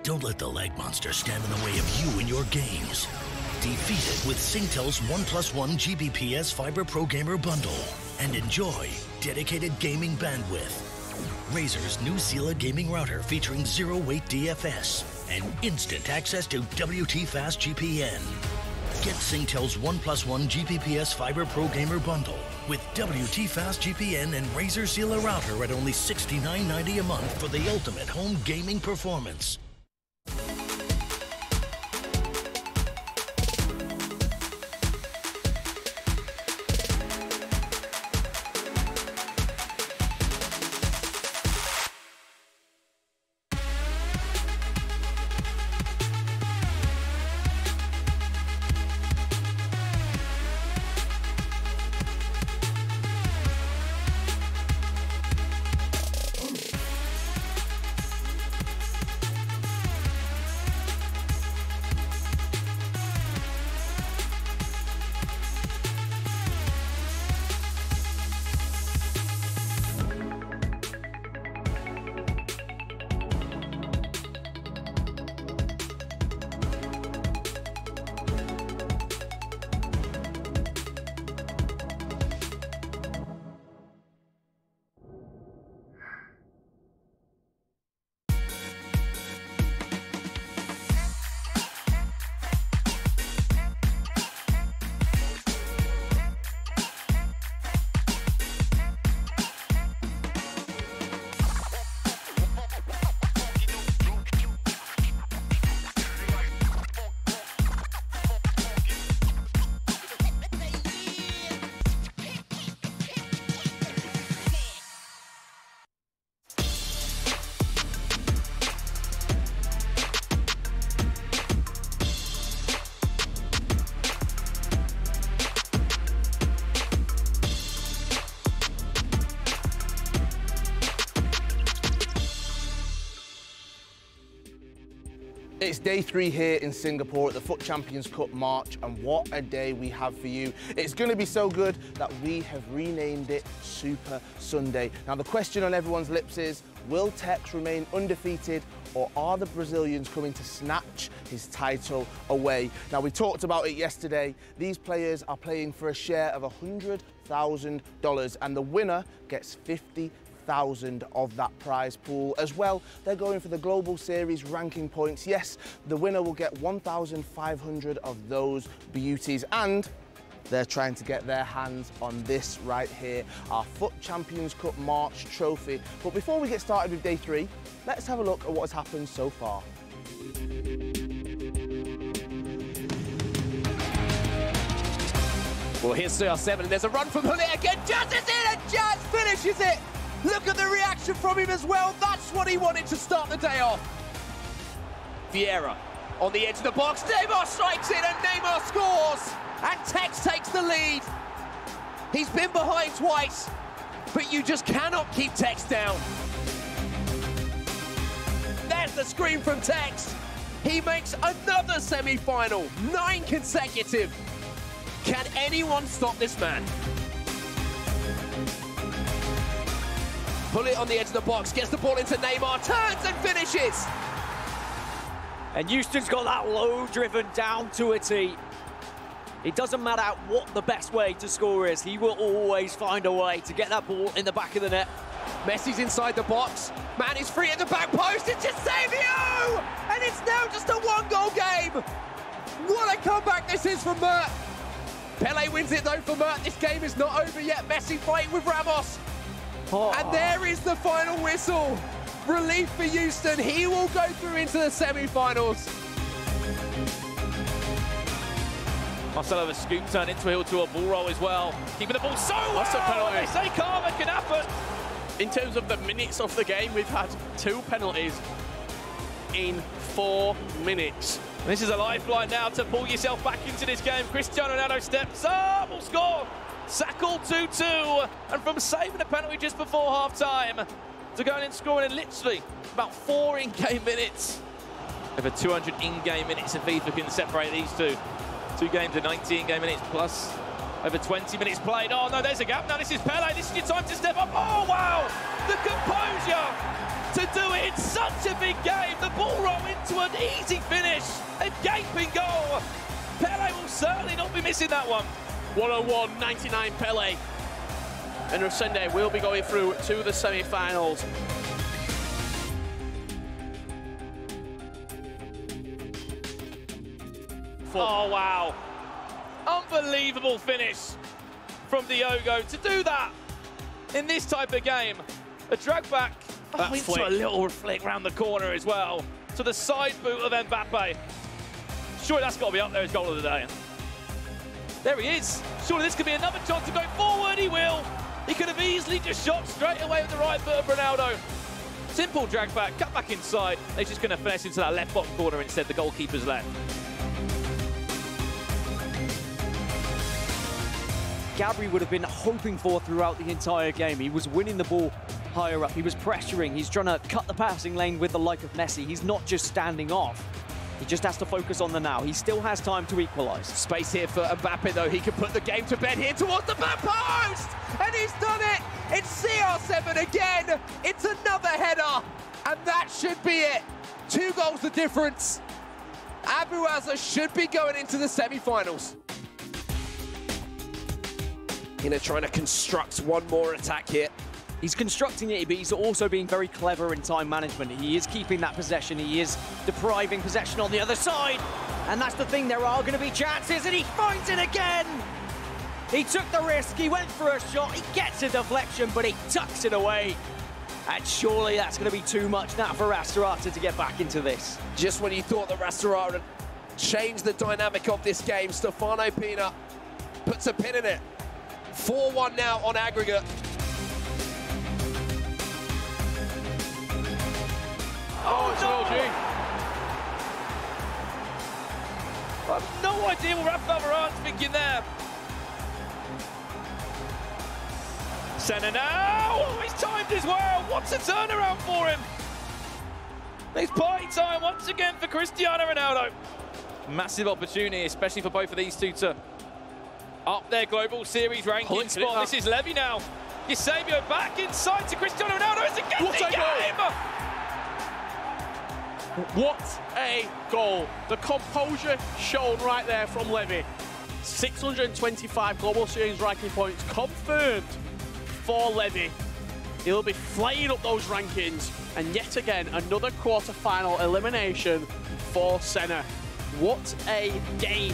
Don't let the lag monster stand in the way of you and your games. Defeat it with Singtel's 1+1 Gbps Fiber Pro Gamer Bundle and enjoy dedicated gaming bandwidth. Razer's new Sela gaming router featuring zero-weight DFS and instant access to WT Fast GPN. Get Singtel's 1+1 Gbps Fiber Pro Gamer Bundle with WT Fast GPN and Razer Sela router at only $69.90 a month for the ultimate home gaming performance. It's day 3 here in Singapore at the FUT Champions Cup March, and what a day we have for you. It's going to be so good that we have renamed it Super Sunday. Now the question on everyone's lips is, will Tex remain undefeated, or are the Brazilians coming to snatch his title away? Now we talked about it yesterday. These players are playing for a share of $100,000 and the winner gets 50,000 of that prize pool. As well, they're going for the Global Series ranking points. Yes, the winner will get 1,500 of those beauties, and they're trying to get their hands on this right here, our FUT Champions Cup March trophy. But before we get started with day 3, let's have a look at what has happened so far. Well, here's CR7, and there's a run from Hullet again. Jazz is in, and Jazz finishes it. Look at the reaction from him as well. That's what he wanted to start the day off. Vieira on the edge of the box. Neymar strikes it, and Neymar scores. And Tex takes the lead. He's been behind twice, but you just cannot keep Tex down. There's the scream from Tex. He makes another semi-final, 9 consecutive. Can anyone stop this man? Pull it on the edge of the box, gets the ball into Neymar, turns and finishes. And Houston's got that low driven down to a T. It doesn't matter what the best way to score is, he will always find a way to get that ball in the back of the net. Messi's inside the box, man is free at the back post, it's Eusebio! And it's now just a 1-goal game. What a comeback this is from Mert. Pele wins it though for Mert. This game is not over yet. Messi fighting with Ramos. Oh. And there is the final whistle. Relief for Houston. He will go through into the semi-finals. Marcelo, a scoop turn into heel to a ball roll as well. Keeping the ball so well. That's a penalty. They say karma can happen. In terms of the minutes of the game, we've had 2 penalties in 4 minutes. This is a lifeline now to pull yourself back into this game. Cristiano Ronaldo steps up, will score. Sackle 2-2, and from saving a penalty just before half-time to going and scoring in literally about 4 in-game minutes. Over 200 in-game minutes, if FIFA can separate these two. 2 games of 90 in-game minutes plus over 20 minutes played. Oh no, there's a gap. Now this is Pele. This is your time to step up. Oh wow, the composure to do it in such a big game. The bull roll into an easy finish. A gaping goal. Pele will certainly not be missing that one. 101, 99 Pele. And Renda will be going through to the semi-finals. Oh, wow. Unbelievable finish from Diogo to do that in this type of game. A drag back into a little flick round the corner as well to the side boot of Mbappe. Surely that's got to be up there as goal of the day. There he is. Surely this could be another chance to go forward. He will. He could have easily just shot straight away with the right foot of Ronaldo. Simple drag back, cut back inside. They're just going to finesse into that left bottom corner instead, the goalkeeper's left. Gabri would have been hoping for throughout the entire game. He was winning the ball higher up. He was pressuring. He's trying to cut the passing lane with the like of Messi. He's not just standing off. He just has to focus on the now. He still has time to equalise. Space here for Mbappe, though. He can put the game to bed here towards the back post! And he's done it! It's CR7 again! It's another header! And that should be it! 2 goals the difference. Abaza should be going into the semi-finals. Trying to construct one more attack here. He's constructing it, but he's also being very clever in time management. He is keeping that possession. He is depriving possession on the other side. And that's the thing, there are going to be chances, and he finds it again! He took the risk, he went for a shot, he gets a deflection, but he tucks it away. And surely that's going to be too much now for Rastarata to get back into this. Just when you thought that Rastarata had changed the dynamic of this game, Stefano Pina puts a pin in it. 4-1 now on aggregate. Oh, it's an LG. I have no idea what Rafael Varane's thinking there. Senna now. Oh, he's timed as well. What's a turnaround for him? It's party time once again for Cristiano Ronaldo. Massive opportunity, especially for both of these two to up their global series ranking spot. This is Levy now. Eusebio back inside to Cristiano Ronaldo. It's a game. What a goal. The composure shown right there from Levy. 625 global series ranking points confirmed for Levy. He'll be flying up those rankings. And yet again, another quarter-final elimination for Senna. What a game.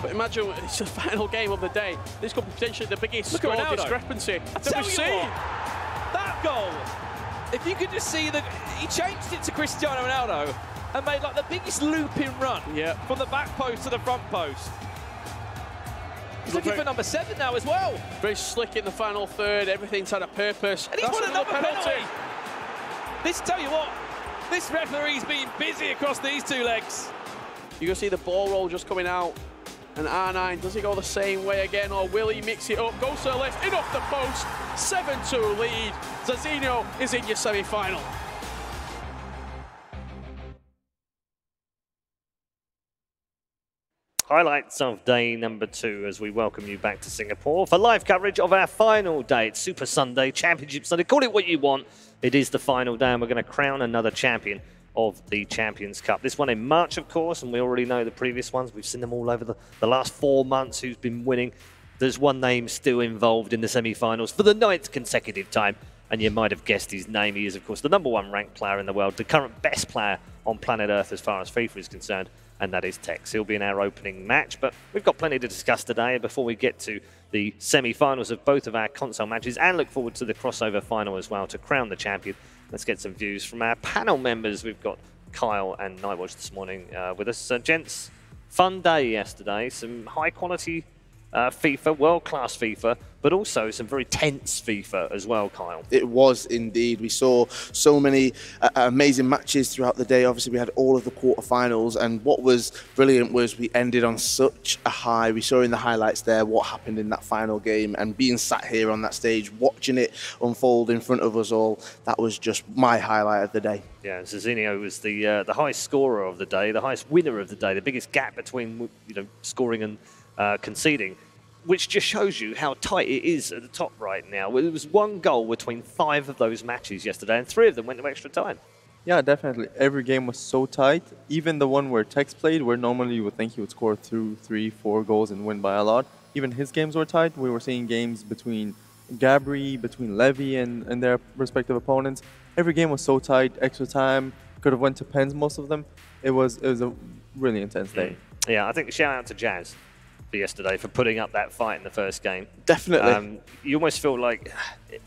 But imagine it's the final game of the day. This could be potentially the biggest score discrepancy that we've seen. That goal, if you could just see that he changed it to Cristiano Ronaldo and made like the biggest looping run from the back post to the front post. He's looking for number 7 now as well. Very slick in the final third. Everything's had a purpose. And he's won another penalty. This, tell you what, this referee's been busy across these 2 legs. You can see the ball roll just coming out. And R9, does he go the same way again, or will he mix it up? Goes to the left, in off the post, 7-2 lead. Zazinho is in your semi-final. Highlights of day number 2 as we welcome you back to Singapore for live coverage of our final day. It's Super Sunday, Championship Sunday. Call it what you want. It is the final day, and we're going to crown another champion of the Champions Cup. This one in March, of course, and we already know the previous ones. We've seen them all over the last 4 months who's been winning. There's one name still involved in the semi-finals for the 9th consecutive time, and you might have guessed his name. He is, of course, the #1 ranked player in the world, the current best player on planet Earth as far as FIFA is concerned, and that is Tex. He'll be in our opening match, but we've got plenty to discuss today before we get to the semi-finals of both of our console matches, and look forward to the crossover final as well to crown the champion. Let's get some views from our panel members. We've got Kyle and Nightwatch this morning with us. Gents, fun day yesterday. Some high-quality FIFA, world-class FIFA, but also some very tense FIFA as well, Kyle. It was indeed. We saw so many amazing matches throughout the day. Obviously, we had all of the quarterfinals, and what was brilliant was we ended on such a high. We saw in the highlights there what happened in that final game, and being sat here on that stage, watching it unfold in front of us all, that was just my highlight of the day. Yeah, Zazinho was the highest scorer of the day, the highest winner of the day, the biggest gap between scoring and conceding. which just shows you how tight it is at the top right now. Well, there was 1 goal between 5 of those matches yesterday, and 3 of them went to extra time. Yeah, definitely. Every game was so tight. Even the one where Tex played, where normally you would think he would score 2, 3, 4 goals and win by a lot. Even his games were tight. We were seeing games between Gabri, between Levy and their respective opponents. Every game was so tight, extra time. Could have went to pens, most of them. It was a really intense day. Yeah, I think shout out to Jazz for yesterday for putting up that fight in the first game. Definitely. You almost feel like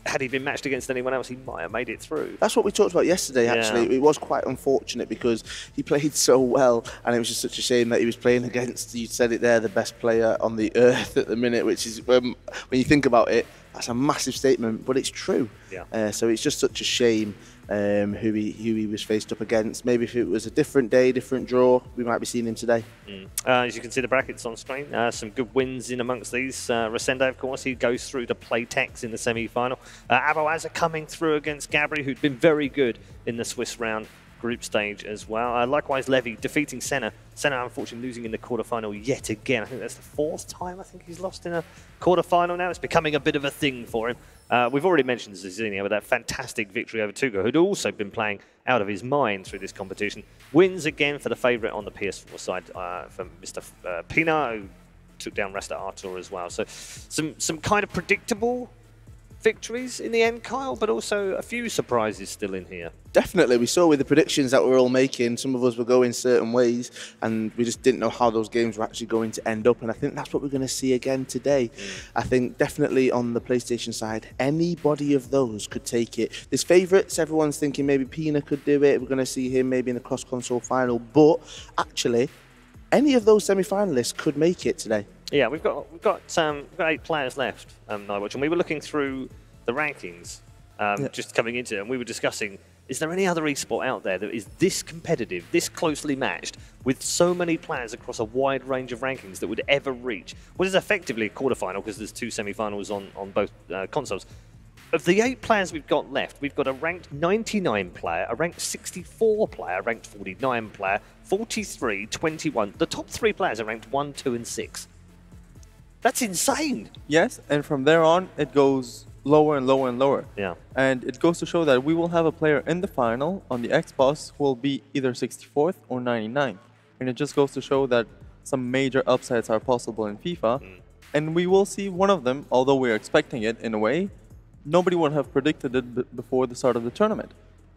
had he been matched against anyone else, he might have made it through. That's what we talked about yesterday, actually. It was quite unfortunate because he played so well, and it was just such a shame that he was playing against, you said it there, the best player on the earth at the minute, which is, when you think about it, that's a massive statement, but it's true. Yeah. So it's just such a shame who he was faced up against. Maybe if it was a different day, different draw, we might be seeing him today. As you can see the brackets on screen, some good wins in amongst these. Renda, of course, he goes through to play Tex in the semi-final. Abaza coming through against Gabri, who'd been very good in the Swiss round group stage as well. Likewise, Levy defeating Senna. Senna, unfortunately, losing in the quarterfinal yet again. I think that's the 4th time I think he's lost in a quarterfinal now. It's becoming a bit of a thing for him. We've already mentioned Zizinho with that fantastic victory over Tugo, who'd also been playing out of his mind through this competition. Wins again for the favourite on the PS4 side from Mr. Pina, who took down Rasta Artur as well. So some kind of predictable victories in the end, Kyle, but also a few surprises still in here. Definitely. We saw with the predictions that we're all making, some of us were going certain ways, and we just didn't know how those games were actually going to end up, and I think that's what we're going to see again today. I think definitely on the PlayStation side, anybody of those could take it. There's favourites, everyone's thinking maybe Pina could do it, we're going to see him maybe in the cross-console final, but actually, any of those semi-finalists could make it today. Yeah, we've got 8 players left, Nightwatch, and we were looking through the rankings just coming into it, and we were discussing, is there any other esport out there that is this competitive, this closely matched, with so many players across a wide range of rankings that would ever reach what is effectively a quarterfinal, because there's 2 semi-finals on both consoles. Of the 8 players we've got left, we've got a ranked 99 player, a ranked 64 player, a ranked 49 player, 43, 21. The top 3 players are ranked 1, 2, and 6. That's insane. Yes, and from there on, it goes lower and lower and lower. Yeah. And it goes to show that we will have a player in the final on the Xbox who will be either 64th or 99th. And it just goes to show that some major upsets are possible in FIFA. And we will see one of them, although we're expecting it in a way. Nobody would have predicted it before the start of the tournament.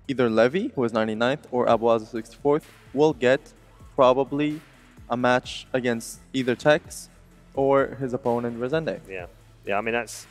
Either Levy, who is 99th, or Abaza 64th, will get probably a match against either Tex or his opponent, Renda. Yeah, I mean, it's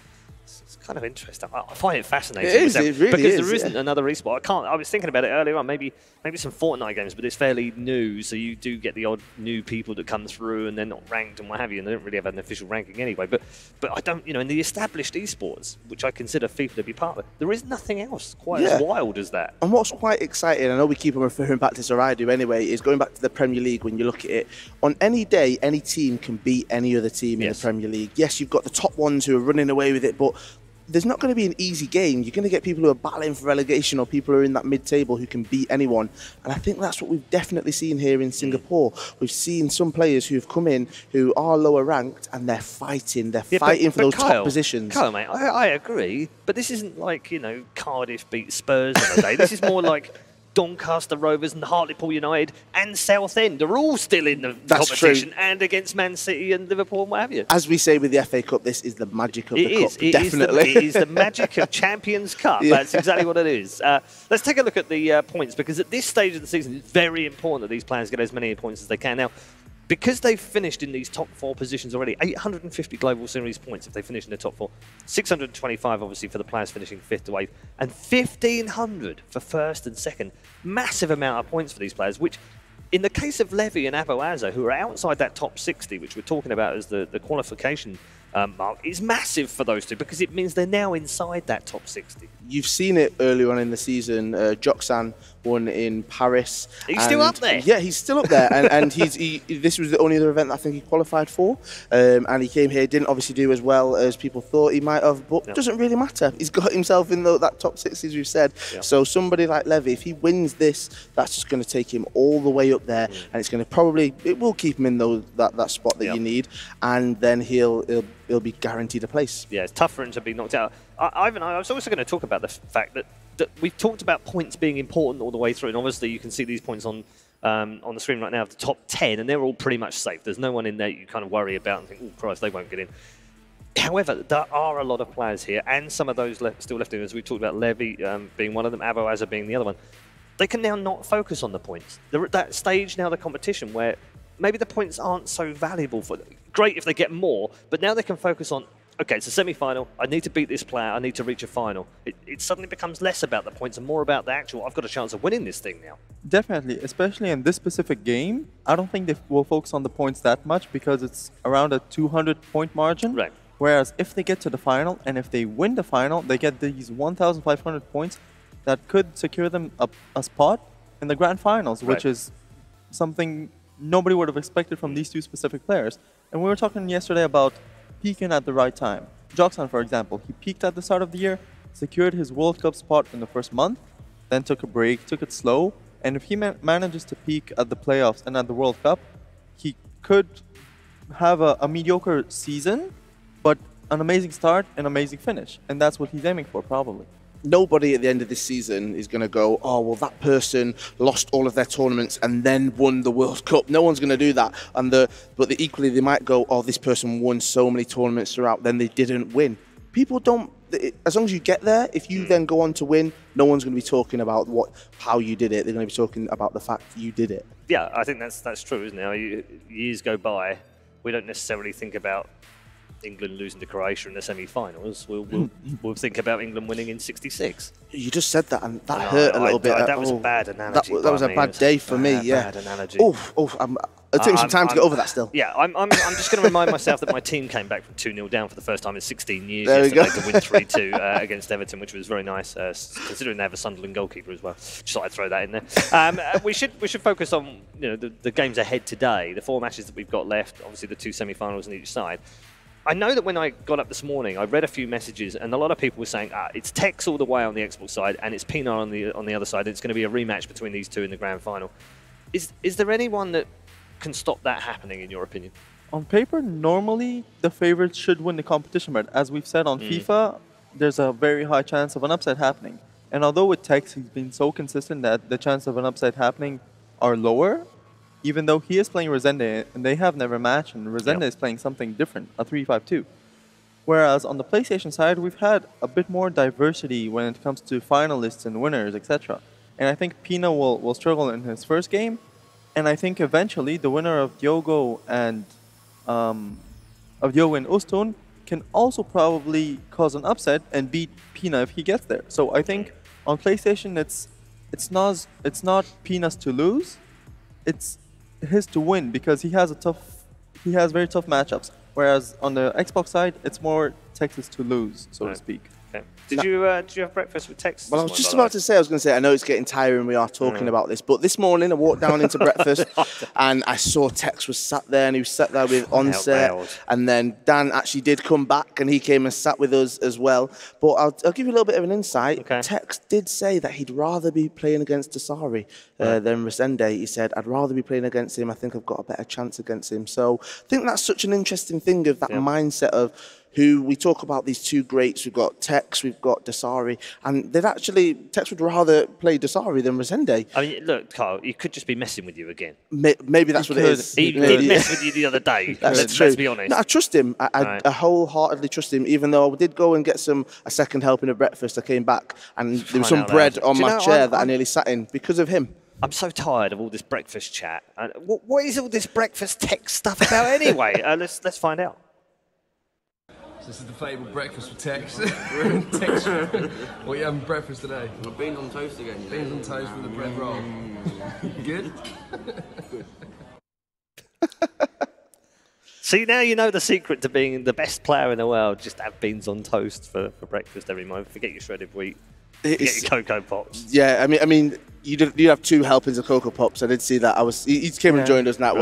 kind of interesting. I find it fascinating. It is, it really because is, there isn't another esport. I was thinking about it earlier on, maybe some Fortnite games, but it's fairly new, so you do get the odd new people that come through and they're not ranked and what have you, and they don't really have an official ranking anyway. But I don't, in the established esports, which I consider FIFA to be part of, there is nothing else quite as wild as that. And what's quite exciting, I know we keep on referring back to this, or I do anyway, is going back to the Premier League. When you look at it, on any day, any team can beat any other team in the Premier League. Yes, you've got the top ones who are running away with it, but there's not going to be an easy game. You're going to get people who are battling for relegation or people who are in that mid-table who can beat anyone. And I think that's what we've definitely seen here in Singapore. We've seen some players who've come in who are lower ranked and they're fighting. They're fighting for those top positions. Kyle, mate, I agree. But this isn't like, Cardiff beat Spurs on the day. This is more like Doncaster Rovers and Hartlepool United and Southend are all still in the competition and against Man City and Liverpool and what have you. As we say with the FA Cup, this is the magic of the cup, definitely. It is the magic of Champions Cup. That's exactly what it is. Let's take a look at the points, because at this stage of the season, it's very important that these players get as many points as they can. Now, because they've finished in these top 4 positions already, 850 Global Series points if they finish in the top 4, 625 obviously for the players finishing 5th to 8th, and 1,500 for 1st and 2nd. Massive amount of points for these players, which in the case of Levy and Abaza, who are outside that top 60, which we're talking about as the qualification mark, is massive for those two, because it means they're now inside that top 60. You've seen it earlier on in the season. Joxan won in Paris. He's still up there. Yeah, he's still up there. and this was the only other event that I think he qualified for. And he came here, didn't obviously do as well as people thought he might have, but doesn't really matter. He's got himself in that top 60, as we've said. So somebody like Levy, if he wins this, that's just going to take him all the way up there. And it's going to it will keep him in that spot that you need. And then he'll he'll be guaranteed a place. Yeah, it's tough for him to be knocked out. Ivan, I was also going to talk about the fact that we've talked about points being important all the way through, and obviously you can see these points on the screen right now of the top 10, and they're all pretty much safe. There's no one in there you kind of worry about and think, oh Christ, they won't get in. However, there are a lot of players here, and some of those still left in, as we talked about, Levy being one of them, Abaza being the other one. They can now not focus on the points. They're at that stage now, the competition, where maybe the points aren't so valuable for them. Great if they get more, but now they can focus on, okay, it's a semi-final, I need to beat this player, I need to reach a final. It suddenly becomes less about the points and more about the actual, I've got a chance of winning this thing now. Definitely, especially in this specific game. I don't think they will focus on the points that much because it's around a 200-point margin. Right. Whereas if they get to the final and if they win the final, they get these 1,500 points that could secure them a spot in the grand finals, which is something nobody would have expected from these two specific players. And we were talking yesterday about peaking at the right time. Joxan, for example, he peaked at the start of the year, secured his World Cup spot in the first month, then took a break, took it slow, and if he manages to peak at the playoffs and at the World Cup, he could have a mediocre season, but an amazing start and amazing finish. And that's what he's aiming for, probably. Nobody at the end of this season is going to go, oh, well, that person lost all of their tournaments and then won the World Cup. No one's going to do that. But equally, they might go, oh, this person won so many tournaments throughout, then they didn't win. People don't, as long as you get there, if you then go on to win, no one's going to be talking about how you did it. They're going to be talking about the fact you did it. Yeah, I think that's true, isn't it? Years go by, we don't necessarily think about England losing to Croatia in the semi-finals. We'll think about England winning in '66. You just said that, and that hurt a little bit. That was a bad analogy. That was a bad day for me. Yeah, bad analogy. It took me some time to get over that still. Yeah, I'm just going to remind myself that my team came back from 2-0 down for the first time in 16 years there yesterday to win 3-2 against Everton, which was very nice, considering they have a Sunderland goalkeeper as well. Just thought I'd throw that in there. We should focus on the games ahead today, the 4 matches that we've got left, obviously the 2 semi-finals on each side. I know that when I got up this morning, I read a few messages, and a lot of people were saying, it's Tex all the way on the Xbox side, and it's Pina on the other side, and it's going to be a rematch between these two in the grand final. Is there anyone that can stop that happening, in your opinion? On paper, normally the favorites should win the competition, but as we've said on FIFA, there's a very high chance of an upset happening. And although with Tex, he's been so consistent that the chance of an upset happening are lower, even though he is playing Renda, and they have never matched, and Renda is playing something different, a 3-5-2. Whereas on the PlayStation side, we've had a bit more diversity when it comes to finalists and winners, etc. And I think Pina will struggle in his first game, and I think eventually the winner of Diogo and Ustun can also probably cause an upset and beat Pina if he gets there. So I think on PlayStation, it's not Pina's to lose, it's his to win, because he has very tough matchups. Whereas on the Xbox side, it's more Texas to lose, so to speak. Okay. Did you have breakfast with Tex? Well, I was just about to say, I know it's getting tiring, we are talking about this, but this morning I walked down into breakfast and I saw Tex was sat there, and he was sat there with Onset, and then Dan actually did come back and he came and sat with us as well. But I'll give you a little bit of an insight. Okay. Tex did say that he'd rather be playing against Dasari than Renda. He said, I'd rather be playing against him, I think I've got a better chance against him. So I think that's such an interesting thing of that mindset of who we talk about, these two greats. We've got Tex, we've got Dasari, and Tex would rather play Dasari than Renda. I mean, look, Carl, he could just be messing with you again. Maybe that's what it is. He did mess with you the other day. Let's be honest. No, I trust him. I wholeheartedly trust him, even though I did go and get a second helping of breakfast. I came back and there was some bread on my chair that I nearly sat in because of him. I'm so tired of all this breakfast chat. What is all this breakfast tech stuff about anyway? Let's find out. This is the fabled breakfast with Tex. Tex, what are you having for breakfast today? Beans on toast again. Beans on toast with a bread roll. Good? Good. See, now you know the secret to being the best player in the world. Just have beans on toast for breakfast every morning. Forget your shredded wheat. Forget your Cocoa Pops. Yeah, I mean, you have 2 helpings of Cocoa Pops. I did see that. He came and joined us now.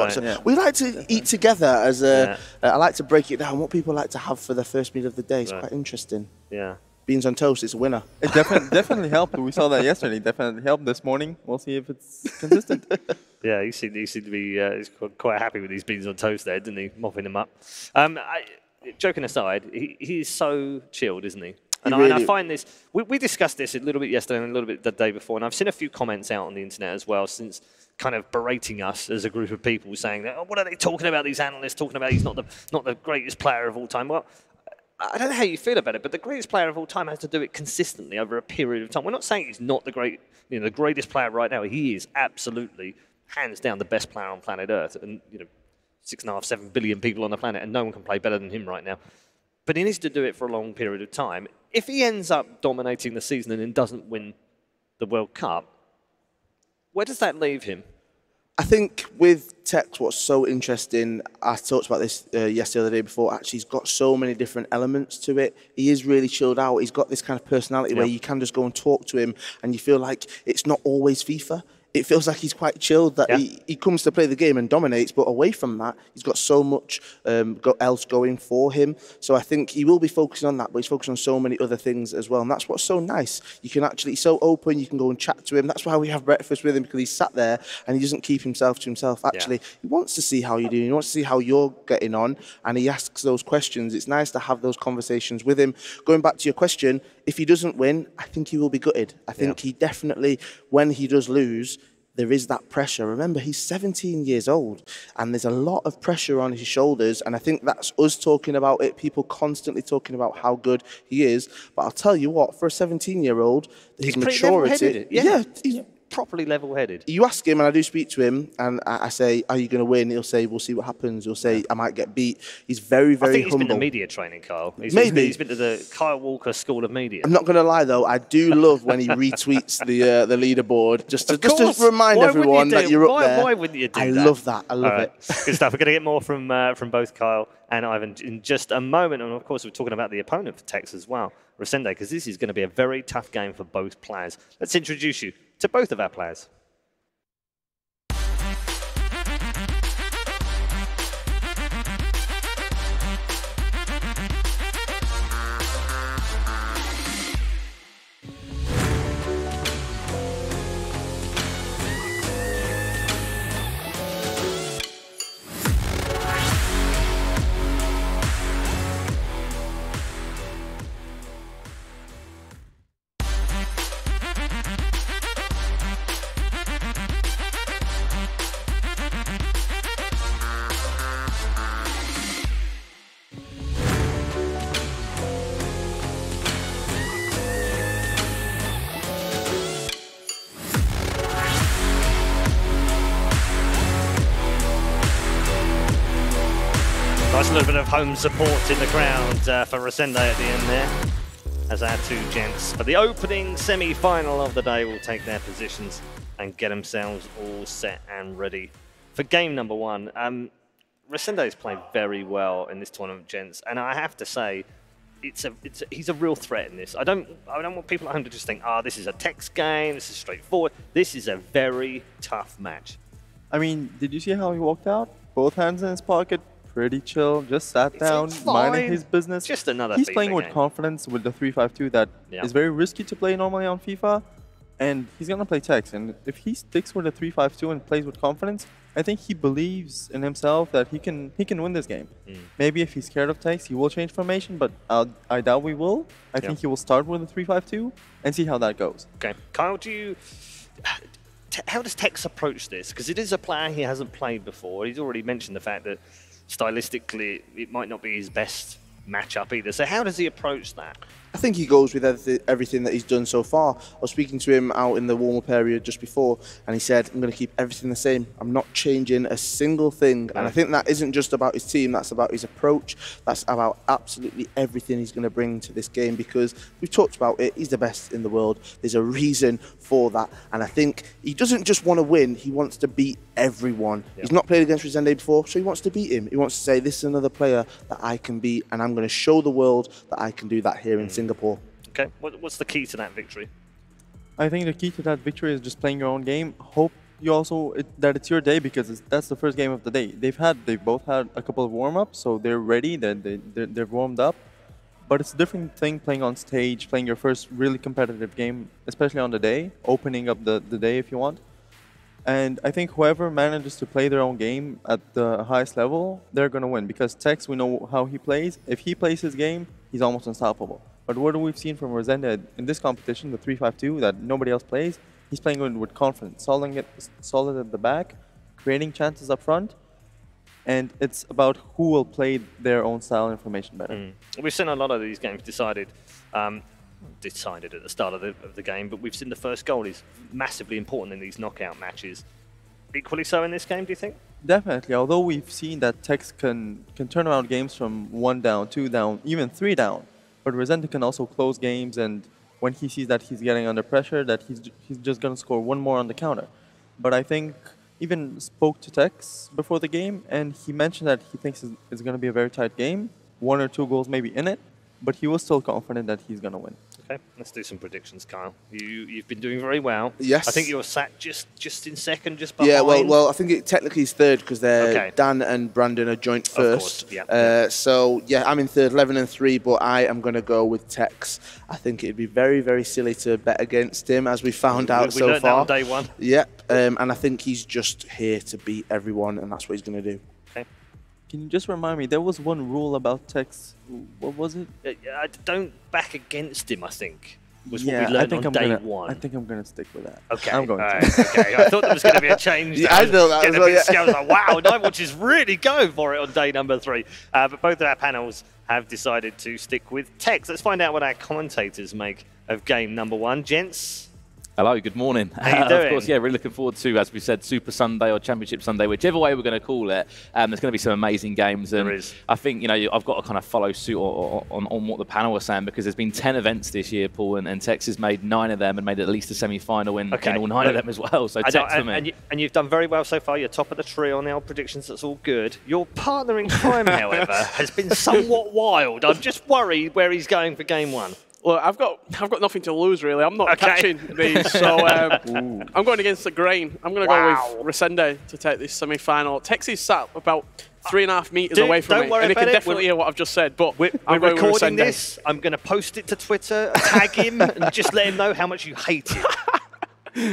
We like to eat together as a. I like to break it down. What people like to have for their first meal of the day. It's quite interesting. Yeah. Beans on toast, it's a winner. It definitely helped. We saw that yesterday. Definitely helped this morning. We'll see if it's consistent. Yeah, he seemed to be he's quite happy with these beans on toast there, didn't he? Mopping them up. joking aside, he's so chilled, isn't he? And Really, I find this, we discussed this a little bit yesterday and a little bit the day before, and I've seen a few comments out on the internet as well since kind of berating us as a group of people saying that, oh, what are they talking about, these analysts talking about he's not the greatest player of all time. Well, I don't know how you feel about it, but the greatest player of all time has to do it consistently over a period of time. We're not saying he's not the greatest player right now. He is absolutely, hands down, the best player on planet Earth. And 6.5, 7 billion people on the planet, and no one can play better than him right now. But he needs to do it for a long period of time. If he ends up dominating the season and then doesn't win the World Cup, where does that leave him? I think with Tex, what's so interesting, I talked about this yesterday or the day before, actually he's got so many different elements to it. He is really chilled out. He's got this kind of personality where you can just go and talk to him and you feel like it's not always FIFA. It feels like he's quite chilled, that he comes to play the game and dominates, but away from that, he's got so much else going for him. So I think he will be focusing on that, but he's focusing on so many other things as well. And that's what's so nice. You can actually, he's so open, you can go and chat to him. That's why we have breakfast with him, because he's sat there and he doesn't keep himself to himself. Actually, he wants to see how you're doing. He wants to see how you're getting on, and he asks those questions. It's nice to have those conversations with him. Going back to your question, if he doesn't win, I think he will be gutted. I think he definitely, when he does lose, there is that pressure. Remember, he's 17 years old, and there's a lot of pressure on his shoulders, and I think that's us talking about it, people constantly talking about how good he is. But I'll tell you what, for a 17-year-old, his maturity... He's properly level-headed. You ask him, and I do speak to him, and I say, are you going to win? He'll say, we'll see what happens. He'll say, I might get beat. He's very, very humble. I think he's been to media training, Kyle. He's been to the Kyle Walker School of Media. I'm not going to lie, though. I do love when he retweets the leaderboard, just to remind everyone that you're up there. Why wouldn't you do that? I love that. I love it. Good stuff. We're going to get more from both Kyle and Ivan in just a moment. And, of course, we're talking about the opponent for Tex as well, Renda, because this is going to be a very tough game for both players. Let's introduce you to both of our players. Nice little bit of home support in the ground for Renda at the end there, as our two gents. For the opening semi-final of the day will take their positions and get themselves all set and ready for game number one. Renda is playing very well in this tournament, gents, and I have to say, he's a real threat in this. I don't want people at home to just think, this is a Tex game, this is straightforward. This is a very tough match. I mean, did you see how he walked out? Both hands in his pocket. Pretty chill, just sat down, minding his business. Just another He's FIFA playing with game. confidence with the 3-5-2 that is very risky to play normally on FIFA, and he's going to play Tex. And if he sticks with the 3-5-2 and plays with confidence, I think he believes in himself that he can win this game. Maybe if he's scared of Tex, he will change formation, but I doubt we will. I think he will start with the 3-5-2 and see how that goes. Okay, Kyle, how does Tex approach this? Because it is a player he hasn't played before. He's already mentioned the fact that stylistically, it might not be his best matchup either. So how does he approach that? I think he goes with everything that he's done so far. I was speaking to him out in the warm-up area just before, and he said, I'm going to keep everything the same. I'm not changing a single thing. And I think that isn't just about his team, that's about his approach. That's about absolutely everything he's going to bring to this game, because we've talked about it, he's the best in the world. There's a reason for that. And I think he doesn't just want to win, he wants to beat everyone. He's not played against Renda before, so he wants to beat him. He wants to say, this is another player that I can beat, and I'm going to show the world that I can do that here in Singapore. Okay, what's the key to that victory? I think the key to that victory is just playing your own game. Hope you also that it's your day, because that's the first game of the day. They've both had a couple of warm-ups, so they're ready. They're warmed up. But it's a different thing playing on stage, playing your first really competitive game, especially on the day, opening up the day if you want. And I think whoever manages to play their own game at the highest level, they're going to win. Because Tex, we know how he plays. If he plays his game, he's almost unstoppable. But what we've seen from Renda in this competition, the 3-5-2 that nobody else plays, he's playing with confidence, solid at the back, creating chances up front. And it's about who will play their own style and formation better. We've seen a lot of these games decided at the start of the game, but we've seen the first goal is massively important in these knockout matches. Equally so in this game, do you think? Definitely. Although we've seen that Tex can turn around games from 1 down, 2 down, even 3 down. But Renda can also close games, and when he sees that he's getting under pressure, that he's just going to score one more on the counter. But I think even spoke to Tex before the game, and he mentioned that he thinks it's going to be a very tight game, 1 or 2 goals maybe in it, but he was still confident that he's going to win. Okay, let's do some predictions, Kyle. You've been doing very well. Yes. I think you're sat just in second, just behind. Yeah, well, I think it technically is third because Okay. Dan and Brandon are joint first. Of course, yeah. So, yeah, I'm in third, 11 and 3, but I am going to go with Tex. I think it'd be very, very silly to bet against him, as we found out so far. We learned that on day one. Yep, and I think he's just here to beat everyone, and that's what he's going to do. Okay. Can you just remind me, there was one rule about Tex, what was it? Don't back against him, I think. Was Yeah, what we learned I think on day one. I think I'm going to stick with that. Okay, I'm going to. Okay. I thought there was going to be a change. Yeah, I thought that as well, yeah. I was like, wow, Nightwatch is really going for it on day number 3. But both of our panels have decided to stick with Tex. Let's find out what our commentators make of game number 1. Gents? Hello, good morning. How you doing? Of course, yeah, really looking forward to, as we said, Super Sunday or Championship Sunday, whichever way we're going to call it. There's going to be some amazing games. And there is. I think, you know, I've got to kind of follow suit on what the panel was saying, because there's been 10 events this year, Paul, and Tex has made 9 of them and made at least a semi-final in all 9 of them as well. So Tex for me. And you've done very well so far. You're top of the tree on our predictions. That's all good. Your partner in crime, however, has been somewhat wild. I'm just worried where he's going for game 1. Well, I've got nothing to lose, really. I'm not catching these, so I'm going against the grain. I'm going to go with Renda to take this semi-final. Tex is sat about 3.5 meters away from me, and he can definitely hear what I've just said, but we're recording this. I'm going to post it to Twitter, tag him, and just let him know how much you hate him.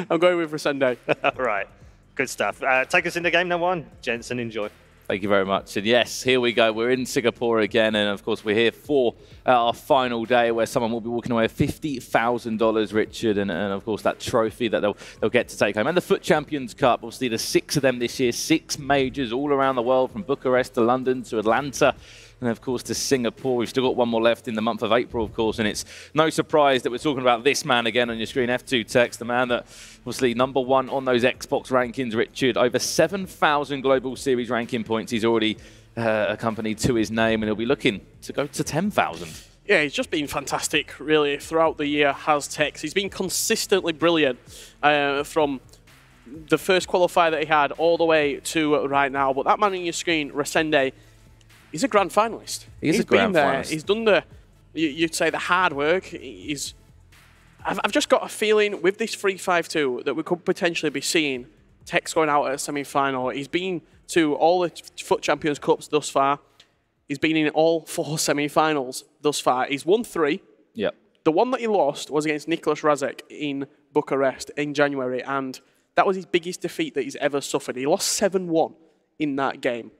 I'm going with Renda. Right, good stuff. Take us into game number 1. Jensen, enjoy. Thank you very much. And yes, here we go. We're in Singapore again. And of course, we're here for our final day where someone will be walking away with $50,000, Richard. And of course, that trophy that they'll get to take home. And the FUT Champions Cup. Obviously, there's 6 of them this year. 6 majors all around the world, from Bucharest to London to Atlanta. And of course to Singapore. We've still got one more left in the month of April, of course, and it's no surprise that we're talking about this man again on your screen, F2 Tex, the man that obviously #1 on those Xbox rankings, Richard. Over 7,000 Global Series ranking points he's already accompanied to his name, and he'll be looking to go to 10,000. Yeah, he's just been fantastic, really, throughout the year, has Tex. He's been consistently brilliant from the first qualifier that he had all the way to right now. But that man on your screen, Renda, he's a grand finalist. He's a grand finalist. He's done the, you'd say, the hard work. I've just got a feeling with this 3-5-2 that we could potentially be seeing Tex going out at a semi-final. He's been to all the FUT Champions Cups thus far. He's been in all 4 semi-finals thus far. He's won 3. Yep. The one that he lost was against Nicholas Razek in Bucharest in January, and that was his biggest defeat that he's ever suffered. He lost 7-1 in that game.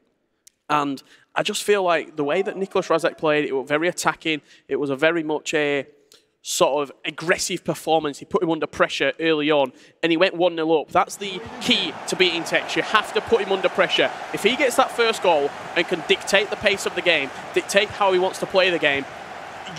And I just feel like the way that Nicholas Razek played, it was very attacking. It was a very much a sort of aggressive performance. He put him under pressure early on, and he went 1-0 up. That's the key to beating Tex. You have to put him under pressure. If he gets that first goal and can dictate the pace of the game, dictate how he wants to play the game,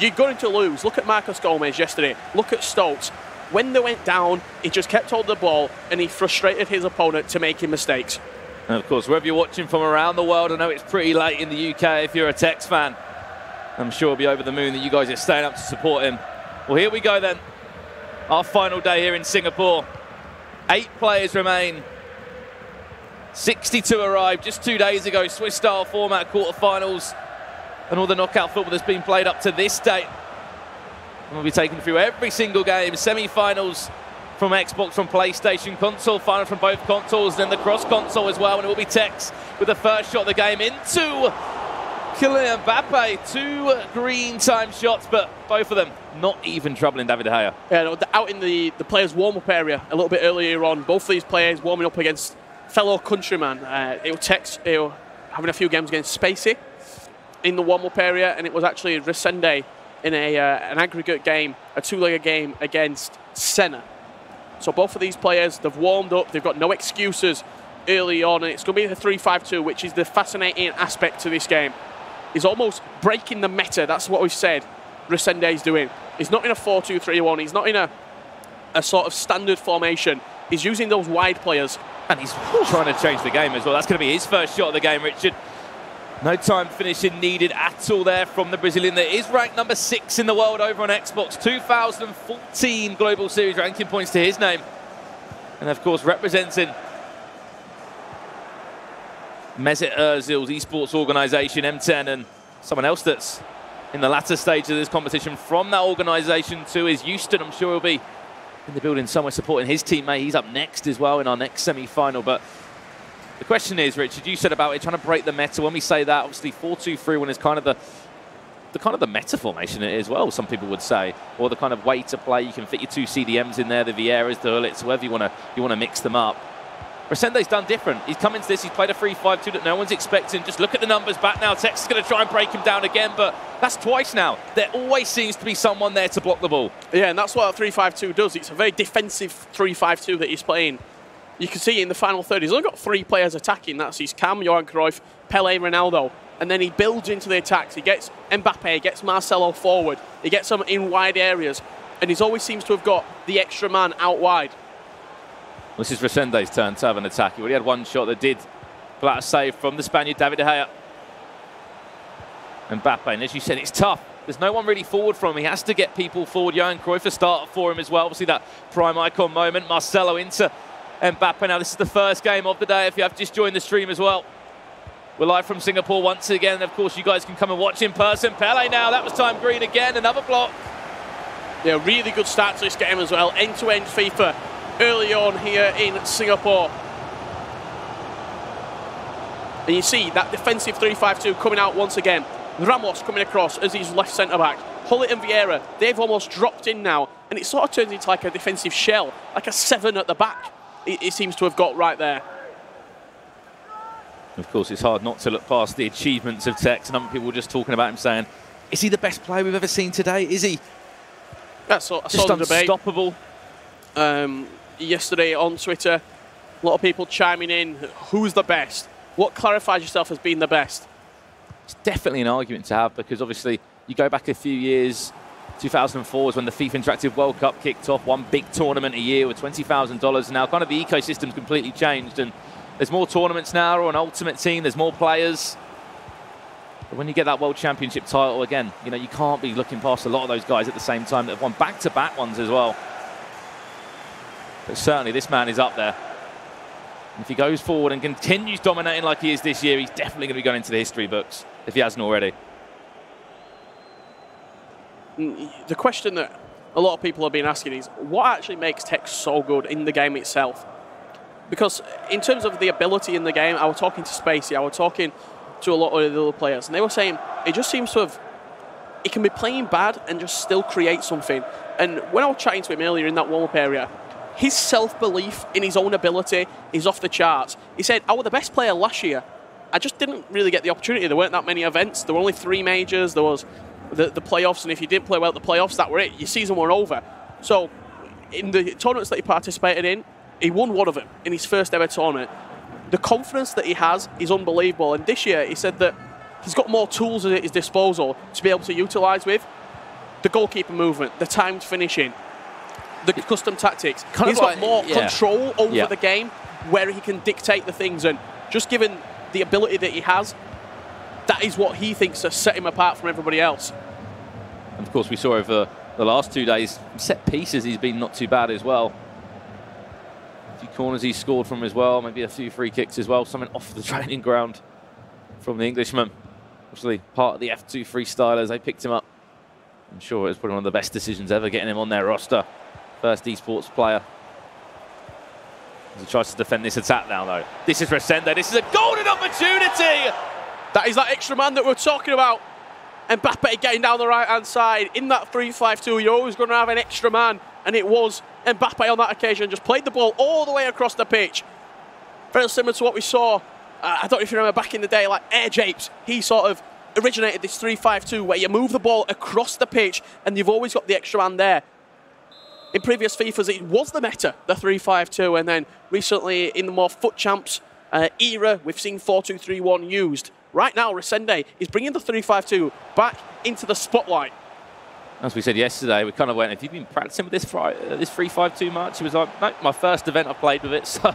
you're going to lose. Look at Marcos Gomez yesterday. Look at Stokes. When they went down, he just kept hold of the ball, and he frustrated his opponent to making mistakes. And of course, wherever you're watching from around the world, I know it's pretty late in the UK if you're a Tex fan. I'm sure he'll be over the moon that you guys are staying up to support him. Well, here we go then. Our final day here in Singapore. 8 players remain. 62 arrived just 2 days ago. Swiss-style format, quarterfinals, and all the knockout football that's been played up to this date. And we'll be taking through every single game. Semi-finals from Xbox, from PlayStation, console final from both consoles, then the cross-console as well, and it will be Tex with the first shot of the game into Kylian Mbappe, 2 green time shots, but both of them not even troubling David De Gea. Yeah, no, out in the players' warm-up area a little bit earlier on, both of these players warming up against fellow countrymen. They were having a few games against Spacey in the warm-up area, and it was actually Renda in an aggregate game, a two-legged game against Senna. So both of these players, they've warmed up, they've got no excuses early on, and it's going to be the 3-5-2, which is the fascinating aspect to this game. He's almost breaking the meta. That's what we've said Renda is doing. He's not in a 4-2-3-1. He's not in a sort of standard formation. He's using those wide players. And he's trying to change the game as well. That's going to be his first shot of the game, Richard. No time finishing needed at all there from the Brazilian. That is ranked number 6 in the world over on Xbox. 2014 Global Series ranking points to his name. And of course, representing Mesut Ozil's esports organisation, M10, and someone else that's in the latter stage of this competition from that organisation too is Houston. I'm sure he'll be in the building somewhere supporting his teammate. He's up next as well in our next semi-final. But the question is, Richard, you said about it trying to break the meta. When we say that, obviously 4-2-3-1 is kind of the meta formation as well, some people would say, or the kind of way to play. You can fit your 2 CDMs in there, the Vieiras, the Hullets, whoever you want to mix them up. Resende's done different. He's come into this, he's played a 3-5-2 that no one's expecting. Just look at the numbers back now. Tex is going to try and break him down again, but that's twice now. There always seems to be someone there to block the ball. Yeah, and that's what a 3-5-2 does. It's a very defensive 3-5-2 that he's playing. You can see in the final third, he's only got 3 players attacking. That's his Cam, Johan Cruyff, Pele, Ronaldo. And then he builds into the attacks. He gets Mbappe, he gets Marcelo forward. He gets them in wide areas. And he always seems to have got the extra man out wide. This is Resende's turn to have an attack. He already had one shot that did pull out a save from the Spaniard, David De Gea. Mbappe, and as you said, it's tough. There's no one really forward from him. He has to get people forward. Johan Cruyff a starter for him as well. Obviously that prime icon moment. Marcelo into Mbappe. Now this is the first game of the day if you have just joined the stream as well. We're live from Singapore once again. Of course, you guys can come and watch in person. Pele now, that was time green again. Another block. Yeah, really good start to this game as well. End-to-end FIFA early on here in Singapore. And you see that defensive 3-5-2 coming out once again. Ramos coming across as his left centre-back. Hullet and Vieira, they've almost dropped in now. And it sort of turns into like a defensive shell, like a 7 at the back. It seems to have got right there. Of course, it's hard not to look past the achievements of Tex. And other people were just talking about him saying, is he the best player we've ever seen today? Is he? That's a just unstoppable. Yesterday on Twitter, a lot of people chiming in, who's the best? What clarifies yourself as being the best? It's definitely an argument to have because obviously you go back a few years, 2004 is when the FIFA Interactive World Cup kicked off, one big tournament a year with $20,000. Now kind of the ecosystem's completely changed and there's more tournaments now or an ultimate team, there's more players. But when you get that World Championship title again, you know, you can't be looking past a lot of those guys at the same time that have won back-to-back ones as well. But certainly this man is up there. And if he goes forward and continues dominating like he is this year, he's definitely going to be going into the history books, if he hasn't already. The question that a lot of people have been asking is, what actually makes Tex so good in the game itself? Because in terms of the ability in the game, I was talking to Spacey, I was talking to a lot of the other players, and they were saying it just seems to have, he can be playing bad and just still create something. And when I was chatting to him earlier in that warm-up area, his self-belief in his own ability is off the charts. He said, I was the best player last year. I just didn't really get the opportunity. There weren't that many events. There were only 3 majors. There was the playoffs, and if you didn't play well at the playoffs, that were it. Your season were over. So in the tournaments that he participated in, he won one of them in his first ever tournament. The confidence that he has is unbelievable. And this year, he said that he's got more tools at his disposal to be able to utilise with. The goalkeeper movement, the timed finishing, the custom tactics. He's got more control over the game where he can dictate the things. And just given the ability that he has, that is what he thinks has set him apart from everybody else. And of course, we saw over the last 2 days, set pieces, he's been not too bad as well. A few corners he's scored from as well, maybe a few free kicks as well, something off the training ground from the Englishman. Obviously, part of the F2 freestylers, they picked him up. I'm sure it was probably one of the best decisions ever, getting him on their roster. First esports player. As he tries to defend this attack now, though. This is Resende. This is a golden opportunity That is that extra man that we're talking about. Mbappe getting down the right-hand side. In that 3-5-2, you're always going to have an extra man. And it was Mbappe on that occasion. Just played the ball all the way across the pitch. Very similar to what we saw, I don't know if you remember back in the day, like Air Japes. He sort of originated this 3-5-2 where you move the ball across the pitch and you've always got the extra man there. In previous FIFAs, it was the meta, the 3-5-2. And then recently in the more FUT champs era, we've seen 4-2-3-1 used. Right now, Renda is bringing the 3-5-2 back into the spotlight. As we said yesterday, we kind of went, have you been practicing with this 3-5-2 much? He was like, no, my first event I played with it. So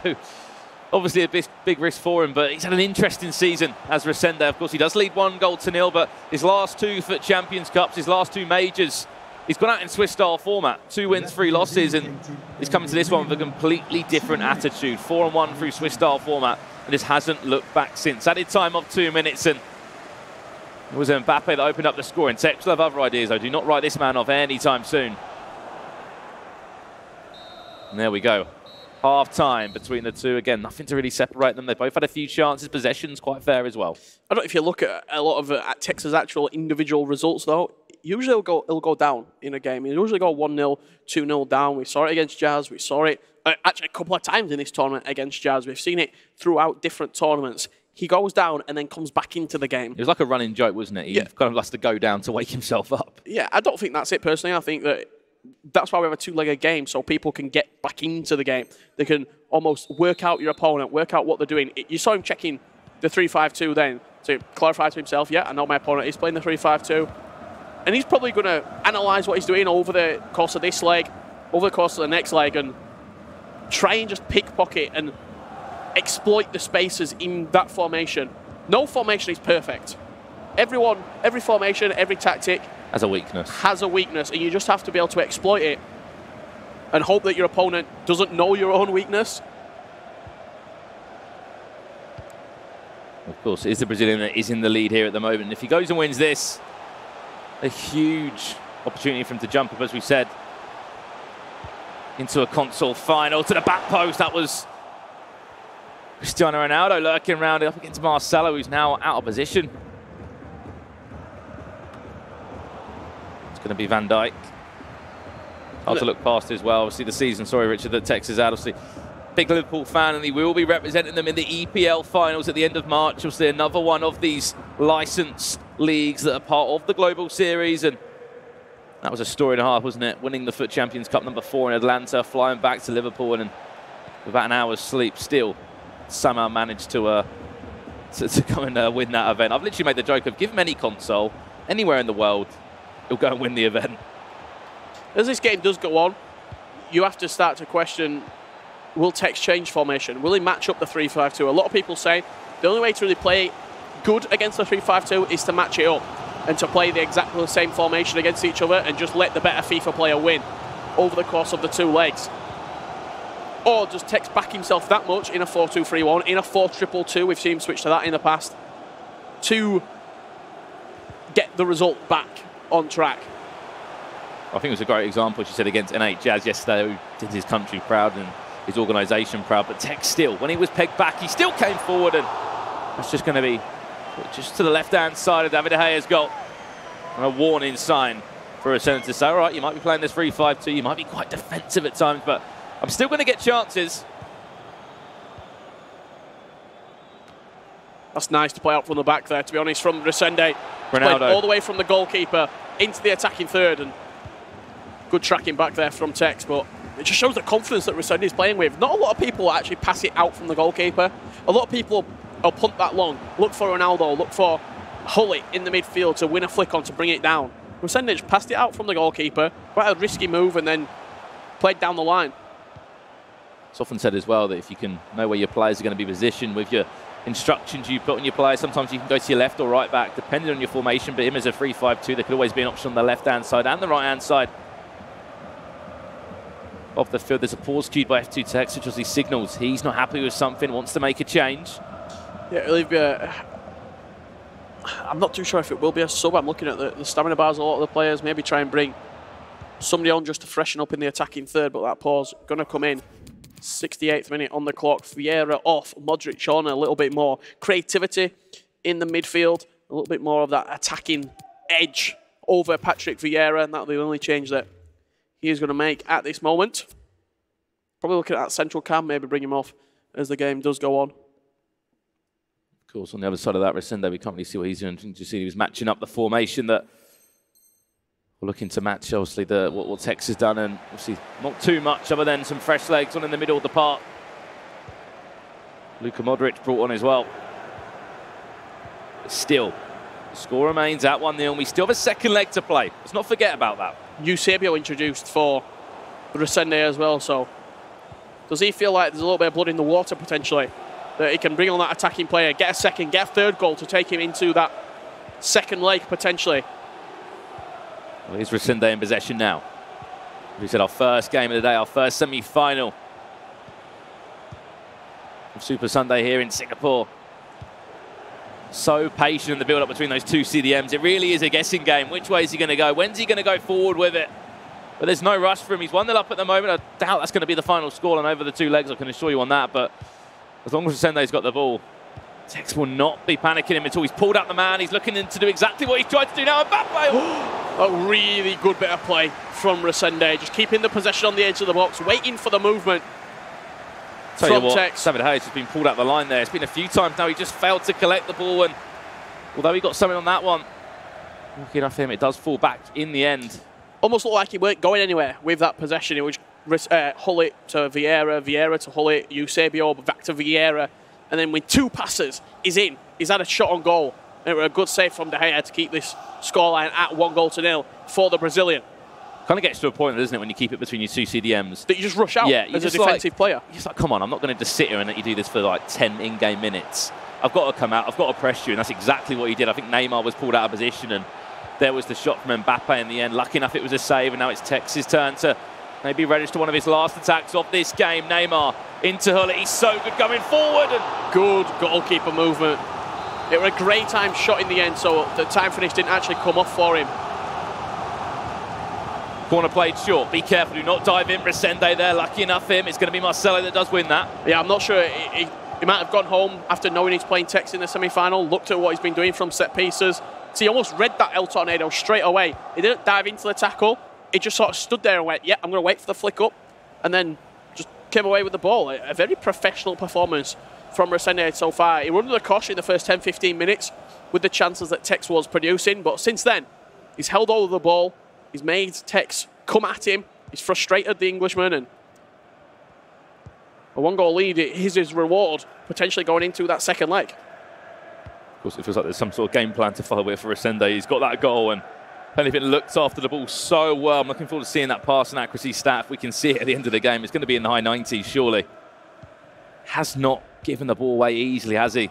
obviously a big risk for him, but he's had an interesting season as Renda. Of course, he does lead 1-0, but his last 2 FUT Champions Cups, his last 2 majors, he's gone out in Swiss-style format. 2 wins, 3 losses, and he's coming to this one with a completely different attitude. 4-1 through Swiss-style format. And just hasn't looked back since. Added time of 2 minutes, and it was Mbappe that opened up the score. And Tex will have other ideas, though. Do not write this man off anytime soon. And there we go. Half-time between the two. Again, nothing to really separate them. They both had a few chances. Possession's quite fair as well. I don't know if you look at a lot of Tex's actual individual results, though. Usually it'll go down in a game. It'll usually go 1-0, 2-0 down. We saw it against Jazz. We saw it actually a couple of times in this tournament against Jazz. We've seen it throughout different tournaments. He goes down and then comes back into the game. It was like a running joke, wasn't it? He kind of has to go down to wake himself up. Yeah, I don't think that's it personally. I think that's why we have a 2-legged game, so people can get back into the game. They can almost work out your opponent, work out what they're doing. You saw him checking the 3-5-2 then to clarify to himself, yeah, I know my opponent is playing the 3-5-2. And he's probably going to analyse what he's doing over the course of this leg, over the course of the next leg, and try and just pickpocket and exploit the spaces in that formation. No formation is perfect. Every formation, every tactic has a weakness. And you just have to be able to exploit it and hope that your opponent doesn't know your own weakness. Of course, it is the Brazilian that is in the lead here at the moment. If he goes and wins this, a huge opportunity for him to jump up, as we said, into a console final, to the back post. That was Cristiano Ronaldo lurking around up against Marcelo, who's now out of position. It's going to be Van Dijk. Hard to look past as well. Obviously the season, sorry Richard, that Tex is out. Obviously big Liverpool fan, and he will be representing them in the EPL finals at the end of March. Obviously another one of these licensed leagues that are part of the Global Series, and that was a story and a half, wasn't it? Winning the FUT Champions Cup #4 in Atlanta, flying back to Liverpool, and without an hour's sleep, still somehow managed to go and win that event. I've literally made the joke of give him any console, anywhere in the world, he'll go and win the event. As this game does go on, you have to start to question, will Tex change formation? Will he match up the 3-5-2? A lot of people say the only way to really play good against the 3-5-2 is to match it up and to play the exactly the same formation against each other and just let the better FIFA player win over the course of the 2 legs. Or does Tex back himself that much in a 4-2-3-1, in a 4-2-2-2, we've seen him switch to that in the past, to get the result back on track? I think it was a great example, she said, against N8 Jazz yesterday, who did his country proud and his organisation proud. But Tex still, when he was pegged back, he still came forward, and that's just going to be just to the left-hand side of David De Gea's goal. And a warning sign for Renda to say, all right, you might be playing this 3-5-2, you might be quite defensive at times, but I'm still going to get chances. That's nice to play out from the back there, to be honest, from Renda. Ronaldo. All the way from the goalkeeper into the attacking third, and good tracking back there from Tex, but it just shows the confidence that Renda is playing with. Not a lot of people actually pass it out from the goalkeeper. A lot of people will punt that long, look for Ronaldo, look for Hully in the midfield to win a flick on to bring it down. Renda just passed it out from the goalkeeper, quite a risky move, and then played down the line. It's often said as well that if you can know where your players are going to be positioned with your instructions you put on your players, sometimes you can go to your left or right back, depending on your formation. But him as a 3-5-2, there could always be an option on the left-hand side and the right-hand side of the field. There's a pause cued by F2 Tex, which was he signals he's not happy with something, wants to make a change. Yeah, it'll be I'm not too sure if it will be a sub. I'm looking at the stamina bars of a lot of the players. Maybe try and bring somebody on just to freshen up in the attacking third, but that pause going to come in. 68th minute on the clock. Vieira off, Modric on, a little bit more creativity in the midfield, a little bit more of that attacking edge over Patrick Vieira, and that'll be the only change that he is going to make at this moment. Probably looking at that central cam, maybe bring him off as the game does go on. Of course, on the other side of that, Renda, we can't really see what he's doing. You see he was matching up the formation that we're looking to match, obviously, what Tex has done, and obviously not too much other than some fresh legs on in the middle of the park. Luka Modric brought on as well. But still, the score remains at 1-0, and we still have a second leg to play. Let's not forget about that. Eusebio introduced for Resende as well, so does he feel like there's a little bit of blood in the water potentially? That he can bring on that attacking player, get a second, get a third goal to take him into that second leg potentially. Well, here's Resende in possession now. We said our first game of the day, our first semi-final of Super Sunday here in Singapore. So patient in the build-up between those two CDMs. It really is a guessing game. Which way is he going to go? When's he going to go forward with it? But there's no rush for him. He's 1-0 up at the moment. I doubt that's going to be the final score and over the two legs, I can assure you on that. But as long as Resende's got the ball, Tex will not be panicking him until he's pulled out the man. He's looking to do exactly what he's tried to do now. Mbappe! A really good bit of play from Resende. Just keeping the possession on the edge of the box, waiting for the movement from Tex. David Hayes has been pulled out the line there. It's been a few times now. He just failed to collect the ball. And although he got something on that one, lucky enough for him, it does fall back in the end. Almost looked like he weren't going anywhere with that possession. It was Hullet to Vieira, Vieira to Hullet, Eusebio back to Vieira. And then with two passes, he's in. He's had a shot on goal. And it was a good save from De Gea to keep this scoreline at 1-0 for the Brazilian. Kind of gets to a point, doesn't it, when you keep it between your two CDMs? That you just rush out as a defensive player. You're just like, come on, I'm not going to just sit here and let you do this for like 10 in-game minutes. I've got to come out, I've got to press you, and that's exactly what he did. I think Neymar was pulled out of position, and there was the shot from Mbappe in the end. Lucky enough it was a save, and now it's Tex's turn to maybe register one of his last attacks of this game. Neymar into Hullet. He's so good going forward. And good goalkeeper movement. It was a great time shot in the end, so the time finish didn't actually come off for him. Corner played short. Be careful, do not dive in. Resende there, lucky enough for him. It's going to be Marcelo that does win that. Yeah, I'm not sure. He might have gone home after knowing he's playing Tex in the semi-final, looked at what he's been doing from set pieces. So he almost read that El Tornado straight away. He didn't dive into the tackle. He just sort of stood there and went, yeah, I'm going to wait for the flick up. And then just came away with the ball. A very professional performance from Resende so far. He run under the cosh in the first 10-15 minutes with the chances that Tex was producing. But since then, he's held hold of the ball. He's made Tex come at him. He's frustrated the Englishman. And a 1-goal lead is his reward, potentially going into that second leg. Of course, it feels like there's some sort of game plan to follow with for Resende. He's got that goal, and Pennington looked after the ball so well. I'm looking forward to seeing that pass and accuracy stat. If we can see it at the end of the game, it's going to be in the high 90s, surely. Has not given the ball away easily, has he?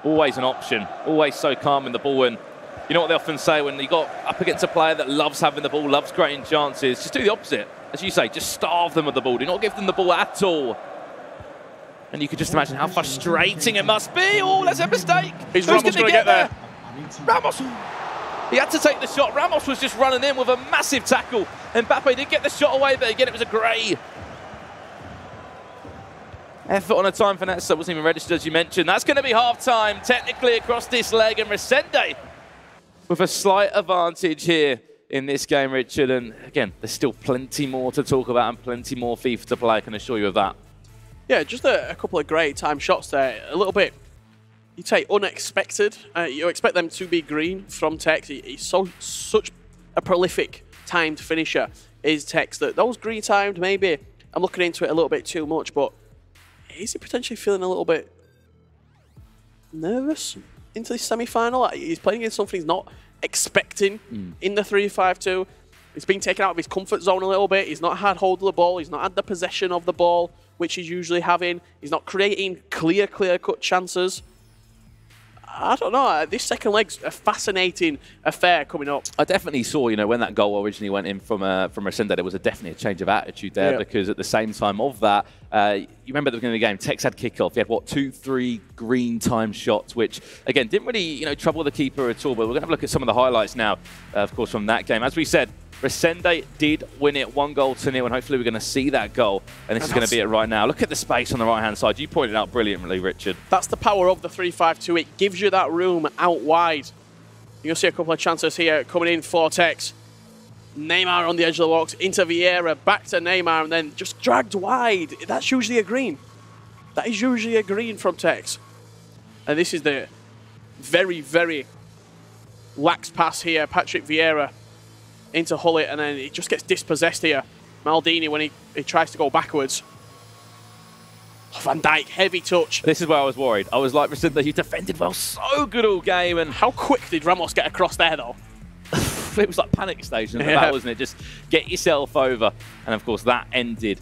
Always an option. Always so calm in the ball. And you know what they often say when you got up against a player that loves having the ball, loves creating chances, just do the opposite. As you say, just starve them with the ball. Do not give them the ball at all. And you could just imagine how frustrating it must be. Oh, that's a mistake. Is Ramos going to get there? Ramos. He had to take the shot. Ramos was just running in with a massive tackle. Mbappe did get the shot away, but again, it was a great effort on a time finesse that wasn't even registered, as you mentioned. That's going to be half-time, technically, across this leg. And Resende with a slight advantage here in this game, Richard. And again, there's still plenty more to talk about and plenty more FIFA to play, I can assure you of that. Yeah, just a couple of great time shots there. A little bit, you take unexpected. You expect them to be green from Tex. He's such a prolific timed finisher, is Tex, that those green timed, maybe I'm looking into it a little bit too much, but is he potentially feeling a little bit nervous into this semi-final? He's playing against something he's not expecting in the 3-5-2. He's been taken out of his comfort zone a little bit. He's not had hold of the ball. He's not had the possession of the ball, which he's usually having. He's not creating clear-cut chances. I don't know. This second leg's a fascinating affair coming up. I definitely saw, you know, when that goal originally went in from Resende, there was definitely a change of attitude there, because at the same time of that, you remember at the beginning of the game, Tex had kickoff. He had, what, 2-3 green time shots, which, again, didn't really, you know, trouble the keeper at all. But we're going to have a look at some of the highlights now, of course, from that game. As we said, Resende did win it 1-0 and hopefully we're going to see that goal. And this is going to be it right now. Look at the space on the right-hand side. You pointed out brilliantly, Richard. That's the power of the 3-5-2. It gives you that room out wide. You'll see a couple of chances here coming in for Tex. Neymar on the edge of the box, into Vieira, back to Neymar, and then just dragged wide. That's usually a green. That is usually a green from Tex. And this is the very, very lax pass here. Patrick Vieira into Hullet, and then it just gets dispossessed here. Maldini, when he tries to go backwards. Van Dijk, heavy touch. This is where I was worried. I was like, Resende, you defended well, so good all game. And how quick did Ramos get across there, though? It was like panic station, that, wasn't it? Just get yourself over. And of course, that ended,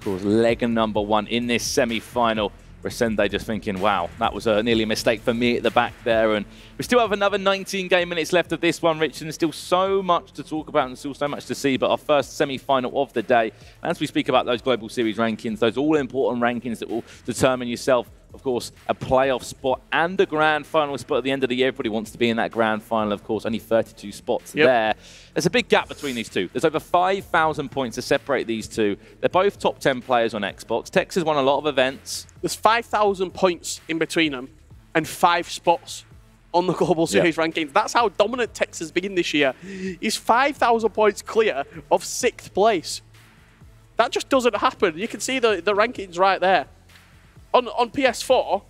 leg number 1 in this semi-final. Resende just thinking, wow, that was nearly a mistake for me at the back there. And we still have another 19 game minutes left of this one, Richard, and still so much to talk about and still so much to see. But our first semi-final of the day, as we speak about those Global Series rankings, those all-important rankings that will determine yourself, of course, a playoff spot and a grand final spot at the end of the year. Everybody wants to be in that grand final, of course. Only 32 spots there. There's a big gap between these two. There's over 5,000 points to separate these two. They're both top 10 players on Xbox. Tex has won a lot of events. There's 5,000 points in between them and 5 spots on the Global Series rankings. That's how dominant Tex has been this year. He's 5,000 points clear of 6th place. That just doesn't happen. You can see the rankings right there. On PS4,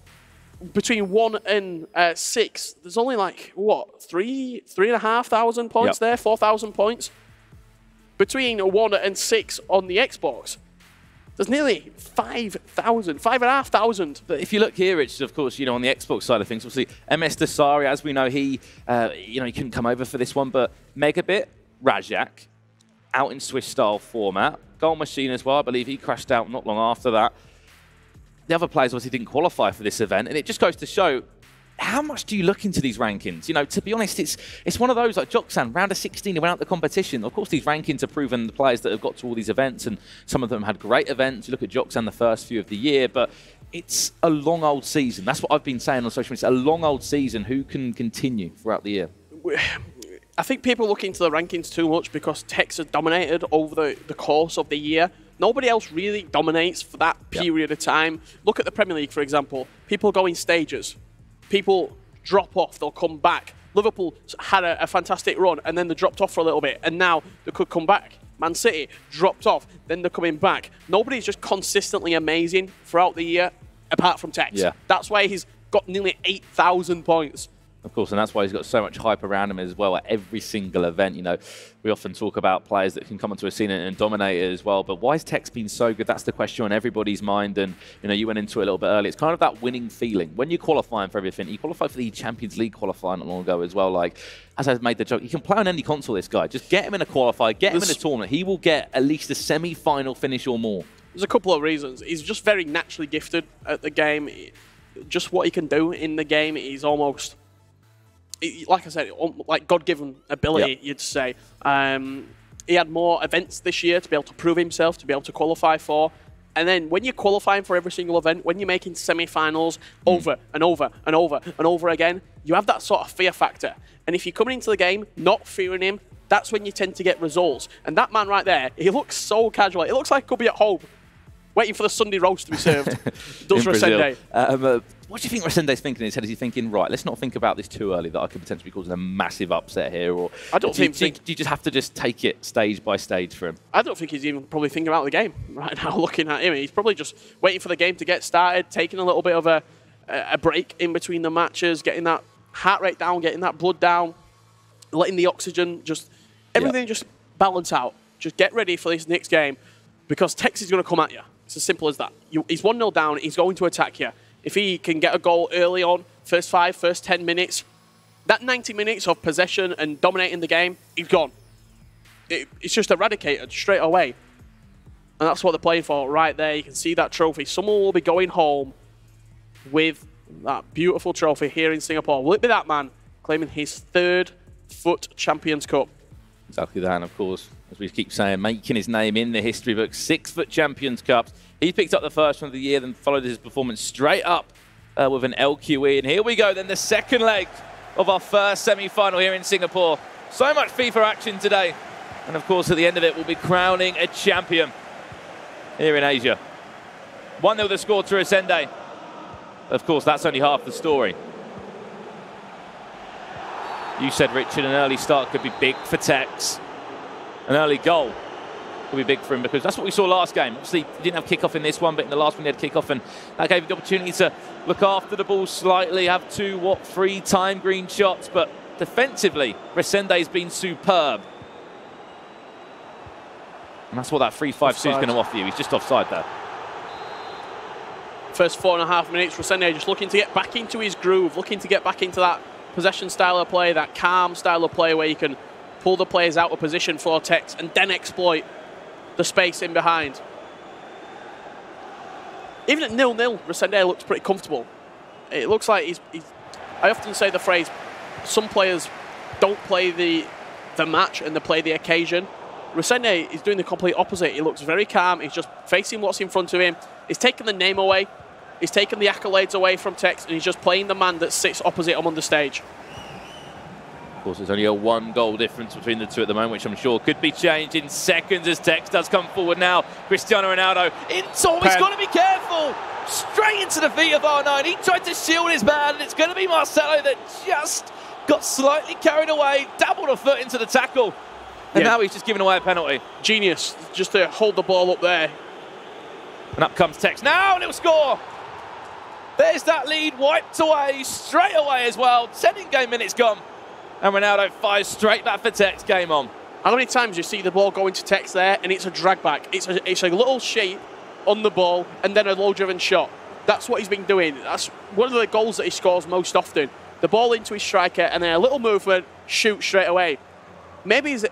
between 1 and 6, there's only like, what, 3,500 points there, 4,000 points. Between 1 and 6 on the Xbox, there's nearly 5,000, 5,500. But if you look here, it's of course, on the Xbox side of things, obviously MS Dasari, as we know, he couldn't come over for this one, but Megabit, Rajak, out in Swiss style format, Goal Machine as well. I believe he crashed out not long after that. The other players obviously didn't qualify for this event, and it just goes to show how much do you look into these rankings? To be honest, it's one of those, like Joksan, round of 16, he went out the competition. Of course, these rankings are proven the players that have got to all these events, and some of them had great events. You look at Joksan the first few of the year, but it's a long old season. That's what I've been saying on social media. It's a long old season. Who can continue throughout the year? I think people look into the rankings too much because Tex has dominated over the course of the year. Nobody else really dominates for that period of time. Look at the Premier League, for example. People go in stages. People drop off, they'll come back. Liverpool had a fantastic run, and then they dropped off for a little bit, and now they could come back. Man City dropped off, then they're coming back. Nobody's just consistently amazing throughout the year, apart from Tex. That's why he's got nearly 8,000 points. Of course, and that's why he's got so much hype around him as well at every single event. We often talk about players that can come onto a scene and dominate it as well. But why has Tex been so good? That's the question on everybody's mind. And, you went into it a little bit earlier. It's kind of that winning feeling. When you're qualifying for everything, he qualified for the Champions League qualifier not long ago as well. Like, as I've made the joke, he can play on any console, this guy. Just get him in a qualifier, get him in a tournament. He will get at least a semi-final finish or more. There's a couple of reasons. He's just very naturally gifted at the game. Just what he can do in the game is almost... like I said, like God-given ability, you'd say. He had more events this year to be able to prove himself, to be able to qualify for. And then when you're qualifying for every single event, when you're making semi-finals over and over and over and over again, you have that sort of fear factor. And if you're coming into the game not fearing him, that's when you tend to get results. And that man right there, he looks so casual. It looks like he could be at home, waiting for the Sunday roast to be served. Does Resende. What do you think Resende's thinking in his head? Is he thinking, right, let's not think about this too early, that I could potentially be causing a massive upset here? Or I don't think... Do you just have to just take it stage by stage for him? I don't think he's even probably thinking about the game right now, looking at him. He's probably just waiting for the game to get started, taking a little bit of a break in between the matches, getting that heart rate down, getting that blood down, letting the oxygen just... Everything just balance out. Just get ready for this next game because Tex is going to come at you. It's as simple as that. He's 1-0 down. He's going to attack you. If he can get a goal early on, first 10 minutes, that 90 minutes of possession and dominating the game, he's gone. It's just eradicated straight away. And that's what they're playing for right there. You can see that trophy. Someone will be going home with that beautiful trophy here in Singapore. Will it be that man claiming his 3rd FUT Champions Cup? Exactly that, and of course, as we keep saying, making his name in the history books, 6 FUT Champions Cups. He picked up the first one of the year, then followed his performance straight up with an LQE. And here we go, then the second leg of our first semi-final here in Singapore. So much FIFA action today. And of course, at the end of it, we'll be crowning a champion here in Asia. 1-0 the score to Resende. Of course, that's only half the story. You said, Richard, an early start could be big for Tex. An early goal could be big for him because that's what we saw last game. Obviously, he didn't have kickoff in this one, but in the last one he had kickoff, and that gave him the opportunity to look after the ball slightly, have 3 time green shots, but defensively, Resende's been superb. And that's what that 3-5-2 is going to offer you. He's just offside there. First 4.5 minutes, Resende just looking to get back into his groove, looking to get back into that possession style of play, that calm style of play where you can pull the players out of position for Tex and then exploit the space in behind. Even at 0-0, Resende looks pretty comfortable. It looks like he's I often say the phrase, some players don't play the match and they play the occasion. Resende is doing the complete opposite. He looks very calm. He's just facing what's in front of him. He's taken the name away. He's taken the accolades away from Tex, and he's just playing the man that sits opposite him on the stage. Of course, there's only a 1-goal difference between the two at the moment, which I'm sure could be changed in seconds as Tex does come forward now. Cristiano Ronaldo in top. He's got to be careful. Straight into the feet of R9. He tried to shield his man, and it's going to be Marcelo that just got slightly carried away, dabbled a foot into the tackle, and now he's just giving away a penalty. Genius, just to hold the ball up there. And up comes Tex now, and he'll score. There's that lead wiped away straight away as well. 10 in-game minutes gone. And Ronaldo fires straight back for Tex. Game on. How many times you see the ball going to Tex there and it's a drag back? It's a little shape on the ball and then a low-driven shot. That's what he's been doing. That's one of the goals that he scores most often. The ball into his striker and then a little movement, shoot straight away. Maybe he's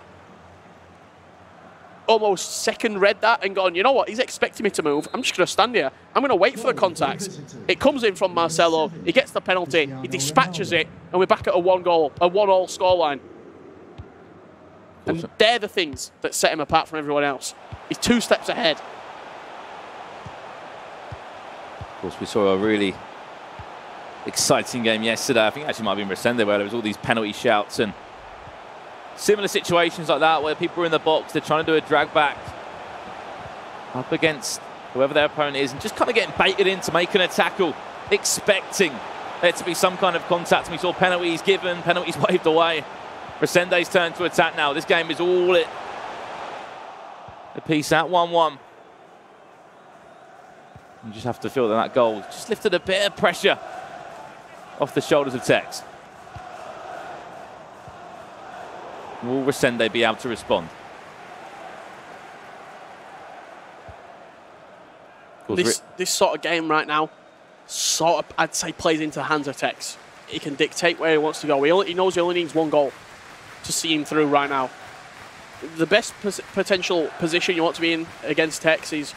almost second read that and gone, you know what, he's expecting me to move. I'm just going to stand here. I'm going to wait for the contact. It comes in from Marcelo. He gets the penalty. He dispatches it. And we're back at a 1-all scoreline. And they're the things that set him apart from everyone else. He's 2 steps ahead. Of course, we saw a really exciting game yesterday. I think it actually might have been Resende where there was all these penalty shouts and similar situations like that where people are in the box, they're trying to do a drag back up against whoever their opponent is and just kind of getting baited into making a tackle, expecting there to be some kind of contact. And we saw penalties given, penalties waved away. Resende's turn to attack now. This game is all it. A piece at 1-1. You just have to feel that that goal just lifted a bit of pressure off the shoulders of Tex. Will Resende be able to respond? This sort of game right now, sort of, I'd say, plays into the hands of Tex. He can dictate where he wants to go. He knows he only needs 1 goal to see him through right now. The best potential position you want to be in against Tex is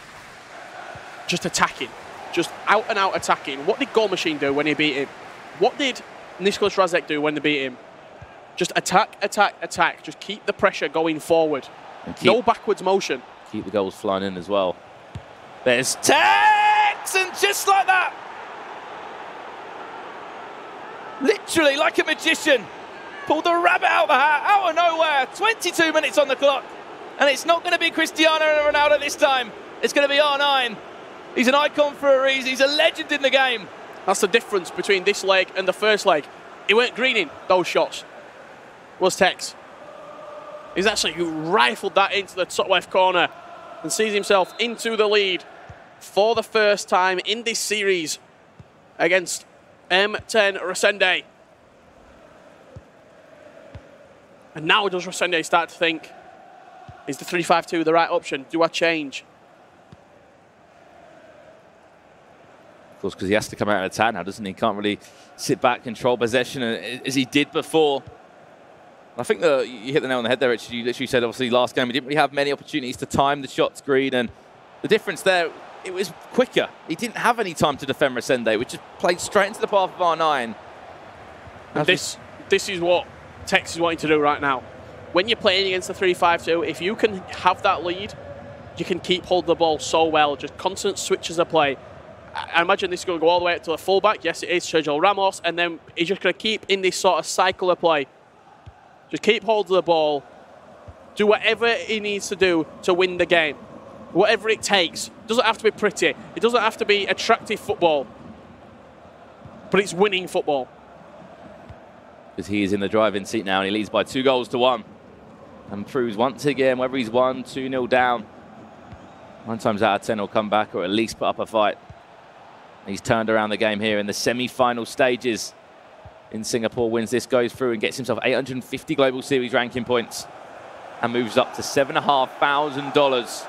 just attacking. Just out-and-out attacking. What did Goal Machine do when he beat him? What did Nicholas Razek do when they beat him? Just attack, attack, attack. Just keep the pressure going forward. No backwards motion. Keep the goals flying in as well. There's Tex, and just like that, literally like a magician, pulled the rabbit out of the hat, out of nowhere. 22 minutes on the clock, and it's not going to be Cristiano Ronaldo this time. It's going to be R9. He's an icon for a reason. He's a legend in the game. That's the difference between this leg and the first leg. He weren't greening those shots. Was Tex. He's actually rifled that into the top left corner and sees himself into the lead for the first time in this series against M10 Resende. And now does Resende start to think, is the 3-5-2 the right option? Do I change? Of course, because he has to come out and attack now, doesn't he? He can't really sit back, control possession as he did before. I think you hit the nail on the head there, Richard. You literally said, obviously, last game, he didn't really have many opportunities to time the shots green. And the difference there, it was quicker. He didn't have any time to defend Resende, which just played straight into the path of R9. And this is what Tex is wanting to do right now. When you're playing against the 3-5-2, if you can have that lead, you can keep hold of the ball so well. Just constant switches of play. I imagine this is going to go all the way up to the fullback. Yes, it is Sergio Ramos. And then he's just going to keep in this sort of cycle of play. Just keep hold of the ball do whatever he needs to do to win the game. Whatever it takes. It doesn't have to be pretty. It doesn't have to be attractive football. But it's winning football. Because he is in the driving seat now, and he leads by 2-1. And proves once again, whether he's 1-2-0 down, 9 times out of 10 he'll come back or at least put up a fight. He's turned around the game here in the semi-final stages in Singapore. Wins this, goes through and gets himself 850 Global Series ranking points and moves up to $7,500.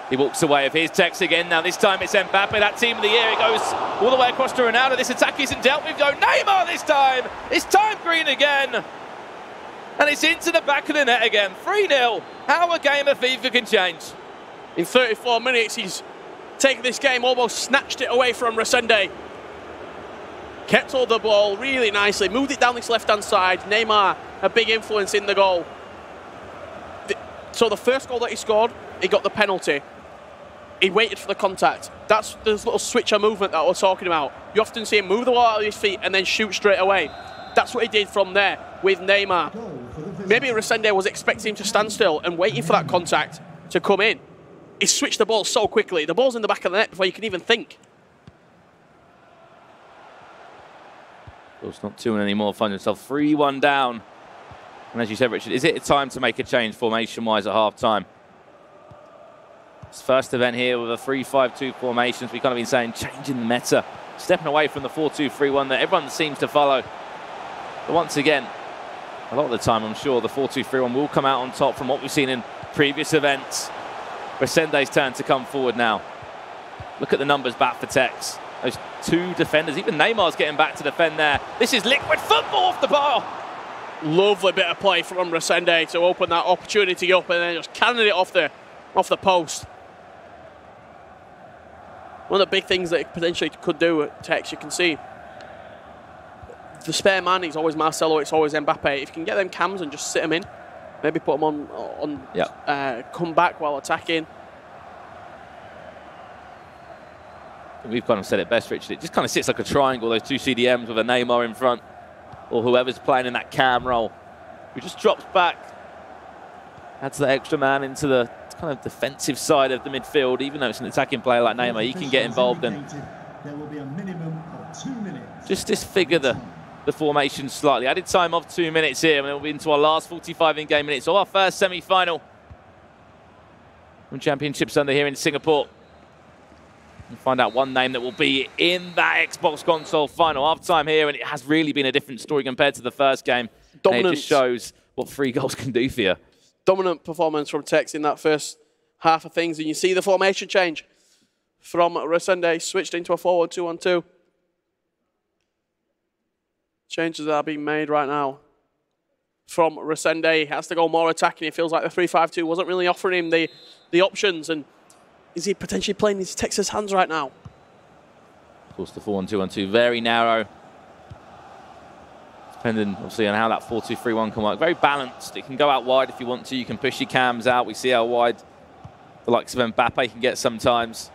He walks away with his Tex again. Now this time it's Mbappe, that team of the year. It goes all the way across to Ronaldo. This attack isn't dealt with. Go Neymar this time. It's time green again. And it's into the back of the net again. 3-0. How a game of FIFA can change. In 34 minutes, he's taken this game, almost snatched it away from Resende. Kept hold of the ball really nicely, moved it down this left-hand side. Neymar, a big influence in the goal. So the first goal that he scored, he got the penalty. He waited for the contact. That's the little switcher movement that we're talking about. You often see him move the ball out of his feet and then shoot straight away. That's what he did from there with Neymar. Maybe Resende was expecting him to stand still and waiting for that contact to come in. He switched the ball so quickly. The ball's in the back of the net before you can even think. Well, it's not 2-1 anymore. Finds himself 3-1 down. And as you said, Richard, is it time to make a change formation-wise at half-time? It's first event here with a 3-5-2 formations. We've kind of been saying changing the meta, stepping away from the 4-2-3-1 that everyone seems to follow. But once again, a lot of the time, I'm sure the 4-2-3-1 will come out on top from what we've seen in previous events. Resende's turn to come forward now. Look at the numbers back for Tex. Those 2 defenders, even Neymar's getting back to defend there. This is liquid football off the bar. Lovely bit of play from Resende to open that opportunity up and then just cannon it off the post. One of the big things that it potentially could do at Tex, you can see the spare man, it's always Marcelo, it's always Mbappe. If you can get them cams and just sit them in, maybe put them on come back while attacking. We've kind of said it best, Richard. It just kind of sits like a triangle, those 2 CDMs with a Neymar in front, or whoever's playing in that cam role, who just drops back, adds that extra man into the kind of defensive side of the midfield. Even though it's an attacking player like Neymar, he can get involved and just disfigure the formation slightly. Added time of 2 minutes here, and then we'll be into our last 45 in-game minutes of our first semi-final from Championship Sunday here in Singapore. We'll find out one name that will be in that Xbox console final. Half-time here, and it has really been a different story compared to the first game. And it just shows what 3 goals can do for you. Dominant performance from Tex in that first half of things, and you see the formation change from Resende, switched into a 4-1-2-1-2. Changes are being made right now from Resende. He has to go more attacking. He feels like the 3-5-2 wasn't really offering him the options, and is he potentially playing his Texas hands right now? Of course, the 4-1-2-1-2, very narrow. Depending, obviously, on how that 4-2-3-1 can work. Very balanced. It can go out wide if you want to. You can push your cams out. We see how wide the likes of Mbappe can get sometimes.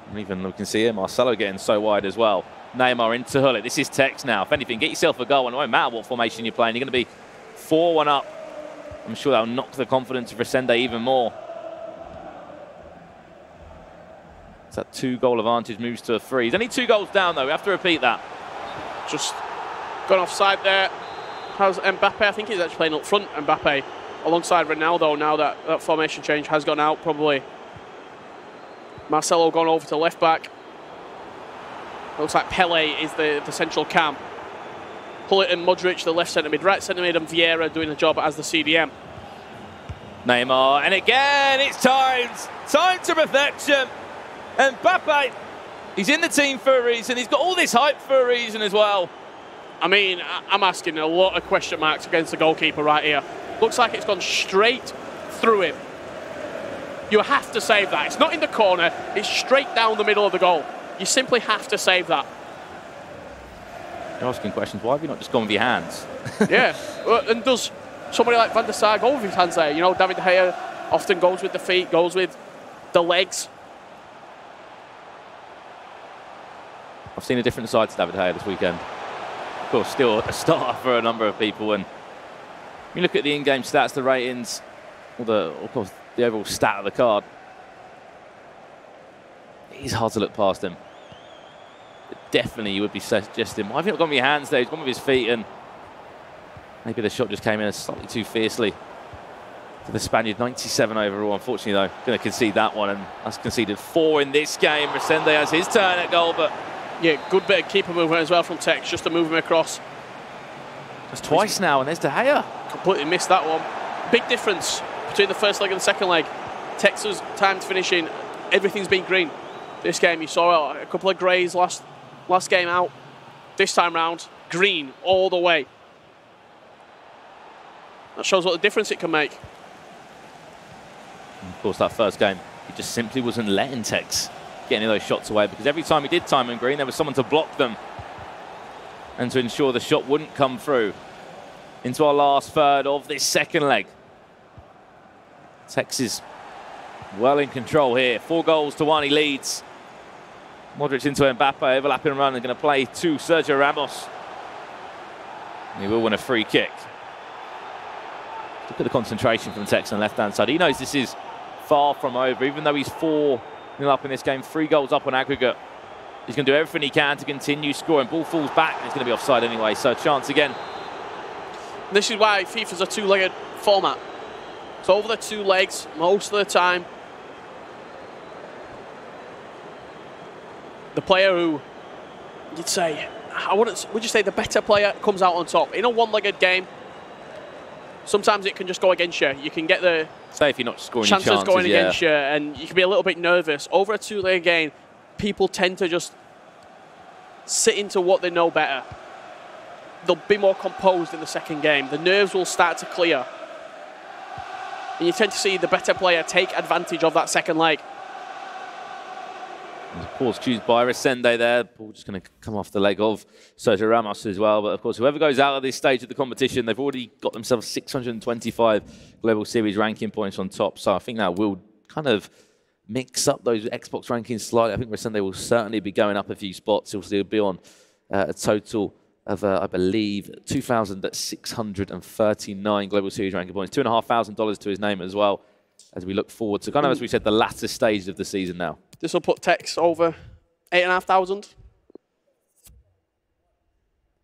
And even we can see here, Marcelo getting so wide as well. Neymar into Hullet. This is Tex now. If anything, get yourself a goal. And no matter what formation you're playing, you're going to be 4-1 up. I'm sure that'll knock the confidence of Resende even more. So that 2-goal advantage moves to a 3. He's only 2 goals down, though. We have to repeat that. Just gone offside there. How's Mbappe? I think he's actually playing up front, Mbappe, alongside Ronaldo now that formation change has gone out, probably. Marcelo gone over to left back. Looks like Pele is the central cam. Hullet and Modric, the left centre mid, right centre mid, and Vieira doing the job as the CDM. Neymar, and again, it's time to perfection. Mbappe, he's in the team for a reason. He's got all this hype for a reason as well. I mean, I'm asking a lot of question marks against the goalkeeper right here. Looks like it's gone straight through him. You have to save that. It's not in the corner. It's straight down the middle of the goal. You simply have to save that. You're asking questions. Why have you not just gone with your hands? Yeah. And does somebody like Van der Sar go with his hands there? You know, David De Gea often goes with the feet, goes with the legs. I've seen a different side to David De Gea this weekend. Of course, still a starter for a number of people, and you look at the in-game stats, the ratings, or of course, the overall stat of the card, it's hard to look past him. But definitely, you would be suggesting, why have you not gone with your hands there? He's gone with his feet, and maybe the shot just came in slightly too fiercely for the Spaniard. 97 overall, unfortunately, though. Going to concede that one, and that's conceded 4 in this game. Renda has his turn at goal, but... Yeah, good bit of keeper movement as well from Tex, just to move him across. That's twice now, and there's De Gea. Completely missed that one. Big difference between the first leg and the second leg. Tex's time to finishing, everything's been green. This game, you saw a couple of greys last game out. This time round, green all the way. That shows what the difference it can make. And of course, that first game, he just simply wasn't letting Tex get any of those shots away, because every time he did time in green, there was someone to block them and to ensure the shot wouldn't come through. Into our last third of this second leg. Tex is well in control here. 4 goals to 1, he leads. Modric into Mbappe, overlapping run, and going to play to Sergio Ramos. And he will win a free kick. Look at the concentration from Tex on the left-hand side. He knows this is far from over, even though he's 4-0 up in this game, 3 goals up on aggregate. He's going to do everything he can to continue scoring. Ball falls back, and it's going to be offside anyway, so chance again. This is why FIFA's a 2-legged format. So over the 2 legs, most of the time, the player who, you'd say, would you say the better player comes out on top? In a 1-legged game, sometimes it can just go against you. You can get the say if you're not scoring chances going against you, and you can be a little bit nervous. Over a 2-legged game, people tend to just sit into what they know better. They'll be more composed in the second game. The nerves will start to clear. And you tend to see the better player take advantage of that second leg. Of course, choosed by Renda there. Ball just going to come off the leg of Sergio Ramos as well. But of course, whoever goes out at this stage of the competition, they've already got themselves 625 Global Series ranking points on top. So I think that will kind of mix up those Xbox rankings slightly. I think Renda will certainly be going up a few spots. He'll be on a total of, I believe, 2,639 Global Series ranking points. $2,500 to his name as well, as we look forward to, kind of, as we said, the latter stage of the season now. This will put Tex over 8,500.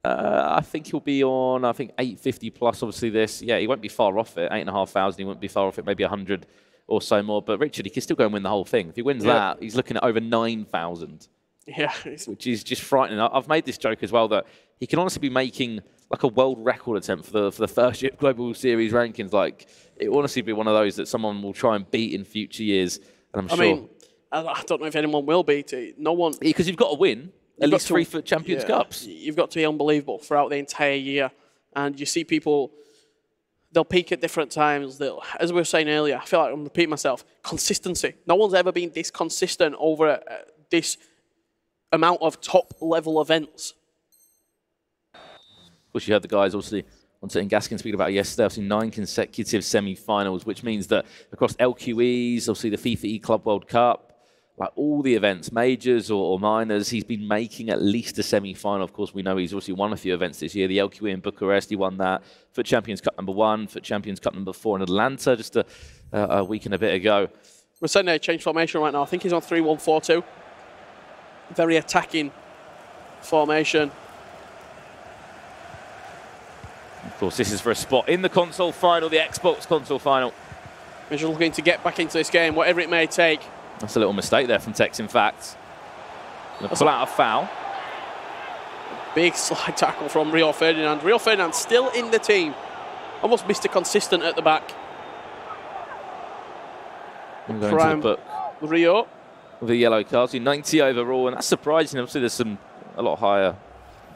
I think he'll be on, 850 plus, obviously, this. Yeah, he won't be far off it. 8,500, he won't be far off it, maybe 100 or so more. But Richard, he can still go and win the whole thing. If he wins that, he's looking at over 9,000. Yeah. Which is just frightening. I've made this joke as well that he can honestly be making like a world record attempt for the first year Global Series rankings. Like, it will honestly be one of those that someone will try and beat in future years. And I mean, I don't know if anyone will beat it. No one. Because you've got to win at least 3 FUT Champions Cups. You've got to be unbelievable throughout the entire year. And you see people, they'll peak at different times. As we were saying earlier, I feel like I'm repeating myself, consistency. No one's ever been this consistent over this amount of top-level events. Of course, you heard the guys obviously on Sitting Gaskin speaking about it yesterday. I've seen 9 consecutive semi-finals, which means that across LQEs, obviously the FIFA E-Club World Cup, like all the events, majors or minors, he's been making at least a semi-final. Of course, we know he's obviously won a few events this year. The LQE in Bucharest, he won that. FUT Champions Cup #1, FUT Champions Cup #4 in Atlanta just a week and a bit ago. We're setting a change formation right now. I think he's on 3-1-4-2. Very attacking formation. Of course, this is for a spot in the console final, the Xbox console final. He's just looking to get back into this game, whatever it may take. That's a little mistake there from Tex, in fact. Gonna pull out a foul. Big slide tackle from Rio Ferdinand. Rio Ferdinand still in the team. Almost Mr. Consistent at the back. I'm going to the book. Rio. With the yellow cards, 90 overall, and that's surprising. Obviously, there's a lot higher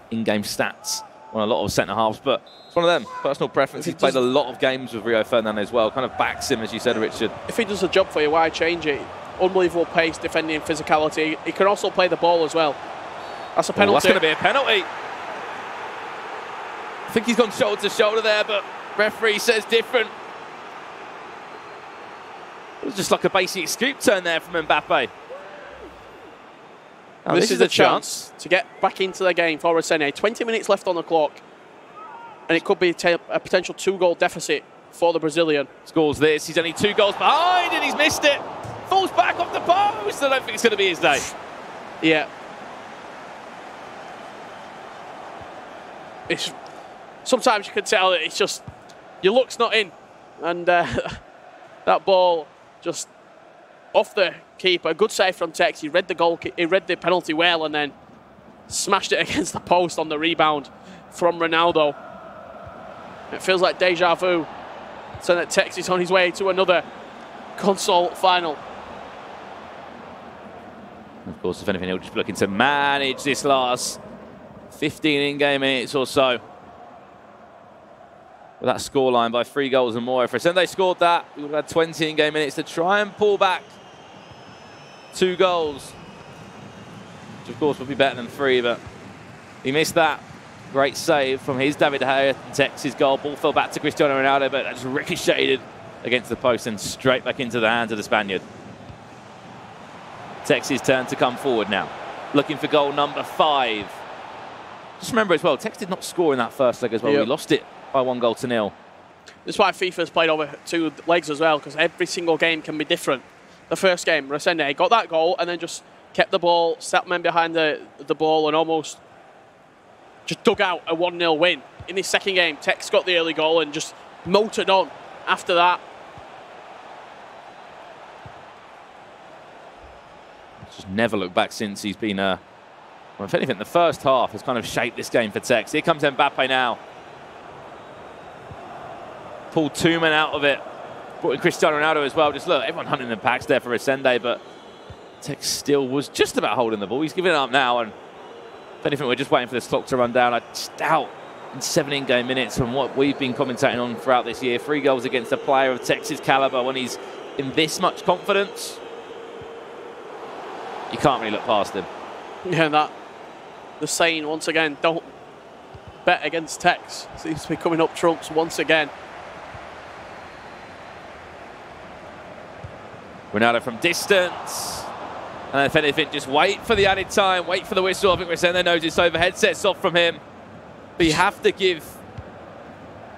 in-game stats on a lot of centre-halves, but it's one of them. Personal preference. He's played a lot of games with Rio Ferdinand as well. Kind of backs him, as you said, Richard. If he does a job for you, why change it? Unbelievable pace, defending, physicality. He can also play the ball as well. That's a penalty. That's going to be a penalty. I think he's gone shoulder to shoulder there, but referee says different. It was just like a basic scoop turn there from Mbappe. This is a chance to get back into the game for Rosene. 20 minutes left on the clock. And it could be a potential 2-goal deficit for the Brazilian. Scores this. He's only 2 goals behind and he's missed it. Falls back off the post. I don't think it's going to be his day. Yeah. Sometimes you can tell that it's just your luck's not in. And that ball just off the keeper. Good save from Tex. He read the penalty well and then smashed it against the post on the rebound from Ronaldo. It feels like deja vu. So that Tex is on his way to another console final. Of course, if anything, he'll just be looking to manage this last 15 in-game minutes or so. With that scoreline by 3 goals and more. If Resende scored that, we would have had 20 in-game minutes to try and pull back 2 goals. Which, of course, would be better than 3, but he missed that. Great save from his David De Gea and Tex's goal. Ball fell back to Cristiano Ronaldo, but that's ricocheted against the post and straight back into the hands of the Spaniard. Tex's turn to come forward now. Looking for goal number 5. Just remember as well, Tex did not score in that first leg as well. Yep. He lost it by 1-0. That's why FIFA's played over 2 legs as well, because every single game can be different. The first game, Resende got that goal and then just kept the ball, sat men behind the ball and almost just dug out a 1-0 win. In this second game, Tex got the early goal and just motored on after that. Just never looked back since he's been, well, if anything, the first half has kind of shaped this game for Tex. Here comes Mbappe now. Pulled 2 men out of it. Brought in Cristiano Ronaldo as well. Just look, everyone hunting the packs there for Resende, but Tex still was just about holding the ball. He's giving it up now, and if anything, we're just waiting for this clock to run down. I just doubt in 7 in-game minutes from what we've been commentating on throughout this year. 3 goals against a player of Tex's caliber when he's in this much confidence. You can't really look past him. Yeah, the saying once again, don't bet against Tex. Seems to be coming up trumps once again. Ronaldo from distance. And if anything, just wait for the added time, wait for the whistle. I think Resende knows it's over. Headsets off from him. But you have to give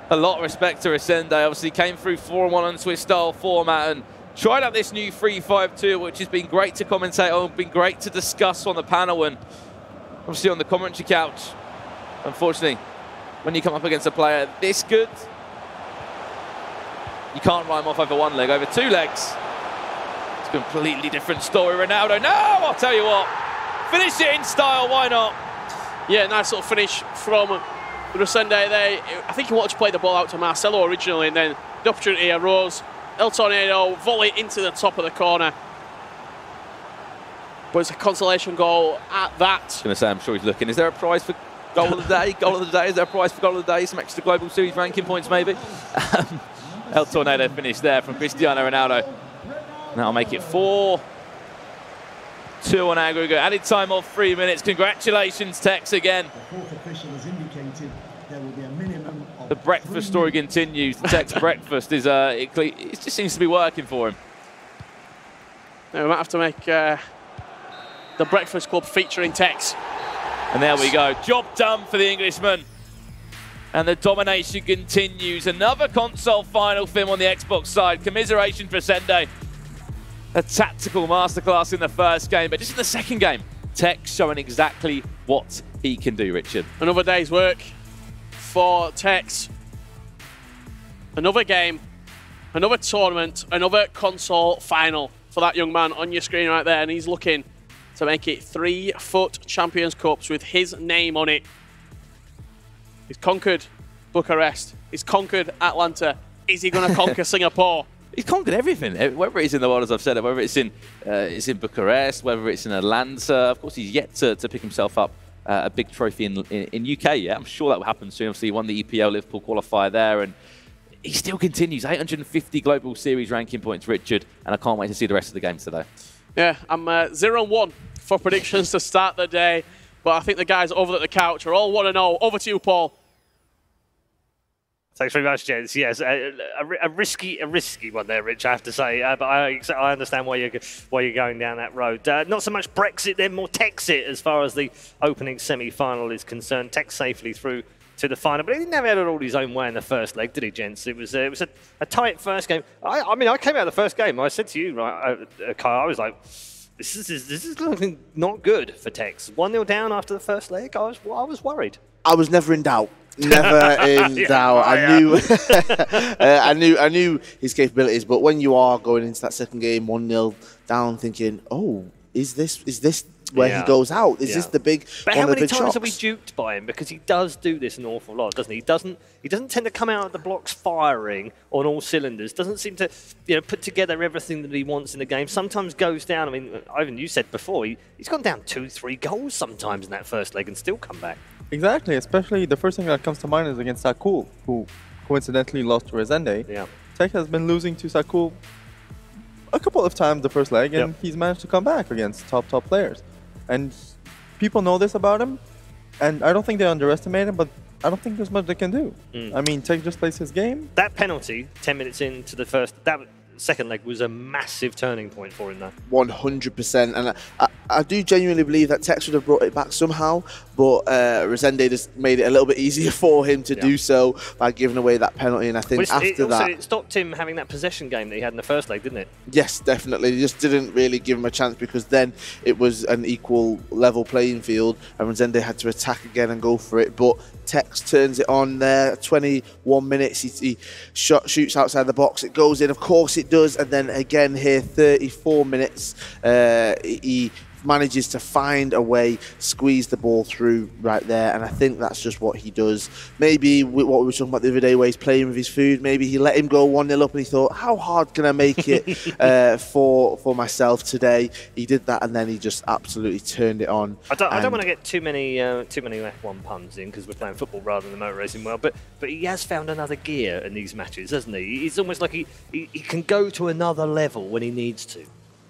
a lot of respect to Resende. Obviously came through 4-1 on Swiss style format and tried out this new 3-5-2, which has been great to commentate on, been great to discuss on the panel and obviously on the commentary couch. Unfortunately, when you come up against a player this good, you can't rhyme off over 1 leg, over 2 legs. It's a completely different story. Ronaldo, no, I'll tell you what. Finish it in style, why not? Yeah, nice little finish from Resende there. I think he wanted to play the ball out to Marcelo originally, and then the opportunity arose. El Tornado volley into the top of the corner. But it's a consolation goal at that. I was going to say, I'm sure he's looking. Is there a prize for goal of the day? Goal of the day? Is there a prize for goal of the day? Some extra Global Series ranking points, maybe? El Tornado finished there from Cristiano Ronaldo. That'll make it 4-2 on aggregate. Added time of 3 minutes. Congratulations, Tex, again. The 4th official has indicated there will be a minimum of the breakfast story continues. The Tex breakfast is it just seems to be working for him. Yeah, we might have to make the Breakfast Club featuring Tex. And there we go. Job done for the Englishman. And the domination continues. Another console final for him on the Xbox side. Commiseration for Resende. A tactical masterclass in the first game, but just in the second game, Tex showing exactly what he can do, Richard. Another day's work for Tex. Another game, another tournament, another console final for that young man on your screen right there, and he's looking to make it 3 FUT Champions Cups with his name on it. He's conquered Bucharest. He's conquered Atlanta. Is he going to conquer Singapore? He's conquered everything, whether it's in the world, as I've said, whether it's in Bucharest, whether it's in Atlanta. Of course, he's yet to pick himself up a big trophy in UK. Yeah, I'm sure that will happen soon. Obviously, he won the EPL Liverpool qualifier there, and he still continues. 850 Global Series ranking points, Richard, and I can't wait to see the rest of the games today. Yeah, I'm 0-1 for predictions to start the day, but I think the guys over at the couch are all 1-0. Over to you, Paul. Thanks very much, gents. Yes, a risky one there, Rich, I have to say. But I understand why you're going down that road. Not so much Brexit, then more Texit as far as the opening semi-final is concerned. Tex safely through to the final. But he never had it all his own way in the first leg, did he, gents? It was a tight first game. I mean, I came out of the first game. I said to you, right, Kyle, I was like, this is looking not good for Tex. 1-0 down after the first leg. I was worried. I was never in doubt. Never in doubt. I knew his capabilities, but when you are going into that second game 1-0 down, thinking, oh, is this where he goes out? Is this the big? But one how of the many big times shocks? are we duped by him? Because he does do this an awful lot, doesn't he? He doesn't tend to come out of the blocks firing on all cylinders. Doesn't seem to put together everything that he wants in the game. Sometimes goes down. I mean, Ivan, you said before he's gone down 2-3 goals sometimes in that first leg and still come back. Exactly, especially the first thing that comes to mind is against Sakul, who coincidentally lost to Renda. Yeah. Tech has been losing to Sakul a couple of times the first leg, and he's managed to come back against top players. And people know this about him, and I don't think they underestimate him, but I don't think there's much they can do. I mean, Tech just plays his game. That penalty, 10 minutes into the second leg, was a massive turning point for him, though. 100%, and I do genuinely believe that Tex would have brought it back somehow, but Renda just made it a little bit easier for him to do so by giving away that penalty. And I think it stopped him having that possession game that he had in the first leg, didn't it? Yes, definitely. He just didn't really give him a chance, because then it was an equal level playing field, and Renda had to attack again and go for it. But Tex turns it on there. 21 minutes, he shoots outside the box. It goes in, of course it does. And then again here, 34 minutes, he manages to find a way, squeeze the ball through right there, and I think that's just what he does. Maybe what we were talking about the other day, where he's playing with his food, maybe he let him go 1-0 up and he thought, how hard can I make it for myself today? He did that, and then he just absolutely turned it on. I don't want to get too many F1 puns in, because we're playing football rather than motor racing world, but he has found another gear in these matches, hasn't he? It's almost like he can go to another level when he needs to.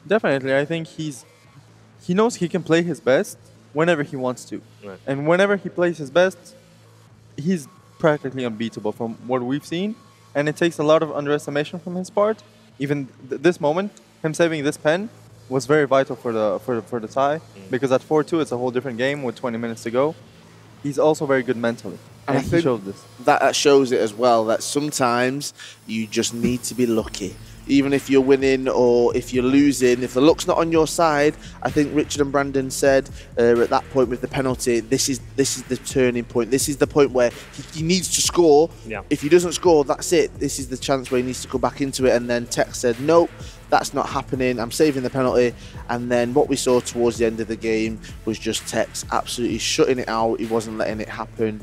Definitely, I think he knows he can play his best whenever he wants to. Right. And whenever he plays his best, he's practically unbeatable from what we've seen. And it takes a lot of underestimation from his part. Even this moment, him saving this pen was very vital for the tie. Because at 4-2, it's a whole different game with 20 minutes to go. He's also very good mentally. And he shows this. That shows it as well, that sometimes you just need to be lucky. Even if you're winning or if you're losing, if the luck's not on your side, I think Richard and Brandon said at that point with the penalty, this is the turning point. This is the point where he needs to score. Yeah. If he doesn't score, that's it. This is the chance where he needs to go back into it. And then Tex said, nope, that's not happening. I'm saving the penalty. And then what we saw towards the end of the game was just Tex absolutely shutting it out. He wasn't letting it happen.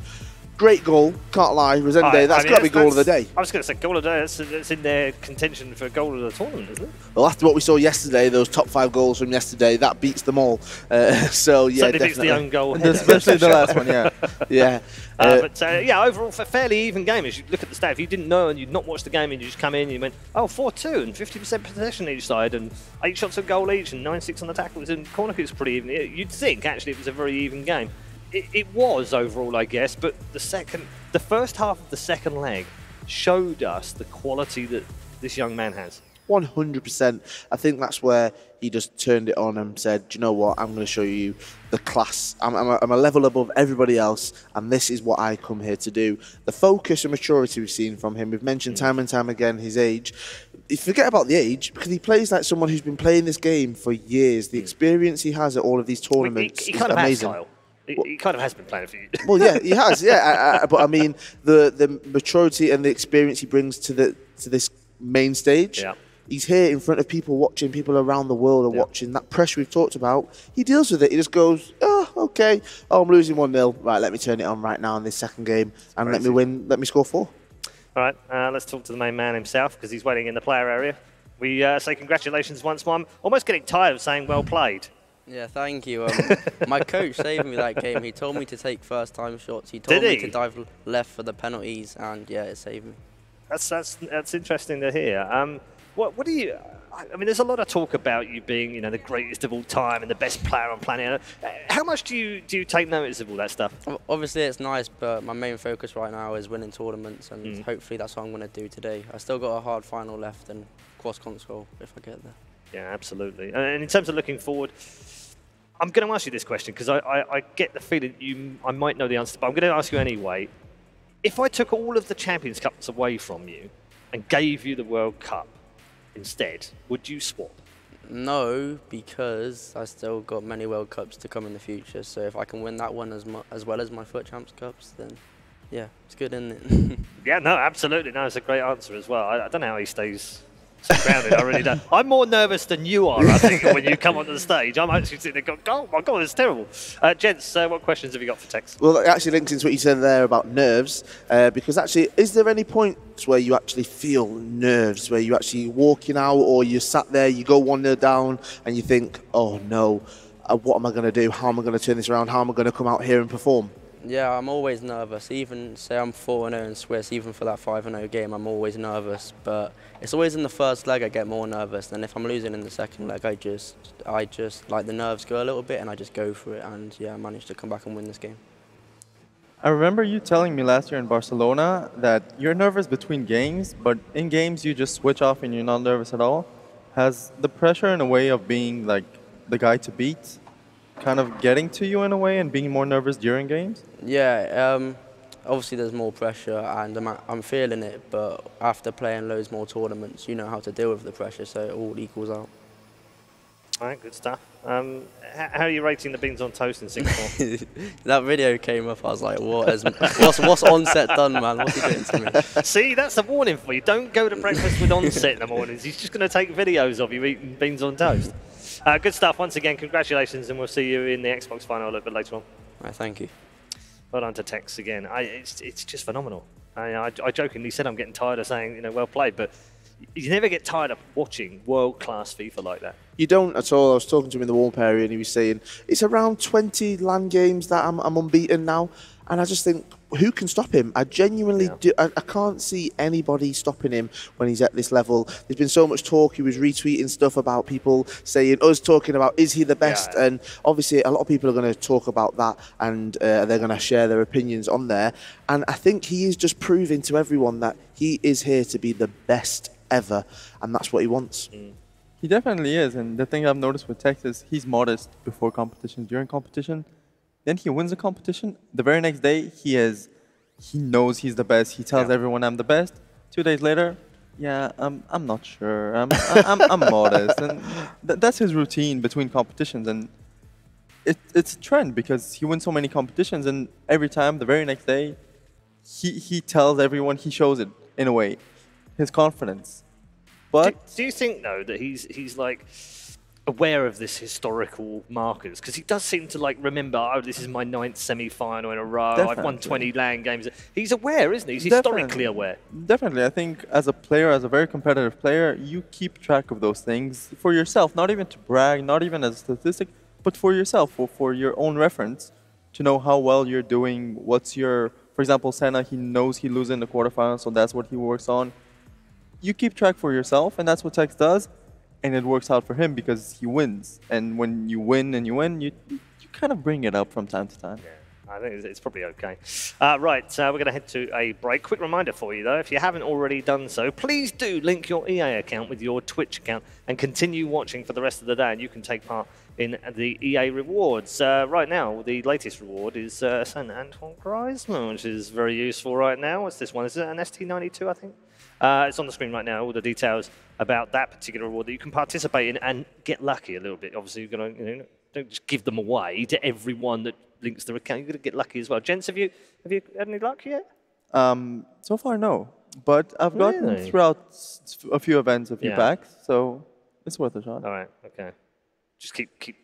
Great goal, can't lie. Renda, that's got to be goal of the day. I was going to say goal of the day. That's in their contention for goal of the tournament, isn't it? Well, after what we saw yesterday, those top 5 goals from yesterday, that beats them all. So yeah, definitely beats the own goal, especially the last one. Yeah, yeah. Yeah, overall, a fairly even game. As you look at the stat, if you didn't know and you'd not watched the game and you just come in and you went, oh, 4-2 and 50% possession each side and 8 shots on goal each and 9-6 on the tackles and corner kicks pretty even. You'd think actually it was a very even game. It was overall, I guess, but the first half of the second leg showed us the quality that this young man has. 100%. I think that's where he just turned it on and said, do you know what, I'm going to show you the class. I'm a level above everybody else, and this is what I come here to do. The focus and maturity we've seen from him, we've mentioned time and time again his age. You forget about the age, because he plays like someone who's been playing this game for years. The experience he has at all of these tournaments is amazing. He kind of has been playing a few years. Well, yeah, he has, yeah. But I mean, the maturity and the experience he brings to this main stage. Yeah. He's here in front of people watching, people around the world are watching. That pressure we've talked about, he deals with it. He just goes, oh, okay. Oh, I'm losing 1-0. Right, let me turn it on right now in this second game and let me win. Let me score 4. All right, let's talk to the main man himself, because he's waiting in the player area. We say congratulations once more. I'm almost getting tired of saying well played. Yeah, thank you. My coach saved me that game. He told me to take first-time shots. He told me to dive left for the penalties, and yeah, it saved me. That's interesting to hear. What do you? I mean, there's a lot of talk about you being, the greatest of all time and the best player on planet. How much do you take notice of all that stuff? Obviously, it's nice, but my main focus right now is winning tournaments, and hopefully that's what I'm going to do today. I still got a hard final left and cross console if I get there. Yeah, absolutely. And in terms of looking forward, I'm going to ask you this question because I get the feeling I might know the answer, but I'm going to ask you anyway. If I took all of the Champions Cups away from you and gave you the World Cup instead, would you swap? No, because I still got many World Cups to come in the future. So if I can win that one as well as my FUT Champs Cups, then yeah, it's good, isn't it? Yeah, no, absolutely. No, it's a great answer as well. I don't know how he stays so grounded. I really don't. I'm more nervous than you are, I think, when you come onto the stage. I'm actually sitting there going, oh my God, it's terrible. Gents, what questions have you got for Tex? Well, it actually links into what you said there about nerves, because actually, is there any points where you actually feel nerves, where you're actually walking out or you sat there, you go 1-0 down and you think, oh no, what am I going to do? How am I going to turn this around? How am I going to come out here and perform? Yeah, I'm always nervous. Even say I'm 4-0 in Swiss, even for that 5-0 game, I'm always nervous. But it's always in the first leg I get more nervous. And if I'm losing in the second leg, I just like the nerves go a little bit and I just go for it. And yeah, I managed to come back and win this game. I remember you telling me last year in Barcelona that you're nervous between games, but in games you just switch off and you're not nervous at all. Has the pressure in a way of being like the guy to beat kind of getting to you in a way and being more nervous during games? Yeah, obviously there's more pressure and I'm feeling it, but after playing loads more tournaments, you know how to deal with the pressure, so it all equals out. All right, good stuff. How are you rating the beans on toast in Singapore? That video came up, I was like, what's Onset done, man? What's he doing to me? See, that's a warning for you. Don't go to breakfast with Onset in the mornings. He's just going to take videos of you eating beans on toast. Good stuff. Once again, congratulations, and we'll see you in the Xbox final a little bit later on. All right, thank you. Well done to Tex again. It's just phenomenal. I jokingly said I'm getting tired of saying, well played, but you never get tired of watching world-class FIFA like that. You don't at all. I was talking to him in the warm area and he was saying, it's around 20 LAN games that I'm unbeaten now. And I just think, who can stop him? I genuinely do. I can't see anybody stopping him when he's at this level. There's been so much talk. He was retweeting stuff about people saying, us talking about, is he the best? Yeah. And obviously a lot of people are going to talk about that and they're going to share their opinions on there. And I think he is just proving to everyone that he is here to be the best ever. And that's what he wants. He definitely is. And the thing I've noticed with Tex is he's modest before competition. During competition, then he wins the competition. The very next day, he knows he's the best. He tells everyone I'm the best. 2 days later, yeah, I'm not sure. I'm modest, and that's his routine between competitions. And it's a trend because he wins so many competitions, and every time, the very next day, he tells everyone, he shows it in a way, his confidence. But do you think though that he's like aware of this historical markers? Because he does seem to like remember, oh, this is my 9th semi-final in a row. Definitely. I've won 20 LAN games. He's aware, isn't he? He's historically aware. Definitely. I think as a player, as a very competitive player, you keep track of those things for yourself, not even to brag, not even as a statistic, but for yourself, for your own reference, to know how well you're doing. What's your, for example, Senna, he knows he loses in the quarterfinals, so that's what he works on. You keep track for yourself, and that's what Tex does. And it works out for him because he wins. And when you win and you win, you kind of bring it up from time to time. Yeah, I think it's probably okay. Right, we're going to head to a break. Quick reminder for you, though, if you haven't already done so, please do link your EA account with your Twitch account and continue watching for the rest of the day, and you can take part in the EA rewards. Right now, the latest reward is San Antoine Griezmann, which is very useful right now. What's this one? Is it an ST92, I think? It's on the screen right now, all the details about that particular award that you can participate in and get lucky a little bit. Obviously, you're going to, don't just give them away to everyone that links their account. You're going to get lucky as well. Gents, have you had any luck yet? So far, no. But I've gotten throughout a few events a few packs, so it's worth a shot. All right, okay. Just keep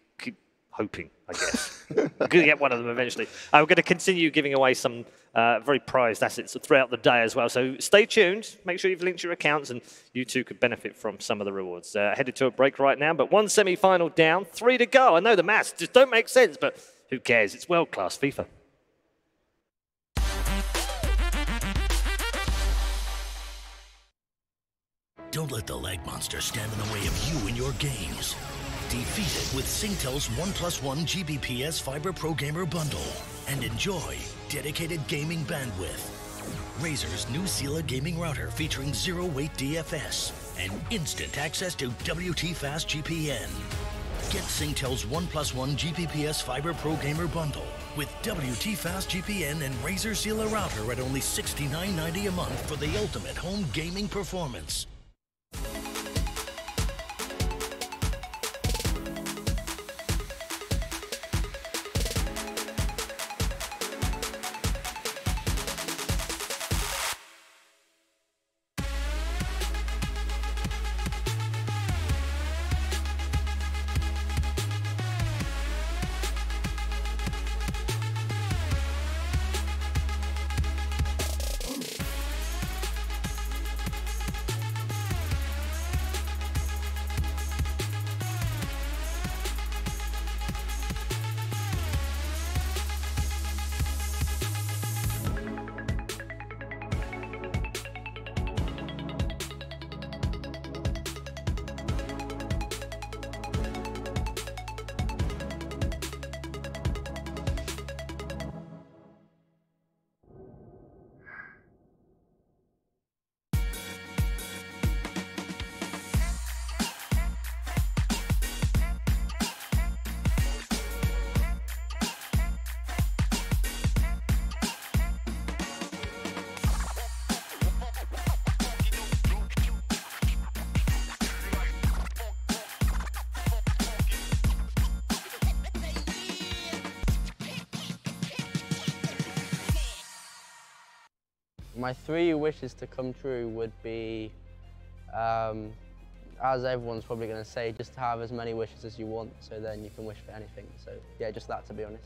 hoping, I guess. We're going to get one of them eventually. We're going to continue giving away some very prized assets throughout the day as well. So stay tuned. Make sure you've linked your accounts, and you too could benefit from some of the rewards. Headed to a break right now, but 1 semi-final down, 3 to go. I know the maths just don't make sense, but who cares? It's world-class FIFA. Don't let the lag monster stand in the way of you and your games. Defeat it with Singtel's 1+1 Gbps Fiber Pro Gamer Bundle and enjoy dedicated gaming bandwidth. Razer's new Sela gaming router featuring zero-weight DFS and instant access to WT Fast GPN. Get Singtel's 1+1 GBPS Fiber Pro Gamer Bundle with WT Fast GPN and Razer Sealer router at only $69.90 a month for the ultimate home gaming performance. My 3 wishes to come true would be, as everyone's probably going to say, just to have as many wishes as you want, so then you can wish for anything. So yeah, just that, to be honest.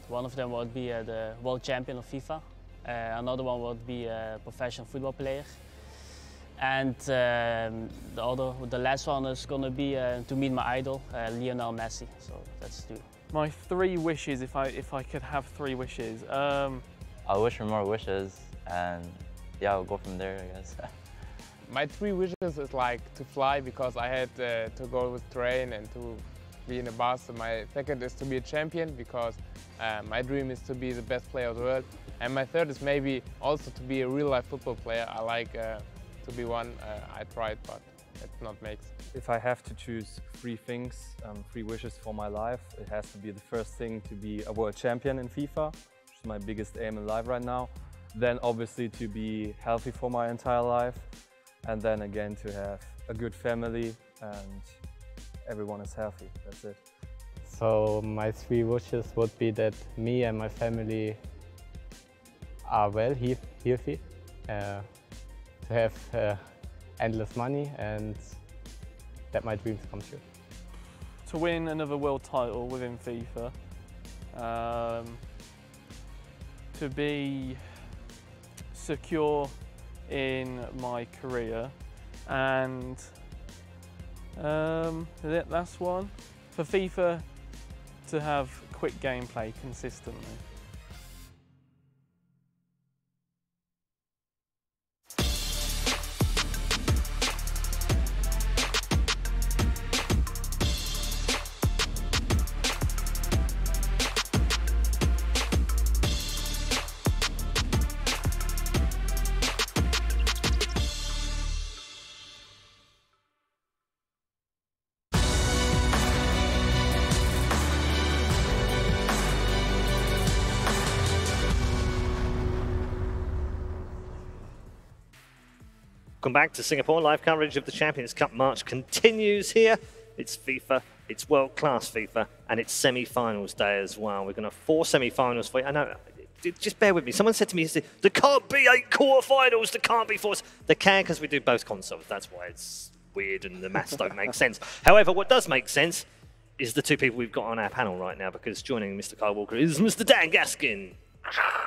One of them would be the world champion of FIFA. Another one would be a professional football player. And the last one is going to be to meet my idol, Lionel Messi. So that's 2. My 3 wishes, if I could have 3 wishes. I'll wish for more wishes, and yeah, I'll go from there, I guess. My 3 wishes is like to fly, because I had to go with train and to be in a bus. My 2nd is to be a champion, because my dream is to be the best player of the world. And my 3rd is maybe also to be a real-life football player. I like to be one. I tried, but it's not makes. If I have to choose 3 things, 3 wishes for my life, it has to be the first thing to be a world champion in FIFA, which is my biggest aim in life right now. Then obviously to be healthy for my entire life, and then again to have a good family and everyone is healthy. That's it. So my 3 wishes would be that me and my family are well, healthy, to have endless money, and that my dreams come true. To win another world title within FIFA, to be secure in my career, and that last one, for FIFA to have quick gameplay consistently. Welcome back to Singapore. Live coverage of the Champions Cup March continues here. It's FIFA, it's world-class FIFA, and it's semi-finals day as well. We're going to have 4 semi-finals for you. I know, just bear with me. Someone said to me, there can't be 8 quarterfinals, there can't be 4. There can, because we do both consoles. That's why it's weird and the maths don't make sense. However, what does make sense is the 2 people we've got on our panel right now, because joining Mr. Kyle Walker is Mr. Dan Gaskin.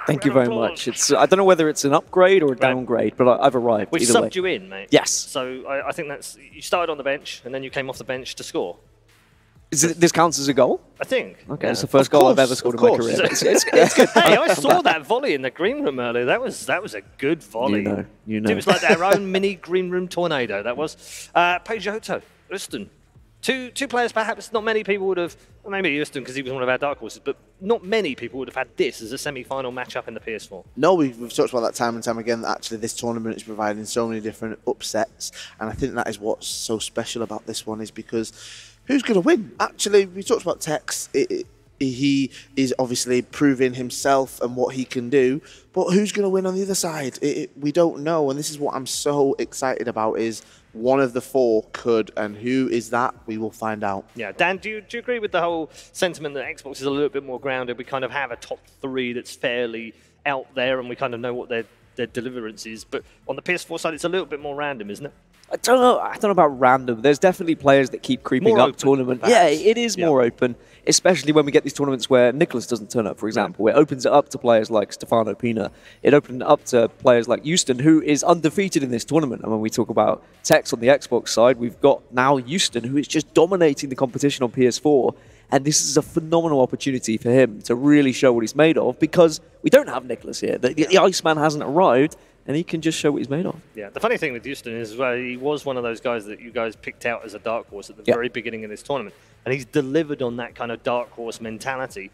Thank you very much. I don't know whether it's an upgrade or a downgrade, but I've arrived. We subbed you in, mate. Yes. So I think that's, you started on the bench and then you came off the bench to score. This counts as a goal? I think. Okay, it's the first goal I've ever scored in my career. It's good. Hey, I saw that volley in the green room earlier. That was a good volley. You know. It was like their own mini green room tornado. That was. Peugeot, Uston. Two players perhaps not many people would have, maybe Uston because he was one of our dark horses, but not many people would have had this as a semi-final matchup in the PS4. No, we've talked about that time and time again, that actually this tournament is providing so many different upsets, and I think that is what's so special about this one, is because who's going to win? Actually, we talked about Tex. He is obviously proving himself and what he can do, but who's going to win on the other side? We don't know, and this is what I'm so excited about, is one of the four could, and who is that? We will find out. Yeah, Dan, do you agree with the whole sentiment that Xbox is a little bit more grounded? We kind of have a top three that's fairly out there, and we kind of know what their deliverance is, but on the PS4 side, it's a little bit more random, isn't it? I don't know about random. There's definitely players that keep creeping More up open, tournament. perhaps. Yeah, it is more open, especially when we get these tournaments where Nicholas doesn't turn up, for example. It opens it up to players like Stefano Pina. It opened it up to players like Houston, who is undefeated in this tournament. And when we talk about Tex on the Xbox side, we've got now Houston, who is just dominating the competition on PS4. And this is a phenomenal opportunity for him to really show what he's made of, because we don't have Nicholas here. The Iceman hasn't arrived, and he can just show what he's made of. Yeah, the funny thing with Houston is he was one of those guys that you guys picked out as a dark horse at the very beginning of this tournament, and he's delivered on that kind of dark horse mentality.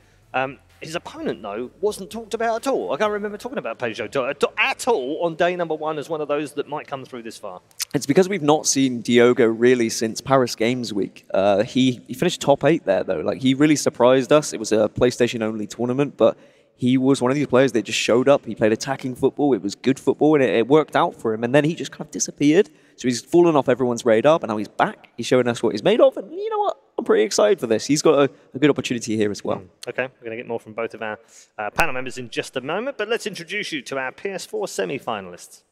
His opponent, though, wasn't talked about at all. I can't remember talking about Peugeot at all on day number one as one of those that might come through this far. It's because we've not seen Diogo really since Paris Games Week. He finished top 8 there, though. Like, he really surprised us. It was a PlayStation-only tournament, but he was one of these players that just showed up. He played attacking football. It was good football, and it worked out for him. And then he just kind of disappeared. So he's fallen off everyone's radar, but now he's back. He's showing us what he's made of. And you know what? I'm pretty excited for this. He's got a good opportunity here as well. Okay, we're going to get more from both of our panel members in just a moment, but let's introduce you to our PS4 semi-finalists.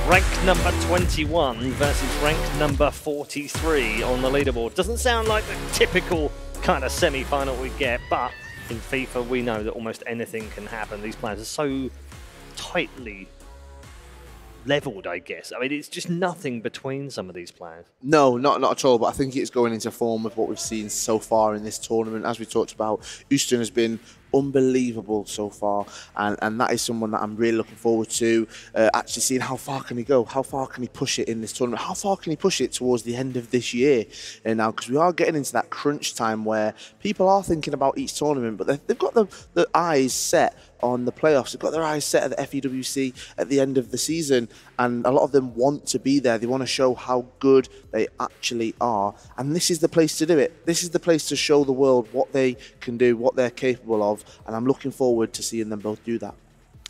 Rank number 21 versus rank number 43 on the leaderboard. Doesn't sound like the typical kind of semi-final we get, but in FIFA we know that almost anything can happen. These players are so tightly leveled, I guess. I mean, it's just nothing between some of these players. No, not at all, but I think it's going into form of what we've seen so far in this tournament. As we talked about, Houston has been unbelievable so far, and that is someone that I'm really looking forward to actually seeing how far can he go, how far can he push it in this tournament, how far can he push it towards the end of this year. And now, because we are getting into that crunch time where people are thinking about each tournament, but they've got the eyes set on the playoffs. They've got their eyes set at the FUWC at the end of the season, and a lot of them want to be there. They want to show how good they actually are, and this is the place to do it. This is the place to show the world what they can do, what they're capable of, and I'm looking forward to seeing them both do that.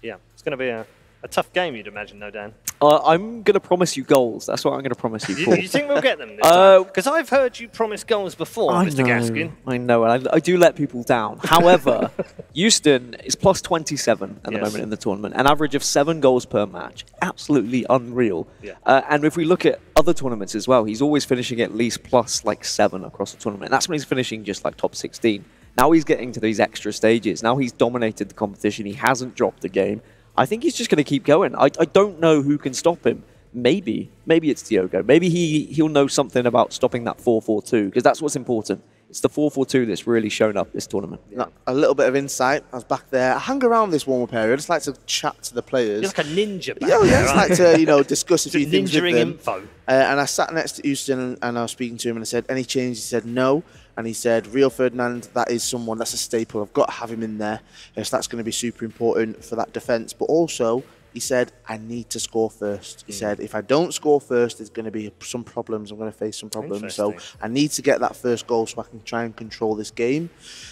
Yeah, it's going to be a tough game, you'd imagine, though, Dan. I'm going to promise you goals. That's what I'm going to promise you. You think we'll get them this time? Because I've heard you promise goals before, Mr. Gaskin. I know, and I do let people down. However, Houston is plus 27 at the moment in the tournament, an average of 7 goals per match. Absolutely unreal. Yeah. And if we look at other tournaments as well, he's always finishing at least plus like 7 across the tournament. And that's when he's finishing just like top 16. Now he's getting to these extra stages. Now he's dominated the competition. He hasn't dropped a game. I think he's just going to keep going. I don't know who can stop him. Maybe it's Diogo. Maybe he'll know something about stopping that 4-4-2, because that's what's important. It's the 4-4-2 that's really shown up this tournament. Yeah. A little bit of insight. I was back there. I hang around this warm-up area. I just like to chat to the players. You're like a ninja back there, I just like to discuss a few things with them. Info. And I sat next to Houston, and I was speaking to him, and I said, any change? He said, no. And he said, Rio Ferdinand, that is someone, that's a staple. I've got to have him in there. So that's going to be super important for that defence. But also, he said, I need to score first. He said, if I don't score first, there's going to be some problems. I'm going to face some problems. So I need to get that first goal so I can try and control this game.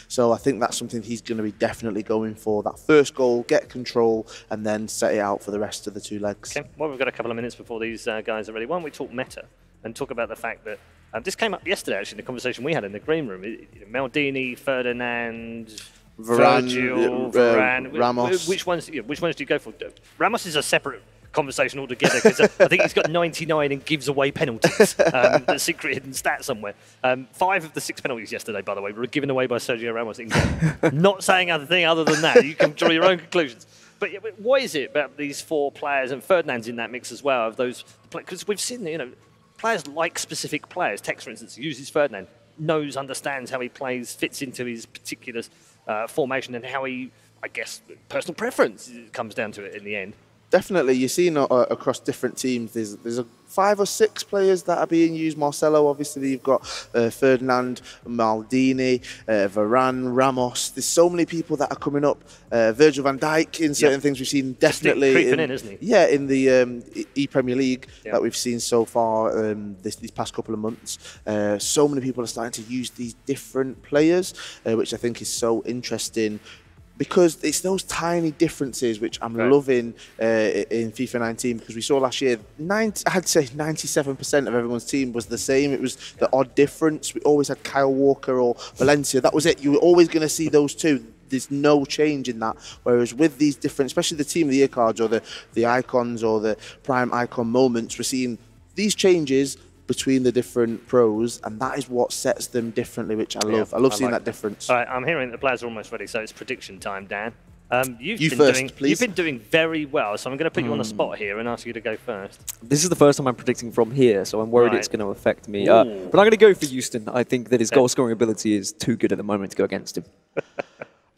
So I think that's something he's going to be definitely going for. That first goal, get control, and then set it out for the rest of the 2 legs. Okay, well, we've got a couple of minutes before these guys are ready. Why don't we talk meta and talk about the fact that this came up yesterday, actually, in the conversation we had in the green room. Maldini, Ferdinand, Virgil, Varane, Ramos. Which ones do you go for? Ramos is a separate conversation altogether, because I think he's got 99 and gives away penalties. The secret hidden stat somewhere. 5 of the 6 penalties yesterday, by the way, were given away by Sergio Ramos. Not saying anything other than that. You can draw your own conclusions. But what is it about these 4 players, and Ferdinand's in that mix as well, of those, because we've seen, players like specific players. Tex, for instance, uses Ferdinand, understands how he plays, fits into his particular formation, and how he, I guess, personal preference comes down to it in the end. Definitely, you're seeing across different teams, there's 5 or 6 players that are being used. Marcelo, obviously, you've got Ferdinand, Maldini, Varane, Ramos. There's so many people that are coming up. Virgil van Dijk in certain things we've seen, definitely. Creeping in, isn't he? Yeah, in the E-Premier League that we've seen so far these past couple of months. So many people are starting to use these different players, which I think is so interesting. Because it's those tiny differences which I'm loving in FIFA 19, because we saw last year, I'd say 97% of everyone's team was the same. It was the odd difference. We always had Kyle Walker or Valencia. That was it. You were always going to see those two. There's no change in that. Whereas with these different, especially the Team of the Year cards or the icons or the prime icon moments, we're seeing these changes between the different pros, and that is what sets them differently, which I love. I love seeing that difference. All right, I'm hearing the players are almost ready, so it's prediction time, Dan. You've been doing very well, so I'm going to put you on the spot here and ask you to go first. This is the first time I'm predicting from here, so I'm worried it's going to affect me. But I'm going to go for Houston. I think that his goal-scoring ability is too good at the moment to go against him.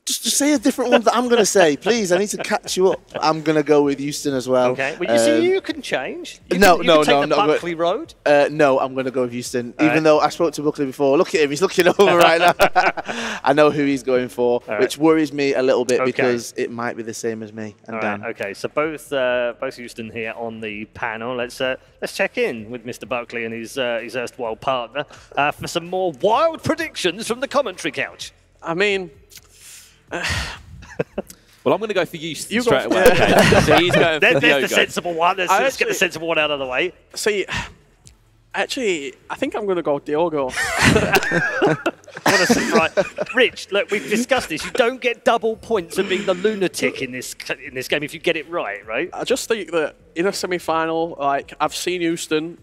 Just say a different one that I'm going to say, please. I need to catch you up. I'm going to go with Houston as well. Okay. Well, you see, you can change. No, I'm not Buckley Road. No, I'm going to go with Houston. Even though I spoke to Buckley before. Look at him. He's looking over right now. I know who he's going for, which worries me a little bit because it might be the same as me and Dan. Okay. So both Houston here on the panel. Let's check in with Mr. Buckley and his erstwhile partner for some more wild predictions from the commentary couch. I mean. Well, I'm going to go for Houston straight away. Okay. So he's going for There's the sensible one. Let's get the sensible one out of the way. See, actually, I think I'm going to go Diogo. What a surprise. Rich, look, we've discussed this. You don't get double points for being the lunatic in this game if you get it right? I just think that in a semi-final, like, I've seen Houston,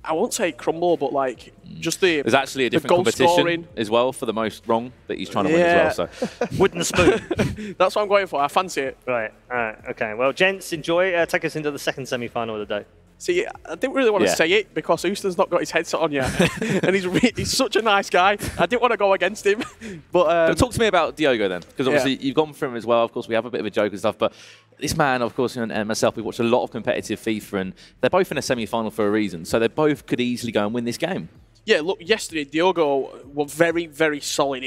I won't say crumble, but like just the there's actually a different competition as well for the most wrong that he's trying to win as well. So wooden spoon. That's what I'm going for. I fancy it. Right. All right. Okay. Well, gents, enjoy. Take us into the second semi-final of the day. See, I didn't really want to say it because Houston's not got his headset on yet, and he's such a nice guy. I didn't want to go against him. But talk to me about Diogo then, because obviously you've gone for him as well. Of course, we have a bit of a joke and stuff, but this man, of course, and myself, we watched a lot of competitive FIFA, and they're both in a semi-final for a reason. So they both could easily go and win this game. Yeah, look, yesterday, Diogo was very, very solid.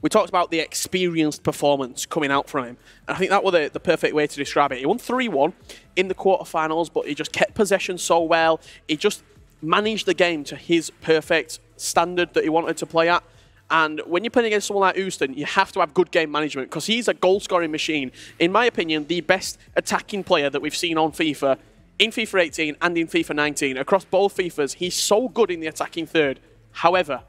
We talked about the experienced performance coming out from him. And I think that was the perfect way to describe it. He won 3-1 in the quarterfinals, but he just kept possession so well. He just managed the game to his perfect standard that he wanted to play at. And when you're playing against someone like Houston, you have to have good game management because he's a goal-scoring machine. In my opinion, the best attacking player that we've seen on FIFA, in FIFA 18 and in FIFA 19, across both FIFAs, he's so good in the attacking third. However,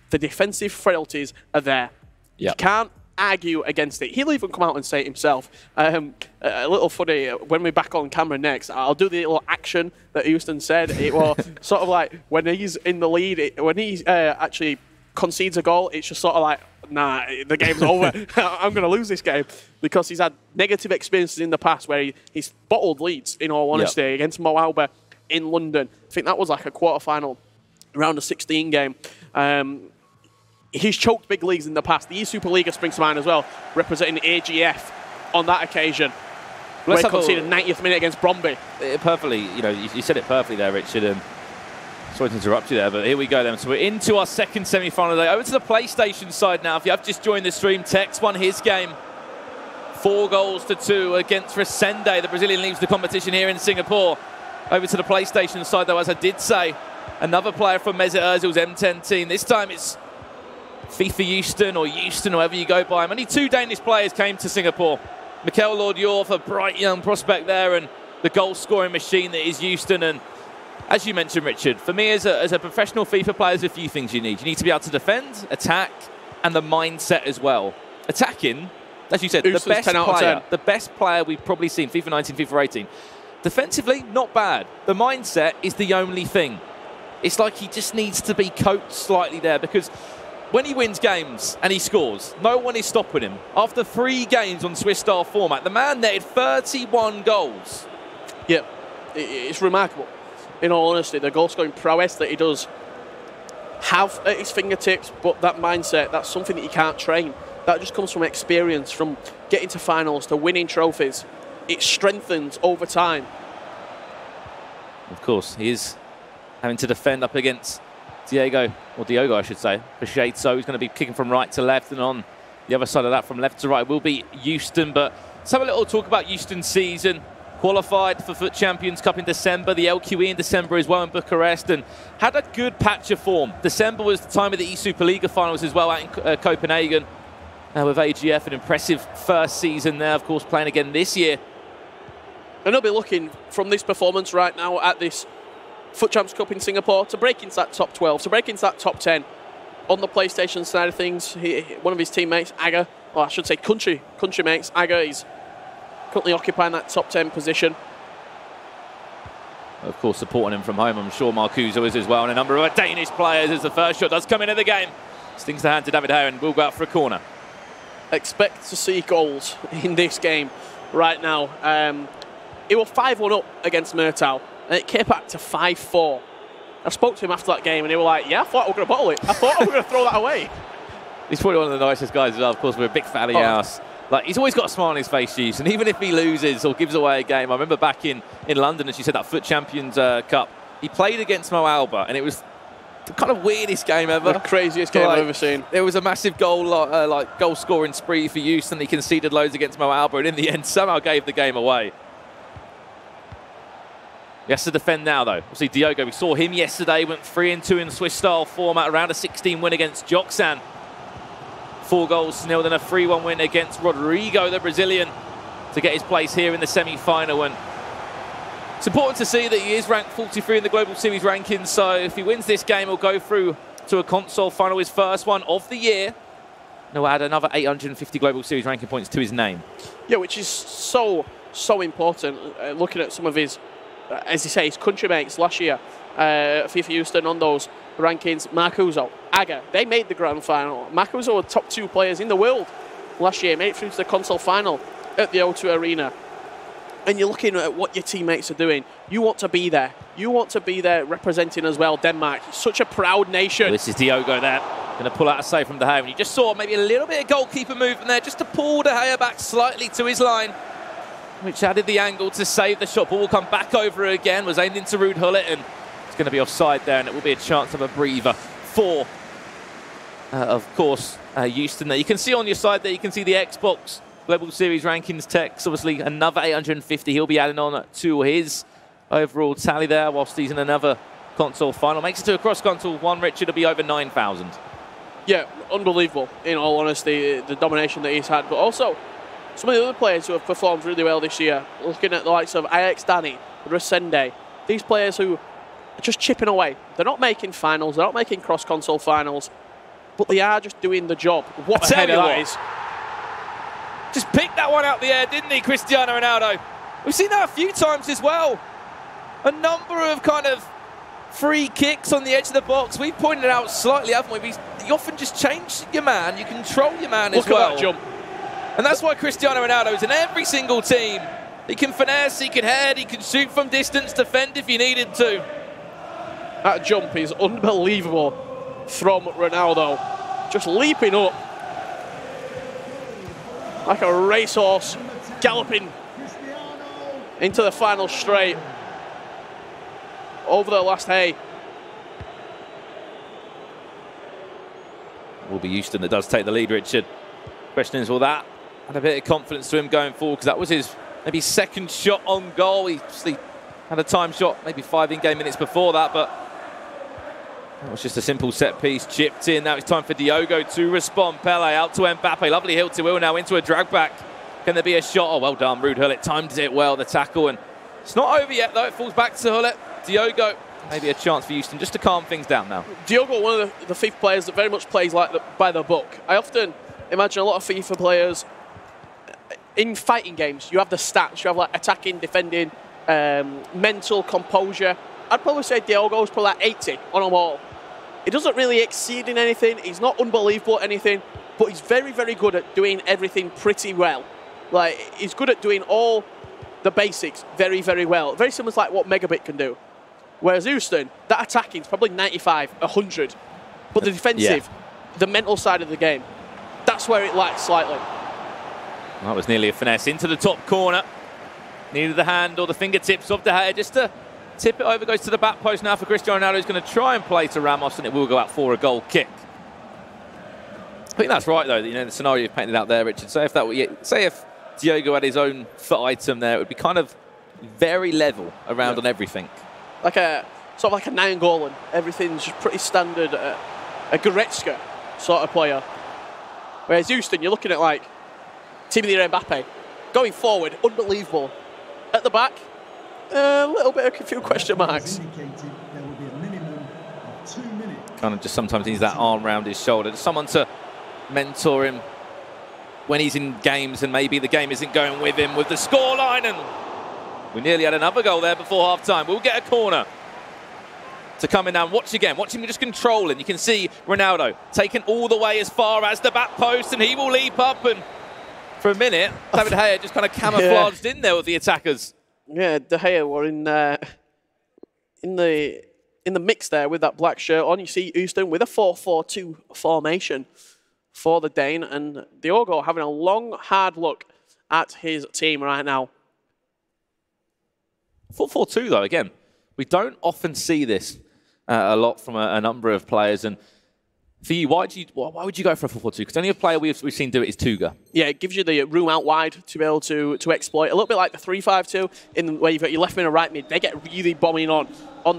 the defensive frailties are there. Yep. You can't argue against it. He'll even come out and say it himself. A little funny, when we're back on camera next, I'll do the little action that Houston said. It was sort of like when he's in the lead, when he actually concedes a goal, it's just sort of like, nah, the game's over. I'm going to lose this game. Because he's had negative experiences in the past where he's bottled leads, in all honesty, against Mo Alba in London. I think that was like a quarter-final, round of 16 game. He's choked big leagues in the past. The E-Superliga springs to mind as well, representing AGF on that occasion. Where he conceded 90th minute against Bromby. Perfectly, you said it perfectly there, Richard. And sorry to interrupt you there, but here we go then. So we're into our second semi-final day. Over to the PlayStation side now. If you have just joined the stream, Tex won his game. 4-2 against Renda. The Brazilian leaves the competition here in Singapore. Over to the PlayStation side, though, as I did say, another player from Mesut Ozil's M10 team. This time it's FIFA Houston or Houston, however you go by. Only 2 Danish players came to Singapore. Mikel Lord-Jorf, a bright young prospect there, and the goal-scoring machine that is Houston. And as you mentioned, Richard, for me as a professional FIFA player, there's a few things you need. You need to be able to defend, attack, and the mindset as well. Attacking, as you said, the best player we've probably seen, FIFA 19, FIFA 18. Defensively, not bad. The mindset is the only thing. It's like he just needs to be coached slightly there, because when he wins games and he scores, no one is stopping him. After 3 games on Swiss-style format, the man netted 31 goals. Yeah, it's remarkable. In all honesty, the goal-scoring prowess that he does have at his fingertips, but that mindset, that's something that you can't train. That just comes from experience, from getting to finals, to winning trophies. It strengthens over time. Of course, he is having to defend up against Diogo I should say. Appreciate so. He's going to be kicking from right to left, and on the other side of that from left to right will be Houston. But let's have a little talk about Houston's season. Qualified for FUT Champions Cup in December, the LQE in December as well in Bucharest, and had a good patch of form. December was the time of the E-Superliga finals as well out in Copenhagen with AGF, an impressive first season there, of course, playing again this year. And they'll be looking from this performance right now at this FUT Champs Cup in Singapore to break into that top 12, to break into that top 10. On the PlayStation side of things, one of his teammates, Aga, or I should say country mates, Aga, is currently occupying that top 10 position. Of course, supporting him from home, I'm sure Marcuso is as well, and a number of Danish players as the first shot does come into the game. Stings the hand to David Hare and will go out for a corner. Expect to see goals in this game right now. It was 5-1 up against Murtau, and it came back to 5-4. I spoke to him after that game, and they were like, yeah, I thought we were going to bottle it. I thought we were going to throw that away. He's probably one of the nicest guys as well. Of course, we're a big fan of House. Like, he's always got a smile on his face, Chiefs, and even if he loses or gives away a game, I remember back in London, as you said, that FUT Champions Cup, he played against Mo Alba, and it was the kind of weirdest game ever. The craziest game I've ever seen. There was a massive goal scoring spree for Houston. He conceded loads against Mo Alba, and in the end somehow gave the game away. He has to defend now, though. Obviously, Diogo, we saw him yesterday, went 3-2 in Swiss-style format, around a 16 win against Joksan. 4 goals to nil, then a 3-1 win against Rodrigo, the Brazilian, to get his place here in the semi-final. And it's important to see that he is ranked 43 in the Global Series rankings, so if he wins this game, he'll go through to a console final, his first one of the year. And he'll add another 850 Global Series ranking points to his name. Yeah, which is so important. Looking at some of his, as you say, his countrymates last year, FIFA Houston on those rankings, Marcuso, Aga, they made the grand final. Marcuso were top 2 players in the world last year, made it through to the console final at the O2 Arena. And you're looking at what your teammates are doing. You want to be there. You want to be there representing as well Denmark. Such a proud nation. This is Diogo there. Going to pull out a save from De Gea. And you just saw maybe a little bit of goalkeeper movement there just to pull De Gea back slightly to his line, which added the angle to save the shot. Ball will come back over again. Was aimed into Ruud Gullit, and it's going to be offside there, and it will be a chance of a breather for, of course, Houston there. You can see on your side there, you can see the Xbox Global Series rankings text. Obviously, another 850 he'll be adding on to his overall tally there, whilst he's in another console final. Makes it to a cross-console one, Richard, will be over 9,000. Yeah, unbelievable, in all honesty, the domination that he's had. But also, some of the other players who have performed really well this year, looking at the likes of Ajax Dani, Resende, these players who are just chipping away. They're not making finals, they're not making cross-console finals, but they are just doing the job. What a header that is. Just picked that one out the air, didn't he, Cristiano Ronaldo? We've seen that a few times as well. A number of kind of free kicks on the edge of the box. We've pointed it out slightly, haven't we? You often just change your man, you control your man as well. Look at that jump. And that's why Cristiano Ronaldo is in every single team. He can finesse, he can head, he can shoot from distance, defend if you needed to. That jump is unbelievable from Ronaldo. Just leaping up like a racehorse, galloping into the final straight. Over the last hay. Will be Houston that does take the lead, Richard. Question is, will that add a bit of confidence to him going forward? Because that was his maybe second shot on goal. He had a time shot, maybe 5 in-game minutes before that, but that was just a simple set piece, chipped in. Now it's time for Diogo to respond. Pele out to Mbappe, lovely heel to Will now into a drag back. Can there be a shot? Oh, well done, Ruud Gullit timed it well, the tackle, and it's not over yet though. It falls back to Gullit. Diogo, maybe a chance for Houston just to calm things down now. Diogo, one of the FIFA players that very much plays like by the book. I often imagine a lot of FIFA players in fighting games. You have the stats, you have like attacking, defending, mental composure, I'd probably say Diogo's probably like 80 on them all. He doesn't really exceed in anything. He's not unbelievable at anything, but he's very, very good at doing everything pretty well. Like, he's good at doing all the basics very, very well. Very similar to like what Megabit can do. Whereas Houston, that attacking is probably 95, 100. But the defensive, the mental side of the game, that's where it lacks slightly. That was nearly a finesse into the top corner. Needed the hand or the fingertips of De Gea just to tip it over. Goes to the back post now for Cristiano Ronaldo. Who's going to try and play to Ramos, and it will go out for a goal kick. I think that's right, though. You know, the scenario you've painted out there, Richard. Say if Diogo had his own FUT item there, it would be kind of very level around on everything. Like a sort of like a Nainggolan. Everything's just pretty standard. A Goretzka sort of player. Whereas Houston, you're looking at like Timothy Mbappe going forward, unbelievable. At the back, a little bit of a few question marks. Kind of just sometimes needs that arm round his shoulder. Just someone to mentor him when he's in games and maybe the game isn't going with him with the scoreline. And we nearly had another goal there before half-time. We'll get a corner to come in now and watch again. Watch him just controlling. You can see Ronaldo taken all the way as far as the back post, and he will leap up. And for a minute, David De Gea just kind of camouflaged in there with the attackers. Yeah, De Gea were in the mix there with that black shirt on. You see Houston with a 4-4-2 formation for the Dane, and Diogo having a long, hard look at his team right now. 4-4-2 though, again, we don't often see this a lot from a number of players. And for you, why would you go for a 4-4-2? Because the only player we've seen do it is Tuga. Yeah, it gives you the room out wide to be able to exploit. A little bit like the 3-5-2, in where you've got your left mid and right mid. They get really bombing on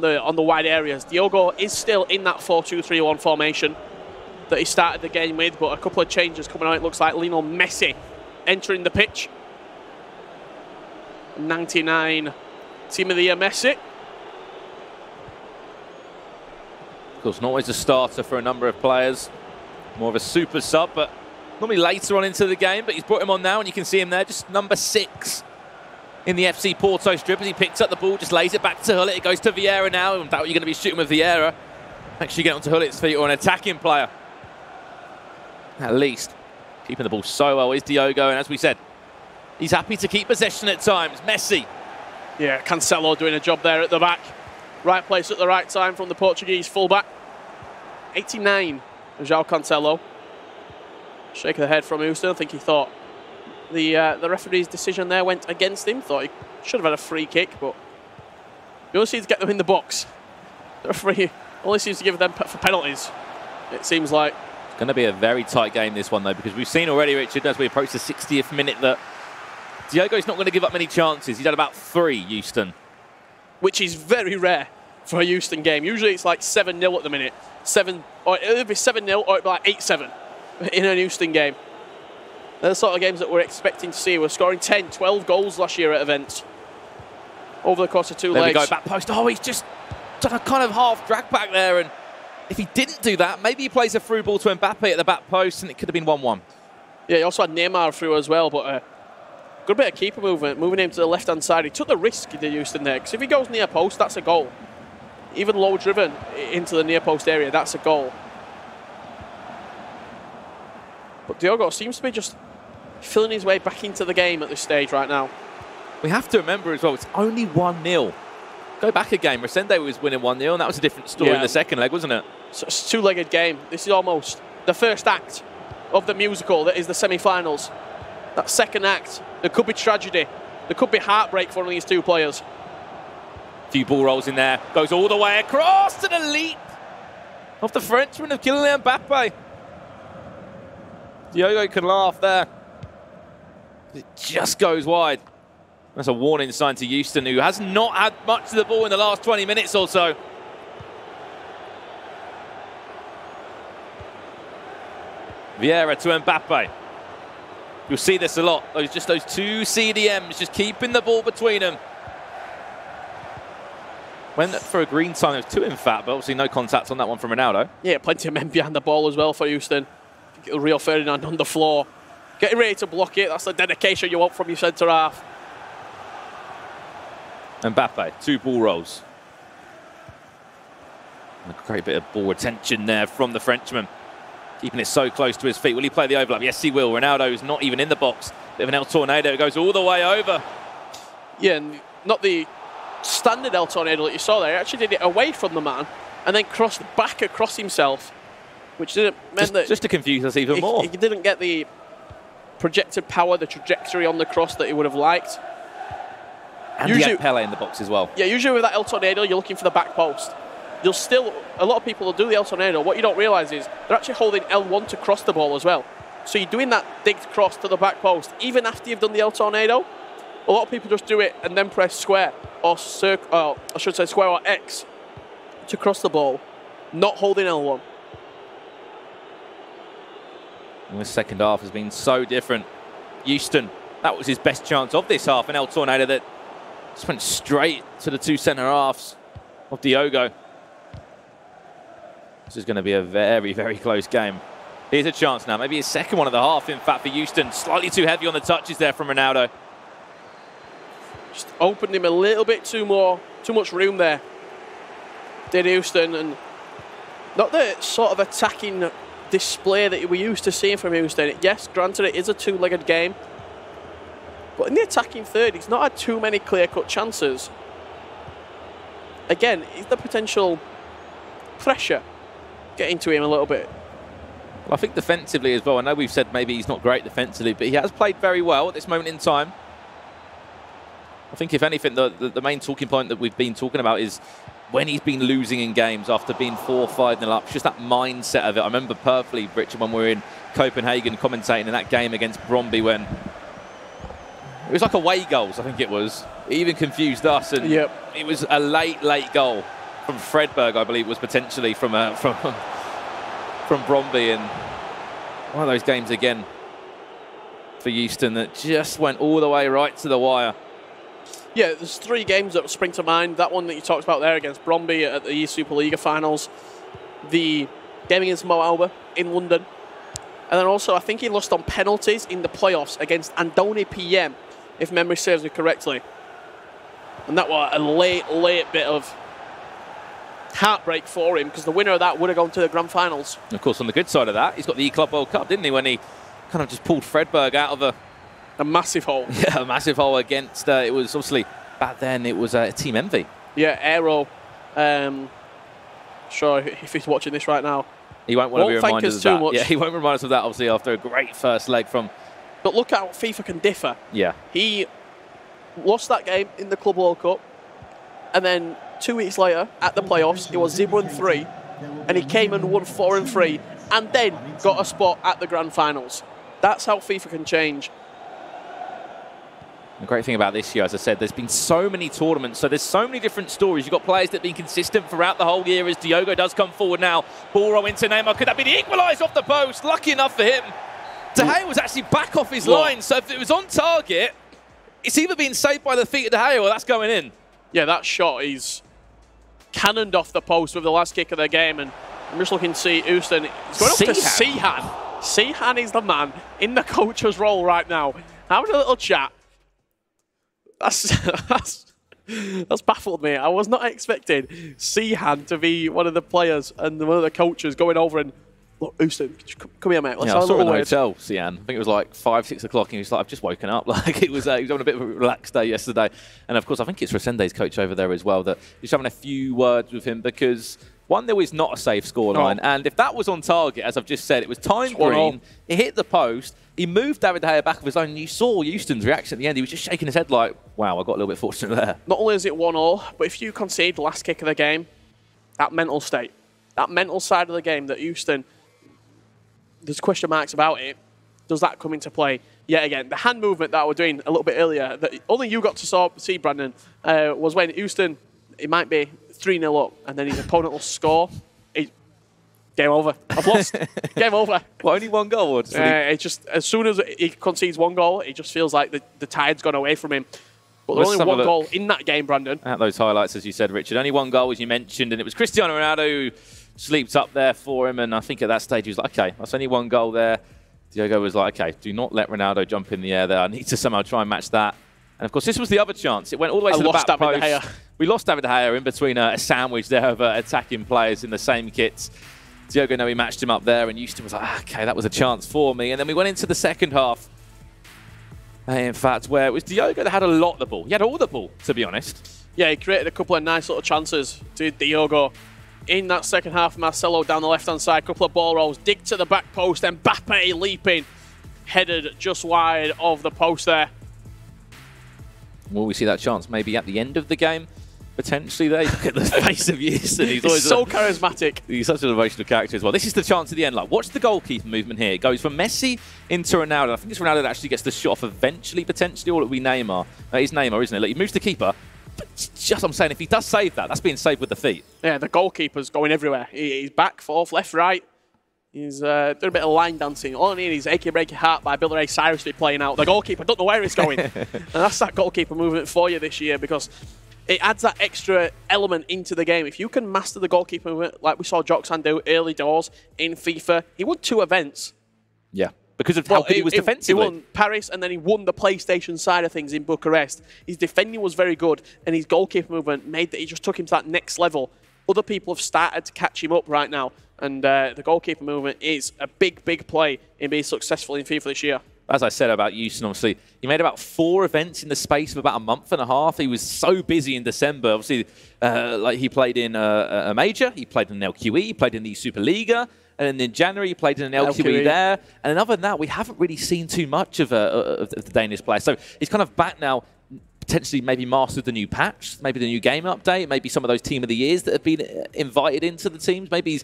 the wide areas. Diogo is still in that 4-2-3-1 formation that he started the game with, but a couple of changes coming out. It looks like Lionel Messi entering the pitch. 99 team of the year Messi. Of course, not always a starter for a number of players. More of a super sub, but normally later on into the game. But he's brought him on now, and you can see him there, just number 6 in the FC Porto strip as he picks up the ball, just lays it back to Hullet. It goes to Vieira now. I doubt you're going to be shooting with Vieira. Actually get onto Hullet's feet or an attacking player. At least. Keeping the ball so well is Diogo, and as we said, he's happy to keep possession at times. Messi. Yeah, Cancelo doing a job there at the back. Right place at the right time from the Portuguese fullback. 89, João Cancelo. Shake of the head from Houston. I think he thought the referee's decision there went against him. Thought he should have had a free kick, but he only seems to get them in the box. The referee only seems to give them for penalties, it seems like. It's going to be a very tight game, this one, though, because we've seen already, Richard, as we approach the 60th minute, that Diogo's not going to give up many chances. He's had about 3, Houston. Which is very rare for a Houston game. Usually it's like 7-0 at the minute. Or it'll be 7-0 or it'll be like 8-7 in a Houston game. They're the sort of games that we're expecting to see. We're scoring 10, 12 goals last year at events over the course of 2 legs. There we go, back post. Oh, he's just done a kind of half drag back there, and if he didn't do that, maybe he plays a through ball to Mbappe at the back post and it could have been 1-1. Yeah, he also had Neymar through as well, but good bit of keeper movement, moving him to the left-hand side. He took the risk, he did Houston there, because if he goes near post, that's a goal. Even low driven into the near post area, that's a goal. But Diogo seems to be just filling his way back into the game at this stage right now. We have to remember as well, it's only 1-0. Go back a game, Renda was winning 1-0, and that was a different story in the second leg, wasn't it? So it's a two-legged game. This is almost the first act of the musical that is the semi-finals. That second act, there could be tragedy. There could be heartbreak for one of these two players. Few ball rolls in there, goes all the way across to the leap of the Frenchman of Kylian Mbappe. Diogo can laugh there. It just goes wide. That's a warning sign to Houston, who has not had much of the ball in the last 20 minutes or so. Vieira to Mbappe. You'll see this a lot. Those two CDMs just keeping the ball between them. Went for a green time. There was 2 in fact, but obviously no contact on that one from Ronaldo. Yeah, plenty of men behind the ball as well for Houston. Rio Ferdinand on the floor. Getting ready to block it. That's the dedication you want from your centre-half. Mbappe, 2 ball rolls. And a great bit of ball retention there from the Frenchman. Keeping it so close to his feet. Will he play the overlap? Yes, he will. Ronaldo's not even in the box. Bit of an El Tornado. It goes all the way over. Yeah, and not the standard El Tornado that you saw there. He actually did it away from the man and then crossed back across himself, which meant that... Just to confuse us even more. He didn't get the projected power, the trajectory on the cross that he would have liked. And usually, he had Pele in the box as well. Yeah, usually with that El Tornado, you're looking for the back post. You'll still, a lot of people will do the El Tornado. What you don't realise is they're actually holding L1 to cross the ball as well. So you're doing that digged cross to the back post, even after you've done the El Tornado. A lot of people just do it and then press square or circle, I should say square or X to cross the ball, not holding L1. And the second half has been so different. Houston, that was his best chance of this half, an El Tornado that just went straight to the 2 centre halves of Diogo. This is going to be a very, very close game. Here's a chance now, maybe his second one of the half, in fact, for Houston. Slightly too heavy on the touches there from Ronaldo. Just opened him a little bit too much room there, did Houston, and not the sort of attacking display that we used to seeing from Houston. Yes, granted, it is a 2-legged game, but in the attacking third, he's not had too many clear-cut chances. Again, is the potential pressure getting to him a little bit? Well, I think defensively as well. I know we've said maybe he's not great defensively, but he has played very well at this moment in time. I think, if anything, the main talking point that we've been talking about is when he's been losing in games after being 4-5-0 up. It's just that mindset of it. I remember perfectly, Richard, when we were in Copenhagen commentating in that game against Brøndby, when it was like away goals, I think it was. It even confused us, and it was a late goal from Fredberg, I believe, was potentially from Brøndby, and one of those games again for Houston that just went all the way right to the wire. Yeah, there's 3 games that spring to mind. That one that you talked about there against Brøndby at the Superliga finals, the game against Mo Alba in London, and then also I think he lost on penalties in the playoffs against Andoni PM, if memory serves me correctly. And that was a late bit of heartbreak for him, because the winner of that would have gone to the grand finals. And of course, on the good side of that, he's got the E-Club World Cup, didn't he, when he kind of just pulled Fredberg out of a massive hole. Yeah, a massive hole against, it was obviously, back then, it was Team Envy. Yeah, Aero. Sure, if he's watching this right now, he won't want to be reminded of that. Much. Yeah, he won't remind us of that, obviously, after a great first leg from... But look how FIFA can differ. Yeah. He lost that game in the Club World Cup, and then 2 weeks later, at the playoffs, he was 0-3, and he came and won 4-3, and then got a spot at the grand finals. That's how FIFA can change. The great thing about this year, as I said, there's been so many tournaments, so there's so many different stories. You've got players that have been consistent throughout the whole year, as Diogo does come forward now. Ball roll into Neymar. Could that be the equaliser off the post? Lucky enough for him. De Gea was actually back off his line, so if it was on target, it's either being saved by the feet of De Gea or that's going in. Yeah, that shot, he's cannoned off the post with the last kick of the game, and I'm just looking to see Houston. He's going up to Sehan. Sehan is the man in the coach's role right now, having a little chat. That's baffled me. I was not expecting Sehan to be one of the players and one of the coaches going over and, look, Houston, come here, mate. Let's have I a saw little in the hotel, Sian. I think it was like 5, 6 o'clock, and he was like, I've just woken up. Like, it was, he was having a bit of a relaxed day yesterday. And of course, I think it's Resende's coach over there as well, that he's having a few words with him, because 1-0 is not a safe scoreline. No. And if that was on target, as I've just said, it was time green. It hit the post. He moved David De Gea back of his own, and you saw Houston's reaction at the end. He was just shaking his head like, wow, I got a little bit fortunate there. Not only is it 1-0, but if you concede the last kick of the game, that mental state, that mental side of the game that Houston, there's question marks about it, does that come into play yet again? The hand movement that I was doing a little bit earlier, that only you got to see, Brandon, was when Houston, it might be 3-0 up, and then his opponent will score. Game over. I've lost. Game over. Well, only 1 goal? It just, as soon as he concedes 1 goal, it just feels like the tide's gone away from him. But there's only 1 goal in that game, Brandon. At those highlights, as you said, Richard. Only 1 goal, as you mentioned, and it was Cristiano Ronaldo who sleeped up there for him. And I think at that stage he was like, okay, that's only 1 goal there. Diogo was like, okay, do not let Ronaldo jump in the air there. I need to somehow try and match that. And of course, this was the other chance. It went all the way to the back post. We lost David De Gea in between a sandwich there of attacking players in the same kits. Diogo Noe matched him up there, and Houston was like, okay, that was a chance for me. And then we went into the second half, in fact, where it was Diogo that had a lot of the ball. He had all the ball, to be honest. Yeah, he created a couple of nice little chances to Diogo. In that second half, Marcelo down the left-hand side, couple of ball rolls, dig to the back post, and Mbappe leaping, headed just wide of the post there. Will we see that chance maybe at the end of the game? Potentially there. Look at the face of Houston. He's always so charismatic. He's such an emotional character as well. This is the chance at the end. Like, watch the goalkeeper movement here. It goes from Messi into Ronaldo. I think it's Ronaldo that actually gets the shot off eventually, potentially, or it will be Neymar. It's Neymar, isn't it? Like, he moves the keeper. But just I'm saying, if he does save that, that's being saved with the feet. Yeah, the goalkeeper's going everywhere. He's back, forth, left, right. He's doing a bit of line dancing. All I need is Achy Breaky Heart by Billy Ray Cyrus to be playing out. The goalkeeper don't know where he's going. And that's that goalkeeper movement for you this year, because it adds that extra element into the game. If you can master the goalkeeper movement, like we saw Joxan do early doors in FIFA, he won 2 events. Yeah, because of how good he was defensively. He won Paris, and then he won the PlayStation side of things in Bucharest. His defending was very good, and his goalkeeper movement made that he just took him to that next level. Other people have started to catch him up right now, and the goalkeeper movement is a big, big play in being successful in FIFA this year. As I said about Houston, obviously, he made about 4 events in the space of about a month and a half. He was so busy in December. Obviously, like he played in a major, he played in an LQE, he played in the Superliga, and then in January he played in an LQE there. And other than that, we haven't really seen too much of the Danish player. So he's kind of back now, potentially maybe mastered the new patch, maybe the new game update, maybe some of those Team of the Years that have been invited into the teams. Maybe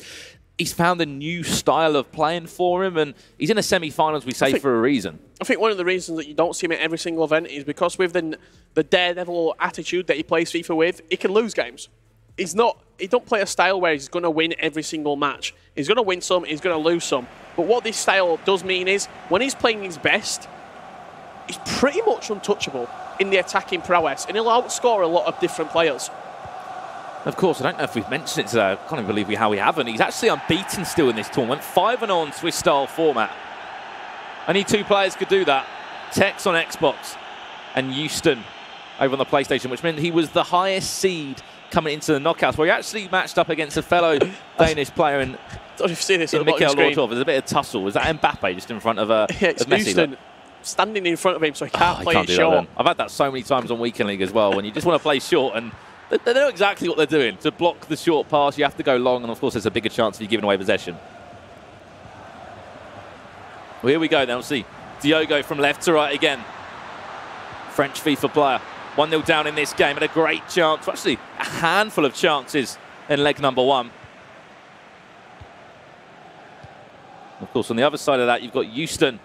he's found a new style of playing for him, and he's in the semi-finals, we say, for a reason. I think one of the reasons that you don't see him at every single event is because with the daredevil attitude that he plays FIFA with, he can lose games. He don't play a style where he's going to win every single match. He's going to win some, he's going to lose some. But what this style does mean is, when he's playing his best, he's pretty much untouchable in the attacking prowess, and he'll outscore a lot of different players. Of course, I don't know if we've mentioned it today. I can't even believe how we haven't. He's actually unbeaten still in this tournament. 5-0 on Swiss-style format. Only 2 players could do that. Tex on Xbox and Houston over on the PlayStation, which meant he was the highest seed coming into the knockouts, where he actually matched up against a fellow Danish player in Mikhail Lortov. There's a bit of tussle. Was that Mbappe just in front of it's Messi? Houston standing in front of him so he can't play it short. I've had that so many times on Weekend League as well, when you just want to play short and they know exactly what they're doing. To block the short pass, you have to go long, and of course there's a bigger chance of you giving away possession. Well, here we go then. We'll see Diogo from left to right again. French FIFA player. 1-0 down in this game, and a great chance. Actually, a handful of chances in leg number 1. Of course, on the other side of that, you've got Houston.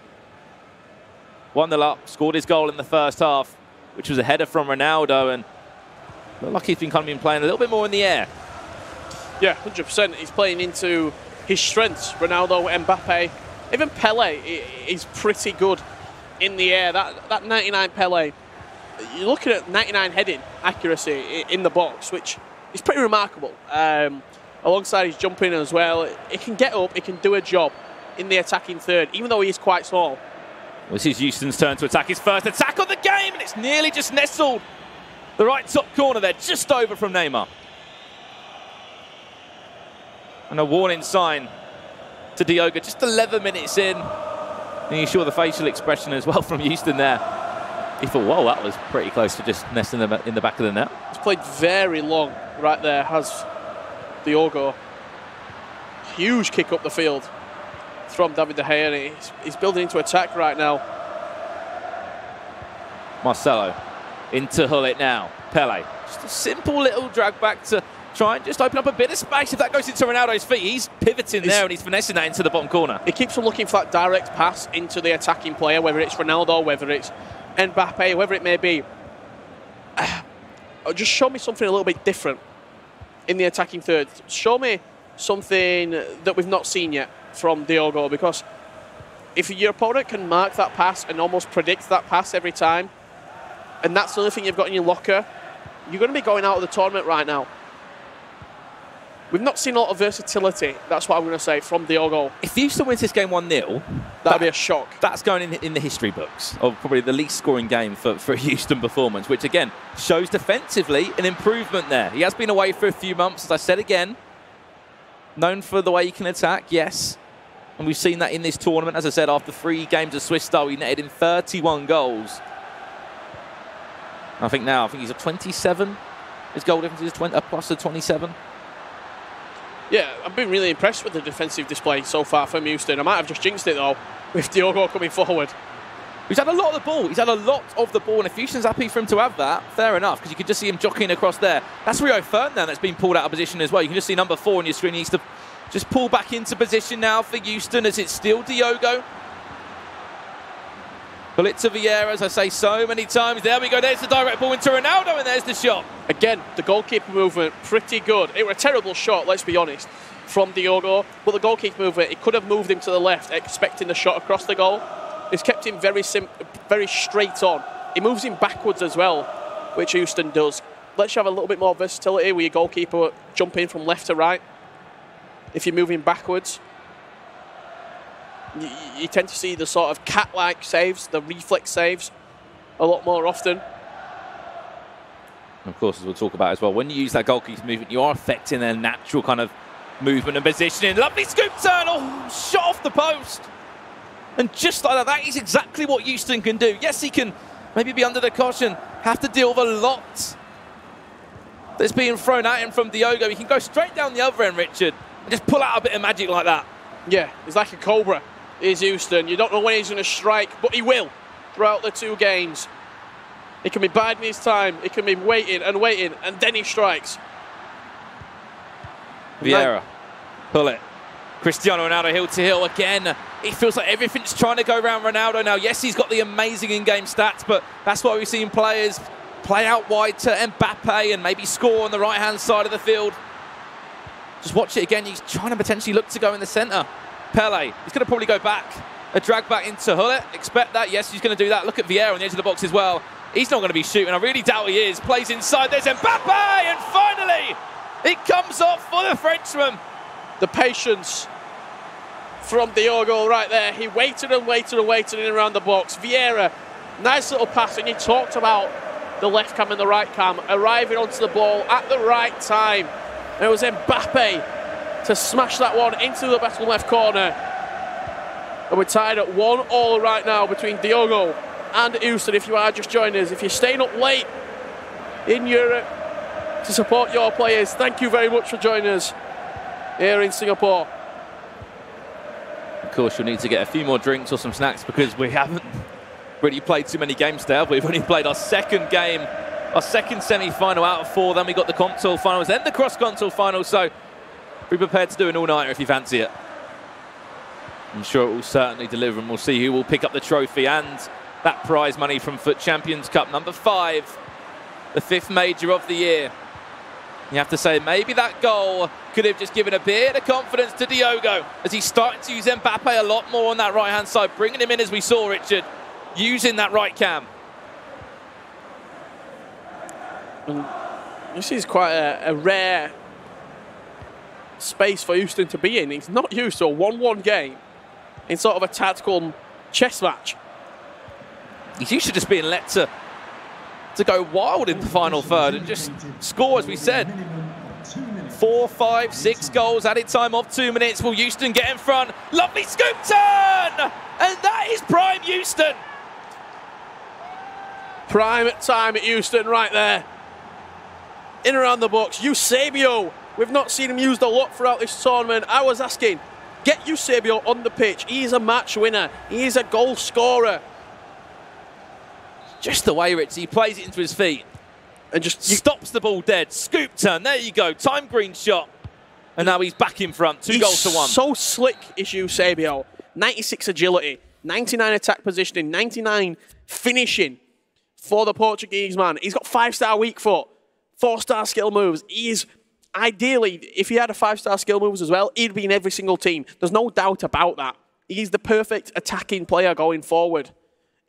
1-0 up, scored his goal in the first half, which was a header from Ronaldo, and lucky he's been playing a little bit more in the air. Yeah, 100%. He's playing into his strengths. Ronaldo, Mbappe, even Pele is pretty good in the air. That 99 Pele, you're looking at 99 heading accuracy in the box, which is pretty remarkable. Alongside his jumping as well, he can get up, he can do a job in the attacking third, even though he is quite small. Well, this is Houston's turn to attack, his first attack of the game, and it's nearly just nestled. The right top corner there, just over from Neymar. And a warning sign to Diogo, just 11 minutes in. And you saw the facial expression as well from Houston there. He thought, whoa, that was pretty close to just nesting in the back of the net. He's played very long right there, has Diogo. Huge kick up the field from David De Gea, and he's building into attack right now. Marcelo into Hullet now. Pele. Just a simple little drag back to try and just open up a bit of space. If that goes into Ronaldo's feet, he's pivoting there and he's finessing that into the bottom corner. He keeps on looking for that direct pass into the attacking player, whether it's Ronaldo, whether it's Mbappe, whoever it may be. Just show me something a little bit different in the attacking third. Show me something that we've not seen yet from Diogo, because if your opponent can mark that pass and almost predict that pass every time, and that's the only thing you've got in your locker, you're going to be going out of the tournament right now. We've not seen a lot of versatility, that's what I'm going to say, from Diogo. If Houston wins this game 1-0, that'd be a shock. That's going in the history books of probably the least scoring game for a Houston performance, which again shows defensively an improvement there. He has been away for a few months, as I said again. Known for the way he can attack, yes. And we've seen that in this tournament. As I said, after 3 games of Swiss style, he netted in 31 goals. I think he's at 27. His goal difference is plus a 27. Yeah, I've been really impressed with the defensive display so far from Houston. I might have just jinxed it, though, with Diogo coming forward. He's had a lot of the ball. He's had a lot of the ball, and if Houston's happy for him to have that, fair enough, because you can just see him jockeying across there. That's Rio Ferdinand that's been pulled out of position as well. You can just see number 4 on your screen. He needs to just pull back into position now for Houston, as it's still Diogo. Pull it to Vieira, as I say so many times. There we go. There's the direct ball into Ronaldo, and there's the shot. Again, the goalkeeper movement, pretty good. It was a terrible shot, let's be honest, from Diogo. But the goalkeeper movement, it could have moved him to the left, expecting the shot across the goal. It's kept him very straight on. He moves him backwards as well, which Houston does. Let's have a little bit more versatility with your goalkeeper jumping from left to right. If you're moving backwards, you tend to see the sort of cat-like saves, the reflex saves, a lot more often. Of course, as we'll talk about as well, when you use that goalkeeper movement, you are affecting their natural kind of movement and positioning. Lovely scoop turn, shot off the post. And just like that is exactly what Houston can do. Yes, he can maybe be under the caution, have to deal with a lot that's being thrown at him from Diogo. He can go straight down the other end, Richard, and just pull out a bit of magic like that. Yeah, he's like a cobra, is Houston. You don't know when he's going to strike, but he will throughout the 2 games. He can be biding his time, he can be waiting, and then he strikes. Vieira, pull it. Cristiano Ronaldo hill to hill again. It feels like everything's trying to go around Ronaldo now. Yes, he's got the amazing in-game stats, but that's why we've seen players play out wide to Mbappe and maybe score on the right-hand side of the field. Just watch it again. He's trying to potentially look to go in the centre. Pele, he's going to probably go back. A drag back into Hullet. Expect that. Yes, he's going to do that. Look at Vieira on the edge of the box as well. He's not going to be shooting. I really doubt he is. Plays inside. There's Mbappe, and finally it comes off for the Frenchman. The patience from Diogo right there. He waited and waited and waited in around the box. Vieira, nice little pass, and you talked about the left cam and the right cam arriving onto the ball at the right time. And it was Mbappe to smash that one into the bottom left corner. And we're tied at 1-1 right now between Diogo and Houston. If you are just joining us, if you're staying up late in Europe to support your players, thank you very much for joining us here in Singapore. Of course, you'll need to get a few more drinks or some snacks because we haven't really played too many games today. We've only played our second game, our second semi-final out of 4. Then we got the console finals, then the cross-console final. So be prepared to do an all-nighter if you fancy it. I'm sure it will certainly deliver, and we'll see who will pick up the trophy and that prize money from FUT Champions Cup number 5, the 5th major of the year. You have to say maybe that goal could have just given a bit of confidence to Diogo as he's starting to use Mbappe a lot more on that right-hand side, bringing him in as we saw, Richard, using that right cam. And this is quite a rare space for Houston to be in. He's not used to a 1-1 game in sort of a tactical chess match. He's used to just being let to go wild in the final third and just score, as we said. 4, 5, 6 goals, added time of 2 minutes. Will Houston get in front? Lovely scoop turn! And that is prime Houston. Prime time at Houston right there. In around the box, Eusebio. We've not seen him used a lot throughout this tournament. I was asking, get Eusebio on the pitch. He is a match winner. He is a goal scorer. Just the way, Rich, he plays it into his feet and just stops the ball dead. Scoop turn, there you go. Time green shot. And now he's back in front. 2 goals to 1. So slick is Eusebio. 96 agility, 99 attack positioning, 99 finishing for the Portuguese man. He's got 5-star weak foot, 4-star skill moves. He is, ideally, if he had a 5-star skill moves as well, he'd be in every single team. There's no doubt about that. He's the perfect attacking player going forward.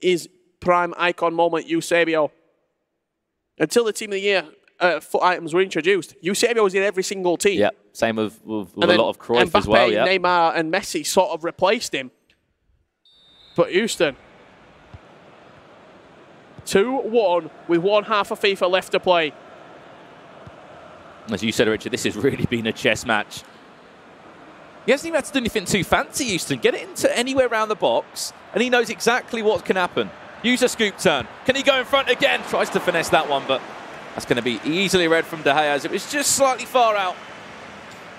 He's prime icon moment, Eusebio. Until the team of the year FUT items were introduced, Eusebio was in every single team. Yeah, same with a lot of Cruyff as well. Yeah. Neymar and Messi sort of replaced him. But Houston, 2-1 with one half of FIFA left to play. As you said, Richard, this has really been a chess match. He hasn't even had to do anything too fancy, Houston. Get it into anywhere around the box, and he knows exactly what can happen. Use a scoop turn. Can he go in front again? Tries to finesse that one, but that's going to be easily read from De Gea as it was just slightly far out.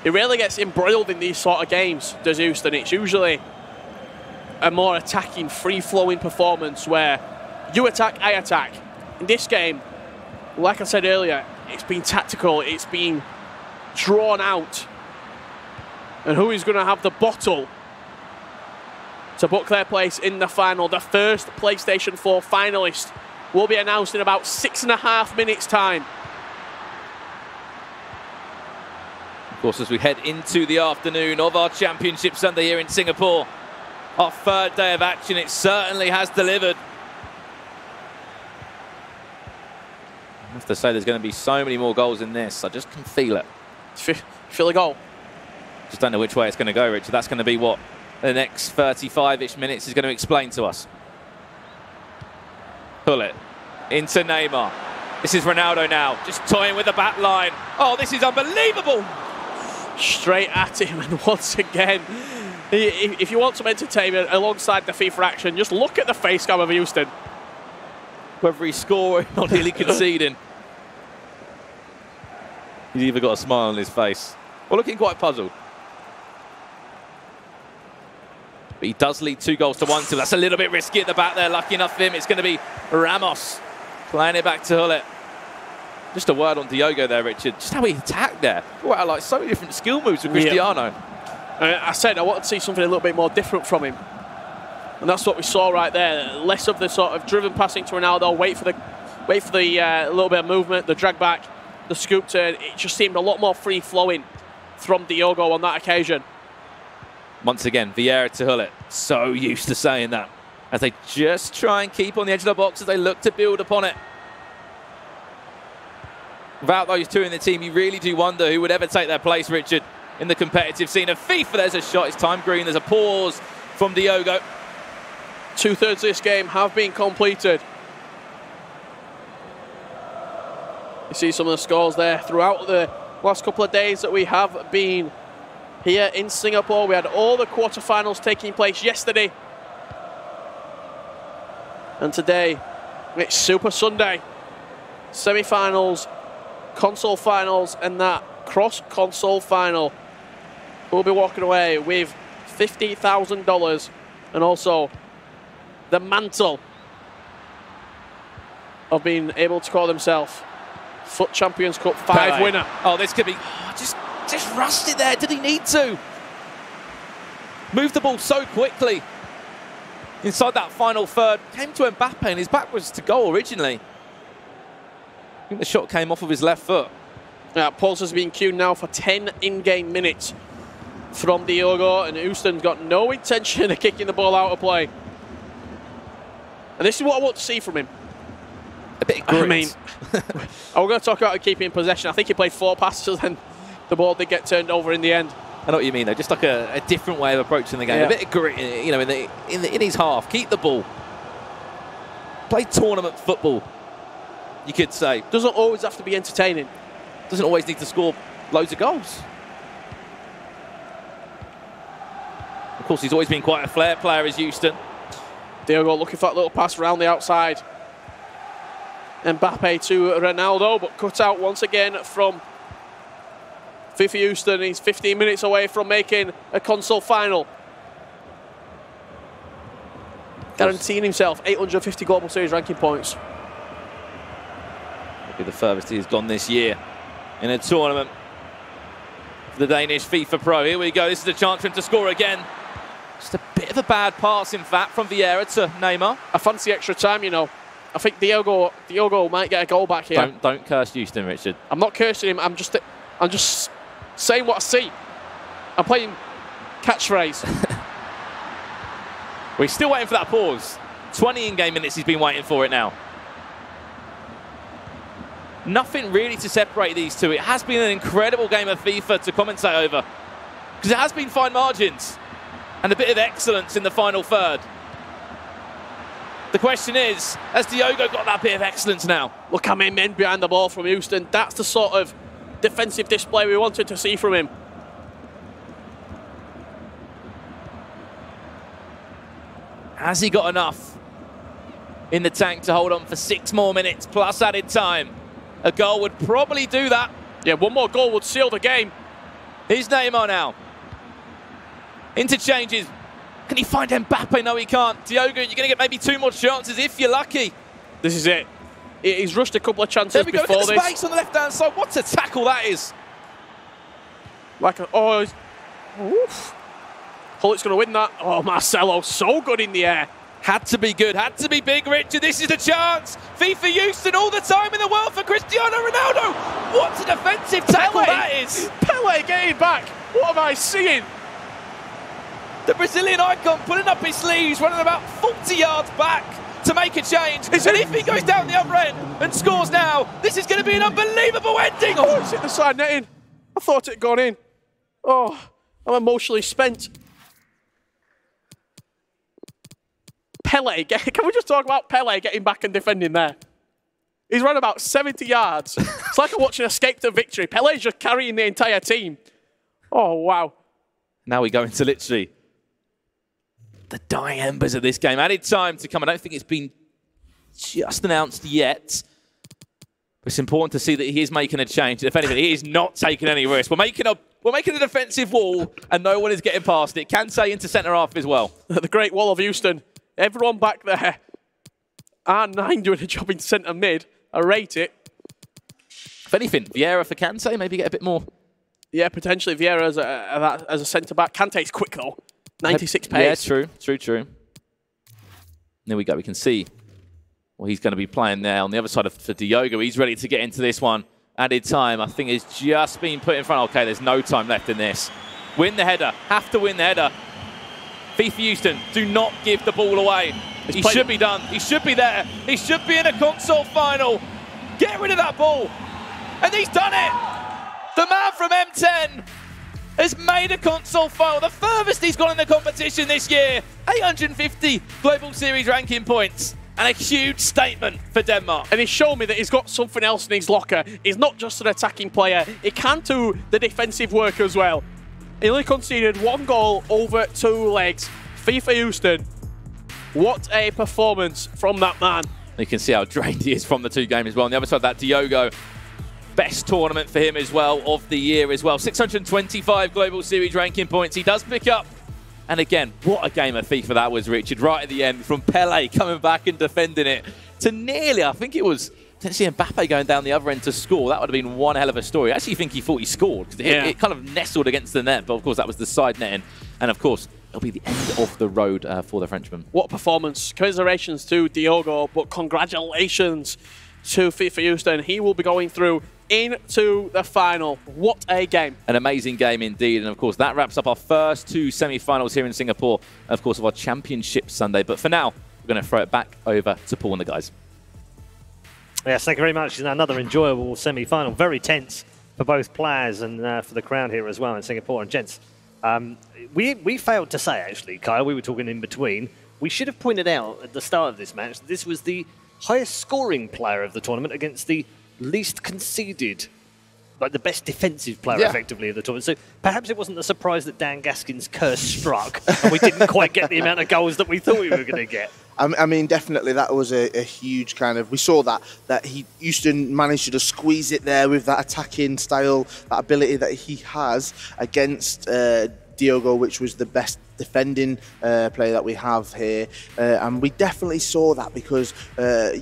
He really gets embroiled in these sort of games, does Houston. It's usually a more attacking, free-flowing performance where you attack, I attack. In this game, like I said earlier, it's been tactical, it's been drawn out. And who is going to have the bottle to book their place in the final? The first PlayStation 4 finalist will be announced in about 6.5 minutes' time. Of course, as we head into the afternoon of our Championship Sunday here in Singapore, our third day of action, it certainly has delivered. I have to say, there's going to be so many more goals in this. I just can feel it. Feel a goal? Just don't know which way it's going to go, Richard. That's going to be what the next 35-ish minutes is going to explain to us. Pull it into Neymar. This is Ronaldo now, just toying with the back line. Oh, this is unbelievable. Straight at him, and once again, if you want some entertainment alongside the FIFA action, just look at the face cam of Houston. Whether he's scoring or nearly conceding, he's either got a smile on his face or looking quite puzzled. But he does lead 2 goals to 1, so that's a little bit risky at the back there. Lucky enough for him, it's going to be Ramos playing it back to Hullet. Just a word on Diogo there, Richard. Just how he attacked there. Wow, like so many different skill moves with Cristiano. I said I wanted to see something a little bit more different from him. And that's what we saw right there. Less of the sort of driven passing to Ronaldo, wait for the little bit of movement, the drag back, the scoop turn. It just seemed a lot more free-flowing from Diogo on that occasion. Once again, Vieira to Hullet. So used to saying that. As they just try and keep on the edge of the box as they look to build upon it. Without those two in the team, you really do wonder who would ever take their place, Richard, in the competitive scene of FIFA. There's a shot, it's time green, there's a pause from Diogo. 2/3 of this game have been completed. You see some of the scores there throughout the last couple of days that we have been here in Singapore. We had all the quarterfinals taking place yesterday. And today, it's Super Sunday. Semi-finals, console finals, and that cross-console final. We'll be walking away with $50,000 and also the mantle of being able to call themselves FUT Champions Cup 5 winner. Oh, this could be... just rushed it there. Did he need to? Moved the ball so quickly. Inside that final third. Came to Mbappe and his back was to goal originally. I think the shot came off of his left foot. Yeah, pulse has been queued now for 10 in-game minutes from Diogo, and Houston's got no intention of kicking the ball out of play. And this is what I want to see from him. A bit of grit. I mean, we're going to talk about keeping possession. I think he played 4 passes and the ball did get turned over in the end. I know what you mean, though. Just like a different way of approaching the game. Yeah. A bit of grit, you know, in his half. Keep the ball. Play tournament football, you could say. Doesn't always have to be entertaining. Doesn't always need to score loads of goals. Of course, he's always been quite a flair player as Houston. Diogo looking for that little pass around the outside. Mbappe to Ronaldo, but cut out once again from FIFA Houston. He's 15 minutes away from making a console final. Guaranteeing himself 850 Global Series ranking points. It'll be the furthest he's gone this year in a tournament for the Danish FIFA Pro. Here we go. This is a chance for him to score again. Just a bit of a bad pass, in fact, from Vieira to Neymar. I fancy extra time, you know. I think Diogo might get a goal back here. Don't curse Houston, Richard. I'm not cursing him. I'm just saying what I see. I'm playing catchphrase. We're still waiting for that pause. 20 in-game minutes he's been waiting for it now. nothing really to separate these two. It has been an incredible game of FIFA to commentate over, because it has been fine margins and a bit of excellence in the final third. The question is, has Diogo got that bit of excellence now? Look how many men behind the ball from Houston. That's the sort of defensive display we wanted to see from him. Has he got enough in the tank to hold on for 6 more minutes plus added time? A goal would probably do that. Yeah, one more goal would seal the game. Here's Neymar now. Interchanges. Can he find Mbappe? No, he can't. Diogo, you're going to get maybe 2 more chances if you're lucky. This is it. He's rushed a couple of chances there we go. before Look at the this. space on the left-hand side. What a tackle that is. Like a, oh, oof. Hullet's going to win that. Oh, Marcelo, so good in the air. Had to be good, had to be big, Richard. This is the chance. FIFA Houston all the time in the world for Cristiano Ronaldo. What a defensive tackle that is. Pele getting back. What am I seeing? The Brazilian icon pulling up his sleeves, running about 40 yards back to make a change. And if he goes down the other end and scores now, this is going to be an unbelievable ending. Oh, it's hit the side netting. I thought it had gone in. Oh, I'm emotionally spent. Pele, can we just talk about Pele getting back and defending there? He's run about 70 yards. It's like I'm watching Escape to Victory. Pele's just carrying the entire team. Oh, wow. Now we go into literally the dying embers of this game. Added time to come. I don't think it's been just announced yet. But it's important to see that he is making a change. If anything, he is not taking any risk. We're making a defensive wall, and no one is getting past it. Kante into centre half as well. The Great Wall of Houston. Everyone back there. R9 doing a job in centre mid. I rate it. If anything, Vieira for Kante, maybe get a bit more. Yeah, potentially Vieira as a centre-back. Kante's quick, though. 96 pace. Yeah, true. There we go. We can see what he's going to be playing there. On the other side for Diogo, he's ready to get into this one. Added time, I think, has just been put in front. Okay, there's no time left in this. Win the header. Have to win the header. FIFA Houston, do not give the ball away. He should be done. He should be there. He should be in a console final. Get rid of that ball. And he's done it. The man from M10 has made a console final. The furthest he's gone in the competition this year. 850 Global Series ranking points. And a huge statement for Denmark. And he's shown me that he's got something else in his locker. He's not just an attacking player. He can do the defensive work as well. He only conceded 1 goal over 2 legs. FIFA Houston, what a performance from that man. You can see how drained he is from the 2 games as well. On the other side of that, Diogo, best tournament for him as well of the year as well. 625 Global Series ranking points. He does pick up. And again, what a game of FIFA that was, Richard. Right at the end, from Pele coming back and defending it to nearly, I think it was potentially Mbappe going down the other end to score. That would have been one hell of a story. I actually think he thought he scored, because it kind of nestled against the net. But of course, that was the side netting. And of course, it'll be the end of the road for the Frenchman. What a performance. Commiserations to Diogo, but congratulations to FIFA Houston. He will be going through into the final. What a game. An amazing game indeed. And of course, that wraps up our first 2 semi-finals here in Singapore, of course, of our Championship Sunday. But for now, we're going to throw it back over to Paul and the guys. Yes, thank you very much. Another enjoyable semi-final. Very tense for both players and for the crowd here as well in Singapore. And gents, we failed to say, actually, Kyle, we were talking in between. We should have pointed out at the start of this match that this was the highest scoring player of the tournament against the least conceded, like the best defensive player effectively of the tournament. So perhaps it wasn't a surprise that Dan Gaskin's curse struck and we didn't quite get the amount of goals that we thought we were going to get. I mean, definitely that was a huge kind of... We saw that Houston managed to just squeeze it there with that attacking style, that ability that he has against Diogo, which was the best defending player that we have here, and we definitely saw that because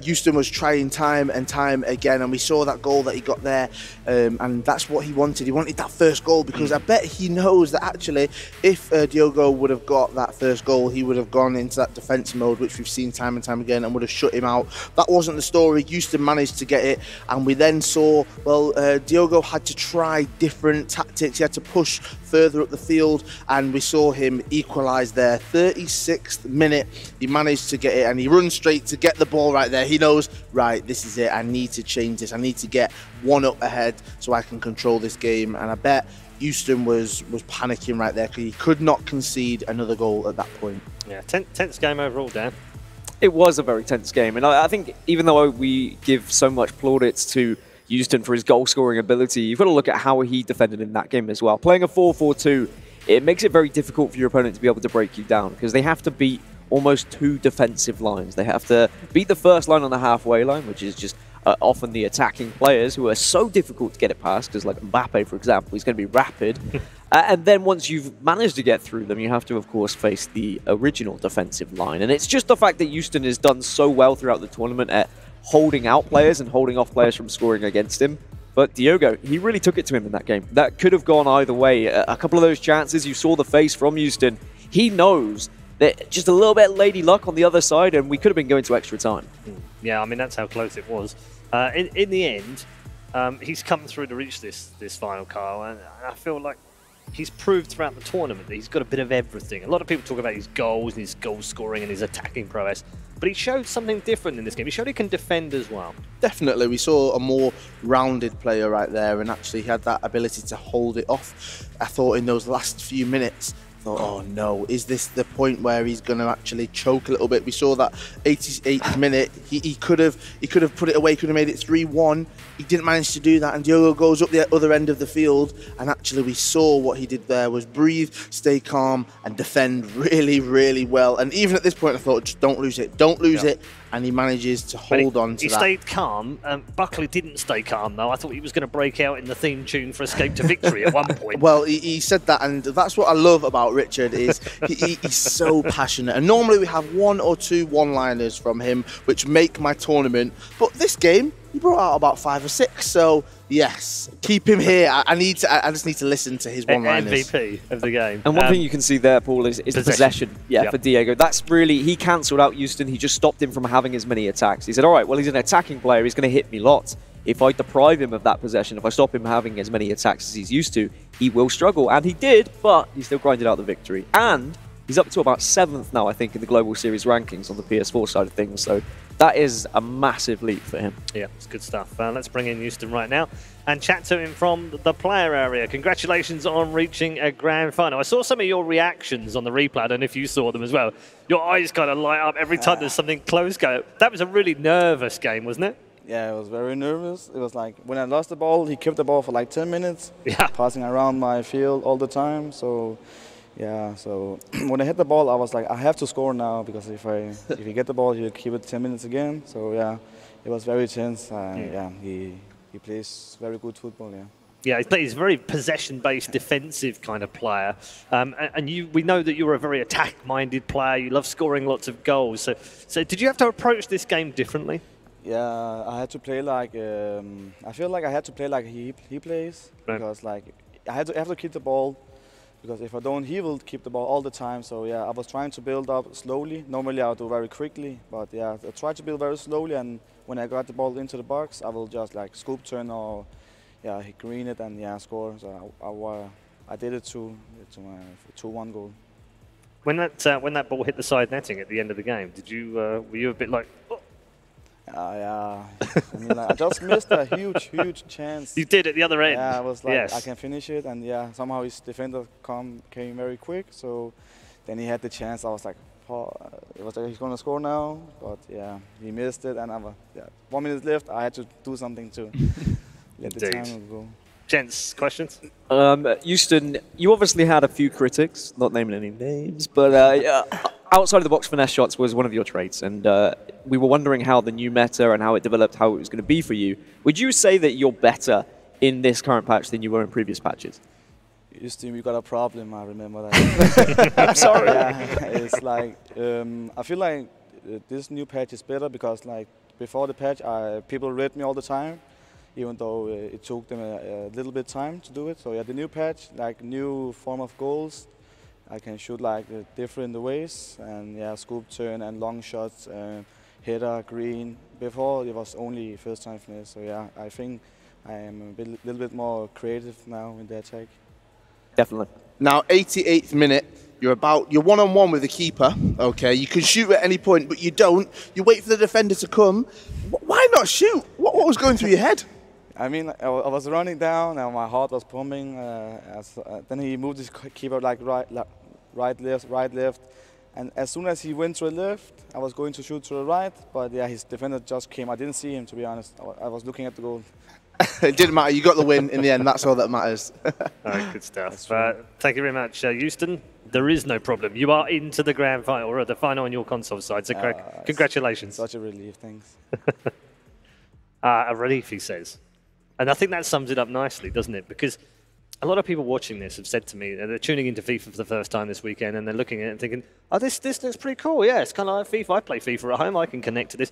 Houston was trying time and time again, and we saw that goal that he got there, and that's what he wanted. He wanted that first goal because I bet he knows that actually if Diogo would have got that first goal, he would have gone into that defensive mode, which we've seen time and time again, and would have shut him out. That wasn't the story. Houston managed to get it, and we then saw, well, Diogo had to try different tactics. He had to push further up the field, and we saw him equalised there. 36th minute, he managed to get it, and he runs straight to get the ball right there. He knows, right, this is it. I need to change this. I need to get one up ahead so I can control this game. And I bet Houston was panicking right there because he could not concede another goal at that point. Yeah, tense game overall, Dan. It was a very tense game, and I think even though we give so much plaudits to Houston for his goal-scoring ability, you've got to look at how he defended in that game as well. Playing a 4-4-2, it makes it very difficult for your opponent to be able to break you down because they have to beat almost 2 defensive lines. They have to beat the first line on the halfway line, which is just often the attacking players who are so difficult to get it past, because like Mbappe, for example, he's going to be rapid. And then once you've managed to get through them, you have to, of course, face the original defensive line. And it's just the fact that Houston has done so well throughout the tournament at holding out players and holding off players from scoring against him. But Diogo, he really took it to him in that game. That could have gone either way. A couple of those chances, you saw the face from Houston. He knows that just a little bit lady luck on the other side, and we could have been going to extra time. Yeah, I mean, that's how close it was. In the end, he's come through to reach this final, Kyle, and I feel like he's proved throughout the tournament that he's got a bit of everything. A lot of people talk about his goals and his goal scoring and his attacking prowess, but he showed something different in this game. He showed he can defend as well. Definitely, we saw a more rounded player right there, and actually he had that ability to hold it off. I thought in those last few minutes, oh no, is this the point where he's going to actually choke a little bit? We saw that 88th minute, he could have put it away, could have made it 3-1. He didn't manage to do that, and Diogo goes up the other end of the field, and actually we saw what he did there was breathe, stay calm, and defend really, really well. And even at this point, I thought, just don't lose it, don't lose it. And he manages to hold on to that. He stayed calm. Buckley didn't stay calm, though. I thought he was going to break out in the theme tune for Escape to Victory at one point. Well, he said that, and that's what I love about Richard, is he's so passionate. And normally we have 1 or 2 one-liners from him, which make my tournament. But this game, he brought out about 5 or 6. So, yes, keep him here. I just need to listen to his one-liners. MVP of the game. And one thing you can see there, Paul, is possession. Yeah, for Diego. That's really, he cancelled out Houston. He just stopped him from having as many attacks. He said, all right, well, he's an attacking player. He's going to hit me lots. If I deprive him of that possession, if I stop him having as many attacks as he's used to, he will struggle. And he did, but he still grinded out the victory. And he's up to about 7th now, I think, in the Global Series rankings on the PS4 side of things. So that is a massive leap for him. Yeah, it's good stuff. Let's bring in Houston right now and chat to him from the player area. Congratulations on reaching a grand final. I saw some of your reactions on the replay. I don't know if you saw them as well. Your eyes kind of light up every time there's something close go. That was a really nervous game, wasn't it? Yeah, I was very nervous. It was like when I lost the ball, he kept the ball for like 10 minutes, passing around my field all the time. So, yeah, so when I hit the ball, I was like, I have to score now, because if you get the ball, he'll keep it 10 minutes again. So, yeah, it was very tense. Yeah, he plays very good football, yeah. Yeah, he's a very possession-based, defensive kind of player. And we know that you're a very attack-minded player. You love scoring lots of goals. So did you have to approach this game differently? Yeah, I had to play like I feel like I had to play like he plays, because like I have to keep the ball, because if I don't, he will keep the ball all the time. So yeah, I was trying to build up slowly. Normally I'll do very quickly, but yeah, I tried to build very slowly, and when I got the ball into the box, I will just like scoop turn or green it and score. So I did it to my 2-1 goal. When that ball hit the side netting at the end of the game, did you were you a bit like? Oh. Yeah, I mean, like, I just missed a huge chance. You did at the other end. Yeah, I was like, I can finish it, and yeah, somehow his defender came very quick. So then he had the chance. I was like, it was like he's gonna score now, but yeah, he missed it, and 1 minute left. I had to do something to let the time go. Gents, questions? Houston, you obviously had a few critics, not naming any names, but outside of the box finesse shots was one of your traits, and we were wondering how the new meta and how it developed, how it was going to be for you. Would you say that you're better in this current patch than you were in previous patches? Houston, we got a problem, I remember that. I'm sorry. Yeah, it's like, I feel like this new patch is better, because like before the patch, people read me all the time, even though it took them a little bit time to do it. So yeah, the new patch, like new form of goals, I can shoot like different ways, and yeah, scoop turn and long shots, header, green. Before it was only first time finesse. So yeah, I think I am a little bit more creative now in the attack. Definitely. Now, 88th minute, You're one-on-one with the keeper, okay? You can shoot at any point, but you don't. You wait for the defender to come. Why not shoot? What was going through your head? I mean, I was running down and my heart was pumping. Then he moved his keeper like right, left. And as soon as he went to the left, I was going to shoot to the right. But yeah, his defender just came. I didn't see him, to be honest. I was looking at the goal. It didn't matter. You got the win in the end. That's all that matters. All right, good stuff. Thank you very much, Houston. There is no problem. You are into the grand final, or the final on your console side. So congratulations. Such a relief. Thanks. A relief, he says. And I think that sums it up nicely, doesn't it? Because a lot of people watching this have said to me, they're tuning into FIFA for the first time this weekend, and they're looking at it and thinking, oh, this looks pretty cool. Yeah, it's kind of like FIFA. I play FIFA at home. I can connect to this.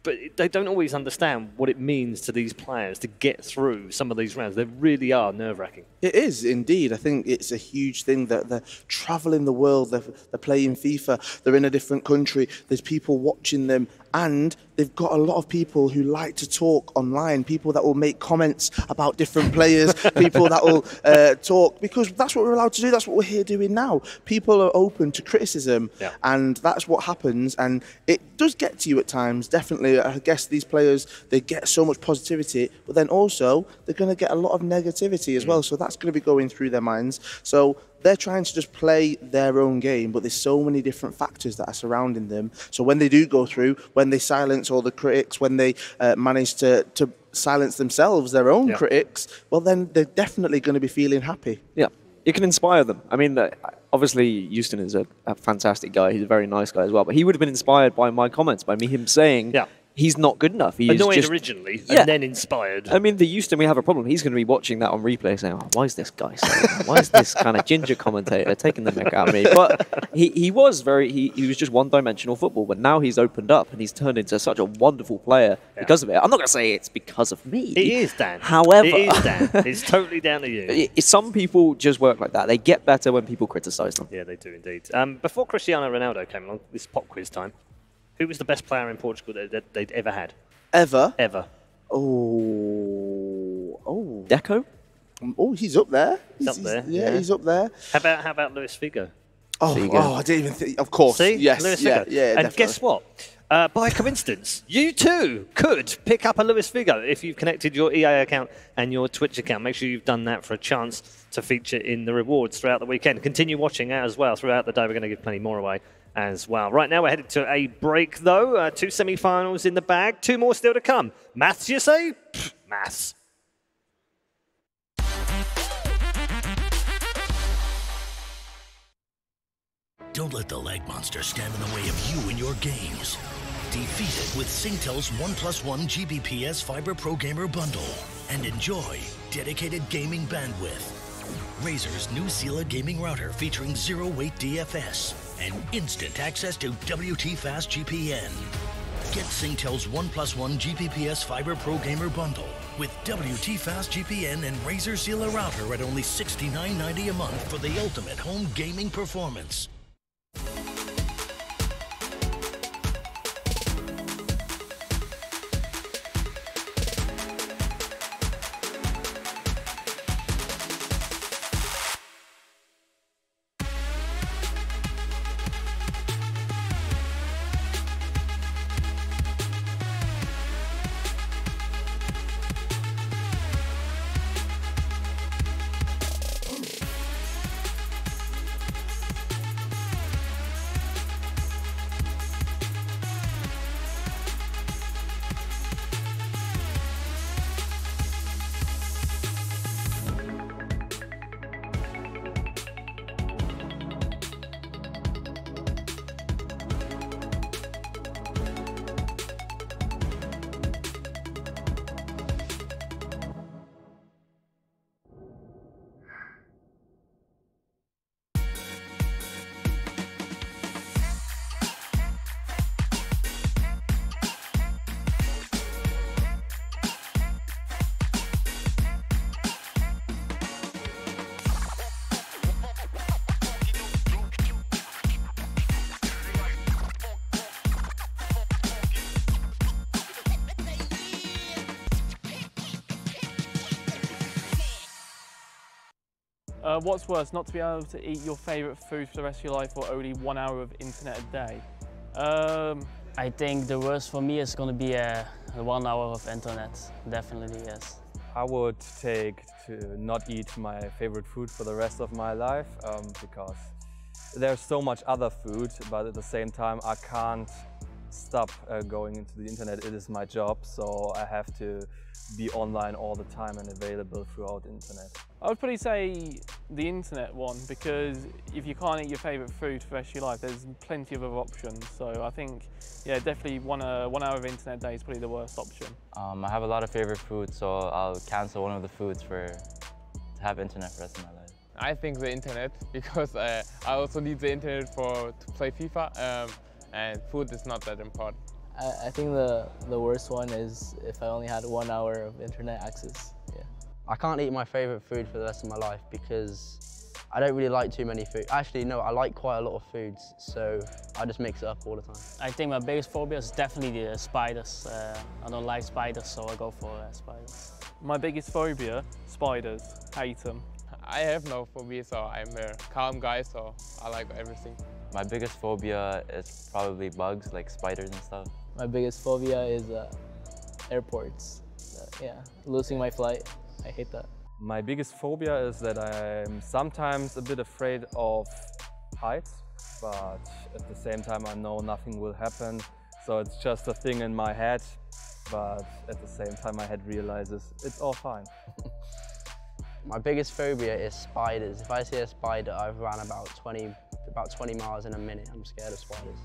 But they don't always understand what it means to these players to get through some of these rounds. They really are nerve-wracking. It is, indeed. I think it's a huge thing that they're traveling the world. They're playing FIFA. They're in a different country. There's people watching them. And they've got a lot of people who like to talk online, people that will make comments about different players, people that will talk, because that's what we're allowed to do. That's what we're here doing now. People are open to criticism, and that's what happens. And it does get to you at times, definitely. I guess these players, they get so much positivity, but then also they're going to get a lot of negativity as well. So that's going to be going through their minds. So they're trying to just play their own game, but there's so many different factors that are surrounding them. So when they do go through, when they silence all the critics, when they manage to silence themselves, their own critics, well, then they're definitely going to be feeling happy. Yeah, you can inspire them. I mean, obviously, Houston is a fantastic guy. He's a very nice guy as well. But he would have been inspired by my comments, by him saying... He's not good enough. He annoyed is just, originally, and then inspired. I mean, the Houston, we have a problem. He's going to be watching that on replay saying, oh, why is this guy saying, why is this kind of ginger commentator taking the mick out of me? But he was just one-dimensional football, but now he's opened up and he's turned into such a wonderful player because of it. I'm not going to say it's because of me. It is, Dan. However... It is, Dan. It's totally down to you. Some people just work like that. They get better when people criticise them. Yeah, they do indeed. Before Cristiano Ronaldo came along, this pop quiz time, who was the best player in Portugal that they'd ever had? Ever? Oh. Deco? Oh, he's up there. He's up there. Yeah, he's up there. How about Luis Figo? I didn't even think. Of course. See? Yes. Luis Yeah, Figo. yeah, and definitely. guess what? By coincidence, you too could pick up a Luis Figo if you've connected your EA account and your Twitch account. Make sure you've done that for a chance to feature in the rewards throughout the weekend. Continue watching as well throughout the day. We're going to give plenty more away as well. Right now, we're headed to a break, though. 2 semi-finals in the bag. 2 more still to come. Maths, you say? Pfft, maths. Don't let the lag monster stand in the way of you and your games. Defeat it with Singtel's 1+1 Gbps Fiber Pro Gamer Bundle and enjoy dedicated gaming bandwidth. Razer's new Sela gaming router featuring zero-weight DFS and instant access to WT Fast GPN. Get Singtel's 1+1 Gbps Fiber Pro Gamer Bundle with WT Fast GPN and Razer Sela router at only $69.90 a month for the ultimate home gaming performance. What's worse, not to be able to eat your favourite food for the rest of your life or only 1 hour of internet a day? I think the worst for me is going to be 1 hour of internet. Definitely, yes. I would take to not eat my favorite food for the rest of my life because there's so much other food, but at the same time I can't stop going into the internet. It is my job, so I have to be online all the time and available throughout the internet. I would probably say the internet one, because if you can't eat your favourite food for the rest of your life, there's plenty of other options. So I think, yeah, definitely 1 hour of internet a day is probably the worst option. I have a lot of favorite foods, so I'll cancel one of the foods to have internet for the rest of my life. I think the internet, because I also need the internet to play FIFA, and food is not that important. I think the worst one is if I only had 1 hour of internet access. Yeah. I can't eat my favourite food for the rest of my life because I don't really like too many food. Actually, no, I like quite a lot of foods, so I just mix it up all the time. I think my biggest phobia is definitely the spiders. I don't like spiders, so I go for spiders. My biggest phobia, spiders. Hate them. I have no phobia, so I'm a calm guy, so I like everything. My biggest phobia is probably bugs, like spiders and stuff. My biggest phobia is airports. Yeah, losing my flight. I hate that. My biggest phobia is that I'm sometimes a bit afraid of heights, but at the same time I know nothing will happen. So it's just a thing in my head, but at the same time my head realizes it's all fine. My biggest phobia is spiders. If I see a spider, I've run about 20 miles in a minute. I'm scared of spiders.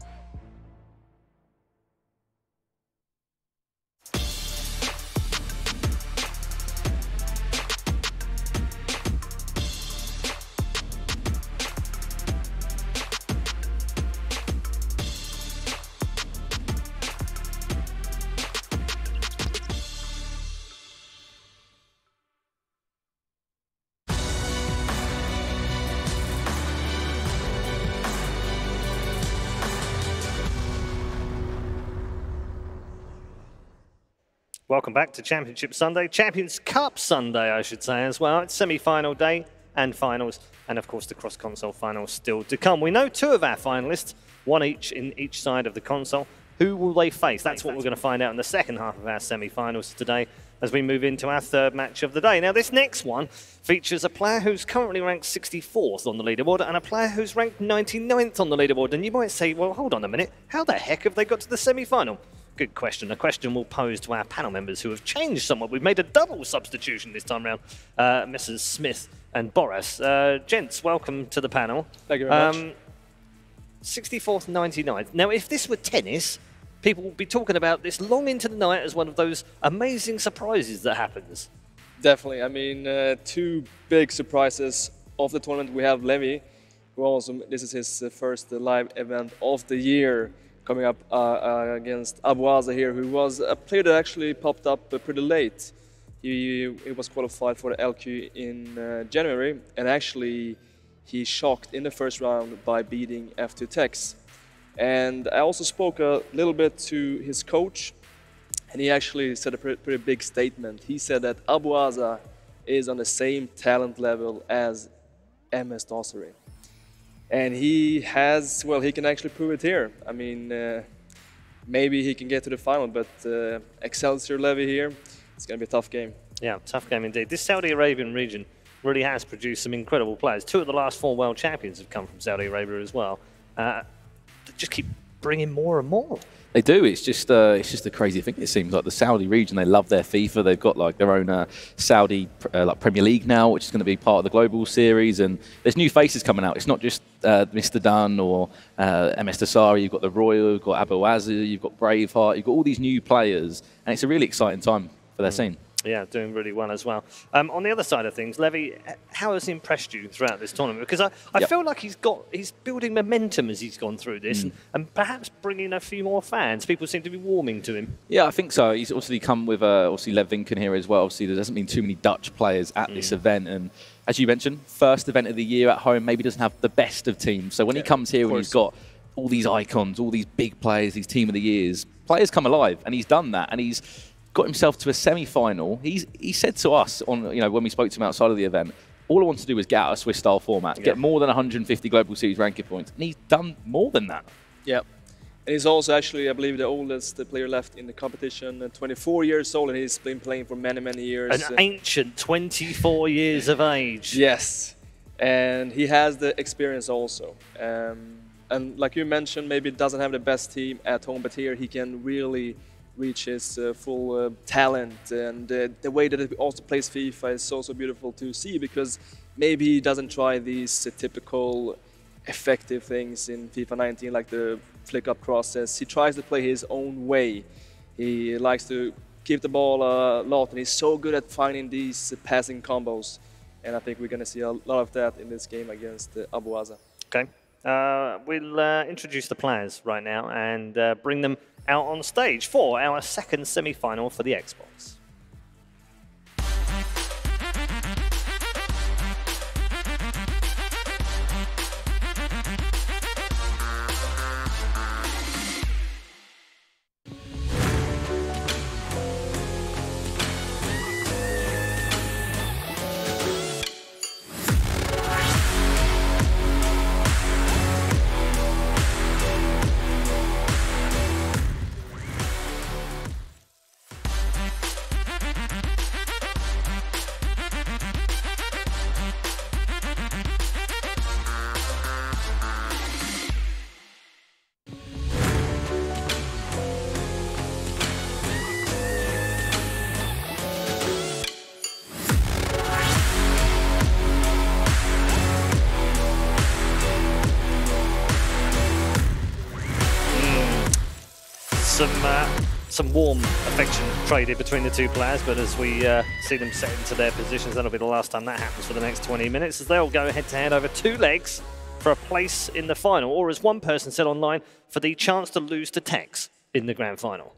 Welcome back to Championship Sunday, Champions Cup Sunday, I should say as well. It's semi-final day and finals, and of course the cross-console finals still to come. We know two of our finalists, one each in each side of the console. Who will they face? That's what we're going to find out in the second half of our semi-finals today as we move into our third match of the day. Now, this next one features a player who's currently ranked 64th on the leaderboard and a player who's ranked 99th on the leaderboard. And you might say, well, hold on a minute, how the heck have they got to the semi-final? Good question. A question we'll pose to our panel members who have changed somewhat. We've made a double substitution this time round, Mrs. Smith and Boris. Gents, welcome to the panel. Thank you very much. 64th, 99th. Now, if this were tennis, people would be talking about this long into the night as one of those amazing surprises that happens. Definitely. I mean, two big surprises of the tournament. We have Levy, who also, this is his first live event of the year, coming up against Abaza here, who was a player that actually popped up pretty late. He was qualified for the LQ in January, and actually he shocked in the first round by beating F2 Tex. And I also spoke a little bit to his coach, and he actually said a pretty big statement. He said that Abaza is on the same talent level as MS Dossary. And he has, well, he can actually prove it here. I mean, maybe he can get to the final, but Excelsior Levy here, it's going to be a tough game. Yeah, tough game indeed. This Saudi Arabian region really has produced some incredible players. Two of the last 4 world champions have come from Saudi Arabia as well. They just keep bringing more and more. They do. It's just a crazy thing. It seems like the Saudi region, they love their FIFA. They've got like their own Saudi like Premier League now, which is going to be part of the global series. And there's new faces coming out. It's not just Mr. Dunn or MS Dasari. You've got the Royal, you've got Abaza, you've got Braveheart. You've got all these new players, and it's a really exciting time for their scene. Yeah, doing really well as well. On the other side of things, Levy, how has he impressed you throughout this tournament? Because I feel like he's building momentum as he's gone through this, and perhaps bringing a few more fans. People seem to be warming to him. Yeah, I think so. He's obviously come with obviously Lev Vinken here as well. Obviously, there hasn't been too many Dutch players at this event, and as you mentioned, first event of the year at home, maybe doesn't have the best of teams. So when he comes here and he's got all these icons, all these big players, these team of the years, players come alive, and he's done that, and he's got himself to a semi-final. He said to us on when we spoke to him outside of the event, all I want to do is get out a Swiss-style format, get more than 150 Global Series ranking points, and he's done more than that. Yeah. And he's also actually, I believe, the oldest player left in the competition, 24 years old, and he's been playing for many, many years. An ancient 24 years of age. Yes, and he has the experience also. And like you mentioned, maybe doesn't have the best team at home, but here he can really reach his full talent. And the way that he also plays FIFA is so beautiful to see, because maybe he doesn't try these typical effective things in FIFA 19, like the flick-up crosses. He tries to play his own way. He likes to keep the ball a lot, and he's so good at finding these passing combos. And I think we're going to see a lot of that in this game against Abaza. Okay. We'll introduce the players right now and bring them out on stage for our second semi-final for the Xbox. Some warm affection traded between the two players, but as we see them set into their positions, that'll be the last time that happens for the next 20 minutes, as they'll go head-to-head over 2 legs for a place in the final, or as one person said online, for the chance to lose to Tex in the grand final.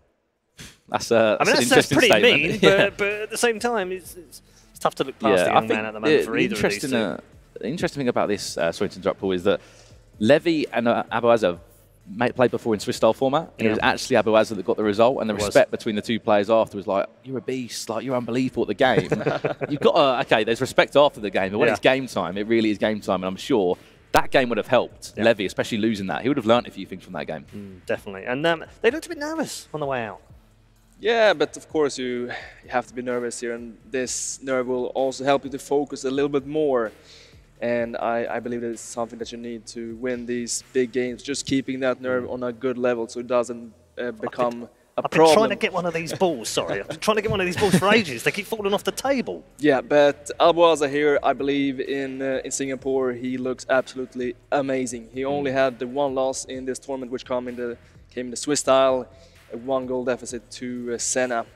That's that's pretty statement. mean, but at the same time, it's tough to look past the young man at the moment for either of these two. The interesting thing about this, sorry to interrupt, Paul, is that Levy and Abaza played before in Swiss-style format, and it was actually Abaza that got the result, and the respect between the two players after was like, you're a beast, like, you're unbelievable at the game. You've got to, okay, there's respect after the game, but when it's game time, it really is game time, and I'm sure that game would have helped Levy, especially losing that. He would have learnt a few things from that game. Definitely, and they looked a bit nervous on the way out. Yeah, but of course you have to be nervous here, and this nerve will also help you to focus a little bit more. And I believe that it's something that you need to win these big games, just keeping that nerve on a good level so it doesn't become a problem. I've been trying to get one of these balls, sorry. I've been trying to get one of these balls for ages. They keep falling off the table. Yeah, but Abaza here, I believe in Singapore, he looks absolutely amazing. He only had the one loss in this tournament, which came in the Swiss style, a 1-goal deficit to Senna.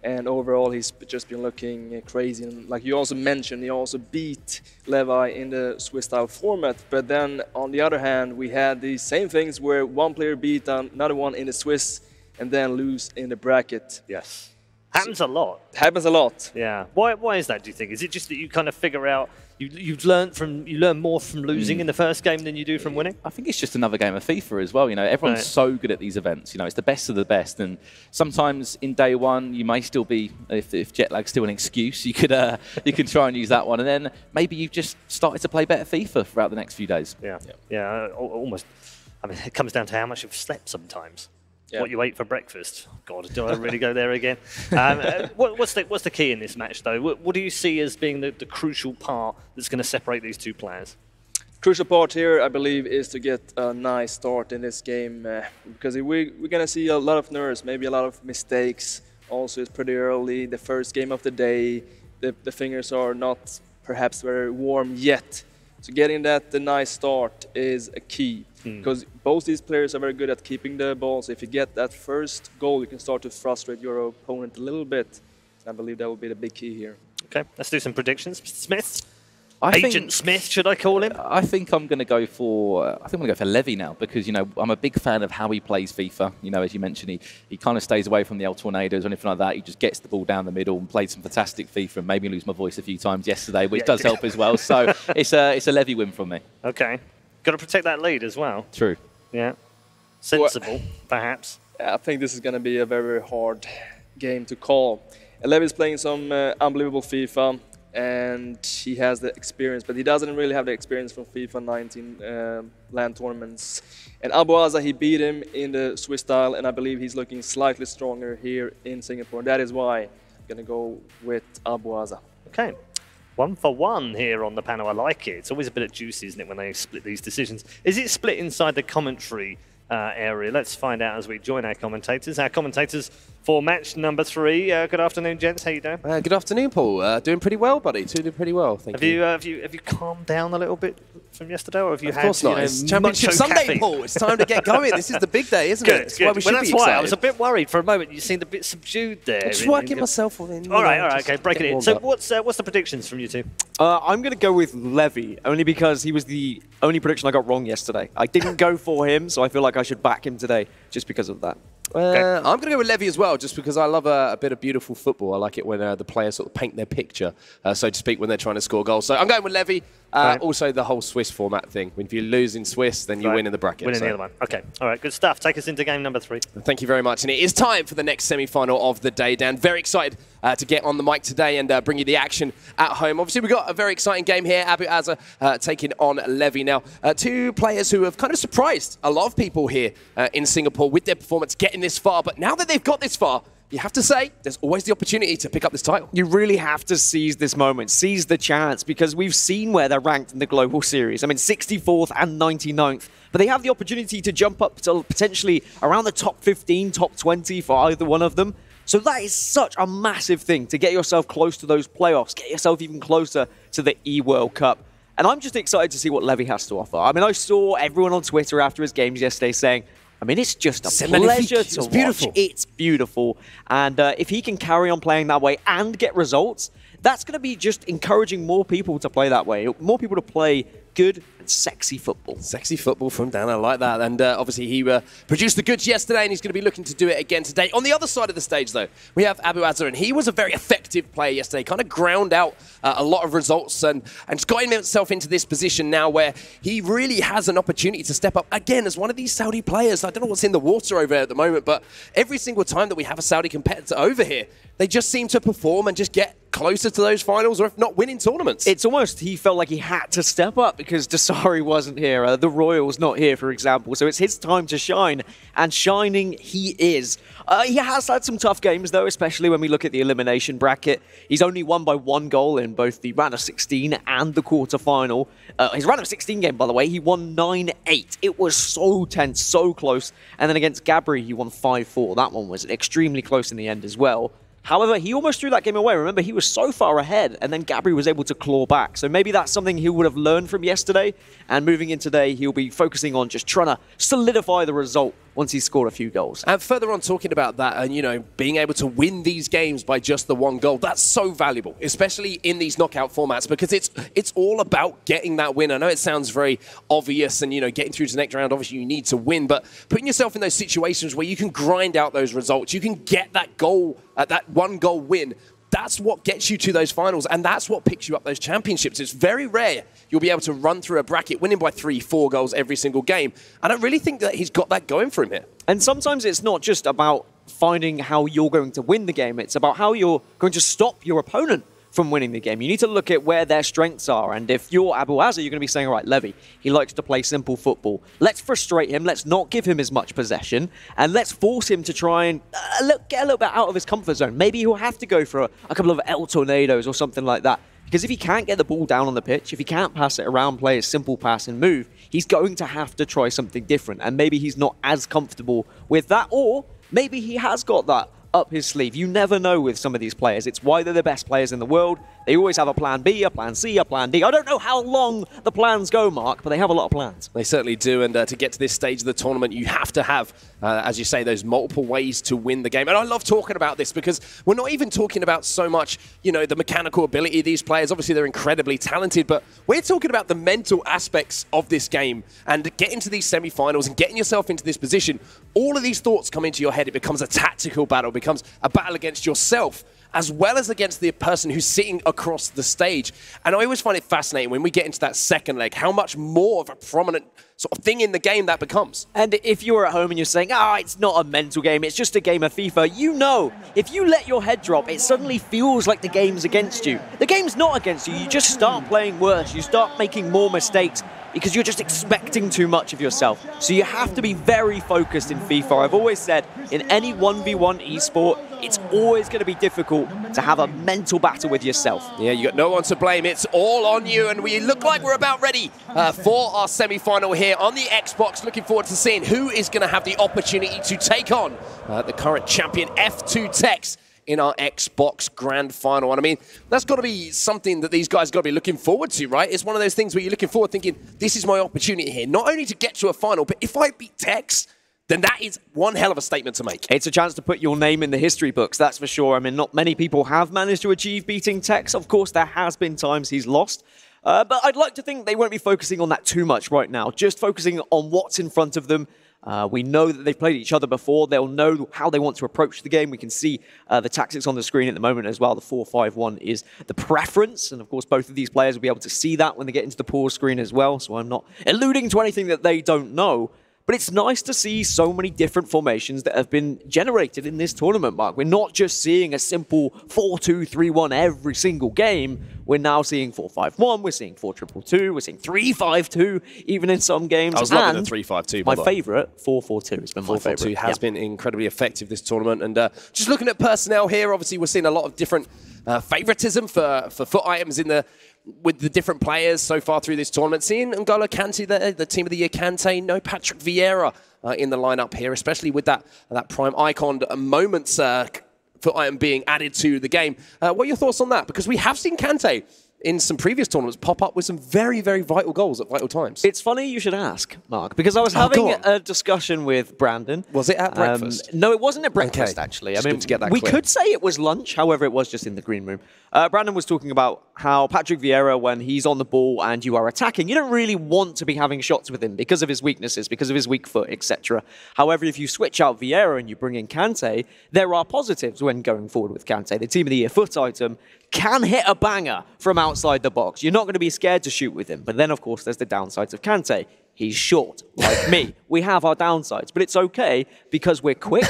And overall, he's just been looking crazy. And like you also mentioned, he also beat Levy in the Swiss-style format. But then, on the other hand, we had these same things where one player beat another one in the Swiss and then lose in the bracket. Yes. Happens a lot. Happens a lot. Yeah. Why is that, do you think? Is it just that you kind of figure out, you learn more from losing in the first game than you do from winning? I think it's just another game of FIFA as well. You know, everyone's so good at these events. You know, it's the best of the best, and sometimes in day one you may still be, if jet lag's still an excuse, you could you can try and use that one, and then maybe you've just started to play better FIFA throughout the next few days. Yeah. Almost. I mean, it comes down to how much you've slept sometimes. What you ate for breakfast. God, do I really go there again? What's the key in this match, though? What do you see as being the crucial part that's going to separate these two players? Crucial part here, I believe, is to get a nice start in this game, because we're going to see a lot of nerves, maybe a lot of mistakes. Also, it's pretty early, the first game of the day. The fingers are not perhaps very warm yet. So getting the nice start is a key. Because both these players are very good at keeping the ball. So if you get that first goal, you can start to frustrate your opponent a little bit. I believe that will be the big key here. Okay, let's do some predictions. Mr. Smith? Agent Smith, should I call him? I think I'm going to go for Levy now, because, you know, I'm a big fan of how he plays FIFA. You know, as you mentioned, he kind of stays away from the El Tornadoes or anything like that. He just gets the ball down the middle and played some fantastic FIFA, and made me lose my voice a few times yesterday, which does help as well. So it's a Levy win from me. Okay. Got to protect that lead as well. True. Yeah. Sensible, perhaps. I think this is going to be a very hard game to call. Levy's playing some unbelievable FIFA. and he has the experience, but he doesn't really have the experience from FIFA 19 LAN tournaments. And Abaza, he beat him in the Swiss style, and I believe he's looking slightly stronger here in Singapore. That is why I'm going to go with Abaza. Okay. 1 for 1 here on the panel. I like it. It's always a bit of juicy, isn't it, when they split these decisions? Is it split inside the commentary area? Let's find out as we join our commentators. Our commentators for match number 3. Good afternoon, gents. How you doing? Good afternoon, Paul. Doing pretty well, buddy. Doing pretty well, thank you. Have you calmed down a little bit from yesterday, or have you of had? Course not. It's Championship Sunday, caffeine? Paul. It's time to get going. This is the big day, isn't Good, it? It's good. why we should that's be why excited. I was a bit worried for a moment. You seemed a bit subdued there. I'm just working myself in. All right, okay, break it in. So what's the predictions from you two? I'm going to go with Levy, only because he was the only prediction I got wrong yesterday. I didn't go for him, so I feel like I should back him today just because of that. I'm going to go with Levy as well, just because I love a bit of beautiful football. I like it when the players sort of paint their picture, so to speak, when they're trying to score goals. So I'm going with Levy. Also, the whole Swiss format thing. If you lose in Swiss, then you win in the bracket. Win in the other one. Okay. All right. Good stuff. Take us into game number 3. Thank you very much. And it is time for the next semi-final of the day, Dan. Very excited to get on the mic today and bring you the action at home. Obviously, we've got a very exciting game here. Abaza taking on Levy. Now, 2 players who have kind of surprised a lot of people here in Singapore with their performance getting this far. But now that they've got this far, you have to say, there's always the opportunity to pick up this title. You really have to seize this moment, seize the chance, because we've seen where they're ranked in the Global Series. I mean, 64th and 99th. But they have the opportunity to jump up to potentially around the top 15, top 20 for either one of them. So that is such a massive thing to get yourself close to those playoffs, get yourself even closer to the E-World Cup. And I'm just excited to see what Levy has to offer. I mean, I saw everyone on Twitter after his games yesterday saying, I mean, it's just a pleasure to watch. It's beautiful. And if he can carry on playing that way and get results, that's going to be just encouraging more people to play that way. More people to play good and sexy football. Sexy football from Dan, I like that. And obviously he produced the goods yesterday and he's going to be looking to do it again today. On the other side of the stage, though, we have Abaza, and he was a very effective player yesterday, kind of ground out a lot of results and just got himself into this position now where he really has an opportunity to step up again as one of these Saudi players. I don't know what's in the water over there at the moment, but every single time that we have a Saudi competitor over here, they just seem to perform and just get closer to those finals, or if not winning tournaments. It's almost he felt like he had to step up because Dasari wasn't here, the Royal's not here, for example, so it's his time to shine, and shining he is. He has had some tough games, though, especially when we look at the elimination bracket. He's only won by 1 goal in both the round of 16 and the quarterfinal. His round of 16 game, by the way, he won 9-8. It was so tense, so close, and then against Gabri, he won 5-4. That one was extremely close in the end as well. However, he almost threw that game away. Remember, he was so far ahead, and then Gabri was able to claw back. So maybe that's something he would have learned from yesterday, and moving in today, he'll be focusing on just trying to solidify the result once he's scored a few goals. And further on talking about that and, you know, being able to win these games by just the 1 goal, that's so valuable, especially in these knockout formats, because it's all about getting that win. I know it sounds very obvious and, you know, getting through to the next round, obviously you need to win, but putting yourself in those situations where you can grind out those results, you can get that goal, that 1 goal win, that's what gets you to those finals, and that's what picks you up those championships. It's very rare you'll be able to run through a bracket winning by 3-4 goals every single game. I don't really think that he's got that going for him here. And sometimes it's not just about finding how you're going to win the game, it's about how you're going to stop your opponent from winning the game. You need to look at where their strengths are, and if you're Abaza, you're going to be saying, all right, Levy, he likes to play simple football. Let's frustrate him, let's not give him as much possession, and let's force him to try and get a little bit out of his comfort zone. Maybe he'll have to go for a couple of El Tornadoes or something like that, because if he can't get the ball down on the pitch, if he can't pass it around, play a simple pass and move, he's going to have to try something different, and maybe he's not as comfortable with that, or maybe he has got that up his sleeve. You never know with some of these players. It's why they're the best players in the world. They always have a plan B, a plan C, a plan D. I don't know how long the plans go, Mark, but they have a lot of plans. They certainly do, and to get to this stage of the tournament, you have to have, as you say, those multiple ways to win the game. And I love talking about this because we're not even talking about so much, you know, the mechanical ability of these players. Obviously, they're incredibly talented, but we're talking about the mental aspects of this game and getting to these semi-finals and getting yourself into this position. All of these thoughts come into your head. It becomes a tactical battle, it becomes a battle against yourself. as well as against the person who's sitting across the stage. And I always find it fascinating when we get into that second leg, how much more of a prominent sort of thing in the game that becomes. And if you're at home and you're saying, it's not a mental game, it's just a game of FIFA, you know, if you let your head drop, it suddenly feels like the game's against you. The game's not against you, you just start playing worse, you start making more mistakes, because you're just expecting too much of yourself. So you have to be very focused in FIFA. I've always said, in any 1v1 esport, it's always going to be difficult to have a mental battle with yourself. Yeah, you got no one to blame. It's all on you, and we look like we're about ready for our semi-final here on the Xbox. Looking forward to seeing who is going to have the opportunity to take on the current champion F2 Tex in our Xbox Grand Final. And I mean, that's got to be something that these guys got to be looking forward to, right? It's one of those things where you're looking forward thinking, this is my opportunity here, not only to get to a final, but if I beat Tex, then that is one hell of a statement to make. It's a chance to put your name in the history books, that's for sure. I mean, not many people have managed to achieve beating Tex. Of course, there has been times he's lost. But I'd like to think they won't be focusing on that too much right now, just focusing on what's in front of them. We know that they've played each other before. They'll know how they want to approach the game. We can see the tactics on the screen at the moment as well. The 4-5-1 is the preference. And of course, both of these players will be able to see that when they get into the pause screen as well. So I'm not alluding to anything that they don't know. But it's nice to see so many different formations that have been generated in this tournament, Mark. We're not just seeing a simple 4-2-3-1 every single game. We're now seeing 4-5-1, we're seeing 4-2-2-2, we're seeing 3-5-2, even in some games. I was loving the 3-5-2. My favourite, 4-4-2, has been my favourite. 4-4-2 has been incredibly effective this tournament. And just looking at personnel here, obviously we're seeing a lot of different favouritism for FUT items with the different players so far through this tournament. Seeing N'Golo Kante, the Team of the Year Kante, no Patrick Vieira in the lineup here, especially with that prime icon moments FUT item being added to the game. What are your thoughts on that? Because we have seen Kante in some previous tournaments pop up with some very, very vital goals at vital times. It's funny you should ask, Mark, because I was having a discussion with Brandon. Was it at breakfast? No, it wasn't at breakfast, actually. I mean, to get that we clear. could say it was lunch, however, it was just in the green room. Brandon was talking about how Patrick Vieira, when he's on the ball and you are attacking, you don't really want to be having shots with him because of his weaknesses, because of his weak foot, etc. However, if you switch out Vieira and you bring in Kante, there are positives when going forward with Kante. The Team of the Year FUT item can hit a banger from outside the box. You're not going to be scared to shoot with him. But then, of course, there's the downsides of Kante. He's short, like me. We have our downsides, but it's okay because we're quick.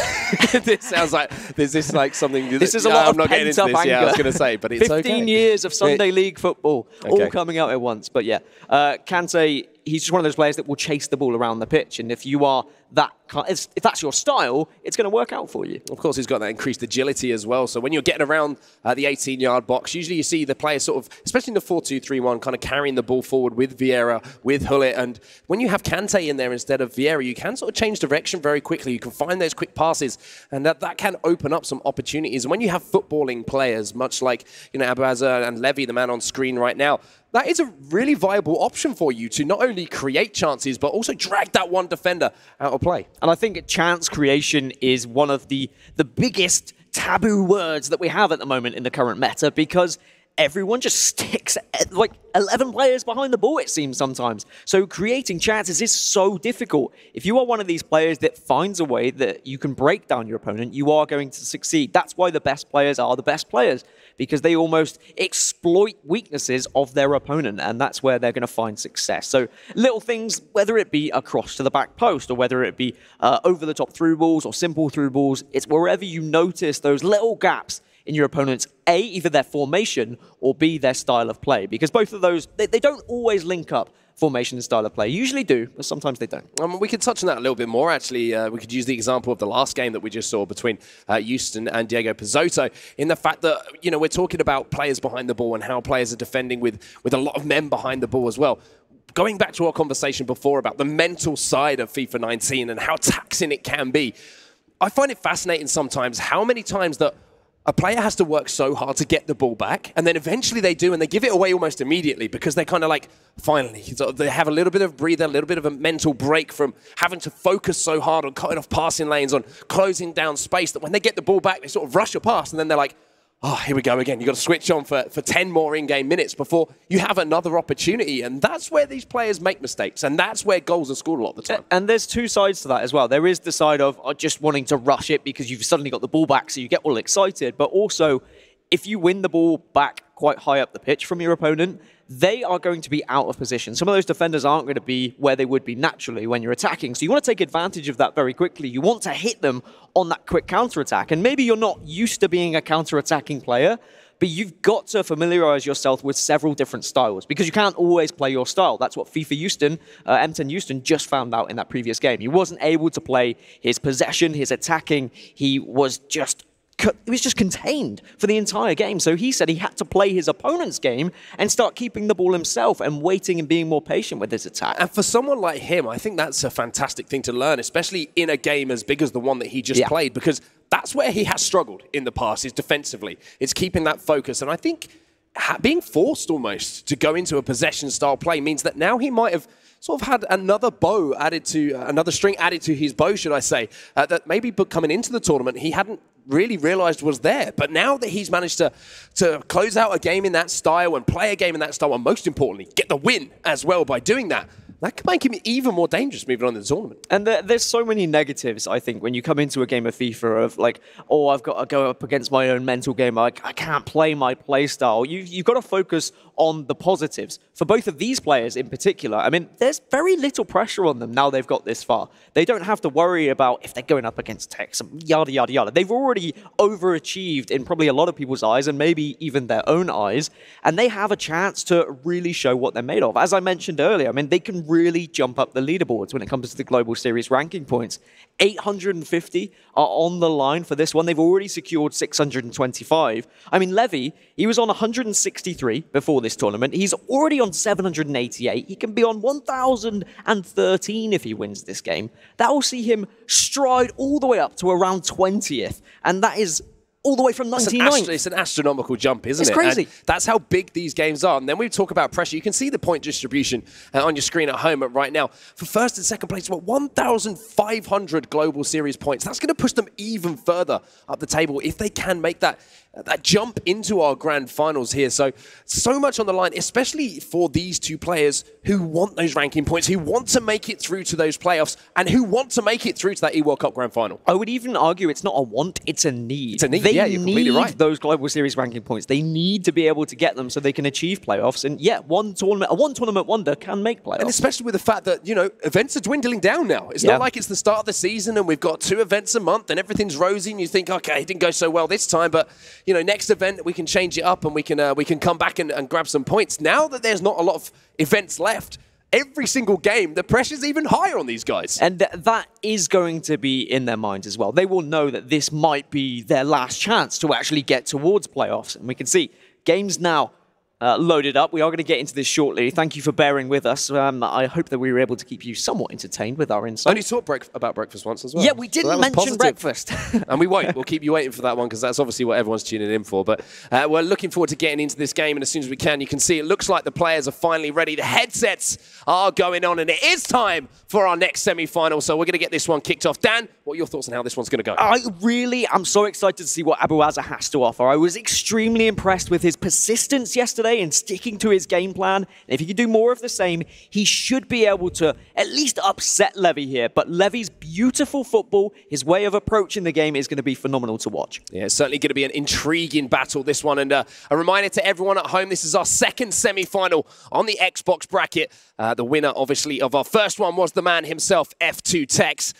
This sounds like, is this like something... This is a lot of pent-up anger. Yeah, I was going to say, but it's 15 years of Sunday League football, all coming out at once. But yeah, Kante, he's just one of those players that will chase the ball around the pitch. And if you are that, if that's your style, it's going to work out for you. Of course, he's got that increased agility as well. So when you're getting around the 18-yard box, usually you see the players sort of, especially in the 4-2-3-1, kind of carrying the ball forward with Vieira, with Hullet. And when you have Kante in there instead of Vieira, you can sort of change direction very quickly. You can find those quick passes, and that can open up some opportunities. And when you have footballing players, much like Abaza and Levy, the man on screen right now, that is a really viable option for you to not only create chances, but also drag that one defender out of play. And I think chance creation is one of the biggest taboo words that we have at the moment in the current meta, because everyone just sticks like 11 players behind the ball, it seems sometimes. So creating chances is so difficult. If you are one of these players that finds a way that you can break down your opponent, you are going to succeed. That's why the best players are the best players, because they almost exploit weaknesses of their opponent, and that's where they're going to find success. So little things, whether it be a cross to the back post, or whether it be over-the-top through balls or simple through balls, it's wherever you notice those little gaps in your opponent's A, either their formation, or B, their style of play. Because both of those, they don't always link up, formation and style of play. Usually do, but sometimes they don't. We could touch on that a little bit more, actually. We could use the example of the last game that we just saw between Houston and Diego Pizzotto, in the fact that, we're talking about players behind the ball and how players are defending with a lot of men behind the ball as well. Going back to our conversation before about the mental side of FIFA 19 and how taxing it can be, I find it fascinating sometimes how many times that a player has to work so hard to get the ball back, and then eventually they do, and they give it away almost immediately because they're kind of like, finally, they have a little bit of breather, a little bit of a mental break from having to focus so hard on cutting off passing lanes, on closing down space, that when they get the ball back, they sort of rush a pass, and then they're like, oh, here we go again. You've got to switch on for 10 more in-game minutes before you have another opportunity. And that's where these players make mistakes. And that's where goals are scored a lot of the time. And there's two sides to that as well. There is the side of just wanting to rush it because you've suddenly got the ball back, so you get all excited. But also, if you win the ball back quite high up the pitch from your opponent, they are going to be out of position. Some of those defenders aren't going to be where they would be naturally when you're attacking. So you want to take advantage of that very quickly. You want to hit them on that quick counter-attack. And maybe you're not used to being a counter-attacking player, but you've got to familiarize yourself with several different styles because you can't always play your style. That's what FIFA Houston, M10 Houston just found out in that previous game. He wasn't able to play his possession, his attacking. He was just contained for the entire game. So he said he had to play his opponent's game and start keeping the ball himself and waiting and being more patient with his attack. And for someone like him, I think that's a fantastic thing to learn, especially in a game as big as the one that he just played, because that's where he has struggled in the past, is defensively. It's keeping that focus. And I think being forced almost to go into a possession-style play means that now he might have sort of had another string added to his bow, should I say, that maybe coming into the tournament he hadn't really realized was there. But now that he's managed to close out a game in that style and play a game in that style, and most importantly, get the win as well by doing that, that could make him even more dangerous moving on in the tournament. And there's so many negatives, I think, when you come into a game of FIFA of like, oh, I've got to go up against my own mental game. I can't play my play style. You've got to focus on the positives. For both of these players in particular, I mean, there's very little pressure on them now they've got this far. They don't have to worry about if they're going up against tech, yada, yada, yada. They've already overachieved in probably a lot of people's eyes and maybe even their own eyes, and they have a chance to really show what they're made of. As I mentioned earlier, I mean, they can really jump up the leaderboards when it comes to the Global Series ranking points. 850 are on the line for this one. They've already secured 625. I mean, Levy, he was on 163 before this tournament. He's already on 788. He can be on 1,013 if he wins this game. That will see him stride all the way up to around 20th. And that is all the way from 99. It's an astronomical jump, isn't it? It's crazy. And that's how big these games are. And then we talk about pressure. You can see the point distribution on your screen at home right now. For first and second place, what, 1,500 Global Series points. That's going to push them even further up the table if they can make that jump into our grand finals here. So much on the line, especially for these two players who want those ranking points, who want to make it through to those playoffs, and who want to make it through to that eWorld Cup grand final. I would even argue it's not a want, it's a need. It's a need, they yeah, you're completely right. those Global Series ranking points. They need to be able to get them so they can achieve playoffs. And yeah, one tournament wonder can make playoffs. And especially with the fact that, you know, events are dwindling down now. It's not like it's the start of the season and we've got 2 events a month and everything's rosy and you think, okay, it didn't go so well this time, but, you know, next event we can change it up and we can come back and grab some points. Now that there's not a lot of events left, every single game, the pressure's even higher on these guys. And that is going to be in their minds as well. They will know that this might be their last chance to actually get towards playoffs. And we can see games now loaded up. We are going to get into this shortly. Thank you for bearing with us. I hope that we were able to keep you somewhat entertained with our insight. Only talked about breakfast once as well. Yeah, we didn't mention breakfast. And we won't. We'll keep you waiting for that one because that's obviously what everyone's tuning in for. But we're looking forward to getting into this game, and as soon as we can, you can see it looks like the players are finally ready. The headsets are going on, and it is time for our next semi-final. So we're going to get this one kicked off. Dan, what are your thoughts on how this one's going to go? I'm so excited to see what Abaza has to offer. I was extremely impressed with his persistence yesterday and sticking to his game plan. And if he can do more of the same, he should be able to at least upset Levy here. But Levy's beautiful football, his way of approaching the game is going to be phenomenal to watch. Yeah, it's certainly going to be an intriguing battle, this one. And a reminder to everyone at home, this is our second semi-final on the Xbox bracket. The winner, obviously, of our first one was the man himself, F2 Tex.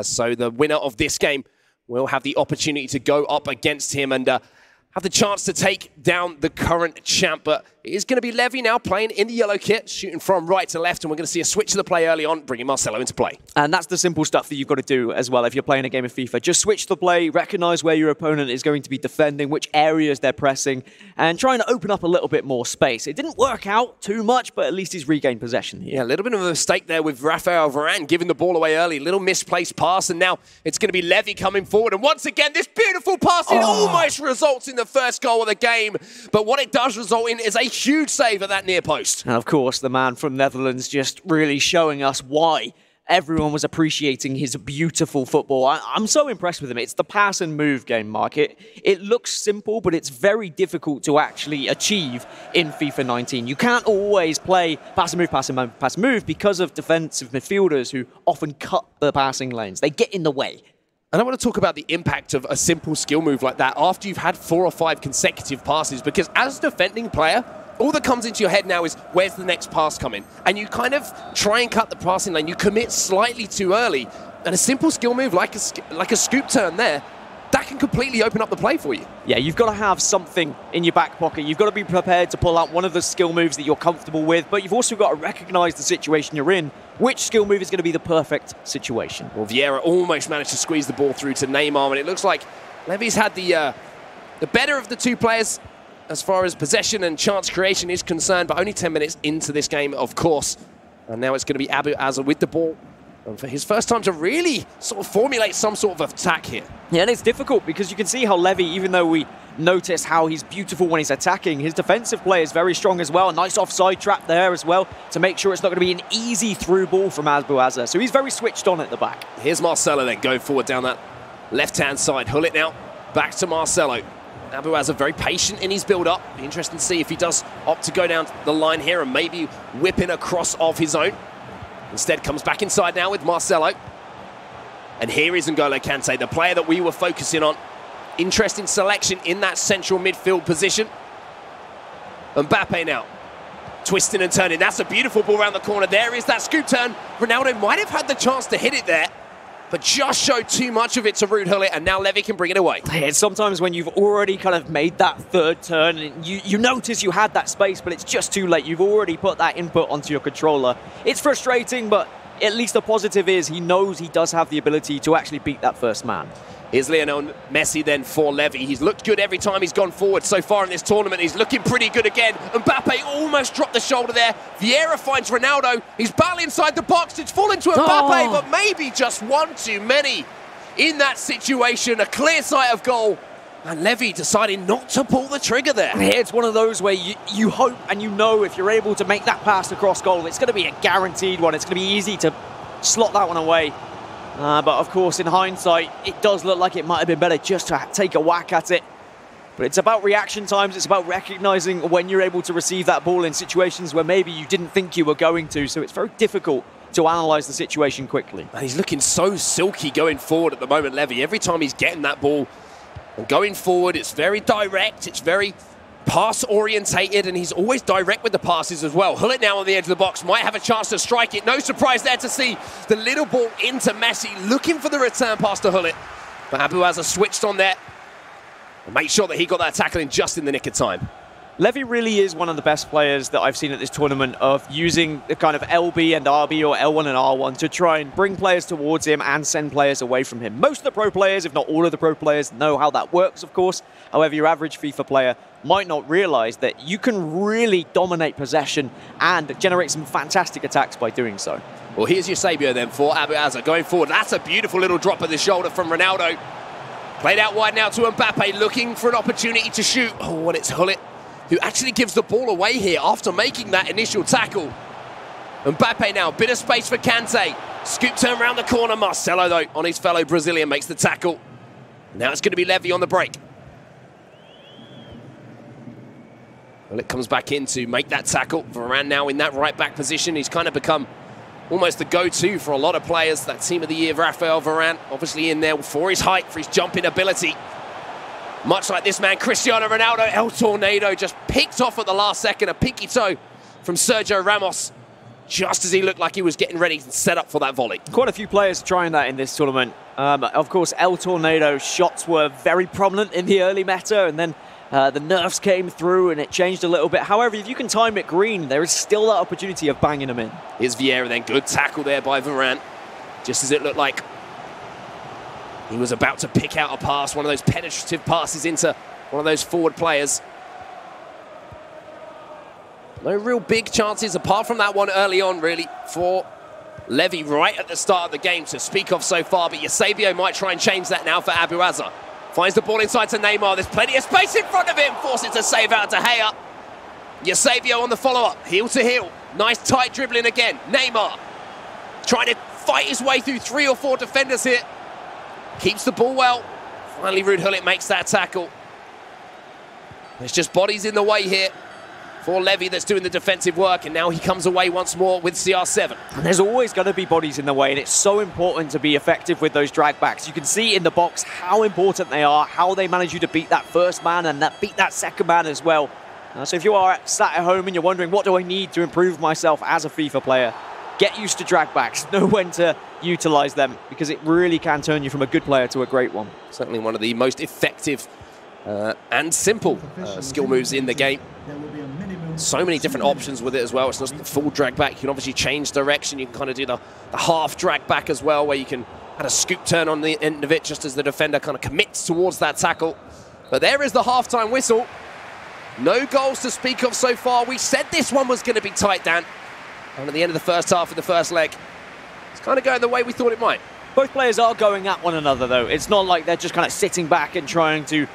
So the winner of this game will have the opportunity to go up against him and have the chance to take down the current champ. But it is going to be Levy now playing in the yellow kit, shooting from right to left, and we're going to see a switch of the play early on, bringing Marcelo into play. And that's the simple stuff that you've got to do as well if you're playing a game of FIFA. Just switch the play, recognize where your opponent is going to be defending, which areas they're pressing, and trying to open up a little bit more space. It didn't work out too much, but at least he's regained possession here. Yeah, a little bit of a mistake there with Rafael Varane giving the ball away early. Little misplaced pass, and now it's going to be Levy coming forward. And once again, this beautiful passing almost results in the first goal of the game. But what it does result in is a huge save at that near post. And of course, the man from Netherlands just really showing us why everyone was appreciating his beautiful football. I'm so impressed with him. It's the pass and move game, Mark. It looks simple, but it's very difficult to actually achieve in FIFA 19. You can't always play pass and move, pass and move, pass and move because of defensive midfielders who often cut the passing lanes. They get in the way. And I want to talk about the impact of a simple skill move like that after you've had 4 or 5 consecutive passes, because as a defending player, all that comes into your head now is, where's the next pass coming? And you kind of try and cut the passing lane. You commit slightly too early. And a simple skill move like a scoop turn there, that can completely open up the play for you. Yeah, you've got to have something in your back pocket. You've got to be prepared to pull out one of the skill moves that you're comfortable with, but you've also got to recognize the situation you're in. Which skill move is going to be the perfect situation? Well, Vieira almost managed to squeeze the ball through to Neymar, and it looks like Levy's had the better of the two players as far as possession and chance creation is concerned, but only 10 minutes into this game, of course. And now it's going to be Abaza with the ball. And for his first time to really sort of formulate some sort of attack here. Yeah, and it's difficult because you can see how Levy, even though we notice how he's beautiful when he's attacking, his defensive play is very strong as well. A nice offside trap there as well to make sure it's not going to be an easy through ball from Abaza. So he's very switched on at the back. Here's Marcelo then going forward down that left-hand side. Hull it now, back to Marcelo. Abaza very patient in his build-up. Be interesting to see if he does opt to go down the line here and maybe whip in a cross of his own. Instead, comes back inside now with Marcelo. And here is N'Golo Kante, the player that we were focusing on. Interesting selection in that central midfield position. Mbappe now, twisting and turning. That's a beautiful ball around the corner. There is that scoop turn. Ronaldo might have had the chance to hit it there, but just showed too much of it to Ruud Gullit, and now Levy can bring it away. It's sometimes when you've already kind of made that third turn, and you notice you had that space, but it's just too late. You've already put that input onto your controller. It's frustrating, but at least the positive is he knows he does have the ability to actually beat that first man. Here's Lionel Messi then for Levy. He's looked good every time he's gone forward so far in this tournament. He's looking pretty good again. Mbappe almost dropped the shoulder there. Vieira finds Ronaldo. He's battling inside the box. It's fallen to Mbappe, but maybe just one too many in that situation. A clear sight of goal. And Levy deciding not to pull the trigger there. It's one of those where you hope and you know if you're able to make that pass across goal, it's going to be a guaranteed one. It's going to be easy to slot that one away. But of course, in hindsight, it does look like it might have been better just to take a whack at it. But it's about reaction times. It's about recognizing when you're able to receive that ball in situations where maybe you didn't think you were going to. So it's very difficult to analyze the situation quickly. And he's looking so silky going forward at the moment, Levy. Every time he's getting that ball and going forward, it's very direct. It's very pass-orientated, and he's always direct with the passes as well. Gullit now on the edge of the box, might have a chance to strike it. No surprise there to see the little ball into Messi, looking for the return pass to Gullit. But Abaza switched on there and made sure that he got that tackle in just in the nick of time. Levy really is one of the best players that I've seen at this tournament of using the kind of LB and RB or L1 and R1 to try and bring players towards him and send players away from him. Most of the pro players, if not all of the pro players, know how that works, of course. However, your average FIFA player might not realize that you can really dominate possession and generate some fantastic attacks by doing so. Well, here's Eusebio then for Abaza going forward. That's a beautiful little drop of the shoulder from Ronaldo. Played out wide now to Mbappe, looking for an opportunity to shoot. Oh, and it's Gullit who actually gives the ball away here after making that initial tackle. Mbappe now, bit of space for Kante. Scoop turn around the corner. Marcelo, though, on his fellow Brazilian, makes the tackle. Now it's going to be Levy on the break. Well, it comes back in to make that tackle. Varane now in that right-back position. He's kind of become almost the go-to for a lot of players. That team of the year, Rafael Varane, obviously in there for his height, for his jumping ability. Much like this man, Cristiano Ronaldo, El Tornado just picked off at the last second. A pinky toe from Sergio Ramos, just as he looked like he was getting ready to set up for that volley. Quite a few players trying that in this tournament. Of course, El Tornado's shots were very prominent in the early meta, and then the nerfs came through and it changed a little bit. However, if you can time it green, there is still that opportunity of banging them in. Here's Vieira then, good tackle there by Varane, just as it looked like he was about to pick out a pass, one of those penetrative passes into one of those forward players. No real big chances apart from that one early on, really, for Levy right at the start of the game to speak of so far. But Eusebio might try and change that now for Abaza. Finds the ball inside to Neymar. There's plenty of space in front of him. Forces to save out to Gea. Eusebio on the follow-up, heel to heel. Nice tight dribbling again. Neymar trying to fight his way through 3 or 4 defenders here. Keeps the ball well. Finally, Ruud Gullit makes that tackle. There's just bodies in the way here for Levy that's doing the defensive work, and now he comes away once more with CR7. And there's always going to be bodies in the way, and it's so important to be effective with those drag backs. You can see in the box how important they are, how they manage you to beat that first man and beat that second man as well. So if you are sat at home and you're wondering, what do I need to improve myself as a FIFA player? Get used to drag backs, know when to utilize them, because it really can turn you from a good player to a great one. Certainly one of the most effective and simple skill moves in the game. So many different options with it as well. It's not the full drag back. You can obviously change direction. You can kind of do the half drag back as well, where you can add a scoop turn on the end of it just as the defender kind of commits towards that tackle. But there is the halftime whistle. No goals to speak of so far. We said this one was going to be tight, Dan. And at the end of the first half of the first leg, it's kind of going the way we thought it might. Both players are going at one another, though. It's not like they're just kind of sitting back and trying to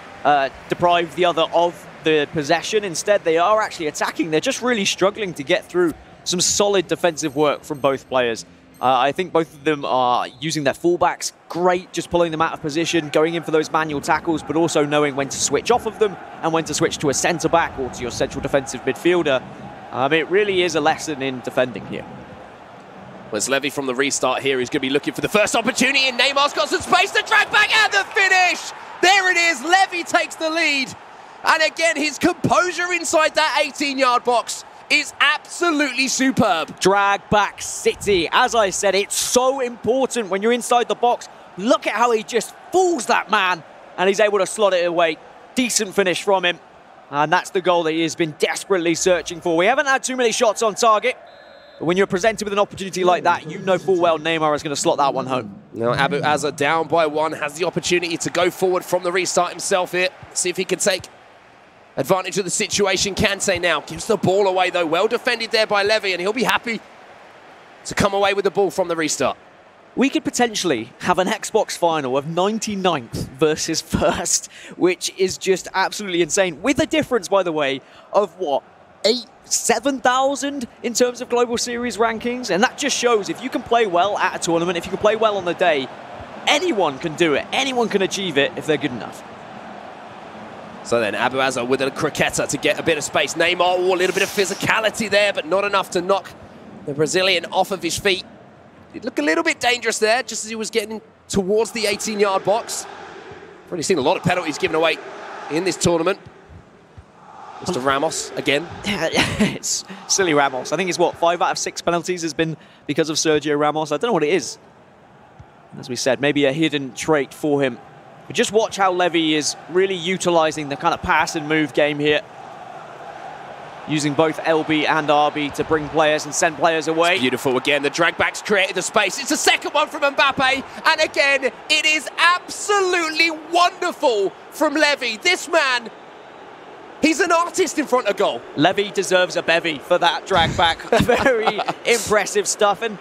deprive the other of the possession. Instead, they are actually attacking. They're just really struggling to get through some solid defensive work from both players. I think both of them are using their fullbacks great, just pulling them out of position, going in for those manual tackles, but also knowing when to switch off of them and when to switch to a centre-back or to your central defensive midfielder. It really is a lesson in defending here. Well, it's Levy from the restart here. He's going to be looking for the first opportunity, and Neymar's got some space to drag back, and the finish! There it is. Levy takes the lead. And again, his composure inside that 18-yard box is absolutely superb. Drag back city. As I said, it's so important when you're inside the box. Look at how he just fools that man, and he's able to slot it away. Decent finish from him. And that's the goal that he has been desperately searching for. We haven't had too many shots on target, but when you're presented with an opportunity like that, you know full well Neymar is going to slot that one home. Now Abaza down by one, has the opportunity to go forward from the restart himself here. See if he can take advantage of the situation. Kante now gives the ball away, though. Well defended there by Levy, and he'll be happy to come away with the ball from the restart. We could potentially have an Xbox final of 99th versus 1st, which is just absolutely insane. With a difference, by the way, of what, 7,000 in terms of Global Series rankings? And that just shows if you can play well at a tournament, if you can play well on the day, anyone can do it. Anyone can achieve it if they're good enough. So then Abaza with a croqueta to get a bit of space. Neymar, a little bit of physicality there, but not enough to knock the Brazilian off of his feet. It looked a little bit dangerous there, just as he was getting towards the 18-yard box. I've already seen a lot of penalties given away in this tournament. Mr. Ramos, again. It's silly Ramos. I think it's, what, 5 out of 6 penalties has been because of Sergio Ramos. I don't know what it is. As we said, maybe a hidden trait for him. But just watch how Levy is really utilising the kind of pass and move game here. Using both LB and RB to bring players and send players away. It's beautiful again. The drag back's created the space. It's the second one from Mbappe. And again, it is absolutely wonderful from Levy. This man, he's an artist in front of goal. Levy deserves a bevy for that drag back. Very impressive stuff. And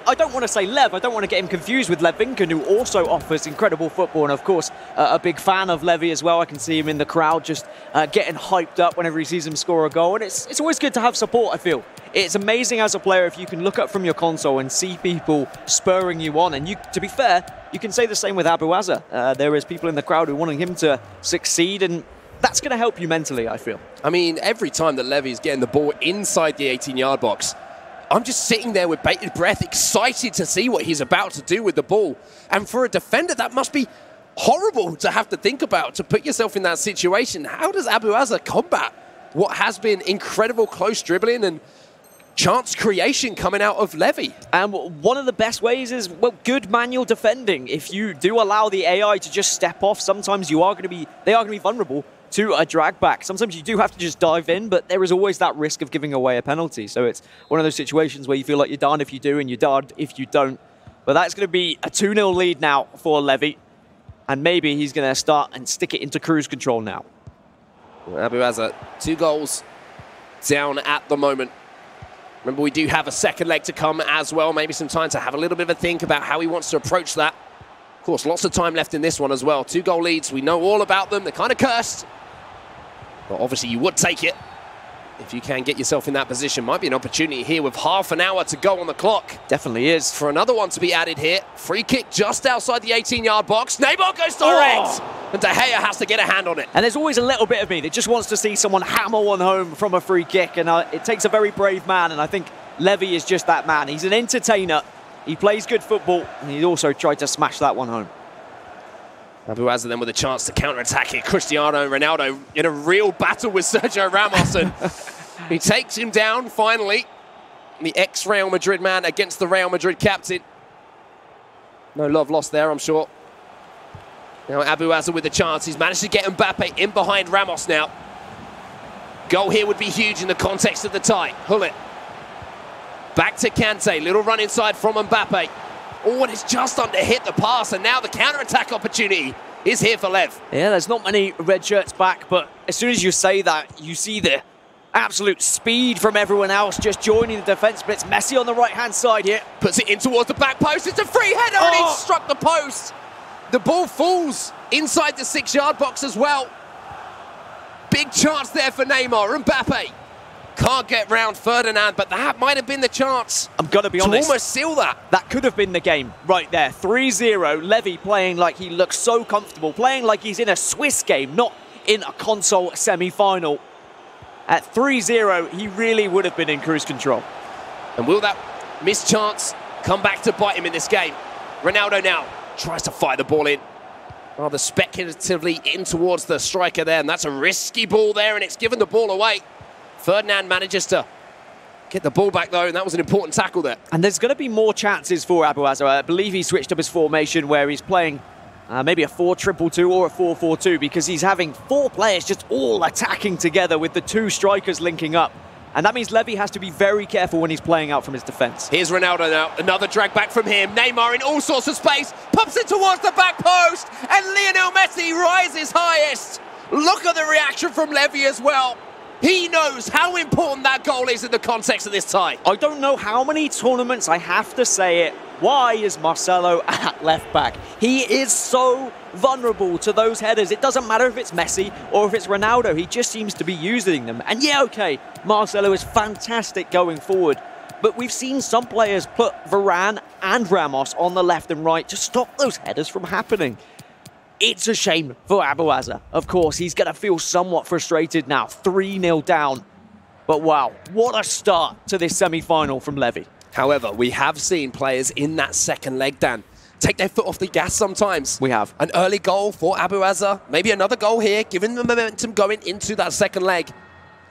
I don't want to say Lev, I don't want to get him confused with Lev Vinken, who also offers incredible football, and of course a big fan of Levy as well. I can see him in the crowd just getting hyped up whenever he sees him score a goal, and it's always good to have support, I feel. It's amazing as a player if you can look up from your console and see people spurring you on, and to be fair, you can say the same with Abaza. There is people in the crowd who want him to succeed, and that's going to help you mentally, I feel. I mean, every time that Levy's getting the ball inside the 18-yard box, I'm just sitting there with bated breath, excited to see what he's about to do with the ball. And for a defender, that must be horrible to have to think about, to put yourself in that situation. How does Abaza combat what has been incredible close dribbling and chance creation coming out of Levy? And one of the best ways is, well, good manual defending. If you do allow the AI to just step off, sometimes they are going to be vulnerable to a drag back. Sometimes you do have to just dive in, but there is always that risk of giving away a penalty. So it's one of those situations where you feel like you're darned if you do and you're darned if you don't. But that's going to be a 2-0 lead now for Levy. And maybe he's going to start and stick it into cruise control now. Abaza, 2 goals down at the moment. Remember, we do have a second leg to come as well. Maybe some time to have a little bit of a think about how he wants to approach that. Of course, lots of time left in this one as well. 2 goal leads. We know all about them. They're kind of cursed. But obviously, you would take it if you can get yourself in that position. Might be an opportunity here with half an hour to go on the clock. Definitely is. For another one to be added here. Free kick just outside the 18-yard box. Neymar goes direct. and De Gea has to get a hand on it. And there's always a little bit of me that just wants to see someone hammer one home from a free kick, and it takes a very brave man, and I think Levy is just that man. He's an entertainer, he plays good football, and he also tried to smash that one home. Abaza then with a chance to counter-attack it. Cristiano Ronaldo in a real battle with Sergio Ramos, and he takes him down finally. The ex-Real Madrid man against the Real Madrid captain. No love lost there, I'm sure. Now Abaza with the chance. He's managed to get Mbappe in behind Ramos now. Goal here would be huge in the context of the tie. Hullet. Back to Kante. Little run inside from Mbappe. Oh, and it's just under hit the pass, and now the counter-attack opportunity is here for Lev. Yeah, there's not many red shirts back, but as soon as you say that, you see the absolute speed from everyone else just joining the defence, but it's Messi on the right-hand side here. Puts it in towards the back post. It's a free header, and it struck the post. The ball falls inside the 6-yard box as well. Big chance there for Neymar. Mbappe can't get round Ferdinand, but that might have been the chance. I'm going to be honest. To almost seal that. That could have been the game right there. 3-0. Levy playing like he looks so comfortable, playing like he's in a Swiss game, not in a console semi-final. At 3-0, he really would have been in cruise control. And will that missed chance come back to bite him in this game? Ronaldo now tries to fire the ball in. Rather speculatively in towards the striker there, and that's a risky ball there, and it's given the ball away. Ferdinand manages to get the ball back, though, and that was an important tackle there. And there's going to be more chances for Abaza. I believe he switched up his formation where he's playing maybe a 4-2-2 or a 4-4-2, because he's having 4 players just all attacking together with the 2 strikers linking up. And that means Levy has to be very careful when he's playing out from his defence. Here's Ronaldo now. Another drag back from him. Neymar in all sorts of space. Pumps it towards the back post. And Lionel Messi rises highest. Look at the reaction from Levy as well. He knows how important that goal is in the context of this tie. I don't know how many tournaments I have to say it. Why is Marcelo at left back? He is so vulnerable to those headers. It doesn't matter if it's Messi or if it's Ronaldo. He just seems to be using them. And yeah, okay, Marcelo is fantastic going forward. But we've seen some players put Varane and Ramos on the left and right to stop those headers from happening. It's a shame for Abaza. Of course, he's going to feel somewhat frustrated now. 3-0 down. But wow, what a start to this semi-final from Levy. However, we have seen players in that second leg, Dan, take their foot off the gas sometimes. We have. An early goal for Abaza. Maybe another goal here, giving the momentum going into that second leg.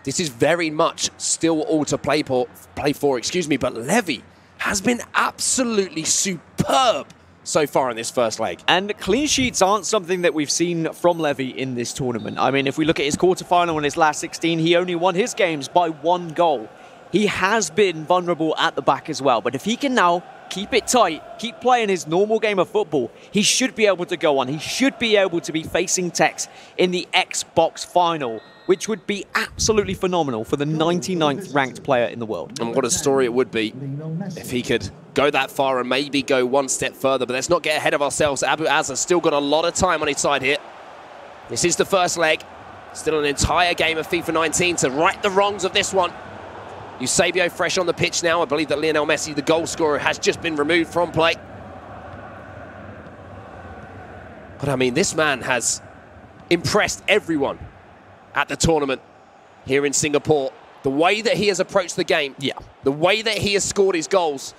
This is very much still all to play for, but Levy has been absolutely superb so far in this first leg. And clean sheets aren't something that we've seen from Levy in this tournament. I mean, if we look at his quarterfinal and his last 16, he only won his games by 1 goal. He has been vulnerable at the back as well, but if he can now keep it tight, keep playing his normal game of football, he should be able to go on. He should be able to be facing Tex in the Xbox final, which would be absolutely phenomenal for the 99th ranked player in the world. And what a story it would be if he could go that far and maybe go one step further. But let's not get ahead of ourselves. Abaza's still got a lot of time on his side here. This is the first leg. Still an entire game of FIFA 19 to right the wrongs of this one. Eusebio fresh on the pitch now. I believe that Lionel Messi, the goal scorer, has just been removed from play. But I mean, this man has impressed everyone at the tournament here in Singapore. The way that he has approached the game, the way that he has scored his goals,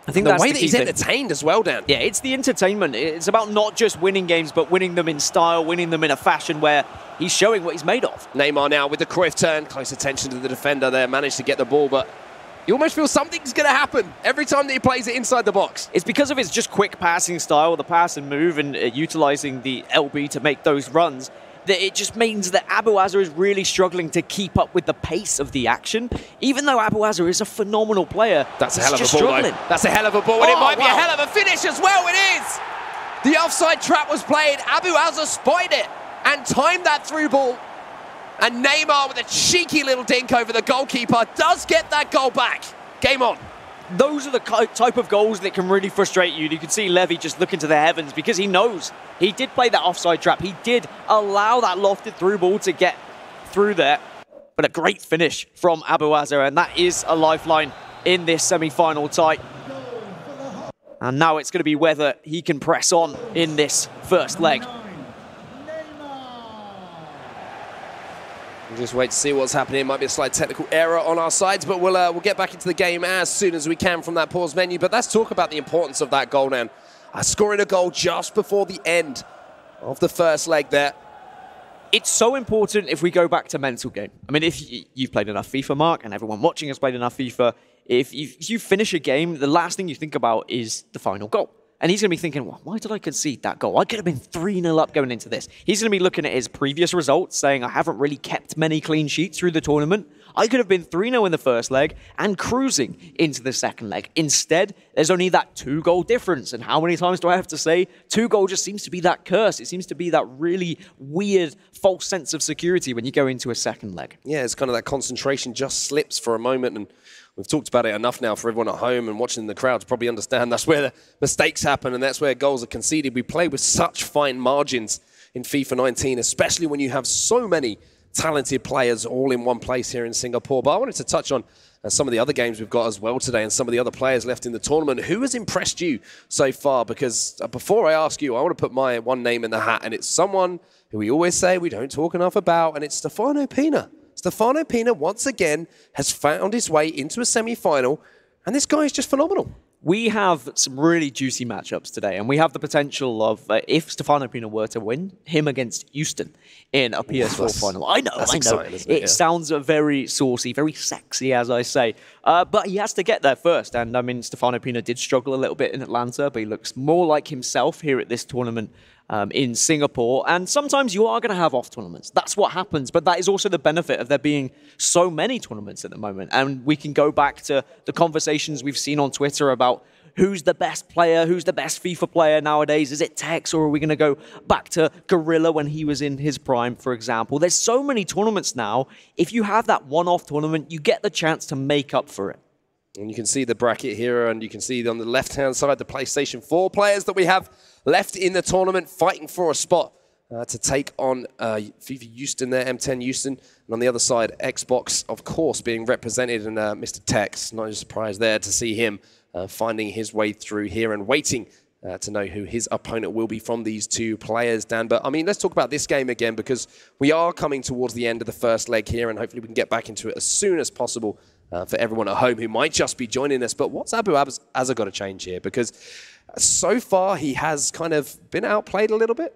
I think the that's way the that key he's thing. entertained as well, Dan. Yeah, it's the entertainment. It's about not just winning games, but winning them in style, winning them in a fashion where he's showing what he's made of. Neymar now with the Cruyff turn. Close attention to the defender there. Managed to get the ball, but you almost feel something's going to happen every time that he plays it inside the box. It's because of his just quick passing style, the pass and move, and utilising the LB to make those runs, that it just means that Abaza is really struggling to keep up with the pace of the action. Even though Abaza is a phenomenal player, that's a hell of a ball, though. That's a hell of a ball, and it might be a hell of a finish as well. It is. The offside trap was played. Abaza spied it and timed that through ball. And Neymar with a cheeky little dink over the goalkeeper does get that goal back. Game on. Those are the type of goals that can really frustrate you. You can see Levy just looking to the heavens because he knows he did play that offside trap. He did allow that lofted through ball to get through there. But a great finish from Abaza, and that is a lifeline in this semi-final tie. And now it's going to be whether he can press on in this first leg. We'll just wait to see what's happening. Might be a slight technical error on our sides, but we'll get back into the game as soon as we can from that pause menu. But let's talk about the importance of that goal now. Scoring a goal just before the end of the first leg there. It's so important if we go back to mental game. I mean, if you've played enough FIFA, Mark, and everyone watching has played enough FIFA, if you finish a game, the last thing you think about is the final goal. And he's going to be thinking, well, why did I concede that goal? I could have been 3-0 up going into this. He's going to be looking at his previous results, saying, I haven't really kept many clean sheets through the tournament. I could have been 3-0 in the first leg and cruising into the second leg. Instead, there's only that 2-goal difference. And how many times do I have to say 2-goal just seems to be that curse? It seems to be that really weird, false sense of security when you go into a second leg. Yeah, it's kind of that concentration just slips for a moment. And we've talked about it enough now for everyone at home and watching the crowd to probably understand that's where the mistakes happen and that's where goals are conceded. We play with such fine margins in FIFA 19, especially when you have so many talented players all in one place here in Singapore. But I wanted to touch on some of the other games we've got as well today and some of the other players left in the tournament. Who has impressed you so far? Because before I ask you, I want to put my one name in the hat, and it's someone who we always say we don't talk enough about, and it's Stefano Pina. Stefano Pina, once again, has found his way into a semi-final, and this guy is just phenomenal. We have some really juicy matchups today, and we have the potential of, if Stefano Pina were to win, him against Houston in a PS4 final. I know. Exciting, isn't it sounds very saucy, very sexy, as I say. But he has to get there first, and I mean, Stefano Pina did struggle a little bit in Atlanta, but he looks more like himself here at this tournament in Singapore. And sometimes you are going to have off tournaments. That's what happens. But that is also the benefit of there being so many tournaments at the moment. And we can go back to the conversations we've seen on Twitter about who's the best player, who's the best FIFA player nowadays. Is it Tex, or are we going to go back to Gorilla when he was in his prime, for example? There's so many tournaments now. If you have that one-off tournament, you get the chance to make up for it. And you can see the bracket here, and you can see on the left-hand side the PlayStation 4 players that we have left in the tournament fighting for a spot to take on FIFA Houston there, M10 Houston. And on the other side, Xbox, of course, being represented, and Mr. Tex, not a surprise there to see him finding his way through here and waiting to know who his opponent will be from these two players, Dan. But, I mean, let's talk about this game again, because we are coming towards the end of the first leg here, and hopefully we can get back into it as soon as possible for everyone at home who might just be joining us. But what's Abaza got to change here? Because so far he has kind of been outplayed a little bit.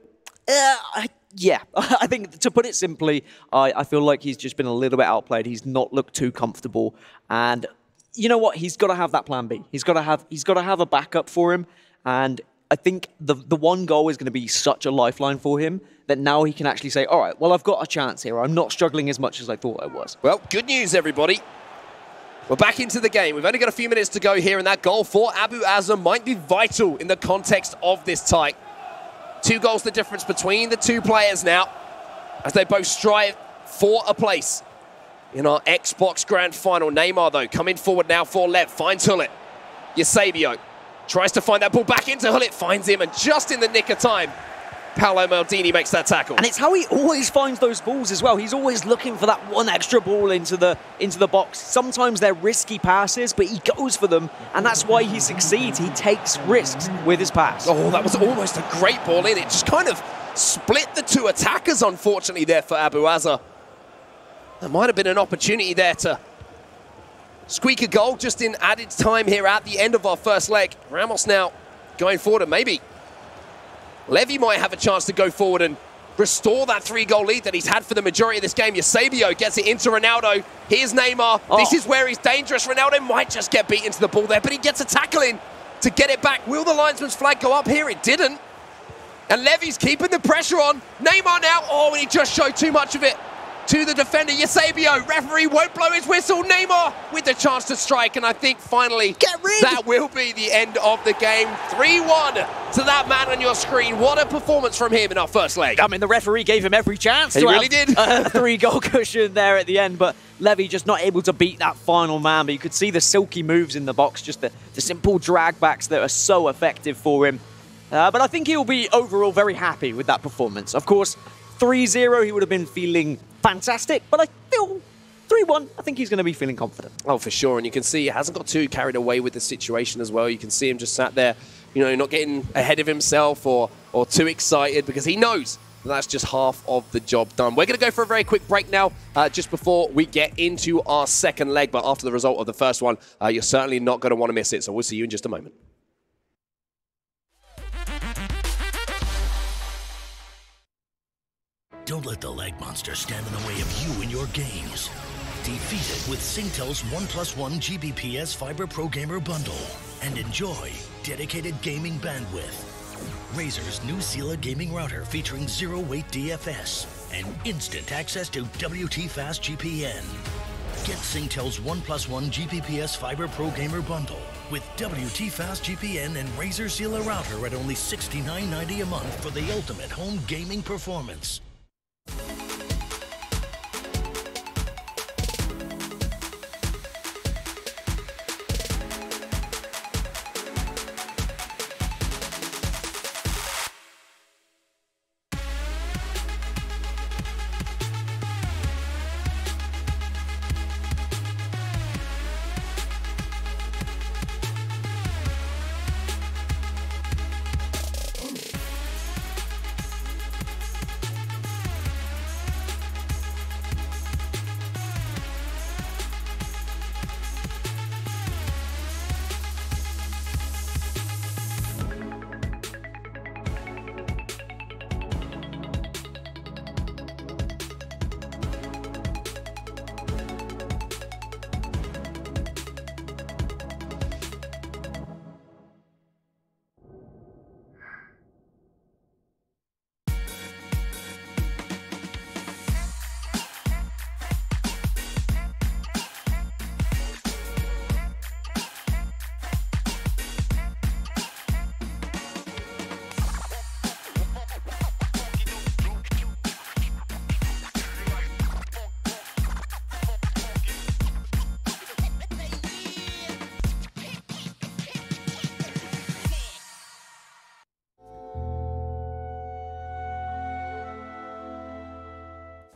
Yeah, I think to put it simply, I feel like he's just been a little bit outplayed. He's not looked too comfortable. And you know what? He's got to have that plan B. He's got to have a backup for him. And I think the one goal is going to be such a lifeline for him that now he can actually say, all right, well, I've got a chance here. I'm not struggling as much as I thought I was. Well, good news, everybody. We're back into the game. We've only got a few minutes to go here, and that goal for Abaza might be vital in the context of this tie. 2 goals the difference between the two players now, as they both strive for a place in our Xbox Grand Final. Neymar, though, coming forward now for Lev. Finds Hullet. Eusebio tries to find that ball back into Hullet. Finds him, and just in the nick of time, Paolo Maldini makes that tackle. And it's how he always finds those balls as well. He's always looking for that one extra ball into the box. Sometimes they're risky passes, but he goes for them, and that's why he succeeds. He takes risks with his pass. Oh, that was almost a great ball in. It just kind of split the two attackers, unfortunately, there for Abaza. There might have been an opportunity there to squeak a goal just in added time here at the end of our first leg. Ramos now going forward, and maybe Levy might have a chance to go forward and restore that 3-goal lead that he's had for the majority of this game. Eusebio gets it into Ronaldo. Here's Neymar. Oh. This is where he's dangerous. Ronaldo might just get beaten to the ball there, but he gets a tackle in to get it back. Will the linesman's flag go up here? It didn't. And Levy's keeping the pressure on. Neymar now. Oh, and he just showed too much of it to the defender, Eusebio. Referee won't blow his whistle. Neymar with the chance to strike, and I think finally that will be the end of the game. 3-1 to that man on your screen. What a performance from him in our first leg. I mean, the referee gave him every chance. He really did. A 3-goal cushion there at the end, but Levy just not able to beat that final man. But you could see the silky moves in the box, just the simple drag backs that are so effective for him. But I think he'll be overall very happy with that performance. Of course, 3-0, he would have been feeling fantastic, but I feel 3-1, I think he's going to be feeling confident. Oh, for sure, and you can see he hasn't got too carried away with the situation as well. You can see him just sat there, you know, not getting ahead of himself or too excited, because he knows then that's just half of the job done. We're going to go for a very quick break now, just before we get into our second leg. But after the result of the first one, you're certainly not going to want to miss it. So we'll see you in just a moment. Don't let the lag monster stand in the way of you and your games. Defeat it with Singtel's 1+1 Gbps Fiber Pro Gamer Bundle and enjoy dedicated gaming bandwidth. Razer's new Sela gaming router featuring zero-weight DFS and instant access to WT Fast GPN. Get Singtel's 1+1 Gbps Fiber Pro Gamer Bundle with WT Fast GPN and Razer Sela router at only $69.90 a month for the ultimate home gaming performance.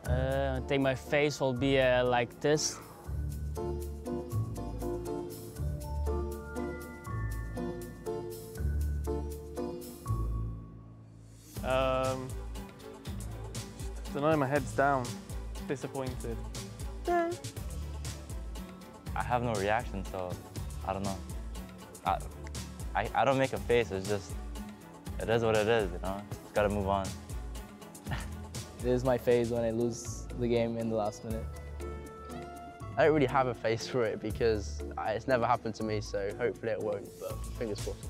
I think my face will be like this. Don't know, my head's down. Disappointed. I have no reaction, so I don't know. I don't make a face, it's just, it is what it is, you know? Just gotta move on. This is my phase when I lose the game in the last minute. I don't really have a face for it because it's never happened to me, so hopefully it won't, but fingers crossed.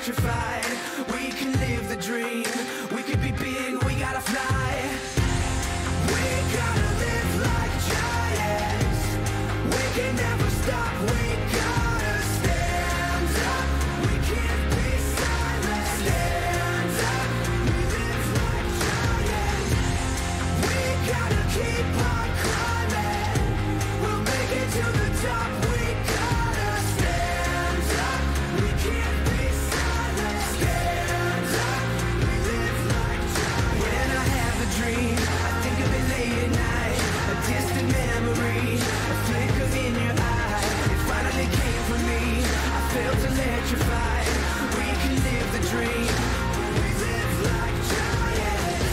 electrified. We can live the dream. We could be big, we gotta fly. We gotta live like giants. We can never stop, we gotta stand up. We can't be silent. Stand up, we live like giants. We gotta keep on climbing. We'll make it to the top. We gotta stand up. We can't be silent. Stand up, we live like giants. When I have a dream, I think of it late at night. A distant memory, a flicker in your eye. It finally came for me. I felt electrified. We can live the dream. We live like giants.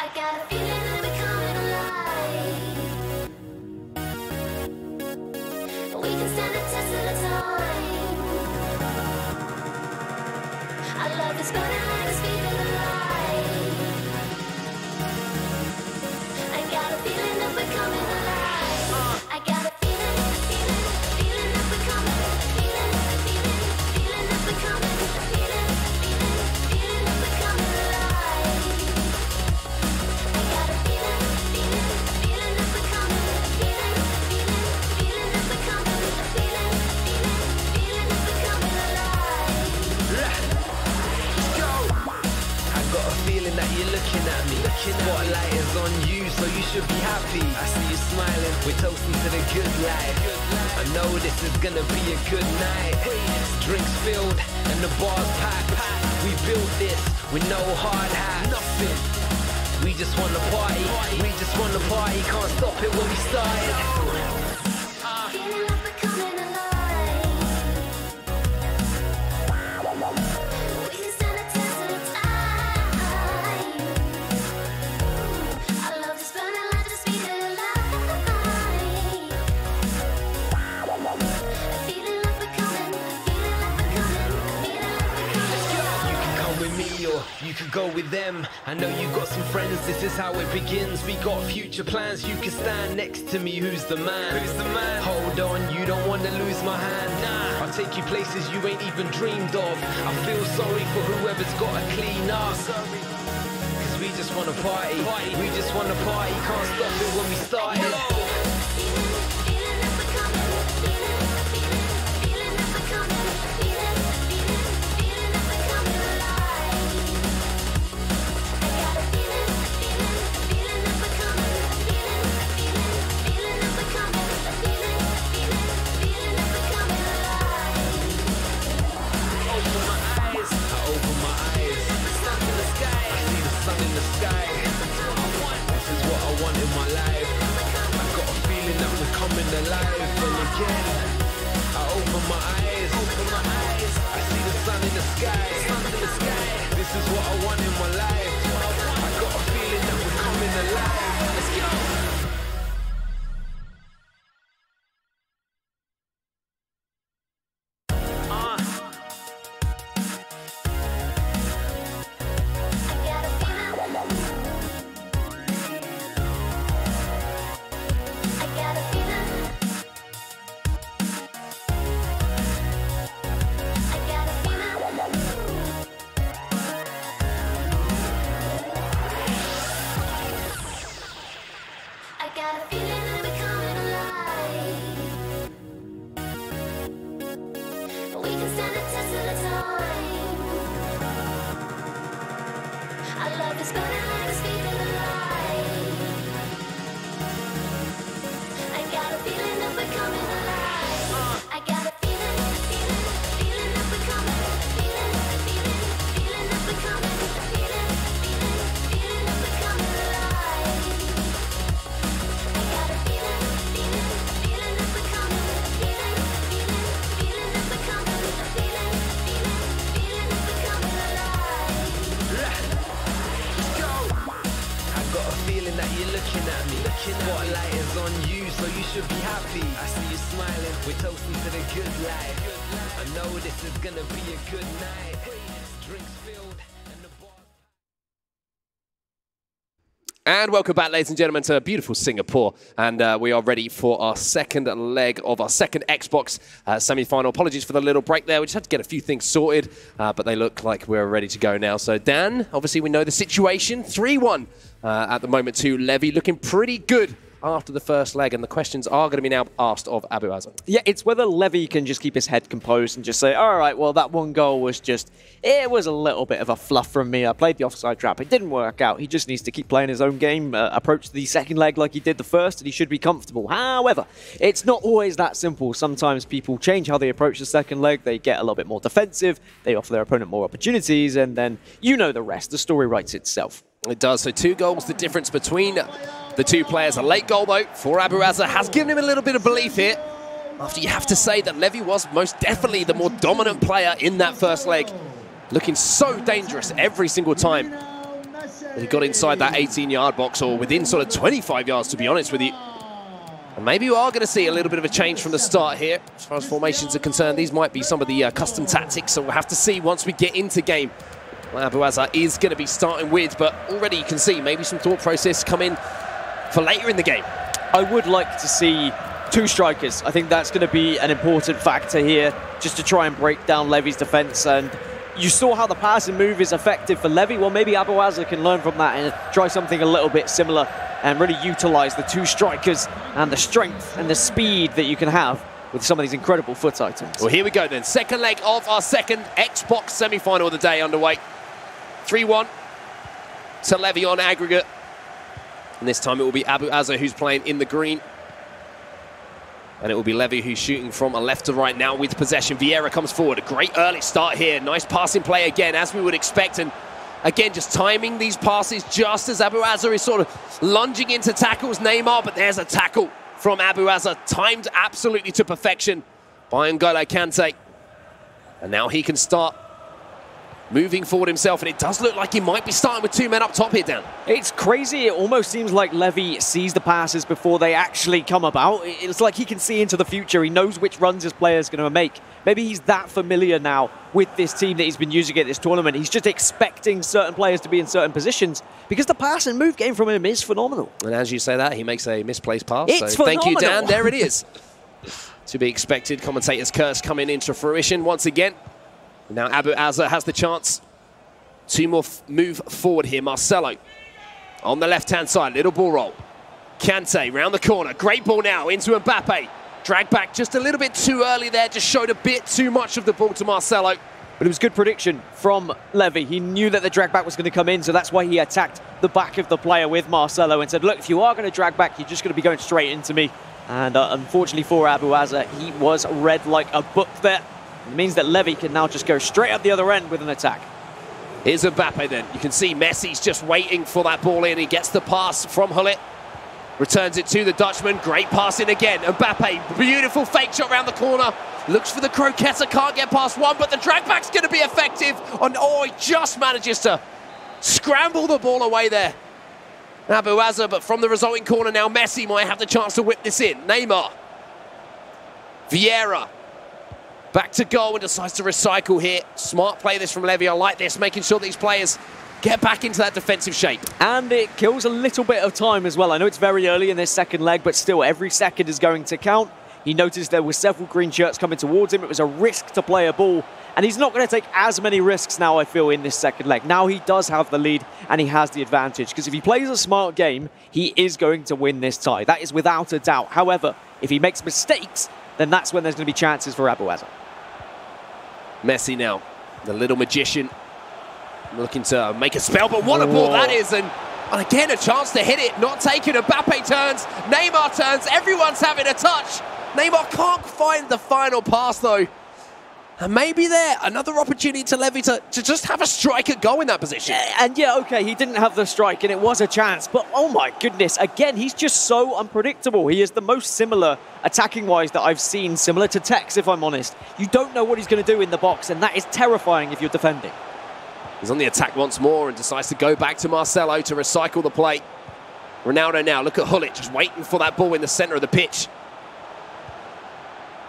I got a feeling that we're coming alive. We can stand the test of the time. I love this burning like the speed of the light. I got a feeling that we're coming alive. I got a feeling that we're coming. Feeling that we're coming. Feeling that we're coming alive. I got a feeling that we're coming. Feeling that we're coming. Feeling that we're coming alive. Let's go. I got a feeling that you're looking at me. Spotlight is on you, so you should be happy. I see you smiling, we're toasting to the good life. I know this is gonna be a good night. Drinks filled and the bar's packed. We built this with no hard hat. Nothing. We just wanna party. We just wanna party. Can't stop it when we started. Feeling like we're coming alive. We can stand the test of the time. I love this burning like the speed of the light. Feeling like we're coming. Feeling like we're coming. Feeling like we're coming. You can come with me or you could go with them. I know you got some friends, this is how it begins. We got future plans, you can stand next to me. Who's the man? Who's the man? Hold on, you don't want to lose my hand. Nah, I'll take you places you ain't even dreamed of. I feel sorry for whoever's got to clean up. Cause we just wanna party. We just wanna party, can't stop it when we started. Alive, and again I open my eyes, I see the sun in the sky, this is what I want in my life. I got a feeling that we're coming alive. Let's go. looking at me. Spotlight is on you, so you should be happy. I see you smiling, we're toasting to the good life. I know this is gonna be a good night. Drinks filled. And welcome back, ladies and gentlemen, to beautiful Singapore. And we are ready for our second leg of our second Xbox semi-final. Apologies for the little break there. We just had to get a few things sorted, but they look like we're ready to go now. So, Dan, obviously we know the situation. 3-1 at the moment to Levy, looking pretty good after the first leg, and the questions are going to be now asked of Abaza. Yeah, it's whether Levy can just keep his head composed and just say, all right, well, that one goal was just, it was a little bit of a fluff from me. I played the offside trap. It didn't work out. He just needs to keep playing his own game, approach the second leg like he did the first, and he should be comfortable. However, it's not always that simple. Sometimes people change how they approach the second leg. They get a little bit more defensive. They offer their opponent more opportunities, and then you know the rest. The story writes itself. It does. So 2 goals, the difference between the two players. A late goal, though, for Abaza has given him a little bit of belief here. After you have to say that Levy was most definitely the more dominant player in that first leg. Looking so dangerous every single time that he got inside that 18-yard box, or within sort of 25 yards, to be honest with you. And maybe you are going to see a little bit of a change from the start here. As far as formations are concerned, these might be some of the custom tactics, so we'll have to see once we get into game. Abaza is going to be starting with, but already you can see maybe some thought process come in for later in the game. I would like to see 2 strikers. I think that's going to be an important factor here, just to try and break down Levy's defense. And you saw how the passing move is effective for Levy. Well, maybe Abaza can learn from that and try something a little bit similar and really utilize the 2 strikers and the strength and the speed that you can have with some of these incredible FUT items. Well, here we go then. Second leg of our second Xbox semi-final of the day underway. 3-1 to Levy on aggregate. And this time it will be Abaza who's playing in the green. And it will be Levy who's shooting from a left to right now with possession. Vieira comes forward. A great early start here. Nice passing play again, as we would expect. And again, just timing these passes just as Abaza is sort of lunging into tackles Neymar. But there's a tackle from Abaza, timed absolutely to perfection by N'Golo Kante. And now he can start moving forward himself, and it does look like he might be starting with 2 men up top here, Dan. It's crazy. It almost seems like Levy sees the passes before they actually come about. It's like he can see into the future. He knows which runs his player is going to make. Maybe he's that familiar now with this team that he's been using at this tournament. He's just expecting certain players to be in certain positions because the pass and move game from him is phenomenal. And as you say that, he makes a misplaced pass. It's so thank you, Dan. phenomenal. There it is. To be expected. Commentator's curse coming into fruition once again. Now Abaza has the chance to move forward here. Marcelo on the left-hand side, little ball roll. Kante round the corner, great ball now into Mbappe. Drag back just a little bit too early there, just showed a bit too much of the ball to Marcelo. But it was good prediction from Levy. He knew that the drag back was going to come in, so that's why he attacked the back of the player with Marcelo and said, look, if you are going to drag back, you're just going to be going straight into me. And unfortunately for Abaza, he was read like a book there. It means that Levy can now just go straight up the other end with an attack. Here's Mbappe then. You can see Messi's just waiting for that ball in. He gets the pass from Hullet. Returns it to the Dutchman. Great pass in again. Mbappe, beautiful fake shot around the corner. Looks for the croqueta, can't get past one, but the drag back's going to be effective. Oh, he just manages to scramble the ball away there. Abaza, but from the resulting corner now, Messi might have the chance to whip this in. Neymar. Vieira. Back to goal and decides to recycle here. Smart play this from Levy. I like this, making sure these players get back into that defensive shape. And it kills a little bit of time as well. I know it's very early in this second leg, but still every second is going to count. He noticed there were several green shirts coming towards him. It was a risk to play a ball. And he's not going to take as many risks now, I feel, in this second leg. Now he does have the lead and he has the advantage. Because if he plays a smart game, he is going to win this tie. That is without a doubt. However, if he makes mistakes, then that's when there's going to be chances for Abaza. Messi now, the little magician, looking to make a spell, but what a ball that is. And again, a chance to hit it, not taken. Mbappe turns, Neymar turns, everyone's having a touch. Neymar can't find the final pass, though. And maybe there, another opportunity to Levy to just have a striker go in that position. And yeah, okay, he didn't have the strike and it was a chance, but oh my goodness, again, he's just so unpredictable. He is the most similar, attacking-wise, that I've seen, similar to Tex, if I'm honest. You don't know what he's going to do in the box, and that is terrifying if you're defending. He's on the attack once more and decides to go back to Marcelo to recycle the play. Ronaldo now, look at Hullet, just waiting for that ball in the centre of the pitch.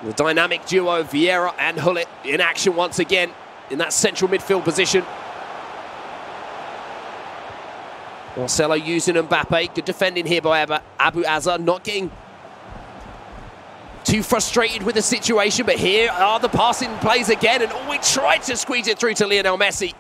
The dynamic duo, Vieira and Hullet, in action once again in that central midfield position. Marcelo using Mbappe. Good defending here by Abaza, not getting too frustrated with the situation, but here are the passing plays again, and he tried to squeeze it through to Lionel Messi.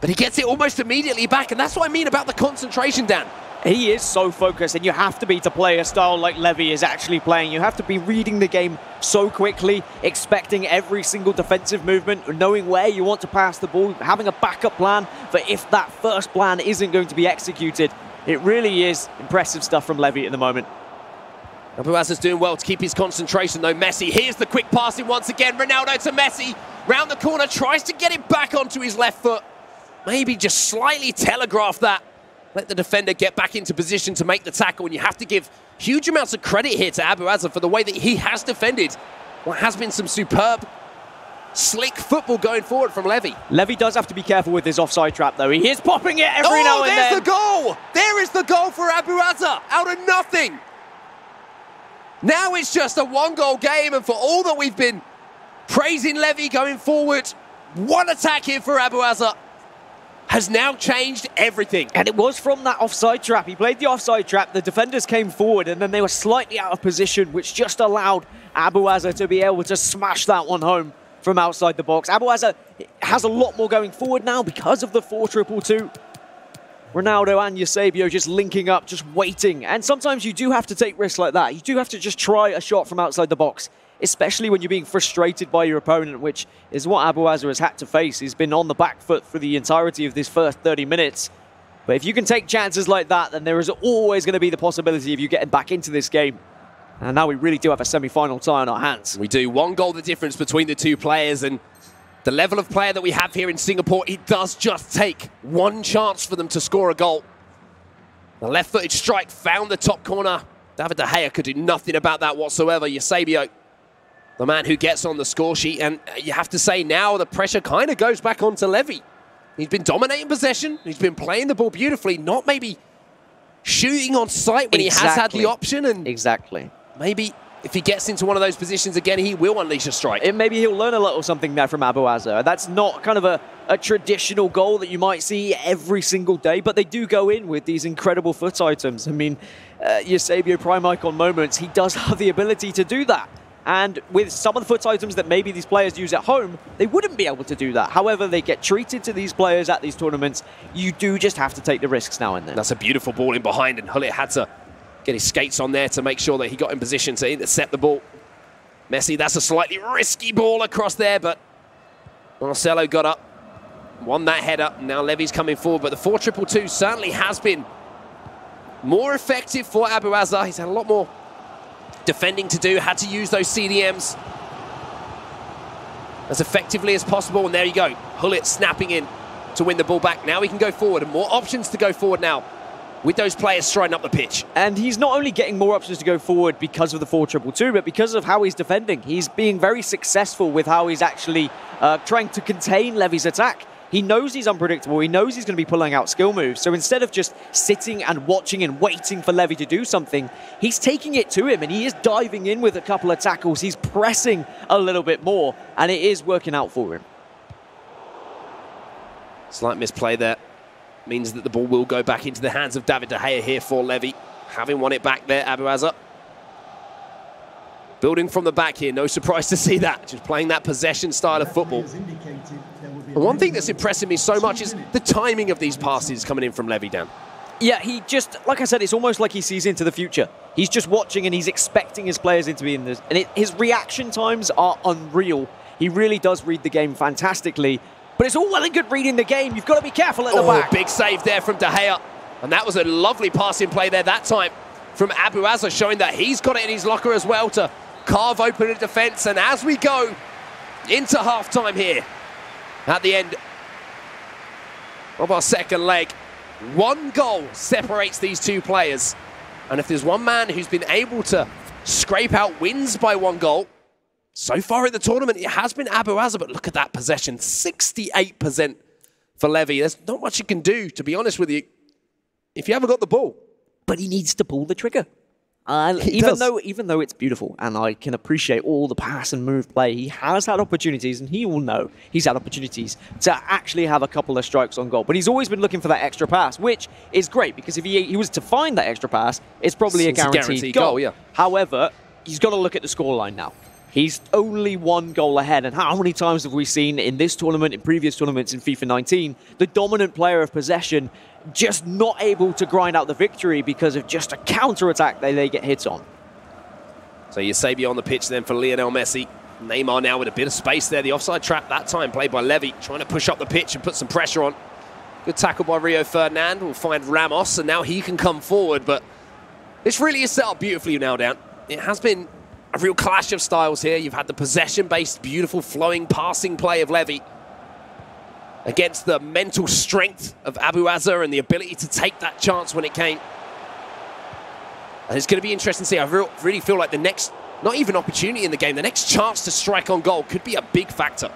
But he gets it almost immediately back, and that's what I mean about the concentration, Dan. He is so focused, and you have to be to play a style like Levy is actually playing. You have to be reading the game so quickly, expecting every single defensive movement, knowing where you want to pass the ball, having a backup plan for if that first plan isn't going to be executed. It really is impressive stuff from Levy at the moment. Abaza's doing well to keep his concentration, though. Messi, here's the quick passing once again. Ronaldo to Messi, round the corner, tries to get it back onto his left foot. Maybe just slightly telegraph that. Let the defender get back into position to make the tackle, and you have to give huge amounts of credit here to Abaza for the way that he has defended what has been some superb, slick football going forward from Levy. Levy does have to be careful with his offside trap, though. He is popping it every now and then. Oh, there's the goal! There is the goal for Abaza, out of nothing. Now it's just a one-goal game, and for all that we've been praising Levy going forward, one attack here for Abaza has now changed everything. And it was from that offside trap. He played the offside trap, the defenders came forward, and then they were slightly out of position, which just allowed Abaza to be able to smash that one home from outside the box. Abaza has a lot more going forward now because of the 4-2-2. Ronaldo and Eusebio just linking up, just waiting. And sometimes you do have to take risks like that. You do have to just try a shot from outside the box, especially when you're being frustrated by your opponent, which is what Abaza has had to face. He's been on the back foot for the entirety of this first 30 minutes. But if you can take chances like that, then there is always going to be the possibility of you getting back into this game. And now we really do have a semi-final tie on our hands. We do. One goal the difference between the two players, and the level of player that we have here in Singapore, it does just take one chance for them to score a goal. The left-footed strike found the top corner. David De Gea could do nothing about that whatsoever. Eusebio, the man who gets on the score sheet, and you have to say now the pressure kind of goes back onto Levy. He's been dominating possession. He's been playing the ball beautifully, not maybe shooting on sight when he has had the option. And maybe if he gets into one of those positions again, he will unleash a strike. And maybe he'll learn a little something there from Abaza. That's not kind of a traditional goal that you might see every single day, but they do go in with these incredible foot items. I mean, Eusebio Prime Icon moments, he does have the ability to do that. And with some of the foot items that maybe these players use at home, they wouldn't be able to do that. However, they get treated to these players at these tournaments. You do just have to take the risks now and then. That's a beautiful ball in behind, and Hullet had to get his skates on there to make sure that he got in position to intercept the ball. Messi, that's a slightly risky ball across there, but Marcelo got up, won that header. Now Levy's coming forward, but the 4-2-2 certainly has been more effective for Abaza. He's had a lot more defending to do, had to use those CDMs as effectively as possible, and there you go. Hullet snapping in to win the ball back. Now he can go forward, and more options to go forward now with those players striding up the pitch. And he's not only getting more options to go forward because of the 4-2-2, but because of how he's defending. He's being very successful with how he's actually trying to contain Levy's attack. He knows he's unpredictable. He knows he's going to be pulling out skill moves. So instead of just sitting and watching and waiting for Levy to do something, he's taking it to him, and he is diving in with a couple of tackles. He's pressing a little bit more, and it is working out for him. Slight misplay there. Means that the ball will go back into the hands of David De Gea here for Levy. Having won it back there, Abaza. Building from the back here, no surprise to see that. Just playing that possession style of football. And one thing that's impressing me so much is the timing of these passes coming in from Levy, Dan. Yeah, he just, like I said, it's almost like he sees into the future. He's just watching and he's expecting his players to be in this. And his reaction times are unreal. He really does read the game fantastically. But it's all well and good reading the game. You've got to be careful at the back. Big save there from De Gea. And that was a lovely passing play there that time from Abaza, showing that he's got it in his locker as well to carve open a defence. And as we go into half-time here, at the end of our second leg, one goal separates these two players. And if there's one man who's been able to scrape out wins by one goal, so far in the tournament, it has been Abaza, but look at that possession, 68% for Levy. There's not much you can do, to be honest with you, if you haven't got the ball. but he needs to pull the trigger. Even though it's beautiful and I can appreciate all the pass and move play, he has had opportunities, and he will know he's had opportunities to actually have a couple of strikes on goal. But he's always been looking for that extra pass, which is great, because if he was to find that extra pass, it's probably a guaranteed goal. Yeah. However, he's got to look at the scoreline now. He's only 1 goal ahead, and how many times have we seen in this tournament, in previous tournaments in FIFA 19, the dominant player of possession just not able to grind out the victory because of just a counter-attack that they get hits on. So Eusebio on the pitch then for Lionel Messi. Neymar now with a bit of space there. The offside trap that time played by Levy, trying to push up the pitch and put some pressure on. Good tackle by Rio Ferdinand. Will find Ramos, and now he can come forward, but this really is set up beautifully now, Dan. It has been a real clash of styles here. You've had the possession-based, beautiful, flowing, passing play of Levy against the mental strength of Abaza and the ability to take that chance when it came. And it's going to be interesting to see. I really feel like the next, not even opportunity in the game, the next chance to strike on goal could be a big factor.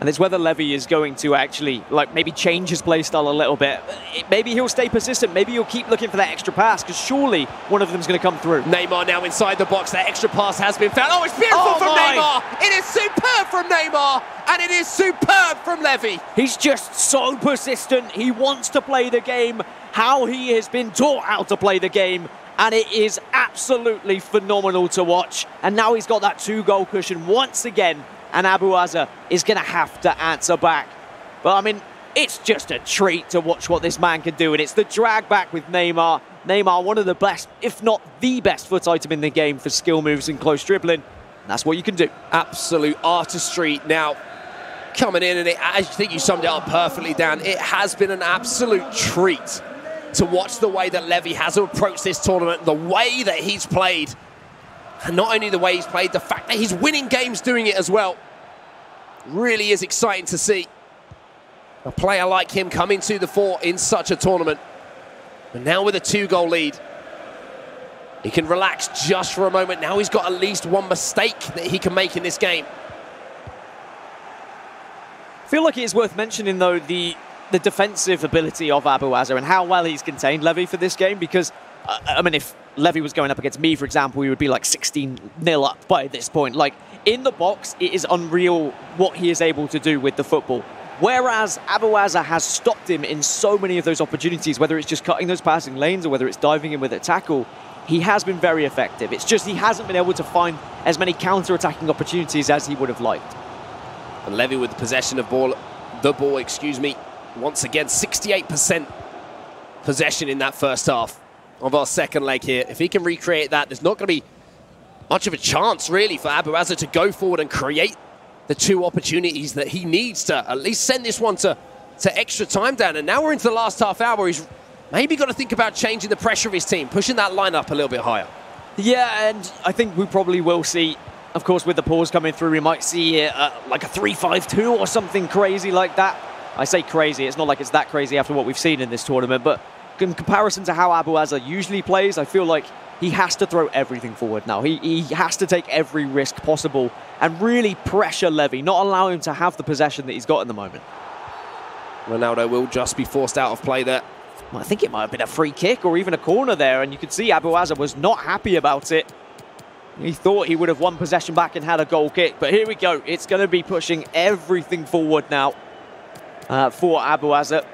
And it's whether Levy is going to actually, like, maybe change his play style a little bit. Maybe he'll stay persistent. Maybe he'll keep looking for that extra pass, because surely one of them's going to come through. Neymar now inside the box. That extra pass has been found. Oh, it's beautiful from Neymar. It is superb from Neymar, and it is superb from Levy. He's just so persistent. He wants to play the game how he has been taught how to play the game, and it is absolutely phenomenal to watch. And now he's got that 2-goal cushion once again, and Abaza is going to have to answer back. But, I mean, it's just a treat to watch what this man can do, and it's the drag back with Neymar. Neymar, one of the best, if not the best foot item in the game for skill moves and close dribbling. And that's what you can do. Absolute artistry now coming in, and I think you summed it up perfectly, Dan. It has been an absolute treat to watch the way that Levy has approached this tournament, the way that he's played. And not only the way he's played, the fact that he's winning games doing it as well. Really is exciting to see a player like him come into the fore in such a tournament. And now with a 2-goal lead, he can relax just for a moment. Now he's got at least one mistake that he can make in this game. I feel like it is worth mentioning, though, the defensive ability of Abaza and how well he's contained Levy for this game, because I mean, if Levy was going up against me, for example, we would be like 16-0 up by this point. Like, in the box, it is unreal what he is able to do with the football. Whereas Abaza has stopped him in so many of those opportunities, whether it's just cutting those passing lanes or whether it's diving in with a tackle, he has been very effective. It's just he hasn't been able to find as many counter-attacking opportunities as he would have liked. And Levy with possession of the ball, excuse me, once again, 68% possession in that first half of our second leg here. If he can recreate that, there's not going to be much of a chance, really, for Abaza to go forward and create the 2 opportunities that he needs to at least send this one to extra time down. And now we're into the last half hour. He's maybe got to think about changing the pressure of his team, pushing that line up a little bit higher. Yeah, and I think we probably will see, of course, with the pause coming through, we might see like a 3-5-2 or something crazy like that. I say crazy, it's not like it's that crazy after what we've seen in this tournament, but in comparison to how Abaza usually plays, I feel like he has to throw everything forward now. He has to take every risk possible and really pressure Levy, not allow him to have the possession that he's got at the moment. Ronaldo will just be forced out of play there. I think it might have been a free kick or even a corner there, and you could see Abaza was not happy about it. He thought he would have won possession back and had a goal kick, but here we go. It's going to be pushing everything forward now for Abaza.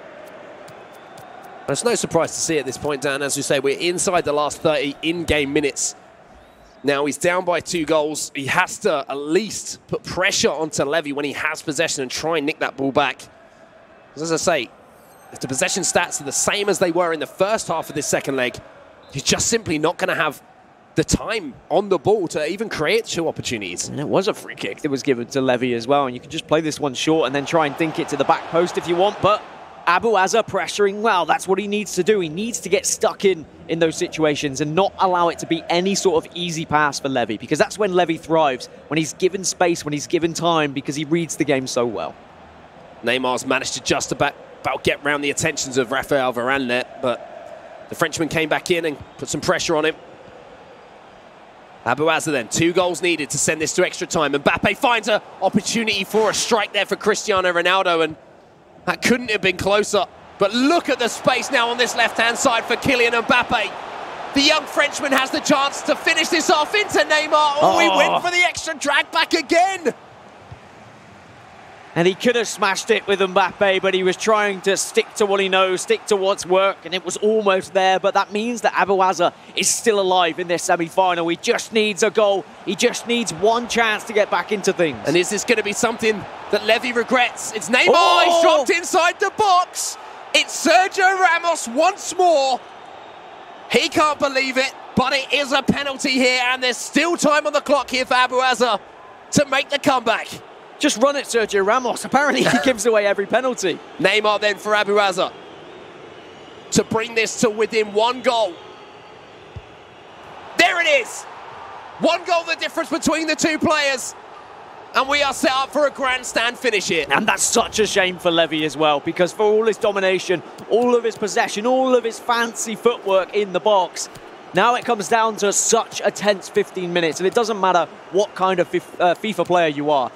It's no surprise to see at this point, Dan. As you say, we're inside the last 30 in-game minutes. Now he's down by 2 goals. He has to at least put pressure onto Levy when he has possession and try and nick that ball back. As I say, if the possession stats are the same as they were in the first half of this second leg, he's just simply not going to have the time on the ball to even create 2 opportunities. And it was a free kick that was given to Levy as well, and you can just play this one short and then try and dink it to the back post if you want, but Abaza pressuring, well, that's what he needs to do. He needs to get stuck in those situations and not allow it to be any sort of easy pass for Levy, because that's when Levy thrives, when he's given space, when he's given time, because he reads the game so well. Neymar's managed to just about get round the attentions of Raphael Varane there, but the Frenchman came back in and put some pressure on him. Abaza then, 2 goals needed to send this to extra time. Mbappe finds an opportunity for a strike there for Cristiano Ronaldo, and that couldn't have been closer. But look at the space now on this left-hand side for Kylian Mbappe. The young Frenchman has the chance to finish this off into Neymar. Oh, he went for the extra drag back again. And he could have smashed it with Mbappe, but he was trying to stick to what he knows, stick to what's worked, and it was almost there. But that means that Abaza is still alive in this semi-final. He just needs a goal. He just needs one chance to get back into things. And is this going to be something that Levy regrets? It's Neymar. He's dropped inside the box. It's Sergio Ramos once more. He can't believe it, but it is a penalty here, and there's still time on the clock here for Abaza to make the comeback. Just run it, Sergio Ramos. Apparently, he gives away every penalty. Neymar then for Abaza to bring this to within one goal. There it is. One goal, the difference between the two players. And we are set up for a grandstand finish here. And that's such a shame for Levy as well, because for all his domination, all of his possession, all of his fancy footwork in the box, now it comes down to such a tense 15 minutes. And it doesn't matter what kind of FIFA player you are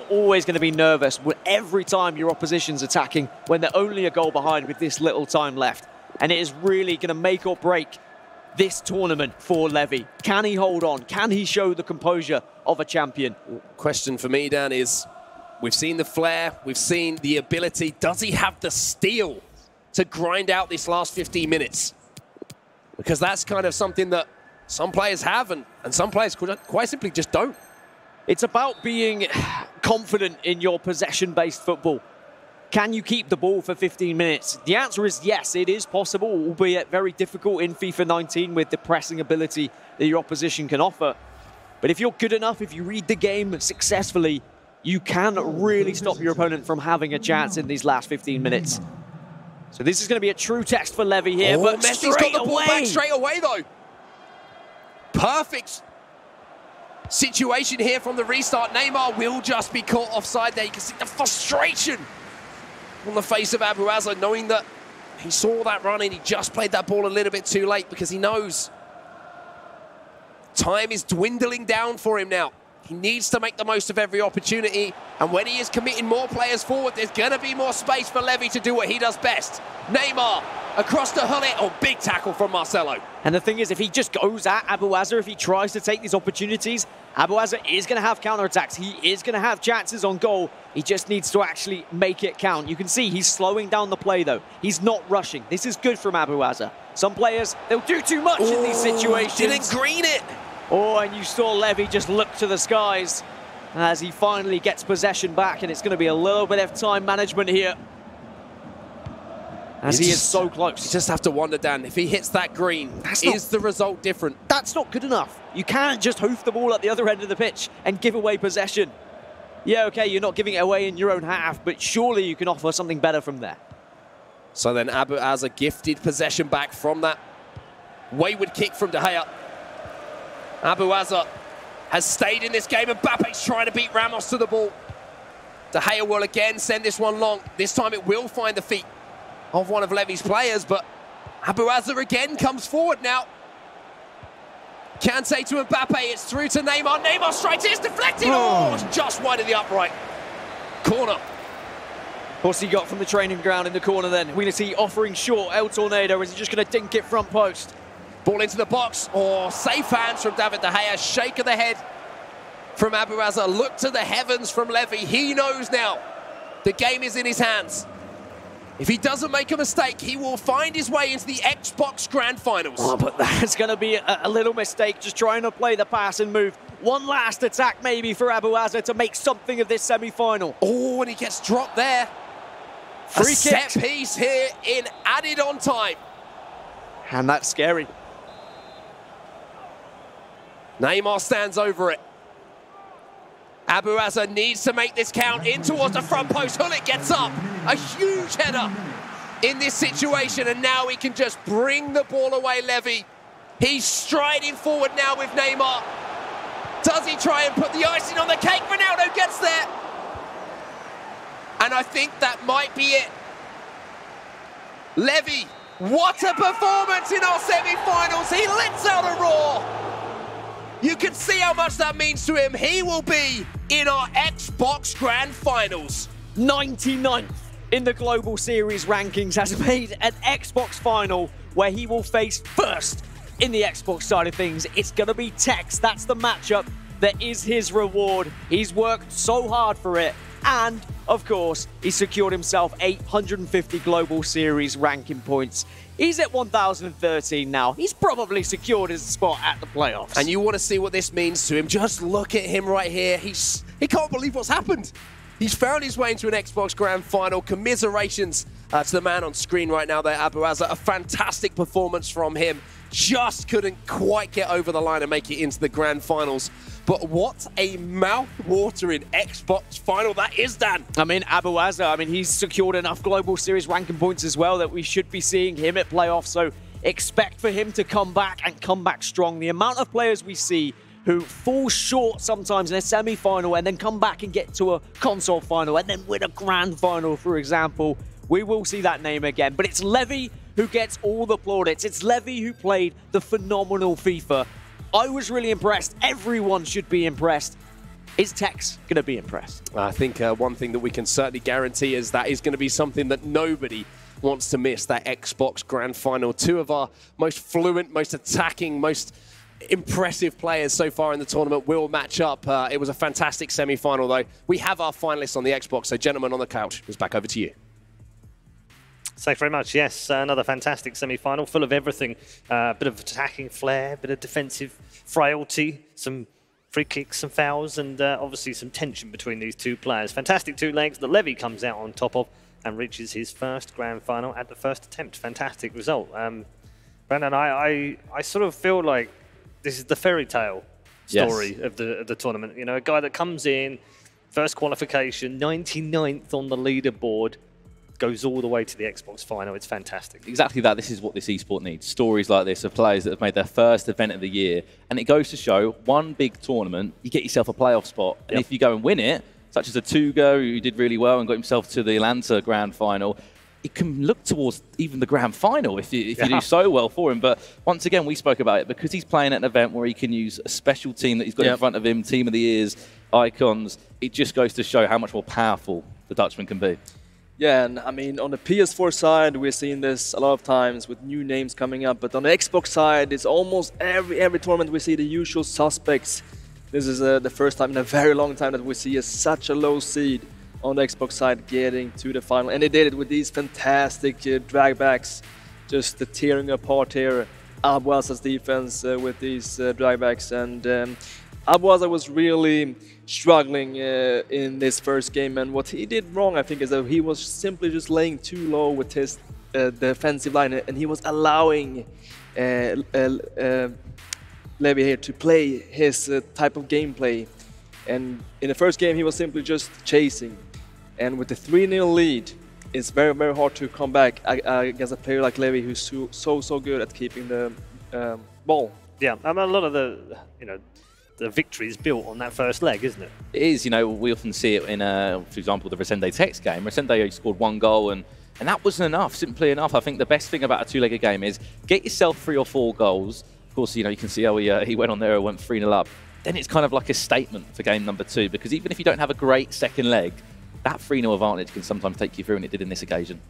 always going to be nervous every time your opposition's attacking when they're only a goal behind with this little time left. And it is really going to make or break this tournament for Levy. Can he hold on? Can he show the composure of a champion? Question for me, Dan, is we've seen the flair, we've seen the ability. Does he have the steel to grind out this last 15 minutes? Because that's kind of something that some players have and some players quite simply just don't. It's about being confident in your possession-based football. Can you keep the ball for 15 minutes? The answer is yes, it is possible, albeit very difficult in FIFA 19 with the pressing ability that your opposition can offer. But if you're good enough, if you read the game successfully, you can really stop your opponent from having a chance in these last 15 minutes. So this is going to be a true test for Levy here, but Messi's got the ball back straight away, though. Perfect situation here from the restart. Neymar will just be caught offside there. You can see the frustration on the face of Abaza, knowing that he saw that run and he just played that ball a little bit too late, because he knows time is dwindling down for him now. He needs to make the most of every opportunity, and when he is committing more players forward, there's going to be more space for Levy to do what he does best. Neymar across the Hullet. Oh, big tackle from Marcelo. And the thing is, if he just goes at Abaza, if he tries to take these opportunities, Abaza is going to have counterattacks. He is going to have chances on goal. He just needs to actually make it count. You can see he's slowing down the play, though. He's not rushing. This is good from Abaza. Some players, they'll do too much in these situations. Didn't green it. Oh, and you saw Levy just look to the skies as he finally gets possession back, and it's going to be a little bit of time management here, as he is so close. You just have to wonder, Dan, if he hits that green, is the result different? That's not good enough. You can't just hoof the ball at the other end of the pitch and give away possession. Yeah, okay, you're not giving it away in your own half, but surely you can offer something better from there. So then Abaza gifted possession back from that wayward kick from De Gea. Abaza has stayed in this game, and Mbappe's trying to beat Ramos to the ball. De Gea will again send this one long. This time it will find the feet of one of Levy's players, but Abaza again comes forward now. Kante to Mbappe, it's through to Neymar. Neymar strikes it, it's deflected. Oh, it's just wide of the upright. Corner. What's he got from the training ground in the corner then? We're going to see offering short El Tornado. Is he just going to dink it front post? Ball into the box. Oh, safe hands from David De Gea. Shake of the head from Abaza. Look to the heavens from Levy. He knows now the game is in his hands. If he doesn't make a mistake, he will find his way into the Xbox Grand Finals. Oh, but that's going to be a little mistake, just trying to play the pass and move. One last attack maybe for Abaza to make something of this semi-final. Oh, and he gets dropped there. Free kick. Set piece here in added on time. And that's scary. Neymar stands over it. Abaza needs to make this count in towards the front post. Hullet gets up. A huge header in this situation, and now he can just bring the ball away, Levy. He's striding forward now with Neymar. Does he try and put the icing on the cake? Ronaldo gets there. And I think that might be it. Levy, what a performance in our semi-finals. He lets out a roar. You can see how much that means to him. He will be in our Xbox Grand Finals. 99th in the Global Series rankings, has made an Xbox final where he will face first in the Xbox side of things, it's going to be Tex. That's the matchup that is his reward. He's worked so hard for it. And, of course, he secured himself 850 Global Series ranking points. He's at 1,013 now. He's probably secured his spot at the playoffs. And you want to see what this means to him. Just look at him right here. He can't believe what's happened. He's found his way into an Xbox Grand Final. Commiserations to the man on screen right now there, Abaza. A fantastic performance from him. Just couldn't quite get over the line and make it into the Grand Finals. But what a mouth-watering Xbox Final that is, Dan. I mean, Abaza, he's secured enough Global Series ranking points as well that we should be seeing him at playoffs. So expect for him to come back and come back strong. The amount of players we see who fall short sometimes in a semi-final and then come back and get to a console final and then win a grand final, for example, we will see that name again. But it's Levy who gets all the plaudits. It's Levy who played the phenomenal FIFA. I was really impressed. Everyone should be impressed. Is Tex going to be impressed? I think one thing that we can certainly guarantee is that is going to be something that nobody wants to miss, that Xbox Grand Final. Two of our most fluent, most attacking, most impressive players so far in the tournament will match up. It was a fantastic semi-final, though. We have our finalists on the Xbox, so gentlemen on the couch, it's back over to you. Thanks very much. Yes, another fantastic semi-final, full of everything. A bit of attacking flair, a bit of defensive frailty, some free kicks, some fouls, and obviously some tension between these two players. Fantastic two legs that Levy comes out on top of and reaches his first grand final at the first attempt. Fantastic result. Brandon, I sort of feel like this is the fairy tale story of the tournament. You know, a guy that comes in, first qualification, 99th on the leaderboard, goes all the way to the Xbox Final. It's fantastic. Exactly that. This is what this esport needs. Stories like this of players that have made their first event of the year. And it goes to show, one big tournament, you get yourself a playoff spot. And if you go and win it, such as a Tugo, who did really well and got himself to the Atlanta Grand Final, it can look towards even the Grand Final if you do so well for him. But once again, we spoke about it, because he's playing at an event where he can use a special team that he's got in front of him, team of the years, icons. It just goes to show how much more powerful the Dutchman can be. Yeah, and I mean, on the PS4 side, we're seeing this a lot of times with new names coming up, but on the Xbox side, it's almost every tournament we see the usual suspects. This is the first time in a very long time that we see such a low seed on the Xbox side getting to the final, and they did it with these fantastic dragbacks, just tearing apart here Abaza's defense with these dragbacks, and Abaza was really struggling in this first game, and what he did wrong, I think, is that he was simply just laying too low with his defensive line, and he was allowing Levy here to play his type of gameplay. And in the first game, he was simply just chasing. And with the 3-0 lead, it's very, very hard to come back against a player like Levy, who's so good at keeping the ball. Yeah, I mean, a lot of the victory is built on that first leg, isn't it? It is. You know, we often see it in, for example, the Renda Tex game. Renda scored one goal, and that wasn't enough, simply enough. I think the best thing about a two-legged game is get yourself 3 or 4 goals. Of course, you know, you can see how he went on there and went 3-0 up. Then it's kind of like a statement for game number 2, because even if you don't have a great second leg, that 3-0 advantage can sometimes take you through, and it did in this occasion.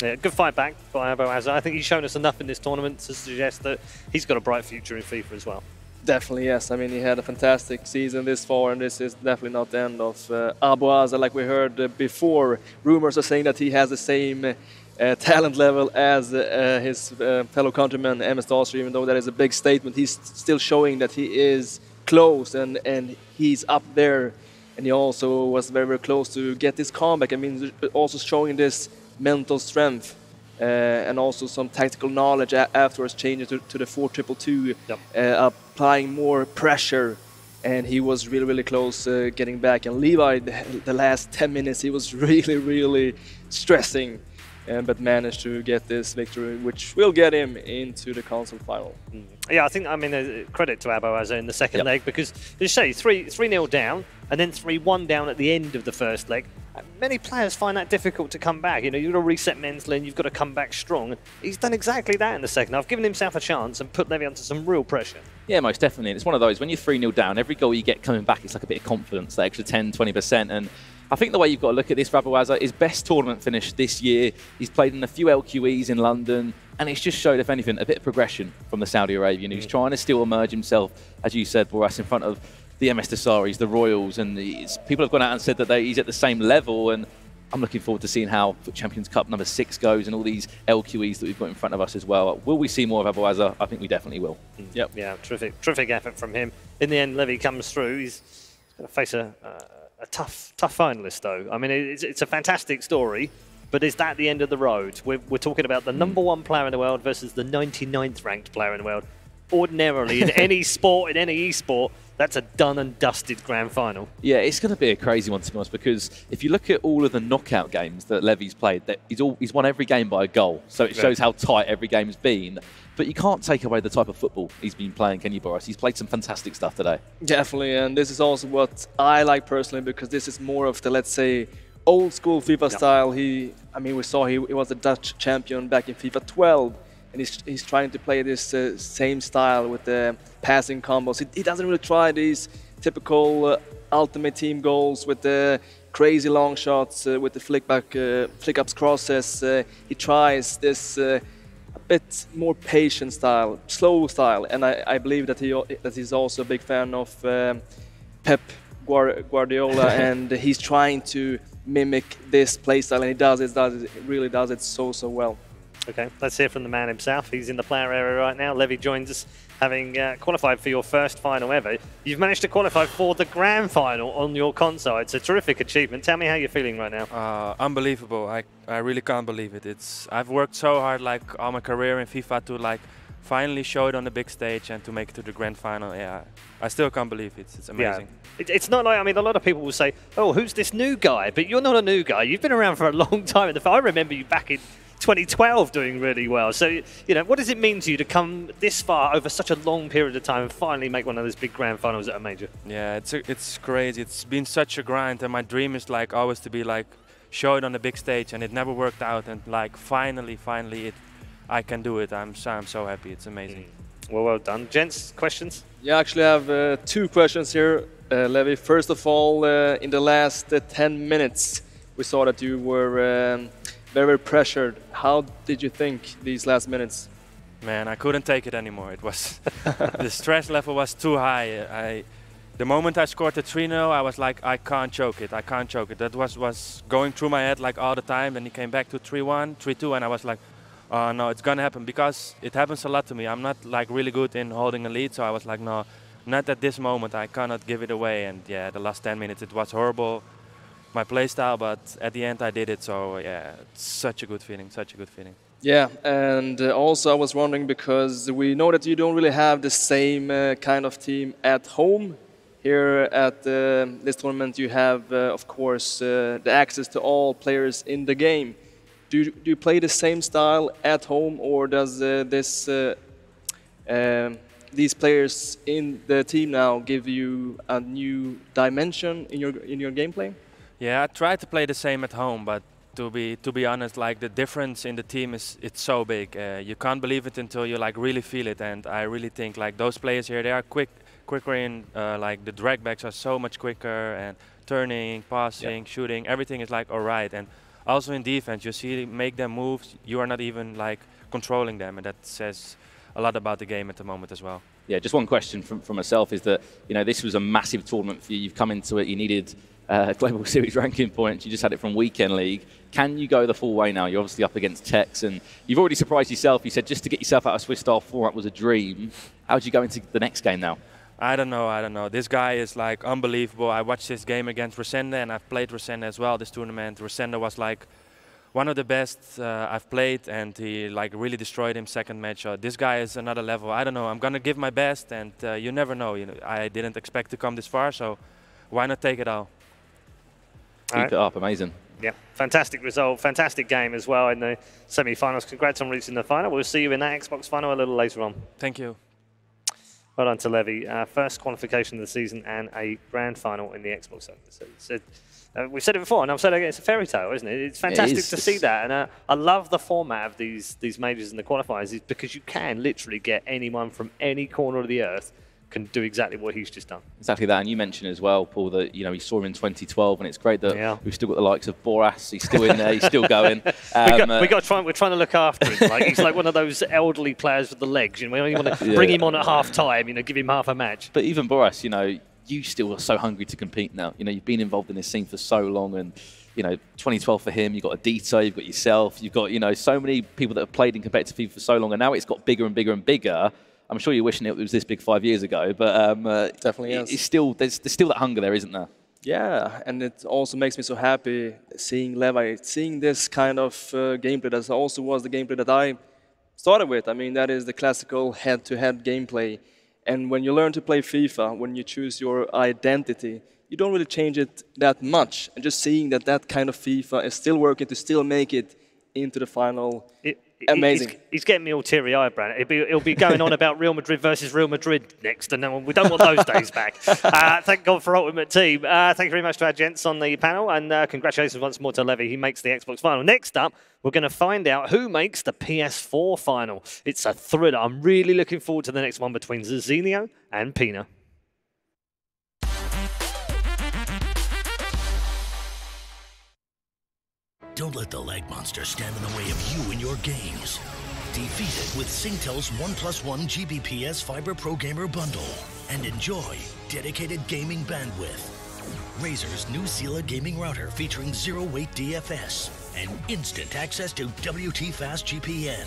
Yeah, good fight back by Abaza. I think he's shown us enough in this tournament to suggest that he's got a bright future in FIFA as well. Definitely, yes. I mean, he had a fantastic season this far, and this is definitely not the end of Abaza. Like we heard before, rumors are saying that he has the same talent level as his fellow countryman, MS Dalster. Even though that is a big statement, he's still showing that he is close, and he's up there. And he also was very, very close to get this comeback. I mean, also showing this mental strength and also some tactical knowledge afterwards, changing to the 4-2-2, applying more pressure. And he was really, really close getting back. And Levi, the last 10 minutes, he was really, really stressing, but managed to get this victory, which will get him into the console final. Yeah, I think, I mean, credit to Abaza in the second leg, because, as you say, 3-0 down, and then 3-1 down at the end of the first leg. Many players find that difficult to come back. You know, you've got to reset mentally, and you've got to come back strong. He's done exactly that in the second half, given himself a chance and put Levy under some real pressure. Yeah, most definitely. It's one of those, when you're 3-0 down, every goal you get coming back, it's like a bit of confidence, that extra 10, 20%. And I think the way you've got to look at this for Abaza is best tournament finish this year. He's played in a few LQEs in London, and it's just showed, if anything, a bit of progression from the Saudi Arabian. He's trying to still emerge himself, as you said, Boras, in front of the MS Dassaris, the Royals, and people have gone out and said that he's at the same level, and I'm looking forward to seeing how FUT Champions Cup number 6 goes and all these LQEs that we've got in front of us as well. Will we see more of Abaza? I think we definitely will. Yep. Yeah, terrific effort from him. In the end, Levy comes through. He's going to face a tough finalist, though. I mean, it's a fantastic story, but is that the end of the road? We're talking about the #1 player in the world versus the 99th ranked player in the world. Ordinarily, in any sport, in any e-sport, that's a done and dusted grand final. Yeah, it's going to be a crazy one, to be honest, because if you look at all of the knockout games that Levy's played, he's won every game by a goal. So it shows how tight every game's been. But you can't take away the type of football he's been playing, can you, Boris? He's played some fantastic stuff today. Definitely, and this is also what I like personally, because this is more of the, let's say, old school FIFA style. I mean, we saw he was a Dutch champion back in FIFA 12. And he's trying to play this same style with the passing combos. He doesn't really try these typical ultimate team goals with the crazy long shots, with the flick ups crosses. He tries this a bit more patient style, slow style, and I believe that he's also a big fan of Pep Guardiola, and he's trying to mimic this play style, and he really does it so well. Okay, let's hear from the man himself. He's in the player area right now. Levy joins us, having qualified for your first final ever. You've managed to qualify for the grand final on your console. It's a terrific achievement. Tell me how you're feeling right now. Unbelievable. I really can't believe it. I've worked so hard, like all my career in FIFA, to finally show it on the big stage and to make it to the grand final. Yeah, I still can't believe it. It's amazing. Yeah. It's not like, I mean, a lot of people will say, oh, who's this new guy? But you're not a new guy. You've been around for a long time. I remember you back in 2012 doing really well. So, you know, what does it mean to you to come this far over such a long period of time and finally make one of those big grand finals at a major? Yeah, it's crazy. It's been such a grind, and my dream is always to be show it on the big stage, and it never worked out, and finally I can do it. I'm so happy. It's amazing. Well done. Gents, questions? Yeah, actually I have 2 questions here, Levy. First of all, in the last 10 minutes, we saw that you were very pressured. How did you think these last minutes? Man, I couldn't take it anymore. It was the stress level was too high. The moment I scored the 3-0, I was like, I can't choke it. That was going through my head all the time. Then he came back to 3-1, 3-2, and I was like, oh no, it's gonna happen, because it happens a lot to me. I'm not really good in holding a lead, so I was like, no, not at this moment. I cannot give it away. And yeah, the last 10 minutes, it was horrible, my play style, but at the end I did it. So yeah, it's such a good feeling. Yeah, and also I was wondering, because we know that you don't really have the same kind of team at home. Here at this tournament you have, of course, the access to all players in the game. Do you play the same style at home, or does these players in the team now give you a new dimension in your gameplay? Yeah, I try to play the same at home, but to be honest, the difference in the team it's so big. You can't believe it until you really feel it, and I really think those players here, they are quicker in the dragbacks are so much quicker, and turning, passing, shooting, everything is all right. And also in defense, you see make them moves, you are not even controlling them, and that says a lot about the game at the moment as well. Yeah, just one question from myself is that, this was a massive tournament for you. You've come into it, you needed Global Series ranking points, you just had it from Weekend League. Can you go the full way now? You're obviously up against Tex, and you've already surprised yourself. You said just to get yourself out of Swiss style format was a dream. How would you go into the next game now? I don't know. This guy is unbelievable. I watched this game against Renda, and I've played Renda as well this tournament. Renda was one of the best I've played, and he really destroyed him second match. This guy is another level. I don't know. I'm gonna give my best, and you never know. I didn't expect to come this far, so why not take it all? Keep it up, amazing. Yeah, fantastic result, fantastic game as well in the semi-finals. Congrats on reaching the final. We'll see you in that Xbox final a little later on. Thank you. Well done to Levy. First qualification of the season and a grand final in the Xbox. We've said it before, and I've said it again, it's a fairy tale, isn't it? It's fantastic to see that, and I love the format of these majors and the qualifiers, is because you can literally get anyone from any corner of the earth can do exactly what he's just done. Exactly that, and you mentioned as well, Paul, that we saw him in 2012, and it's great that we've still got the likes of Boras. He's still in there, he's still going. We're trying to look after him. Like he's like one of those elderly players with the legs. We only want to bring him on at half time. Give him half a match. But even Boras, you still are so hungry to compete now. You've been involved in this scene for so long, and 2012 for him, you've got Adito, you've got yourself, you've got so many people that have played in competitive FIFA for so long, and now it's got bigger and bigger and bigger. I'm sure you're wishing it was this big 5 years ago, but definitely is. It's still there's still that hunger there, isn't there? Yeah, and it also makes me so happy seeing Levy, seeing this kind of gameplay that also was the gameplay that I started with. I mean, that is the classical head-to-head gameplay. And when you learn to play FIFA, when you choose your identity, you don't really change it that much. And just seeing that kind of FIFA is still working to still make it into the final. Amazing. He's getting me all teary-eyed, Brad. It'll be going on about Real Madrid versus Real Madrid next, and we don't want those days back. Thank God for Ultimate Team. Thank you very much to our gents on the panel, and congratulations once more to Levy. He makes the Xbox Final. Next up, we're going to find out who makes the PS4 Final. It's a thriller. I'm really looking forward to the next one between Zazilio and Pina. Don't let the lag monster stand in the way of you and your games. Defeat it with Singtel's 1+1 Gbps Fiber Pro Gamer Bundle and enjoy dedicated gaming bandwidth. Razer's new Sela gaming router featuring zero-weight DFS and instant access to WT Fast GPN.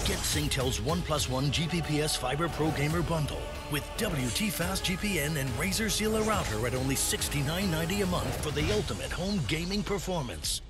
Get Singtel's 1+1 Gbps Fiber Pro Gamer Bundle with WT Fast GPN and Razer Sela router at only $69.90 a month for the ultimate home gaming performance.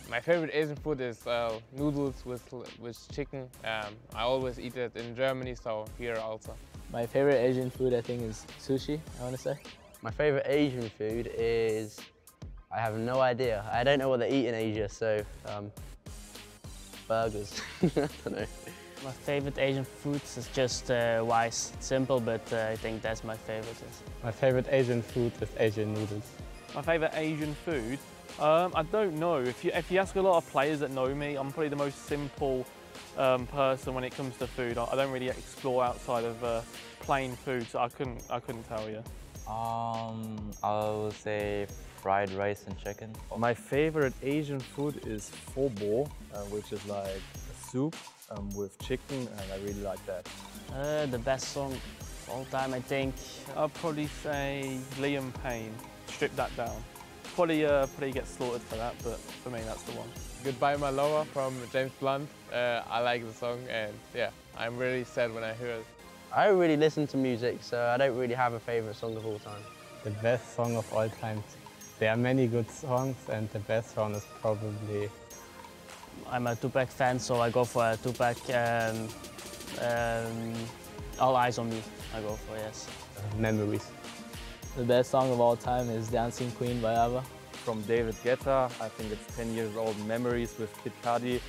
My favorite Asian food is noodles with chicken. I always eat it in Germany, so here also. My favorite Asian food, I think, is sushi, I want to say. My favorite Asian food is, I have no idea. I don't know what they eat in Asia, so burgers. I don't know. My favorite Asian foods is just rice. Simple, but I think that's my favorite. My favorite Asian food is Asian noodles. My favorite Asian food? I don't know. If you ask a lot of players that know me, I'm probably the most simple person when it comes to food. I don't really explore outside of plain food, so I couldn't tell you. I would say fried rice and chicken. My favorite Asian food is pho bo, which is like a soup with chicken, and I really like that. The best song of all time, I think. I'd probably say Liam Payne, Strip That Down. Probably get slaughtered for that, but for me that's the one. Goodbye My Lover from James Blunt. I like the song, and yeah, I'm really sad when I hear it. I don't really listen to music, so I don't really have a favorite song of all time. The best song of all time. There are many good songs, and the best one is probably... I'm a Tupac fan, so I go for a Tupac. All Eyes on Me, I go for, yes. Memories. The best song of all time is Dancing Queen by Ava. From David Guetta, I think it's 10 years old, Memories with Kid Cudi.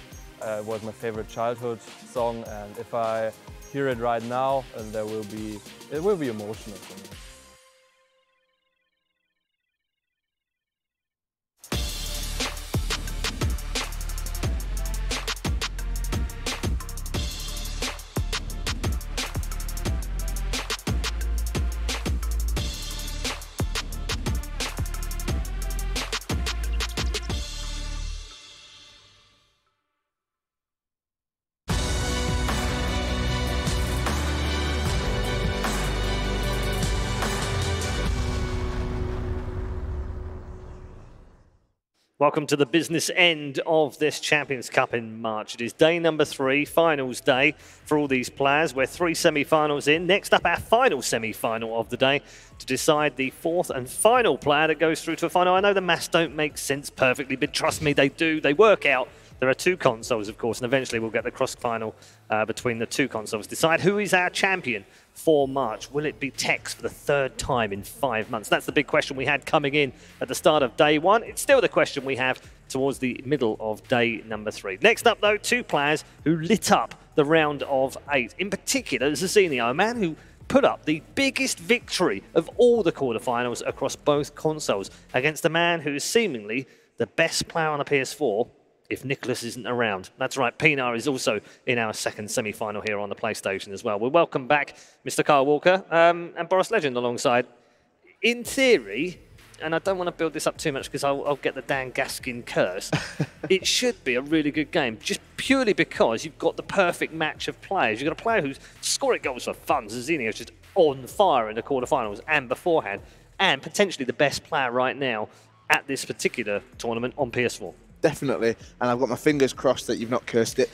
Was my favorite childhood song, and if I hear it right now, it will be emotional for me. Welcome to the business end of this Champions Cup in March. It is day number 3, finals day for all these players. We're 3 semi-finals in. Next up, our final semi-final of the day to decide the 4th and final player that goes through to a final. I know the maths don't make sense perfectly, but trust me, they do. They work out. There are 2 consoles, of course, and eventually we'll get the cross-final between the 2 consoles. Decide who is our champion for March. Will it be Tex for the 3rd time in 5 months? That's the big question we had coming in at the start of day 1. It's still the question we have towards the middle of day number 3. Next up, though, 2 players who lit up the round of 8. In particular, Zazinio, a man who put up the biggest victory of all the quarterfinals across both consoles against a man who is seemingly the best player on the PS4 if Nicholas isn't around. That's right, Pinar is also in our 2nd semi-final here on the PlayStation as well. We'll welcome back Mr. Kyle Walker and Boris Legend alongside. In theory, and I don't want to build this up too much because I'll get the Dan Gaskin curse, it should be a really good game, just purely because you've got the perfect match of players. You've got a player who's scoring goals for fun. Zazinio's just on fire in the quarterfinals and beforehand, and potentially the best player right now at this particular tournament on PS4. Definitely, and I've got my fingers crossed that you've not cursed it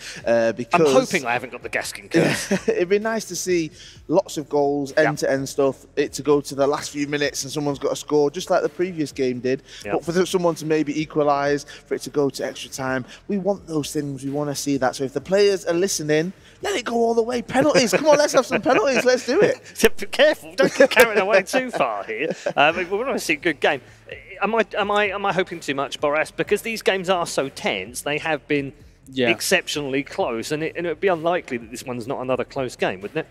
because... I'm hoping I haven't got the Gaskin curse. It'd be nice to see lots of goals, end-to-end stuff, it to go to the last few minutes and someone's got to score, just like the previous game did. But for someone to maybe equalise, for it to go to extra time, we want those things, we want to see that. So if the players are listening, let it go all the way. Penalties, come on, let's have some penalties, let's do it. Be careful, don't get carried away too far here. We want to see a good game. Am I hoping too much, Boris? Because these games are so tense, they have been exceptionally close, and it would be unlikely that this one's not another close game, wouldn't it?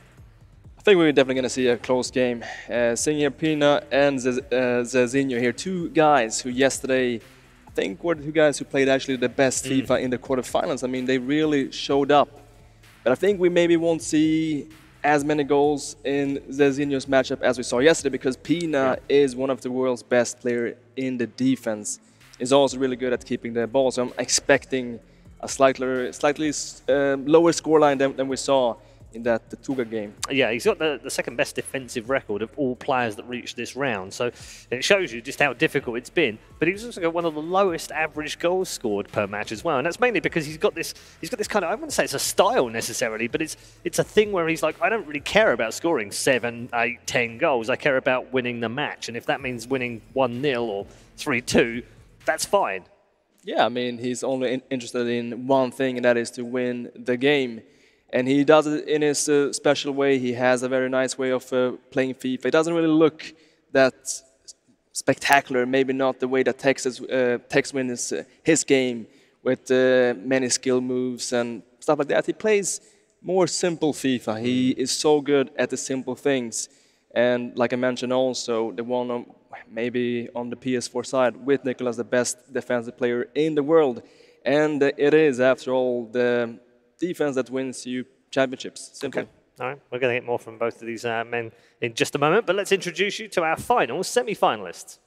I think we're definitely going to see a close game. Seeing here Pina and Zazinio here, 2 guys who yesterday, I think, were the 2 guys who played actually the best FIFA in the quarterfinals. I mean, they really showed up. But I think we maybe won't see as many goals in Zazinio's matchup as we saw yesterday, because Pina is one of the world's best players in the defense. He's also really good at keeping the ball, so I'm expecting a slightly lower scoreline than we saw in that Tuga game. Yeah, he's got the 2nd best defensive record of all players that reached this round, so it shows you just how difficult it's been. But he's also got one of the lowest average goals scored per match as well, and that's mainly because he's got this kind of, I wouldn't say it's a style necessarily, but it's a thing where he's like, I don't really care about scoring 7, 8, 10 goals. I care about winning the match, and if that means winning 1-0 or 3-2, that's fine. Yeah, I mean, he's only interested in one thing, and that is to win the game. And he does it in his special way. He has a very nice way of playing FIFA. It doesn't really look that spectacular, maybe not the way that Tex wins his game with many skill moves and stuff like that. He plays more simple FIFA. He is so good at the simple things. And like I mentioned also, the one maybe on the PS4 side with Nicholas, the best defensive player in the world. And it is, after all, the defense that wins you championships, simply. Okay. All right, we're going to get more from both of these men in just a moment, but let's introduce you to our final semi-finalists.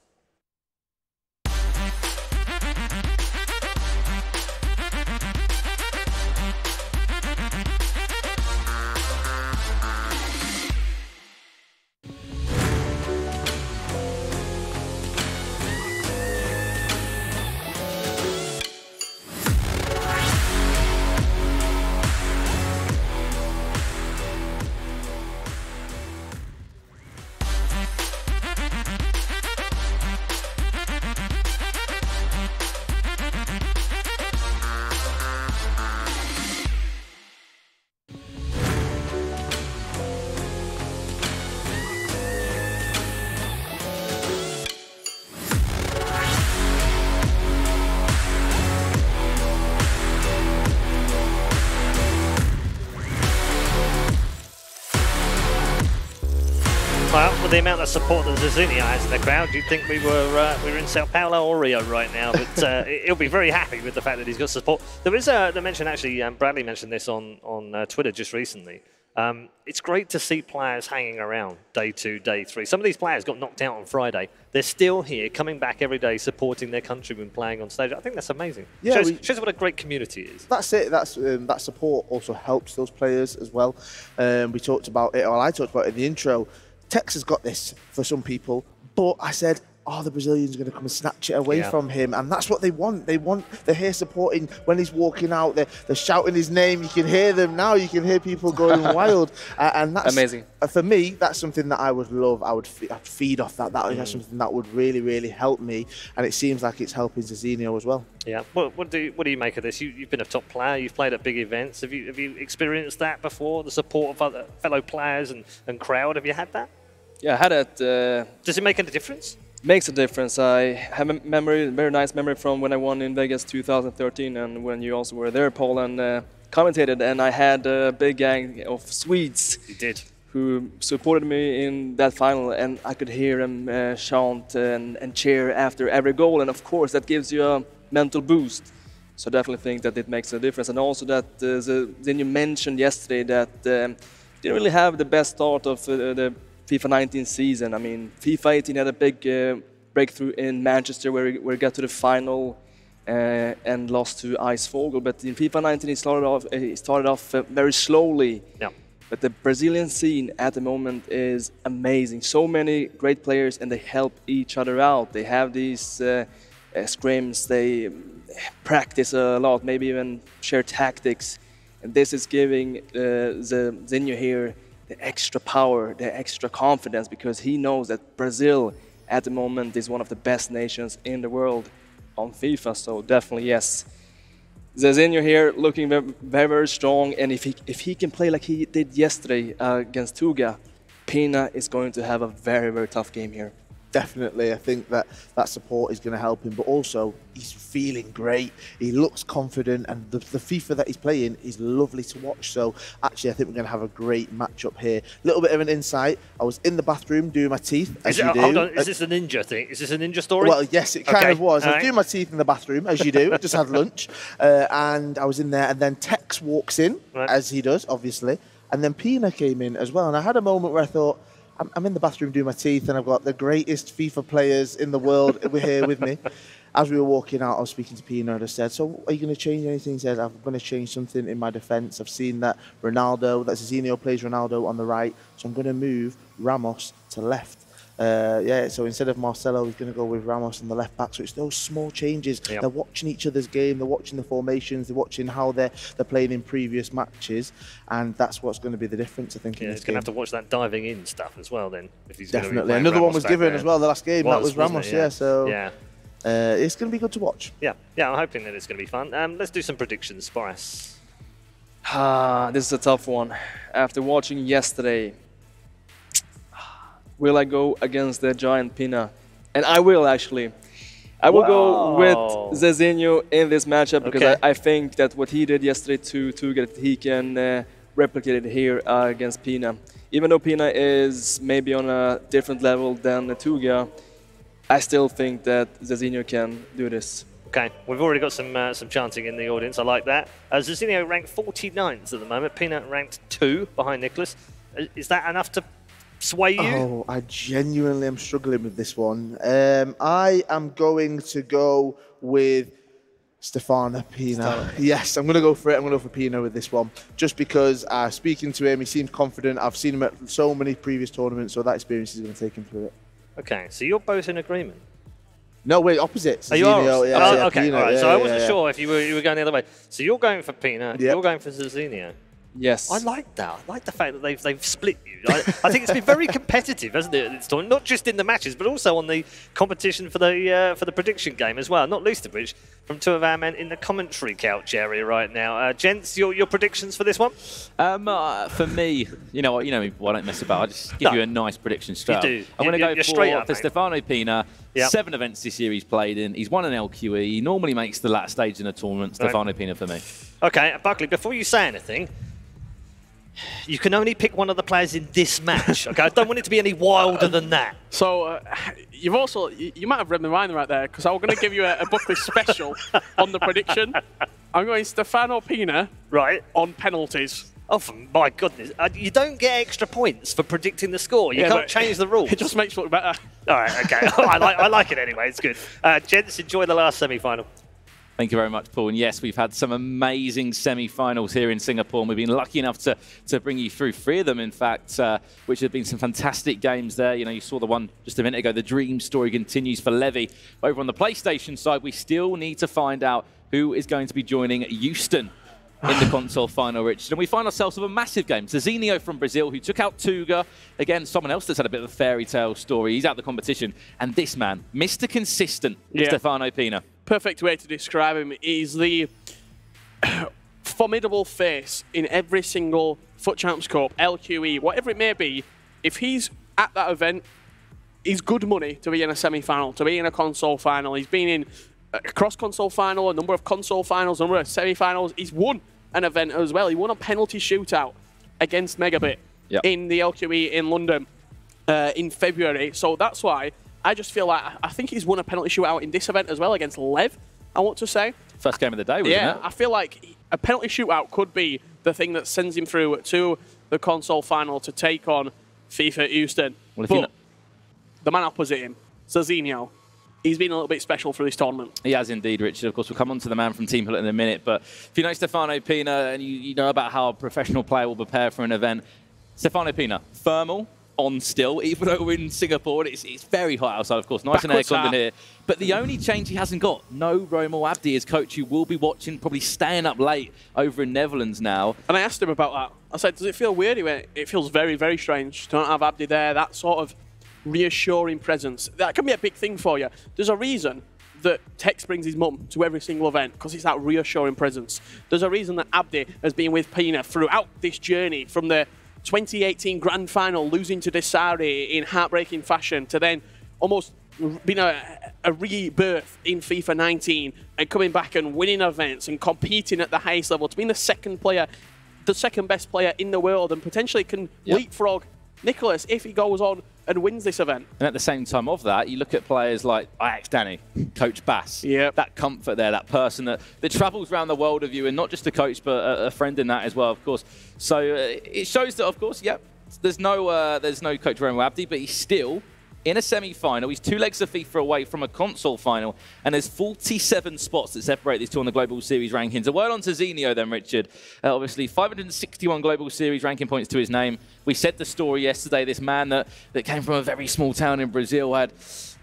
Well, with the amount of support that Zazinio has in the crowd, you'd think we were in Sao Paulo or Rio right now, but he'll be very happy with the fact that he's got support. There is the mention, actually, Bradley mentioned this on Twitter just recently. It's great to see players hanging around day 2, day 3. Some of these players got knocked out on Friday. They're still here, coming back every day, supporting their country when playing on stage. I think that's amazing. Yeah, shows what a great community it is. That's it. That support also helps those players as well. We talked about it, or I talked about it in the intro. Tex has got this for some people, but I said are the Brazilians going to come and snatch it away from him? And that's what they want. They're here supporting when he's walking out. They're shouting his name. You can hear them now. You can hear people going wild. And that's amazing. For me, that's something that I would love. I'd feed off that. That's something that would really, really help me. And it seems like it's helping Zizinho as well. Yeah. What do you make of this? You've been a top player. You've played at big events. Have you experienced that before? The support of other fellow players and crowd. Have you had that? Yeah, I had it. Does it make any difference? Makes a difference. I have a memory, very nice memory from when I won in Vegas 2013, and when you also were there, Paul, and commentated. And I had a big gang of Swedes. You did. Who supported me in that final, and I could hear them chant and cheer after every goal. And of course, that gives you a mental boost. So I definitely think that it makes a difference. And also that then you mentioned yesterday that didn't really have the best start of the FIFA 19 season. I mean, FIFA 18 had a big breakthrough in Manchester where we got to the final and lost to Ice Fogel. But in FIFA 19, it started off very slowly. Yeah. But the Brazilian scene at the moment is amazing. So many great players, and they help each other out. They have these scrims. They practice a lot, maybe even share tactics. And this is giving the Zinho here the extra power, the extra confidence, because he knows that Brazil at the moment is one of the best nations in the world on FIFA. So definitely yes. Zizinho here looking very, very strong, and if he can play like he did yesterday against Tuga, Pina is going to have a very, very tough game here. Definitely, I think that support is going to help him, but also he's feeling great. He looks confident, and the FIFA that he's playing is lovely to watch. So actually, I think we're going to have a great matchup here. A little bit of an insight. I was in the bathroom doing my teeth, as you do. Hold on, is this a ninja thing? Is this a ninja story? Well, yes, it kind of was. I was Right. doing my teeth in the bathroom, as you do. I just had lunch, and I was in there, and then Tex walks in, as he does, obviously, and then Pina came in as well. And I had a moment where I thought, I'm in the bathroom doing my teeth, and I've got the greatest FIFA players in the world here with me. As we were walking out, I was speaking to Pina, and I said, so are you going to change anything? He said, I'm going to change something in my defence. I've seen that Zizinho plays Ronaldo on the right, so I'm going to move Ramos to left. So instead of Marcelo, he's going to go with Ramos on the left back. So it's those small changes. Yep. They're watching each other's game. They're watching the formations. They're watching how they're playing in previous matches, and that's what's going to be the difference, I think. Yeah, in he's this going to game. have to watch that diving in stuff as well then. If he's Definitely. Gonna be playing Another one Ramos was back given there. as well the last game. That was wasn't Ramos, it? yeah. So yeah. It's going to be good to watch. Yeah, I'm hoping that it's going to be fun. Let's do some predictions, Boris. This is a tough one. After watching yesterday, will I go against the giant Pina? And I will, actually. I will go with Zizinho in this matchup because I think that what he did yesterday to Tuga, he can replicate it here against Pina. Even though Pina is maybe on a different level than Tuga, I still think that Zizinho can do this. Okay, we've already got some chanting in the audience. I like that. Zizinho ranked 49th at the moment. Pina ranked 2 behind Nicholas. Is that enough to sway you? Oh, I genuinely am struggling with this one. I am going to go with Stefano Pina. Yes, I'm going to go for it. I'm going to go for Pina with this one. Just because speaking to him, he seems confident. I've seen him at so many previous tournaments, so that experience is going to take him through it. Okay, so you're both in agreement. No, wait, opposite. Oh, you are? Yeah, okay, Pina, all right. yeah, So I wasn't yeah. sure if you were going the other way. So you're going for Pina, you're going for Zizinho. Yes. I like that. I like the fact that they've split you. I think it's been very competitive, hasn't it, this tournament? Not just in the matches, but also on the competition for the prediction game as well. Not least of which from two of our men in the commentary couch area right now. Gents, your predictions for this one? For me, you know me, I don't mess about. I just give you a nice prediction straight up. do. I'm going to You're go straight up, for mate. Stefano Pina. Yep. 7 events this year he's played in. He's won an LQE. He normally makes the last stage in a tournament. Stefano Pina for me. Okay, Buckley, before you say anything, you can only pick one of the players in this match. Okay, I don't want it to be any wilder than that. So you've also you might have read my mind right there because I was going to give you a Buckley special on the prediction. I'm going Stefano Pina on penalties. Oh, for my goodness. You don't get extra points for predicting the score. You can't change the rules. It just makes it look better. All right, okay. I like it anyway. It's good. Gents, enjoy the last semi-final. Thank you very much, Paul. And yes, we've had some amazing semi-finals here in Singapore, and we've been lucky enough to bring you through 3 of them, in fact, which have been some fantastic games there. You know, you saw the one just a minute ago. The dream story continues for Levy. Over on the PlayStation side, we still need to find out who is going to be joining Houston in the console final, Richard. And we find ourselves with a massive game. Zazinho from Brazil, who took out Tuga. Again, someone else that's had a bit of a fairy tale story. He's out of the competition. And this man, Mr. Consistent, Stefano Pina. Perfect way to describe him. He's the formidable face in every single FUT Champs Cup, LQE, whatever it may be. If he's at that event, he's good money to be in a semi-final, to be in a console final. He's been in a cross-console final, a number of console finals, a number of semi-finals. He's won an event as well. He won a penalty shootout against Megabit in the LQE in London in February. So that's why I just feel like I think he's won a penalty shootout in this event as well against Lev, I want to say. First game of the day, wasn't it? Yeah, I feel like a penalty shootout could be the thing that sends him through to the console final to take on FIFA Houston. Well, but the man opposite him, Zazinho, he's been a little bit special for this tournament. He has indeed, Richard. Of course, we'll come on to the man from Team Hullet in a minute. But if you know Stefano Pina and you know about how a professional player will prepare for an event, Stefano Pina, thermal, on still, even though we're in Singapore. It's very hot outside, of course. Nice and aircon in here. But the only change he hasn't got, no Romo Abdi, his coach, who will be watching, probably staying up late over in Netherlands now. And I asked him about that. I said, does it feel weird? He went, it feels very, very strange to not have Abdi there. That sort of reassuring presence. That can be a big thing for you. There's a reason that Tex brings his mum to every single event, because it's that reassuring presence. There's a reason that Abdi has been with Pina throughout this journey, from the 2018 Grand Final, losing to Desari in heartbreaking fashion, to then almost being a rebirth in FIFA 19 and coming back and winning events and competing at the highest level, to being the second best player in the world, and potentially can leapfrog Nicholas if he goes on and wins this event. And at the same time of that, you look at players like Ajax Danny, Coach Bass. That comfort there, that person that travels around the world of you, and not just a coach, but a friend in that as well, of course. So it shows that, of course, there's no Coach Romo Abdi, but he's still in a semi-final. He's 2 legs of FIFA away from a console final, and there's 47 spots that separate these two on the Global Series rankings. A word on Zazinho then, Richard. Obviously, 561 Global Series ranking points to his name. We said the story yesterday, this man that came from a very small town in Brazil had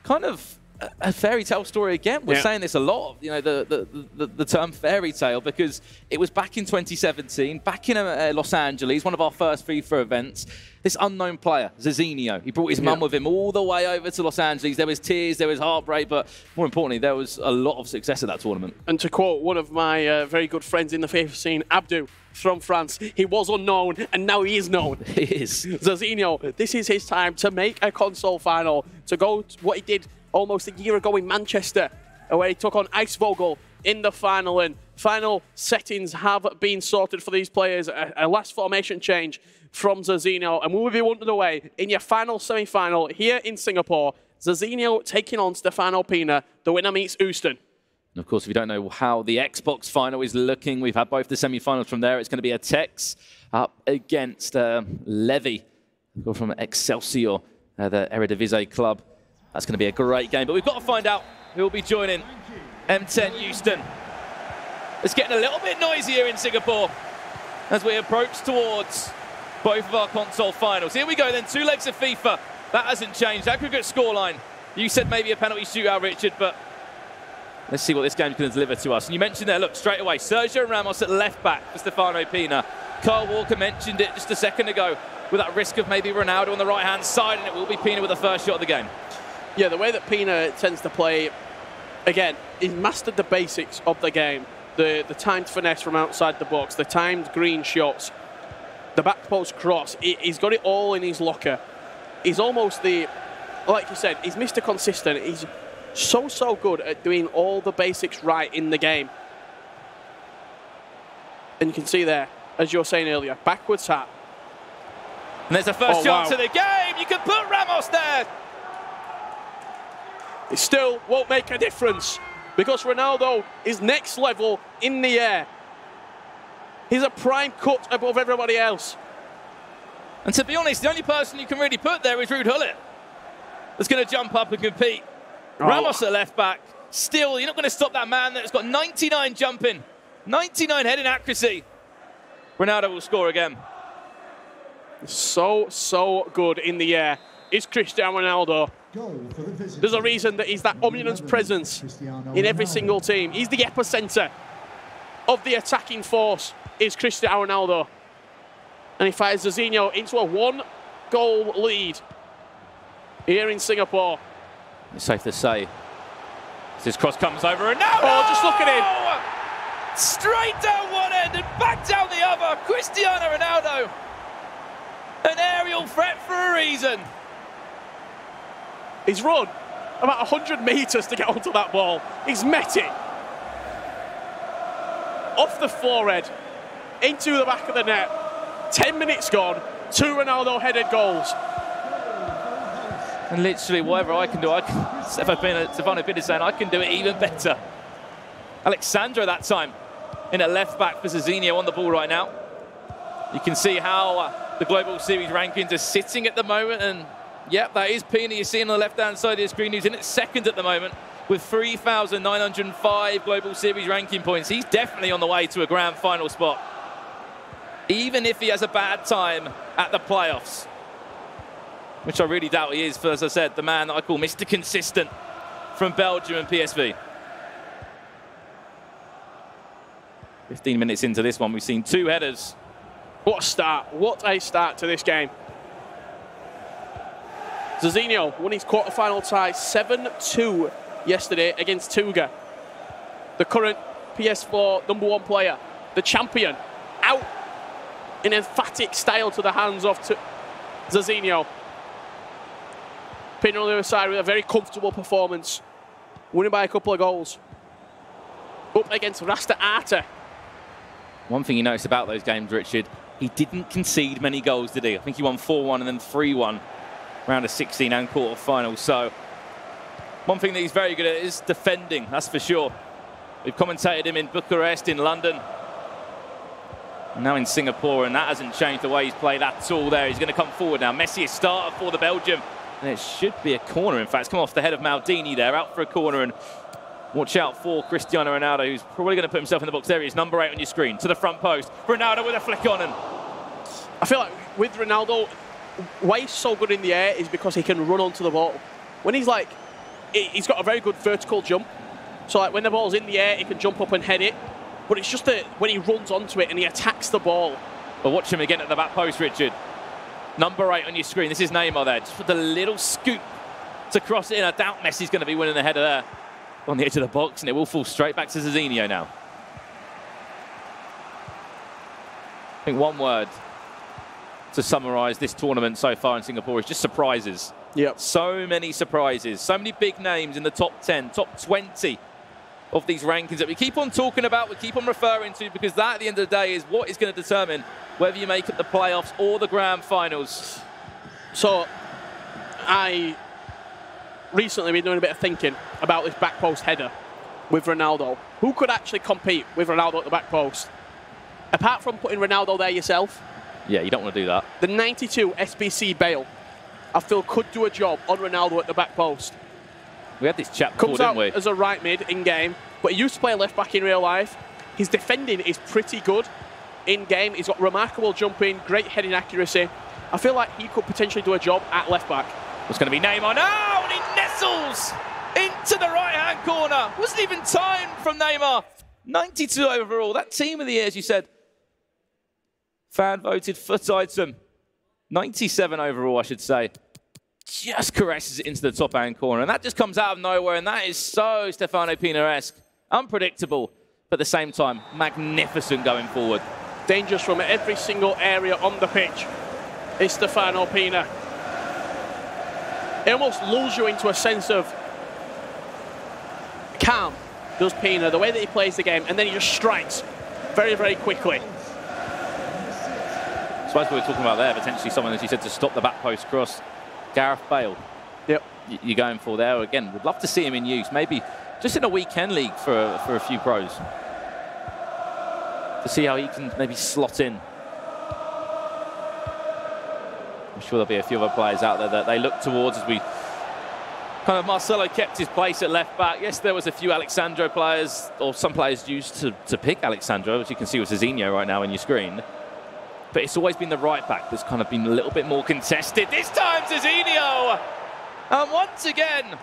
kind of a fairy tale story again. We're saying this a lot, you know, the term fairy tale, because it was back in 2017, back in Los Angeles, one of our first FIFA events. This unknown player, Zazinho, he brought his mum with him all the way over to Los Angeles. There was tears, there was heartbreak, but more importantly, there was a lot of success at that tournament. And to quote one of my very good friends in the FIFA scene, Abdou from France, he was unknown and now he is known. He is. Zazinho, this is his time to make a console final, to go to what he did almost a year ago in Manchester, where he took on Icevogel in the final, and final settings have been sorted for these players. A last formation change from Zazinho, and we will be underway in your final semi-final here in Singapore. Zazinho taking on Stefano Pina. The winner meets Houston. And of course, if you don't know how the Xbox final is looking, we've had both the semi-finals from there. It's going to be a Tex up against Levy, from Excelsior, the Eredivisie club. That's going to be a great game, but we've got to find out who will be joining M10 Houston. It's getting a little bit noisier in Singapore as we approach towards both of our console finals. Here we go then, 2 legs of FIFA. That hasn't changed. Aggregate scoreline. You said maybe a penalty shootout, Richard, but let's see what this game's going to deliver to us. And you mentioned there, look, straight away, Sergio Ramos at left back for Stefano Pina. Carl Walker mentioned it just a second ago, with that risk of maybe Ronaldo on the right-hand side, and it will be Pina with the first shot of the game. Yeah, the way that Pina tends to play, again, he's mastered the basics of the game. The timed finesse from outside the box, the timed green shots, the back post cross. He's got it all in his locker. He's almost like you said, he's Mr. Consistent. He's so good at doing all the basics right in the game. And you can see there, as you were saying earlier, backwards hat. And there's the first chance of the game. You can put Ramos there. It still won't make a difference, because Ronaldo is next level in the air. He's a prime cut above everybody else. And to be honest, the only person you can really put there is Ruud Hullet, that's going to jump up and compete. Ramos at left back. Still, you're not going to stop that man that's got 99 jumping, 99 heading accuracy. Ronaldo will score again. So good in the air is Cristiano Ronaldo. There's a reason that he's that omnipotent presence in every single team. He's the epicenter of the attacking force is Cristiano Ronaldo. And he fires Zizinho into a 1-goal lead here in Singapore. It's safe to say. This cross comes over and now. Oh, just look at him. Straight down one end and back down the other. Cristiano Ronaldo. An aerial threat for a reason. He's run about 100 metres to get onto that ball. He's met it. Off the forehead, into the back of the net. 10 minutes gone, 2 Ronaldo-headed goals. And literally, whatever I can do, Stefano Pina saying I can do it even better. Alexandro that time in a left-back for Zizinho on the ball right now. You can see how the Global Series rankings are sitting at the moment, and yep, that is Pina you see on the left-hand side of the screen, who's in at second at the moment with 3,905 Global Series ranking points. He's definitely on the way to a grand final spot, even if he has a bad time at the playoffs, which I really doubt he is, for, as I said, the man that I call Mr. Consistent from Belgium and PSV. 15 minutes into this one, we've seen 2 headers. What a start. What a start to this game. Zizinho won his quarter-final tie 7-2 yesterday against Tuga. The current PS4 #1 player, the champion, out in emphatic style to the hands of Zizinho. Pina on the other side with a very comfortable performance, winning by a couple of goals. Up against Rasta Arta. One thing you noticed about those games, Richard, he didn't concede many goals, did he? I think he won 4-1 and then 3-1 round of 16 and quarter-final. So one thing that he's very good at is defending, that's for sure. We've commentated him in Bucharest, in London, and now in Singapore, and that hasn't changed the way he's played at all there. He's going to come forward now. Messi is starter for the Belgium, and it should be a corner. In fact, it's come off the head of Maldini there, out for a corner, and watch out for Cristiano Ronaldo, who's probably going to put himself in the box. There he is, number 8 on your screen, to the front post. Ronaldo with a flick on, and I feel like with Ronaldo, why he's so good in the air is because he can run onto the ball. When he's like, he's got a very good vertical jump. So like when the ball's in the air, he can jump up and head it. But it's just that when he runs onto it and he attacks the ball. But watch him again at the back post, Richard. Number 8 on your screen. This is Neymar there, just with a little scoop to cross it in. I doubt Messi's going to be winning the header there on the edge of the box, and it will fall straight back to Zizinho now. I think one word to summarise this tournament so far in Singapore is just surprises. Yep. So many surprises, so many big names in the top 10, top 20 of these rankings that we keep on talking about, we keep on referring to, because that at the end of the day is what is going to determine whether you make it the playoffs or the grand finals. So I recently been doing a bit of thinking about this back post header with Ronaldo. Who could actually compete with Ronaldo at the back post? Apart from putting Ronaldo there yourself. Yeah, you don't want to do that. The 92 SBC Bale, I feel, could do a job on Ronaldo at the back post. We had this chat before, Comes didn't out we? as a right mid in game, but he used to play left back in real life. His defending is pretty good in game. He's got remarkable jumping, great heading accuracy. I feel like he could potentially do a job at left back. It's going to be Neymar now, and he nestles into the right-hand corner. Wasn't even time from Neymar. 92 overall. That team of the year, as you said, fan-voted FUT item. 97 overall, I should say. Just caresses it into the top-hand corner, and that just comes out of nowhere, and that is so Stefano Pina-esque. Unpredictable, but at the same time, magnificent going forward. Dangerous from every single area on the pitch is Stefano Pina. It almost lulls you into a sense of calm, does Pina, the way that he plays the game, and then he just strikes very, very quickly. So as we were talking about there, potentially someone, as you said, to stop the back post cross. Gareth Bale. Yep. You're going for there. Again, would love to see him in use. Maybe just in a weekend league for a few pros. To see how he can maybe slot in. I'm sure there'll be a few other players out there that they look towards as we Kind of Marcelo kept his place at left back. Yes, there was a few Alexandro players, or some players used to pick Alexandro, as you can see with Zizinho right now on your screen. But it's always been the right back that's kind of been a little bit more contested. This time, Zizinho! And once again,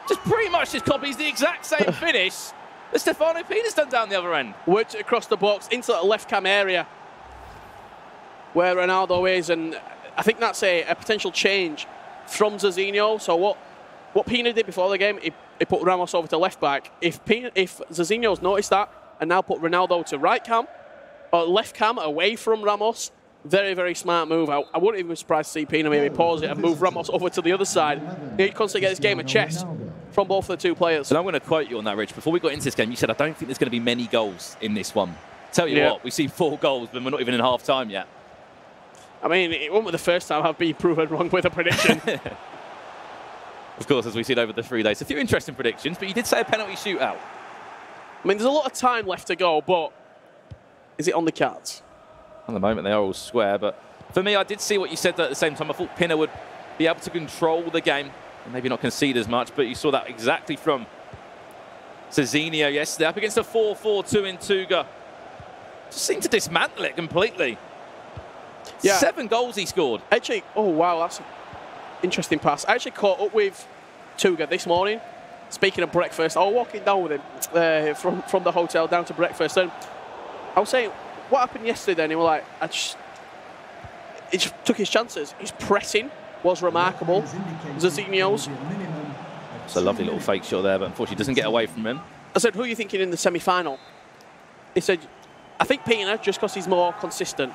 just pretty much just copies the exact same finish that Stefano Pina's done down the other end. Worked it across the box into the left cam area where Ronaldo is, and I think that's a potential change from Zizinho. So what Pina did before the game, he put Ramos over to left back. If Zizinho's noticed that and now put Ronaldo to right cam, or left cam away from Ramos, very, very smart move. I wouldn't even be surprised to see Pina maybe pause it and move Ramos over to the other side. He'd constantly get this game of chess from both the two players. And I'm going to quote you on that, Rich. Before we got into this game, you said, I don't think there's going to be many goals in this one. Tell you what, we see 4 goals, but we're not even in half-time yet. I mean, it won't be the first time I've been proven wrong with a prediction. Of course, as we've seen over the 3 days. A few interesting predictions, but you did say a penalty shootout. I mean, there's a lot of time left to go, but is it on the cards? At the moment, they are all square, but for me, I did see what you said at the same time. I thought Pina would be able to control the game and maybe not concede as much, but you saw that exactly from Zizinho yesterday. Up against a 4-4-2 in Tuga. Just seemed to dismantle it completely. Yeah. 7 goals he scored. Actually, oh wow, that's an interesting pass. I actually caught up with Tuga this morning. Speaking of breakfast, I was walking down with him from the hotel down to breakfast, and I was saying, what happened yesterday? And he was like, he just took his chances. His pressing was remarkable. Zizinho's. It's a lovely little fake shot there, but unfortunately doesn't get away from him. I said, who are you thinking in the semi-final? He said, I think Pina, just because he's more consistent.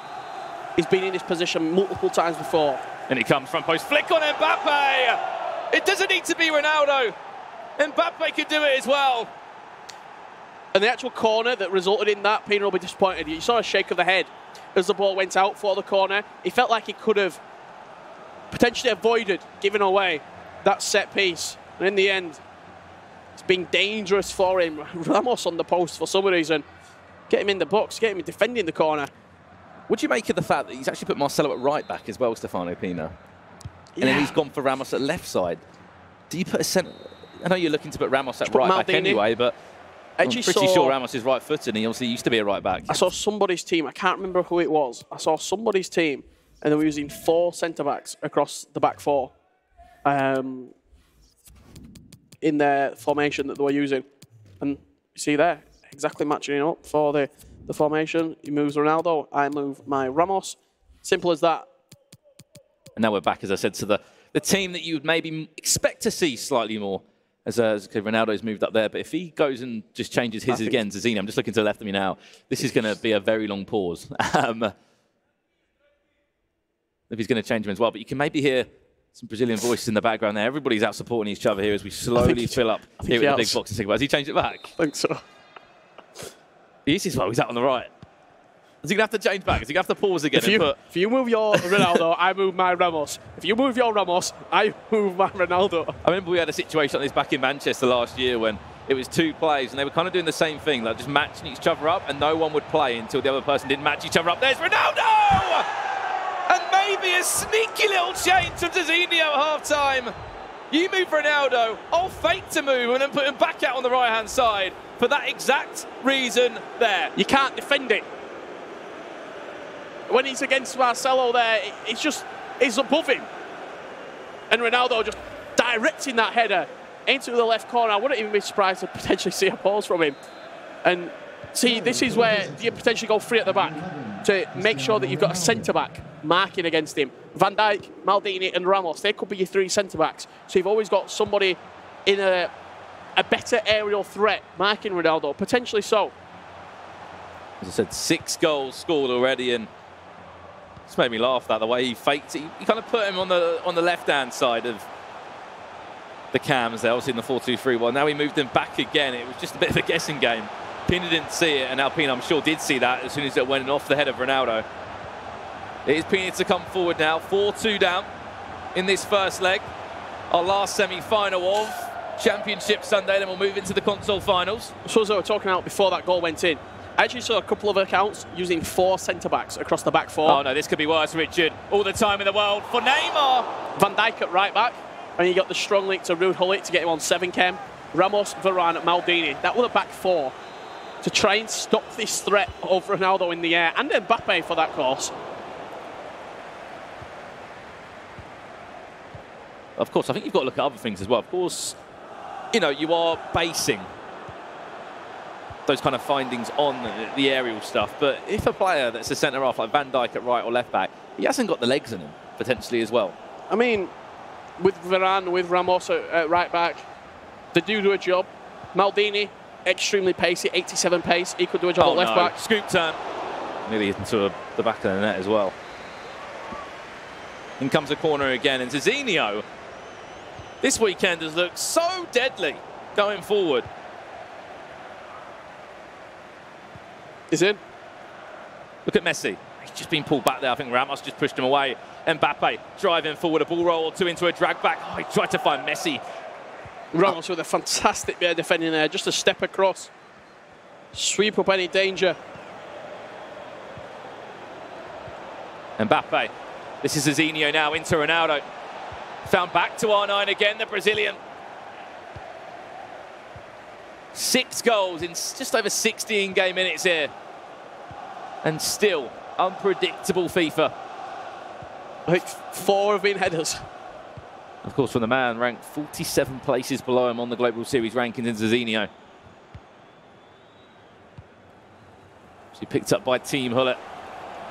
He's been in this position multiple times before. And it comes front post flick on Mbappe. It doesn't need to be Ronaldo. Mbappe could do it as well. And the actual corner that resulted in that, Pina will be disappointed. You saw a shake of the head as the ball went out for the corner. He felt like he could have potentially avoided giving away that set piece. And in the end, it's been dangerous for him. Ramos on the post for some reason. Get him in the box, get him defending the corner. Would you make of the fact that he's actually put Marcelo at right back as well, Stefano Pina? And then he's gone for Ramos at left side. Do you put a centre? I know you're looking to put Ramos at right back anyway, but I'm pretty sure Ramos is right-footed, and he obviously used to be a right back. I saw somebody's team, I can't remember who it was. I saw somebody's team, and they were using 4 centre-backs across the back 4 in their formation that they were using. And you see there, exactly matching up for the formation. He moves Ronaldo, I move my Ramos. Simple as that. And now we're back, as I said, to the team that you would maybe expect to see slightly more, as Ronaldo's moved up there. But if he goes and just changes his again, Zizinho, I'm just looking to the left of me now, this is going to be a very long pause. If he's going to change him as well. But you can maybe hear some Brazilian voices in the background there. Everybody's out supporting each other here as we slowly fill up here at the big box. Has he changed it back? I think so. He is as well. He's out on the right. Is he going to have to change back? Is he going to have to pause again? If you move your Ronaldo, I move my Ramos. If you move your Ramos, I move my Ronaldo. I remember we had a situation like this back in Manchester last year when it was 2 plays and they were kind of doing the same thing, like just matching each other up, and no one would play until the other person didn't match each other up. There's Ronaldo! And maybe a sneaky little change from Zizinho at half-time. You move Ronaldo, I'll fake to move and then put him back out on the right-hand side for that exact reason there. You can't defend it. When he's against Marcelo there, it's above him. And Ronaldo just directing that header into the left corner. I wouldn't even be surprised to potentially see a pause from him. And see, this is where you potentially go free at the back to make sure that you've got a centre-back marking against him. Van Dijk, Maldini and Ramos, they could be your 3 centre-backs. So you've always got somebody in a better aerial threat marking Ronaldo, potentially so. As I said, 6 goals scored already, and it's made me laugh that the way he faked it. He kind of put him on the left-hand side of the cams there, obviously in the 4-2-3-1. Now he moved him back again. It was just a bit of a guessing game. Pina didn't see it, and now Pina, I'm sure, did see that as soon as it went off the head of Ronaldo. It is Pina to come forward now. 4-2 down in this first leg. Our last semi-final of Championship Sunday, then we'll move into the console finals. So as I was talking about before that goal went in, I actually saw a couple of accounts using 4 centre-backs across the back 4. Oh no, this could be worse, Richard. All the time in the world for Neymar. Van Dijk at right back. And you got the strong link to Ruud Gullit to get him on 7 chem. Ramos, Varane, Maldini. That was a back 4 to try and stop this threat of Ronaldo in the air, and Mbappe for that course. Of course, I think you've got to look at other things as well. Of course, you know, you are basing those kind of findings on the aerial stuff. But if a player that's a centre-half like Van Dijk at right or left back, he hasn't got the legs in him, potentially as well. I mean, with Varane, with Ramos at right back, they do a job. Maldini, extremely pacey, 87 pace. He could do a job at left back. Scoop turn. Nearly into the back of the net as well. In comes a corner again, and Zizinho this weekend has looked so deadly going forward. Is in. Look at Messi. He's just been pulled back there. I think Ramos just pushed him away. Mbappe driving forward, a ball roll or two into a drag back. Oh, he tried to find Messi. Ramos with a fantastic bit of defending there, just a step across. Sweep up any danger. Mbappe. This is Zizinho now into Ronaldo. Found back to R9 again, the Brazilian. 6 goals in just over 16 game minutes here. And still, unpredictable FIFA. I think 4 have been headers. Of course, from the man ranked 47 places below him on the Global Series rankings in Zizinho. So picked up by Team Hullet.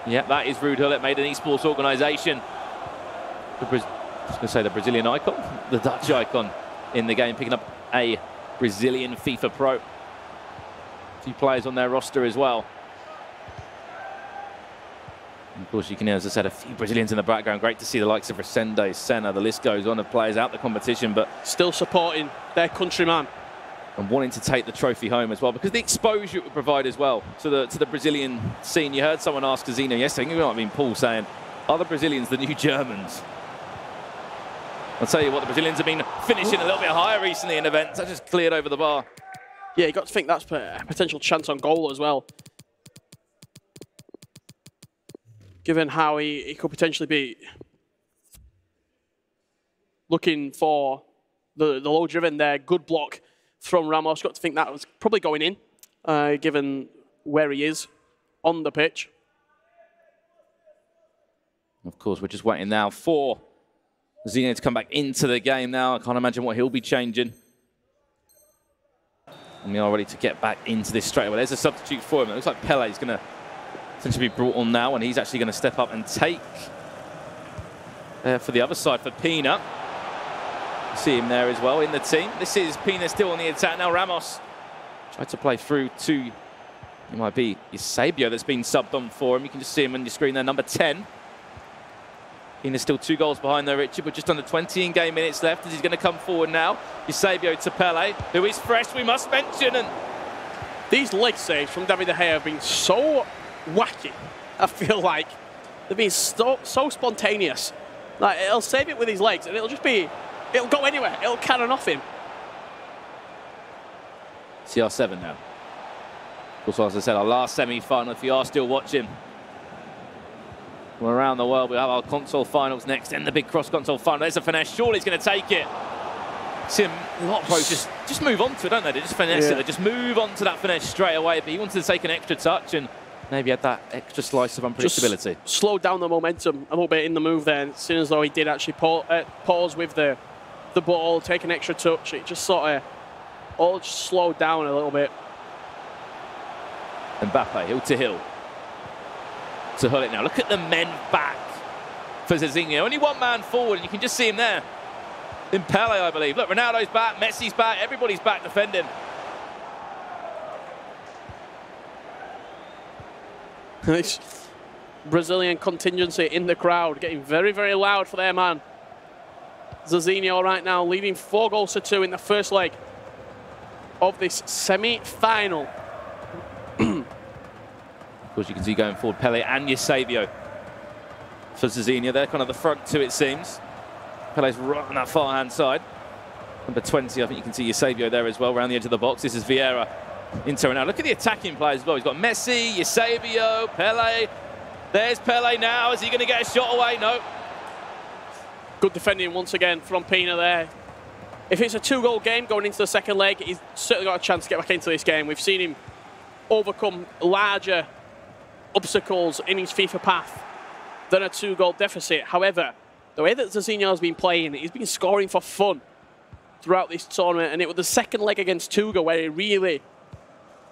Yep, that is Ruud Gullit, made an esports organisation. I was going to say the Brazilian icon, the Dutch icon in the game, picking up a Brazilian FIFA Pro. A few players on their roster as well. And of course, you can hear, as I said, a few Brazilians in the background. Great to see the likes of Renda, Senna, the list goes on of players out the competition, but still supporting their countryman. And wanting to take the trophy home as well, because the exposure it would provide as well to the Brazilian scene. You heard someone ask Zizinho yesterday, I think it might have been Paul, saying, are the Brazilians the new Germans? I'll tell you what, the Brazilians have been finishing a little bit higher recently in events. That just cleared over the bar. Yeah, you got to think that's a potential chance on goal as well. Given how he could potentially be looking for the low driven there, good block from Ramos. Got to think that was probably going in, given where he is on the pitch. Of course, we're just waiting now for Zeno to come back into the game now. I can't imagine what he'll be changing. And we are ready to get back into this straight away. There's a substitute for him. It looks like Pele's going to essentially be brought on now, and he's actually going to step up and take for the other side for Pina. See him there as well in the team. This is Pina still on the attack now. Ramos tried to play through to, it might be Eusebio that's been subbed on for him. You can just see him on your screen there, number 10. Pina's still 2 goals behind there, Richard, but just under 20 in-game minutes left as he's going to come forward now. Eusebio to Pele, who is fresh, we must mention. And these leg saves from David De Gea have been so wacky, I feel like. They've been so spontaneous. Like, he'll save it with his legs, and it'll just be, it'll go anywhere. It'll cannon off him. CR7 now. Also, as I said, our last semi-final, if you are still watching. We're around the world, we have our console finals next, and the big cross-console final. There's a finesse, surely he's going to take it. See a lot of pros just move on to it, don't they? They just finesse it, they just move on to that finesse straight away, but he wanted to take an extra touch and maybe had that extra slice of unpredictability. Just slowed down the momentum a little bit in the move there, as soon as though he did actually pause with the ball, take an extra touch. It just sort of all just slowed down a little bit. Mbappe, hill to hill. To Hullet now. Look at the men back for Zizinho. Only one man forward, and you can just see him there. In Pele, I believe. Look, Ronaldo's back, Messi's back, everybody's back defending. Brazilian contingency in the crowd, getting very, very loud for their man. Zizinho right now leading 4 goals to 2 in the first leg of this semi-final. Of course, you can see going forward Pele and Eusebio for Zizinho. They're kind of the front two, it seems. Pele's right on that far-hand side. Number 20, I think you can see Eusebio there as well, around the edge of the box. This is Vieira into now. Look at the attacking players as well. He's got Messi, Eusebio, Pele. There's Pele now. Is he going to get a shot away? No. Good defending once again from Pina there. If it's a 2-goal game going into the second leg, he's certainly got a chance to get back into this game. We've seen him overcome larger obstacles in his FIFA path than a 2-goal deficit. However, the way that Zazinho has been playing, he's been scoring for fun throughout this tournament, and it was the second leg against Tuga where he really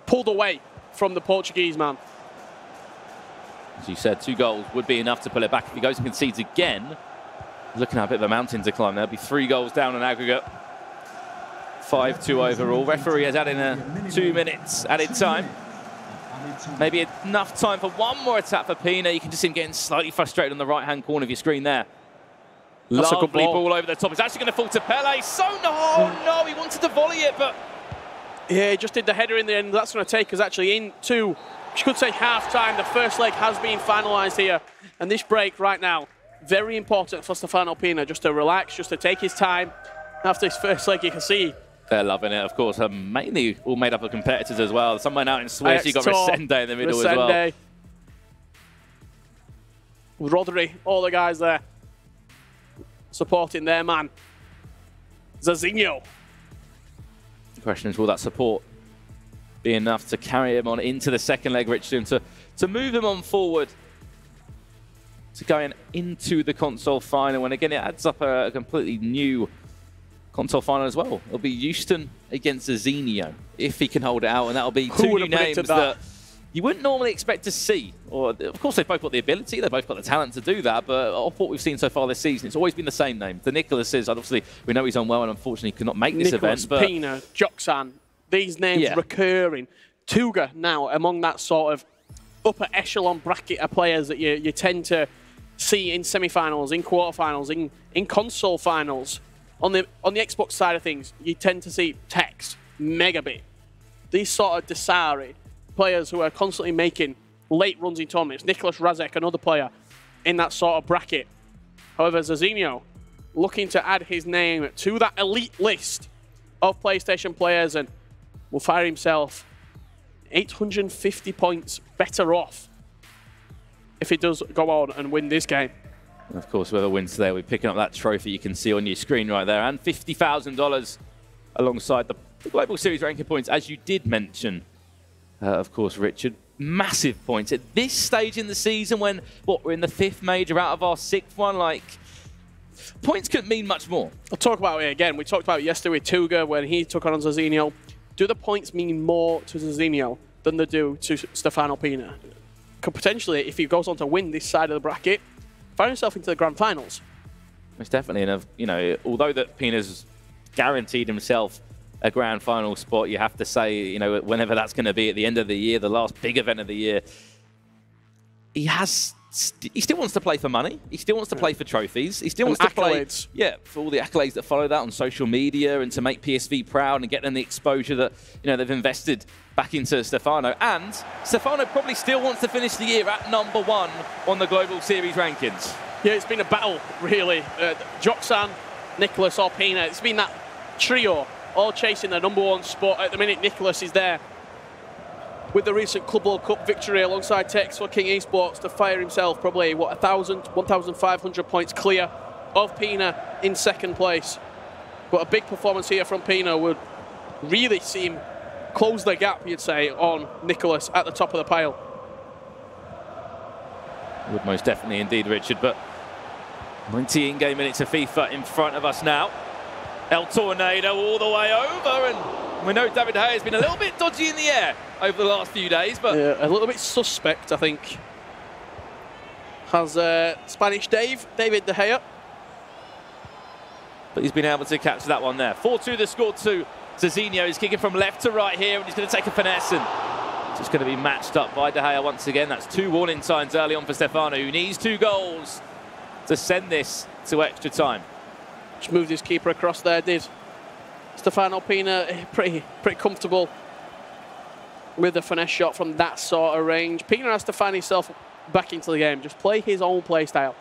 pulled away from the Portuguese man. As you said, 2 goals would be enough to pull it back. If he goes and concedes again, looking at a bit of a mountain to climb. There'll be 3 goals down on aggregate. 5-2 overall. Referee has added in 2 minutes added time. Maybe enough time for one more attack for Pina. You can just see him getting slightly frustrated on the right-hand corner of your screen there. That's a good ball over the top. It's actually going to fall to Pele. No, he wanted to volley it, but... Yeah, he just did the header in the end. That's going to take us actually into, you could say, half-time. The first leg has been finalised here. And this break right now, very important for Stefano Pina, just to relax, just to take his time. After this first leg, you can see they're loving it, of course. Mainly all made up of competitors as well. Someone out in Swiss, you got Renda in the middle as well. Rodri, all the guys there supporting their man, Zazinho. The question is, will that support be enough to carry him on into the second leg, Richard, to move him on forward to going into the console final? And again, it adds up a completely new console final as well. It'll be Houston against Zazinho, if he can hold it out, and that'll be 2 new names that you wouldn't normally expect to see. Or, of course, they've both got the ability, they've both got the talent to do that, but of what we've seen so far this season, it's always been the same name. The Nicholas obviously, we know he's unwell and unfortunately could not make this event. But Pina, Joksan, these names recurring. Tuga now among that sort of upper echelon bracket of players that you tend to see in semi-finals, in quarterfinals, in console finals. On the Xbox side of things, you tend to see Tex, Megabit, these sort of Desari players who are constantly making late runs in tournaments. Nicholas Razek, another player in that sort of bracket. However, Zazinho looking to add his name to that elite list of PlayStation players and will find himself 850 points better off if he does go on and win this game. And of course, whoever wins today, we're picking up that trophy you can see on your screen right there, and $50,000 alongside the Global Series ranking points, as you did mention. Of course, Richard, massive points at this stage in the season when, we're in the 5th major out of our 6th one. Like, points couldn't mean much more. I'll talk about it again. We talked about it yesterday with Tuga when he took on Zazinho. Do the points mean more to Zazinho than they do to Stefano Pina? Could potentially, if he goes on to win this side of the bracket, find himself into the grand finals. Most definitely, and you know, although that Pina's guaranteed himself a grand final spot, you have to say, you know, whenever that's going to be at the end of the year, the last big event of the year, he still wants to play for money. He still wants to play for trophies. He still wants to play, for all the accolades that follow that on social media and to make PSV proud and get them the exposure that, you know, they've invested back into Stefano. And Stefano probably still wants to finish the year at #1 on the Global Series rankings. Yeah, it's been a battle, really. Joksan, Nicholas or Pina, it's been that trio all chasing the #1 spot. At the minute, Nicholas is there with the recent Club World Cup victory alongside Tex for King Esports to fire himself probably, 1,500 points clear of Pina in 2nd place. But a big performance here from Pina would really see him close the gap, you'd say, on Nicholas at the top of the pile. Would most definitely indeed, Richard, but 90 in-game minutes of FIFA in front of us now. El Tornado all the way over, and we know David Hay has been a little bit dodgy in the air over the last few days, but yeah, a little bit suspect, I think. Has Spanish David De Gea. But he's been able to catch that one there. 4-2 the score to Zazinho. He's kicking from left to right here, and he's going to take a finesse, and just going to be matched up by De Gea once again. That's 2 warning signs early on for Stefano, who needs 2 goals to send this to extra time. Just moved his keeper across there, did Stefano Pina. Pretty comfortable with a finesse shot from that sort of range. Pina has to find himself back into the game, just play his own play style.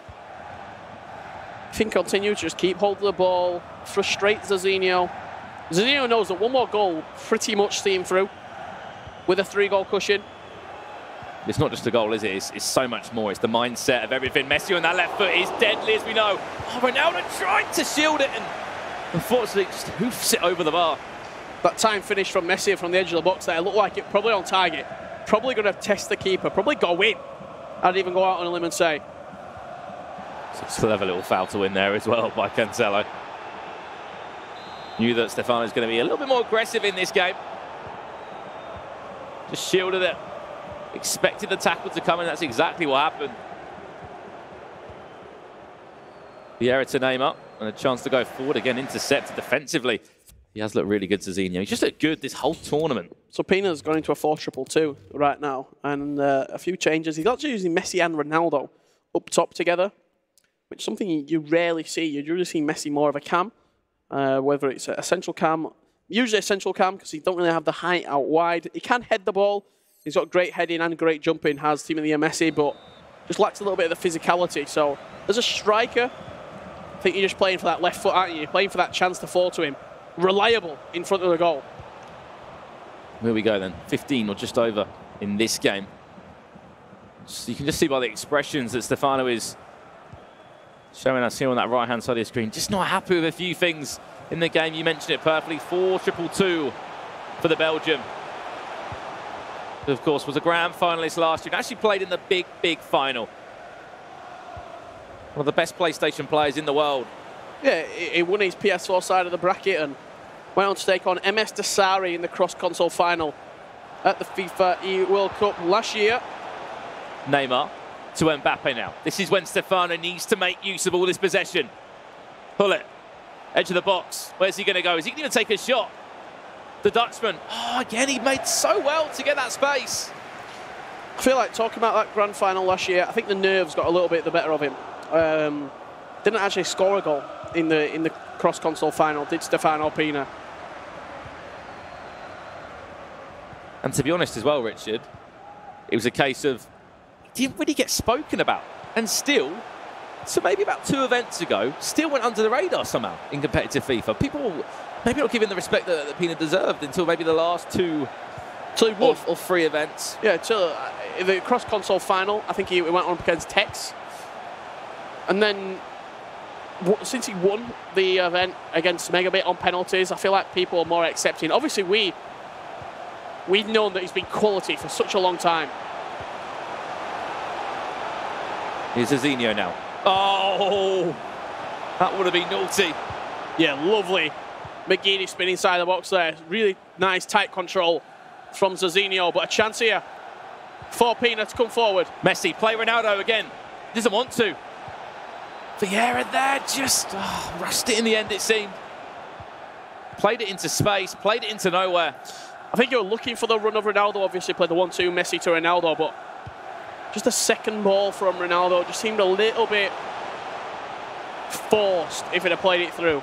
If he can continue to just keep hold of the ball, frustrate Zazinho. Zazinho knows that one more goal will pretty much see him through with a 3-goal cushion. It's not just a goal, is it? It's so much more. It's the mindset of everything. Messi on that left foot is deadly, as we know. Oh, Ronaldo tried to shield it, and unfortunately just hoofs it over the bar. That time finish from Messi from the edge of the box there looked like it probably on target. Probably going to test the keeper. Probably go in. I'd even go out on a limb and say. It's a clever little foul to win there as well by Cancelo. Knew that Stefano's going to be a little bit more aggressive in this game. Just shielded it. Expected the tackle to come in. That's exactly what happened. The error to Neymar and a chance to go forward again, intercepted defensively. He has looked really good, Zizinho. He's just looked good this whole tournament. So Pina's going into a 4-2-2 right now, and a few changes. He's actually using Messi and Ronaldo up top together, which is something you rarely see. You usually see Messi more of a cam, whether it's a central cam, usually a central cam because he don't really have the height out wide. He can head the ball. He's got great heading and great jumping, has Team of the Year Messi, but just lacks a little bit of the physicality. So as a striker, I think you're just playing for that left foot, aren't you? You're playing for that chance to fall to him. Reliable in front of the goal. Here we go then. 15 or just over in this game. So you can just see by the expressions that Stefano is showing us here on that right-hand side of the screen. Just not happy with a few things in the game. You mentioned it perfectly. 4-2-2 for the Belgium. Of course, was a grand finalist last year and actually played in the big, big final. One of the best PlayStation players in the world. Yeah, he won his PS4 side of the bracket and went on to take on MS Desari in the cross-console final at the FIFA World Cup last year. Neymar to Mbappe now. This is when Stefano needs to make use of all this possession. Pull it. Edge of the box. Where's he going to go? Is he going to take a shot? The Dutchman. Oh, again, he made so well to get that space. I feel like talking about that grand final last year, I think the nerves got a little bit the better of him. Didn't actually score a goal in the cross-console final, did Stefano Pina. And to be honest as well, Richard, it was a case of he didn't really get spoken about. And still, so maybe about 2 events ago, still went under the radar somehow in competitive FIFA. People maybe not giving the respect that Pina deserved until maybe the last 2 or 3 events. Yeah, till the cross-console final, I think he went on against Tex. And then since he won the event against Megabit on penalties, I feel like people are more accepting. Obviously, we've known that he's been quality for such a long time. Here's Zizinho now. Oh, that would have been naughty. Yeah, lovely. McGeady spin inside the box there. Really nice, tight control from Zizinho, but a chance here for Pina to come forward. Messi, play Ronaldo again. Doesn't want to. Vieira there, just rushed it in the end, it seemed. Played it into space, played it into nowhere. I think you were looking for the run of Ronaldo, obviously played the 1-2 Messi to Ronaldo, but just a second ball from Ronaldo just seemed a little bit forced if it had played it through.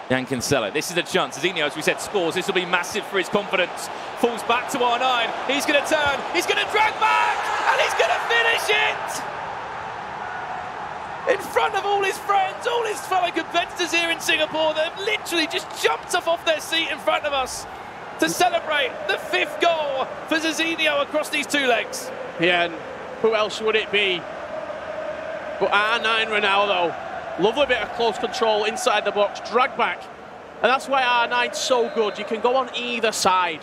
Jan Cancelo, this is a chance. Zizinho, as we said, scores. This will be massive for his confidence. Falls back to R9. He's going to turn. He's going to drag back. And he's going to finish it. In front of all his friends, all his fellow competitors here in Singapore that have literally just jumped off their seat in front of us to celebrate the 5th goal for Zizinho across these 2 legs. Yeah, and who else would it be but R9 Ronaldo. Lovely bit of close control inside the box, drag back. And that's why R9's so good. You can go on either side.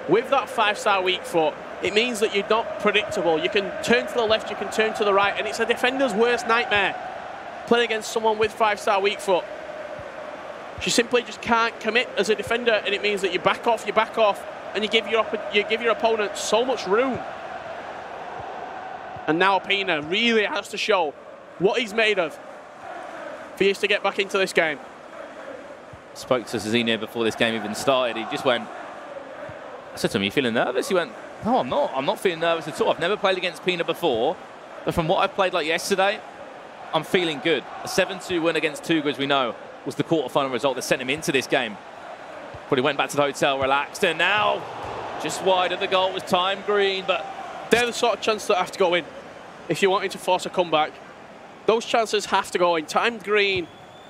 With that 5-star weak foot, it means that you're not predictable. You can turn to the left, you can turn to the right, and it's a defender's worst nightmare playing against someone with 5-star weak foot. You simply just can't commit as a defender, and it means that you back off, and you give your opponent so much room. And now Pina really has to show what he's made of for you to get back into this game. Spoke to Zizinho before this game even started. He just went, I said to him, you feeling nervous? He went, no, I'm not. I'm not feeling nervous at all. I've never played against Pina before, but from what I've played like yesterday, I'm feeling good. A 7-2 win against Tuga, as we know, was the quarterfinal result that sent him into this game. But he went back to the hotel, relaxed, and now just wide of the goal was Time Green. But they're the sort of chances that have to go in if you're wanting to force a comeback. Those chances have to go in. Timed Green.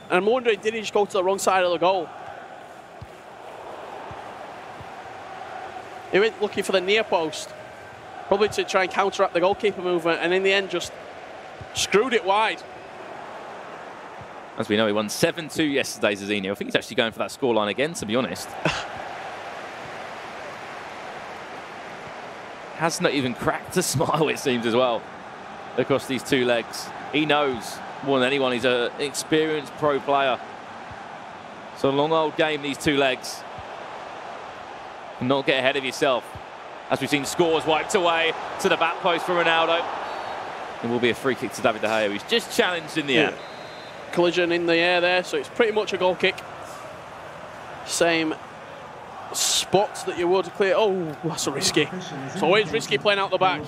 And I'm wondering, did he just go to the wrong side of the goal? He went looking for the near post. probably to try and counteract the goalkeeper movement, and in the end just screwed it wide. As we know, he won 7-2 yesterday, Zizinho. I think he's actually going for that scoreline again, to be honest. Has not even cracked a smile, it seems, as well, across these two legs. He knows more than anyone he's an experienced pro player. So a long old game, these two legs. Not get ahead of yourself. As we've seen scores wiped away to the back post for Ronaldo. It will be a free kick to David De Gea, who's just challenged in the air. Collision in the air there, so it's pretty much a goal kick. Same spots that you would clear. Oh, that's a risky. It's always risky playing out the back.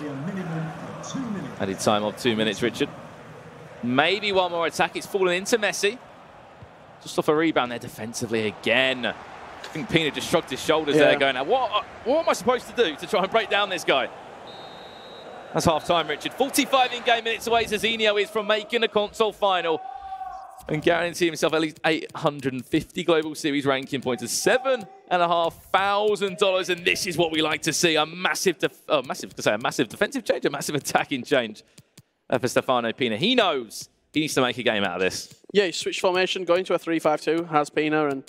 Added time of 2 minutes, Richard. Maybe one more attack. It's fallen into Messi. Just off a rebound there defensively again. I think Pina just shrugged his shoulders there, going, now what am I supposed to do to try and break down this guy? That's half-time, Richard. 45 in-game minutes away, Zizinho is from making a console final and guaranteeing himself at least 850 Global Series ranking points, $7,500, and this is what we like to see, a massive defensive change, a massive attacking change for Stefano Pina. He knows he needs to make a game out of this. Yeah, he switched formation, going to a 3-5-2, has Pina, and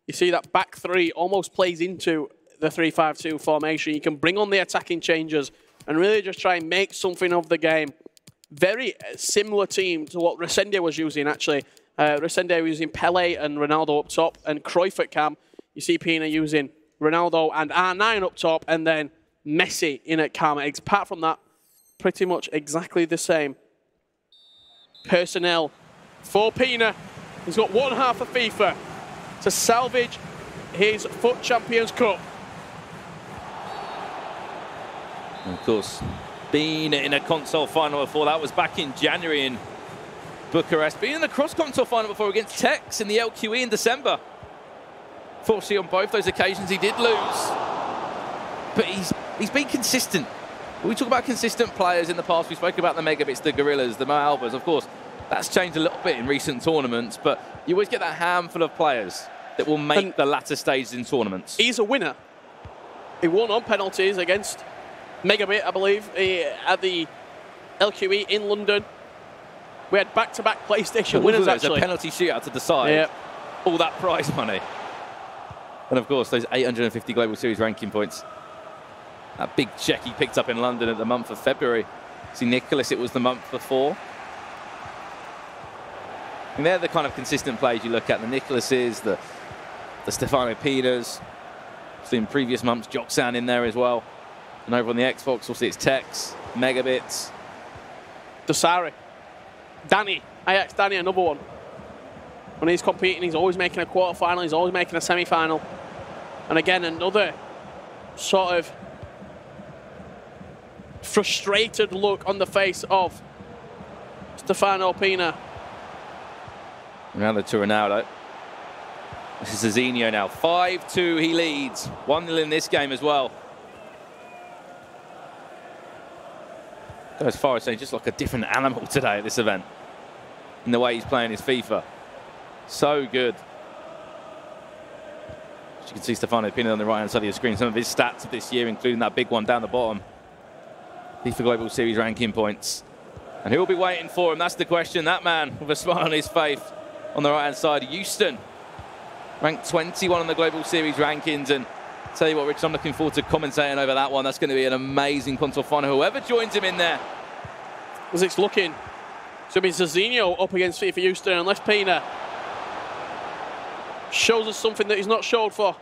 you see that back three almost plays into the 3-5-2 formation. You can bring on the attacking changes and really just try and make something of the game. Very similar team to what Renda was using, actually. Renda was using Pele and Ronaldo up top, and Cruyff at cam. You see Pina using Ronaldo and R9 up top, and then Messi in at cam. Apart from that, pretty much exactly the same personnel for Pina. He's got one half of FIFA to salvage his FUT Champions Cup. And of course, been in a console final before. That was back in January in Bucharest. Been in the cross-console final before against Tex in the LQE in December. Fortunately, on both those occasions, he did lose. But he's been consistent. When we talk about consistent players in the past, we spoke about the Megabits, the Gorillas, the Mo Albas. Of course, that's changed a little bit in recent tournaments, but you always get that handful of players that will make the latter stages in tournaments. He's a winner. He won on penalties against Megabit, I believe, at the LQE in London. We had back-to-back PlayStation winners, actually. A penalty shootout to decide all that prize money. And of course, those 850 Global Series ranking points. That big check he picked up in London at the month of February. See, Nicholas, it was the month before. And they're the kind of consistent plays you look at. The Nicholases, the Stefano Pinas. Seen previous months, Joxan in there as well. And over on the Xbox, we'll see it's Tex, Megabits. Dosari. Danny. Ajax Danny, another one. When he's competing, he's always making a quarter-final, he's always making a semi-final. And again, another sort of frustrated look on the face of Stefano Pina. Ronaldo to Ronaldo. This is Zizinho now. 5-2 he leads. 1-0 in this game as well. Go as far as saying just like a different animal today at this event. In the way he's playing his FIFA. So good. As you can see Stefano Pina on the right-hand side of your screen. Some of his stats of this year, including that big one down the bottom. FIFA Global Series ranking points. And who will be waiting for him? That's the question. That man with a smile on his face on the right-hand side. Houston, ranked 21 on the Global Series rankings. And tell you what, Rich, I'm looking forward to commentating over that one. That's going to be an amazing console final. Whoever joins him in there. As it's looking to be Zizinho up against FIFA Houston, unless Pina shows us something that he's not showed for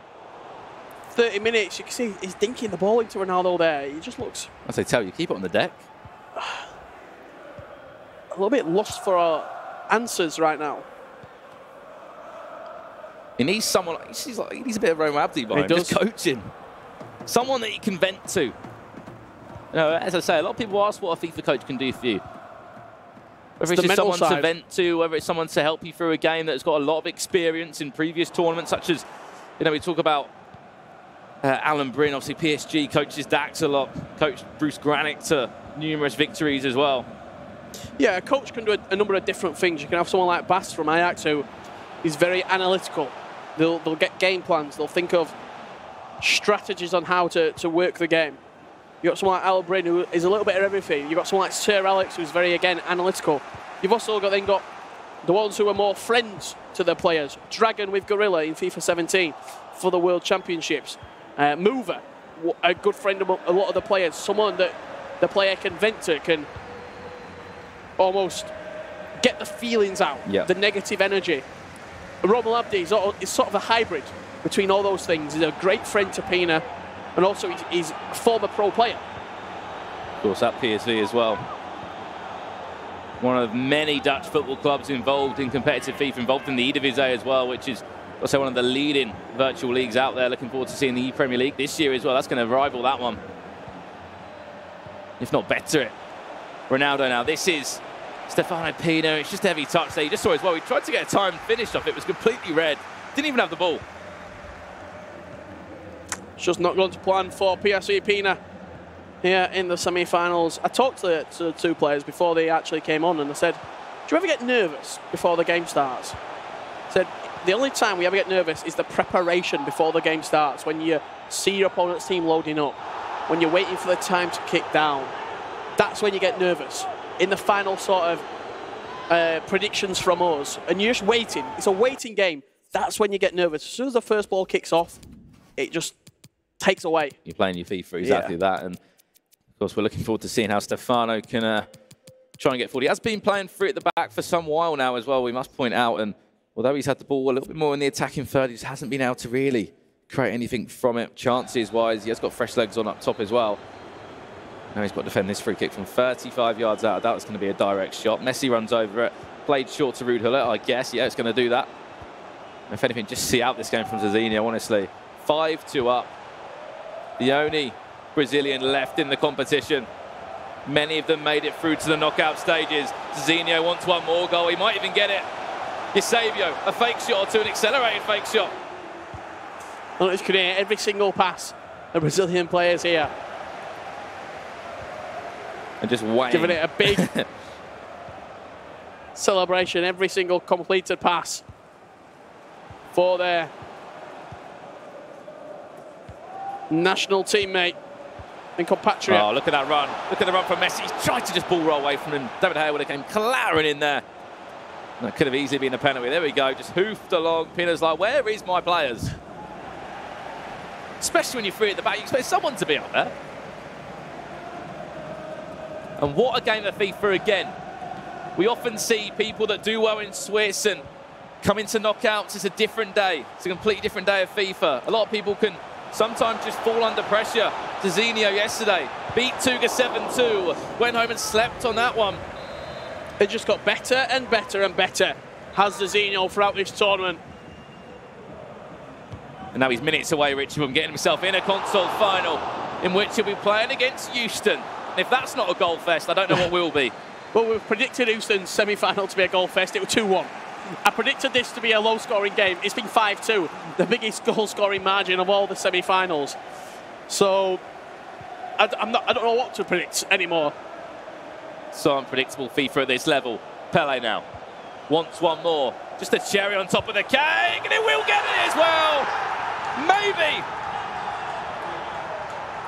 30 minutes. You can see he's dinking the ball into Ronaldo there. He just looks... I say, tell you, keep it on the deck. A little bit lost for our answers right now. He needs someone, he needs a bit of Roma Abdi by him, just coaching. Someone that he can vent to. You know, as I say, a lot of people ask what a FIFA coach can do for you. Whether it's just someone to vent to, whether it's someone to help you through a game that's got a lot of experience in previous tournaments, such as, you know, we talk about Alan Bryn, obviously PSG coaches Dax a lot, coached Bruce Granick to numerous victories as well. Yeah, a coach can do a number of different things. You can have someone like Bass from Ajax who is very analytical. They'll get game plans. They'll think of strategies on how to work the game. You've got someone like Al Bryn, who is a little bit of everything. You've got someone like Sir Alex, who's very, again, analytical. You've also got the ones who are more friends to the players. Dragon with Gorilla in FIFA 17 for the World Championships. Mover, a good friend of a lot of the players. Someone that the player can vent to, can almost get the feelings out, the negative energy. Rommel Abdi is sort of a hybrid between all those things. He's a great friend to Pina, and also he's a former pro player. Of course, at PSV as well. One of many Dutch football clubs involved in competitive FIFA, involved in the Eredivisie as well, which is also one of the leading virtual leagues out there. Looking forward to seeing the E-Premier League this year as well. That's going to rival that one, if not better it. Ronaldo now. This is Stefano Pina. It's just a heavy touch there. You just saw as well. He tried to get a time finish off. It was completely red. Didn't even have the ball. It's just not going to plan for PSV Pina here in the semi-finals. I talked to the two players before they actually came on, and I said, do you ever get nervous before the game starts? I said, the only time we ever get nervous is the preparation before the game starts, when you see your opponent's team loading up, when you're waiting for the time to kick down. That's when you get nervous. In the final sort of predictions from us, and you're just waiting. It's a waiting game. That's when you get nervous. As soon as the first ball kicks off, it just takes away. You're playing your FIFA, exactly that. And of course, we're looking forward to seeing how Stefano can try and get forward. He has been playing free at the back for some while now as well, we must point out. And although he's had the ball a little bit more in the attacking third, he just hasn't been able to really create anything from it. Chances-wise, he has got fresh legs on up top as well. Now he's got to defend this free kick from 35 yards out. That was going to be a direct shot. Messi runs over it. Played short to Ruud Gullit, I guess. Yeah, it's going to do that. If anything, just see out this game from Zizinho, honestly. 5-2 up. The only Brazilian left in the competition. Many of them made it through to the knockout stages. Zizinho wants one more goal. He might even get it. Eusebio, a fake shot or two, an accelerated fake shot. Well, it's creating every single pass. The Brazilian players here. And just weighing. Giving it a big celebration, every single completed pass for their national teammate and compatriot. Oh, look at that run. Look at the run from Messi. He's tried to just ball roll away from him. David Hayward came clattering in there. That could have easily been a penalty. There we go. Just hoofed along. Pina's like, where is my players? Especially when you're free at the back, you expect someone to be up there. And what a game of FIFA again. We often see people that do well in Swiss and come into knockouts. It's a different day. It's a completely different day of FIFA. A lot of people can sometimes just fall under pressure. Zizinho yesterday beat Tuga 7-2. Went home and slept on that one. It just got better and better and better, has Zizinho throughout this tournament. And now he's minutes away, Richard, from getting himself in a console final in which he'll be playing against Houston. And if that's not a goal fest, I don't know what will be. Well, we've predicted Houston's semi-final to be a goal fest. It was 2-1. I predicted this to be a low-scoring game. It's been 5-2, the biggest goal-scoring margin of all the semi-finals. So I don't know what to predict anymore. So unpredictable FIFA at this level. Pele now wants one more. Just a cherry on top of the cake, and it will get it as well. Maybe.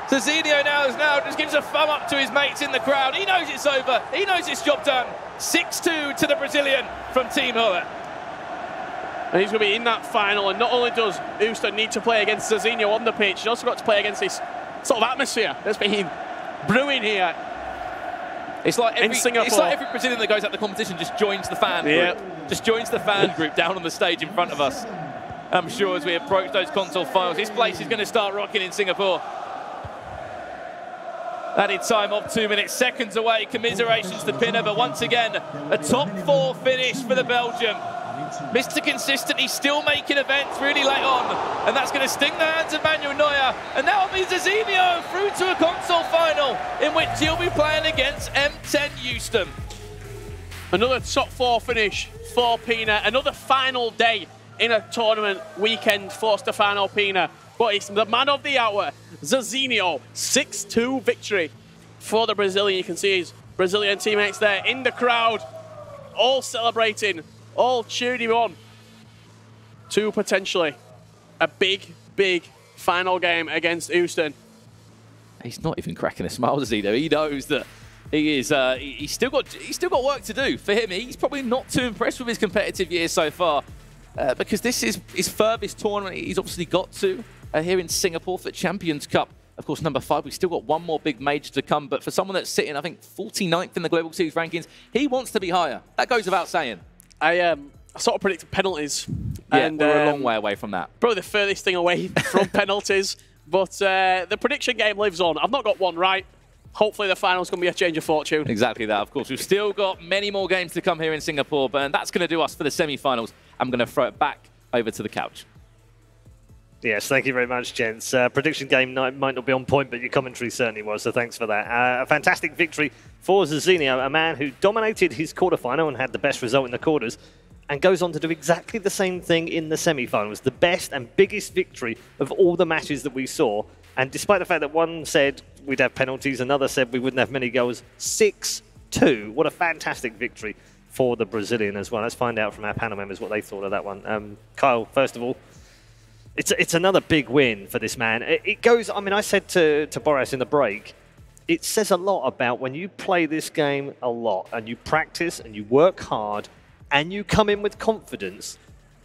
Zizinho now just gives a thumb up to his mates in the crowd. He knows it's over. He knows it's job done. 6-2 to the Brazilian from Team Huller. And he's going to be in that final. And not only does Houston need to play against Zizinho on the pitch, he's also got to play against this sort of atmosphere that's been brewing here. It's like in Singapore. It's like every Brazilian that goes out the competition just joins the fan group. Just joins the fan group down on the stage in front of us. I'm sure as we approach those console finals, this place is going to start rocking in Singapore. Added time of 2 minutes, seconds away. Commiserations to Pina, but once again, a top 4 finish for the Belgium. Mr. Consistent, he's still making events really late on, and that's going to sting the hands of Manuel Neuer. And that will be Zizinho through to a console final in which he'll be playing against M10 Houston. Another top 4 finish for Pina. Another final day in a tournament weekend for Stefano Pina. But it's the man of the hour, Zizinho. 6-2 victory for the Brazilian. You can see his Brazilian teammates there in the crowd, all celebrating, all cheering him on to potentially a big, big final game against Houston. He's not even cracking a smile, does he? Though he knows that he is. He's still got work to do. For him, he's probably not too impressed with his competitive year so far, because this is his furthest tournament he's obviously got to here in Singapore for Champions Cup. Of course, number 5. We've still got one more big major to come. But for someone that's sitting, I think, 49th in the Global Series rankings, he wants to be higher. That goes without saying. I sort of predicted penalties. Yeah, and, we're a long way away from that. Probably the furthest thing away from penalties. But the prediction game lives on. I've not got one right. Hopefully the final's going to be a change of fortune. Exactly that. Of course, we've still got many more games to come here in Singapore, but that's going to do us for the semi-finals. I'm going to throw it back over to the couch. Yes, thank you very much, gents. Prediction game might not be on point, but your commentary certainly was, so thanks for that. A fantastic victory for Zezinho, a man who dominated his quarterfinal and had the best result in the quarters, and goes on to do exactly the same thing in the semi-finals. The best and biggest victory of all the matches that we saw. And despite the fact that one said we'd have penalties, another said we wouldn't have many goals, 6-2. What a fantastic victory for the Brazilian as well. Let's find out from our panel members what they thought of that one. Kyle, first of all, it's another big win for this man. It goes, I mean, I said to Boris in the break, it says a lot about when you play this game a lot and you practice and you work hard and you come in with confidence.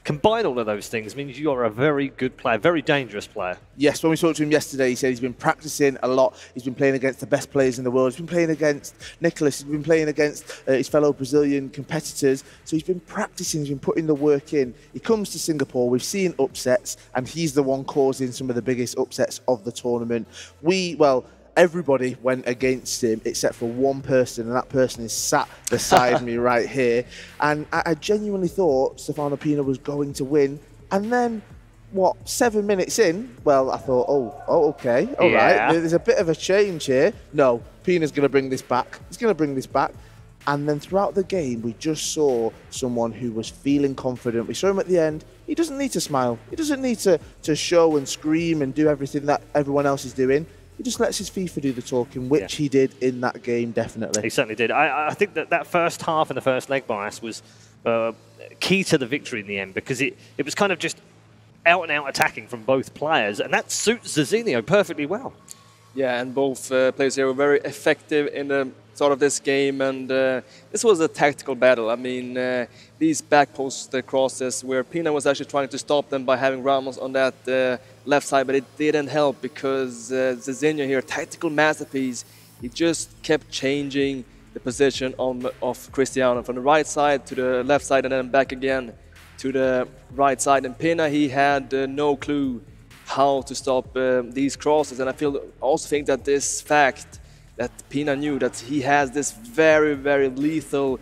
Combine all of those things means you're a very good player, very dangerous player. Yes, when we talked to him yesterday, he said he's been practicing a lot. He's been playing against the best players in the world. He's been playing against Nicholas. He's been playing against his fellow Brazilian competitors. So he's been practicing. He's been putting the work in. He comes to Singapore. We've seen upsets, and he's the one causing some of the biggest upsets of the tournament. Everybody went against him except for one person, and that person is sat beside me right here. And I genuinely thought Stefano Pina was going to win. And then, 7 minutes in? Well, I thought, okay, all right. There's a bit of a change here. No, Pina's going to bring this back. He's going to bring this back. And then throughout the game, we just saw someone who was feeling confident. We saw him at the end. He doesn't need to smile. He doesn't need to show and scream and do everything that everyone else is doing. He just lets his FIFA do the talking, which he did in that game, definitely. He certainly did. I think that first half and the first leg bias was key to the victory in the end, because it was kind of just out-and-out attacking from both players, and that suits Zezinho perfectly well. Yeah, and both players here were very effective in the start of this game, and this was a tactical battle. I mean, these back post crosses where Pina was actually trying to stop them by having Ramos on that left side, but it didn't help because Zezinho here, tactical masterpiece, he just kept changing the position of Cristiano from the right side to the left side and then back again to the right side. And Pina, he had no clue how to stop these crosses, and I also think that this fact that Pina knew that he has this very, very lethal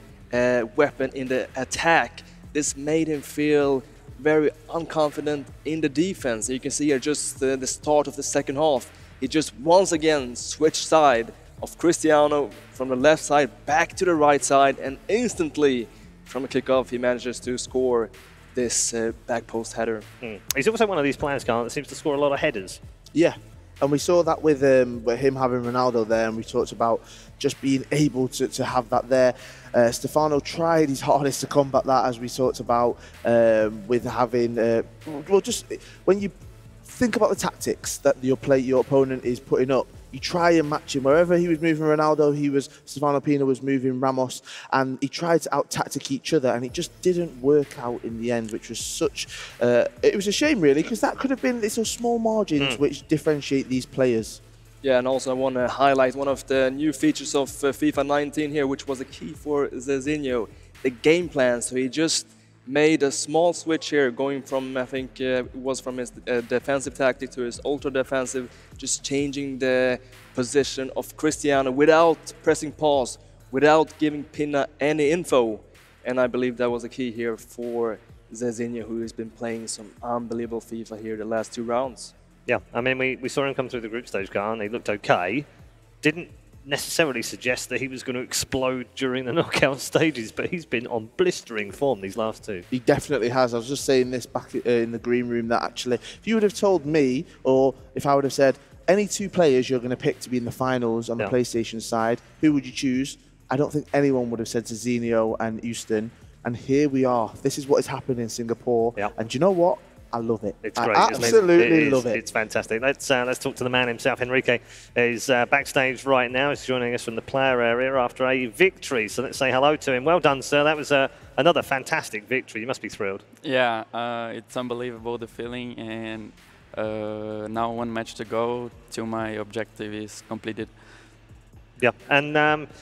weapon in the attack, this made him feel very unconfident in the defense. You can see here just the start of the second half. He just once again switched side of Cristiano from the left side back to the right side, and instantly from a kickoff he manages to score this back post header. He's also one of these players, Carl, that seems to score a lot of headers. Yeah, and we saw that with him having Ronaldo there, and we talked about just being able to have that there. Stefano tried his hardest to combat that, as we talked about, with having, just when you think about the tactics that your opponent is putting up, you try and match him. Wherever he was moving Ronaldo, Stefano Pina was moving Ramos, and he tried to out-tactic each other, and it just didn't work out in the end, which was such... it was a shame, really, because that could have been those small margins which differentiate these players. Yeah, and also I want to highlight one of the new features of FIFA 19 here, which was a key for Zezinho, the game plan. So he just made a small switch here, going from, I think it was from his defensive tactic to his ultra-defensive, just changing the position of Cristiano without pressing pause, without giving Pina any info. And I believe that was a key here for Zezinho, who has been playing some unbelievable FIFA here the last 2 rounds. Yeah, I mean, we saw him come through the group stage, Carl, and he looked okay. Didn't necessarily suggest that he was going to explode during the knockout stages, but he's been on blistering form these last 2. He definitely has. I was just saying this back in the green room, that actually, if you would have told me, or if I would have said, any 2 players you're going to pick to be in the finals on the PlayStation side, who would you choose? I don't think anyone would have said Zezinho and Houston. And here we are. This is what has happened in Singapore. And do you know what? I love it. It's I great. absolutely love it. It's fantastic. Let's talk to the man himself. Enrique is backstage right now. He's joining us from the player area after a victory. So let's say hello to him. Well done, sir. That was another fantastic victory. You must be thrilled. Yeah, it's unbelievable, the feeling, and now one match to go till my objective is completed. Yeah, and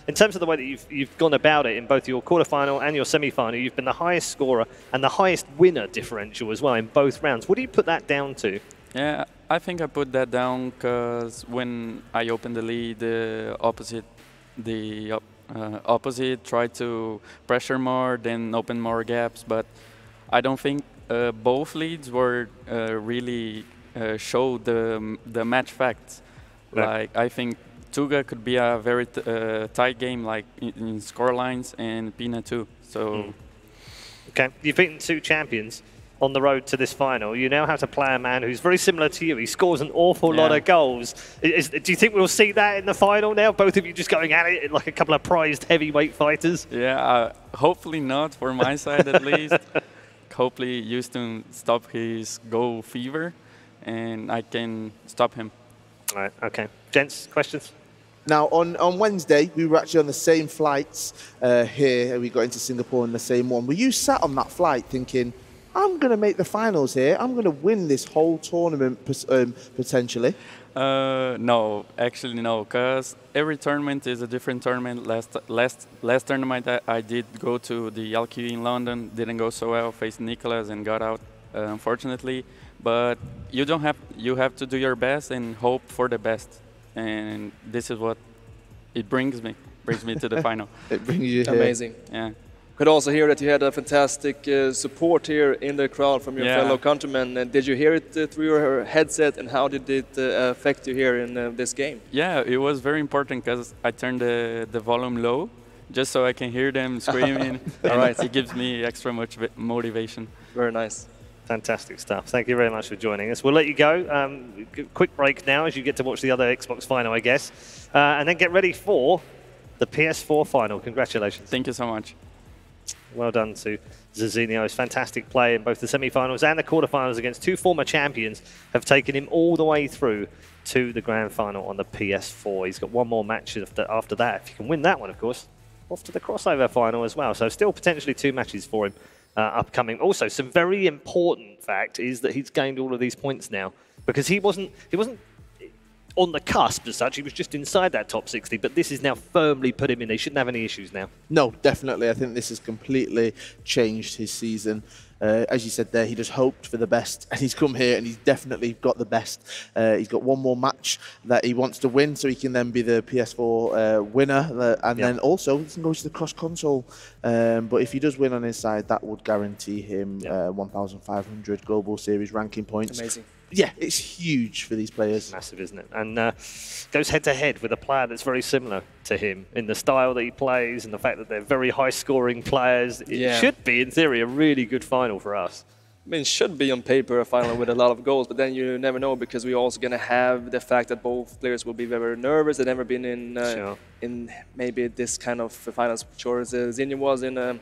in terms of the way that you've gone about it in both your quarterfinal and your semi-final, you've been the highest scorer and the highest winner differential as well in both rounds. What do you put that down to? Yeah, I think I put that down because when I opened the lead, the opposite tried to pressure more, then open more gaps, but I don't think both leads were really showed the match facts. Yeah. Like, I think Tuga could be a very tight game, like in score lines, and Pina too. So, Okay, you've beaten two champions on the road to this final. You now have to play a man who's very similar to you. He scores an awful lot of goals. Do you think we'll see that in the final now? Both of you just going at it like a couple of prized heavyweight fighters? yeah, hopefully not for my side at least. Hopefully Houston stop his goal fever, and I can stop him. All right, okay. Gents, questions? Now, on Wednesday, we were actually on the same flights here. We got into Singapore in the same one. Were you sat on that flight thinking, I'm going to make the finals here. I'm going to win this whole tournament potentially? No, actually no, because every tournament is a different tournament. Last tournament I did go to the LQ in London, didn't go so well, faced Nicholas and got out, unfortunately. But you have to do your best and hope for the best. And this is what it brings me to the final. It brings you here. Amazing. Yeah. Could also hear that you had a fantastic support here in the crowd from your fellow countrymen. Did you hear it through your headset, and how did it affect you here in this game? Yeah, it was very important because I turned the volume low just so I can hear them screaming. All right. It gives me extra much motivation. Very nice. Fantastic stuff. Thank you very much for joining us. We'll let you go. Quick break now as you get to watch the other Xbox final, I guess. And then get ready for the PS4 final. Congratulations. Thank you so much. Well done to Zizinho's fantastic play in both the semi-finals and the quarterfinals against two former champions have taken him all the way through to the grand final on the PS4. He's got one more match after that. If he can win that one, of course, off to the crossover final as well. So still potentially two matches for him upcoming. Also, some very important fact is that he's gained all of these points now because he wasn't on the cusp as such. He was just inside that top 60, but this has now firmly put him in. They shouldn't have any issues now. No, definitely. I think this has completely changed his season. As you said there, he just hoped for the best, and he's come here and he's definitely got the best. He's got one more match that he wants to win, so he can then be the PS4 winner, and then also he can go to the cross-console. But if he does win on his side, that would guarantee him 1,500 Global Series ranking points. Amazing. Yeah, it's huge for these players. Massive, isn't it? And goes head-to-head with a player that's very similar to him in the style that he plays and the fact that they're very high-scoring players. It should be, in theory, a really good final for us. I mean, it should be on paper a final with a lot of goals, but then you never know because we're also going to have the fact that both players will be very nervous. They've never been in maybe this kind of finals. Sure, Zinho was in the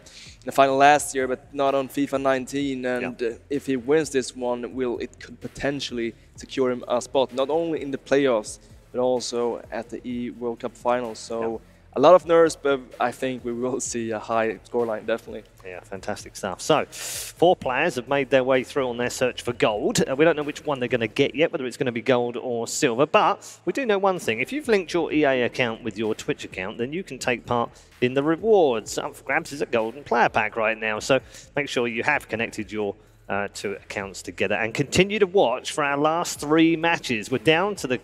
final last year, but not on FIFA 19. And if he wins this one, it could potentially secure him a spot, not only in the playoffs, but also at the World Cup finals. So a lot of nerves, but I think we will see a high scoreline, definitely. Yeah, fantastic stuff. So, 4 players have made their way through on their search for gold. We don't know which one they're going to get yet, whether it's going to be gold or silver, but we do know one thing. If you've linked your EA account with your Twitch account, then you can take part in the rewards. Up for grabs is a golden player pack right now, so make sure you have connected your 2 accounts together and continue to watch for our last 3 matches. We're down to the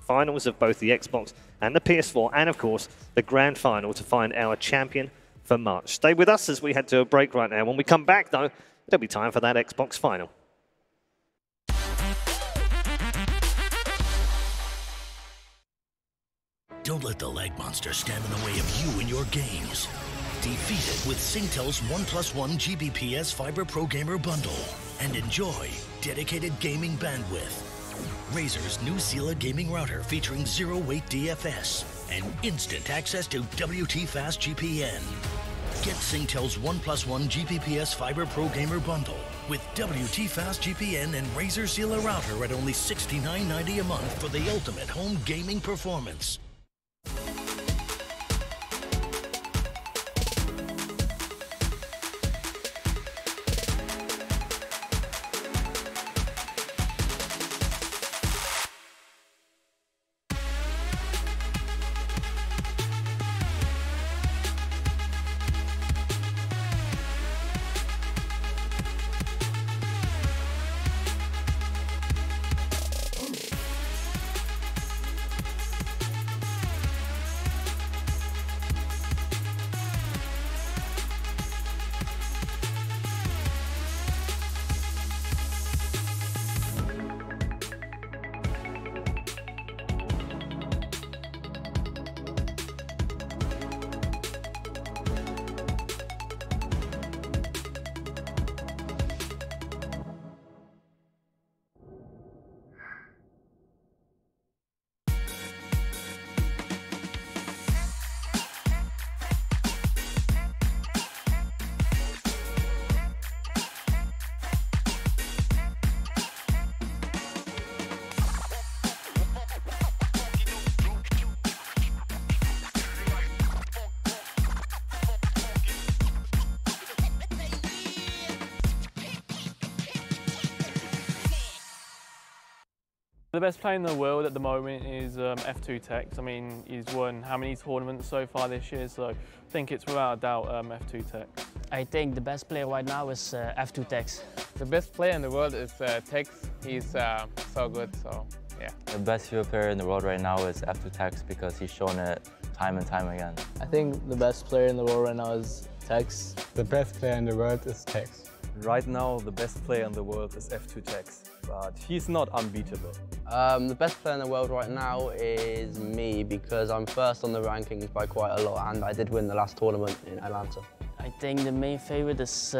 finals of both the Xbox and the PS4, and of course the grand final to find our champion for March. Stay with us as we head to a break right now. When we come back though, it'll be time for that Xbox final. Don't let the lag monster stand in the way of you and your games. Defeat it with Singtel's 1+1 Gbps Fiber Pro Gamer Bundle and enjoy dedicated gaming bandwidth. Razer's new Sela gaming router featuring zero-weight DFS and instant access to WT Fast GPN. Get Singtel's 1+1 Gbps Fiber Pro Gamer Bundle with WT Fast GPN and Razer Sealer router at only $69.90 a month for the ultimate home gaming performance. The best player in the world at the moment is F2 Tex. I mean, he's won how many tournaments so far this year, so I think it's without a doubt F2 Tex. I think the best player right now is F2 Tex. The best player in the world is Tex. He's so good, so yeah. The best FIFA player in the world right now is F2 Tex because he's shown it time and time again. I think the best player in the world right now is Tex. The best player in the world is Tex. Right now, the best player in the world is F2 Tex, but he's not unbeatable. The best player in the world right now is me because I'm first on the rankings by quite a lot and I did win the last tournament in Atlanta. I think the main favorite is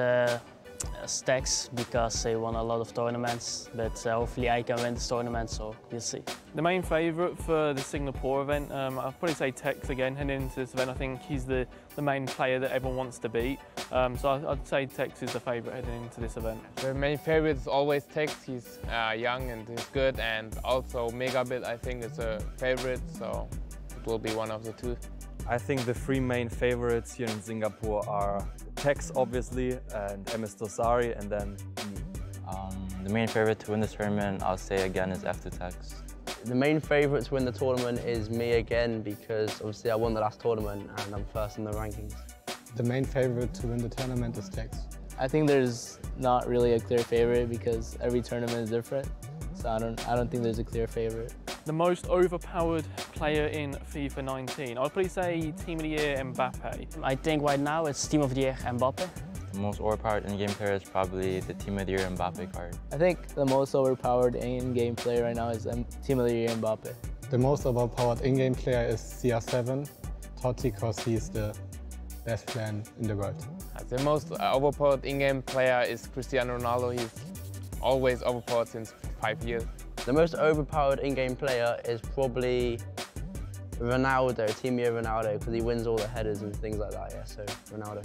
Tex because they won a lot of tournaments, but hopefully I can win this tournament, so we'll see. The main favourite for the Singapore event, I'll probably say Tex again. Heading into this event, I think he's the main player that everyone wants to beat. So I'd say Tex is the favourite heading into this event. The main favorite is always Tex. He's young and he's good, and also Megabit I think is a favorite, so it will be one of the two. I think the three main favorites here in Singapore are Tex, obviously, and MS Dosari, and then me. The main favorite to win this tournament, I'll say again, is F2 Tex. The main favourite to win the tournament is me again because obviously I won the last tournament and I'm first in the rankings. The main favorite to win the tournament is Tex. I think there's not really a clear favorite because every tournament is different. So I don't think there's a clear favorite. The most overpowered player in FIFA 19, I'd probably say Team of the Year Mbappe. I think right now it's Team of the Year Mbappe. The most overpowered in-game player is probably the Team of the Year Mbappe card. I think the most overpowered in-game player right now is Team of the Year Mbappe. The most overpowered in-game player is CR7, Totti, because he's the best player in the world. The most overpowered in-game player is Cristiano Ronaldo. He's always overpowered since 5 years. The most overpowered in-game player is probably Ronaldo, Team Year Ronaldo, because he wins all the headers and things like that, yeah, so Ronaldo.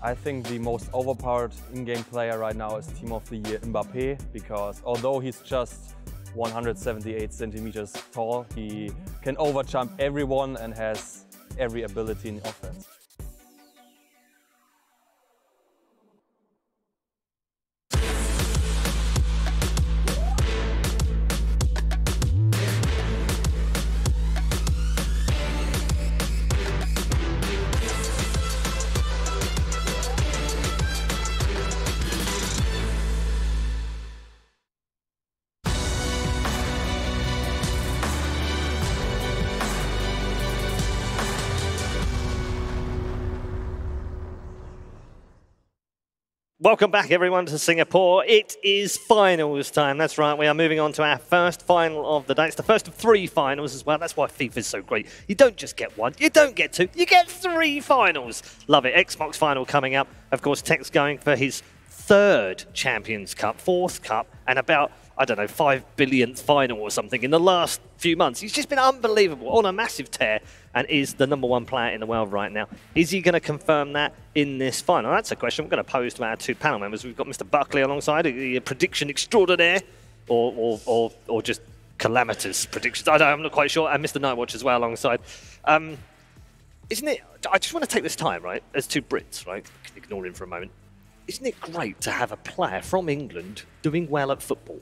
I think the most overpowered in-game player right now is Team of the Year Mbappe, because although he's just 178 centimeters tall, he can overjump everyone and has every ability in offense. Welcome back, everyone, to Singapore. It is finals time. That's right. We are moving on to our first final of the day. It's the first of 3 finals as well. That's why FIFA is so great. You don't just get 1. You don't get 2. You get 3 finals. Love it. Xbox final coming up. Of course, Tex going for his 3rd Champions Cup, 4th Cup, and about I don't know, 5 billionth final or something in the last few months. He's just been unbelievable, on a massive tear, and is the #1 player in the world right now. Is he going to confirm that in this final? That's a question we're going to pose to our 2 panel members. We've got Mr. Buckley alongside, a prediction extraordinaire, or just calamitous predictions. I'm not quite sure, and Mr. Nightwatch as well alongside. Isn't it, I just want to take this time, right, as 2 Brits, right, ignore him for a moment. Isn't it great to have a player from England doing well at football?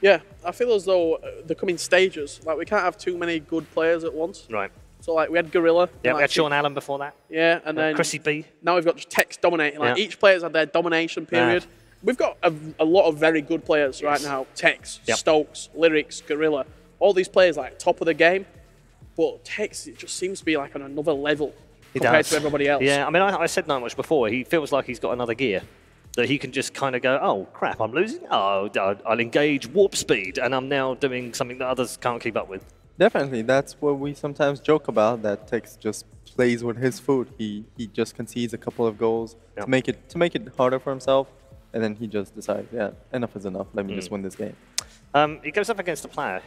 Yeah, I feel as though they come in stages. Like, we can't have too many good players at once. Right. So, like, we had Gorilla. Yeah, we had Sean Allen before that. Yeah, and then Chrissy B. Now we've got just Tex dominating. Like, Yeah. each player's had their domination period. We've got a lot of very good players right now. Tex, Stokes, Lyrics, Gorilla. All these players, like, top of the game. But Tex, it just seems to be, like, on another level compared to everybody else. Yeah, I mean, I said Nightwatch before. He feels like he's got another gear. That he can just kind of go, oh, crap, I'm losing? Oh, I'll engage warp speed, and I'm now doing something that others can't keep up with. Definitely, that's what we sometimes joke about, that Tex just plays with his food. He just concedes a couple of goals to make it harder for himself, and then he just decides, yeah, enough is enough, let me just win this game. He goes up against a player.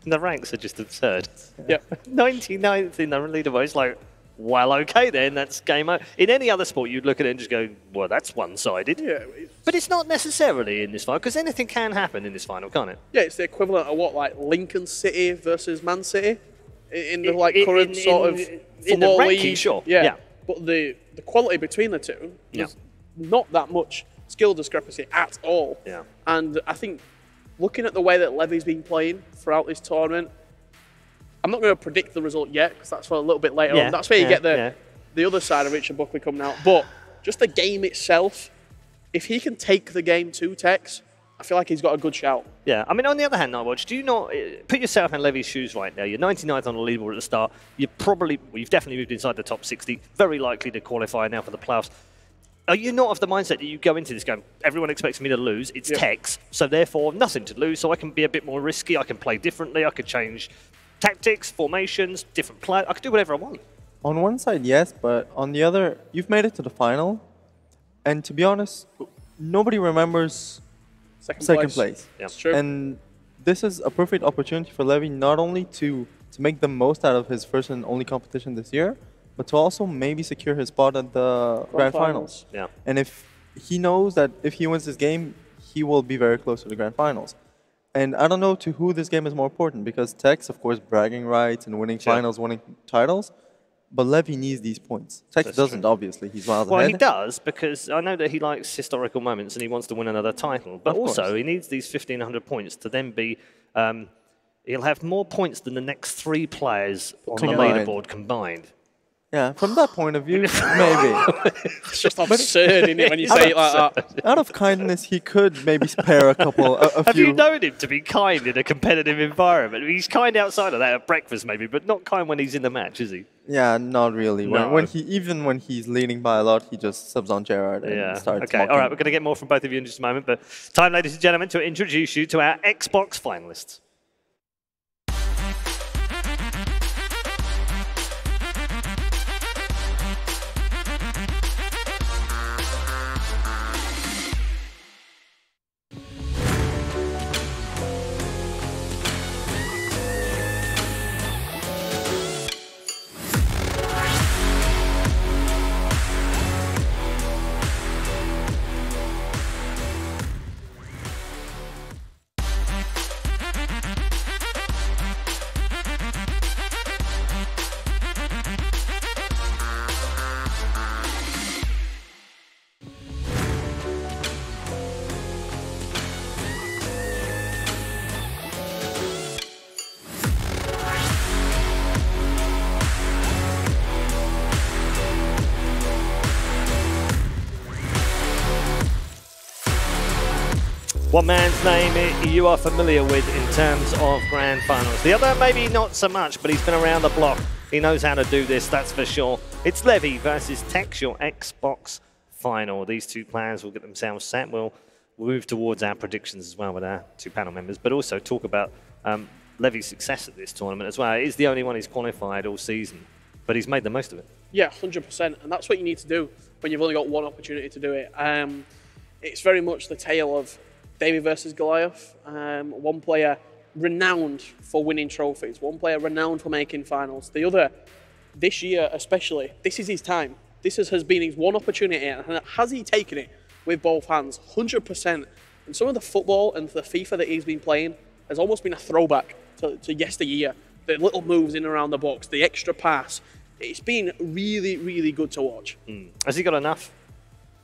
The ranks are just absurd. Yeah. 99th in the leaderboard. It's like, well, okay then, that's game over. In any other sport, you'd look at it and just go, well, that's one-sided. Yeah. But it's not necessarily in this final, because anything can happen in this final, can't it? Yeah, it's the equivalent of what, like, Lincoln City versus Man City? In the, like, current sort of football in the ranking, league. sure. Yeah. But the quality between the two, there's not that much skill discrepancy at all. Yeah. And I think, looking at the way that Levy's been playing throughout this tournament, I'm not going to predict the result yet, because that's for a little bit later on. That's where you get the other side of Richard Buckley coming out. But just the game itself, if he can take the game to Tex, I feel like he's got a good shout. Yeah, I mean, on the other hand, Nightwatch, do you not put yourself in Levy's shoes right now? You're 99th on the leaderboard at the start. You're probably, well, you've definitely moved inside the top 60, very likely to qualify now for the playoffs. Are you not of the mindset that you go into this game, everyone expects me to lose, it's Tex, so therefore nothing to lose, so I can be a bit more risky, I can play differently, I could change tactics, formations, different play, I could do whatever I want. On one side, yes, but on the other, you've made it to the final, and to be honest, nobody remembers second place. Yeah. That's true. And this is a perfect opportunity for Levy not only to make the most out of his first and only competition this year, but to also maybe secure his spot at the Grand Finals. Yeah. And if he knows that if he wins this game, he will be very close to the Grand Finals. And I don't know to who this game is more important, because Tex, of course, bragging rights and winning finals, winning titles, but Levy needs these points. Tex doesn't, obviously. He's miles ahead. Well, he does, because I know that he likes historical moments and he wants to win another title, but also he needs these 1,500 points to then be... he'll have more points than the next 3 players on the leaderboard combined. Yeah, from that point of view, maybe. It's just absurd, isn't it, when you say it like that? Out of kindness, he could maybe spare a couple, a Have few. you known him to be kind in a competitive environment? He's kind outside of that at breakfast, maybe, but not kind when he's in the match, is he? Yeah, not really. No. When he's leading by a lot, he just subs on Gerard and starts Okay, mocking all right, him. we're going to get more from both of you in just a moment, but time, ladies and gentlemen, to introduce you to our Xbox finalists. One man's name you are familiar with in terms of Grand Finals. The other, maybe not so much, but he's been around the block. He knows how to do this, that's for sure. It's Levy versus Tex, your Xbox Final. These 2 players will get themselves set. We'll move towards our predictions as well with our 2 panel members, but also talk about Levy's success at this tournament as well. He's the only one who's qualified all season, but he's made the most of it. Yeah, 100%, and that's what you need to do when you've only got one opportunity to do it. It's very much the tale of David versus Goliath. One player renowned for winning trophies. One player renowned for making finals. The other, this year especially, this is his time. This has been his one opportunity, and has he taken it with both hands? 100%. And some of the football and the FIFA that he's been playing has almost been a throwback to yesteryear. The little moves in and around the box, the extra pass. It's been really, really good to watch. Has he got enough?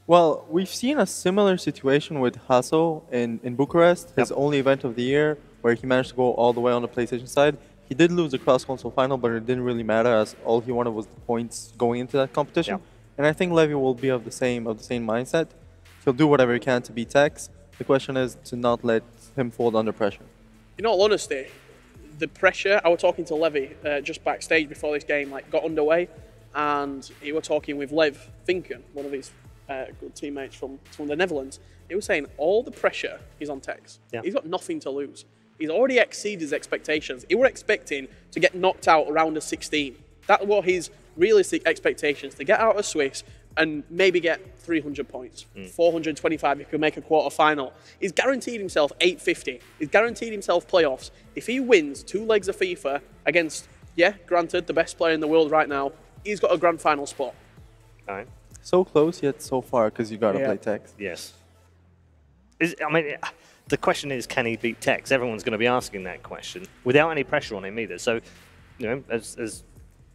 Well, we've seen a similar situation with Hasso in Bucharest, his only event of the year, where he managed to go all the way on the PlayStation side. He did lose the cross-console final, but it didn't really matter, as all he wanted was the points going into that competition. And I think Levy will be of the same mindset. He'll do whatever he can to beat Tex. The question is to not let him fold under pressure. In all honesty, the pressure, I was talking to Levy just backstage before this game got underway, and he was talking with Lev Finken, one of his good teammates from the Netherlands. He was saying all the pressure is on Tex. He's got nothing to lose. He's already exceeded his expectations. He were expecting to get knocked out around the 16. That were his realistic expectations, to get out of Swiss and maybe get 300 points, 425 if he could make a quarter final. He's guaranteed himself 850. He's guaranteed himself playoffs. If he wins 2 legs of FIFA against, granted, the best player in the world right now, he's got a grand final spot. All right. So close yet so far, because you got to play Tex. Yes. The question is, can he beat Tex? Everyone's going to be asking that question without any pressure on him either. So, as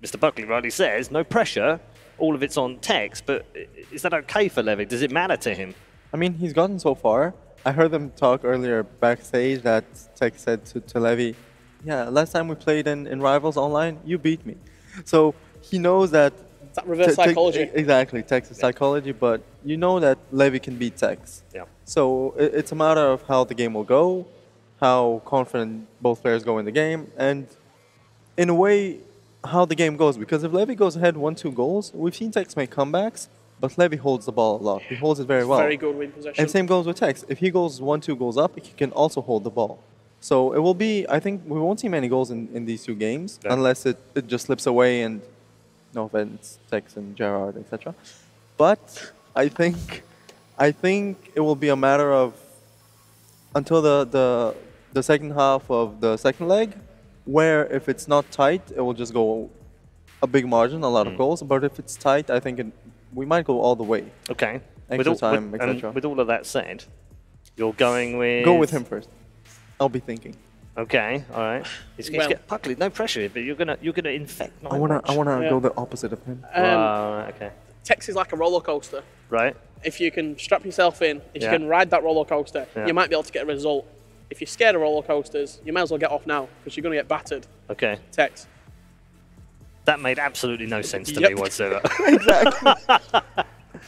Mr. Buckley rightly says, no pressure. All of it's on Tex, but is that okay for Levy? Does it matter to him? I mean, he's gotten so far. I heard them talk earlier backstage that Tex said to Levy, last time we played in Rivals Online, you beat me. So he knows that... It's that reverse psychology. Exactly, Tex's psychology, but you know that Levy can beat Tex. So it's a matter of how the game will go, how confident both players go in the game, and in a way, how the game goes. Because if Levy goes ahead 1-2 goals, we've seen Tex make comebacks, but Levy holds the ball a lot. He holds it very well. Very good win possession. And same goes with Tex. If he goes 1-2 goals up, he can also hold the ball. So it will be, I think we won't see many goals in these 2 games, unless it just slips away and, no offense, Tex and Gerard, etc. But I think it will be a matter of, until the second half of the second leg, where if it's not tight, it will just go a big margin, a lot of goals. But if it's tight, I think we might go all the way. Okay. Extra time, etc. With all of that said, you're going with... Go with him first. I'll be thinking. Okay, all right. Buckley, no pressure, but you're gonna infect. I wanna go the opposite of him. Okay. Tex is like a roller coaster. Right. If you can strap yourself in, if you can ride that roller coaster, you might be able to get a result. If you're scared of roller coasters, you might as well get off now, because you're going to get battered. Okay. Tex. That made absolutely no sense to me whatsoever. Exactly.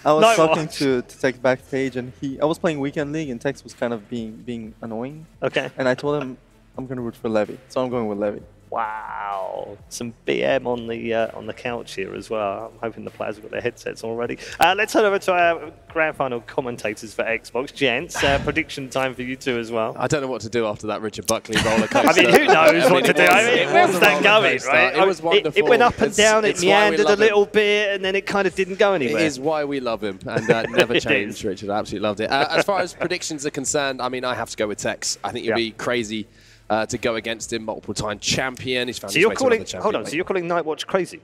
I was talking to Tex backstage, and I was playing Weekend League, and Tex was kind of being annoying. Okay. And I told him I'm going to root for Levy, so I'm going with Levy. Wow, some BM on the couch here as well. I'm hoping the players have got their headsets already. Let's head over to our grand final commentators for Xbox. Gents, prediction time for you two as well. I don't know what to do after that Richard Buckley roller coaster. I mean, who knows what to do? I mean, where was that going, right? It was wonderful. It went up and down, it meandered a little bit, and then it kind of didn't go anywhere. It is why we love him, and never changed, Richard. I absolutely loved it. As far as predictions are concerned, I mean, I have to go with Tex. I think you'll be crazy to go against him, multiple-time champion. He's found his way to another champion. Hold on, so you're calling Nightwatch crazy?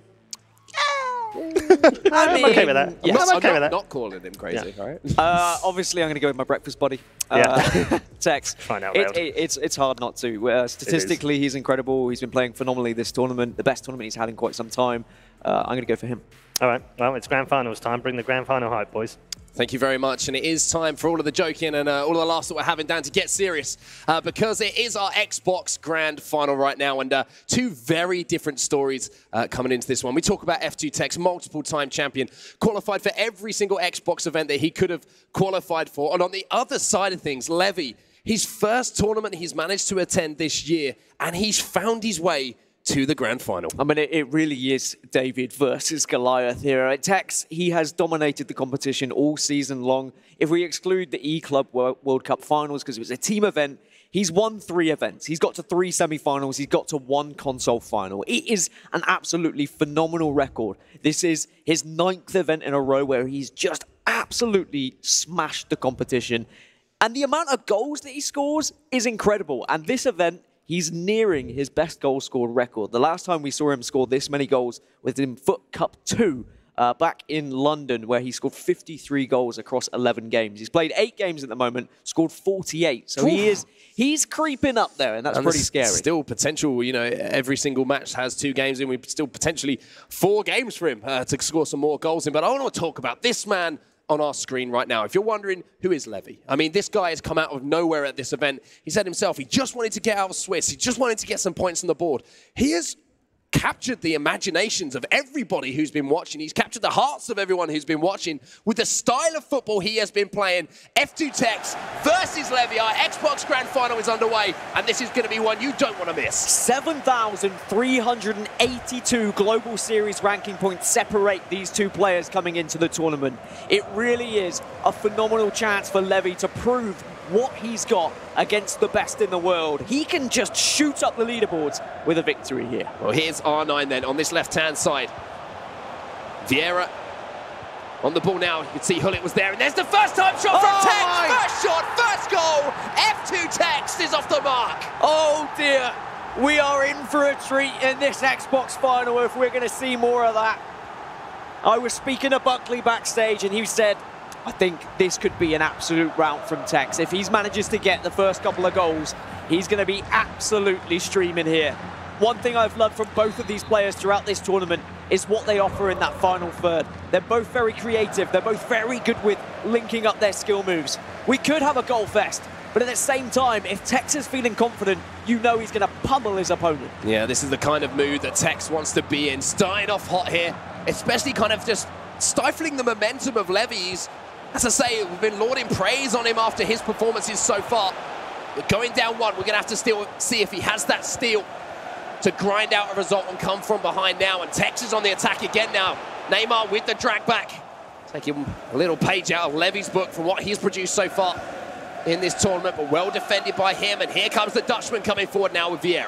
I'm okay with that. Yes. I'm okay with that. not calling him crazy, right? Obviously, I'm going to go with my breakfast buddy, Tex. It's hard not to. Statistically, he's incredible. He's been playing phenomenally this tournament, the best tournament he's had in quite some time. I'm going to go for him. All right, well, it's grand finals time. Bring the grand final hype, boys. Thank you very much, and it is time for all of the joking and all of the laughs that we're having down to get serious, because it is our Xbox Grand Final right now, and 2 very different stories coming into this one. We talk about F2 Tex, multiple-time champion, qualified for every single Xbox event that he could have qualified for, and on the other side of things, Levy, his first tournament he's managed to attend this year, and he's found his way to the grand final. I mean, it really is David versus Goliath here. Tex, he has dominated the competition all season long. If we exclude the E-Club World Cup finals, because it was a team event, he's won 3 events. He's got to 3 semi-finals. He's got to 1 console final. It is an absolutely phenomenal record. This is his 9th event in a row where he's just absolutely smashed the competition. And the amount of goals that he scores is incredible. And this event, he's nearing his best goal scored record. The last time we saw him score this many goals was in FUT Cup 2 back in London, where he scored 53 goals across 11 games. He's played 8 games at the moment, scored 48. So he's creeping up there, and that's pretty scary. Still potential, you know, every single match has 2 games in. We still potentially 4 games for him to score some more goals in. But I want to talk about this man on our screen right now. If you're wondering, who is Levy? I mean, this guy has come out of nowhere at this event. He said himself, he just wanted to get out of Swiss. He just wanted to get some points on the board. He has captured the imaginations of everybody who's been watching. He's captured the hearts of everyone who's been watching with the style of football he has been playing. F2 Tex versus Levy. Our Xbox Grand Final is underway, and this is going to be one you don't want to miss. 7,382 Global Series ranking points separate these 2 players coming into the tournament. It really is a phenomenal chance for Levy to prove what he's got against the best in the world. He can just shoot up the leaderboards with a victory here. Well, here's R9 then on this left-hand side. Vieira on the ball now. You can see Hullet was there, and there's the first time shot from Tex. First shot, first goal. F2 Tex is off the mark. Oh dear, we are in for a treat in this Xbox Final if we're going to see more of that. I was speaking to Buckley backstage, and he said, I think this could be an absolute rout from Tex. If he manages to get the first couple of goals, he's going to be absolutely streaming here. One thing I've loved from both of these players throughout this tournament is what they offer in that final third. They're both very creative. They're both very good with linking up their skill moves. We could have a goal fest, but at the same time, if Tex is feeling confident, you know he's going to pummel his opponent. Yeah, this is the kind of mood that Tex wants to be in. Starting off hot here, especially kind of just stifling the momentum of Levy's. As I say, we've been lauding praise on him after his performances so far. But going down 1, we're going to have to still see if he has that steel to grind out a result and come from behind now. And Tex is on the attack again now. Neymar with the drag back. Taking a little page out of Levy's book from what he's produced so far in this tournament, but well defended by him. And here comes the Dutchman coming forward now with Vieira.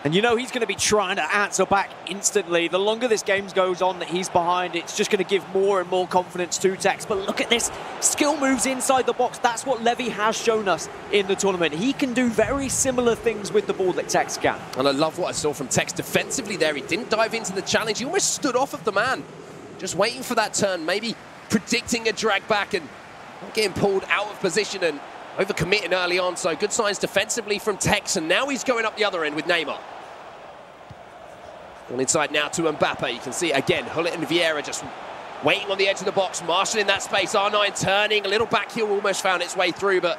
And you know he's going to be trying to answer back instantly. The longer this game goes on that he's behind, it's just going to give more and more confidence to Tex. But look at this, skill moves inside the box. That's what Levy has shown us in the tournament. He can do very similar things with the ball that Tex can. And I love what I saw from Tex defensively there. He didn't dive into the challenge. He almost stood off of the man, just waiting for that turn, maybe predicting a drag back and not getting pulled out of position and overcommitting early on. So good signs defensively from Tex, and now he's going up the other end with Neymar. All inside now to Mbappe. You can see again, Hullet and Vieira just waiting on the edge of the box, marshalling that space. R9 turning, a little back heel almost found its way through, but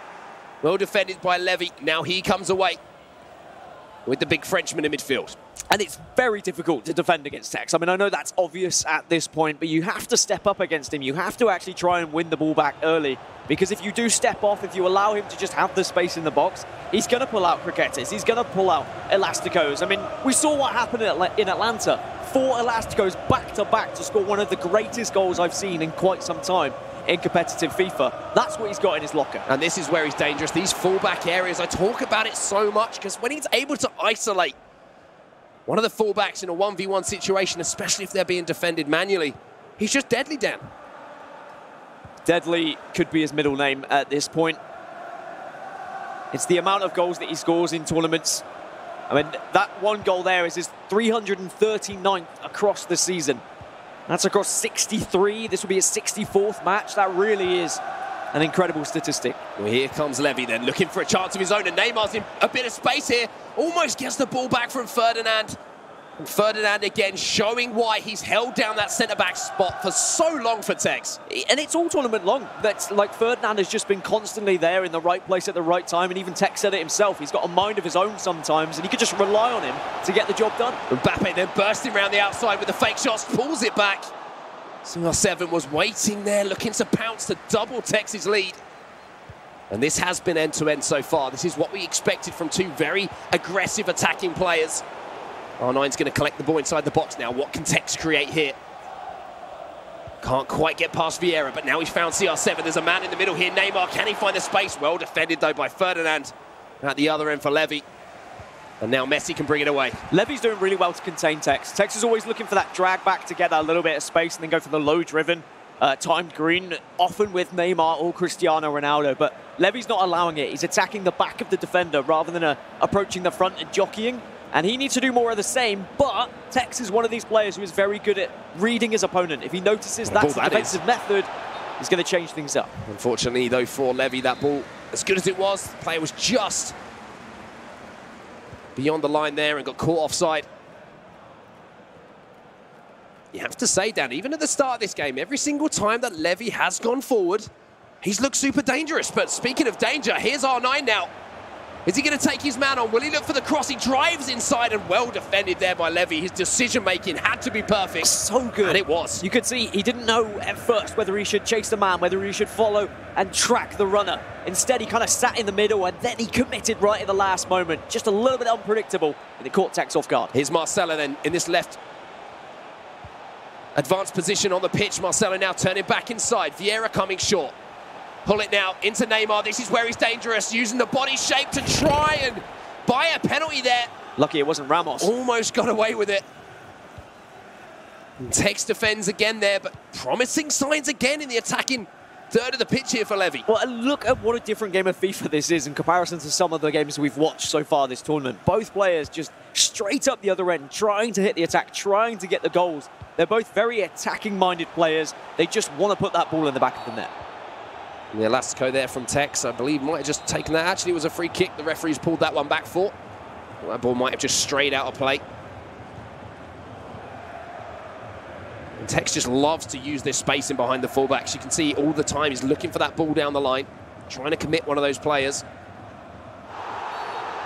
well defended by Levy. Now he comes away with the big Frenchman in midfield. And it's very difficult to defend against Tex. I mean, I know that's obvious at this point, but you have to step up against him. You have to actually try and win the ball back early, because if you do step off, if you allow him to just have the space in the box, he's going to pull out Croquettes, he's going to pull out Elasticos. I mean, we saw what happened in Atlanta. 4 Elasticos back-to-back to score one of the greatest goals I've seen in quite some time in competitive FIFA. That's what he's got in his locker. And this is where he's dangerous. These fullback areas, I talk about it so much, because when he's able to isolate one of the fullbacks in a 1v1 situation, especially if they're being defended manually, he's just deadly, Dan. Deadly could be his middle name at this point. It's the amount of goals that he scores in tournaments. I mean, that 1 goal there is his 339th across the season. That's across 63. This will be his 64th match. That really is an incredible statistic. Well, here comes Levy then, looking for a chance of his own, and Neymar's in a bit of space here. Almost gets the ball back from Ferdinand. And Ferdinand again showing why he's held down that centre-back spot for so long for Tex. And it's all tournament long. That's like Ferdinand has just been constantly there in the right place at the right time, and even Tex said it himself. He's got a mind of his own sometimes, and you could just rely on him to get the job done. Mbappe then bursting around the outside with the fake shots, pulls it back. CR7 was waiting there, looking to pounce to double Tex's lead. And this has been end-to-end so far. This is what we expected from 2 very aggressive attacking players. R9's going to collect the ball inside the box now. What can Tex create here? Can't quite get past Vieira, but now he's found CR7. There's a man in the middle here. Neymar, can he find the space? Well defended, though, by Ferdinand. At the other end for Levy. And now Messi can bring it away. Levy's doing really well to contain Tex. Tex is always looking for that drag back to get a little bit of space and then go for the low-driven, timed green, often with Neymar or Cristiano Ronaldo. But Levy's not allowing it. He's attacking the back of the defender rather than approaching the front and jockeying. And he needs to do more of the same, but Tex is one of these players who is very good at reading his opponent. If he notices that's the defensive method, he's going to change things up. Unfortunately, though, for Levy, that ball, as good as it was, the player was just beyond the line there and got caught offside. You have to say, Dan, even at the start of this game, every single time that Levy has gone forward, he's looked super dangerous. But speaking of danger, here's R9 now. Is he going to take his man on? Will he look for the cross? He drives inside and well defended there by Levy. His decision-making had to be perfect. So good. And it was. You could see he didn't know at first whether he should chase the man, whether he should follow and track the runner. Instead, he kind of sat in the middle and then he committed right at the last moment. Just a little bit unpredictable, and it caught Tex off guard. Here's Marcelo then in this left advanced position on the pitch. Marcelo now turning back inside. Vieira coming short. Pull it now into Neymar. This is where he's dangerous, using the body shape to try and buy a penalty there. Lucky it wasn't Ramos. Almost got away with it. Tex defends again there, but promising signs again in the attacking third of the pitch here for Levy. Well, look at what a different game of FIFA this is in comparison to some of the games we've watched so far this tournament. Both players just straight up the other end, trying to hit the attack, trying to get the goals. They're both very attacking-minded players. They just want to put that ball in the back of the net. And the Elastico there from Tex, I believe, might have just taken that. Actually, it was a free kick. The referee's pulled that one back for. Well, that ball might have just strayed out of play. And Tex just loves to use this spacing behind the fullbacks. You can see all the time he's looking for that ball down the line, trying to commit one of those players.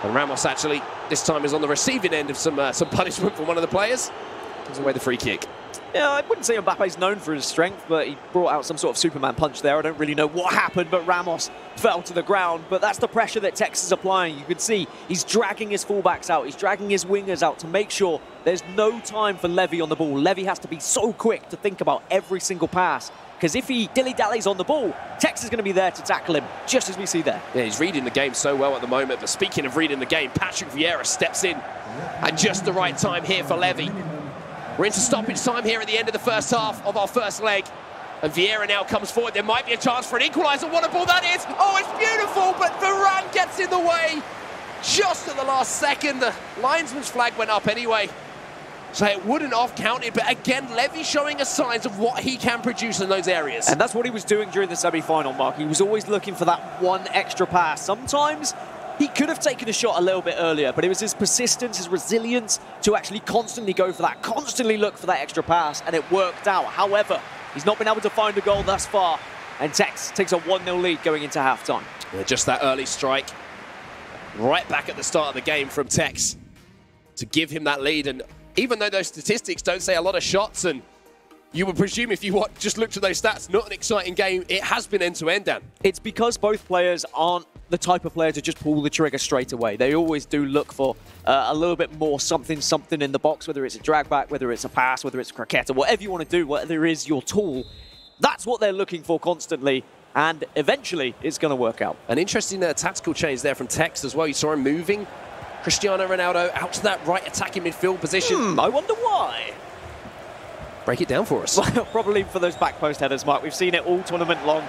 And Ramos actually, this time, is on the receiving end of some punishment from one of the players. Gives away the free kick. Yeah, I wouldn't say Mbappe's known for his strength, but he brought out some sort of Superman punch there. I don't really know what happened, but Ramos fell to the ground. But that's the pressure that Tex is applying. You can see he's dragging his fullbacks out. He's dragging his wingers out to make sure there's no time for Levy on the ball. Levy has to be so quick to think about every single pass, because if he dilly-dallies on the ball, Tex is going to be there to tackle him, just as we see there. Yeah, he's reading the game so well at the moment. But speaking of reading the game, Patrick Vieira steps in at just the right time here for Levy. We're into stoppage time here at the end of the first half of our first leg. And Vieira now comes forward. There might be a chance for an equaliser. What a ball that is. Oh, it's beautiful, but Varane gets in the way just at the last second. The linesman's flag went up anyway, so it wouldn't have counted. But again, Levy showing us signs of what he can produce in those areas. And that's what he was doing during the semi-final, Mark. He was always looking for that one extra pass. Sometimes he could have taken a shot a little bit earlier, but it was his persistence, his resilience to actually constantly go for that, constantly look for that extra pass, and it worked out. However, he's not been able to find a goal thus far, and Tex takes a 1-0 lead going into half-time. Yeah, just that early strike right back at the start of the game from Tex to give him that lead. And even though those statistics don't say a lot of shots, and you would presume if you just looked at those stats, not an exciting game, it has been end-to-end, Dan. It's because both players aren't the type of player to just pull the trigger straight away. They always do look for a little bit more something in the box, whether it's a drag back, whether it's a pass, whether it's a croquette, or whatever you want to do, whatever is your tool. That's what they're looking for constantly, and eventually it's going to work out. An interesting tactical change there from Tex as well. You saw him moving Cristiano Ronaldo out to that right attacking midfield position. I wonder why. Break it down for us. Probably for those back post headers, Mark. We've seen it all tournament long.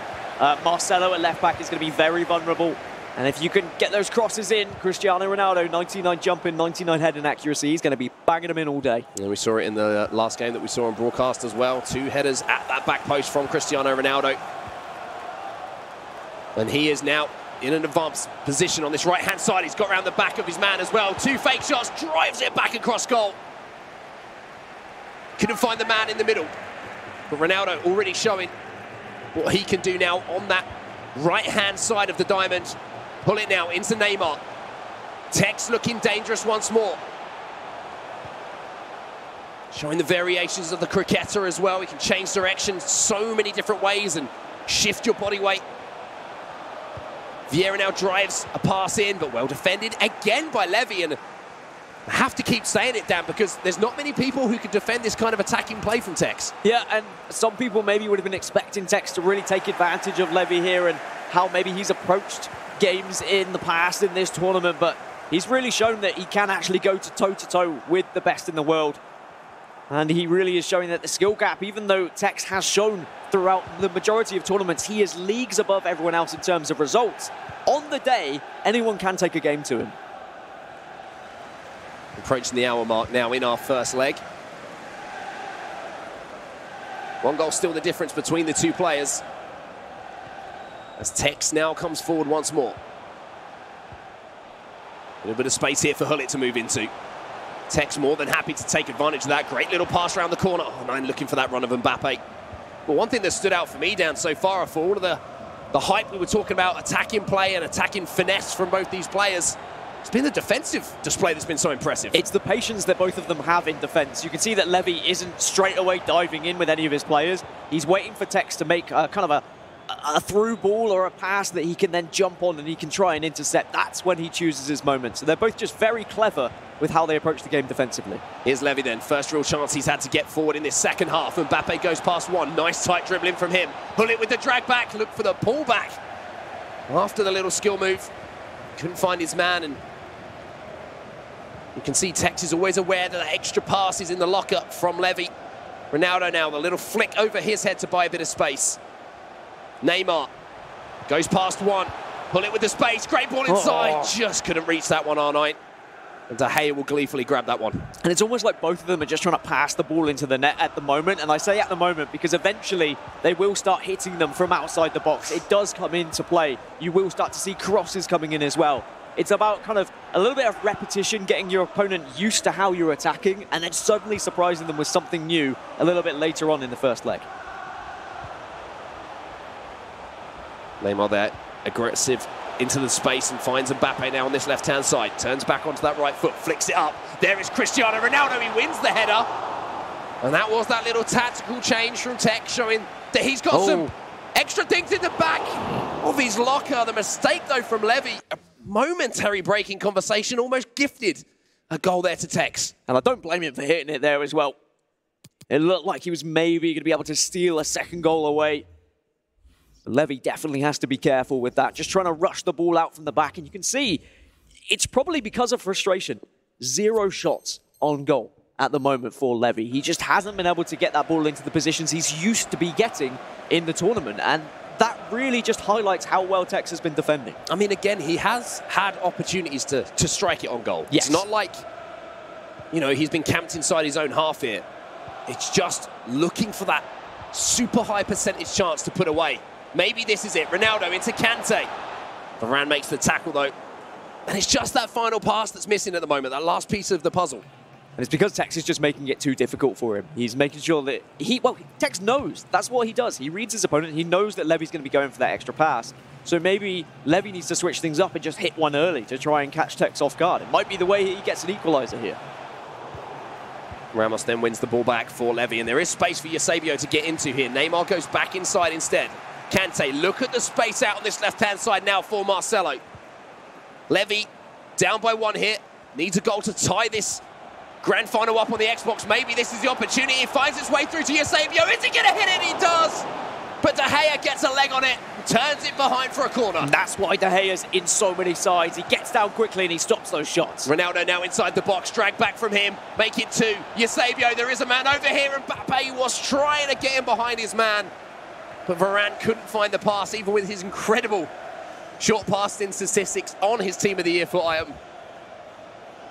Marcelo at left back is going to be very vulnerable. And if you can get those crosses in, Cristiano Ronaldo, 99 jumping, 99 heading accuracy, he's going to be banging them in all day. And we saw it in the last game that we saw on broadcast as well. 2 headers at that back post from Cristiano Ronaldo. And he is now in an advanced position on this right-hand side. He's got around the back of his man as well. 2 fake shots, drives it back across goal. Couldn't find the man in the middle. But Ronaldo already showing what he can do now on that right-hand side of the diamond. Pull it now into Neymar. Tex looking dangerous once more. Showing the variations of the cricketer as well. He can change direction so many different ways and shift your body weight. Vieira now drives a pass in, but well defended again by Levy. And I have to keep saying it, Dan, because there's not many people who can defend this kind of attacking play from Tex. Yeah, and some people maybe would have been expecting Tex to really take advantage of Levy here and how maybe he's approached games in the past in this tournament, but he's really shown that he can actually go toe-to-toe with the best in the world. And he really is showing that the skill gap, even though Tex has shown throughout the majority of tournaments, he is leagues above everyone else in terms of results. On the day, anyone can take a game to him. Approaching the hour mark now in our first leg. 1 goal still the difference between the two players. As Tex now comes forward once more. A little bit of space here for Hullet to move into. Tex more than happy to take advantage of that. Great little pass around the corner. Oh, man, looking for that run of Mbappe. But one thing that stood out for me, Dan, so far, for all of the hype we were talking about, attacking play and attacking finesse from both these players, it's been the defensive display that's been so impressive. It's the patience that both of them have in defense. You can see that Levy isn't straight away diving in with any of his players. He's waiting for Tex to make kind of a through ball or a pass that he can then jump on and he can try and intercept. That's when he chooses his moments. So they're both just very clever with how they approach the game defensively. Here's Levy then. First real chance he's had to get forward in this second half. Mbappe goes past one. Nice tight dribbling from him. Hullet with the drag back. Look for the pullback. After the little skill move, couldn't find his man, and you can see Tex is always aware that that extra pass is in the locker from Levy. Ronaldo now, the little flick over his head to buy a bit of space. Neymar goes past one. Hullet with the space. Great ball inside. Just couldn't reach that one, R9. And De Gea will gleefully grab that one. And it's almost like both of them are just trying to pass the ball into the net at the moment. And I say at the moment because eventually they will start hitting them from outside the box. It does come into play. You will start to see crosses coming in as well. It's about kind of a little bit of repetition, getting your opponent used to how you're attacking, and then suddenly surprising them with something new a little bit later on in the first leg. Neymar there, aggressive into the space and finds Mbappe now on this left-hand side. Turns back onto that right foot, flicks it up. There is Cristiano Ronaldo, he wins the header. And that was that little tactical change from Tex, showing that he's got some extra things in the back of his locker. The mistake, though, from Levy, a momentary breaking conversation, almost gifted a goal there to Tex. And I don't blame him for hitting it there as well. It looked like he was maybe going to be able to steal a second goal away. Levy definitely has to be careful with that, just trying to rush the ball out from the back. And you can see it's probably because of frustration. 0 shots on goal at the moment for Levy. He just hasn't been able to get that ball into the positions he's used to be getting in the tournament. And that really just highlights how well Tex has been defending. I mean, again, he has had opportunities to strike it on goal. Yes. It's not like, you know, he's been camped inside his own half here. It's just looking for that super high percentage chance to put away. Maybe this is it. Ronaldo into Kante. Varane makes the tackle, though. And it's just that final pass that's missing at the moment, that last piece of the puzzle. And it's because Tex is just making it too difficult for him. He's making sure that Tex knows. That's what he does. He reads his opponent. He knows that Levy's going to be going for that extra pass. So maybe Levy needs to switch things up and just hit one early to try and catch Tex off guard. It might be the way he gets an equalizer here. Ramos then wins the ball back for Levy, and there is space for Eusebio to get into here. Neymar goes back inside instead. Kante, look at the space out on this left-hand side now for Marcelo. Levy, down by 1 hit, needs a goal to tie this grand final up on the Xbox. Maybe this is the opportunity. He finds his way through to Eusebio. Is he going to hit it? He does! But De Gea gets a leg on it, turns it behind for a corner. And that's why De Gea's in so many sides. He gets down quickly and he stops those shots. Ronaldo now inside the box, drag back from him, make it 2. Eusebio, there is a man over here, and Mbappe was trying to get him behind his man. But Varane couldn't find the pass, even with his incredible short passing statistics on his Team of the Year FUT item.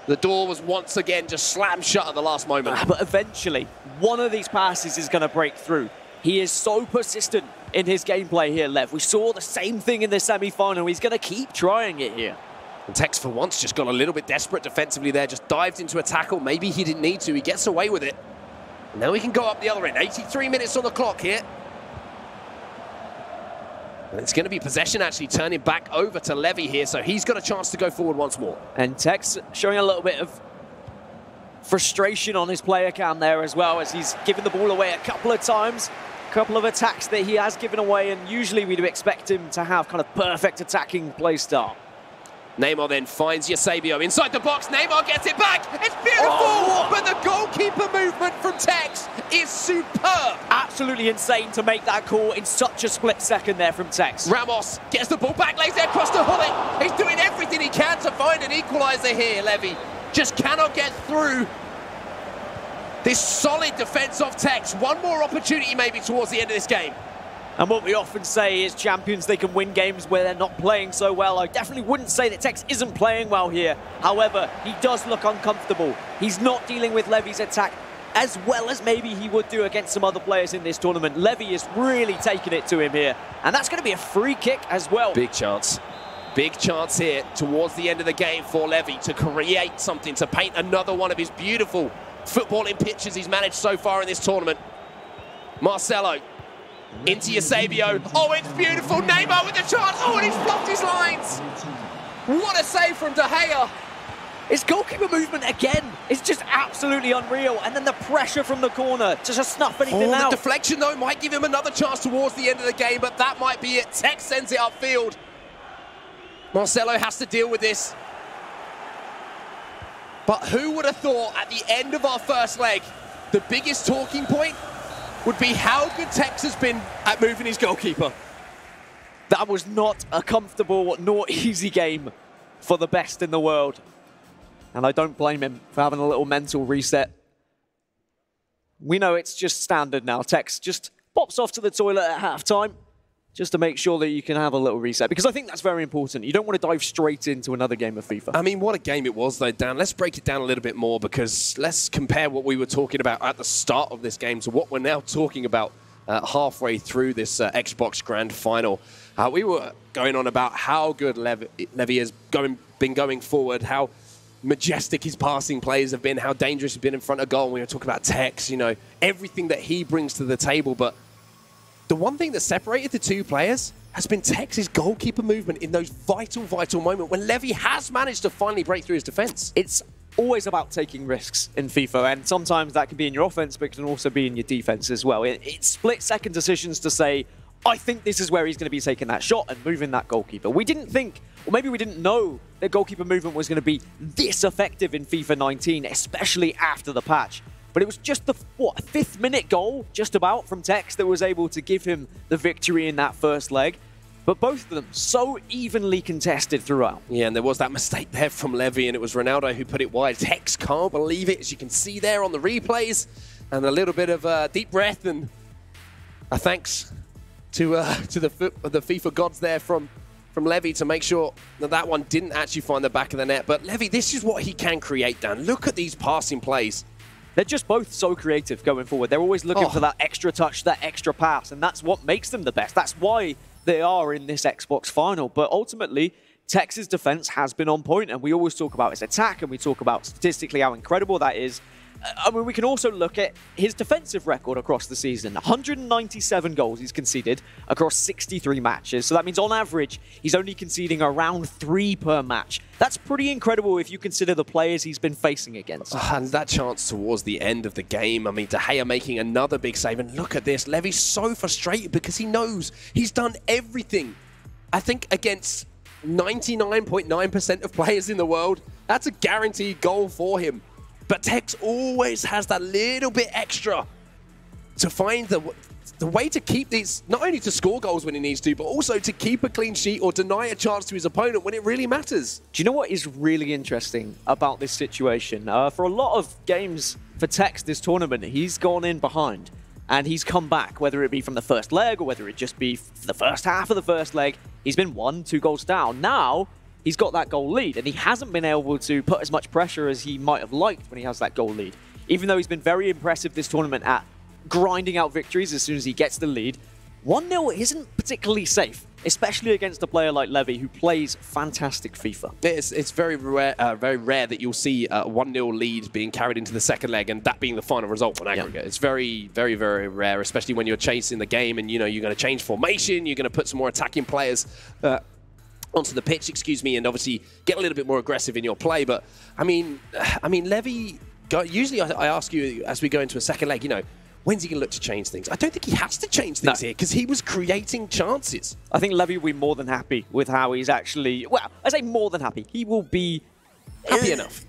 The door was once again just slammed shut at the last moment. But eventually, one of these passes is going to break through. He is so persistent in his gameplay here, Lev. We saw the same thing in the semi-final. He's going to keep trying it here. And Tex, for once, just got a little bit desperate defensively there, just dived into a tackle. Maybe he didn't need to. He gets away with it. And now he can go up the other end. 83 minutes on the clock here. And it's going to be possession actually turning back over to Levy here, so he's got a chance to go forward once more. And Tex showing a little bit of frustration on his player cam there as well, as he's given the ball away a couple of times. A couple of attacks that he has given away, and usually we'd expect him to have kind of perfect attacking play style. Neymar then finds Eusebio inside the box. Neymar gets it back. It's beautiful, but the goalkeeper movement from Tex is superb. Absolutely insane to make that call in such a split second there from Tex. Ramos gets the ball back, lays it across to Hullet. He's doing everything he can to find an equaliser here, Levy. Just cannot get through This solid defense of Tex. One more opportunity maybe towards the end of this game. And what we often say is champions, they can win games where they're not playing so well. I definitely wouldn't say that Tex isn't playing well here. However, he does look uncomfortable. He's not dealing with Levy's attack as well as maybe he would do against some other players in this tournament. Levy is really taking it to him here. And that's going to be a free kick as well. Big chance. Big chance here towards the end of the game for Levy to create something, to paint another one of his beautiful footballing pictures he's managed so far in this tournament. Marcelo. Into Eusebio. Oh, it's beautiful. Neymar with the chance. Oh, and he's blocked his lines. What a save from De Gea. His goalkeeper movement again is just absolutely unreal. And then the pressure from the corner to just snuff anything out. The deflection, though, might give him another chance towards the end of the game, but that might be it. Tex sends it upfield. Marcelo has to deal with this. But who would have thought at the end of our first leg, the biggest talking point would be how good Tex has been at moving his goalkeeper. That was not a comfortable nor easy game for the best in the world. And I don't blame him for having a little mental reset. We know it's just standard now. Tex just pops off to the toilet at halftime just to make sure that you can have a little reset. Because I think that's very important. You don't want to dive straight into another game of FIFA. I mean, what a game it was, though, Dan. Let's break it down a little bit more, because let's compare what we were talking about at the start of this game to what we're now talking about halfway through this Xbox Grand Final. We were going on about how good Levy has been going forward, how majestic his passing plays have been, how dangerous he's been in front of goal. We were talking about Tex, you know, everything that he brings to the table. But the one thing that separated the two players has been Tex's goalkeeper movement in those vital, vital moments when Levy has managed to finally break through his defense. It's always about taking risks in FIFA, and sometimes that can be in your offense, but it can also be in your defense as well. It's split-second decisions to say, I think this is where he's going to be taking that shot and moving that goalkeeper. We didn't think, or maybe we didn't know, that goalkeeper movement was going to be this effective in FIFA 19, especially after the patch. But it was just the, what, 5th-minute goal, just about, from Tex that was able to give him the victory in that first leg. But both of them so evenly contested throughout. Yeah, and there was that mistake there from Levy, and it was Ronaldo who put it wide. Tex can't believe it, as you can see there on the replays. And a little bit of deep breath and a thanks to the FIFA gods there from Levy to make sure that that one didn't actually find the back of the net. But Levy, this is what he can create, Dan. Look at these passing plays. They're just both so creative going forward. They're always looking for that extra touch, that extra pass, and that's what makes them the best. That's why they are in this Xbox Final. But ultimately, Tex's defense has been on point, and we always talk about his attack, and we talk about statistically how incredible that is. I mean, we can also look at his defensive record across the season. 197 goals he's conceded across 63 matches. So that means on average, he's only conceding around 3 per match. That's pretty incredible if you consider the players he's been facing against. And that chance towards the end of the game, I mean, De Gea making another big save. And look at this, Levy's so frustrated because he knows he's done everything. I think against 99.9% of players in the world, that's a guaranteed goal for him. But Tex always has that little bit extra to find the way to keep these, not only to score goals when he needs to, but also to keep a clean sheet or deny a chance to his opponent when it really matters. Do you know what is really interesting about this situation? For a lot of games for Tex this tournament, he's gone in behind and he's come back, whether it be from the first leg or whether it just be the first half of the first leg. He's been 1-2 goals down. Now, he's got that goal lead, and he hasn't been able to put as much pressure as he might have liked when he has that goal lead. Even though he's been very impressive this tournament at grinding out victories as soon as he gets the lead, 1-0 isn't particularly safe, especially against a player like Levy, who plays fantastic FIFA. It's very rare that you'll see a 1-0 lead being carried into the second leg and that being the final result on aggregate. It's very, very, very rare, especially when you're chasing the game and, you know, you're going to change formation, you're going to put some more attacking players onto the pitch, and obviously get a little bit more aggressive in your play. But I mean, Levy. Usually, I ask you as we go into a second leg, you know, when's he going to look to change things? I don't think he has to change things here because he was creating chances. I think Levy will be more than happy with how he's actually. Well, I say more than happy. He will be happy enough.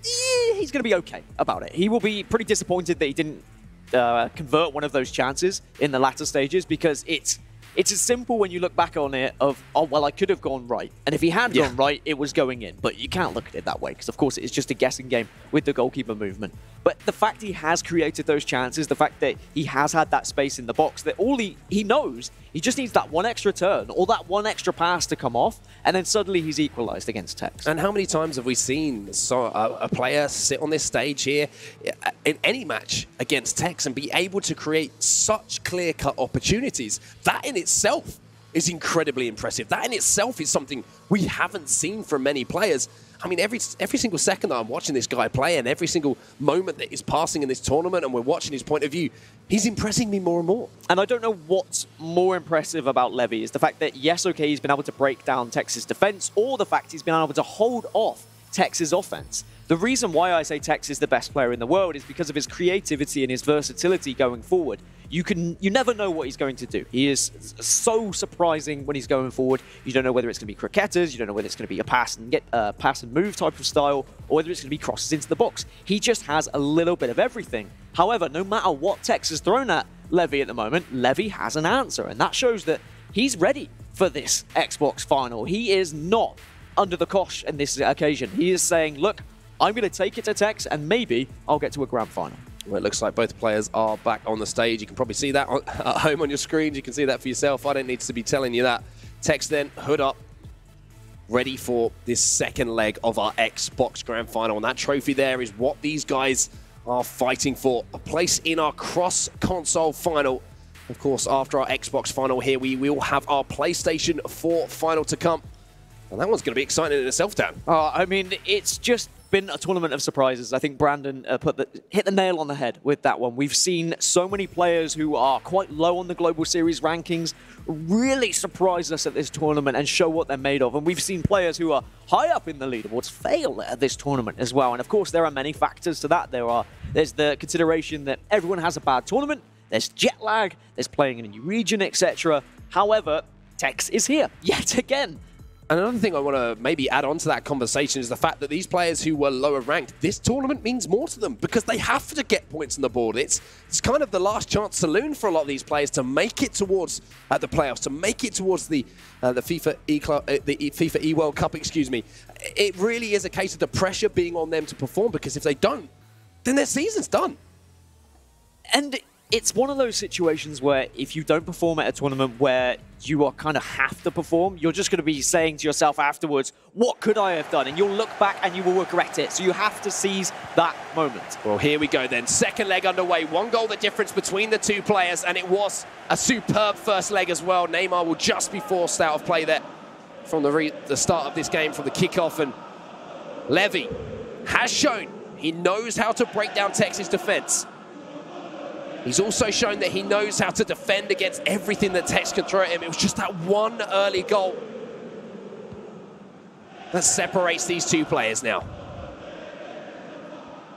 He's going to be okay about it. He will be pretty disappointed that he didn't convert one of those chances in the latter stages, because it's as simple when you look back on it of, oh, well, I could have gone right. And if he had gone right, it was going in. But you can't look at it that way because, of course, it is just a guessing game with the goalkeeper movement. But the fact he has created those chances, the fact that he has had that space in the box, that all he knows, he just needs that one extra turn or that one extra pass to come off, and then suddenly he's equalized against Tex. And how many times have we seen a player sit on this stage here in any match against Tex and be able to create such clear-cut opportunities? That in itself is incredibly impressive. That in itself is something we haven't seen from many players. I mean, every single second that I'm watching this guy play and every single moment that is passing in this tournament and we're watching his point of view, he's impressing me more and more. And I don't know what's more impressive about Levy is the fact that, yes, okay, he's been able to break down Tex's defense, or the fact he's been able to hold off Tex's offense. The reason why I say Tex is the best player in the world is because of his creativity and his versatility going forward. You never know what he's going to do. He is so surprising when he's going forward. You don't know whether it's going to be croquettes, you don't know whether it's going to be a pass and move type of style, or whether it's going to be crosses into the box. He just has a little bit of everything. However, no matter what Tex has thrown at Levy at the moment, Levy has an answer, and that shows that he's ready for this Xbox final. He is not under the cosh in this occasion. He is saying, look, I'm going to take it to Tex, and maybe I'll get to a grand final. Well, it looks like both players are back on the stage. You can probably see that at home on your screens. You can see that for yourself. I don't need to be telling you that. Tex then, hood up, ready for this second leg of our Xbox Grand Final. And that trophy there is what these guys are fighting for. A place in our cross-console final. Of course, after our Xbox final here, we will have our PlayStation 4 final to come. And that one's going to be exciting in itself, Dan. I mean, it's just been a tournament of surprises. I think Brandon hit the nail on the head with that one. We've seen so many players who are quite low on the Global Series rankings really surprise us at this tournament and show what they're made of. And we've seen players who are high up in the leaderboards fail at this tournament as well. And of course, there are many factors to that. There's the consideration that everyone has a bad tournament. There's jet lag. There's playing in a new region, etc. However, Tex is here yet again. And another thing I want to maybe add on to that conversation is the fact that these players who were lower ranked, this tournament means more to them because they have to get points on the board. It's kind of the last chance saloon for a lot of these players to make it towards the playoffs, to make it towards the FIFA E World Cup, excuse me. It really is a case of the pressure being on them to perform, because if they don't, then their season's done. And it's one of those situations where if you don't perform at a tournament where you are kind of have to perform, you're just going to be saying to yourself afterwards, what could I have done? And you'll look back and you will regret it. So you have to seize that moment. Well, here we go then. Second leg underway. 1 goal the difference between the two players, and it was a superb first leg as well. Neymar will just be forced out of play there from the start of this game, from the kickoff. And Levy has shown he knows how to break down Tex's defense. He's also shown that he knows how to defend against everything that Tex can throw at him. It was just that one early goal that separates these two players now.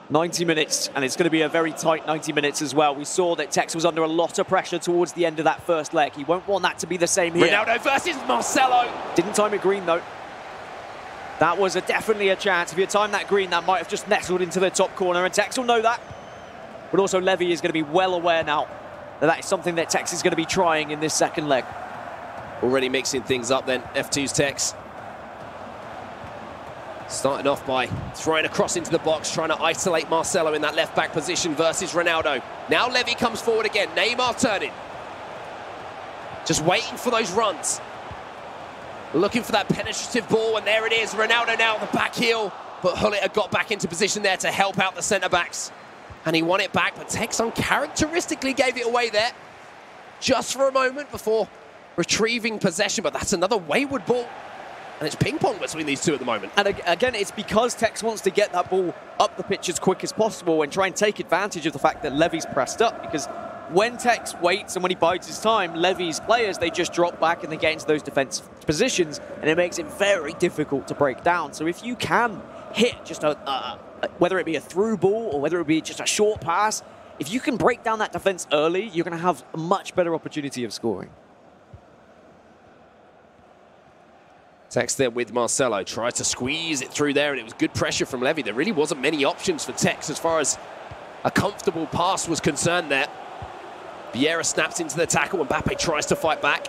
90 minutes, and it's going to be a very tight 90 minutes as well. We saw that Tex was under a lot of pressure towards the end of that first leg. He won't want that to be the same here. Ronaldo versus Marcelo. Didn't time it green, though. That was definitely a chance. If you had timed that green, that might have just nestled into the top corner, and Tex will know that. But also Levy is going to be well aware now that that is something that Tex is going to be trying in this second leg. Already mixing things up then, F2's Tex. Starting off by throwing a cross into the box, trying to isolate Marcelo in that left-back position versus Ronaldo. Now Levy comes forward again, Neymar turning. Just waiting for those runs. Looking for that penetrative ball, and there it is. Ronaldo now the back heel, but Hullet got back into position there to help out the centre-backs. And he won it back, but Tex uncharacteristically gave it away there just for a moment before retrieving possession. But that's another wayward ball, and it's ping-pong between these two at the moment. And again, it's because Tex wants to get that ball up the pitch as quick as possible and try and take advantage of the fact that Levy's pressed up, because when Tex waits and when he bides his time, Levy's players, they just drop back and they get into those defensive positions, and it makes it very difficult to break down. So if you can hit just whether it be a through ball or whether it be just a short pass, if you can break down that defense early, you're going to have a much better opportunity of scoring. Tex there with Marcelo, tries to squeeze it through there, and it was good pressure from Levy. There really wasn't many options for Tex as far as a comfortable pass was concerned there. Vieira snaps into the tackle, and Mbappe tries to fight back.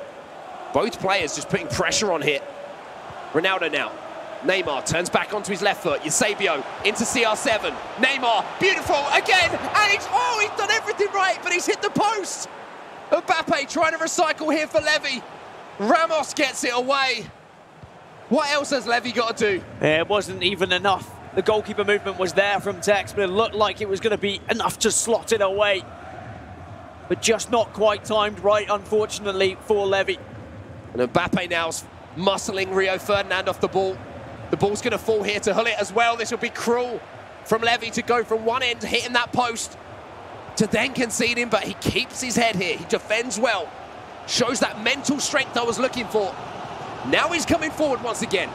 Both players just putting pressure on here. Ronaldo now. Neymar turns back onto his left foot. Eusebio into CR7. Neymar, beautiful, again, and he's done everything right, but he's hit the post. Mbappe trying to recycle here for Levy. Ramos gets it away. What else has Levy got to do? It wasn't even enough. The goalkeeper movement was there from Tex, but it looked like it was going to be enough to slot it away. But just not quite timed right, unfortunately, for Levy. And Mbappe now's muscling Rio Ferdinand off the ball. The ball's going to fall here to Hullet as well. This will be cruel from Levy to go from one end, hitting that post, to then conceding, but he keeps his head here. He defends well. Shows that mental strength I was looking for. Now he's coming forward once again.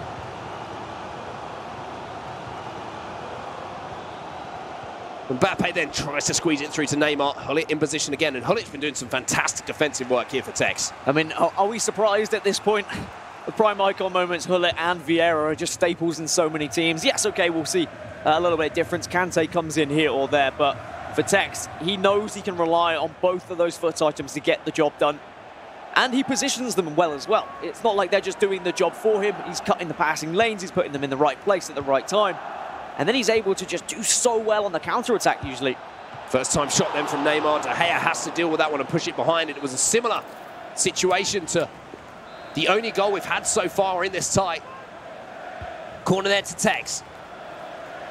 Mbappe then tries to squeeze it through to Neymar. Hullet in position again, and Hullet's been doing some fantastic defensive work here for Tex. I mean, are we surprised at this point? The prime icon moments, Hullet and Vieira, are just staples in so many teams. Yes, okay, we'll see a little bit of difference. Kante comes in here or there, but for Tex, he knows he can rely on both of those FUT items to get the job done. And he positions them well as well. It's not like they're just doing the job for him. He's cutting the passing lanes, he's putting them in the right place at the right time. And then he's able to just do so well on the counter-attack usually. First time shot then from Neymar. De Gea has to deal with that one and push it behind. And it was a similar situation to the only goal we've had so far in this tie. Corner there to Tex.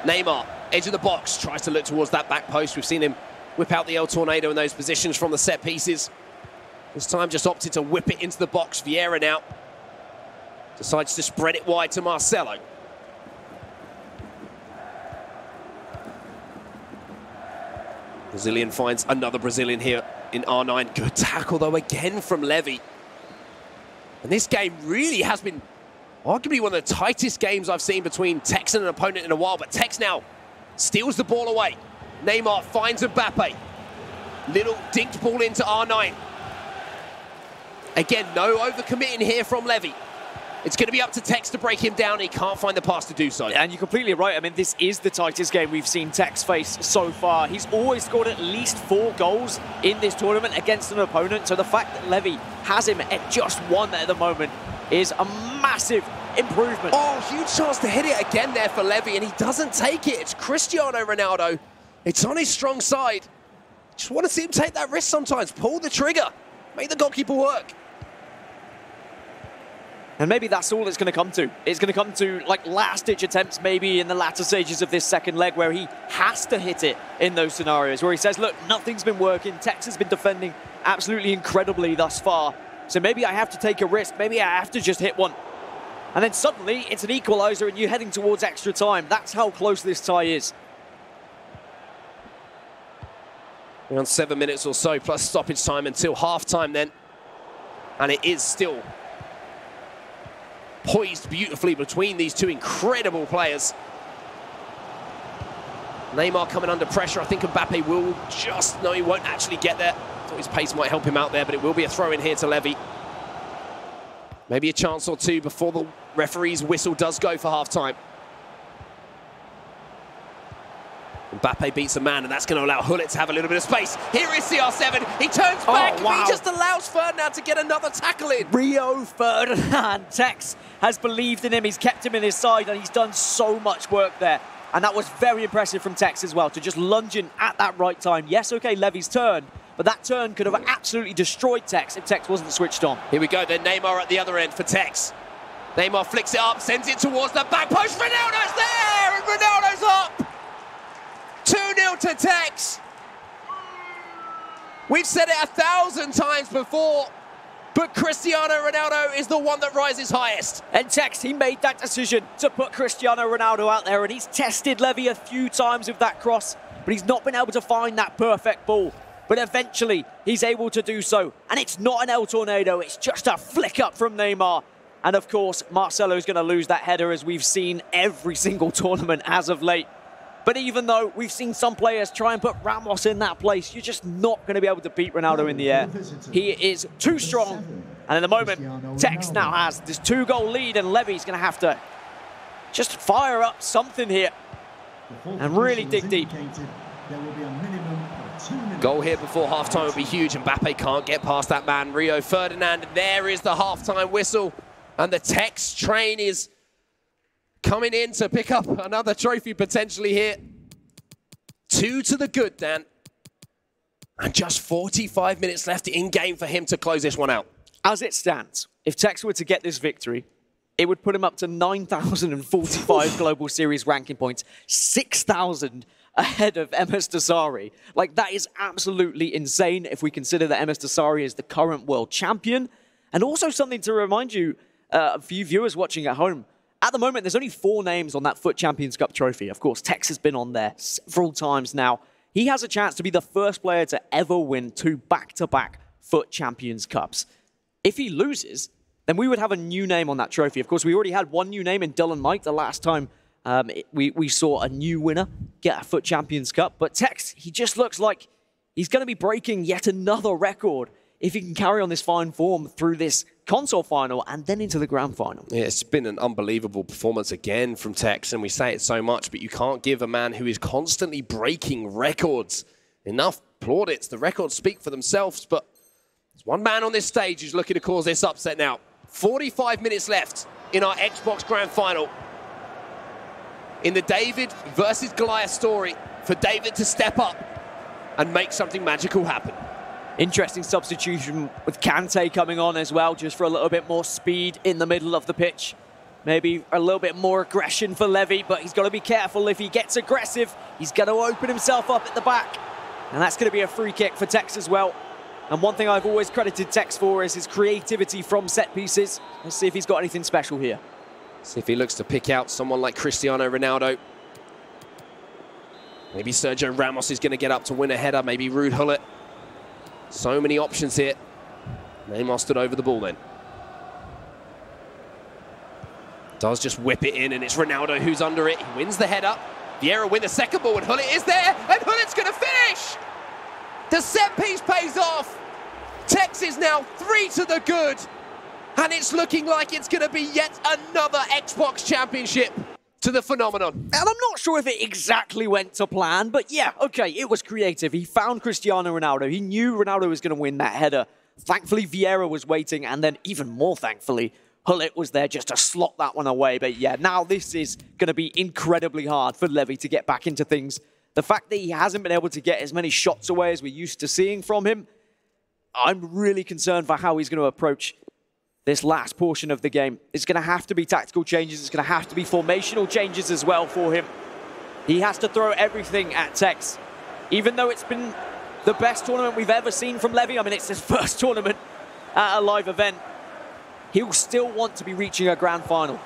Neymar, edge of the box, tries to look towards that back post. We've seen him whip out the El Tornado in those positions from the set pieces. This time just opted to whip it into the box. Vieira now decides to spread it wide to Marcelo. Brazilian finds another Brazilian here in R9. Good tackle, though, again from Levy. And this game really has been arguably one of the tightest games I've seen between Tex and an opponent in a while. But Tex now steals the ball away. Neymar finds Mbappe. Little dinked ball into R9. Again, no overcommitting here from Levy. It's going to be up to Tex to break him down. He can't find the pass to do so. And you're completely right. I mean, this is the tightest game we've seen Tex face so far. He's always scored at least 4 goals in this tournament against an opponent. So the fact that Levy has him at just 1 at the moment is a massive improvement. Oh, huge chance to hit it again there for Levy, and he doesn't take it. It's Cristiano Ronaldo. It's on his strong side. Just want to see him take that risk sometimes. Pull the trigger. Make the goalkeeper work. And maybe that's all it's going to come to. It's going to come to like last-ditch attempts maybe in the latter stages of this second leg where he has to hit it in those scenarios where he says, look, nothing's been working. Tex has been defending absolutely incredibly thus far. So maybe I have to take a risk. Maybe I have to just hit one. And then suddenly it's an equalizer and you're heading towards extra time. That's how close this tie is. Around 7 minutes or so plus stoppage time until half-time then. And it is still poised beautifully between these two incredible players. Neymar coming under pressure. I think Mbappe will just... No, he won't actually get there. Thought his pace might help him out there, but it will be a throw in here to Levy. Maybe a chance or two before the referee's whistle does go for half-time. Mbappe beats a man, and that's going to allow Hullet to have a little bit of space. Here is CR7. He turns back. Wow. He just allows Ferdinand to get another tackle in. Rio Ferdinand. Tex has believed in him. He's kept him in his side, and he's done so much work there. And that was very impressive from Tex as well, to just lunge in at that right time. Yes, okay, Levy's turn, but that turn could have absolutely destroyed Tex if Tex wasn't switched on. Here we go, then Neymar at the other end for Tex. Neymar flicks it up, sends it towards the back post. Ronaldo's there, and Ronaldo's up. 2-0 to Tex. We've said it 1,000 times before, but Cristiano Ronaldo is the one that rises highest. And Tex, he made that decision to put Cristiano Ronaldo out there, and he's tested Levy a few times with that cross, but he's not been able to find that perfect ball. But eventually, he's able to do so. And it's not an El Tornado, it's just a flick up from Neymar. And of course, Marcelo's going to lose that header, as we've seen every single tournament as of late. But even though we've seen some players try and put Ramos in that place, you're just not going to be able to beat Ronaldo in the air. He is too strong. And in the moment, Tex now has this 2-goal lead, and Levy's going to have to just fire up something here and really dig deep. Goal here before half-time would be huge, and Mbappe can't get past that man, Rio Ferdinand. There is the half-time whistle, and the Tex train is coming in to pick up another trophy potentially here. 2 to the good, Dan. And just 45 minutes left in game for him to close this one out. As it stands, if Tex were to get this victory, it would put him up to 9,045 Global Series ranking points, 6,000 ahead of MS Dasari. Like, that is absolutely insane if we consider that MS Dasari is the current world champion. And also something to remind you, for you viewers watching at home, at the moment, there's only 4 names on that FUT Champions Cup trophy. Of course, Tex has been on there several times now. He has a chance to be the first player to ever win 2 back-to-back FUT Champions Cups. If he loses, then we would have a new name on that trophy. Of course, we already had one new name in Dylan Mike the last time we saw a new winner get a FUT Champions Cup. But Tex, he just looks like he's going to be breaking yet another record if he can carry on this fine form through this console final and then into the grand final. Yeah, it's been an unbelievable performance again from Tex, and we say it so much, but you can't give a man who is constantly breaking records enough plaudits. The records speak for themselves, but there's one man on this stage who's looking to cause this upset now. 45 minutes left in our Xbox Grand Final. In the David versus Goliath story, for David to step up and make something magical happen. Interesting substitution with Kante coming on as well, just for a little bit more speed in the middle of the pitch. Maybe a little bit more aggression for Levy, but he's got to be careful. If he gets aggressive, he's going to open himself up at the back. And that's going to be a free kick for Tex as well. And one thing I've always credited Tex for is his creativity from set pieces. Let's see if he's got anything special here. See if he looks to pick out someone like Cristiano Ronaldo. Maybe Sergio Ramos is going to get up to win a header. Maybe Ruud Gullit. So many options here. Neymar stood over the ball then. Does just whip it in, and it's Ronaldo who's under it. He wins the header. Vieira win the second ball, and Gullit is there, and Gullit's going to finish! The set piece pays off. Tex is now 3 to the good, and it's looking like it's going to be yet another Xbox Championship to the phenomenon. And I'm not sure if it exactly went to plan, but yeah, okay, it was creative. He found Cristiano Ronaldo. He knew Ronaldo was going to win that header. Thankfully, Vieira was waiting, and then even more thankfully, Gullit was there just to slot that one away. But yeah, now this is going to be incredibly hard for Levy to get back into things. The fact that he hasn't been able to get as many shots away as we're used to seeing from him, I'm really concerned for how he's going to approach this last portion of the game. It's going to have to be tactical changes. It's going to have to be formational changes as well for him. He has to throw everything at Tex. Even though it's been the best tournament we've ever seen from Levy, I mean, it's his first tournament at a live event, he'll still want to be reaching a grand final.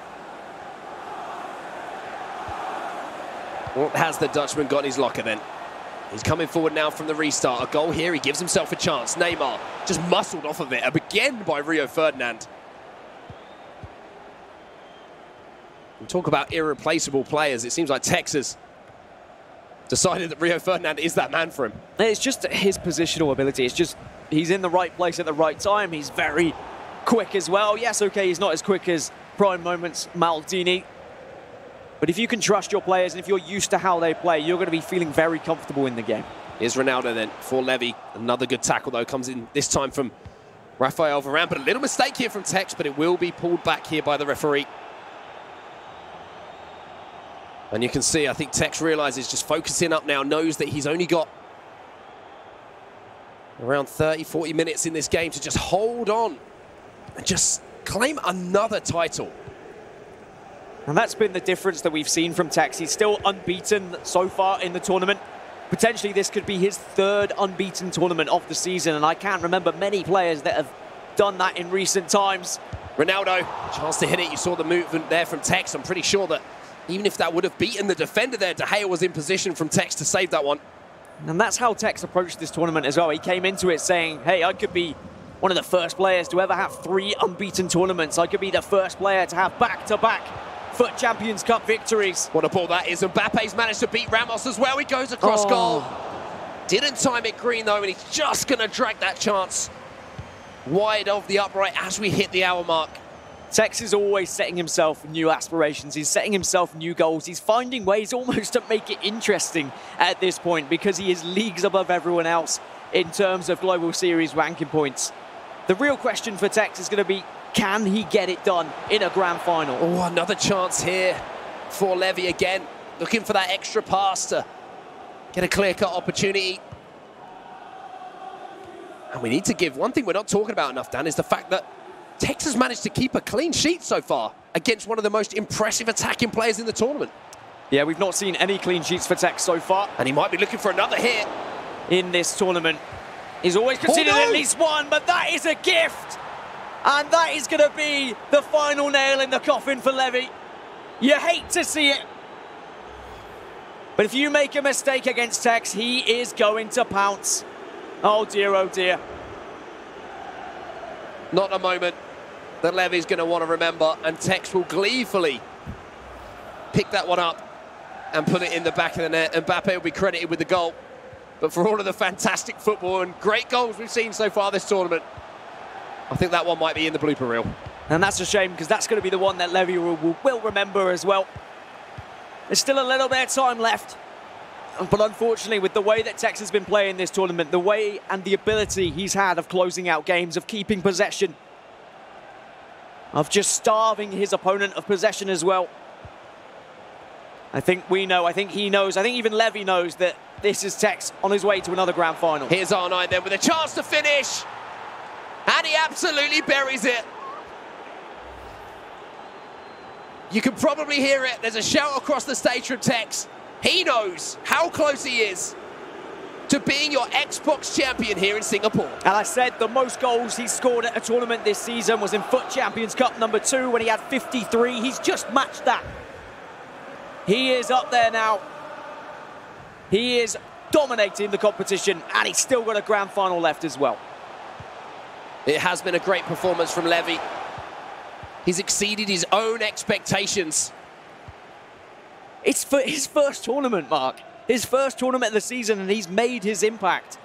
What has the Dutchman got in his locker then? He's coming forward now from the restart. A goal here, he gives himself a chance. Neymar just muscled off of it, again by Rio Ferdinand. We talk about irreplaceable players. It seems like Tex has decided that Rio Ferdinand is that man for him. It's just his positional ability. It's just he's in the right place at the right time. He's very quick as well. Yes, okay, he's not as quick as prime moments Maldini. But if you can trust your players and if you're used to how they play, you're going to be feeling very comfortable in the game. Here's Ronaldo then for Levy. Another good tackle, though, comes in this time from Rafael Varane. But a little mistake here from Tex, but it will be pulled back here by the referee. And you can see, I think Tex realizes just focusing up now, knows that he's only got around 30, 40 minutes in this game to just hold on and just claim another title. And that's been the difference that we've seen from Tex. He's still unbeaten so far in the tournament. Potentially this could be his 3rd unbeaten tournament of the season, and I can't remember many players that have done that in recent times. Ronaldo, chance to hit it. You saw the movement there from Tex. I'm pretty sure that even if that would have beaten the defender there, De Gea was in position from Tex to save that one. And that's how Tex approached this tournament as well. He came into it saying, hey, I could be one of the first players to ever have 3 unbeaten tournaments. I could be the first player to have back-to-back FUT Champions Cup victories. What a ball that is. Mbappe's managed to beat Ramos as well. He goes across goal. Didn't time it green, though, and he's just going to drag that chance wide of the upright as we hit the hour mark. Tex is always setting himself new aspirations. He's setting himself new goals. He's finding ways almost to make it interesting at this point because he is leagues above everyone else in terms of Global Series ranking points. The real question for Tex is going to be, can he get it done in a grand final? Oh, another chance here. for Levy again, looking for that extra pass to get a clear-cut opportunity. And we need to give, one thing we're not talking about enough, Dan, is the fact that Tex has managed to keep a clean sheet so far against one of the most impressive attacking players in the tournament. Yeah, we've not seen any clean sheets for Tex so far. And he might be looking for another hit. In this tournament. He's always conceded at least one, but that is a gift. And that is going to be the final nail in the coffin for Levy. You hate to see it. But if you make a mistake against Tex, he is going to pounce. Oh dear, oh dear. Not a moment that Levy's going to want to remember, and Tex will gleefully pick that one up and put it in the back of the net. Mbappe will be credited with the goal. But for all of the fantastic football and great goals we've seen so far this tournament, I think that one might be in the blooper reel. And that's a shame, because that's going to be the one that Levy will remember as well. There's still a little bit of time left. But unfortunately, with the way that Tex has been playing this tournament, the way and the ability he's had of closing out games, of keeping possession, of just starving his opponent of possession as well. I think we know, I think he knows, I think even Levy knows that this is Tex on his way to another grand final. Here's R9 then with a chance to finish. And he absolutely buries it. You can probably hear it. There's a shout across the stage from Tex. He knows how close he is to being your Xbox champion here in Singapore. And I said the most goals he scored at a tournament this season was in FUT Champions Cup #2 when he had 53. He's just matched that. He is up there now. He is dominating the competition, and he's still got a grand final left as well. It has been a great performance from Levy. He's exceeded his own expectations. It's for his first tournament, Mark. His first tournament of the season, and he's made his impact.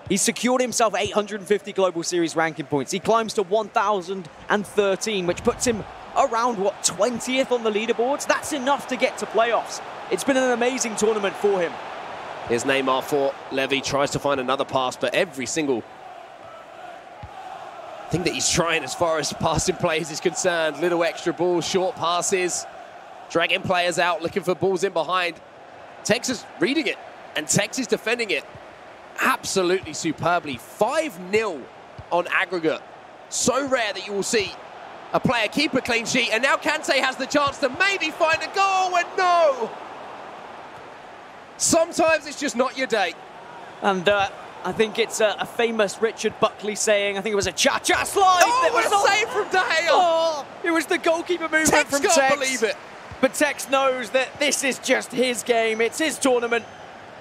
He's secured himself 850 Global Series ranking points. He climbs to 1,013, which puts him around, what, 20th on the leaderboards? That's enough to get to playoffs. It's been an amazing tournament for him. Here's Neymar for Levy, tries to find another pass, but every single thing that he's trying as far as passing plays is concerned, little extra balls, short passes, dragging players out, looking for balls in behind. Tex is reading it, and Tex is defending it absolutely superbly. 5-0 on aggregate. So rare that you will see a player keep a clean sheet, and now Kante has the chance to maybe find a goal, and no! Sometimes it's just not your day. And I think it's a famous Richard Buckley saying, I think it was a cha-cha slide. Oh, what a save from De Gea! Oh, it was the goalkeeper movement Tex from can't Tex. believe it. But Tex knows that this is just his game. It's his tournament.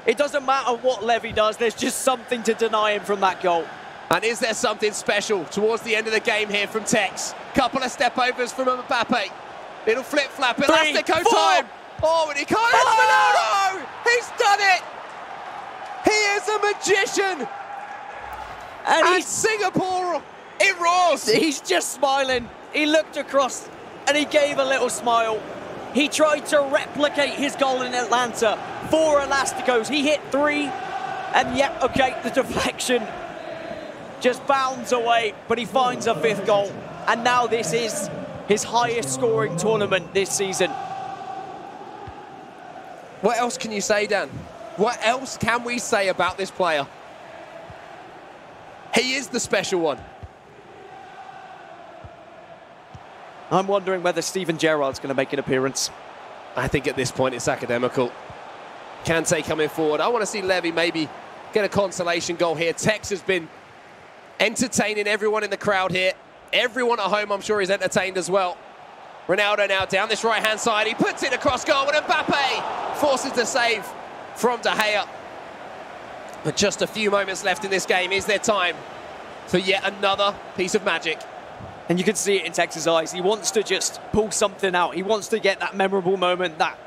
It doesn't matter what Levy does. There's just something to deny him from that goal. And is there something special towards the end of the game here from Tex? Couple of step-overs from Mbappe. Little flip-flap, elastico time. Oh, and he can't. Oh! He's done it! He is a magician! And Singapore, it roars! He's just smiling. He looked across and he gave a little smile. He tried to replicate his goal in Atlanta. 4 elasticos. He hit 3. And yeah, okay, the deflection just bounds away, but he finds a 5th goal. And now this is his highest scoring tournament this season. What else can you say, Dan? What else can we say about this player? He is the special one. I'm wondering whether Steven Gerrard's going to make an appearance. I think at this point it's academical. Kante coming forward. I want to see Levy maybe get a consolation goal here. Tex has been entertaining everyone in the crowd here. Everyone at home, I'm sure, is entertained as well. Ronaldo now down this right-hand side. He puts it across goal, and Mbappe forces the save from De Gea. But just a few moments left in this game. Is there time for yet another piece of magic? And you can see it in Tex's eyes. He wants to just pull something out. He wants to get that memorable moment, that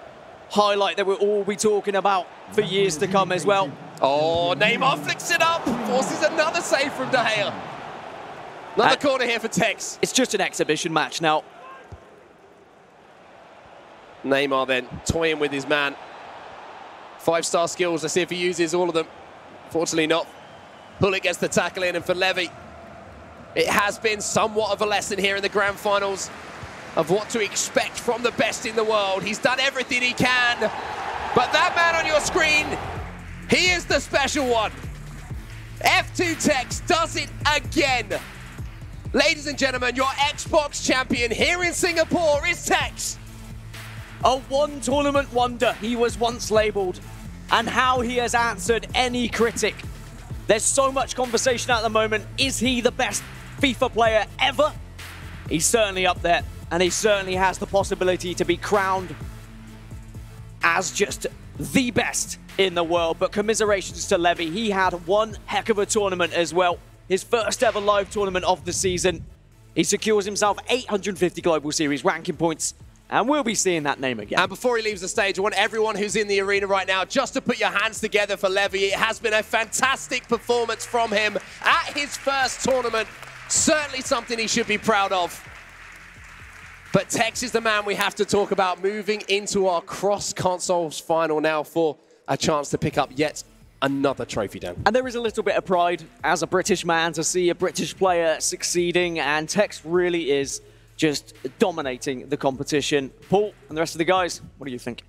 highlight that we'll all be talking about for years to come as well. Oh, Neymar flicks it up, forces another save from De Gea. Another corner here for Tex. It's just an exhibition match now. Neymar then toying with his man. 5-star skills, let's see if he uses all of them. Fortunately not. Hullet gets the tackle in, and for Levy, it has been somewhat of a lesson here in the grand finals. of what to expect from the best in the world. He's done everything he can, but that man on your screen, he is the special one. F2 Tex does it again. Ladies and gentlemen, your Xbox champion here in Singapore is Tex. A one-tournament wonder, he was once labelled, and how he has answered any critic. There's so much conversation at the moment. Is he the best FIFA player ever? He's certainly up there, and he certainly has the possibility to be crowned as just the best in the world. But commiserations to Levy. He had one heck of a tournament as well. His first ever live tournament of the season. He secures himself 850 Global Series ranking points, and we'll be seeing that name again. And before he leaves the stage, I want everyone who's in the arena right now just to put your hands together for Levy. It has been a fantastic performance from him at his first tournament. Certainly something he should be proud of. But Tex is the man we have to talk about, moving into our cross-consoles final now for a chance to pick up yet another trophy, Dan. And there is a little bit of pride as a British man to see a British player succeeding, and Tex really is just dominating the competition. Paul and the rest of the guys, what do you think?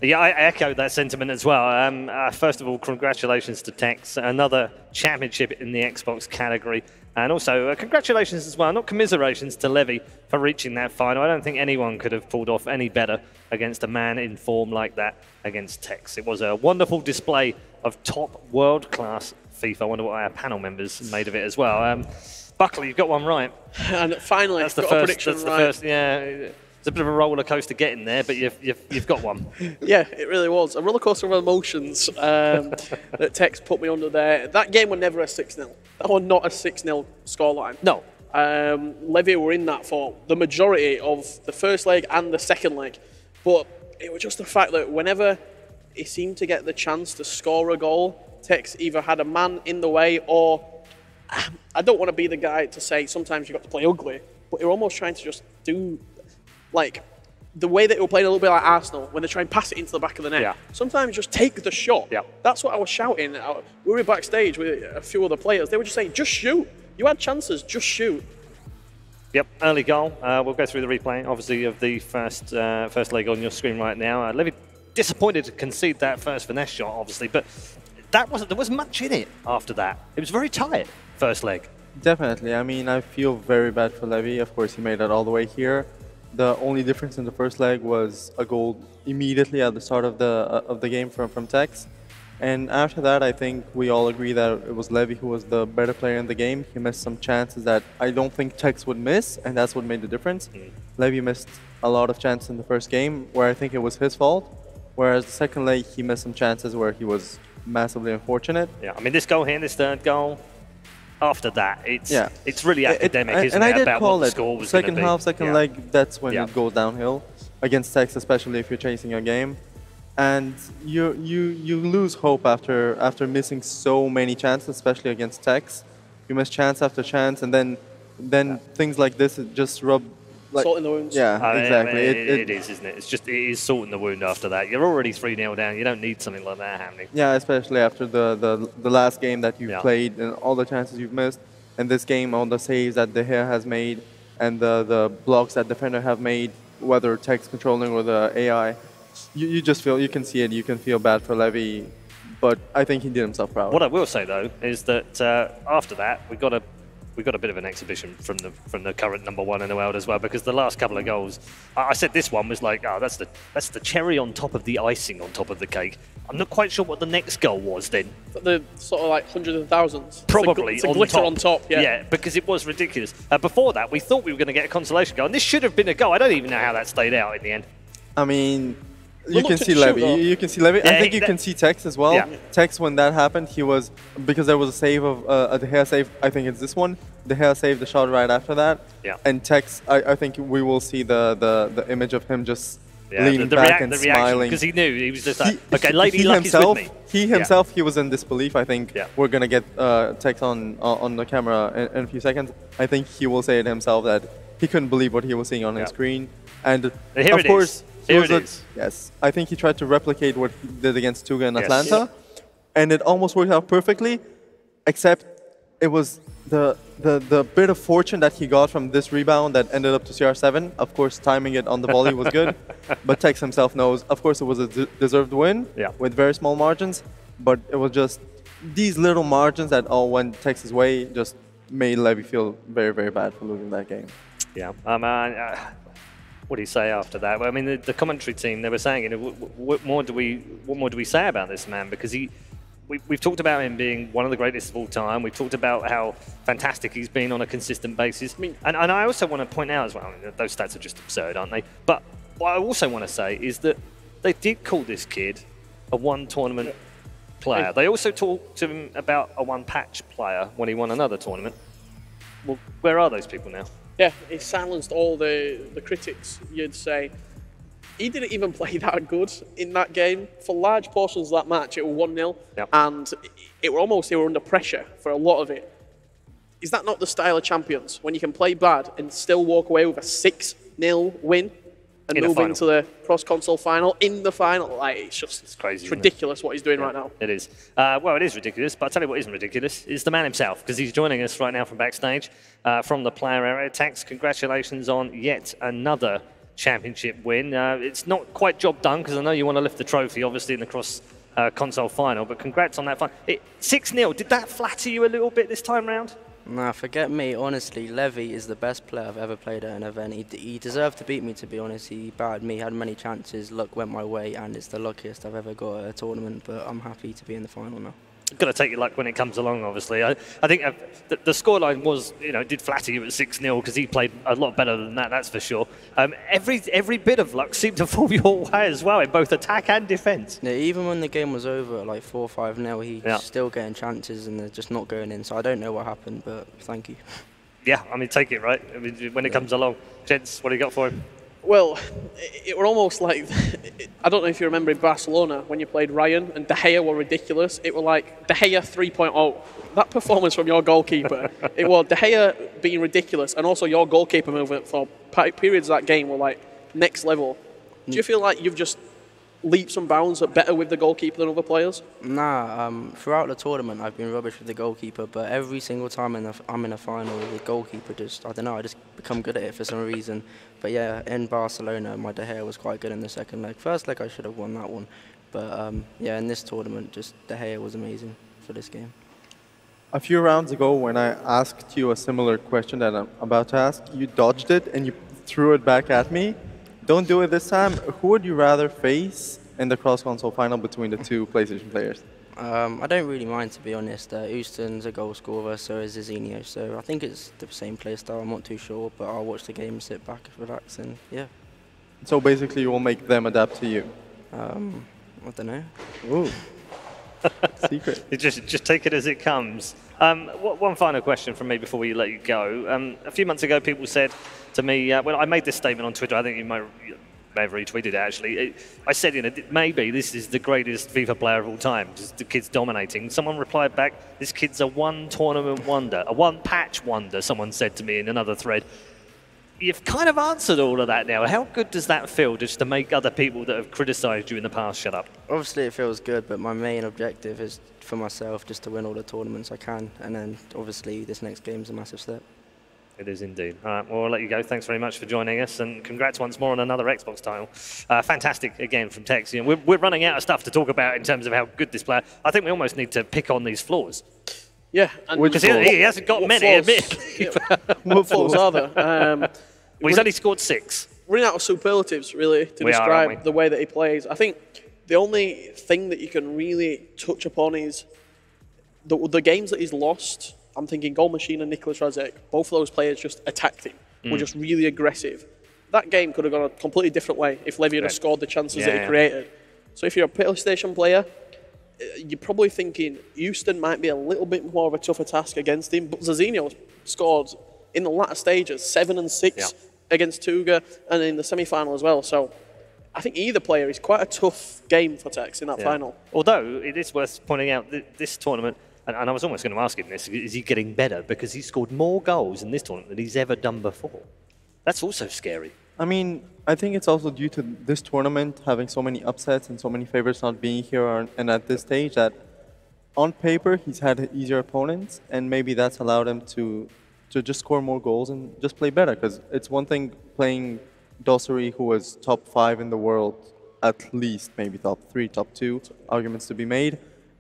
Yeah, I echo that sentiment as well. First of all, congratulations to Tex, another championship in the Xbox category. And also, congratulations as well, not commiserations, to Levy for reaching that final. I don't think anyone could have pulled off any better against a man in form like that against Tex. It was a wonderful display of top world-class FIFA. I wonder what our panel members made of it as well. Buckley, you've got one right. And finally, that's the got first, a prediction that's right. the first, yeah. It's a bit of a roller coaster getting there, but you've got one. Yeah, it really was. A roller coaster of emotions that Tex put me under there. That game was never a 6-0. That was not a 6-0 scoreline. No. Levy were in that for the majority of the first leg and the second leg. But it was just the fact that whenever he seemed to get the chance to score a goal, Tex either had a man in the way or... I don't want to be the guy to say sometimes you've got to play ugly, but you're almost trying to just do, like, the way that you're playing a little bit like Arsenal, when they try and pass it into the back of the net. Yeah. Sometimes just take the shot. Yeah. That's what I was shouting. We were backstage with a few other players. They were just saying, just shoot. You had chances, just shoot. Yep, early goal. We'll go through the replay, obviously, of the first leg on your screen right now. Levy disappointed to concede that first finesse shot, obviously, but there wasn't much in it after that. It was very tight, first leg. Definitely. I mean, I feel very bad for Levy. Of course, he made it all the way here. The only difference in the first leg was a goal immediately at the start of the game from Tex. And after that, I think we all agree that it was Levy who was the better player in the game. He missed some chances that I don't think Tex would miss, and that's what made the difference. Levy missed a lot of chances in the first game where I think it was his fault, whereas the second leg, he missed some chances where he was massively unfortunate. Yeah, I mean, this goal here, this third goal, after that, it's really academic, isn't and it, I did about call what the it. score was going to Second be. half, second leg, that's when it goes downhill against Tex, especially if you're chasing your game. And you lose hope after missing so many chances, especially against Tex. You miss chance after chance, and then things like this just rub like, salt in the wounds. Yeah, exactly. I mean, it is, isn't it? It is salt in the wound after that. You're already 3-0 down. You don't need something like that happening. Yeah, especially after the last game that you've played and all the chances you've missed, and this game, all the saves that De Gea has made, and the blocks that defender have made, whether Tex controlling or the AI. You just feel, you can see it, you can feel bad for Levy, but I think he did himself proud. What I will say, though, is that after that, we got a bit of an exhibition from the current #1 in the world as well, because the last couple of goals, I said this one was like, oh, that's the cherry on top of the icing on top of the cake. I'm not quite sure what the next goal was then. The sort of like hundreds of thousands. Probably it's a glitter on top. Yeah, because it was ridiculous. Before that, we thought we were going to get a consolation goal, and this should have been a goal. I don't even know how that stayed out in the end. I mean, you can see Levy. You can see Levy. Yeah, I think you can see Tex as well. Yeah. Tex, when that happened, he was, because there was a save of a De Gea save. I think it's this one. De Gea saved the shot right after that. Yeah. And Tex, I think we will see the image of him just leaning back and smiling, because he knew he was just like, okay, Lady Luck is with me. He himself, he was in disbelief. I think we're gonna get Tex on the camera in a few seconds. I think he will say it himself that he couldn't believe what he was seeing on his screen. And here of course, Here it is. Yes, I think he tried to replicate what he did against Tuga in Atlanta, and it almost worked out perfectly, except it was the bit of fortune that he got from this rebound that ended up to CR7. Of course, timing it on the volley was good, but Tex himself knows. Of course, it was a deserved win with very small margins, but it was just these little margins that all went Tex's way just made Levy feel very, very bad for losing that game. Yeah. What do you say after that? Well, I mean, the commentary team, they were saying, you know, what more do we say about this man? Because we've talked about him being one of the greatest of all time. We've talked about how fantastic he's been on a consistent basis. And I also want to point out as well, I mean, those stats are just absurd, aren't they? But what I also want to say is that they did call this kid a one-tournament player. They also talked to him about a one-patch player when he won another tournament. Well, where are those people now? Yeah, he silenced all the critics, you'd say. He didn't even play that good in that game. For large portions of that match, it was 1-0, and they were under pressure for a lot of it. Is that not the style of champions? When you can play bad and still walk away with a 6-0 win and move into the cross-console final in the final? Like, it's crazy. It's ridiculous what he's doing right now. It is. Well, it is ridiculous, but I'll tell you what isn't ridiculous is the man himself, because he's joining us right now from backstage, from the player area. Tex, congratulations on yet another championship win. It's not quite job done, because I know you want to lift the trophy, obviously, in the cross-console final, but congrats on that fun. 6-0, did that flatter you a little bit this time round? Nah, forget me. Honestly, Levy is the best player I've ever played at an event. He deserved to beat me, to be honest. He battered me, had many chances, luck went my way, and it's the luckiest I've ever got at a tournament, but I'm happy to be in the final now. Got to take your luck when it comes along, obviously. I think the scoreline was, you know, did flatter you at 6-0 because he played a lot better than that, that's for sure. Every bit of luck seemed to fall your way as well in both attack and defence. Yeah, even when the game was over at like 4 or 5-0, he's still getting chances and they're just not going in. So I don't know what happened, but thank you. Yeah, I mean, take it, right? I mean, when it comes along. Gents, what do you got for him? Well, it were almost like, I don't know if you remember in Barcelona when you played Ryan and De Gea were ridiculous. It were like De Gea 3.0. That performance from your goalkeeper, it was De Gea being ridiculous, and also your goalkeeper movement for periods of that game were like next level. Do you feel like you've just leaps and bounds better with the goalkeeper than other players? Nah, throughout the tournament I've been rubbish with the goalkeeper, but every single time I'm in a final, the goalkeeper just, I don't know, I just become good at it for some reason. But yeah, in Barcelona, my De Gea was quite good in the second leg. First leg I should have won that one, but yeah, in this tournament, just De Gea was amazing for this game. A few rounds ago, when I asked you a similar question that I'm about to ask, you dodged it and you threw it back at me. Don't do it this time. Who would you rather face in the cross-console final between the two PlayStation players? I don't really mind, to be honest. Houston's a goal scorer, so is Zizinho. So I think it's the same play style. I'm not too sure, but I'll watch the game, sit back, relax, and yeah. So basically, you will make them adapt to you? I don't know. Ooh. Secret. Just take it as it comes. One final question from me before we let you go. A few months ago, people said to me, well, I made this statement on Twitter. I think you may have retweeted it, actually. I said, you know, maybe this is the greatest FIFA player of all time. Just the kid's dominating. Someone replied back, this kid's a one-tournament wonder, a one-patch wonder, someone said to me in another thread. You've kind of answered all of that now. How good does that feel, just to make other people that have criticised you in the past shut up? Obviously it feels good, but my main objective is for myself just to win all the tournaments I can, and then obviously this next game's a massive step. It is indeed. All right, well, I'll let you go. Thanks very much for joining us, and congrats once more on another Xbox title. Fantastic, again, from Tex. You know, we're running out of stuff to talk about in terms of how good this player. I think we almost need to pick on these flaws. Yeah. Because he hasn't got many, admittedly. What flaws are there? Well, he's only scored 6. Running out of superlatives, really, to describe the way that he plays. I think the only thing that you can really touch upon is the games that he's lost. I'm thinking Goal Machine and Nicholas Razek, both of those players just attacked him, were just really aggressive. That game could have gone a completely different way if Levy had scored the chances that he created. So if you're a PlayStation player, you're probably thinking Houston might be a little bit more of a tougher task against him, but Zizinho scored in the latter stages 7 and 6 against Tuga and in the semi-final as well. So I think either player is quite a tough game for Tex in that final. Although it is worth pointing out that this tournament, and I was almost going to ask him this, is he getting better? Because he scored more goals in this tournament than he's ever done before. That's also scary. I mean, I think it's also due to this tournament having so many upsets and so many favorites not being here and at this stage that on paper, he's had easier opponents, and maybe that's allowed him to just score more goals and just play better. Because it's one thing playing Dossary, who was top 5 in the world, at least maybe top 3, top 2, arguments to be made,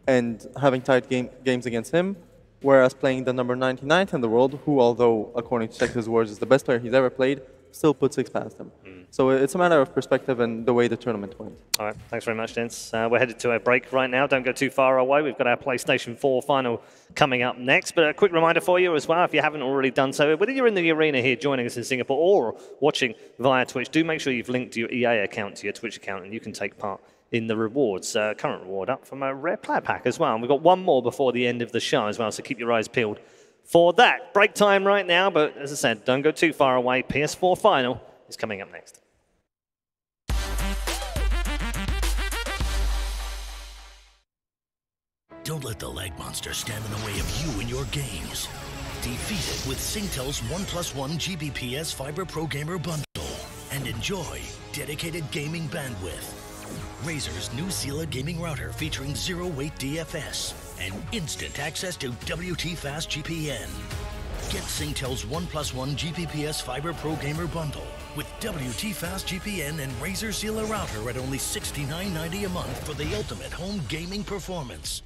and having tight games against him, whereas playing the number 99th in the world, who, although according to Tex's words is the best player he's ever played, still put 6 past him. So it's a matter of perspective and the way the tournament went. All right, thanks very much, gents. We're headed to a break right now. Don't go too far away. We've got our PlayStation 4 final coming up next. But a quick reminder for you as well, if you haven't already done so, whether you're in the arena here joining us in Singapore or watching via Twitch, do make sure you've linked your EA account to your Twitch account and you can take part in the rewards. Current reward up from a rare player pack as well. And we've got one more before the end of the show as well, so keep your eyes peeled for that. Break time right now, but as I said, don't go too far away. PS4 final is coming up next. Don't let the lag monster stand in the way of you and your games. Defeat it with Singtel's 1+1 Gbps Fiber Pro Gamer Bundle and enjoy dedicated gaming bandwidth. Razer's new Sela gaming router featuring zero-weight DFS and instant access to WT Fast GPN. Get Singtel's 1+1 Gbps Fiber Pro Gamer Bundle with WT Fast GPN and Razer Sela router at only $69.90 a month for the ultimate home gaming performance.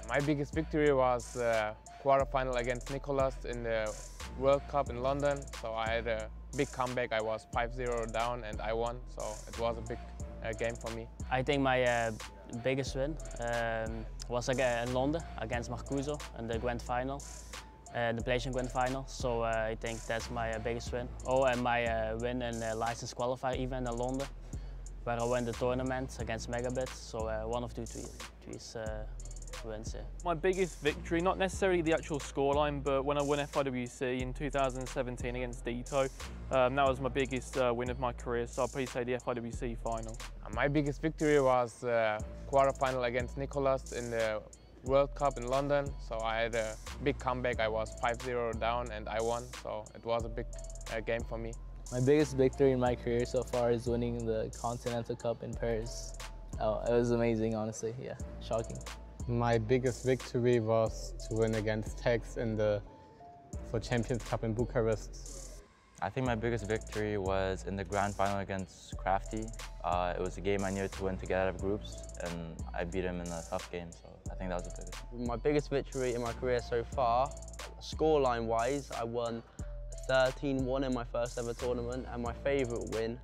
My biggest victory was quarterfinal against Nicholas in the World Cup in London. So I had a big comeback. I was 5-0 down and I won. So it was a big game for me. I think my biggest win was in London against Marcuso in the grand final, the PlayStation grand final. So I think that's my biggest win. Oh, and my win in the license qualifier event in London, where I won the tournament against Megabit. So one of two wins, yeah. My biggest victory, not necessarily the actual scoreline, but when I won FIWC in 2017 against Dito, that was my biggest win of my career, so I'll probably say the FIWC final. My biggest victory was quarterfinal against Nicholas in the World Cup in London. So I had a big comeback. I was 5-0 down and I won, so it was a big game for me. My biggest victory in my career so far is winning the Continental Cup in Paris. Oh, it was amazing, honestly, yeah, shocking. My biggest victory was to win against Tex in the FUT Champions Cup in Bucharest. I think my biggest victory was in the grand final against Crafty. It was a game I needed to win to get out of groups, and I beat him in a tough game, so I think that was the biggest. My biggest victory in my career so far, scoreline-wise, I won 13-1 in my first ever tournament, and my favourite win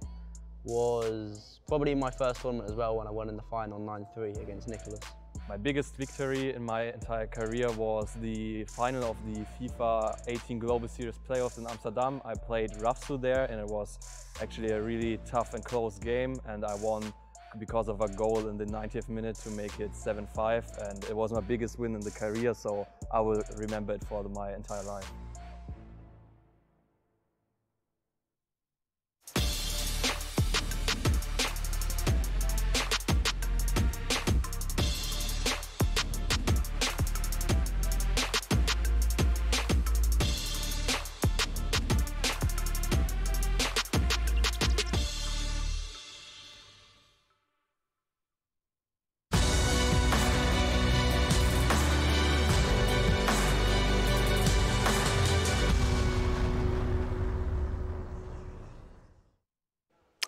was probably my first tournament as well when I won in the final 9-3 against Nicholas. My biggest victory in my entire career was the final of the FIFA 18 Global Series playoffs in Amsterdam. I played Rafsu there and it was actually a really tough and close game, and I won because of a goal in the 90th minute to make it 7-5, and it was my biggest win in the career, so I will remember it for my entire life.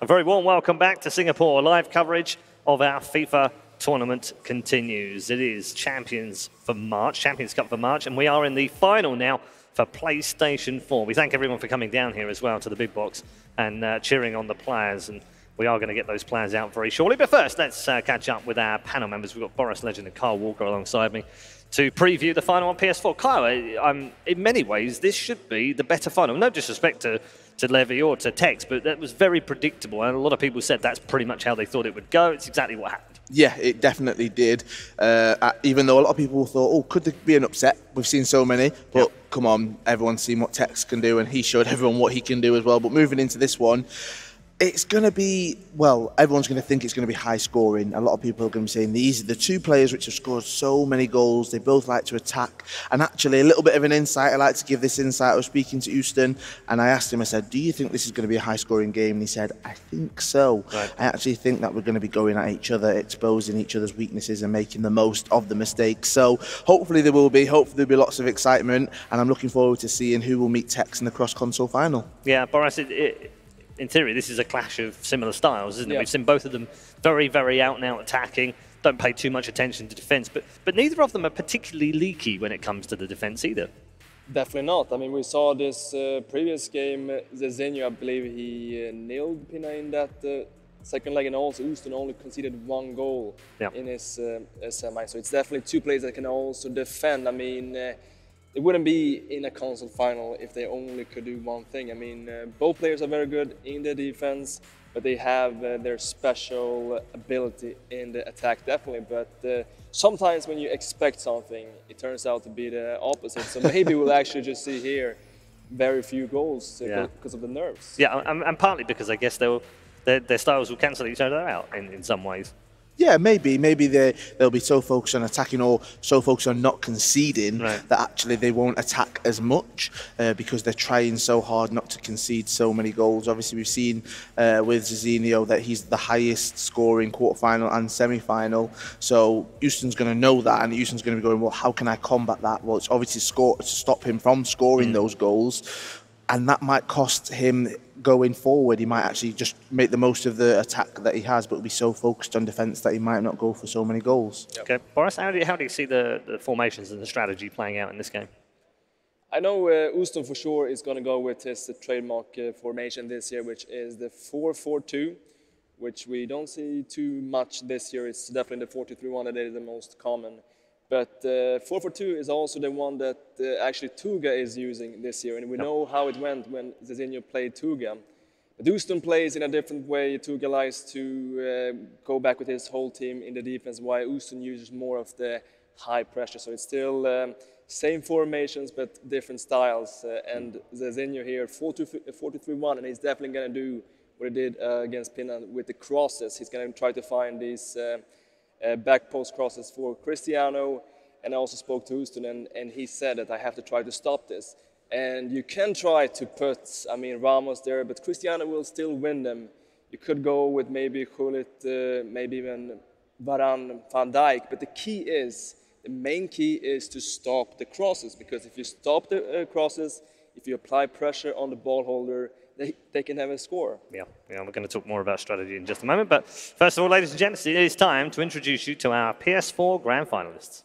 A very warm welcome back to Singapore. Live coverage of our FIFA tournament continues. It is Champions Cup for March, and we are in the final now for PlayStation 4. We thank everyone for coming down here as well to the big box and cheering on the players, and we are going to get those players out very shortly. But first, let's catch up with our panel members. We've got Boris Legend and Kyle Walker alongside me to preview the final on PS4. Kyle, in many ways, this should be the better final. No disrespect to Levy or to Tex, but that was very predictable, and a lot of people said that's pretty much how they thought it would go. It's exactly what happened. Yeah, it definitely did. Even though a lot of people thought, oh, could there be an upset? We've seen so many, but come on, everyone's seen what Tex can do, and he showed everyone what he can do as well. But moving into this one, it's going to be, well, everyone's going to think it's going to be high scoring. A lot of people are going to be saying these are the two players which have scored so many goals. They both like to attack. And actually, a little bit of an insight. I like to give this insight. I was speaking to Houston, and I asked him, I said, do you think this is going to be a high scoring game? And he said, I think so. Right. I actually think that we're going to be going at each other, exposing each other's weaknesses and making the most of the mistakes. So hopefully there will be. Hopefully there'll be lots of excitement. And I'm looking forward to seeing who will meet Tex in the cross-console final. Yeah, Boris, in theory, this is a clash of similar styles, isn't it? We've seen both of them very, very out-and-out attacking, don't pay too much attention to defence, but neither of them are particularly leaky when it comes to the defence either. Definitely not. I mean, we saw this previous game, Zezinho, I believe he nailed Pina in that second leg, and also Houston only conceded 1 goal in his semi. So it's definitely two players that can also defend. I mean, it wouldn't be in a console final if they only could do one thing. I mean, both players are very good in the defense, but they have their special ability in the attack, definitely. But sometimes when you expect something, it turns out to be the opposite. So maybe we'll actually just see here very few goals because of the nerves. Yeah, and partly because I guess their styles will cancel each other out in some ways. Yeah, maybe they'll be so focused on attacking or so focused on not conceding that actually they won't attack as much because they're trying so hard not to concede so many goals. Obviously, we've seen with Zezinho that he's the highest scoring quarterfinal and semi-final. So Houston's going to know that, and Houston's going to be going, well, how can I combat that? Well, it's obviously to stop him from scoring those goals, and that might cost him going forward. He might actually just make the most of the attack that he has, but be so focused on defence that he might not go for so many goals. Okay, Boris, how do you see the formations and the strategy playing out in this game? I know Houston for sure is going to go with his trademark formation this year, which is the 4-4-2, which we don't see too much this year. It's definitely the 4-2-3-1 that is the most common. But 4-4-2 is also the one that actually Tuga is using this year, and we know how it went when Zezinho played Tuga. But Houston plays in a different way. Tuga likes to go back with his whole team in the defense, while Houston uses more of the high pressure. So it's still same formations, but different styles. And Zezinho here, 4-2-3-1, and he's definitely going to do what he did against Pina with the crosses. He's going to try to find these back post crosses for Cristiano, and I also spoke to Houston, and he said that I have to try to stop this. And you can try to put, I mean, Ramos there, but Cristiano will still win them. You could go with maybe Gullit, maybe even Varane, Van Dijk, but the main key is to stop the crosses, because if you stop the crosses, if you apply pressure on the ball holder, they can have a score. Yeah, we're going to talk more about strategy in just a moment. But first of all, ladies and gents, it is time to introduce you to our PS4 Grand Finalists.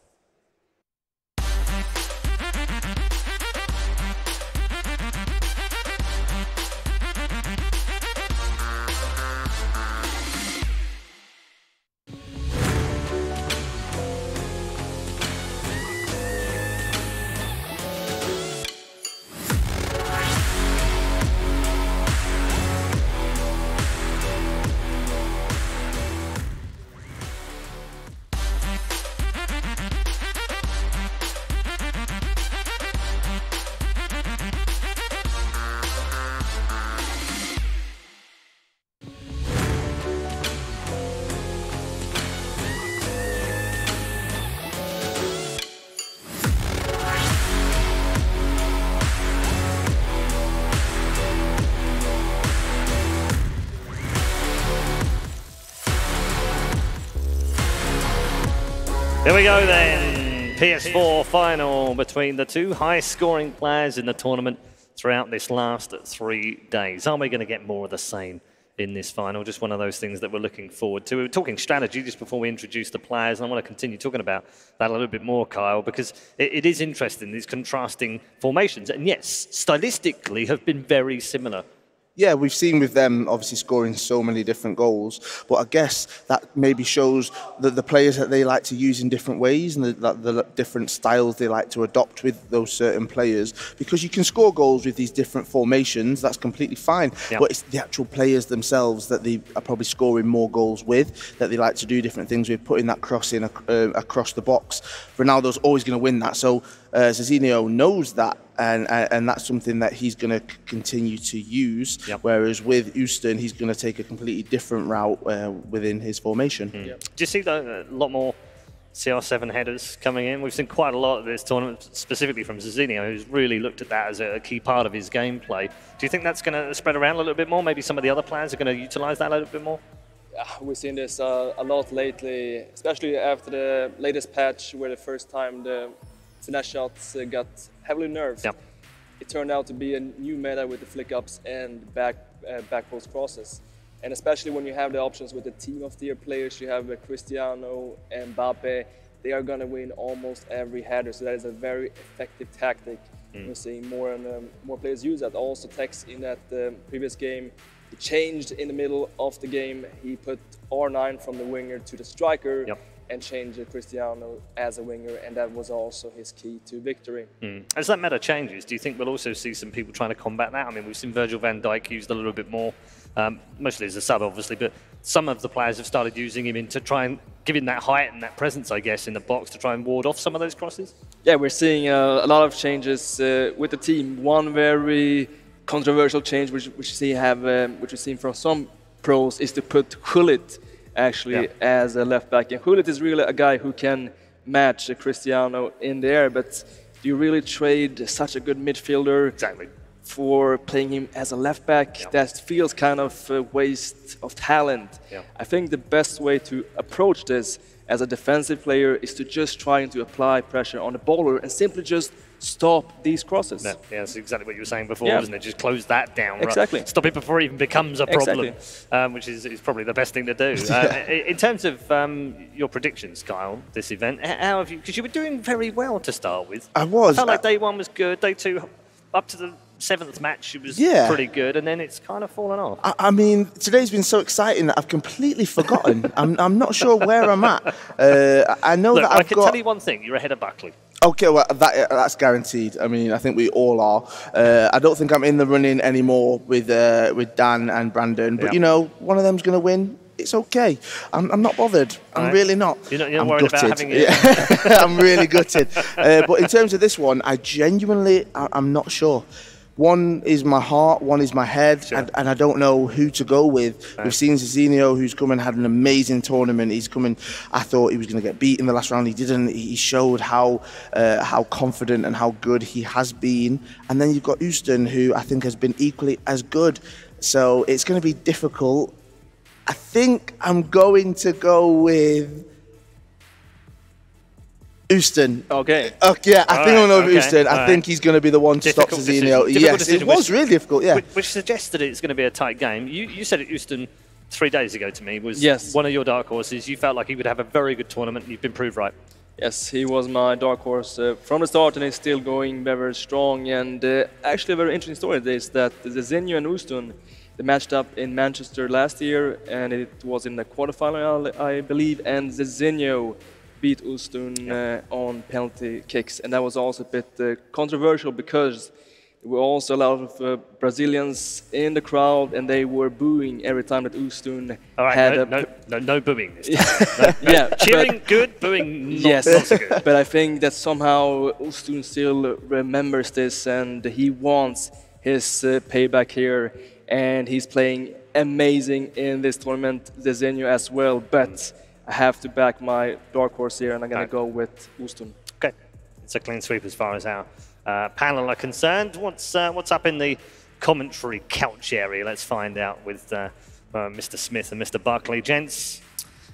Here we go then, PS4 final between the two high-scoring players in the tournament throughout this last 3 days. Are we going to get more of the same in this final. Just one of those things that we're looking forward to. We were talking strategy just before we introduced the players, and I want to continue talking about that a little bit more, Kyle, because it is interesting, these contrasting formations. And yes, stylistically have been very similar. Yeah, we've seen with them obviously scoring so many different goals, but I guess that maybe shows that the players that they like to use in different ways and the different styles they like to adopt with those certain players, because you can score goals with these different formations, that's completely fine, but it's the actual players themselves that they are probably scoring more goals with, that they like to do different things with, putting that cross in across the box. Ronaldo's always going to win that, so Zizinho knows that, and that's something that he's going to continue to use, whereas with Houston, he's going to take a completely different route within his formation. Do you see a lot more CR7 headers coming in? We've seen quite a lot of this tournament, specifically from Zizinho, who's really looked at that as a key part of his gameplay. Do you think that's going to spread around a little bit more? Maybe some of the other players are going to utilise that a little bit more? Yeah, we've seen this a lot lately, especially after the latest patch where the first time the finesse shots got heavily nerfed. Yep. It turned out to be a new meta with the flick ups and back post crosses. And especially when you have the options with the team of tier players, you have Cristiano and Mbappe, they are going to win almost every header. So that is a very effective tactic. We're seeing more and more players use that. Also, Tex in that previous game, he changed in the middle of the game. He put R9 from the winger to the striker. And changed Cristiano as a winger, and that was also his key to victory. As that meta changes, do you think we'll also see some people trying to combat that? I mean, we've seen Virgil van Dijk used a little bit more, mostly as a sub, obviously, but some of the players have started using him to try and give him that height and that presence, I guess, in the box to try and ward off some of those crosses? Yeah, we're seeing a lot of changes with the team. One very controversial change, which we've seen from some pros, is to put Gullit actually as a left back. And Gullit is really a guy who can match Cristiano in the air, but do you really trade such a good midfielder for playing him as a left back? That feels kind of a waste of talent. I think the best way to approach this as a defensive player is to just try to apply pressure on the bowler and simply just stop these crosses. Yeah, that's exactly what you were saying before, wasn't it? Just close that down. Exactly. Right? Stop it before it even becomes a problem, which is probably the best thing to do. In terms of your predictions, Kyle, this event, how have you, because you were doing very well to start with. I was. I felt like day one was good, day two, up to the 7th match, it was pretty good, and then it's kind of fallen off. I mean, today's been so exciting that I've completely forgotten. I'm not sure where I'm at. I know that I can tell you one thing, you're ahead of Buckley. Okay, well, that's guaranteed. I mean, I think we all are. I don't think I'm in the running anymore with Dan and Brandon, but, you know, one of them's going to win. It's okay. I'm not bothered. I'm really not. You're not worried about having it? I'm really gutted. But in terms of this one, I genuinely, I'm not sure. One is my heart, one is my head, and I don't know who to go with. We've seen Zizinho, who's come and had an amazing tournament. He's coming. I thought he was going to get beat in the last round. He didn't. He showed how confident and how good he has been. And then you've got Houston, who I think has been equally as good. So it's going to be difficult. I think I'm going to go with Houston. Okay. Yeah, I think I'm going to go with Houston. I think he's going to be the one to stop Zizinho. Yes, it was really difficult, Which suggests that it's going to be a tight game. You said at Houston 3 days ago to me was one of your dark horses. You felt like he would have a very good tournament, and you've been proved right. Yes, he was my dark horse from the start, and he's still going very, very strong. And actually a very interesting story is that Zizinho and Houston, they matched up in Manchester last year, and it was in the quarterfinal, I believe, and Zizinho beat Houston on penalty kicks, and that was also a bit controversial because there were also a lot of Brazilians in the crowd, and they were booing every time that Houston had no booing this time. Cheering good, booing not so good. But I think that somehow Houston still remembers this, and he wants his payback here, and he's playing amazing in this tournament, Zizinho as well, but I have to back my dark horse here, and I'm going to go with Houston. Okay, it's a clean sweep as far as our panel are concerned. What's up in the commentary couch area? Let's find out with Mr. Smith and Mr. Buckley. Gents,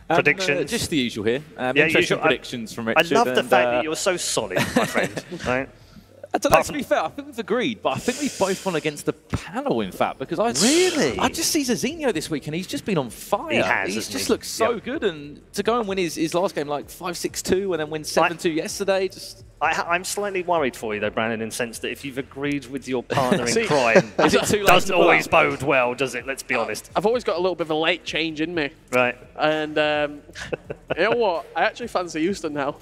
predictions? Just the usual here. Interesting predictions from Richard. I love the fact that you're so solid, my friend. Right? I don't know, to be fair, I think we've agreed, but I think we've both gone against the panel, in fact, because I just see Zazino this week, and he's just been on fire. He has, just looks so good, and to go and win his last game like 5-6-2 and then win 7-2 yesterday, just... I'm slightly worried for you, though, Brandon, in the sense that if you've agreed with your partner in crime, it doesn't always bode well, does it? Let's be honest. I've always got a little bit of a late change in me. Right. And you know what? I actually fancy Houston now.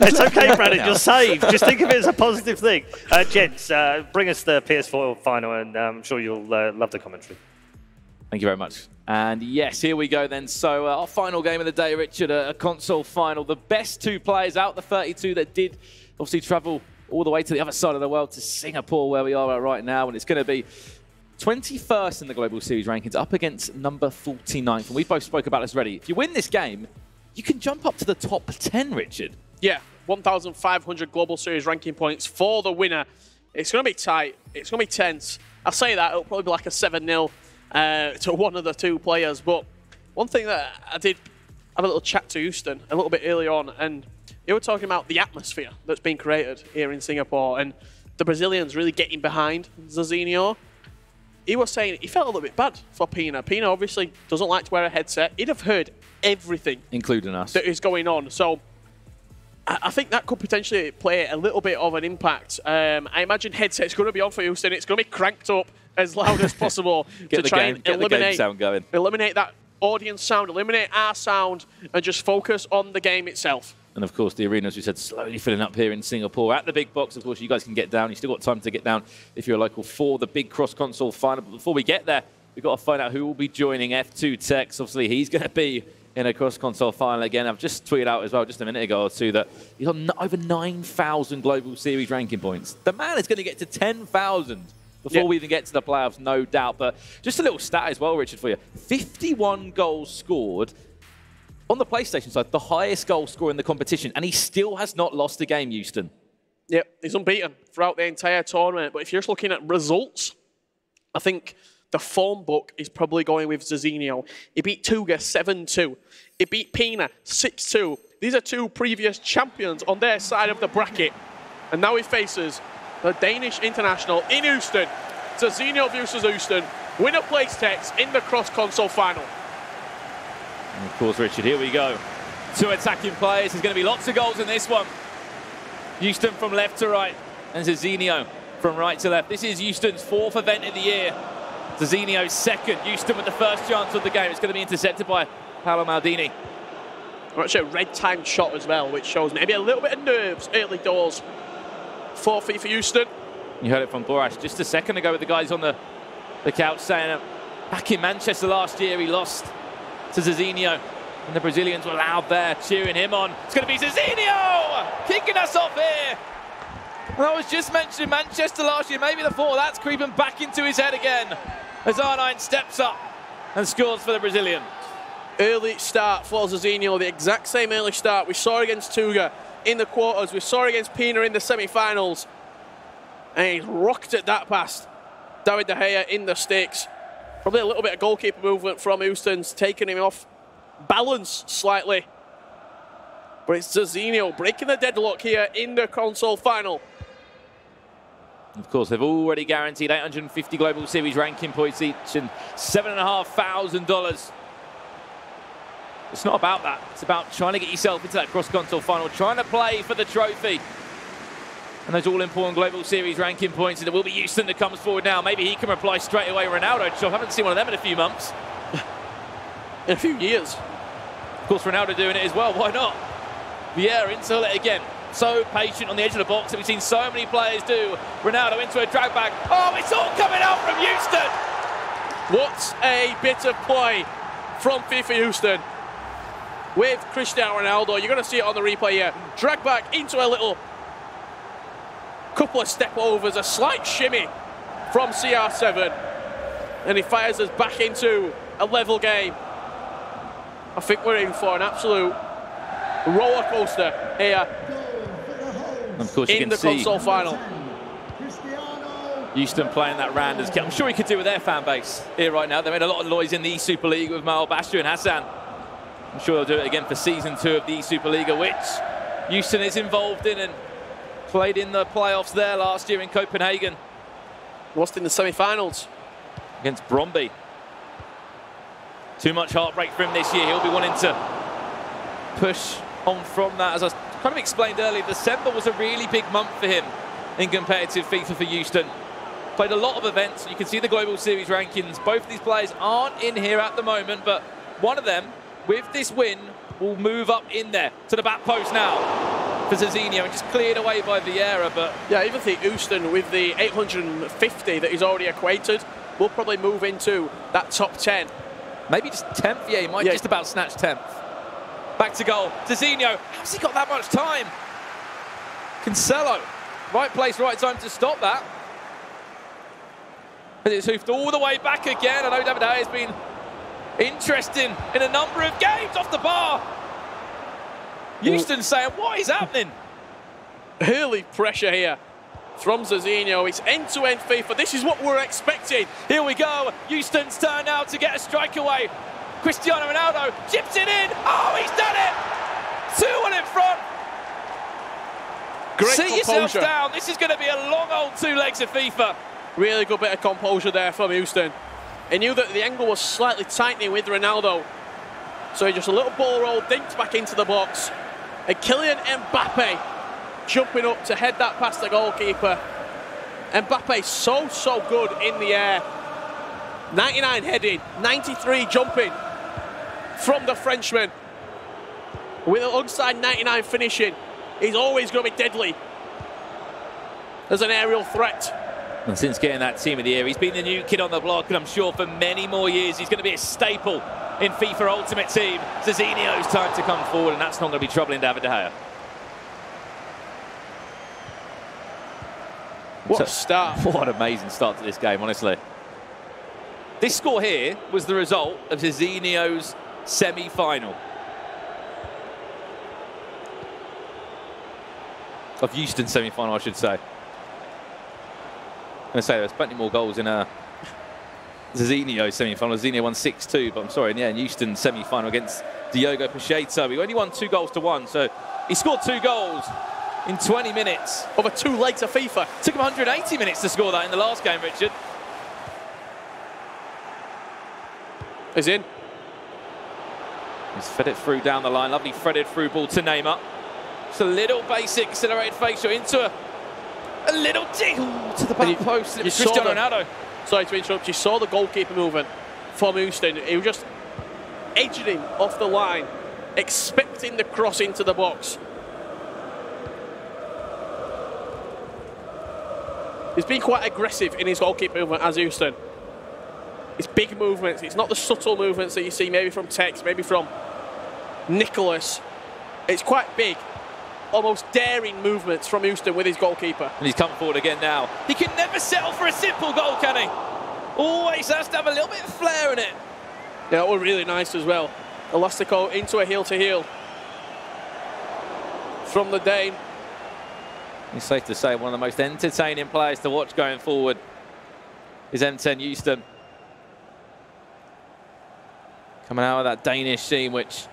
It's okay, Brandon, you're saved. Just think of it as a positive thing. Gents, bring us the PS4 final, and I'm sure you'll love the commentary. Thank you very much. And yes, here we go then. So our final game of the day, Richard, a console final. The best 2 players out, the 32 that did obviously travel all the way to the other side of the world to Singapore, where we are right now. And it's going to be 21st in the Global Series rankings up against number 49th. And we both spoke about this already. If you win this game, you can jump up to the top 10, Richard. Yeah, 1,500 Global Series ranking points for the winner. It's going to be tight. It's going to be tense. I'll say that. It'll probably be like a 7-0 to one of the 2 players. But one thing that I did have a little chat to Houston a little bit early on, and they were talking about the atmosphere that's been created here in Singapore and the Brazilians really getting behind Zazinho. He was saying he felt a little bit bad for Pina. Pina obviously doesn't like to wear a headset. He'd have heard everything, including us, that is going on. So I think that could potentially play a little bit of an impact. I imagine headset's going to be on for Houston. It's going to be cranked up as loud as possible to try and eliminate that audience sound, eliminate our sound, and just focus on the game itself. And of course, the arena, as we said, slowly filling up here in Singapore. At the big box, of course, you guys can get down. You've still got time to get down if you're a local for the big cross-console final. But before we get there, we've got to find out who will be joining F2 Tex. Obviously, he's going to be in a cross-console final again. I've just tweeted out as well just a minute ago or two that he's on over 9,000 Global Series ranking points. The man is going to get to 10,000 before we even get to the playoffs, no doubt. But just a little stat as well, Richard, for you. 51 goals scored on the PlayStation side, the highest goal scorer in the competition, and he still has not lost a game, Houston. Yep, he's unbeaten throughout the entire tournament. But if you're just looking at results, I think the form book is probably going with Zazinho. He beat Tuga 7-2. He beat Pina 6-2. These are 2 previous champions on their side of the bracket. And now he faces the Danish international in Houston. Zazinho versus Houston. Winner plays Tex in the cross-console final. And of course, Richard, here we go. 2 attacking players. There's going to be lots of goals in this one. Houston from left to right, and Zazinho from right to left. This is Houston's 4th event of the year. Zazinho's 2nd. Houston with the first chance of the game. It's going to be intercepted by Paolo Maldini. Actually, a red-timed shot as well, which shows maybe a little bit of nerves early doors. Forfeit for Houston. You heard it from Borash just a second ago with the guys on the couch saying back in Manchester last year he lost to Zazinho, and the Brazilians were loud there, cheering him on. It's going to be Zazinho kicking us off here. And I was just mentioning Manchester last year, maybe the 4. That's creeping back into his head again as R9 steps up and scores for the Brazilian. Early start for Zazinho, the exact same early start we saw against Tuga in the quarters, we saw against Pina in the semi-finals. And he's rocked it that past David De Gea in the sticks. Probably a little bit of goalkeeper movement from Houston's taking him off balance slightly. But it's Zazinho breaking the deadlock here in the console final. Of course, they've already guaranteed 850 Global Series ranking points each and $7,500. It's not about that. It's about trying to get yourself into that cross-console final, trying to play for the trophy. And those all-important Global Series ranking points, and it will be Houston that comes forward now. Maybe he can reply straight away. Ronaldo, I haven't seen one of them in a few months. In a few years. Of course, Ronaldo doing it as well. Why not? Vieira into it again. So patient on the edge of the box that we've seen so many players do. Ronaldo into a drag back. Oh, it's all coming out from Houston. What a bit of play from FIFA Houston with Cristiano Ronaldo. You're going to see it on the replay here. Drag back into a little couple of step overs, a slight shimmy from CR7. And he fires us back into a level game. I think we're in for an absolute roller coaster here. Of course, you in can the console final. Houston playing that Randa's kit. I'm sure he could do with their fan base here right now. They made a lot of noise in the E-Super League with Mal Basher and Hassan. I'm sure they'll do it again for Season 2 of the E-Super League, which Houston is involved in. And Played in the playoffs there last year in Copenhagen. Lost in the semi-finals. Against Brøndby. Too much heartbreak for him this year. He'll be wanting to push on from that. As I kind of explained earlier, December was a really big month for him in competitive FIFA for Houston. Played a lot of events. You can see the Global Series rankings. Both of these players aren't in here at the moment, but one of them, with this win, will move up in there to the back post now for Zizinho, and just cleared away by Vieira. But yeah, I even think Houston, with the 850 that he's already equated, will probably move into that top 10. Maybe just 10th. Yeah, he might just about snatch 10th. Back to goal. Zizinho. How's he got that much time? Cancelo. Right place, right time to stop that. And it's hoofed all the way back again. I know David Hay has been interesting in a number of games off the bar. Houston saying, what is happening? Early pressure here from Zizinho. It's end-to-end FIFA. This is what we're expecting. Here we go. Houston's turn now to get a strike away. Cristiano Ronaldo chips it in. Oh, he's done it. 2-1 in front. Great Sit composure. yourself down. This is going to be a long old 2 legs of FIFA. Really good bit of composure there from Houston. He knew that the angle was slightly tightening with Ronaldo. So he just a little ball roll, dinked back into the box. And Kylian Mbappe jumping up to head that past the goalkeeper. Mbappe so good in the air. 99 heading, 93 jumping from the Frenchman. With alongside 99 finishing, he's always going to be deadly as an aerial threat. And since getting that team of the year, he's been the new kid on the block, and I'm sure for many more years he's going to be a staple in FIFA Ultimate Team. Zizinho's time to come forward, and that's not going to be troubling David De Gea. What a start. What an amazing start to this game, honestly. This score here was the result of Zizinho's semi-final. Of Houston's semi-final, I should say. I'm going to say there's plenty more goals in Zizinho's semi-final. Zizinho won 6-2, but I'm sorry, in Houston's semi-final against Diogo Peixeira. He only won 2-1, so he scored 2 goals in 20 minutes. Over 2 legs of FIFA. Took him 180 minutes to score that in the last game, Richard. He's in. He's fed it through down the line. Lovely threaded through ball to Neymar. Just a little basic accelerated facial into a little jiggle to the back post. It was Cristiano Ronaldo. Sorry to interrupt. You saw the goalkeeper movement from Houston. He was just edging him off the line, expecting the cross into the box. He's been quite aggressive in his goalkeeper movement as Houston. It's big movements. It's not the subtle movements that you see maybe from Tex, maybe from Nicholas. It's quite big, almost daring movements from Houston with his goalkeeper. And he's come forward again now. He can never settle for a simple goal, can he? Always has to have a little bit of flair in it. Yeah, that was really nice as well. Elastico into a heel-to-heel from the Dane. It's safe to say one of the most entertaining players to watch going forward is M10 Houston. Coming out of that Danish team, which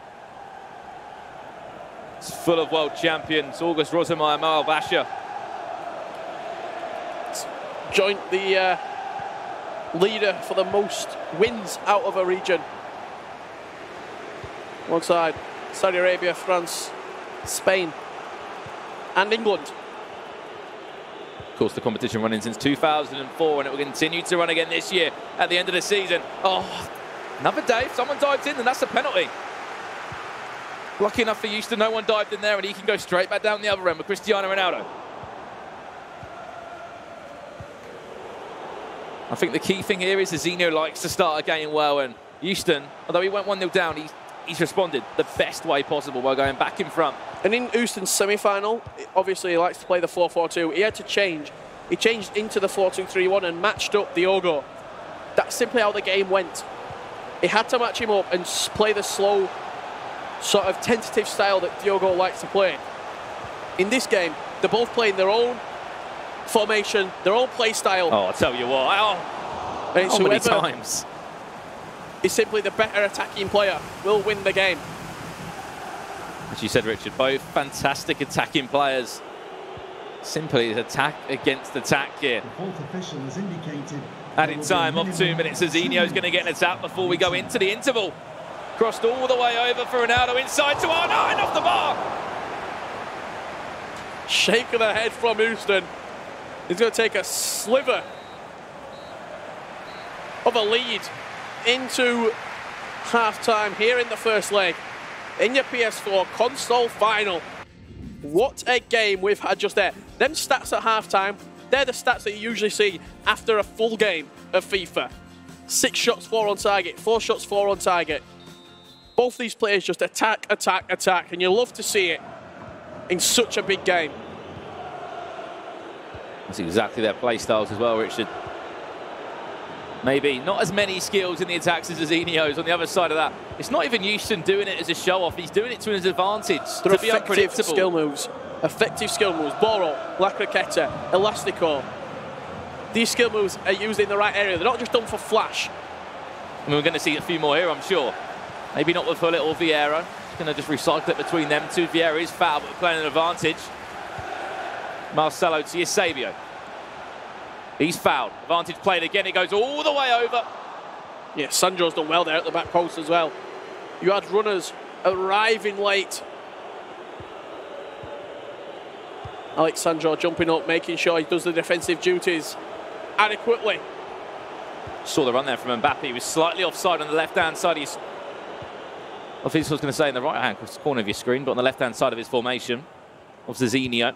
is full of world champions. August Rosemeyer, Mo Abaza. Joined the leader for the most wins out of a region. Alongside Saudi Arabia, France, Spain, and England. Of course, the competition running since 2004, and it will continue to run again this year at the end of the season. Oh, another day, someone dived in, and that's a penalty. Lucky enough for Houston, no one dived in there, and he can go straight back down the other end with Cristiano Ronaldo. I think the key thing here is Zizinho likes to start a game well, and Houston, although he went 1-0 down, he's responded the best way possible by going back in front. And in Houston's semi-final, obviously he likes to play the 4-4-2. He had to change. He changed into the 4-2-3-1 and matched up Diogo. That's simply how the game went. He had to match him up and play the slow, sort of tentative style that Diogo likes to play. In this game, they're both playing their own formation, their own play style. Oh, I'll tell you what. And how many times? Is simply the better attacking player will win the game. As you said, Richard, both fantastic attacking players. Simply attack against attack here. Added time of 2 minutes. Zizinho's going to get an attack before we go into the interval. Crossed all the way over for Ronaldo inside to R9 off the bar. Shake of the head from Houston. He's going to take a sliver of a lead into half-time here in the first leg in your PS4 Console Final. What a game we've had just there. Them stats at half-time, they're the stats that you usually see after a full game of FIFA. 6 shots, 4 on target, 4 shots, 4 on target. Both these players just attack, attack, attack, and you love to see it in such a big game. That's exactly their play styles as well, Richard. Maybe not as many skills in the attacks as Zizinho's on the other side of that. It's not even Houston doing it as a show-off. He's doing it to his advantage. They're to be effective unpredictable. skill moves. Effective skill moves. Boro, La Croqueta, Elastico. These skill moves are used in the right area. They're not just done for flash. I mean, we're going to see a few more here, I'm sure. Maybe not with Hullet or Vieira. Just going to just recycle it between them two. Vieira is fouled, but playing an advantage. Marcelo to Eusebio. He's fouled. Advantage played again. It goes all the way over. Yeah, Sandro's done well there at the back post as well. You had runners arriving late. Alexandro jumping up, making sure he does the defensive duties adequately. Saw the run there from Mbappe. He was slightly offside on the left-hand side of his... I think I was going to say in the right-hand corner of your screen, but on the left-hand side of his formation of Zizinho.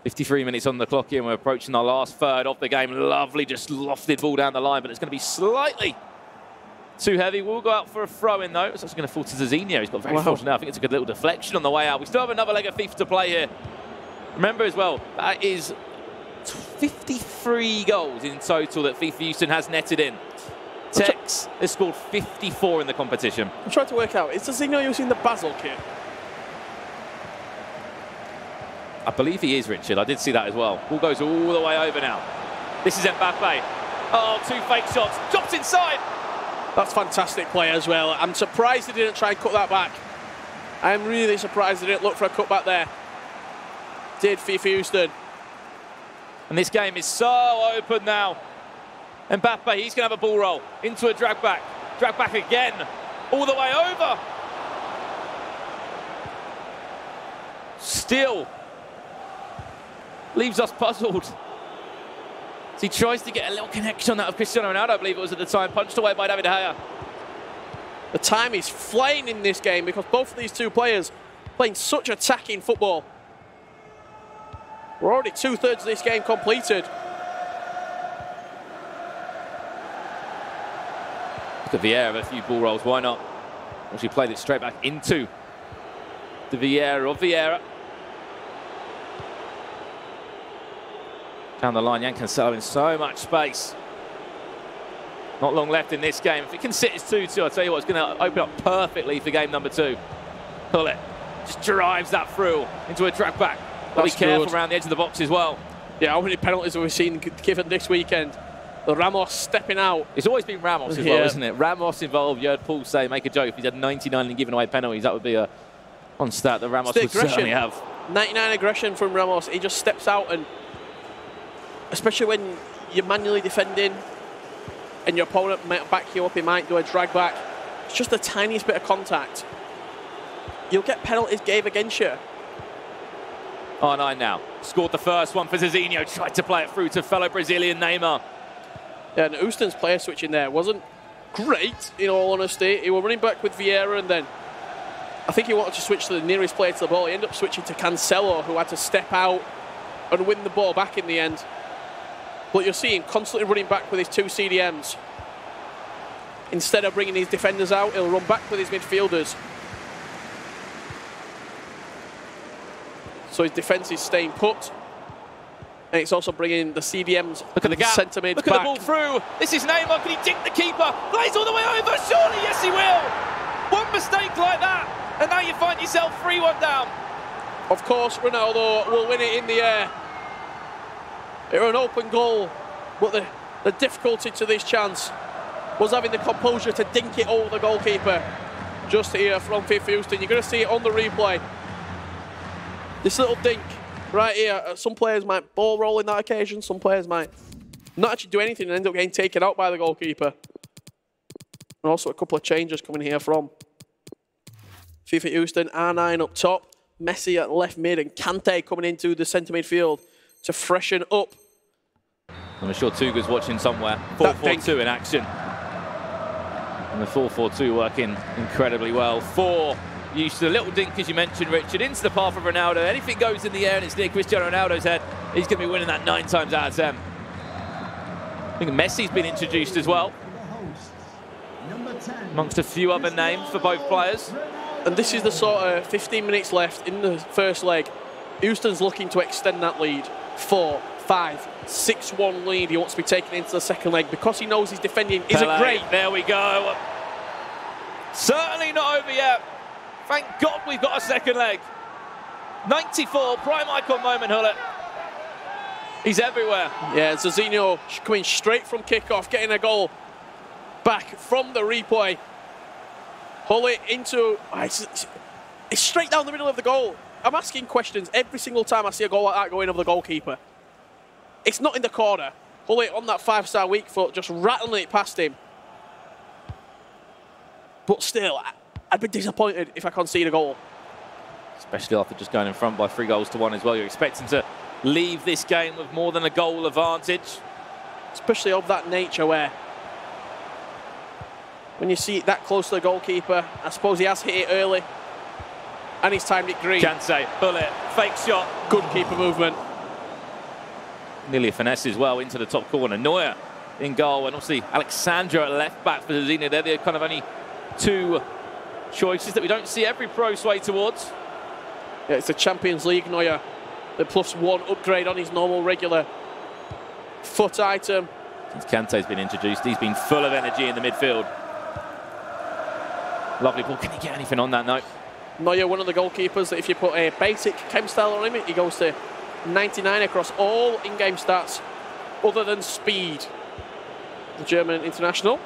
53 minutes on the clock here, and we're approaching our last third of the game. Lovely, just lofted ball down the line, but it's going to be slightly too heavy. We'll go out for a throw-in, though. It's actually going to fall to Zizinho. He's got very fortunate now. I think it's a good little deflection on the way out. We still have another leg of FIFA to play here. Remember as well, that is 53 goals in total that FIFA Houston has netted in. Tex has scored 54 in the competition. I'm trying to work out, is Zizinho using the Basel kit? I believe he is, Richard. I did see that as well. Ball goes all the way over now. This is Mbappe. Oh, 2 fake shots. Drops inside. That's fantastic play as well. I'm surprised he didn't try and cut that back. I'm really surprised he didn't look for a cutback there. Did FIFA Houston. And this game is so open now. Mbappe, he's going to have a ball roll into a drag back. Drag back again. All the way over. Still leaves us puzzled. As he tries to get a little connection on that of Cristiano Ronaldo, I believe it was at the time, punched away by David De Gea. The time is flying in this game because both of these two players playing such attacking football. We're already 2/3 of this game completed. Look at Vieira with a few ball rolls, why not? Actually played it straight back into the Vieira of Vieira. Down the line, Jan Cancelo in so much space. Not long left in this game. If it can sit as 2-2, I'll tell you what, it's going to open up perfectly for game number 2. Hullet just drives that through into a drag back. Got to be careful around the edge of the box as well. Yeah, how many penalties have we seen given this weekend? The Ramos stepping out. It's always been Ramos as well, isn't it? Ramos involved. You heard Paul say, make a joke, if he's had 99 and given away penalties, that would be a on stat that Ramos would certainly have. 99 aggression from Ramos. He just steps out, and especially when you're manually defending and your opponent might back you up, he might do a drag back. It's just the tiniest bit of contact. You'll get penalties gave against you. R9 now. Scored the first one for Zizinho. Tried to play it through to fellow Brazilian Neymar. Yeah, and Houston's player switching there wasn't great, in all honesty. He was running back with Vieira, and then I think he wanted to switch to the nearest player to the ball. He ended up switching to Cancelo, who had to step out and win the ball back in the end. But you're seeing constantly running back with his 2 CDMs. Instead of bringing his defenders out, he'll run back with his midfielders. So his defence is staying put. And it's also bringing the CDMs. Look at the gap. Centre mid Look back. at the ball through. This is Neymar. Can he dink the keeper? Plays all the way over. Surely, yes, he will. One mistake like that, and now you find yourself 3-1 down. Of course, Ronaldo will win it in the air. It was an open goal, but the difficulty to this chance was having the composure to dink it over the goalkeeper. Just here from FIFA Houston. You're going to see it on the replay. This little dink right here. Some players might ball roll in that occasion. Some players might not actually do anything and end up getting taken out by the goalkeeper. And also a couple of changes coming here from FIFA Houston. R9 up top, Messi at left mid, and Kante coming into the centre midfield to freshen up. I'm sure Tuga's watching somewhere. 4-4-2 in action. And the 4-4-2 working incredibly well for Houston. A little dink, as you mentioned, Richard, into the path of Ronaldo. Anything goes in the air and it's near Cristiano Ronaldo's head, he's going to be winning that 9 times out of 10. I think Messi's been introduced as well, amongst a few other names for both players. And this is the sort of 15 minutes left in the first leg. Houston's looking to extend that lead. 4, 5, 6-1 lead. He wants to be taken into the second leg because he knows his defending isn't great. There we go. Certainly not over yet. Thank God we've got a second leg. 94, prime icon moment, Hullet. He's everywhere. Yeah, Zizinho coming straight from kickoff, getting a goal back from the replay. Hullet into... it's straight down the middle of the goal. I'm asking questions every single time I see a goal like that going over the goalkeeper. It's not in the corner. Hullet on that 5-star weak foot, just rattling it past him. But still, I'd be disappointed if I concede a goal. Especially after just going in front by 3-1 as well. You're expecting to leave this game with more than a goal advantage. Especially of that nature where when you see it that close to the goalkeeper, I suppose he has hit it early and he's timed it green. Kante, bullet, fake shot. Good keeper movement. Nearly a finesse as well into the top corner. Neuer in goal, and obviously Alexandra at left back for Zizinho. They're the kind of only 2 choices that we don't see every pro sway towards. Yeah, it's a Champions League Neuer. The +1 upgrade on his normal regular FUT item. Since Kante's been introduced, he's been full of energy in the midfield. Lovely ball. Can he get anything on that note? Neuer, one of the goalkeepers that if you put a basic chem style on him, he goes to 99 across all in-game stats other than speed. The German international.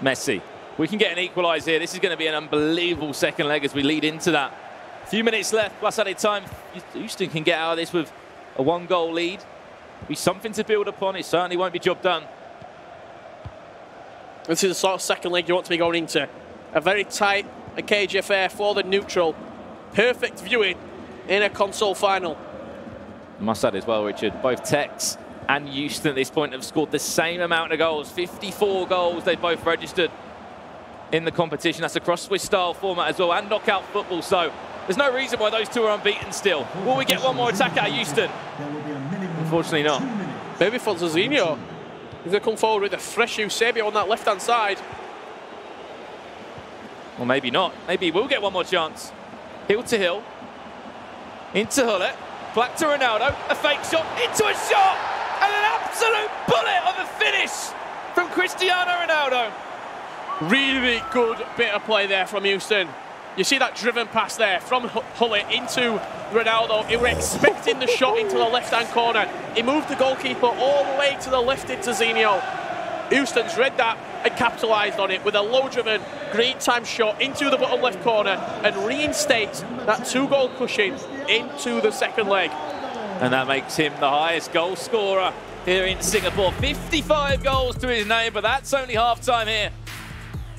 Messi. We can get an equaliser here. This is going to be an unbelievable second leg as we lead into that. A few minutes left, plus added time. Houston can get out of this with a 1-goal lead. Be something to build upon. It certainly won't be job done. This is the sort of second leg you want to be going into. A very tight and cagey affair for the neutral. Perfect viewing in a console final. I must add as well, Richard, both Tex and Houston at this point have scored the same amount of goals. 54 goals they've both registered in the competition. That's across Swiss style format as well, and knockout football. So there's no reason why those 2 are unbeaten still. Will we get one more attack out of Houston? Unfortunately not. Maybe for Zizinho. He's going to come forward with a fresh Eusebio on that left-hand side. Or maybe not. Maybe we'll get one more chance. Hill to Hill. Into Hullet. Back to Ronaldo. A fake shot. Into a shot! And an absolute bullet of a finish from Cristiano Ronaldo. Really good bit of play there from Houston. You see that driven pass there from Hullet into Ronaldo. He was expecting the shot into the left-hand corner. He moved the goalkeeper all the way to the left into Zizinho. Houston's read that and capitalised on it with a low-driven, great-time shot into the bottom left corner and reinstates that 2-goal cushion into the second leg. And that makes him the highest goal scorer here in Singapore. 55 goals to his name, but that's only half-time here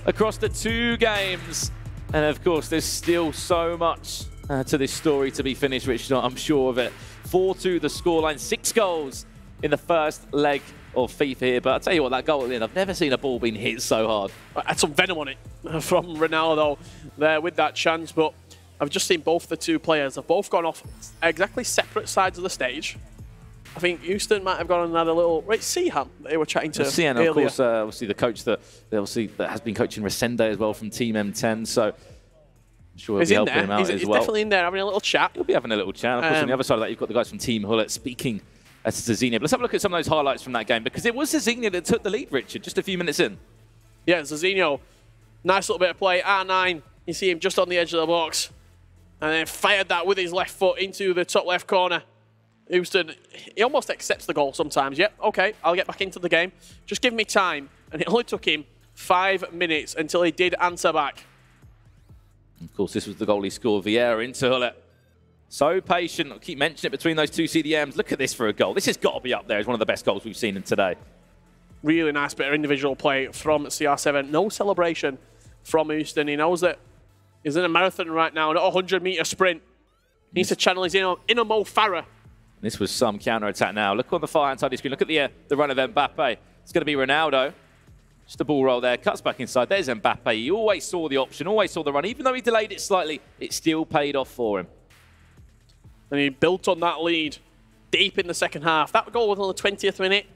across the 2 games. And of course, there's still so much to this story to be finished, Richard. I'm sure of it. 4-2 the scoreline, 6 goals in the first leg of FIFA here. But I'll tell you what, that goal at the end, I've never seen a ball being hit so hard. Had some venom on it from Ronaldo there with that chance. But I've just seen both the 2 players have both gone off exactly separate sides of the stage. I think Houston might have gone and had a little... Right, Sehan, they were chatting to Sehan, earlier. of course, obviously the coach that has been coaching Renda as well from Team M10, so I'm sure he'll be helping him out as well. He's definitely in there having a little chat. He'll be having a little chat. Of course, on the other side of that, you've got the guys from Team Hullet speaking to Zizinho. But let's have a look at some of those highlights from that game, because it was Zizinho that took the lead, Richard, just a few minutes in. Yeah, Zizinho, nice little bit of play. R9, you see him just on the edge of the box. And then fired that with his left foot into the top left corner. Houston, he almost accepts the goal sometimes. Yep, okay, I'll get back into the game. Just give me time. And it only took him 5 minutes until he did answer back. Of course, this was the goal he scored. Vieira into Hullet. So patient. I'll keep mentioning it between those two CDMs. Look at this for a goal. This has got to be up there as one of the best goals we've seen in today. Really nice bit of individual play from CR7. No celebration from Houston. He knows that he's in a marathon right now, not a 100-meter sprint. He needs to channel his inner Mo Farah. This was some counter-attack now. Look on the far hand side of the screen. Look at the run of Mbappe. It's going to be Ronaldo. Just a ball roll there. Cuts back inside. There's Mbappe. He always saw the option, always saw the run. Even though he delayed it slightly, it still paid off for him. And he built on that lead deep in the second half. That goal was on the 20th minute.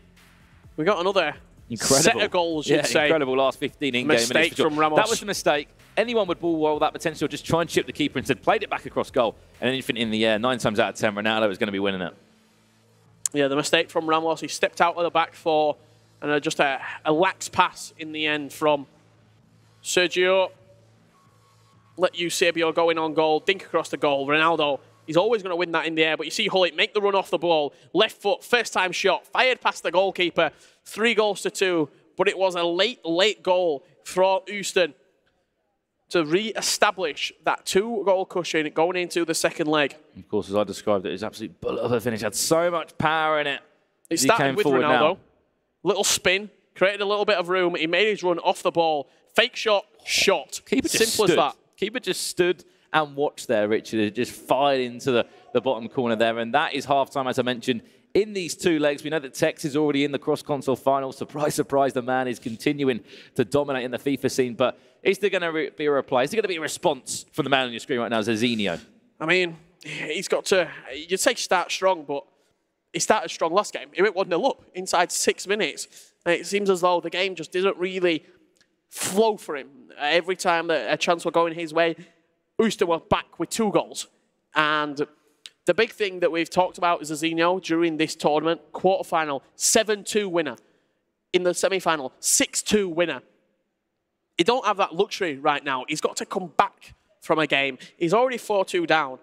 We got another set of goals, you'd say. Incredible last 15 in-game minutes. Mistake from Ramos. That was a mistake. Anyone would ball roll that potential, just try and chip the keeper instead. Played it back across goal. And anything in the air, 9 times out of 10, Ronaldo is going to be winning it. Yeah, the mistake from Ramos. He stepped out of the back four. And just a lax pass in the end from Sergio. Let Eusebio go in on goal. Dink across the goal. Ronaldo, he's always going to win that in the air. But you see Hullet make the run off the ball. Left foot, first time shot. Fired past the goalkeeper. 3-2. But it was a late goal for Houston to re-establish that 2-goal cushion going into the second leg. Of course, as I described it, it was absolute bullet of a finish. Had so much power in it. It started with Ronaldo. Now. Little spin, created a little bit of room. He made his run off the ball. Fake shot, shot. Keeper Simple as that. Keeper just stood and watched there, Richard. It just fired into the bottom corner there. And that is half-time, as I mentioned, in these 2 legs. We know that Tex is already in the cross-console final. Surprise, surprise, the man is continuing to dominate in the FIFA scene. But is there going to be a reply? Is there going to be a response from the man on your screen right now, Zazinho? I mean, he's got to, you'd say start strong, but he started strong last game. He went 1-0 up inside 6 minutes. And it seems as though the game just didn't really flow for him. Every time that a chance were going his way, Houston were back with 2 goals. And the big thing that we've talked about is Zazinho during this tournament, quarterfinal, 7-2 winner. In the semi-final, 6-2 winner. He don't have that luxury right now. He's got to come back from a game. He's already 4-2 down.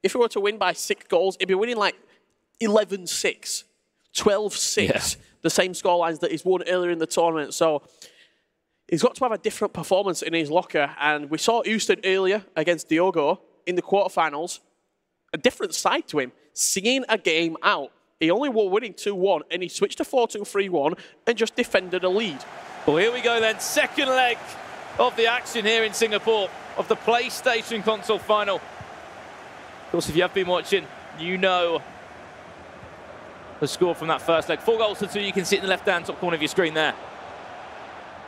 If he were to win by 6 goals, he'd be winning like 11-6, 12-6, the same scorelines that he's won earlier in the tournament. So he's got to have a different performance in his locker. And we saw Houston earlier against Diogo in the quarterfinals. A different side to him, seeing a game out. He only were winning 2-1, and he switched to 4-2-3-1 and just defended a lead. Well, here we go then. Second leg of the action here in Singapore of the PlayStation Console Final. Of course, if you have been watching, you know the score from that first leg. 4-2. You can see it in the left-hand top corner of your screen there.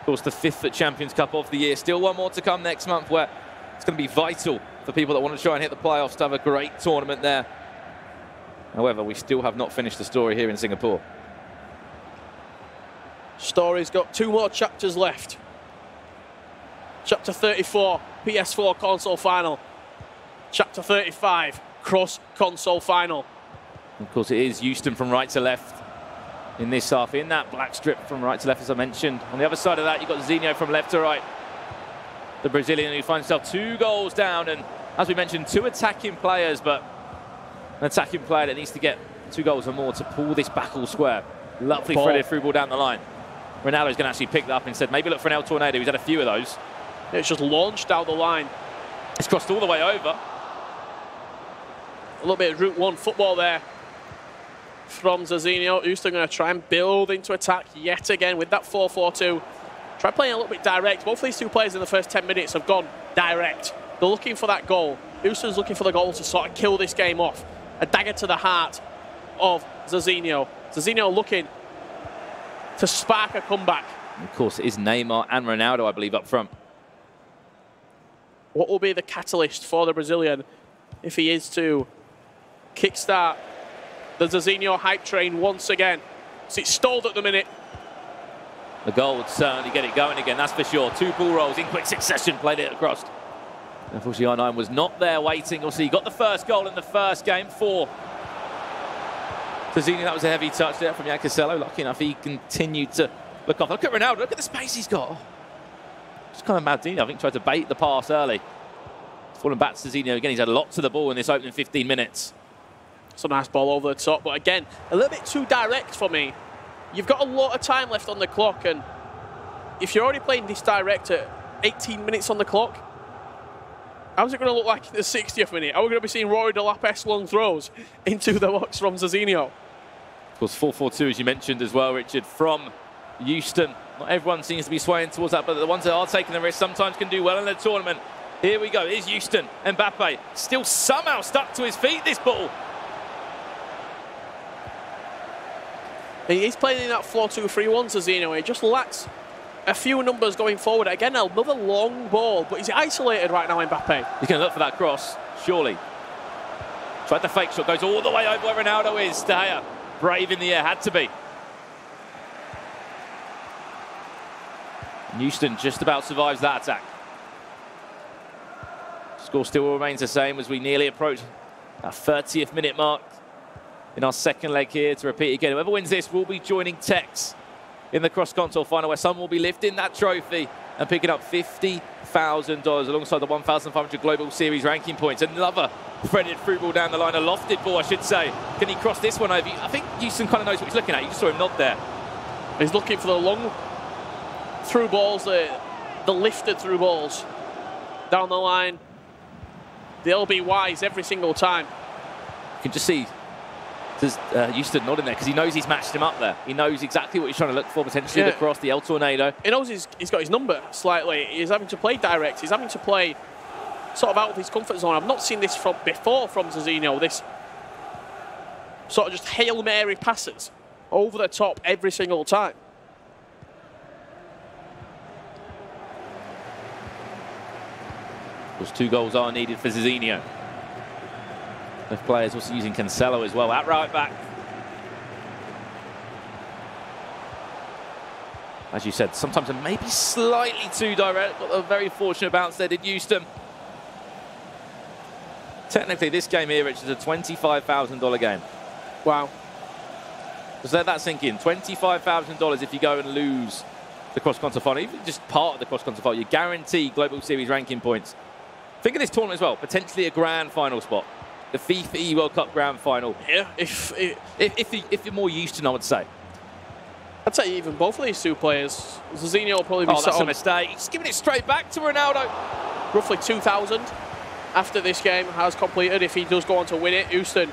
Of course, the 5th at Champions Cup of the year. Still one more to come next month where it's going to be vital for people that want to try and hit the playoffs to have a great tournament there. However, we still have not finished the story here in Singapore. Story's got 2 more chapters left. Chapter 34, PS4 Console Final. Chapter 35, Cross Console Final. Of course, it is Houston from right to left in this half, in that black strip from right to left, as I mentioned. On the other side of that, you've got Zazinho from left to right. The Brazilian who finds himself 2 goals down, and as we mentioned, 2 attacking players, but an attacking player that needs to get 2 goals or more to pull this back all square. Lovely threaded through ball down the line. Ronaldo's going to actually pick that up instead. Maybe look for an El Tornado. He's had a few of those. It's just launched down the line. It's crossed all the way over. A little bit of Route 1 football there from Zazinho. Houston going to try and build into attack yet again with that 4-4-2. Try playing a little bit direct. Both of these 2 players in the first 10 minutes have gone direct. They're looking for that goal. Houston's looking for the goal to sort of kill this game off. A dagger to the heart of Zazinho. Zazinho looking to spark a comeback. Of course, it is Neymar and Ronaldo, I believe, up front. What will be the catalyst for the Brazilian if he is to kickstart the Zazinho hype train once again? So it's stalled at the minute. The goal would certainly get it going again, that's for sure. 2 ball rolls in quick succession, played it across. Unfortunately, R9 was not there waiting. You'll see he got the first goal in the first game for Zazinho. That was a heavy touch there from Yancasello. Lucky enough, he continued to look off. Look at Ronaldo, look at the space he's got. It's kind of Maldini, I think, tried to bait the pass early. Falling back to Zazinho again. He's had a lot to the ball in this opening 15 minutes. It's a nice ball over the top, but again, a little bit too direct for me. You've got a lot of time left on the clock, and if you're already playing this direct at 18 minutes on the clock, How's it going to look like in the 60th minute? Are we going to be seeing Rory Delapes long throws into the box from Zazino? Of course, 4-4-2, as you mentioned as well, Richard, from Houston. Not everyone seems to be swaying towards that, but the ones that are taking the risk sometimes can do well in the tournament. Here we go. Here's Houston. Mbappe still somehow stuck to his feet, this ball. He's playing in that 4-2-3-1, Zazino. He just lacks a few numbers going forward. Again, another long ball, but he's isolated right now, Mbappe. He's going to look for that cross, surely. Tried the fake shot, goes all the way over where Ronaldo is. De Gea, brave in the air, had to be. Houston just about survives that attack. Score still remains the same as we nearly approach our 30th minute mark in our second leg here. To repeat again, whoever wins this will be joining Tex in the cross-console final, where some will be lifting that trophy and picking up $50,000 alongside the 1,500 Global Series ranking points. Another threaded through ball down the line, a lofted ball, I should say. Can he cross this one over? I think Houston kind of knows what he's looking at. You just saw him nod there. He's looking for the long through balls, the lifted through balls down the line. They'll be wise every single time. You can just see Houston nodding there because he knows he's matched him up there. He knows exactly what he's trying to look for, potentially the cross, the El Tornado. He knows he's got his number slightly. He's having to play direct. He's having to play sort of out of his comfort zone. I've not seen this before from Zazino. This sort of just Hail Mary passes over the top every single time. Those 2 goals are needed for Zazino. Both players also using Cancelo as well at right back. As you said, sometimes a maybe slightly too direct, but a very fortunate bounce there, did Houston. Technically, this game here, Rich, is a $25,000 game. Wow. Just let that sink in. $25,000 if you go and lose the cross-console final, even just part of the cross-console final. You guarantee Global Series ranking points. Think of this tournament as well, potentially a grand final spot. The FIFA World Cup grand final. Yeah, if you're more Houston, I would say. I'd say even both of these 2 players. Zazino will probably be that's a mistake. He's giving it straight back to Ronaldo. Roughly 2,000 after this game has completed. If he does go on to win it, Houston,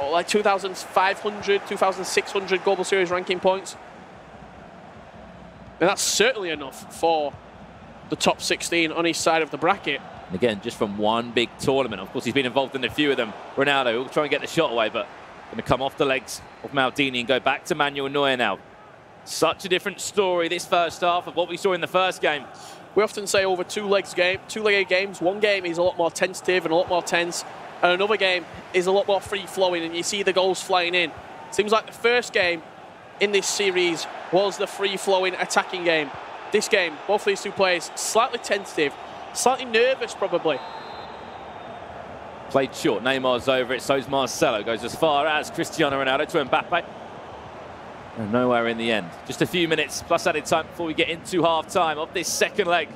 like 2,500, 2,600 Global Series ranking points. And that's certainly enough for the top 16 on each side of the bracket. And again, just from one big tournament. Of course, he's been involved in a few of them. Ronaldo will try and get the shot away, but going to come off the legs of Maldini and go back to Manuel Neuer now. Such a different story this first half of what we saw in the first game. We often say over two-legged games, one game is a lot more tentative and a lot more tense, and another game is a lot more free-flowing, and you see the goals flying in. Seems like the first game in this series was the free-flowing attacking game. This game, both of these 2 players, slightly tentative, slightly nervous probably. Played short, Neymar's over it, so's Marcelo. Goes as far as Cristiano Ronaldo to Mbappe. And nowhere in the end. Just a few minutes plus added time before we get into half-time of this second leg.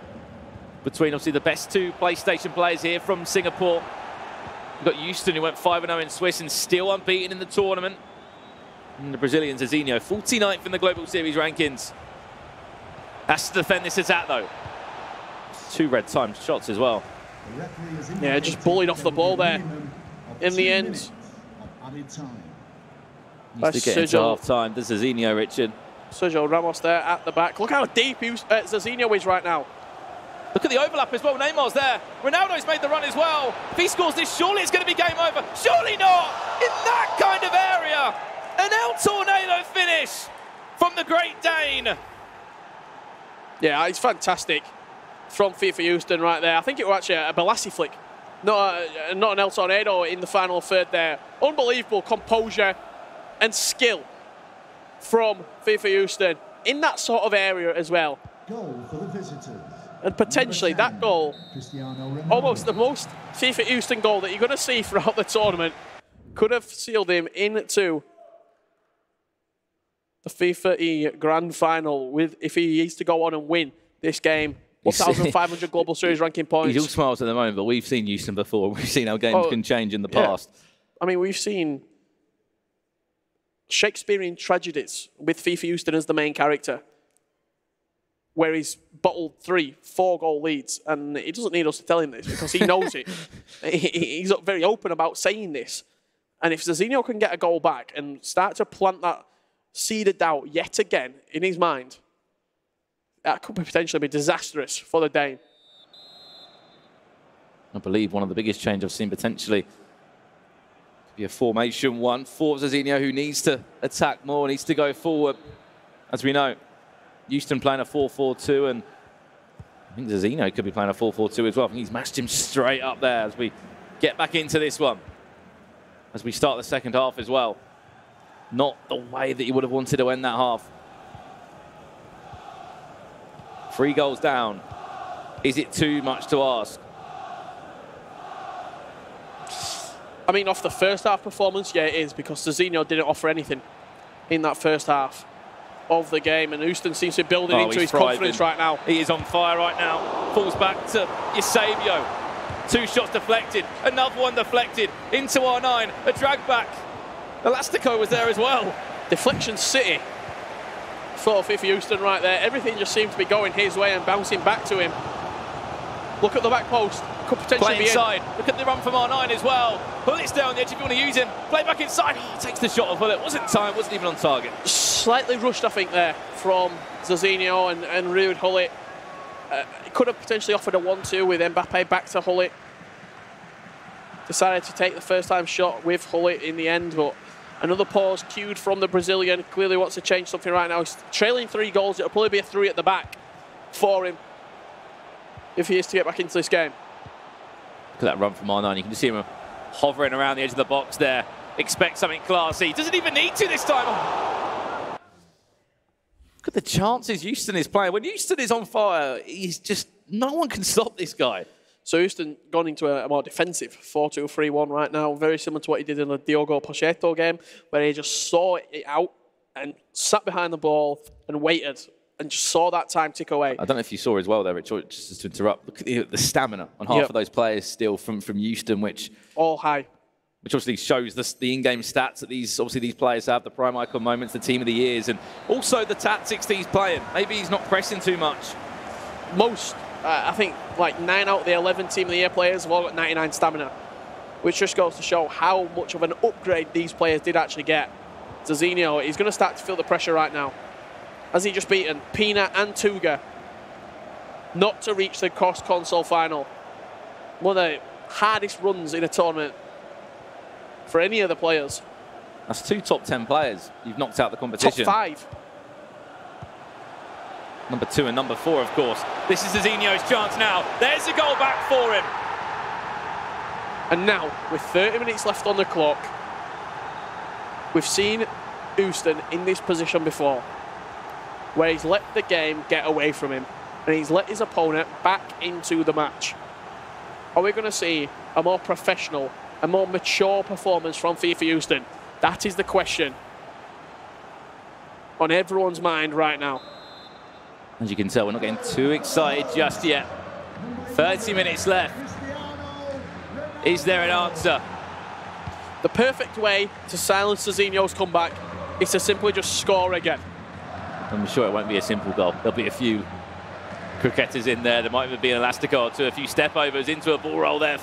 Between obviously the best 2 PlayStation players here from Singapore. We've got Houston, who went 5-0 in Swiss and still unbeaten in the tournament. And the Brazilian Zazino, 49th in the Global Series rankings. Has to defend this attack though. 2 red timed shots as well. Yeah, just bullied off the ball there in the end. Needs to get into half-time. This is Zazino, Richard. Sergio Ramos there at the back. Look how deep Zazino is right now. Look at the overlap as well. Neymar's there. Ronaldo's made the run as well. If he scores this, surely it's going to be game over. Surely not! In that kind of area! An El Tornado finish from the Great Dane. Yeah, it's fantastic from FIFA Houston right there. I think it was actually a Balassi flick, not an El Tornado in the final third there. Unbelievable composure and skill from FIFA Houston in that sort of area as well. Goal for the visitors. And potentially that goal, almost the most FIFA Houston goal that you're going to see throughout the tournament, could have sealed him into the FIFA E Grand Final with if he needs to go on and win this game. 1,500 Global Series ranking points. He's all smiles at the moment, but we've seen Houston before. We've seen how games can change in the past. I mean, we've seen Shakespearean tragedies with FIFA Houston as the main character. where he's bottled 3-4 goal leads, and he doesn't need us to tell him this because he knows it. He's very open about saying this. And if Zizinho can get a goal back and start to plant that seed of doubt yet again in his mind, that could potentially be disastrous for the Dane. I believe one of the biggest changes I've seen potentially could be a formation one for Zizinho, who needs to attack more, needs to go forward. As we know, Houston playing a 4-4-2, and I think Zizinho could be playing a 4-4-2 as well. I think he's matched him straight up there as we get back into this one. As we start the second half as well. Not the way that you would have wanted to end that half. 3 goals down. Is it too much to ask? I mean, off the first half performance, yeah, it is, because Zizinho didn't offer anything in that first half of the game, and Houston seems to be building into his confidence right now. He is on fire right now. Falls back to Eusebio. 2 shots deflected, another one deflected into R9, a drag back. Elastico was there as well. Deflection City for Houston right there. Everything just seemed to be going his way and bouncing back to him. Look at the back post. Could potentially be inside. Look at the run from R9 as well. Bullet's down on the edge if you want to use him. Play back inside. Oh, takes the shot of Bullet. Wasn't time, wasn't even on target. Slightly rushed, I think, there from Zizinho and Ruud Gullit. He could have potentially offered a 1-2 with Mbappe back to Gullit. Decided to take the first-time shot with Gullit in the end, but another pause cued from the Brazilian. Clearly wants to change something right now. He's trailing 3 goals. It'll probably be a 3 at the back for him if he is to get back into this game. Look at that run from R9. You can just see him hovering around the edge of the box there. Expect something classy. Doesn't even need to this time. Oh. Look at the chances Houston is playing. When Houston is on fire, he's just, no one can stop this guy. So Houston gone into a more defensive 4-2-3-1 right now, very similar to what he did in the Diogo Pacheco game, where he just saw it out and sat behind the ball and waited and just saw that time tick away. I don't know if you saw as well there, Richard, just to interrupt. Look at the stamina on half of those players still from Houston, which all high. Which obviously shows the in-game stats that these players have, the prime icon moments, the team of the years, and also the tactics that he's playing. Maybe he's not pressing too much. Most, I think, like 9 out of the 11 team of the year players have all got 99 stamina, which just goes to show how much of an upgrade these players did actually get. Zizinho, he's going to start to feel the pressure right now. Has he just beaten Pina and Tuga not to reach the Console Final? One of the hardest runs in a tournament for any of the players. That's 2 top 10 players you've knocked out the competition. Top 5. Number 2 and number 4, of course. This is Zizinho's chance now. There's a goal back for him. And now, with 30 minutes left on the clock, we've seen Houston in this position before, where he's let the game get away from him, and he's let his opponent back into the match. Are we going to see a more professional, a more mature performance from FIFA Houston? That is the question on everyone's mind right now. As you can tell, we're not getting too excited just yet. 30 minutes left. Is there an answer? The perfect way to silence Zizinho's comeback is to simply just score again. I'm sure it won't be a simple goal. There'll be a few cricketers in there. There might even be an elastico or 2, a few step overs into a ball roll there.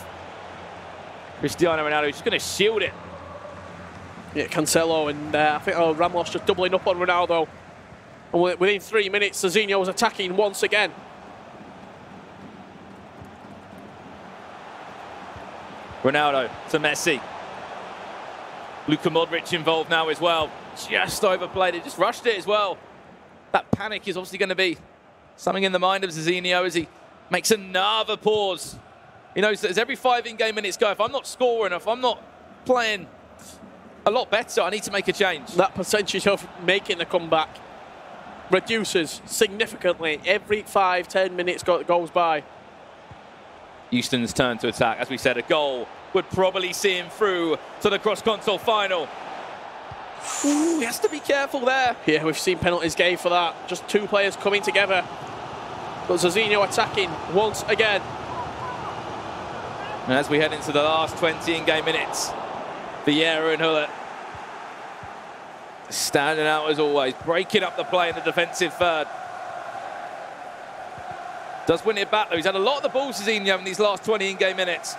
Cristiano Ronaldo is just going to shield it. Yeah, Cancelo and I think Ramos just doubling up on Ronaldo. And within 3 minutes, Zizinho was attacking once again. Ronaldo to Messi. Luka Modric involved now as well. Just overplayed it, just rushed it as well. That panic is obviously going to be something in the mind of Zizinho as he makes another pause. He knows that as every 5 in-game minutes go, if I'm not scoring, if I'm not playing a lot better, I need to make a change. That percentage of making the comeback reduces significantly. Every 5-10 minutes goes by. Houston's turn to attack. As we said, a goal would probably see him through to the cross-console final. Ooh, he has to be careful there. Yeah, we've seen penalties gave for that. Just 2 players coming together. But Zizinho attacking once again. And as we head into the last 20 in-game minutes, Vieira and Hullet standing out as always, breaking up the play in the defensive third. Does win it back, though. He's had a lot of the ball, Zizinho, in these last 20 in-game minutes.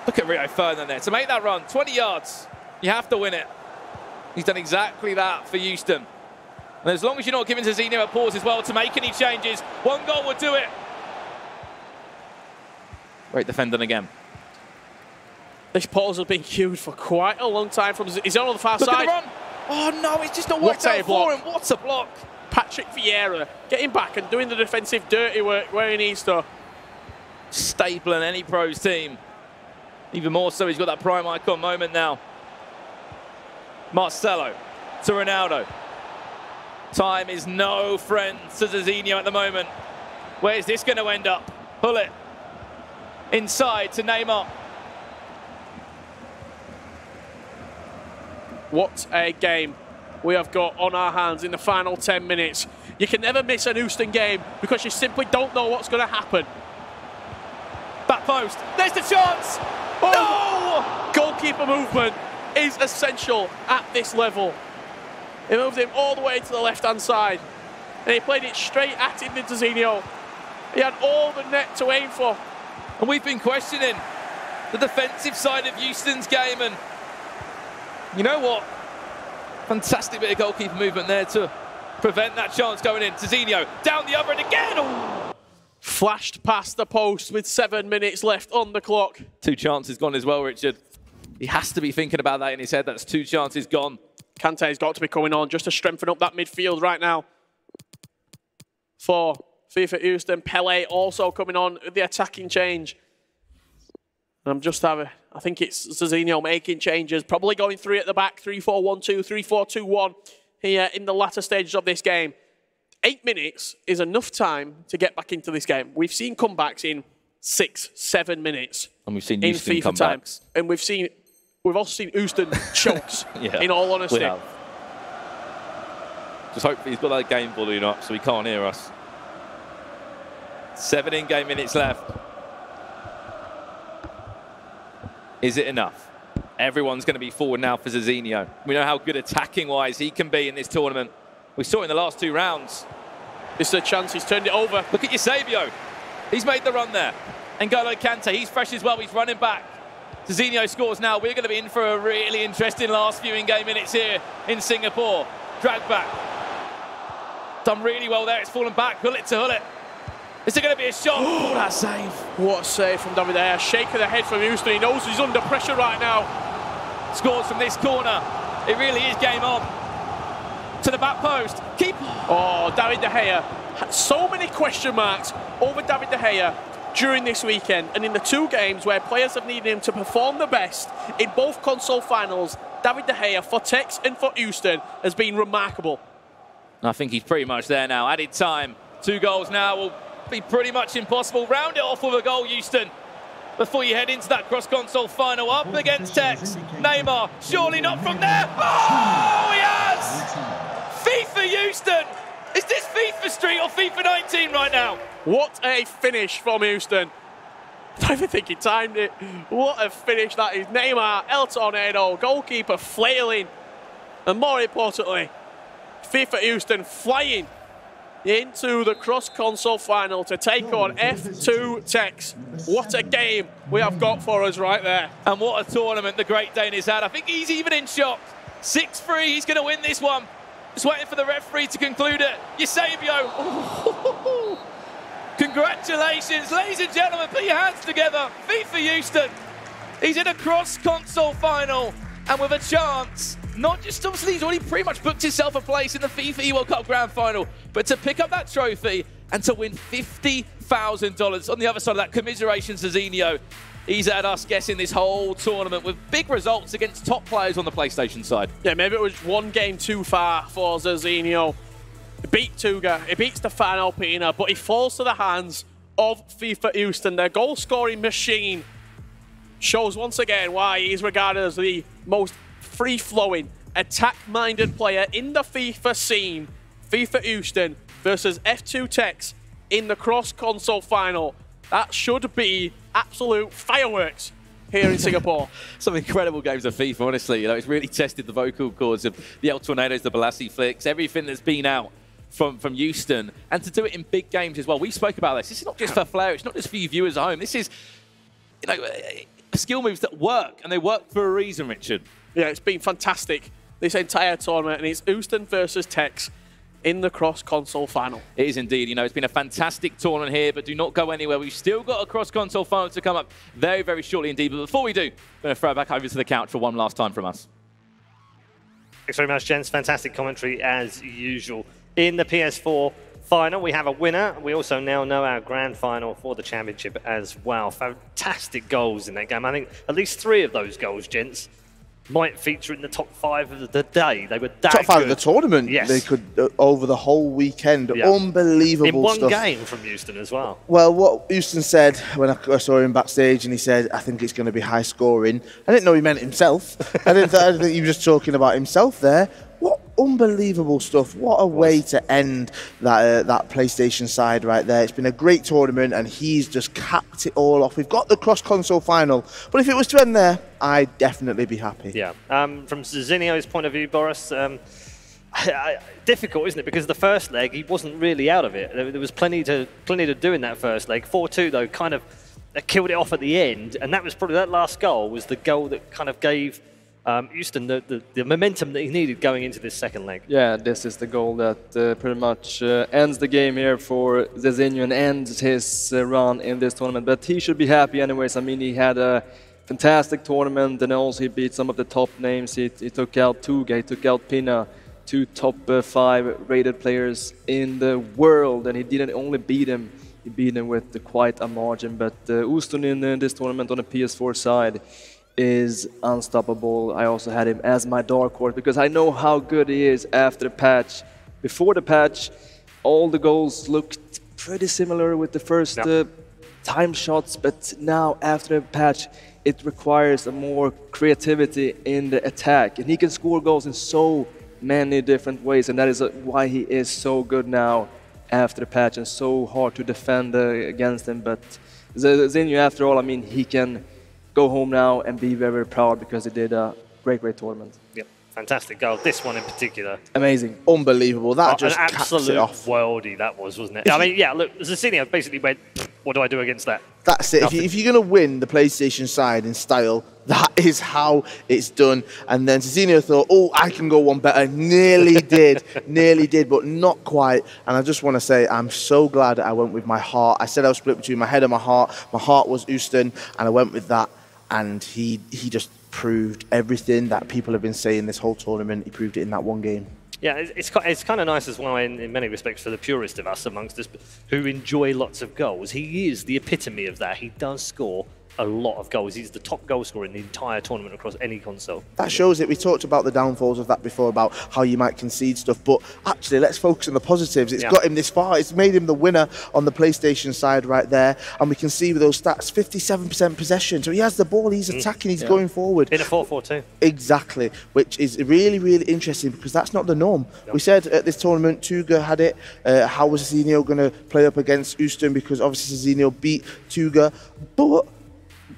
Look at Rio Ferdinand there. To make that run, 20 yards, you have to win it. He's done exactly that for Houston. And as long as you're not giving Zizinho a pause as well to make any changes, one goal will do it. Great defending again. This pause has been queued for quite a long time. He's on the far Look side. At the run. Oh no, it's just not worked out for him. What a block. Patrick Vieira getting back and doing the defensive dirty work where he needs to. Stapling any pros team. Even more so, he's got that prime icon moment now. Marcelo to Ronaldo. Time is no friend to Zizinho at the moment. Where's this going to end up? Pull it. Inside to Neymar. What a game we have got on our hands in the final 10 minutes. You can never miss an Houston game because you simply don't know what's going to happen. Back post. There's the chance. Oh! No! Goalkeeper movement is essential at this level. He moved him all the way to the left-hand side. And he played it straight at him, Zizinho. He had all the net to aim for. And we've been questioning the defensive side of Houston's game, and you know what? Fantastic bit of goalkeeper movement there to prevent that chance going in. Zizinho down the other end again. Ooh. Flashed past the post with 7 minutes left on the clock. 2 chances gone as well, Richard. He has to be thinking about that in his head. That's 2 chances gone. Kante's got to be coming on just to strengthen up that midfield right now. For FIFA Houston, Pele also coming on with the attacking change. And I'm just having, I think it's Zizinho making changes, probably going 3 at the back, 3-4-1-2, 3-4-2-1 here in the latter stages of this game. 8 minutes is enough time to get back into this game. We've seen comebacks in 6, 7 minutes. And we've seen Houston in FIFA comebacks. Time. And we've also seen Houston chokes, yeah, in all honesty. we have. Just hope he's got that game volume up so he can't hear us. 7 in-game minutes left. Is it enough? Everyone's going to be forward now for Zizinho. We know how good attacking-wise he can be in this tournament. We saw it in the last 2 rounds. This is a chance. He's turned it over. Look at Eusebio. He's made the run there. N'Golo Kante, he's fresh as well. He's running back. Zizinho scores now. We're going to be in for a really interesting last few in-game minutes here in Singapore. Drag back. Done really well there. It's fallen back. Hullet to Hullet. Is there going to be a shot? Oh, that save. What a save from David De Gea. Shake of the head from Houston. He knows he's under pressure right now. Scores from this corner. It really is game on. To the back post. Keep. Oh, David De Gea. Had so many question marks over David De Gea during this weekend. And in the 2 games where players have needed him to perform the best in both console finals, David De Gea for Tex and for Houston has been remarkable. I think he's pretty much there now. Added time. 2 goals now will be pretty much impossible. Round it off with a goal, Houston, before you head into that cross-console final up against Tex. Neymar, surely not from there. Oh, he has! FIFA Houston! Is this FIFA Street or FIFA 19 right now? What a finish from Houston. I don't even think he timed it. What a finish that is. Neymar, El Tornado, goalkeeper flailing. And more importantly, FIFA Houston flying into the cross-console final to take on F2 Tex. What a game we have got for us right there. And what a tournament the Great Dane has had. I think he's even in shock. 6-3, he's going to win this one. Just waiting for the referee to conclude it. Eusebio. Congratulations, ladies and gentlemen, put your hands together. FIFA Houston. He's in a cross-console final and with a chance. Not just, obviously, he's already pretty much booked himself a place in the FIFA World Cup Grand Final, but to pick up that trophy and to win $50,000 on the other side of that. Commiserations to Zizinho. He's had us guessing this whole tournament with big results against top players on the PlayStation side. Yeah, maybe it was 1 game too far for Zizinho. He beat Tuga, he beats Stefano Pina, but he falls to the hands of FIFA Houston, their goal-scoring machine. Shows once again why he's regarded as the most free-flowing, attack-minded player in the FIFA scene. FIFA Houston versus F2 Tex in the cross-console final. That should be absolute fireworks here in Singapore. Some incredible games of FIFA, honestly. You know, it's really tested the vocal cords of the El Tornados, the Balassi flicks, everything that's been out from Houston, and to do it in big games as well. We spoke about this. This is not just for flair. It's not just for you viewers at home. This is, you know, skill moves that work, and they work for a reason, Richard. Yeah, it's been fantastic this entire tournament, and it's Houston versus Tex in the cross-console final. It is indeed. You know, it's been a fantastic tournament here, but do not go anywhere. We've still got a cross-console final to come up very, very shortly indeed. But before we do, I'm going to throw it back over to the couch for one last time from us. Thanks very much, gents. Fantastic commentary as usual. In the PS4 final, we have a winner. We also now know our grand final for the championship as well. Fantastic goals in that game. I think at least 3 of those goals, gents, might feature in the top 5 of the day. They were that top 5 good. of the tournament. Yes. They could, over the whole weekend. Yeah. Unbelievable in one stuff. game from Houston as well. Well, what Houston said when I saw him backstage, and he said, I think it's going to be high scoring. I didn't know he meant himself. I didn't think he was just talking about himself there. What unbelievable stuff. What a way to end that PlayStation side right there. It's been a great tournament, and he's just capped it all off. We've got the cross-console final, but if it was to end there, I'd definitely be happy. Yeah. From Zinio's point of view, Boris, difficult, isn't it? Because the first leg, he wasn't really out of it. There was plenty to do in that first leg. 4-2, though, kind of killed it off at the end, and that was probably that last goal was the goal that kind of gave Houston the momentum that he needed going into this second leg. Yeah, this is the goal that pretty much ends the game here for Zezinho and ends his run in this tournament. But he should be happy anyways. I mean, he had a fantastic tournament, and also he beat some of the top names. He took out Tuga, he took out Pina, 2 top 5 rated players in the world, and he didn't only beat him, he beat him with quite a margin. But Houston in this tournament on the PS4 side is unstoppable. I also had him as my dark horse because I know how good he is after the patch. Before the patch, all the goals looked pretty similar with the first time shots, but now after the patch, it requires a more creativity in the attack, and he can score goals in so many different ways, and that is why he is so good now after the patch and so hard to defend against him. But Zinho, after all, I mean, he can go home now and be very, very proud because he did a great, great tournament. Yep, fantastic goal. This one in particular. Amazing. Unbelievable. That just an caps it absolute off. worldie that was, wasn't it? I mean, yeah, look, Zinio basically went, what do I do against that? That's it. If you're going to win the PlayStation side in style, that is how it's done. And then Zinio thought, oh, I can go one better. Nearly did. Nearly did, but not quite. And I just want to say I'm so glad I went with my heart. I said I was split between my head and my heart. My heart was Houston, and I went with that. And he just proved everything that people have been saying this whole tournament. He proved it in that one game. Yeah, it's kind of nice as well in many respects for the purist of us amongst us who enjoy lots of goals. He is the epitome of that. He does score a lot of goals. He's the top goal scorer in the entire tournament across any console. That shows it. We talked about the downfalls of that before, about how you might concede stuff, but actually let's focus on the positives. It's got him this far. It's made him the winner on the PlayStation side right there, and we can see with those stats, 57% possession. So he has the ball, he's attacking, he's going forward. In a 4-4-2. Exactly, which is really, really interesting because that's not the norm. No. We said at this tournament, Tuga had it. How was Zinio going to play up against Houston? Because obviously Zinio beat Tuga, but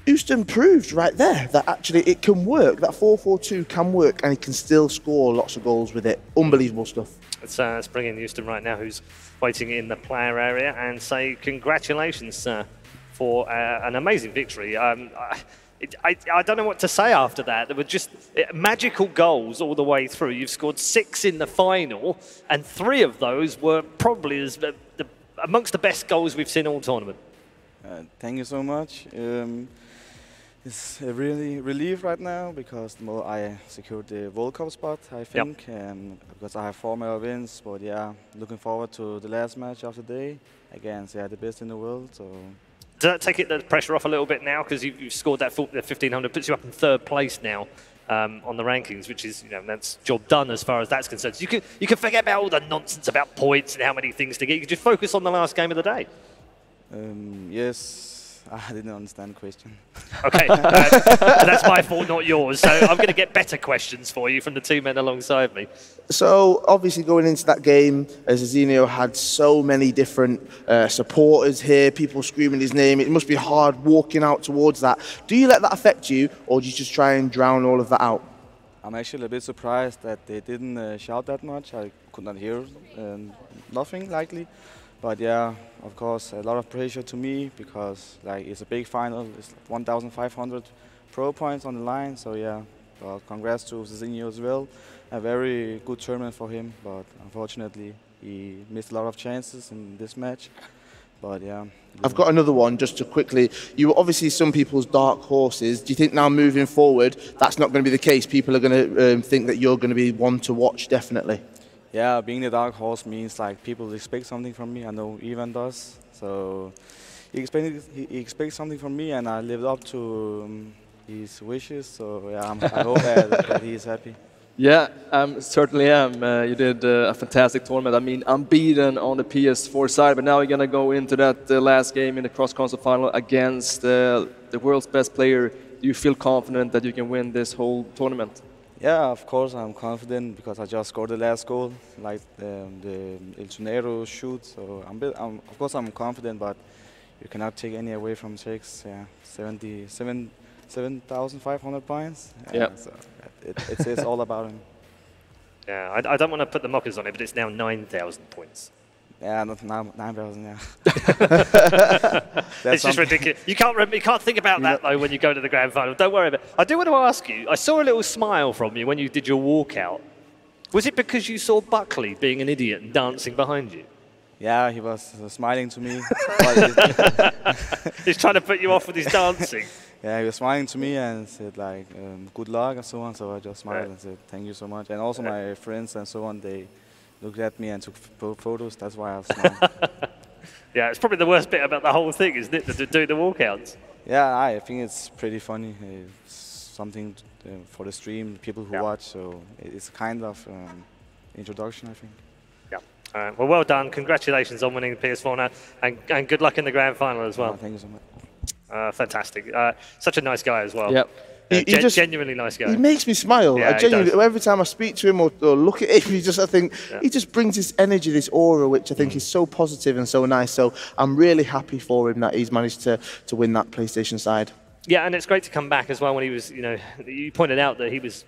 Houston proved right there that actually it can work. That 4-4-2 can work, and he can still score lots of goals with it. Unbelievable stuff. Let's bring in Houston right now, who's waiting in the player area, and say congratulations for an amazing victory. I don't know what to say after that. There were just magical goals all the way through. You've scored 6 in the final, and 3 of those were probably amongst the best goals we've seen all tournament. Thank you so much. It's a really relief right now because I secured the World Cup spot, I think, because I have 4 more wins. But yeah, looking forward to the last match of the day against the best in the world. So. Does that take the pressure off a little bit now because you've scored that 1,500, puts you up in 3rd place now on the rankings, which is, you know, that's job done as far as that's concerned. So you can forget about all the nonsense about points and how many things to get. You can just focus on the last game of the day. Yes, I didn't understand the question. Okay, that's my fault, not yours. So I'm going to get better questions for you from the 2 men alongside me. So obviously going into that game, Zinio had so many different supporters here, people screaming his name. It must be hard walking out towards that. Do you let that affect you, or do you just try and drown all of that out? I'm actually a bit surprised that they didn't shout that much. I could not hear nothing likely. But yeah, of course, a lot of pressure to me because like it's a big final. It's 1,500 pro points on the line. So yeah, well, congrats to Zizinho as well. A very good tournament for him, but unfortunately he missed a lot of chances in this match. But yeah. I've got another one just to quickly. You were obviously some people's dark horses. Do you think now moving forward that's not going to be the case? People are going to think that you're going to be one to watch definitely. Yeah, being the dark horse means like people expect something from me. I know Ivan does. So he expects something from me, and I lived up to his wishes. So yeah, I hope that he's happy. Yeah, certainly am. You did a fantastic tournament. I mean, unbeaten on the PS4 side, but now you're going to go into that last game in the cross-console final against the world's best player. Do you feel confident that you can win this whole tournament? Yeah, of course I'm confident because I just scored the last goal, like the El Tunero shoot. So of course I'm confident, but you cannot take any away from Tex. Yeah, 7,500 points. Yeah, so it's all about him. Yeah, I don't want to put the mockers on it, but it's now 9,000 points. Yeah, not 9,000. Yeah. It's just ridiculous. You can't think about that though when you go to the grand final. Don't worry about it. I do want to ask you. I saw a little smile from you when you did your walkout. Was it because you saw Buckley being an idiot and dancing behind you? Yeah, he was smiling to me. He's trying to put you off with his dancing. Yeah, he was smiling to me and said like, good luck and so on. So I just smiled and said, thank you so much. And also my friends and so on, they looked at me and took photos. That's why I was smiling. Yeah, it's probably the worst bit about the whole thing, isn't it? To do the walkouts. Yeah, I think it's pretty funny. It's something for the stream, people who watch. So it's kind of introduction, I think. Yeah. All right. Well, well done. Congratulations on winning the PS4 now, and good luck in the grand final as well. Thank you so much. Fantastic. Such a nice guy as well. Yep. Genuinely nice guy. He makes me smile. Yeah, every time I speak to him or look at him, he just brings this energy, this aura, which I think is so positive and so nice. So I'm really happy for him that he's managed to win that PlayStation side. Yeah, and it's great to come back as well when he was, you pointed out that he was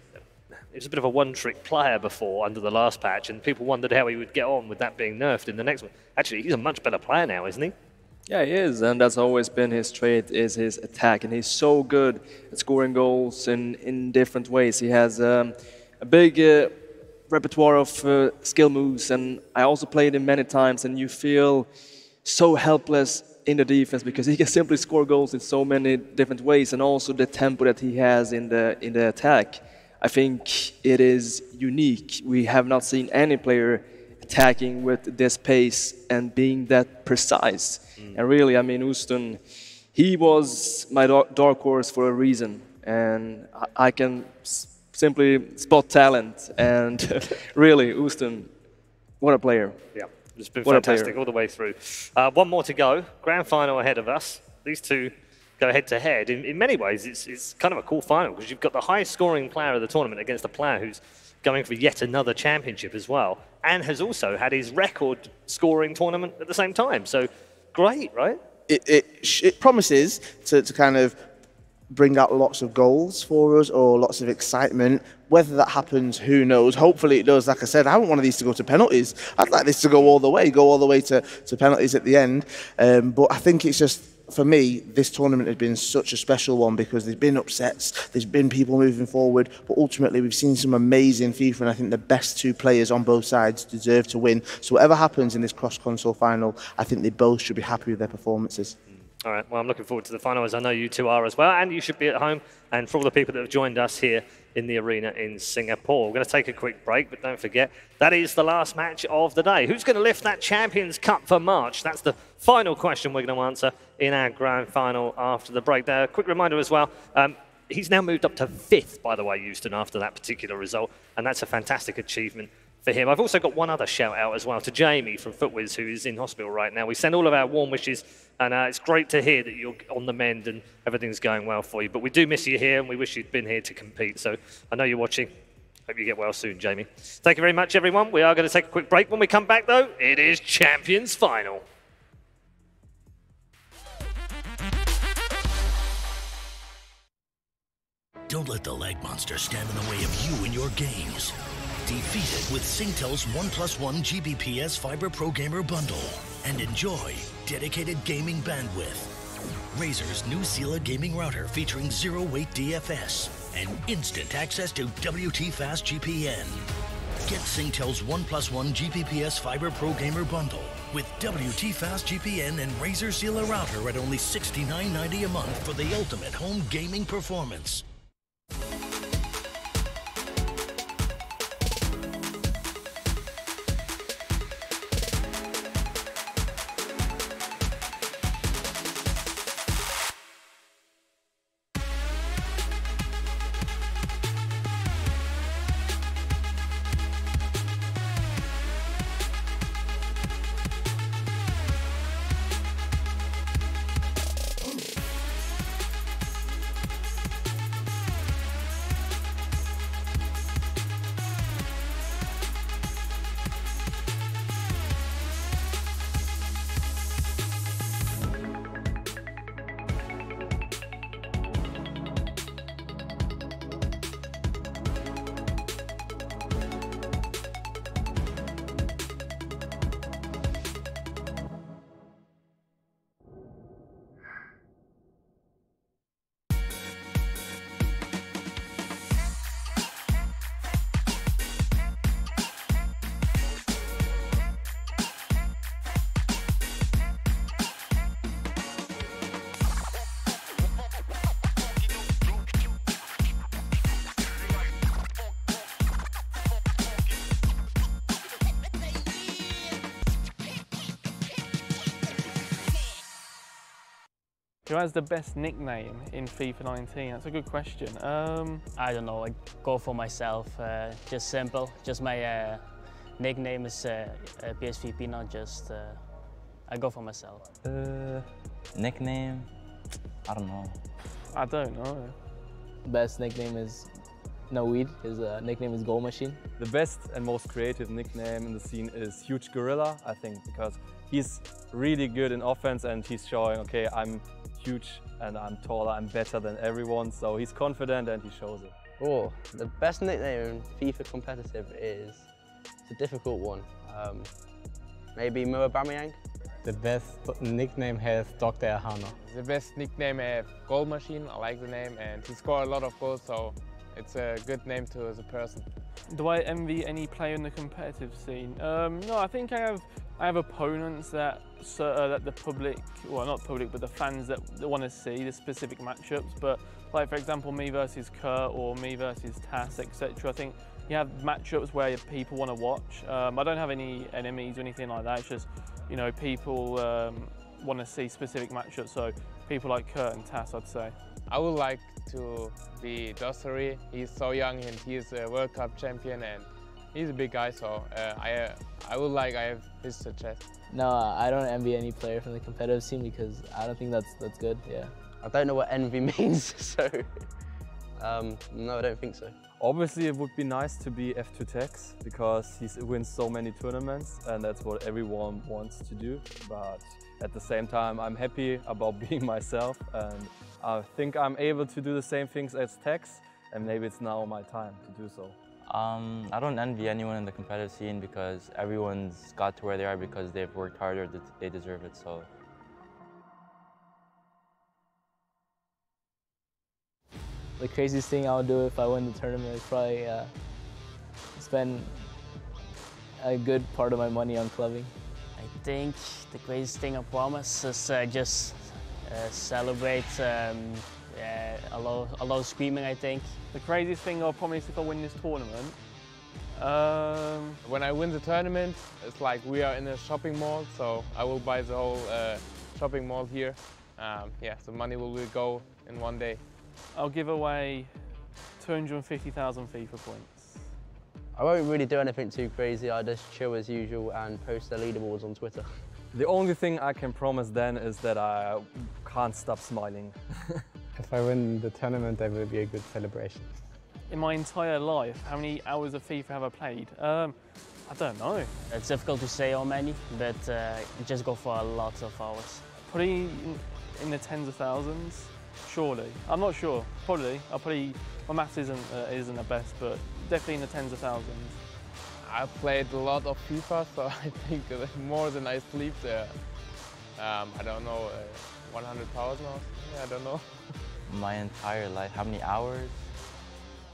a bit of a one-trick player before under the last patch, and people wondered how he would get on with that being nerfed in the next one. Actually, he's a much better player now, isn't he? Yeah, he is, and that's always been his trait, is his attack, and he's so good at scoring goals in different ways. He has a big repertoire of skill moves, and I also played him many times, and you feel so helpless in the defense because he can simply score goals in so many different ways, and also the tempo that he has in the attack. I think it is unique. We have not seen any player attacking with this pace and being that precise. And really, I mean, Uston, he was my dark horse for a reason. And I can simply spot talent. And really, Uston, what a player. Yeah, it's been fantastic all the way through. One more to go. Grand final ahead of us. These two go head-to-head. In many ways, it's kind of a cool final because you've got the highest scoring player of the tournament against a player who's going for yet another championship as well, and has also had his record scoring tournament at the same time. So great, right? It promises to kind of bring out lots of goals for us or lots of excitement. Whether that happens, who knows? Hopefully it does. Like I said, I want one of these to go to penalties. I'd like this to go all the way to penalties at the end. But I think it's just, for me, this tournament has been such a special one because there's been upsets, there's been people moving forward, but ultimately we've seen some amazing FIFA, and I think the best two players on both sides deserve to win. So whatever happens in this cross-console final, I think they both should be happy with their performances. All right, well, I'm looking forward to the final, as I know you two are as well, and you should be at home. And for all the people that have joined us here in the arena in Singapore, we're going to take a quick break, but don't forget, that is the last match of the day. Who's going to lift that Champions Cup for March? That's the final question we're going to answer in our grand final after the break. There, a quick reminder as well, he's now moved up to 5th, by the way, Houston, after that particular result, and that's a fantastic achievement for him. I've also got one other shout out as well to Jamie from FUT, who is in hospital right now. We send all of our warm wishes, and it's great to hear that you're on the mend and everything's going well for you. But we do miss you here, and we wish you'd been here to compete. So I know you're watching. Hope you get well soon, Jamie. Thank you very much, everyone. We are going to take a quick break. When we come back, though, it is Champions Final. Don't let the leg monster stand in the way of you and your games. Defeat it with Singtel's 1+1 Gbps Fiber Pro Gamer Bundle and enjoy dedicated gaming bandwidth. Razer's new Sela gaming router featuring zero-weight DFS and instant access to WT Fast GPN. Get Singtel's 1+1 Gbps Fiber Pro Gamer Bundle with WT Fast GPN and Razer Sela router at only $69.90 a month for the ultimate home gaming performance. Who has the best nickname in FIFA 19? That's a good question. I don't know, I go for myself, just simple. Just my nickname is PSVP, not just, I go for myself. Nickname? I don't know. I don't know. Best nickname is Naweed. His nickname is Goal Machine. The best and most creative nickname in the scene is Huge Gorilla, I think, because he's really good in offense and he's showing, okay, I'm huge and I'm taller, I'm better than everyone, so he's confident and he shows it. Oh, the best nickname in FIFA competitive is, it's a difficult one. Maybe Mo Aubameyang? The best nickname has Dr. Ahana. The best nickname is Goal Machine. I like the name and he scored a lot of goals, so it's a good name to as a person. Do I envy any player in the competitive scene? No, I think I have opponents that that the public, well not public, but the fans that want to see the specific matchups. But like for example, me versus Kurt or me versus Tass, etc. I think you have matchups where people want to watch. I don't have any enemies or anything like that. It's just, you know, people want to see specific matchups. So people like Kurt and Tass, I'd say. I would like to be Dossary. He's so young and he's a World Cup champion and he's a big guy, so I would like I have his success. No, I don't envy any player from the competitive scene because I don't think that's good, yeah. I don't know what envy means, so no, I don't think so. Obviously, it would be nice to be F2 Tex because he wins so many tournaments and that's what everyone wants to do. But at the same time, I'm happy about being myself and I think I'm able to do the same things as Tex and maybe it's now my time to do so. I don't envy anyone in the competitive scene because everyone's got to where they are because they've worked harder, they deserve it, so. The craziest thing I would do if I win the tournament is probably spend a good part of my money on clubbing. I think the craziest thing I promise is just celebrate a lot of screaming, I think. The craziest thing I'll promise if I win this tournament? When I win the tournament, it's like we are in a shopping mall, so I will buy the whole shopping mall here. Yeah, the money will go in one day. I'll give away 250,000 FIFA points. I won't really do anything too crazy. I just chill as usual and post the leaderboards on Twitter. The only thing I can promise then is that I can't stop smiling. If I win the tournament, there will be a good celebration. In my entire life, how many hours of FIFA have I played? I don't know. It's difficult to say how many, but just go for a lot of hours. Probably in the tens of thousands, surely. I'm not sure. Probably. My maths isn't the best, but definitely in the tens of thousands. I played a lot of FIFA, so I think more than I sleep there. I don't know, 100,000 or something, I don't know. My entire life, how many hours?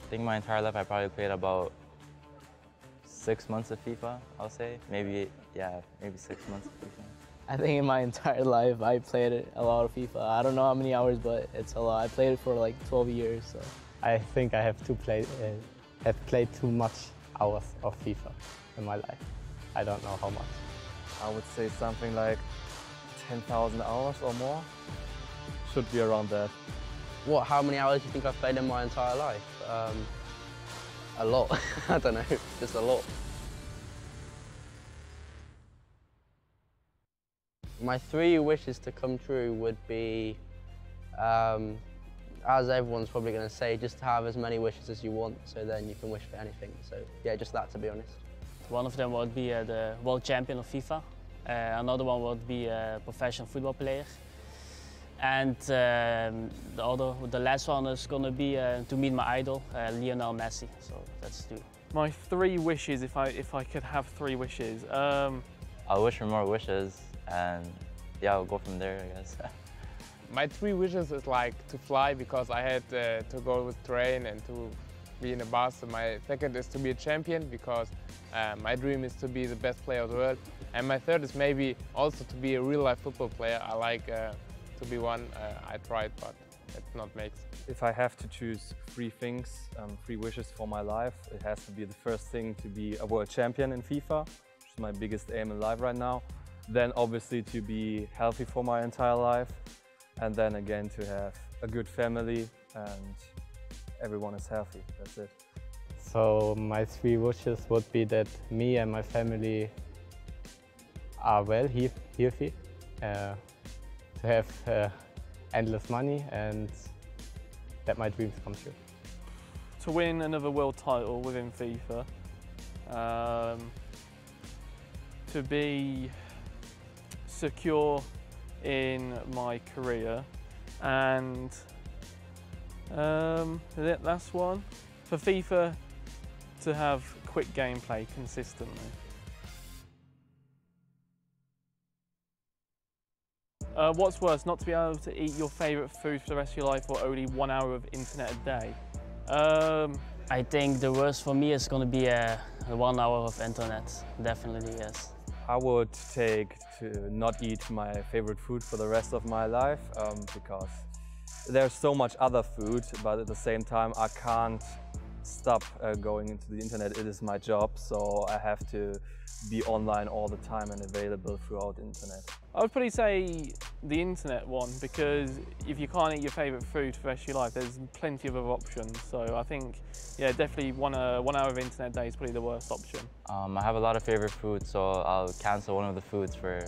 I think my entire life I probably played about 6 months of FIFA, I'll say. Maybe 6 months of FIFA. I think in my entire life I played a lot of FIFA. I don't know how many hours, but it's a lot. I played it for like 12 years. So. I think I have played too much hours of FIFA in my life. I don't know how much. I would say something like 10,000 hours or more. Should be around that. What, how many hours do you think I've played in my entire life? A lot. I don't know, just a lot. My 3 wishes to come true would be, as everyone's probably going to say, just to have as many wishes as you want, so then you can wish for anything. So yeah, just that, to be honest. One of them would be the world champion of FIFA. Another one would be a professional football player. And the last one is going to be to meet my idol, Lionel Messi. So that's 2. My 3 wishes, if I could have 3 wishes. I'll wish for more wishes, and yeah, I'll go from there, I guess. My 3 wishes is like to fly, because I had to go with train and to be in Abaza. My 2nd is to be a champion, because my dream is to be the best player of the world. And my 3rd is maybe also to be a real-life football player. I like to be one. I tried, but it's not makes. If I have to choose 3 things, 3 wishes for my life, it has to be the first thing to be a world champion in FIFA, which is my biggest aim in life right now. Then obviously to be healthy for my entire life. And then again to have a good family and everyone is healthy. That's it. So my 3 wishes would be that me and my family are well, healthy, to have endless money, and that my dreams come true. To win another world title within FIFA, to be secure in my career, and the last one, for FIFA, to have quick gameplay consistently. What's worse, not to be able to eat your favourite food for the rest of your life, or only 1 hour of internet a day? I think the worst for me is going to be 1 hour of internet, definitely, yes. I would take to not eat my favorite food for the rest of my life, because there's so much other food, but at the same time I can't stop going into the internet. It is my job, so I have to be online all the time and available throughout the internet. I would probably say the internet one, because if you can't eat your favourite food for the rest of your life, there's plenty of other options. So I think, yeah, definitely 1 hour of internet a day is probably the worst option. I have a lot of favorite foods, so I'll cancel one of the foods to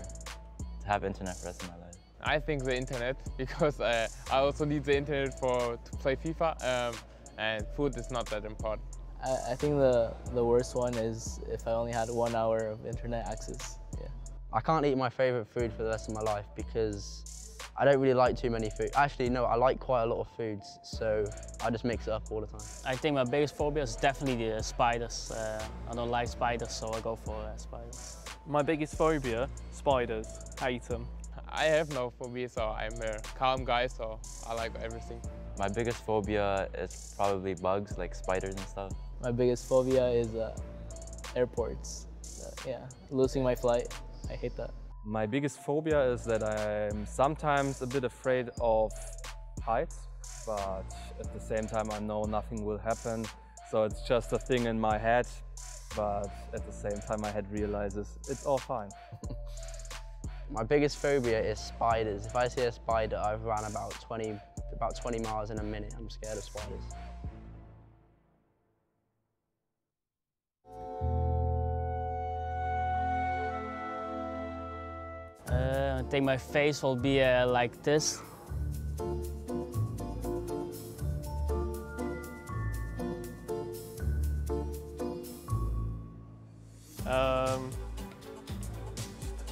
have internet for the rest of my life. I think the internet, because I also need the internet to play FIFA, and food is not that important. I think the worst one is if I only had 1 hour of internet access. Yeah. I can't eat my favourite food for the rest of my life because I don't really like too many food. Actually, no, I like quite a lot of foods, so I just mix it up all the time. I think my biggest phobia is definitely the spiders. I don't like spiders, so I go for spiders. My biggest phobia, spiders. Hate them. I have no phobia, so I'm a calm guy, so I like everything. My biggest phobia is probably bugs, like spiders and stuff. My biggest phobia is airports. Yeah, losing my flight. I hate that. My biggest phobia is that I'm sometimes a bit afraid of heights, but at the same time I know nothing will happen. So it's just a thing in my head, but at the same time my head realizes it's all fine. My biggest phobia is spiders. If I see a spider, I've run about 20 miles in a minute. I'm scared of spiders. I think my face will be like this.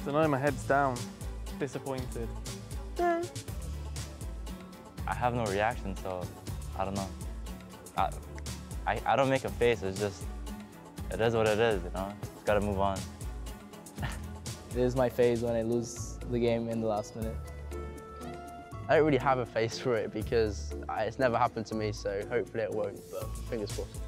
Don't know, my head's down. Disappointed. I have no reaction, so I don't know. I don't make a face, it's just it is what it is, you know? Just gotta move on. It is my phase when I lose the game in the last minute. I don't really have a face for it because it's never happened to me, so hopefully it won't, but fingers crossed.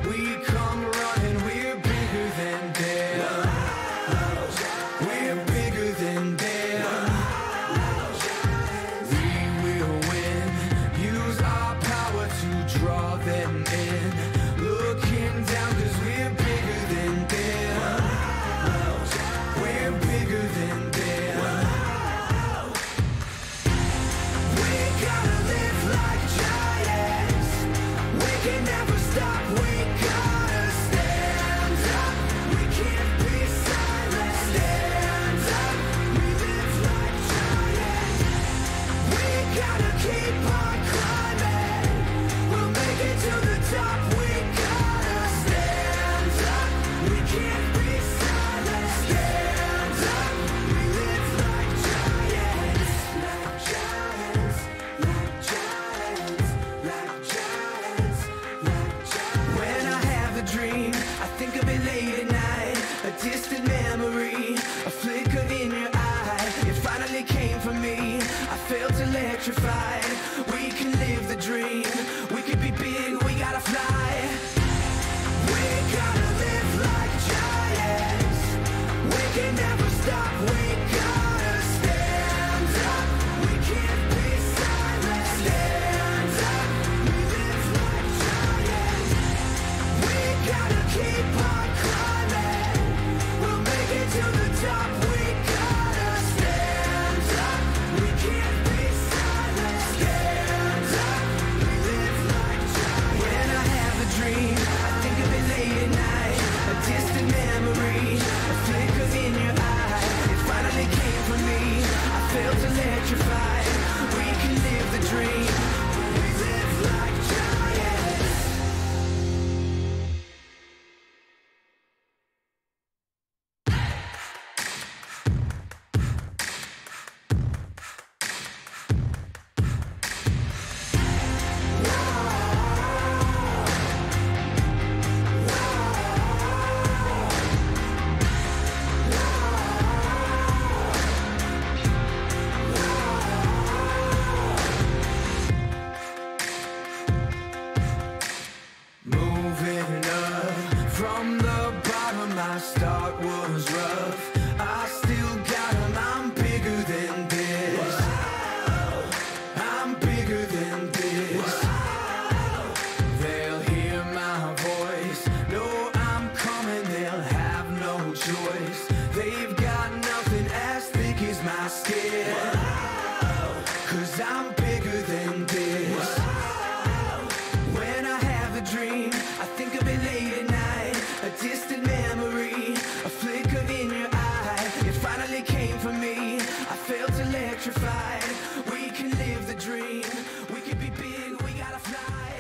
We 'cause I'm bigger than this. When I have a dream, I think of it late at night, a distant memory, a flicker in your eye. It finally came for me, I felt electrified. We can live the dream, we can be big, we gotta fly.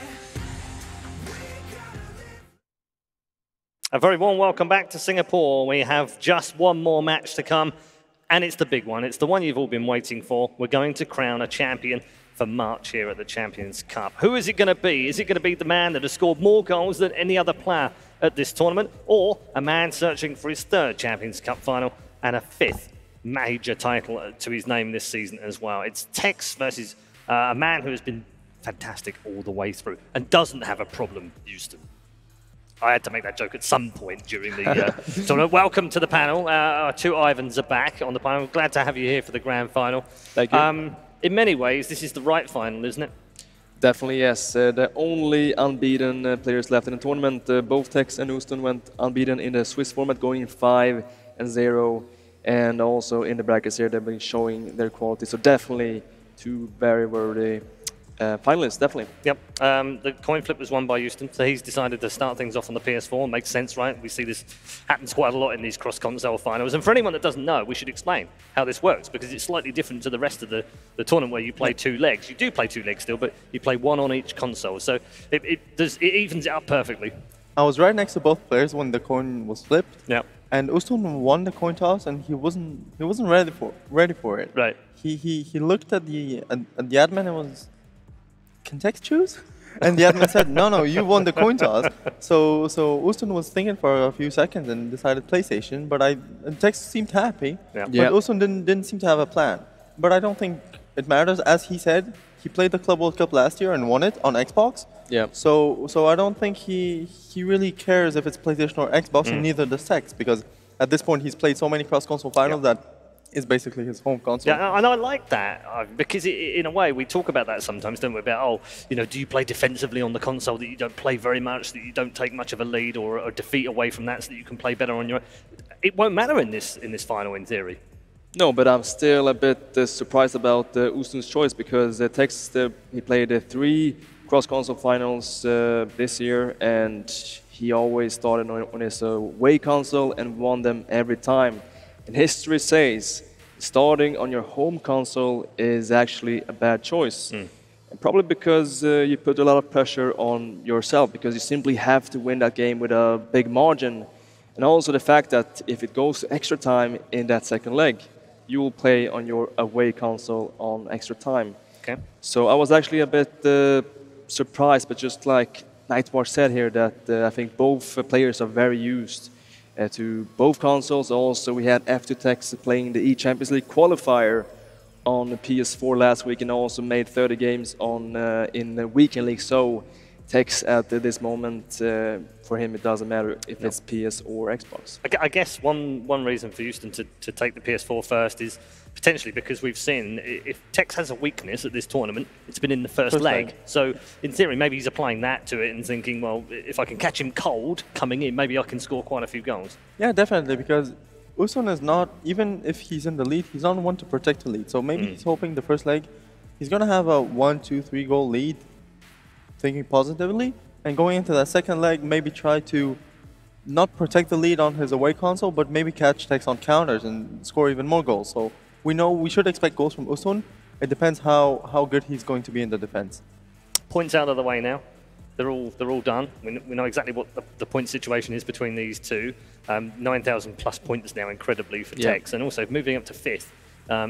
A very warm welcome back to Singapore. We have just one more match to come, and it's the big one. It's the one you've all been waiting for. We're going to crown a champion for March here at the Champions Cup. Who is it going to be? Is it going to be the man that has scored more goals than any other player at this tournament, or a man searching for his third Champions Cup final and a fifth major title to his name this season as well? It's Tex versus a man who has been fantastic all the way through and doesn't have a problem, Houston. I had to make that joke at some point during the tournament. Welcome to the panel. Our two Ivans are back on the panel. Glad to have you here for the grand final. Thank you. In many ways, this is the right final, isn't it? Definitely, yes. The only unbeaten players left in the tournament. Both Tex and Houston went unbeaten in the Swiss format, going in 5-0. And also in the brackets here, they've been showing their quality. So definitely two very worthy finalists, definitely. Yep. The coin flip was won by Houston, so he's decided to start things off on the PS4. Makes sense, right? We see this happens quite a lot in these cross-console finals. And for anyone that doesn't know, we should explain how this works, because it's slightly different to the rest of the tournament where you play two legs. You do play two legs still, but you play one on each console. So it evens it up perfectly. I was right next to both players when the coin was flipped. Yeah. And Uston won the coin toss, and he wasn't ready for it. Right. He looked at the admin and was, "Can Tex choose?" And the admin said, "No, you won the coin toss." So Uston was thinking for a few seconds and decided PlayStation. But Tex seemed happy. Yeah. But Uston didn't seem to have a plan. But I don't think it matters. As he said, he played the Club World Cup last year and won it on Xbox. Yeah. So I don't think he really cares if it's PlayStation or Xbox, and neither does Tex, because at this point he's played so many cross-console finals that is basically his home console. Yeah, and I like that, because in a way we talk about that sometimes, don't we? About, do you play defensively on the console, that you don't play very much, that you don't take much of a lead or a defeat away from that, so that you can play better on your own. It won't matter in this final, in theory. No, but I'm still a bit surprised about Ustun's choice, because Tex, he played 3 cross-console finals this year, and he always started on his away console and won them every time. And history says starting on your home console is actually a bad choice. And probably because you put a lot of pressure on yourself, because you simply have to win that game with a big margin. And also the fact that if it goes to extra time in that second leg, you will play on your away console on extra time. Okay. So I was actually a bit surprised, but just like Nightmare said here, that I think both players are very used to both consoles. Also, we had FUT Tex playing the E-Champions League qualifier on the PS4 last week, and also made 30 games on in the Weekend League. So Tex at this moment, for him it doesn't matter if it's PS or Xbox. I guess one reason for Houston to take the PS4 first is potentially because we've seen if Tex has a weakness at this tournament, it's been in the first leg. So in theory, maybe he's applying that to it and thinking, well, if I can catch him cold coming in, maybe I can score quite a few goals. Yeah, definitely, because Uston is not, even if he's in the lead, he's not one to protect the lead. So maybe he's hoping the first leg, he's going to have a 1, 2, 3 goal lead, thinking positively, and going into that second leg, maybe try to not protect the lead on his away console, but maybe catch Tex on counters and score even more goals. So we know we should expect goals from Uston. It depends how good he's going to be in the defense. Points out of the way now. They're all done. We know exactly what the point situation is between these two. 9,000 plus points now, incredibly, for Tex, and also moving up to 5th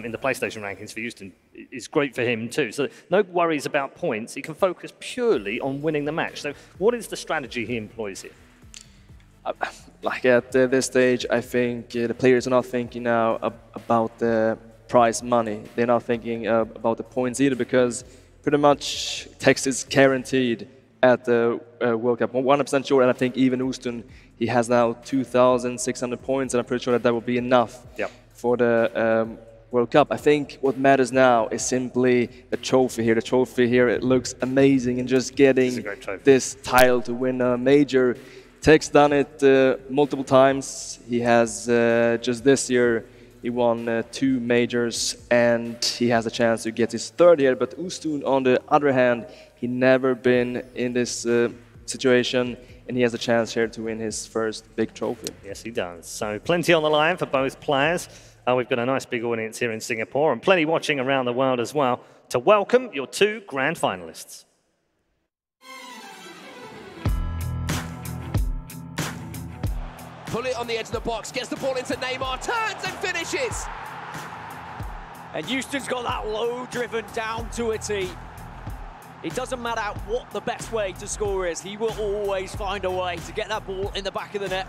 in the PlayStation rankings for Houston is great for him too. So no worries about points. He can focus purely on winning the match. So what is the strategy he employs here? Like at this stage, I think the players are not thinking now about the prize money. They're not thinking about the points either, because pretty much Tex is guaranteed at the World Cup. I'm 100% sure, and I think even Houston, he has now 2,600 points, and I'm pretty sure that will be enough for the World Cup. I think what matters now is simply the trophy here. The trophy here, it looks amazing, and just getting this title to win a major. Tex done it multiple times. He has just this year He won 2 majors, and he has a chance to get his 3rd here. But Ustun, on the other hand, he never been in this situation, and he has a chance here to win his first big trophy. Yes, he does. So plenty on the line for both players. We've got a nice big audience here in Singapore, and plenty watching around the world as well, to welcome your 2 grand finalists. Pull it on the edge of the box, gets the ball into Neymar, turns and finishes. And Houston's got that low driven down to a tee. It doesn't matter what the best way to score is, he will always find a way to get that ball in the back of the net.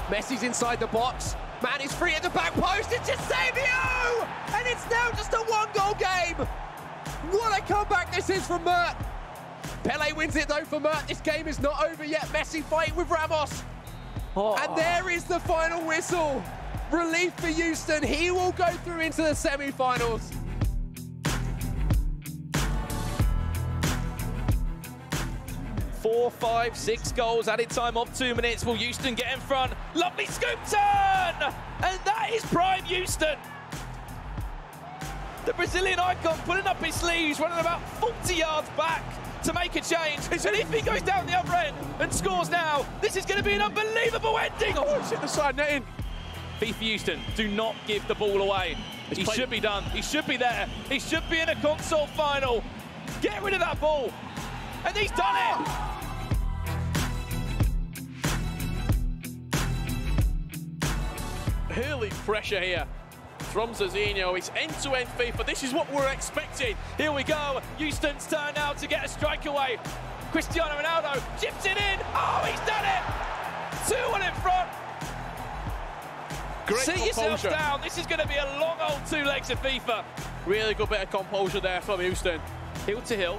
Messi's inside the box, man is free at the back post, it's Eusebio! And it's now just a 1-goal game. What a comeback this is from Mert. Pele wins it though for Mert, this game is not over yet, Messi fighting with Ramos. And there is the final whistle. Relief for Houston. He will go through into the semi-finals. Four, 5, 6 goals added time of 2 minutes. Will Houston get in front? Lovely scoop turn! And that is prime Houston. The Brazilian icon putting up his sleeves, running about 40 yards back to make a change. And if he goes down the other end and scores now, this is going to be an unbelievable ending. Oh, it's hit the side netting. FIFA Houston, do not give the ball away. He should be done. He should be there. He should be in a console final. Get rid of that ball. And he's done it. Early pressure here from Zazinho. It's end-to-end FIFA. This is what we're expecting. Here we go. Houston's turn now to get a strike away. Cristiano Ronaldo chips it in. Oh, he's done it. 2-1 in front. Great Sit yourself composure. down. This is going to be a long old 2 legs of FIFA. Really good bit of composure there from Houston. Hill to Hill.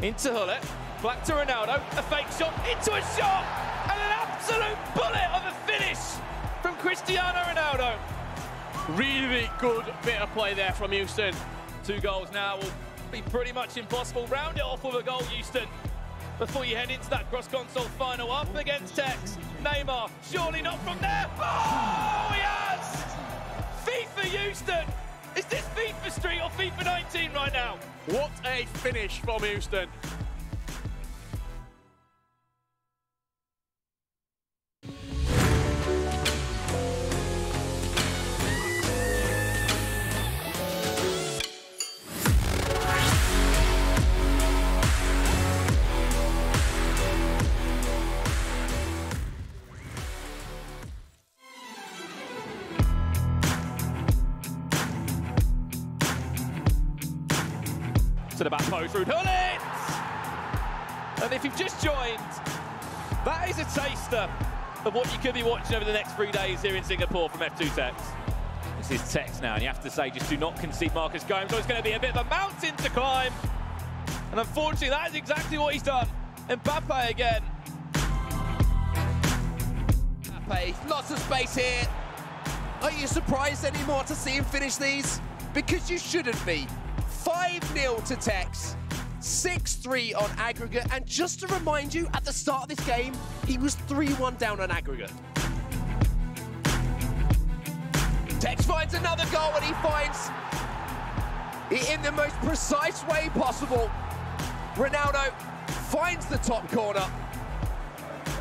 Into Hullet. Back to Ronaldo. A fake shot into a shot. And an absolute bullet of a finish from Cristiano Ronaldo. Really good bit of play there from Houston. 2 goals now will be pretty much impossible. Round it off with a goal, Houston, before you head into that cross-console final up against Tex. Neymar, surely not from there. Oh, he has! FIFA Houston! Is this FIFA Street or FIFA 19 right now? What a finish from Houston. To the back post, Ruud Gullit! And if you've just joined, that is a taster of what you could be watching over the next 3 days here in Singapore from F2 Tex. This is Tex now, and you have to say, just do not concede Marcus Gomes, or it's going to be a bit of a mountain to climb. And unfortunately, that is exactly what he's done. Mbappe again. Mbappe, lots of space here. Are you surprised anymore to see him finish these? Because you shouldn't be. 5-0 to Tex, 6-3 on aggregate, and just to remind you, at the start of this game, he was 3-1 down on aggregate. Tex finds another goal, and he finds it in the most precise way possible. Ronaldo finds the top corner.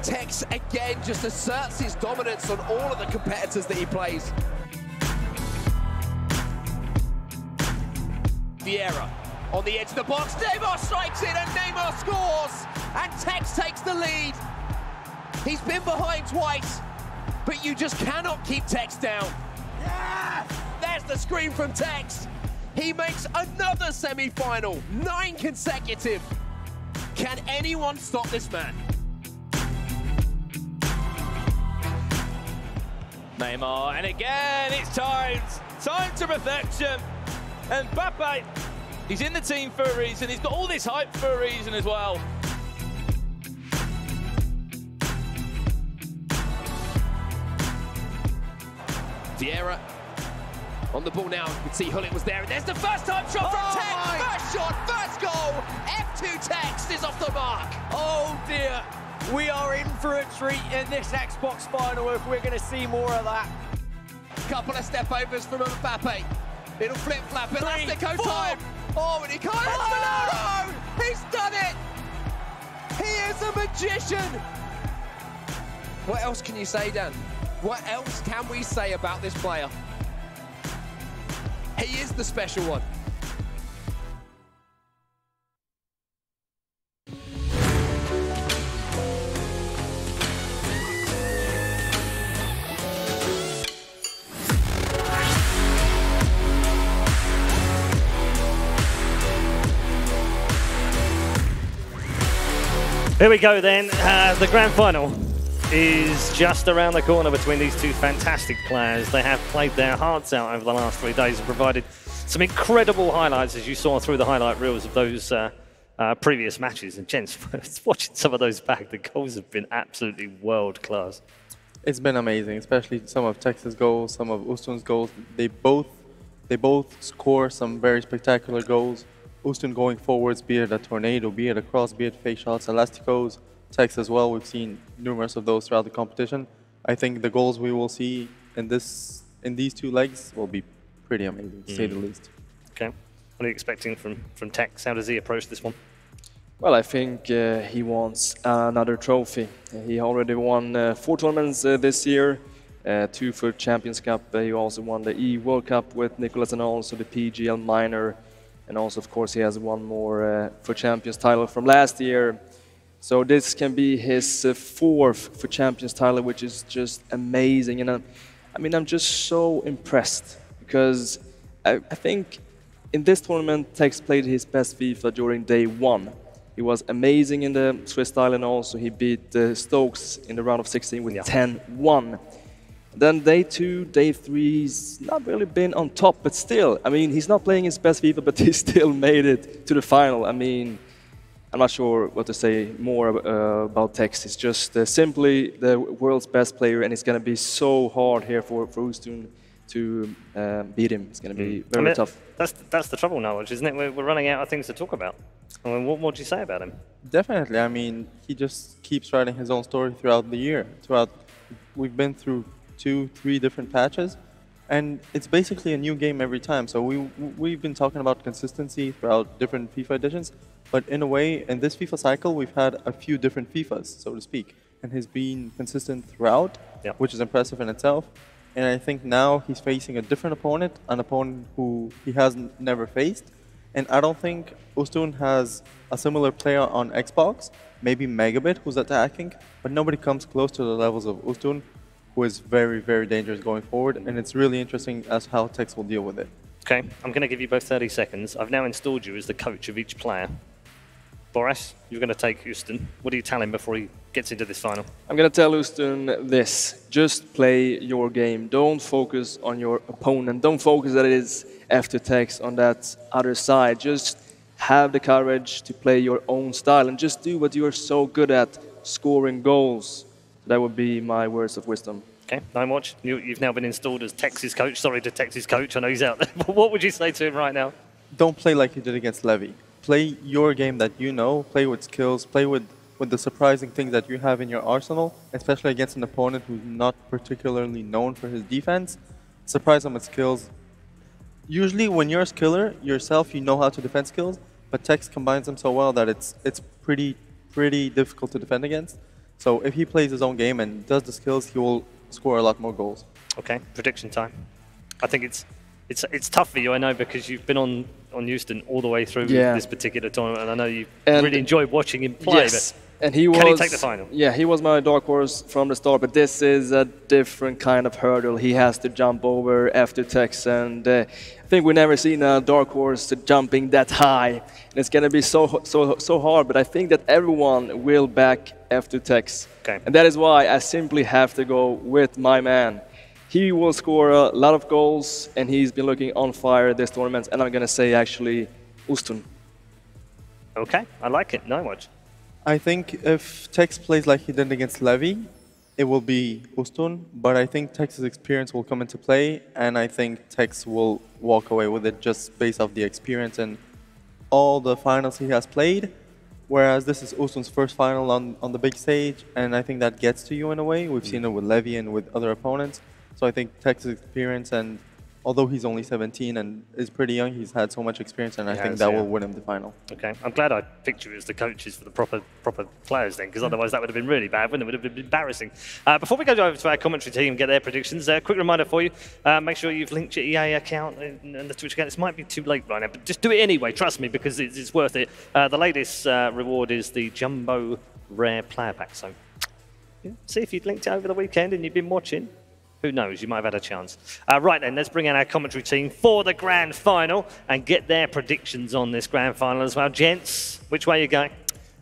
Tex again just asserts his dominance on all of the competitors that he plays. Vieira on the edge of the box, Neymar strikes it and Neymar scores, and Tex takes the lead. He's been behind twice, but you just cannot keep Tex down. Yes! There's the scream from Tex. He makes another semi-final, 9 consecutive. Can anyone stop this man? Neymar, and again, it's time to perfection. And Mbappe, he's in the team for a reason. He's got all this hype for a reason as well. Vieira on the ball now. You can see Gullit was there, and there's the first time shot from Tex. First shot, first goal. F2 Tex is off the mark. Oh dear, we are in for a treat in this Xbox final if we're going to see more of that. Couple of step overs from Mbappe. Little flip flap, Elastico time. Oh, and he can't. Oh! He's done it. He is a magician. What else can you say, Dan? What else can we say about this player? He is the special one. Here we go then. The grand final is just around the corner between these two fantastic players. They have played their hearts out over the last 3 days and provided some incredible highlights, as you saw through the highlight reels of those previous matches. And gents, watching some of those back, the goals have been absolutely world class. It's been amazing, especially some of Texas' goals, some of Ustun's goals. They both score some very spectacular goals. Ustun going forwards, be it a tornado, be it a cross, be it fake shots, elasticos. Tex as well, we've seen numerous of those throughout the competition. I think the goals we will see in these two legs will be pretty amazing, to say the least. Okay. What are you expecting from Tex? How does he approach this one? Well, I think he wants another trophy. He already won 4 tournaments this year, 2 for Champions Cup. He also won the E-World Cup with Nicholas and also the PGL Minor. And also, of course, he has one more for Champions title from last year. So this can be his 4th for Champions title, which is just amazing. And I mean, I'm just so impressed because I think in this tournament, Tex played his best FIFA during day 1. He was amazing in the Swiss style, and also he beat Stokes in the round of 16 with 10-1. Then day 2, day 3, he's not really been on top, but still, I mean, he's not playing his best FIFA, but he still made it to the final. I mean, I'm not sure what to say more about Tex. He's just simply the world's best player, and it's going to be so hard here for Ustun to beat him. It's going to be very tough. That's the trouble now, isn't it? We're running out of things to talk about. I mean, what do you say about him? Definitely. I mean, he just keeps writing his own story throughout the year. We've been through 2-3 different patches, and it's basically a new game every time. So we've been talking about consistency throughout different FIFA editions, but in a way, in this FIFA cycle, we've had a few different FIFAs, so to speak, and he's been consistent throughout, which is impressive in itself. And I think now he's facing a different opponent, an opponent who he has never faced. And I don't think Ustun has a similar player on Xbox, maybe Megabit, who's attacking, but nobody comes close to the levels of Ustun, who is very, very dangerous going forward, and it's really interesting as how Tex will deal with it. Okay, I'm going to give you both 30 seconds. I've now installed you as the coach of each player. Boris, you're going to take Houston. What do you tell him before he gets into this final? I'm going to tell Ustun this. Just play your game. Don't focus on your opponent. Don't focus that it is after Tex on that other side. Just have the courage to play your own style and just do what you are so good at, scoring goals. That would be my words of wisdom. Okay, Nine Watch, you've now been installed as Tex's coach. Sorry to Tex's coach, I know he's out there. But what would you say to him right now? Don't play like you did against Levy. Play your game that you know, play with skills, play with the surprising things that you have in your arsenal, especially against an opponent who's not particularly known for his defense. Surprise them with skills. Usually when you're a skiller yourself, you know how to defend skills, but Tex combines them so well that it's pretty difficult to defend against. So if he plays his own game and does the skills, he will score a lot more goals. Okay, prediction time. I think it's tough for you, I know, because you've been on Houston all the way through this particular tournament, and I know you really enjoyed watching him play. Yes, but and can he take the final? Yeah, he was my dark horse from the start, but this is a different kind of hurdle he has to jump over after Tex, and I think we've never seen a dark horse jumping that high. And it's going to be so hard, but I think that everyone will back after Tex. Okay. And that is why I simply have to go with my man. He will score a lot of goals, and he's been looking on fire this tournament, and I'm going to say actually Ustun. Okay, I like it. No much. I think if Tex plays like he did against Levy, it will be Ustun, but I think Tex's experience will come into play, and I think Tex will walk away with it just based off the experience and all the finals he has played, whereas this is Ustun's first final on the big stage, and I think that gets to you in a way. We've seen it with Levy and with other opponents. So I think Tech's experience, and although he's only 17 and is pretty young, he's had so much experience, and I think that will win him the final. Okay, I'm glad I picked you as the coaches for the proper players then, because otherwise that would have been really bad, wouldn't it? It would have been embarrassing. Before we go over to our commentary team and get their predictions, a quick reminder for you, make sure you've linked your EA account and the Twitch account. This might be too late right now, but just do it anyway, trust me, because it's worth it. The latest reward is the Jumbo Rare Player Pack, so yeah, see if you'd linked it over the weekend and you've been watching. Who knows, you might have had a chance. Right then, let's bring in our commentary team for the grand final and get their predictions on this grand final as well. Gents, which way are you going?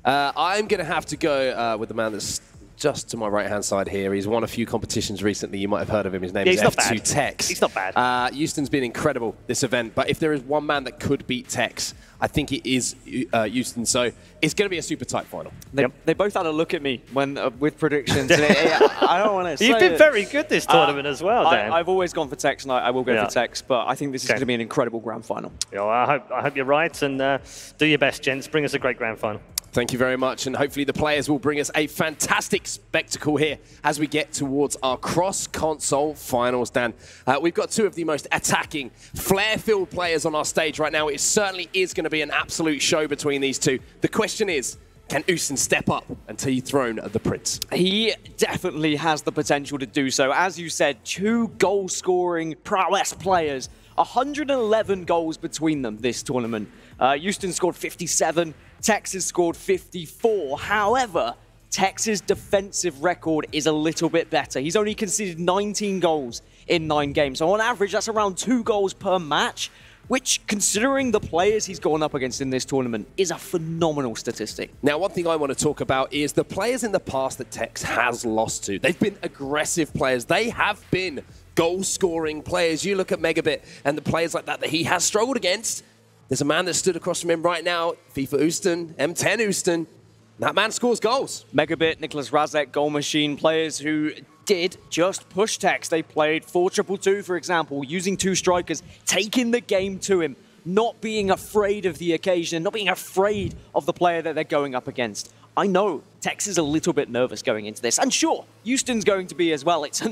I'm going to have to go with the man that's just to my right-hand side here. He's won a few competitions recently. You might have heard of him. His name is F2 Tex. He's not bad. Houston's been incredible this event, but if there is one man that could beat Tex, I think it is Houston. So it's going to be a super tight final. They both had a look at me when with predictions. I don't want to say You've been very good this tournament as well, Dan. I've always gone for Tex, and I will go for Tex, but I think this is going to be an incredible grand final. Yeah, well, I hope you're right, and do your best, gents. Bring us a great grand final. Thank you very much, and hopefully the players will bring us a fantastic spectacle here as we get towards our cross-console finals, Dan. We've got two of the most attacking, flair-filled players on our stage right now. It certainly is going to be an absolute show between these two. The question is, can Houston step up and dethrone the Prince? He definitely has the potential to do so. As you said, two goal-scoring prowess players, 111 goals between them this tournament. Houston scored 57, Texas scored 54. However, Tex's defensive record is a little bit better. He's only conceded 19 goals in 9 games. So on average, that's around 2 goals per match, which, considering the players he's gone up against in this tournament, is a phenomenal statistic. Now, one thing I want to talk about is the players in the past that Tex has lost to. They've been aggressive players. They have been goal-scoring players. You look at Megabit and the players like that he has struggled against. There's a man that stood across from him right now, FIFA Houston, M10 Houston. That man scores goals. Megabit, Nicholas Razek, Goal Machine, players who did just push Tex. They played 4-2-2, for example, using 2 strikers, taking the game to him, not being afraid of the occasion, not being afraid of the player that they're going up against. I know Tex is a little bit nervous going into this, and sure, Houston's going to be as well. It's a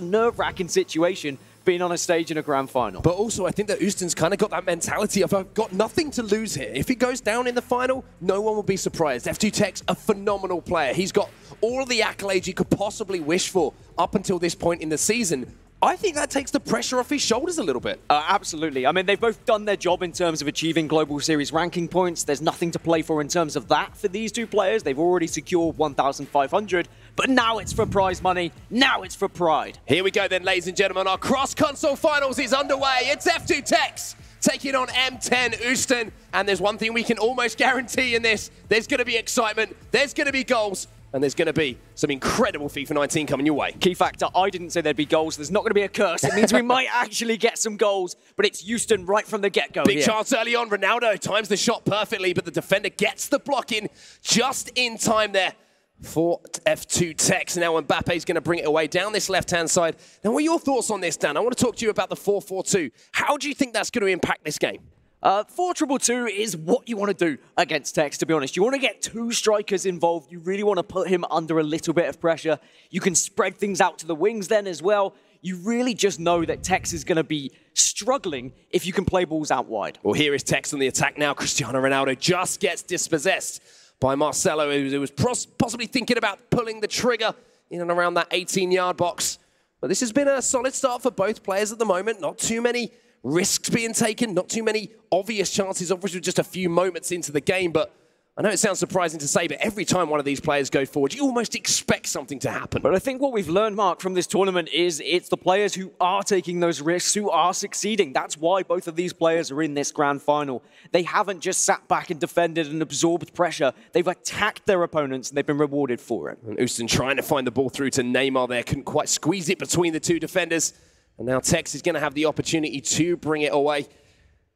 nerve-wracking situation being on a stage in a grand final. But also, I think that Houston's kind of got that mentality of, I've got nothing to lose here. If he goes down in the final, no one will be surprised. F2 Tex, a phenomenal player. He's got all of the accolades you could possibly wish for up until this point in the season. I think that takes the pressure off his shoulders a little bit. Absolutely. I mean, they've both done their job in terms of achieving Global Series ranking points. There's nothing to play for in terms of that for these two players. They've already secured 1,500, but now it's for prize money. Now it's for pride. Here we go then, ladies and gentlemen. Our cross-console finals is underway. It's F2 Tex taking on M10 Houston. And there's one thing we can almost guarantee in this. There's going to be excitement. There's going to be goals. And there's going to be some incredible FIFA 19 coming your way. Key factor, I didn't say there'd be goals. There's not going to be a curse. It means we might actually get some goals, but it's Houston right from the get-go. Big chance early on. Ronaldo times the shot perfectly, but the defender gets the block in just in time there for F2 Tex. Now Mbappe's going to bring it away down this left-hand side. Now, what are your thoughts on this, Dan? I want to talk to you about the 4-4-2. How do you think that's going to impact this game? 4-2-2 is what you want to do against Tex, to be honest. You want to get 2 strikers involved. You really want to put him under a little bit of pressure. You can spread things out to the wings then as well. You really just know that Tex is going to be struggling if you can play balls out wide. Well, here is Tex on the attack now. Cristiano Ronaldo just gets dispossessed by Marcelo, who was possibly thinking about pulling the trigger in and around that 18-yard box. But this has been a solid start for both players at the moment. Not too many risks being taken, not too many obvious chances, obviously just a few moments into the game, but I know it sounds surprising to say, but every time one of these players go forward, you almost expect something to happen. But I think what we've learned, Mark, from this tournament is it's the players who are taking those risks, who are succeeding. That's why both of these players are in this grand final. They haven't just sat back and defended and absorbed pressure. They've attacked their opponents and they've been rewarded for it. And Houston trying to find the ball through to Neymar there, couldn't quite squeeze it between the two defenders. And now Tex is going to have the opportunity to bring it away.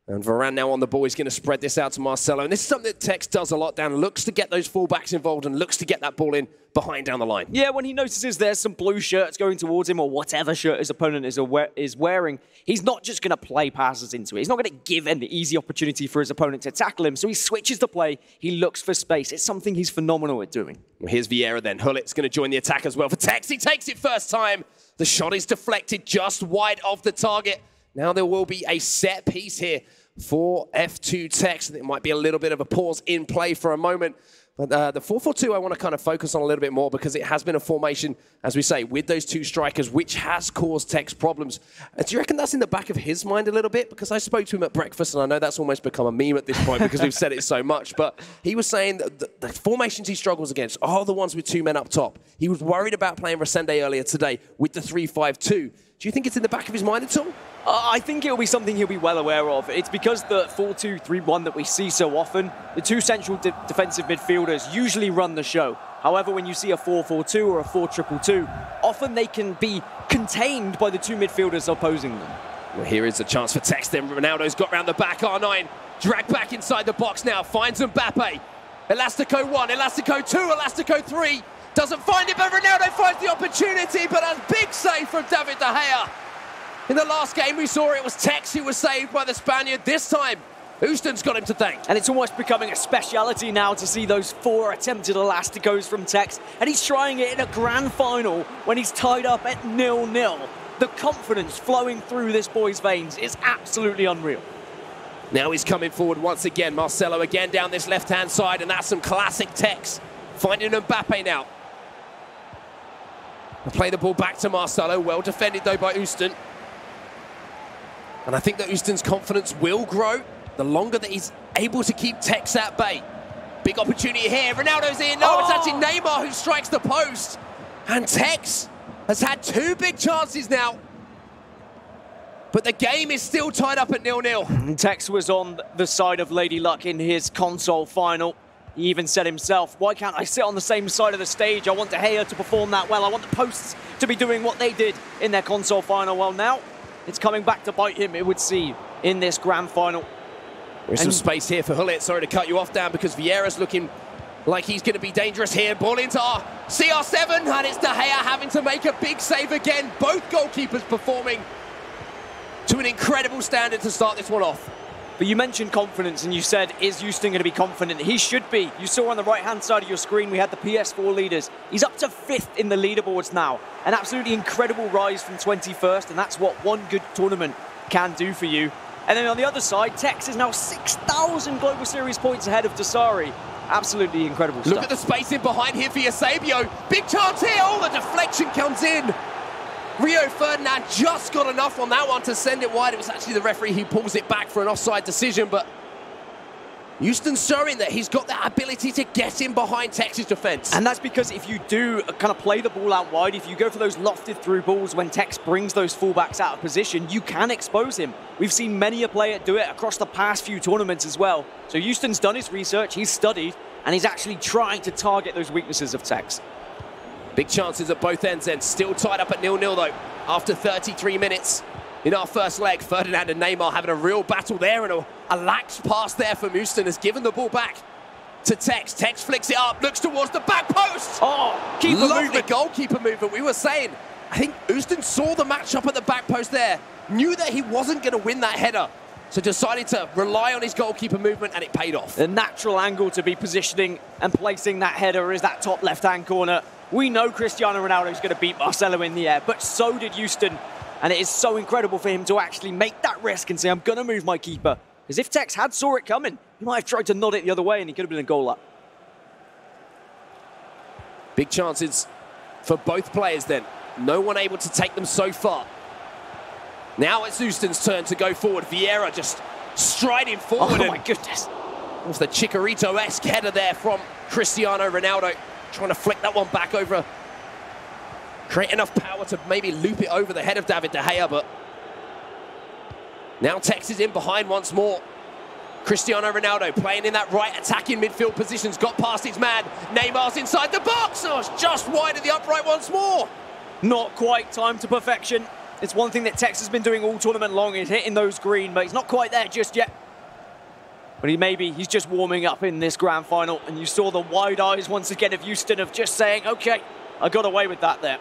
And Varane now on the ball. He's going to spread this out to Marcelo. And this is something that Tex does a lot, Dan. Looks to get those fullbacks involved and looks to get that ball in behind down the line. Yeah, when he notices there's some blue shirts going towards him or whatever shirt his opponent is wearing, he's not just going to play passes into it. He's not going to give an easy opportunity for his opponent to tackle him. So he switches the play. He looks for space. It's something he's phenomenal at doing. Well, here's Vieira then. Hullit's going to join the attack as well for Tex. He takes it first time. The shot is deflected just wide of the target. Now there will be a set piece here for F2 Tex. It might be a little bit of a pause in play for a moment. But the 4-4-2 I want to kind of focus on a little bit more because it has been a formation, as we say, with those two strikers, which has caused Tex problems. Do you reckon that's in the back of his mind a little bit? Because I spoke to him at breakfast, and I know that's almost become a meme at this point because we've said it so much. But he was saying that the formations he struggles against are the ones with two men up top. He was worried about playing Renda earlier today with the 3-5-2. Do you think it's in the back of his mind at all? I think it'll be something he'll be well aware of. It's because the 4-2-3-1 that we see so often, the two central defensive midfielders usually run the show. However, when you see a 4-4-2 or a 4-2-2, often they can be contained by the two midfielders opposing them. Well, here is a chance for Tex then. Ronaldo's got round the back, R9. Dragged back inside the box now, finds Mbappe. Elastico 1, Elastico 2, Elastico 3. Doesn't find it, but Ronaldo finds the opportunity, but a big save from David De Gea. In the last game we saw it was Tex who was saved by the Spaniard. This time, Houston's got him to thank. And it's almost becoming a speciality now to see those 4 attempted Elasticos from Tex. And he's trying it in a grand final when he's tied up at 0-0. The confidence flowing through this boy's veins is absolutely unreal. Now he's coming forward once again. Marcelo again down this left-hand side, and that's some classic Tex. Finding Mbappe now. They'll play the ball back to Marcelo. Well defended, though, by Houston. And I think that Houston's confidence will grow the longer that he's able to keep Tex at bay. Big opportunity here. Ronaldo's in. No, it's actually Neymar who strikes the post. And Tex has had 2 big chances now. But the game is still tied up at 0-0. Tex was on the side of Lady Luck in his console final. He even said himself, why can't I sit on the same side of the stage? I want De Gea to perform that well. I want the posts to be doing what they did in their console final. Well, now it's coming back to bite him, it would seem, in this grand final. There's some space here for Hullet. Sorry to cut you off, Dan, because Vieira's looking like he's going to be dangerous here. Ball into CR7, and it's De Gea having to make a big save again. Both goalkeepers performing to an incredible standard to start this one off. But you mentioned confidence, and you said, is Houston going to be confident? He should be. You saw on the right-hand side of your screen, we had the PS4 leaders. He's up to 5th in the leaderboards now. An absolutely incredible rise from 21st, and that's what one good tournament can do for you. And then on the other side, Tex is now 6,000 Global Series points ahead of Dasari. Absolutely incredible stuff. Look at the space in behind here for Eusebio. Big chance here. Oh, the deflection comes in. Rio Ferdinand just got enough on that one to send it wide. It was actually the referee who pulls it back for an offside decision, but Houston's showing that he's got that ability to get in behind Tex's defense. And that's because if you do kind of play the ball out wide, if you go for those lofted through balls when Tex brings those fullbacks out of position, you can expose him. We've seen many a player do it across the past few tournaments as well. So Houston's done his research, he's studied, and he's actually trying to target those weaknesses of Tex. Big chances at both ends then. Still tied up at 0-0 though, after 33 minutes in our first leg. Ferdinand and Neymar having a real battle there, and a lax pass there from Houston has given the ball back to Tex. Tex flicks it up, looks towards the back post. Oh, keeper lovely movement. Goalkeeper movement. We were saying, I think Houston saw the matchup at the back post there, knew that he wasn't going to win that header, so decided to rely on his goalkeeper movement, and it paid off. The natural angle to be positioning and placing that header is that top left-hand corner. We know Cristiano Ronaldo is going to beat Marcelo in the air, but so did Houston. And it is so incredible for him to actually make that risk and say, I'm going to move my keeper. Because if Tex had saw it coming, he might have tried to nod it the other way and he could have been a goal up. Big chances for both players then. No one able to take them so far. Now it's Houston's turn to go forward. Vieira just striding forward. Oh my goodness. It was the Chicharito-esque header there from Cristiano Ronaldo. Trying to flick that one back over. Create enough power to maybe loop it over the head of David De Gea, but now Tex is in behind once more. Cristiano Ronaldo playing in that right attacking midfield positions, got past his man. Neymar's inside the box. Oh, it's just wide of the upright once more. Not quite time to perfection. It's one thing that Tex has been doing all tournament long, is hitting those green, but he's not quite there just yet. But he's just warming up in this grand final, and you saw the wide eyes once again of Houston of just saying, okay, I got away with that there.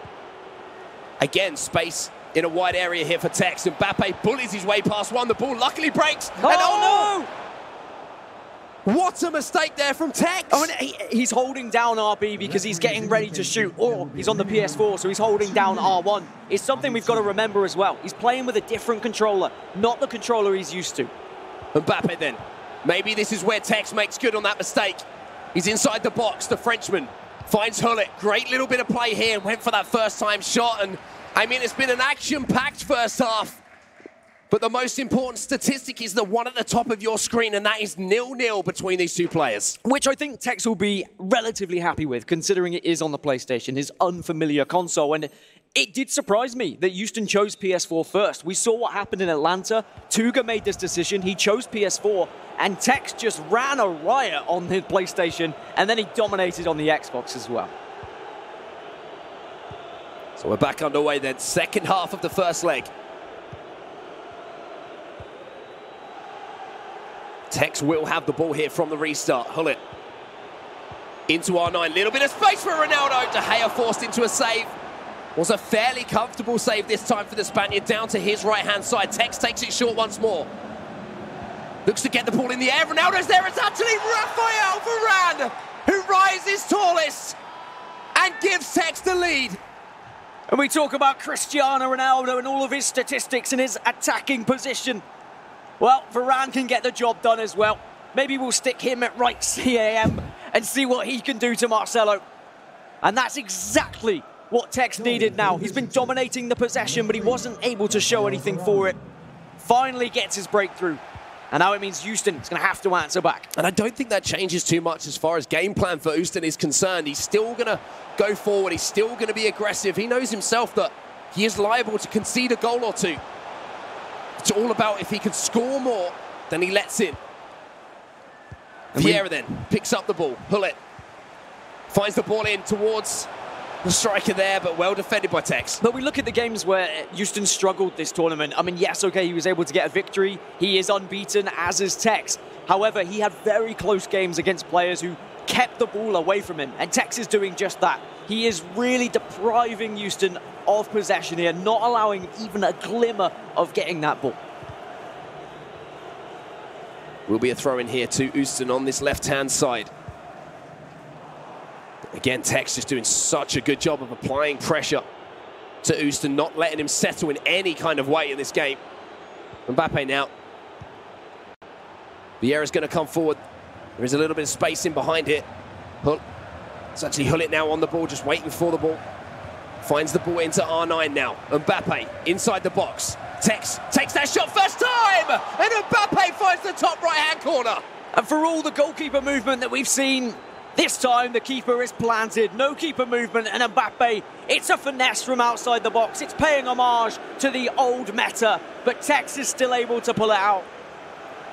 Again, space in a wide area here for Tex. Mbappe bullies his way past one. The ball luckily breaks. Oh, no! What a mistake there from Tex! I mean, he's holding down RB because he's getting ready to shoot, or he's on the PS4, so he's holding down R1. It's something we've got to remember as well. He's playing with a different controller, not the controller he's used to. Mbappe then. Maybe this is where Tex makes good on that mistake. He's inside the box, the Frenchman finds Hullet. Great little bit of play here, went for that first-time shot, and I mean, it's been an action-packed first half. But the most important statistic is the one at the top of your screen, and that is 0-0 between these two players. Which I think Tex will be relatively happy with, considering it is on the PlayStation, his unfamiliar console. And it did surprise me that Houston chose PS4 first. We saw what happened in Atlanta. Tuga made this decision. He chose PS4, and Tex just ran a riot on the PlayStation, and then he dominated on the Xbox as well. So we're back underway then, second half of the first leg. Tex will have the ball here from the restart. Hullet into R9. Little bit of space for Ronaldo. De Gea forced into a save. Was a fairly comfortable save this time for the Spaniard. Down to his right-hand side. Tex takes it short once more. Looks to get the ball in the air. Ronaldo's there. It's actually Rafael Varane who rises tallest and gives Tex the lead. And we talk about Cristiano Ronaldo and all of his statistics and his attacking position. Well, Varane can get the job done as well. Maybe we'll stick him at right CAM and see what he can do to Marcelo. And that's exactly what Tex needed now. He's been dominating the possession, but he wasn't able to show anything for it. Finally gets his breakthrough. And now it means Houston is going to have to answer back. And I don't think that changes too much as far as game plan for Houston is concerned. He's still going to go forward. He's still going to be aggressive. He knows himself that he is liable to concede a goal or two. It's all about if he can score more than he lets in. Vieira then picks up the ball. Hullet finds the ball in towards the striker there, but well defended by Tex. But we look at the games where Houston struggled this tournament. I mean, yes, okay, he was able to get a victory. He is unbeaten, as is Tex. However, he had very close games against players who kept the ball away from him, and Tex is doing just that. He is really depriving Houston of possession here, not allowing even a glimmer of getting that ball. Will be a throw in here to Houston on this left-hand side. Again, Tex just doing such a good job of applying pressure to Houston, not letting him settle in any kind of way in this game. Mbappe now. Vieira's going to come forward. There is a little bit of space in behind here. It's actually Hullet now on the ball, just waiting for the ball. Finds the ball into R9 now. Mbappe inside the box. Tex takes that shot first time! And Mbappe finds the top right-hand corner. And for all the goalkeeper movement that we've seen, this time the keeper is planted. No keeper movement, and Mbappe, it's a finesse from outside the box. It's paying homage to the old meta, but Tex is still able to pull it out.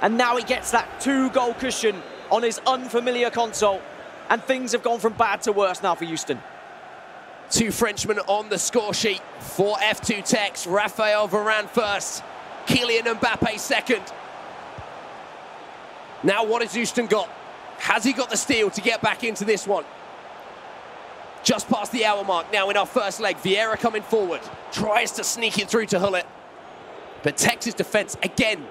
And now he gets that 2-goal cushion on his unfamiliar console. And things have gone from bad to worse now for Houston. Two Frenchmen on the score sheet for F2 Tex. Rafael Varane first, Kylian Mbappe second. Now what has Houston got? Has he got the steal to get back into this one? Just past the hour mark now in our first leg. Vieira coming forward, tries to sneak it through to Hullet. But Tex's defense, again,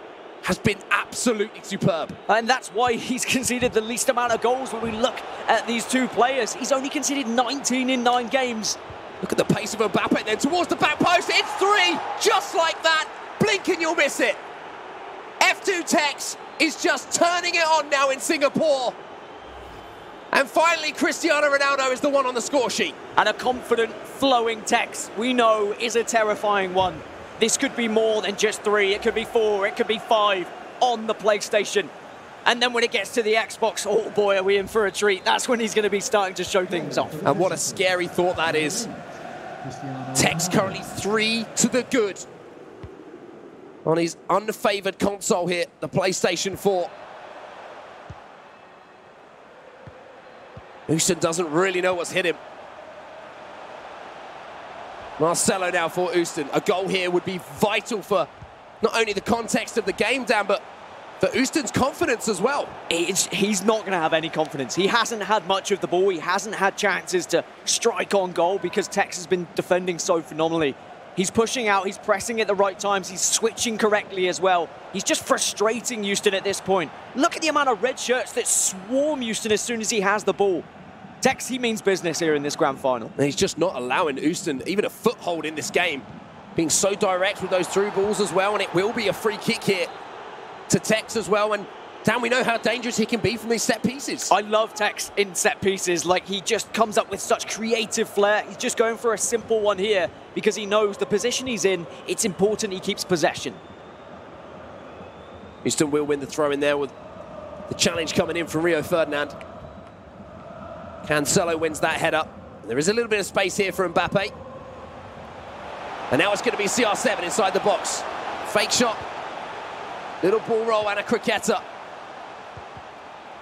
has been absolutely superb. And that's why he's conceded the least amount of goals when we look at these two players. He's only conceded 19 in 9 games. Look at the pace of Mbappe then towards the back post. It's 3, just like that. Blink and you'll miss it. F2 Tex is just turning it on now in Singapore. And finally, Cristiano Ronaldo is the one on the score sheet. And a confident, flowing Tex, we know, is a terrifying one. This could be more than just 3, it could be 4, it could be 5 on the PlayStation. And then when it gets to the Xbox, oh boy, are we in for a treat. That's when he's going to be starting to show things off. And what a scary thought that is. Tex currently 3 to the good on his unfavoured console here, the PlayStation 4. Houston doesn't really know what's hit him. Marcelo now for Houston. A goal here would be vital for not only the context of the game, Dan, but for Houston's confidence as well. He's not going to have any confidence. He hasn't had much of the ball. He hasn't had chances to strike on goal because Tex has been defending so phenomenally. He's pushing out, he's pressing at the right times, he's switching correctly as well. He's just frustrating Houston at this point. Look at the amount of red shirts that swarm Houston as soon as he has the ball. Tex, he means business here in this grand final. And he's just not allowing Houston even a foothold in this game. Being so direct with those through balls as well, and it will be a free kick here to Tex as well. And Dan, we know how dangerous he can be from these set pieces. I love Tex in set pieces. Like, he just comes up with such creative flair. He's just going for a simple one here because he knows the position he's in, it's important he keeps possession. Houston will win the throw in there with the challenge coming in from Rio Ferdinand. Cancelo wins that header. There is a little bit of space here for Mbappe. And now it's going to be CR7 inside the box. Fake shot. Little ball roll and a cricketta.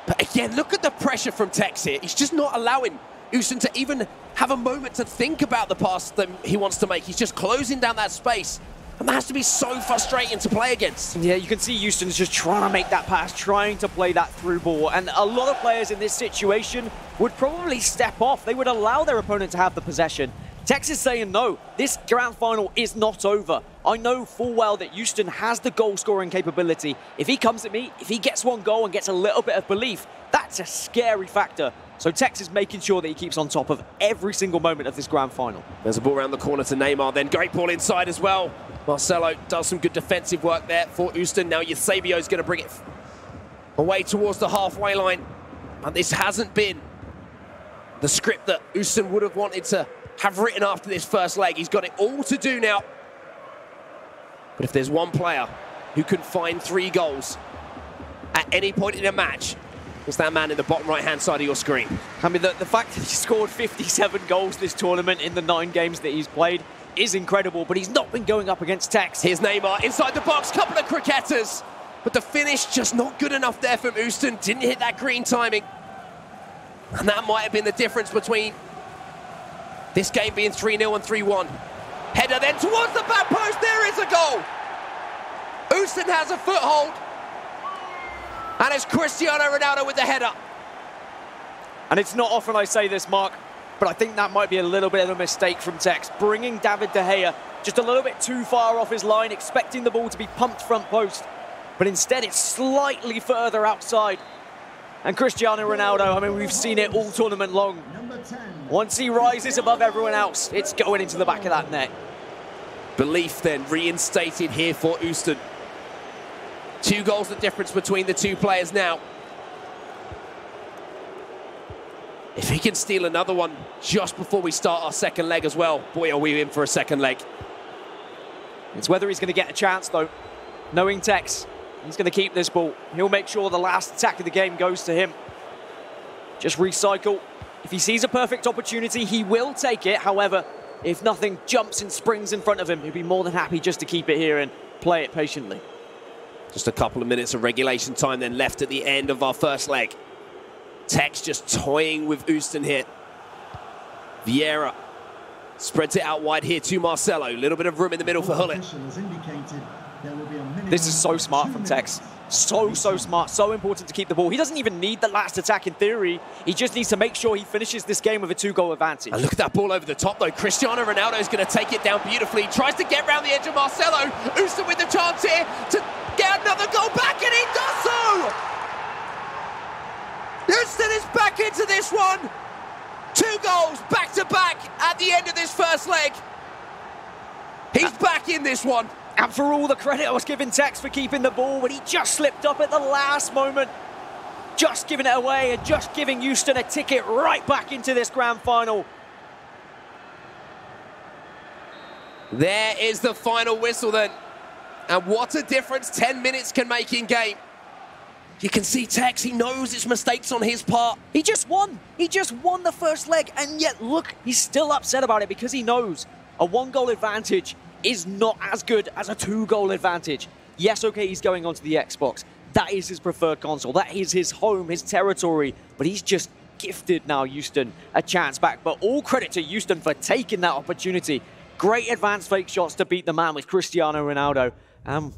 But again, look at the pressure from Tex here. He's just not allowing Houston to even have a moment to think about the pass that he wants to make. He's just closing down that space. And that has to be so frustrating to play against. Yeah, you can see Houston's just trying to make that pass, trying to play that through ball. And a lot of players in this situation would probably step off. They would allow their opponent to have the possession. Tex is saying, no, this grand final is not over. I know full well that Houston has the goal-scoring capability. If he comes at me, if he gets one goal and gets a little bit of belief, that's a scary factor. So Tex is making sure that he keeps on top of every single moment of this grand final. There's a ball around the corner to Neymar, then great ball inside as well. Marcelo does some good defensive work there for Houston. Now Eusebio's going to bring it away towards the halfway line. And this hasn't been the script that Houston would have wanted to have written after this first leg. He's got it all to do now. But if there's one player who can find 3 goals at any point in a match, it's that man in the bottom right-hand side of your screen. I mean, the fact that he scored 57 goals this tournament in the 9 games that he's played is incredible, but he's not been going up against Tex. Here's Neymar inside the box, couple of crickettas, but the finish just not good enough there from Houston. Didn't hit that green timing. And that might have been the difference between this game being 3-0 and 3-1. Header then towards the back post, there is a goal! Houston has a foothold. And it's Cristiano Ronaldo with the header. And it's not often I say this, Mark, but I think that might be a little bit of a mistake from Tex. Bringing David De Gea just a little bit too far off his line, expecting the ball to be pumped front post. But instead it's slightly further outside. And Cristiano Ronaldo, I mean, we've seen it all tournament long. Once he rises above everyone else, it's going into the back of that net. Belief then reinstated here for Houston. 2 goals the difference between the 2 players now. If he can steal another one just before we start our second leg as well, boy, are we in for a second leg. It's whether he's going to get a chance, though. Knowing Tex, he's going to keep this ball. He'll make sure the last attack of the game goes to him. Just recycle. If he sees a perfect opportunity, he will take it. However, if nothing jumps and springs in front of him, he'll be more than happy just to keep it here and play it patiently. Just a couple of minutes of regulation time then left at the end of our first leg. Tex just toying with Houston here. Vieira spreads it out wide here to Marcelo. A little bit of room in the middle for Hullet. This is so smart from Tex. So smart, so important to keep the ball. He doesn't even need the last attack in theory. He just needs to make sure he finishes this game with a 2-goal advantage. And look at that ball over the top, though. Cristiano Ronaldo is going to take it down beautifully. He tries to get round the edge of Marcelo. Houston with the chance here to get another goal back, and he does so! Houston is back into this one. 2 goals back-to-back at the end of this first leg. He's back in this one. And for all the credit I was giving Tex for keeping the ball, but he just slipped up at the last moment. Just giving it away and just giving Houston a ticket right back into this grand final. There is the final whistle then. And what a difference 10 minutes can make in game. You can see Tex, he knows it's mistakes on his part. He just won. He just won the first leg, and yet look, he's still upset about it because he knows a 1-goal advantage is not as good as a 2-goal advantage. Yes, okay, he's going onto the Xbox. That is his preferred console. That is his home, his territory. But he's just gifted now Houston a chance back. But all credit to Houston for taking that opportunity. Great advanced fake shots to beat the man with Cristiano Ronaldo.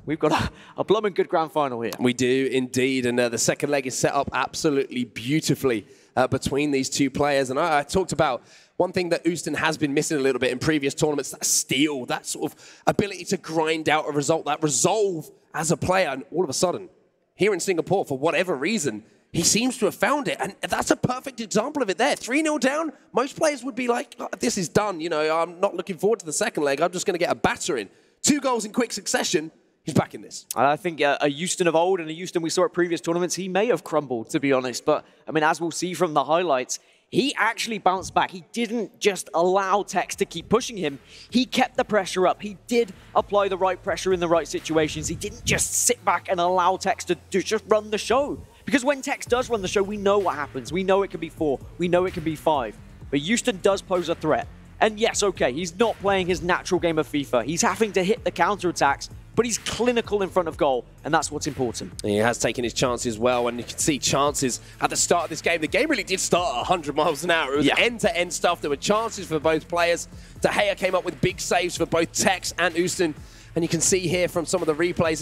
We've got a blooming good grand final here. We do indeed, and the second leg is set up absolutely beautifully between these 2 players. And I talked about one thing that Houston has been missing a little bit in previous tournaments, that steal, that sort of ability to grind out a result, that resolve as a player. And all of a sudden, here in Singapore, for whatever reason, he seems to have found it. And that's a perfect example of it there. 3-0 down, most players would be like, oh, this is done. You know, I'm not looking forward to the second leg. I'm just going to get a battering. 2 goals in quick succession. He's back in this. I think a Houston of old and a Houston we saw at previous tournaments, he may have crumbled, to be honest. But, I mean, as we'll see from the highlights, he actually bounced back. He didn't just allow Tex to keep pushing him. He kept the pressure up. He did apply the right pressure in the right situations. He didn't just sit back and allow Tex to just run the show. Because when Tex does run the show, we know what happens. We know it can be 4. We know it can be 5. But Houston does pose a threat. And yes, okay, he's not playing his natural game of FIFA. He's having to hit the counterattacks, but he's clinical in front of goal, and that's what's important. He has taken his chances well, and you can see chances at the start of this game. The game really did start at 100 miles an hour. It was end-to-end stuff. There were chances for both players. De Gea came up with big saves for both Tex and Houston, and you can see here from some of the replays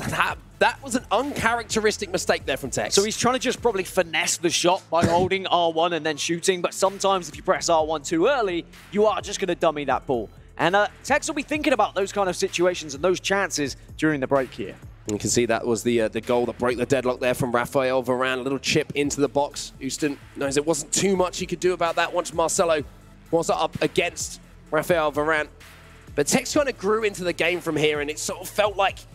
that was an uncharacteristic mistake there from Tex. So he's trying to just probably finesse the shot by holding R1 and then shooting, but sometimes if you press R1 too early, you are just going to dummy that ball. And Tex will be thinking about those kind of situations and those chances during the break here. You can see that was the goal that broke the deadlock there from Rafael Varane. A little chip into the box. Houston knows it wasn't too much he could do about that once Marcelo was up against Rafael Varane. But Tex kind of grew into the game from here, and it sort of felt like he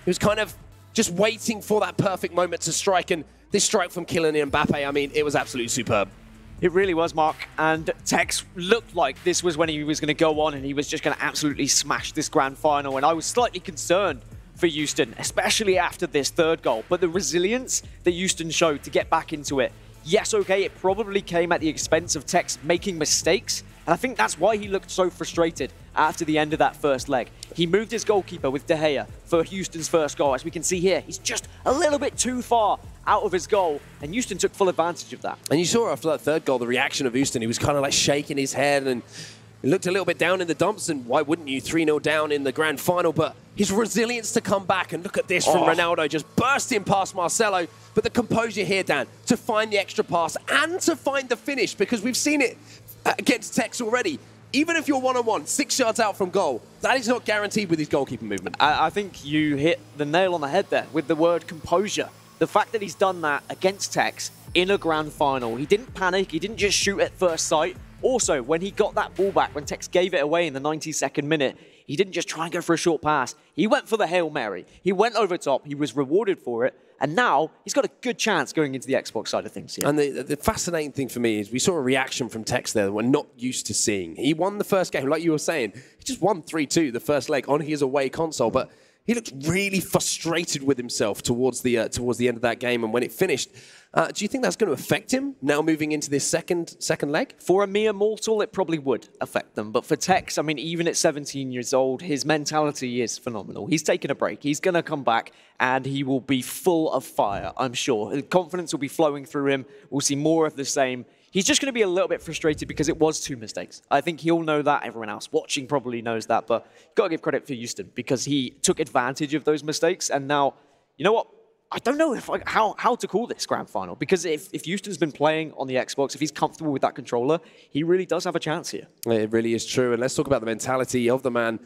was kind of just waiting for that perfect moment to strike. And this strike from Kylian Mbappe, I mean, it was absolutely superb. It really was, Mark. And Tex looked like this was when he was going to go on and he was just going to absolutely smash this grand final. And I was slightly concerned for Houston, especially after this third goal. But the resilience that Houston showed to get back into it, yes, okay, it probably came at the expense of Tex making mistakes. And I think that's why he looked so frustrated after the end of that first leg. He moved his goalkeeper with De Gea for Houston's first goal. As we can see here, he's just a little bit too far out of his goal, and Houston took full advantage of that. And you saw after that third goal, the reaction of Houston. He was kind of like shaking his head and he looked a little bit down in the dumps, and why wouldn't you? 3-0 down in the grand final, but his resilience to come back, and look at this from Ronaldo, just bursting past Marcelo. But the composure here, Dan, to find the extra pass and to find the finish, because we've seen it against Tex already. Even if you're one-on-one, 6 yards out from goal, that is not guaranteed with his goalkeeping movement. I think you hit the nail on the head there with the word composure. The fact that he's done that against Tex in a grand final, he didn't panic, he didn't just shoot at first sight. Also, when he got that ball back, when Tex gave it away in the 92nd minute, he didn't just try and go for a short pass. He went for the Hail Mary. He went over top, he was rewarded for it, and now he's got a good chance going into the Xbox side of things here. And the fascinating thing for me is we saw a reaction from Tex there that we're not used to seeing. He won the first game, like you were saying. He just won 3-2 the first leg on his away console, but he looked really frustrated with himself towards the end of that game, and when it finished. Do you think that's going to affect him now moving into this second leg? For a mere mortal, it probably would affect them. But for Tex, I mean, even at 17 years old, his mentality is phenomenal. He's taken a break. He's going to come back, and he will be full of fire, I'm sure. The confidence will be flowing through him. We'll see more of the same. He's just going to be a little bit frustrated because it was 2 mistakes. I think he'll know that. Everyone else watching probably knows that. But you've got to give credit for Houston because he took advantage of those mistakes. And now, you know what? I don't know how to call this grand final, because if Houston's been playing on the Xbox, if he's comfortable with that controller, he really does have a chance here. It really is true. And let's talk about the mentality of the man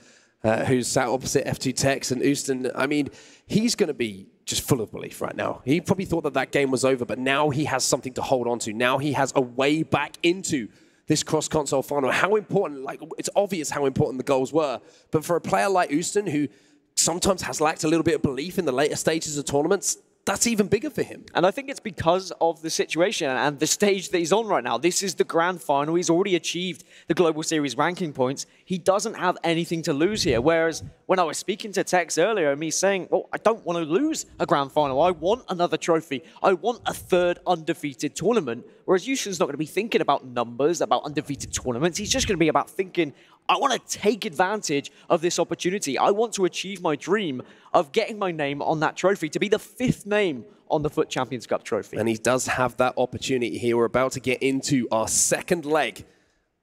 who's sat opposite F2 Tex and Houston. I mean, he's going to be just full of belief right now. He probably thought that game was over, but now he has something to hold on to. Now he has a way back into this cross-console final. How important, like, it's obvious how important the goals were. But for a player like Houston, who sometimes has lacked a little bit of belief in the later stages of tournaments, that's even bigger for him. And I think it's because of the situation and the stage that he's on right now. This is the grand final. He's already achieved the Global Series ranking points. He doesn't have anything to lose here. Whereas when I was speaking to Tex earlier, me saying, well, I don't want to lose a grand final. I want another trophy. I want a third undefeated tournament. Whereas Houston's not going to be thinking about numbers, about undefeated tournaments. He's just going to be about thinking, I want to take advantage of this opportunity. I want to achieve my dream of getting my name on that trophy, to be the 5th name on the FUT Champions Cup trophy. And he does have that opportunity here. We're about to get into our second leg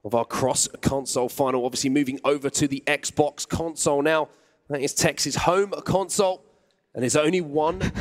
of our cross-console final, obviously moving over to the Xbox console now. That is Tex's home console, and there's only one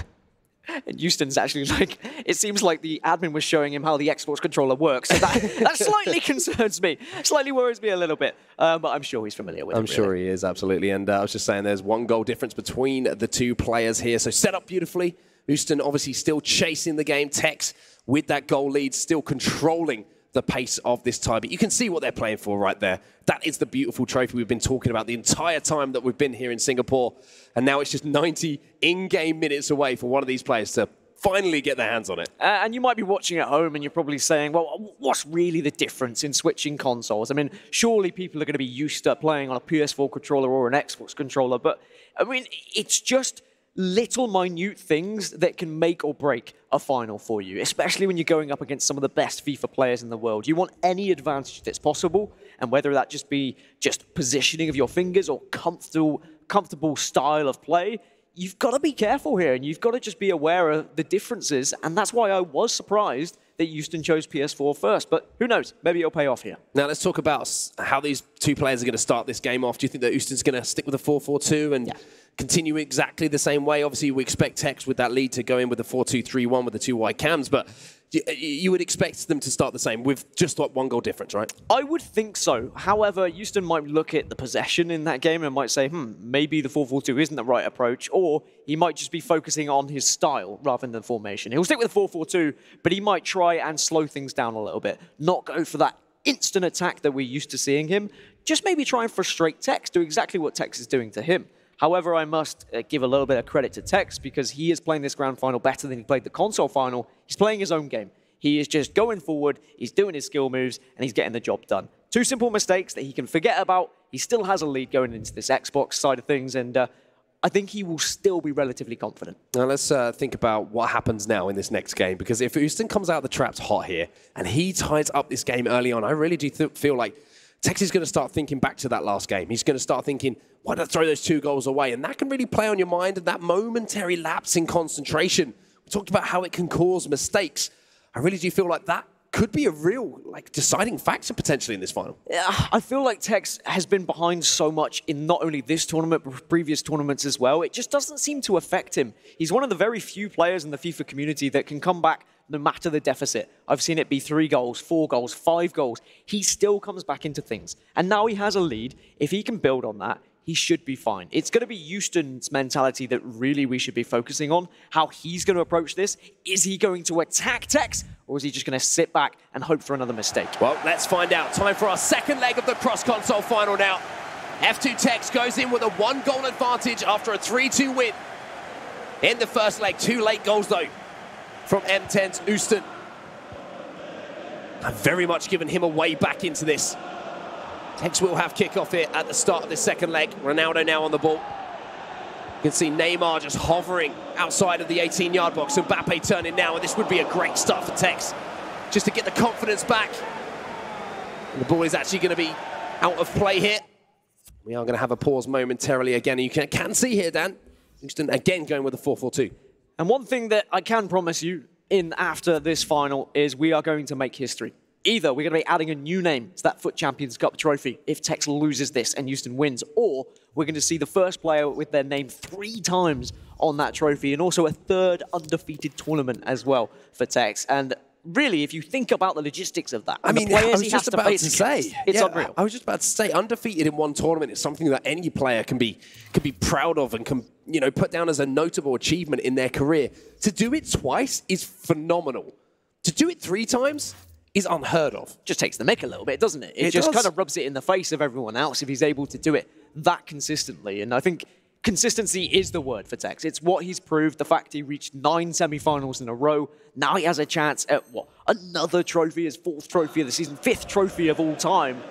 And Houston's actually like, it seems like the admin was showing him how the Xbox controller works. So that slightly concerns me, slightly worries me a little bit. But I'm sure he's familiar with it. I'm sure he is, absolutely. And I was just saying there's 1 goal difference between the 2 players here. So set up beautifully. Houston obviously still chasing the game. Tex with that goal lead, still controlling the pace of this tie. But you can see what they're playing for right there. That is the beautiful trophy we've been talking about the entire time that we've been here in Singapore. And now it's just 90 in-game minutes away for one of these players to finally get their hands on it. And you might be watching at home and you're probably saying, well, what's really the difference in switching consoles? I mean, surely people are going to be used to playing on a PS4 controller or an Xbox controller. But, I mean, it's just little minute things that can make or break a final for you, especially when you're going up against some of the best FIFA players in the world. You want any advantage that's possible, and whether that just be just positioning of your fingers or comfortable style of play, you've got to be careful here, and you've got to just be aware of the differences, and that's why I was surprised that Houston chose PS4 first, but who knows, maybe it'll pay off here. Now let's talk about how these 2 players are going to start this game off. Do you think that Houston's going to stick with a 4-4-2 and continue exactly the same way? Obviously, we expect Tex with that lead to go in with a 4-2-3-1 with the 2 wide cams, but you would expect them to start the same with just like 1 goal difference, right? I would think so. However, Houston might look at the possession in that game and might say, maybe the 4-4-2 isn't the right approach, or he might just be focusing on his style rather than formation. He'll stick with the 4-4-2, but he might try and slow things down a little bit, not go for that instant attack that we're used to seeing him, just maybe try and frustrate Tex, do exactly what Tex is doing to him. However, I must give a little bit of credit to Tex because he is playing this grand final better than he played the console final. He's playing his own game. He is just going forward, he's doing his skill moves, and he's getting the job done. 2 simple mistakes that he can forget about. He still has a lead going into this Xbox side of things, and I think he will still be relatively confident. Now let's think about what happens now in this next game, because if Houston comes out of the traps hot here, and he ties up this game early on, I really do feel like Tex is going to start thinking back to that last game. He's going to start thinking, why did I throw those 2 goals away? And that can really play on your mind, and that momentary lapse in concentration. We talked about how it can cause mistakes. I really do feel like that could be a real deciding factor potentially in this final. Yeah, I feel like Tex has been behind so much in not only this tournament, but previous tournaments as well. It just doesn't seem to affect him. He's one of the very few players in the FIFA community that can come back no matter the deficit. I've seen it be 3 goals, 4 goals, 5 goals. He still comes back into things. And now he has a lead. If he can build on that, he should be fine. It's going to be Houston's mentality that really we should be focusing on, how he's going to approach this. Is he going to attack Tex, or is he just going to sit back and hope for another mistake? Well, let's find out. Time for our second leg of the cross-console final now. F2 Tex goes in with a 1 goal advantage after a 3-2 win. In the first leg, 2 late goals though from M10's Houston. I've very much given him a way back into this. Tex will have kickoff here at the start of this second leg. Ronaldo now on the ball. You can see Neymar just hovering outside of the 18-yard box. Mbappe turning now, and this would be a great start for Tex, just to get the confidence back. And the ball is actually going to be out of play here. We are going to have a pause momentarily again. You can see here, Dan, Houston again going with a 4-4-2. And one thing that I can promise you in after this final is we are going to make history. Either we're going to be adding a new name to that FUT Champions Cup trophy if Tex loses this and Houston wins, or we're going to see the first player with their name 3 times on that trophy, and also a 3rd undefeated tournament as well for Tex. And really, if you think about the logistics of that, I mean, I was just about to say, it's unreal. I was just about to say, undefeated in 1 tournament is something that any player can be proud of and can, you know, put down as a notable achievement in their career. To do it twice is phenomenal. To do it 3 times is unheard of. Just takes the mick a little bit, doesn't it? It just kind of rubs it in the face of everyone else if he's able to do it that consistently. And I think consistency is the word for Tex. It's what he's proved, the fact he reached 9 semi-finals in a row. Now he has a chance at, another trophy, his 4th trophy of the season, 5th trophy of all time.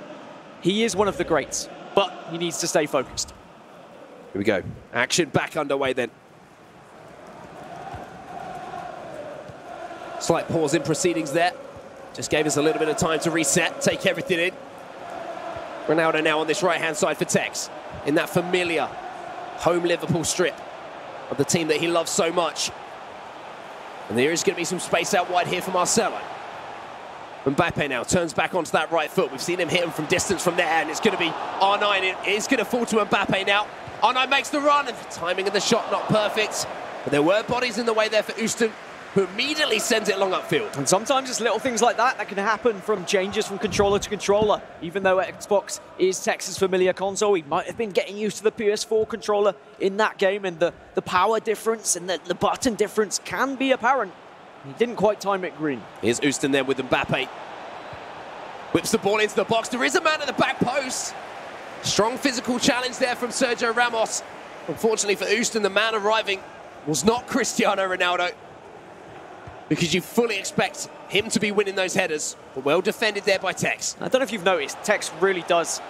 He is one of the greats, but he needs to stay focused. Here we go. Action back underway then. Slight pause in proceedings there. Just gave us a little bit of time to reset, take everything in. Ronaldo now on this right-hand side for Tex, in that familiar home Liverpool strip of the team that he loves so much. And there is going to be some space out wide here for Marcelo. Mbappe now turns back onto that right foot. We've seen him hit him from distance from there, and it's going to be R9. It is going to fall to Mbappe now. R9 makes the run, and the timing of the shot not perfect. But there were bodies in the way there for Houston, who immediately sends it long upfield. And sometimes it's little things like that that can happen from changes from controller to controller. Even though Xbox is Tex's familiar console, he might have been getting used to the PS4 controller in that game, and the power difference and the button difference can be apparent. He didn't quite time it green. Here's Houston there with Mbappe. Whips the ball into the box. There is a man at the back post. Strong physical challenge there from Sergio Ramos. Unfortunately for Houston, the man arriving was not Cristiano Ronaldo, because you fully expect him to be winning those headers. But well defended there by Tex. I don't know if you've noticed, Tex really does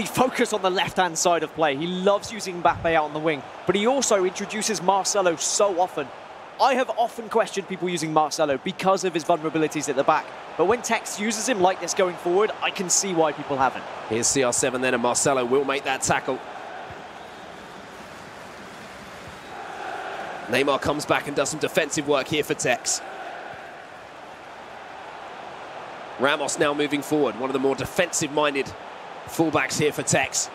focus on the left-hand side of play. He loves using Mbappe out on the wing, but he also introduces Marcelo so often. I have often questioned people using Marcelo because of his vulnerabilities at the back. But when Tex uses him like this going forward, I can see why people haven't. Here's CR7 then, and Marcelo will make that tackle. Neymar comes back and does some defensive work here for Tex. Ramos now moving forward, one of the more defensive-minded fullbacks here for Tex.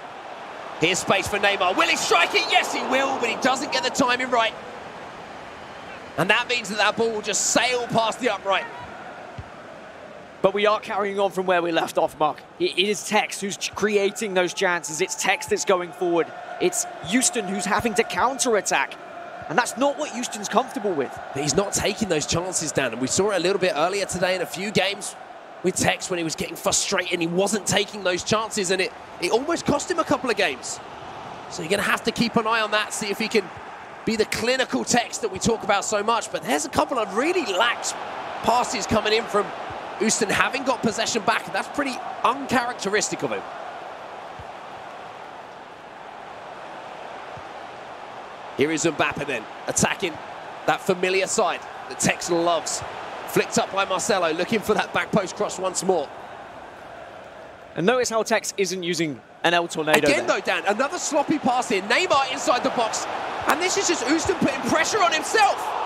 Here's space for Neymar. Will he strike it? Yes, he will, but he doesn't get the timing right. And that means that that ball will just sail past the upright. But we are carrying on from where we left off, Mark. It is Tex who's creating those chances. It's Tex that's going forward. It's Houston who's having to counter-attack. And that's not what Houston's comfortable with. But he's not taking those chances, Dan. And we saw it a little bit earlier today in a few games with Tex when he was getting frustrated and he wasn't taking those chances. And it almost cost him a couple of games. So you're going to have to keep an eye on that, see if he can be the clinical Tex that we talk about so much. But there's a couple of really lax passes coming in from Houston, having got possession back, and that's pretty uncharacteristic of him. Here is Mbappe then, attacking that familiar side that Tex loves. Flicked up by Marcelo, looking for that back post cross once more. And notice how Tex isn't using an El Tornado again though, Dan, another sloppy pass here. Neymar inside the box, and this is just Houston putting pressure on himself.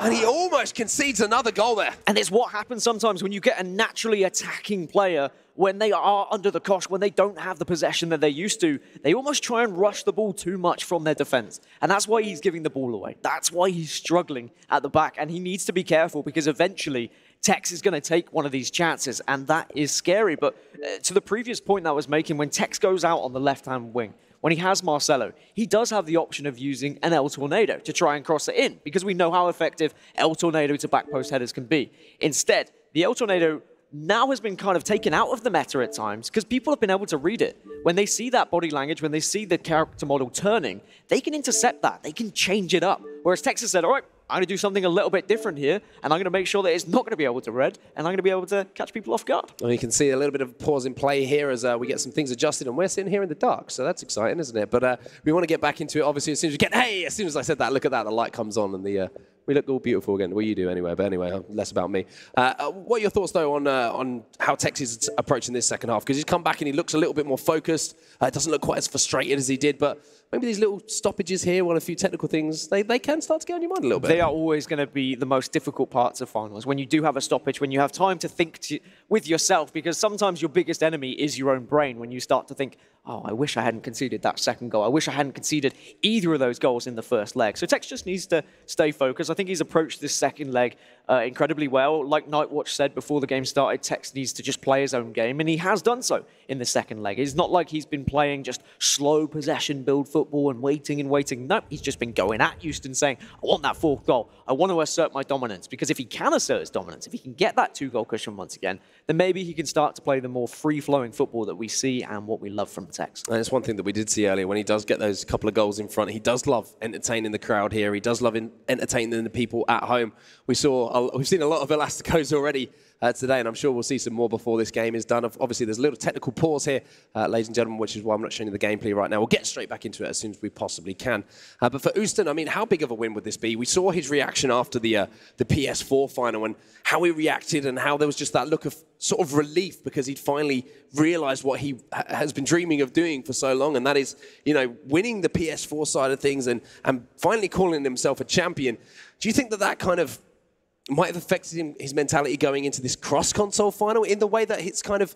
And he almost concedes another goal there. And it's what happens sometimes when you get a naturally attacking player, when they are under the cosh, when they don't have the possession that they're used to, they almost try and rush the ball too much from their defense. And that's why he's giving the ball away. That's why he's struggling at the back. And he needs to be careful, because eventually Tex is going to take one of these chances, and that is scary. But to the previous point that I was making, when Tex goes out on the left-hand wing, when he has Marcelo, he does have the option of using an El Tornado to try and cross it in, because we know how effective El Tornado to back post headers can be. Instead, the El Tornado now has been kind of taken out of the meta at times, because people have been able to read it. When they see that body language, when they see the character model turning, they can intercept that. They can change it up. Whereas Tex has said, all right, I'm going to do something a little bit different here, and I'm going to make sure that it's not going to be able to read, and I'm going to be able to catch people off guard. Well, you can see a little bit of pause in play here as we get some things adjusted, and we're sitting here in the dark, so that's exciting, isn't it? But we want to get back into it, obviously, as soon as we get... Hey, as soon as I said that, look at that, the light comes on, and we look all beautiful again. Well, you do anyway, but anyway, less about me. What are your thoughts, though, on how Tex is approaching this second half? Because he's come back and he looks a little bit more focused. Doesn't look quite as frustrated as he did, but maybe these little stoppages here, a few technical things, they can start to get on your mind a little bit. They are always going to be the most difficult parts of finals, when you do have a stoppage, when you have time to think with yourself, because sometimes your biggest enemy is your own brain. When you start to think, oh, I wish I hadn't conceded that second goal. I wish I hadn't conceded either of those goals in the first leg. So Tex just needs to stay focused. I think he's approached this second leg incredibly well. Like Nightwatch said before the game started, Tex needs to just play his own game, and he has done so in the second leg. It's not like he's been playing just slow possession, build football and waiting and waiting. No, he's just been going at Houston saying, I want that fourth goal. I want to assert my dominance, because if he can assert his dominance, if he can get that 2-goal cushion once again, then maybe he can start to play the more free-flowing football that we see and what we love from Tex. And it's one thing that we did see earlier, when he does get those couple of goals in front, he does love entertaining the crowd here. He does love entertaining the people at home. We've seen a lot of Elasticos already today, and I'm sure we'll see some more before this game is done. Obviously, there's a little technical pause here, ladies and gentlemen, which is why I'm not showing you the gameplay right now. We'll get straight back into it as soon as we possibly can. But for Houston, I mean, how big of a win would this be? We saw his reaction after the PS4 final, and how he reacted, and how there was just that look of sort of relief, because he'd finally realised what he has been dreaming of doing for so long, and that is, you know, winning the PS4 side of things and finally calling himself a champion. Do you think that kind of might have affected his mentality going into this cross-console final, in the way that it's kind of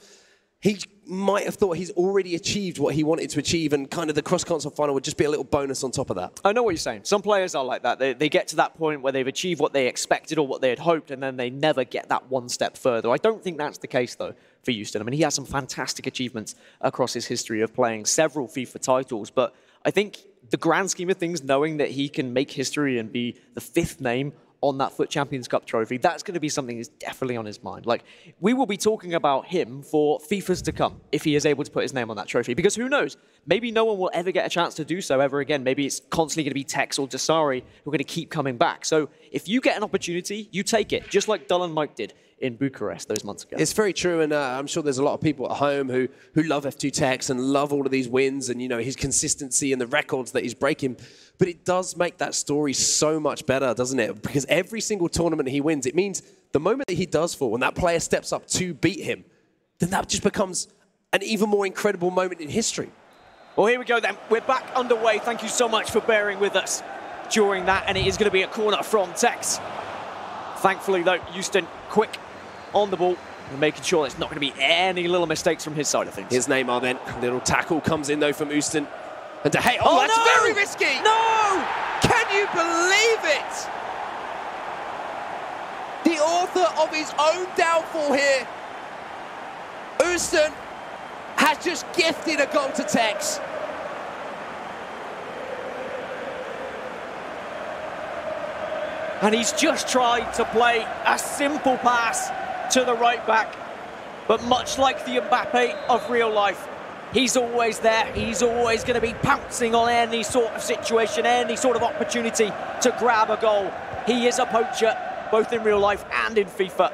he might have thought he's already achieved what he wanted to achieve, and kind of the cross-console final would just be a little bonus on top of that. I know what you're saying. Some players are like that. They get to that point where they've achieved what they expected or what they had hoped, and then they never get that one step further. I don't think that's the case, though, for Houston. I mean, he has some fantastic achievements across his history of playing several FIFA titles, but I think the grand scheme of things, knowing that he can make history and be the 5th name on that FUT Champions Cup trophy, that's going to be something that's definitely on his mind. Like, we will be talking about him for FIFAs to come if he is able to put his name on that trophy, because who knows? Maybe no one will ever get a chance to do so ever again. Maybe it's constantly going to be Tex or Dasari who are going to keep coming back. So if you get an opportunity, you take it, just like Dull and Mike did in Bucharest those months ago. It's very true, and I'm sure there's a lot of people at home who love F2 Tex and love all of these wins and, you know, his consistency and the records that he's breaking. But it does make that story so much better, doesn't it? Because every single tournament he wins, it means the moment that he does fall, when that player steps up to beat him, then that just becomes an even more incredible moment in history. Well, here we go then. We're back underway. Thank you so much for bearing with us during that, and it is going to be a corner from Tex. Thankfully, though, Houston quick on the ball and making sure there's not going to be any little mistakes from his side of things. Here's Neymar then. Little tackle comes in, though, from Houston. And De Gea, oh, that's no! very risky! No! Can you believe it? The author of his own downfall here, Houston, has just gifted a goal to Tex. And he's just tried to play a simple pass to the right back. But much like the Mbappe of real life, he's always there. He's always going to be pouncing on any sort of situation, any sort of opportunity to grab a goal. He is a poacher, both in real life and in FIFA.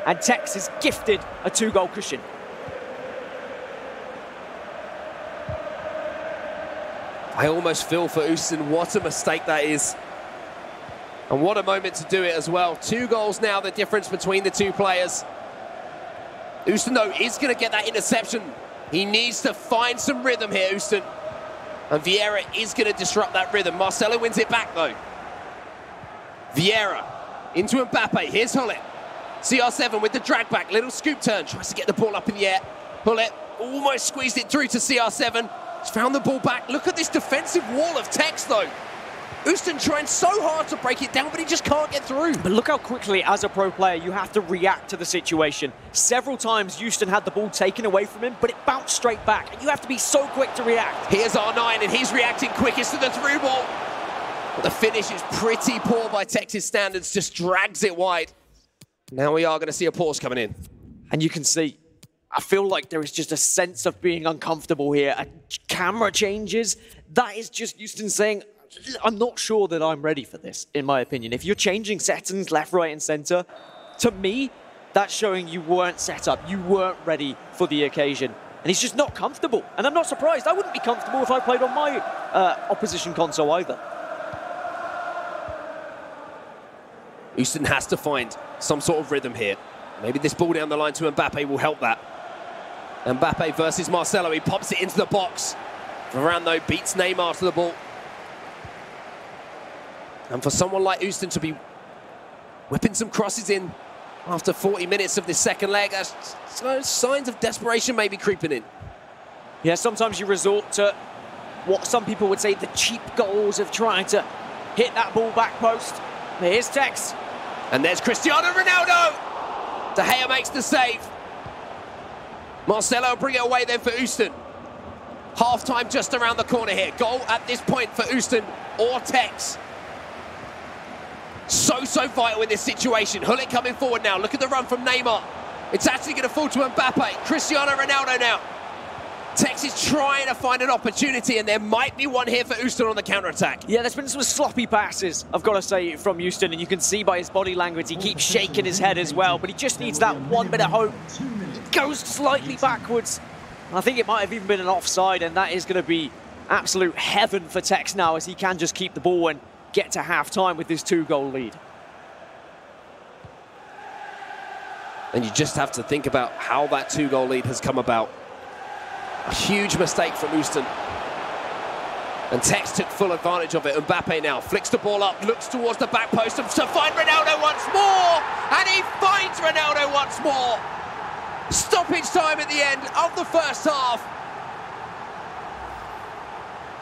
And Tex is gifted a 2-goal cushion. I almost feel for Houston. What a mistake that is. And what a moment to do it as well. 2 goals now, the difference between the two players. Houston, though, is going to get that interception. He needs to find some rhythm here, Houston. And Vieira is going to disrupt that rhythm. Marcelo wins it back, though. Vieira into Mbappe. Here's Hullet. CR7 with the drag back. Little scoop turn. Tries to get the ball up in the air. Hullet almost squeezed it through to CR7. He's found the ball back. Look at this defensive wall of Tex, though. Houston trying so hard to break it down, but he just can't get through. But look how quickly, as a pro player, you have to react to the situation. Several times, Houston had the ball taken away from him, but it bounced straight back. And you have to be so quick to react. Here's R9, and he's reacting quickest to the through ball. But the finish is pretty poor by Texas standards, just drags it wide. Now we are going to see a pause coming in. And you can see, I feel like there is just a sense of being uncomfortable here. Camera changes. That is just Houston saying, I'm not sure that I'm ready for this, in my opinion. If you're changing settings left, right, and center, to me, that's showing you weren't set up. You weren't ready for the occasion. And he's just not comfortable. And I'm not surprised. I wouldn't be comfortable if I played on my opposition console either. Houston has to find some sort of rhythm here. Maybe this ball down the line to Mbappe will help that. Mbappe versus Marcelo. He pops it into the box. Varane, though, beats Neymar to the ball. And for someone like Houston to be whipping some crosses in after 40 minutes of this second leg, signs of desperation maybe creeping in. Yeah, sometimes you resort to what some people would say the cheap goals of trying to hit that ball back post. Here's Tex. And there's Cristiano Ronaldo. De Gea makes the save. Marcelo bring it away then for Houston. Half-time just around the corner here. Goal at this point for Houston or Tex. So vital in this situation. Hullet coming forward now. Look at the run from Neymar. It's actually going to fall to Mbappe. Cristiano Ronaldo now. Tex is trying to find an opportunity, and there might be one here for Houston on the counter-attack. Yeah, there's been some sloppy passes, I've got to say, from Houston, and you can see by his body language, he keeps shaking his head as well, but he just needs that one bit of hope. Goes slightly backwards. I think it might have even been an offside, and that is going to be absolute heaven for Tex now, as he can just keep the ball and get to half-time with this 2-goal lead. And you just have to think about how that 2-goal lead has come about. A huge mistake from Houston. And Tex took full advantage of it. Mbappe now flicks the ball up, looks towards the back post to find Ronaldo once more. And he finds Ronaldo once more. Stoppage time at the end of the first half.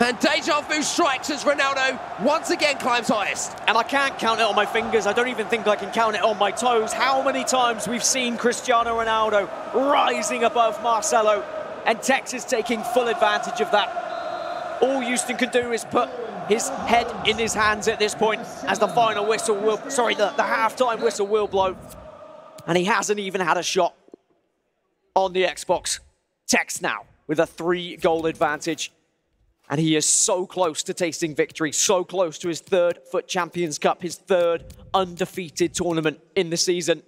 And deja vu strikes as Ronaldo once again climbs highest. And I can't count it on my fingers. I don't even think I can count it on my toes. How many times we've seen Cristiano Ronaldo rising above Marcelo, and Tex is taking full advantage of that. All Houston can do is put his head in his hands at this point as the final whistle will, the halftime whistle will blow. And he hasn't even had a shot on the Xbox. Tex now with a 3-goal advantage. And he is so close to tasting victory, so close to his 3rd FUT Champions Cup, his 3rd undefeated tournament in the season.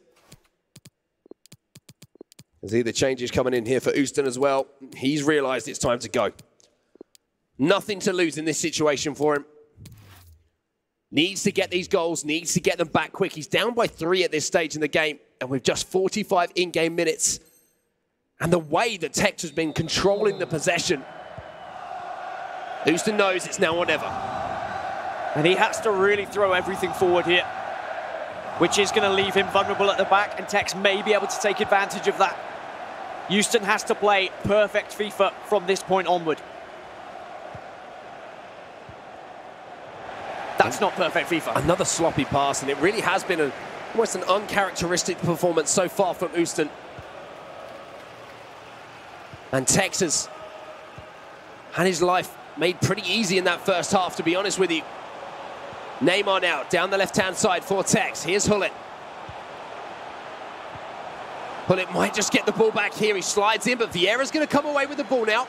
See the changes coming in here for Houston as well. He's realised it's time to go. Nothing to lose in this situation for him. Needs to get these goals, needs to get them back quick. He's down by 3 at this stage in the game, and with just 45 in-game minutes. And the way that Tex has been controlling the possession, Houston knows it's now or never. And he has to really throw everything forward here, which is going to leave him vulnerable at the back, and Tex may be able to take advantage of that. Houston has to play perfect FIFA from this point onward. That's not perfect FIFA. Another sloppy pass, and it really has been almost an uncharacteristic performance so far from Houston. And Tex has had his life made pretty easy in that first half, to be honest with you. Neymar now down the left-hand side for Tex. Here's Hullet. Hullet might just get the ball back here. He slides in, but Vieira's going to come away with the ball now.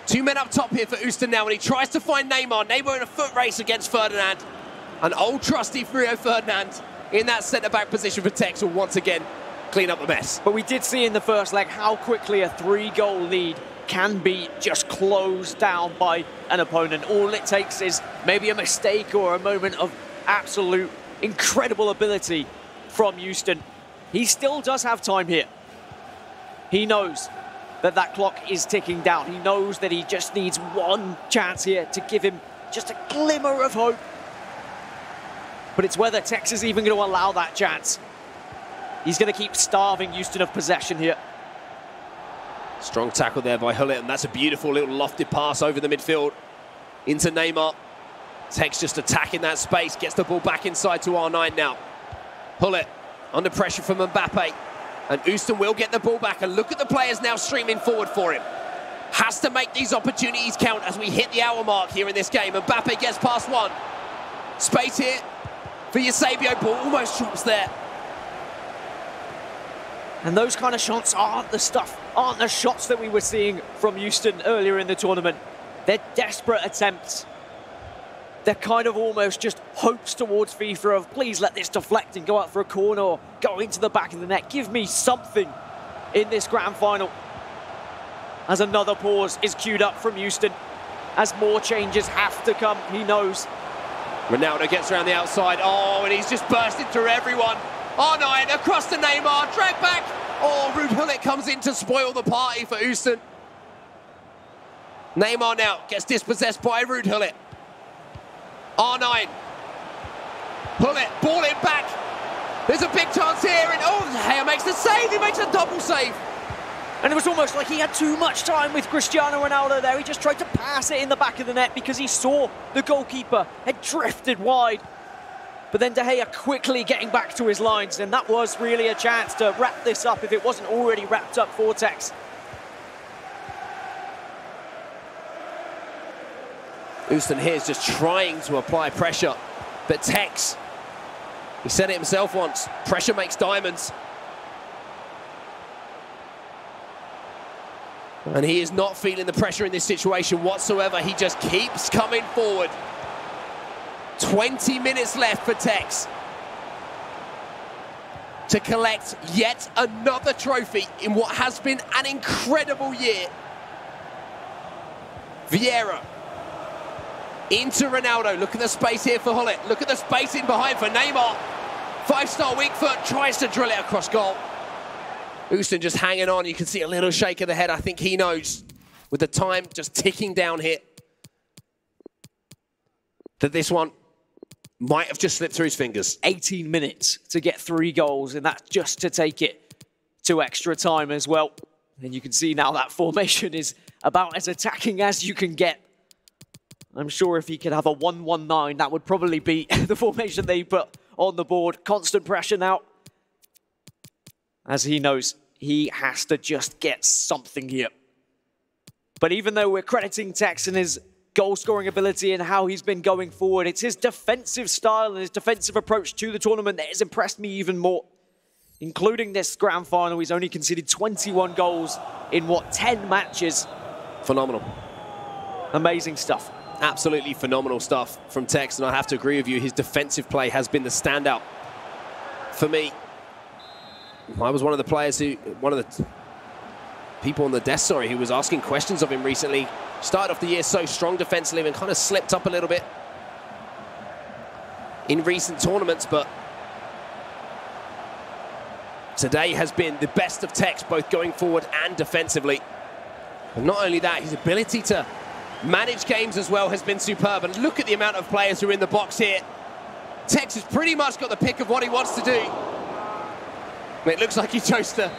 2 men up top here for Houston now, and he tries to find Neymar. Neymar in a foot race against Ferdinand. An old trusty Rio Ferdinand in that centre-back position for Tex will once again clean up the mess. But we did see in the first leg how quickly a 3-goal lead can be just closed down by an opponent. All it takes is maybe a mistake or a moment of absolute incredible ability from Houston. He still does have time here. He knows that that clock is ticking down. He knows that he just needs one chance here to give him just a glimmer of hope. But it's whether Tex is even going to allow that chance. He's going to keep starving Houston of possession here. Strong tackle there by Hullet, and that's a beautiful little lofted pass over the midfield into Neymar. Tex just attacking that space, gets the ball back inside to R9 now. Hullet under pressure from Mbappe, and Houston will get the ball back, and look at the players now streaming forward for him. Has to make these opportunities count as we hit the hour mark here in this game. Mbappe gets past one. Space here for Eusebio, ball almost drops there. And those kind of shots aren't the shots that we were seeing from Houston earlier in the tournament. They're desperate attempts. They're kind of almost just hopes towards FIFA of, please let this deflect and go out for a corner or go into the back of the net. Give me something in this grand final. As another pause is queued up from Houston, as more changes have to come, he knows. Ronaldo gets around the outside. Oh, and he's just bursting through everyone. R9 across to Neymar, drag back. Oh, Ruud Hullet comes in to spoil the party for Houston. Neymar now gets dispossessed by Ruud Hullet. R9. Hullet, ball it back. There's a big chance here, and oh, De Gea makes the save. He makes a double save. And it was almost like he had too much time with Cristiano Ronaldo there. He just tried to pass it in the back of the net because he saw the goalkeeper had drifted wide. But then De Gea quickly getting back to his lines, and that was really a chance to wrap this up if it wasn't already wrapped up for Tex. Houston here is just trying to apply pressure, but Tex, he said it himself once, pressure makes diamonds. And he is not feeling the pressure in this situation whatsoever. He just keeps coming forward. 20 minutes left for Tex to collect yet another trophy in what has been an incredible year. Vieira into Ronaldo. Look at the space here for Hullet. Look at the space in behind for Neymar. 5-star weak foot, tries to drill it across goal. Houston just hanging on. You can see a little shake of the head. I think he knows, with the time just ticking down here, that this one might have just slipped through his fingers. 18 minutes to get 3 goals, and that's just to take it to extra time as well. And you can see now that formation is about as attacking as you can get. I'm sure if he could have a 1-1-9, that would probably be the formation they put on the board. Constant pressure now, as he knows he has to just get something here. But even though we're crediting Tex and his goal-scoring ability and how he's been going forward, it's his defensive style and his defensive approach to the tournament that has impressed me even more. Including this grand final, he's only conceded 21 goals in, 10 matches? Phenomenal. Amazing stuff. Absolutely phenomenal stuff from Tex, and I have to agree with you, his defensive play has been the standout for me. I was one of the players who, one of the people on the desk, sorry, who was asking questions of him recently. Started off the year so strong defensively and kind of slipped up a little bit in recent tournaments, but today has been the best of Tex, both going forward and defensively. And not only that, his ability to manage games as well has been superb. And look at the amount of players who are in the box here. Tex has pretty much got the pick of what he wants to do. It looks like he chose to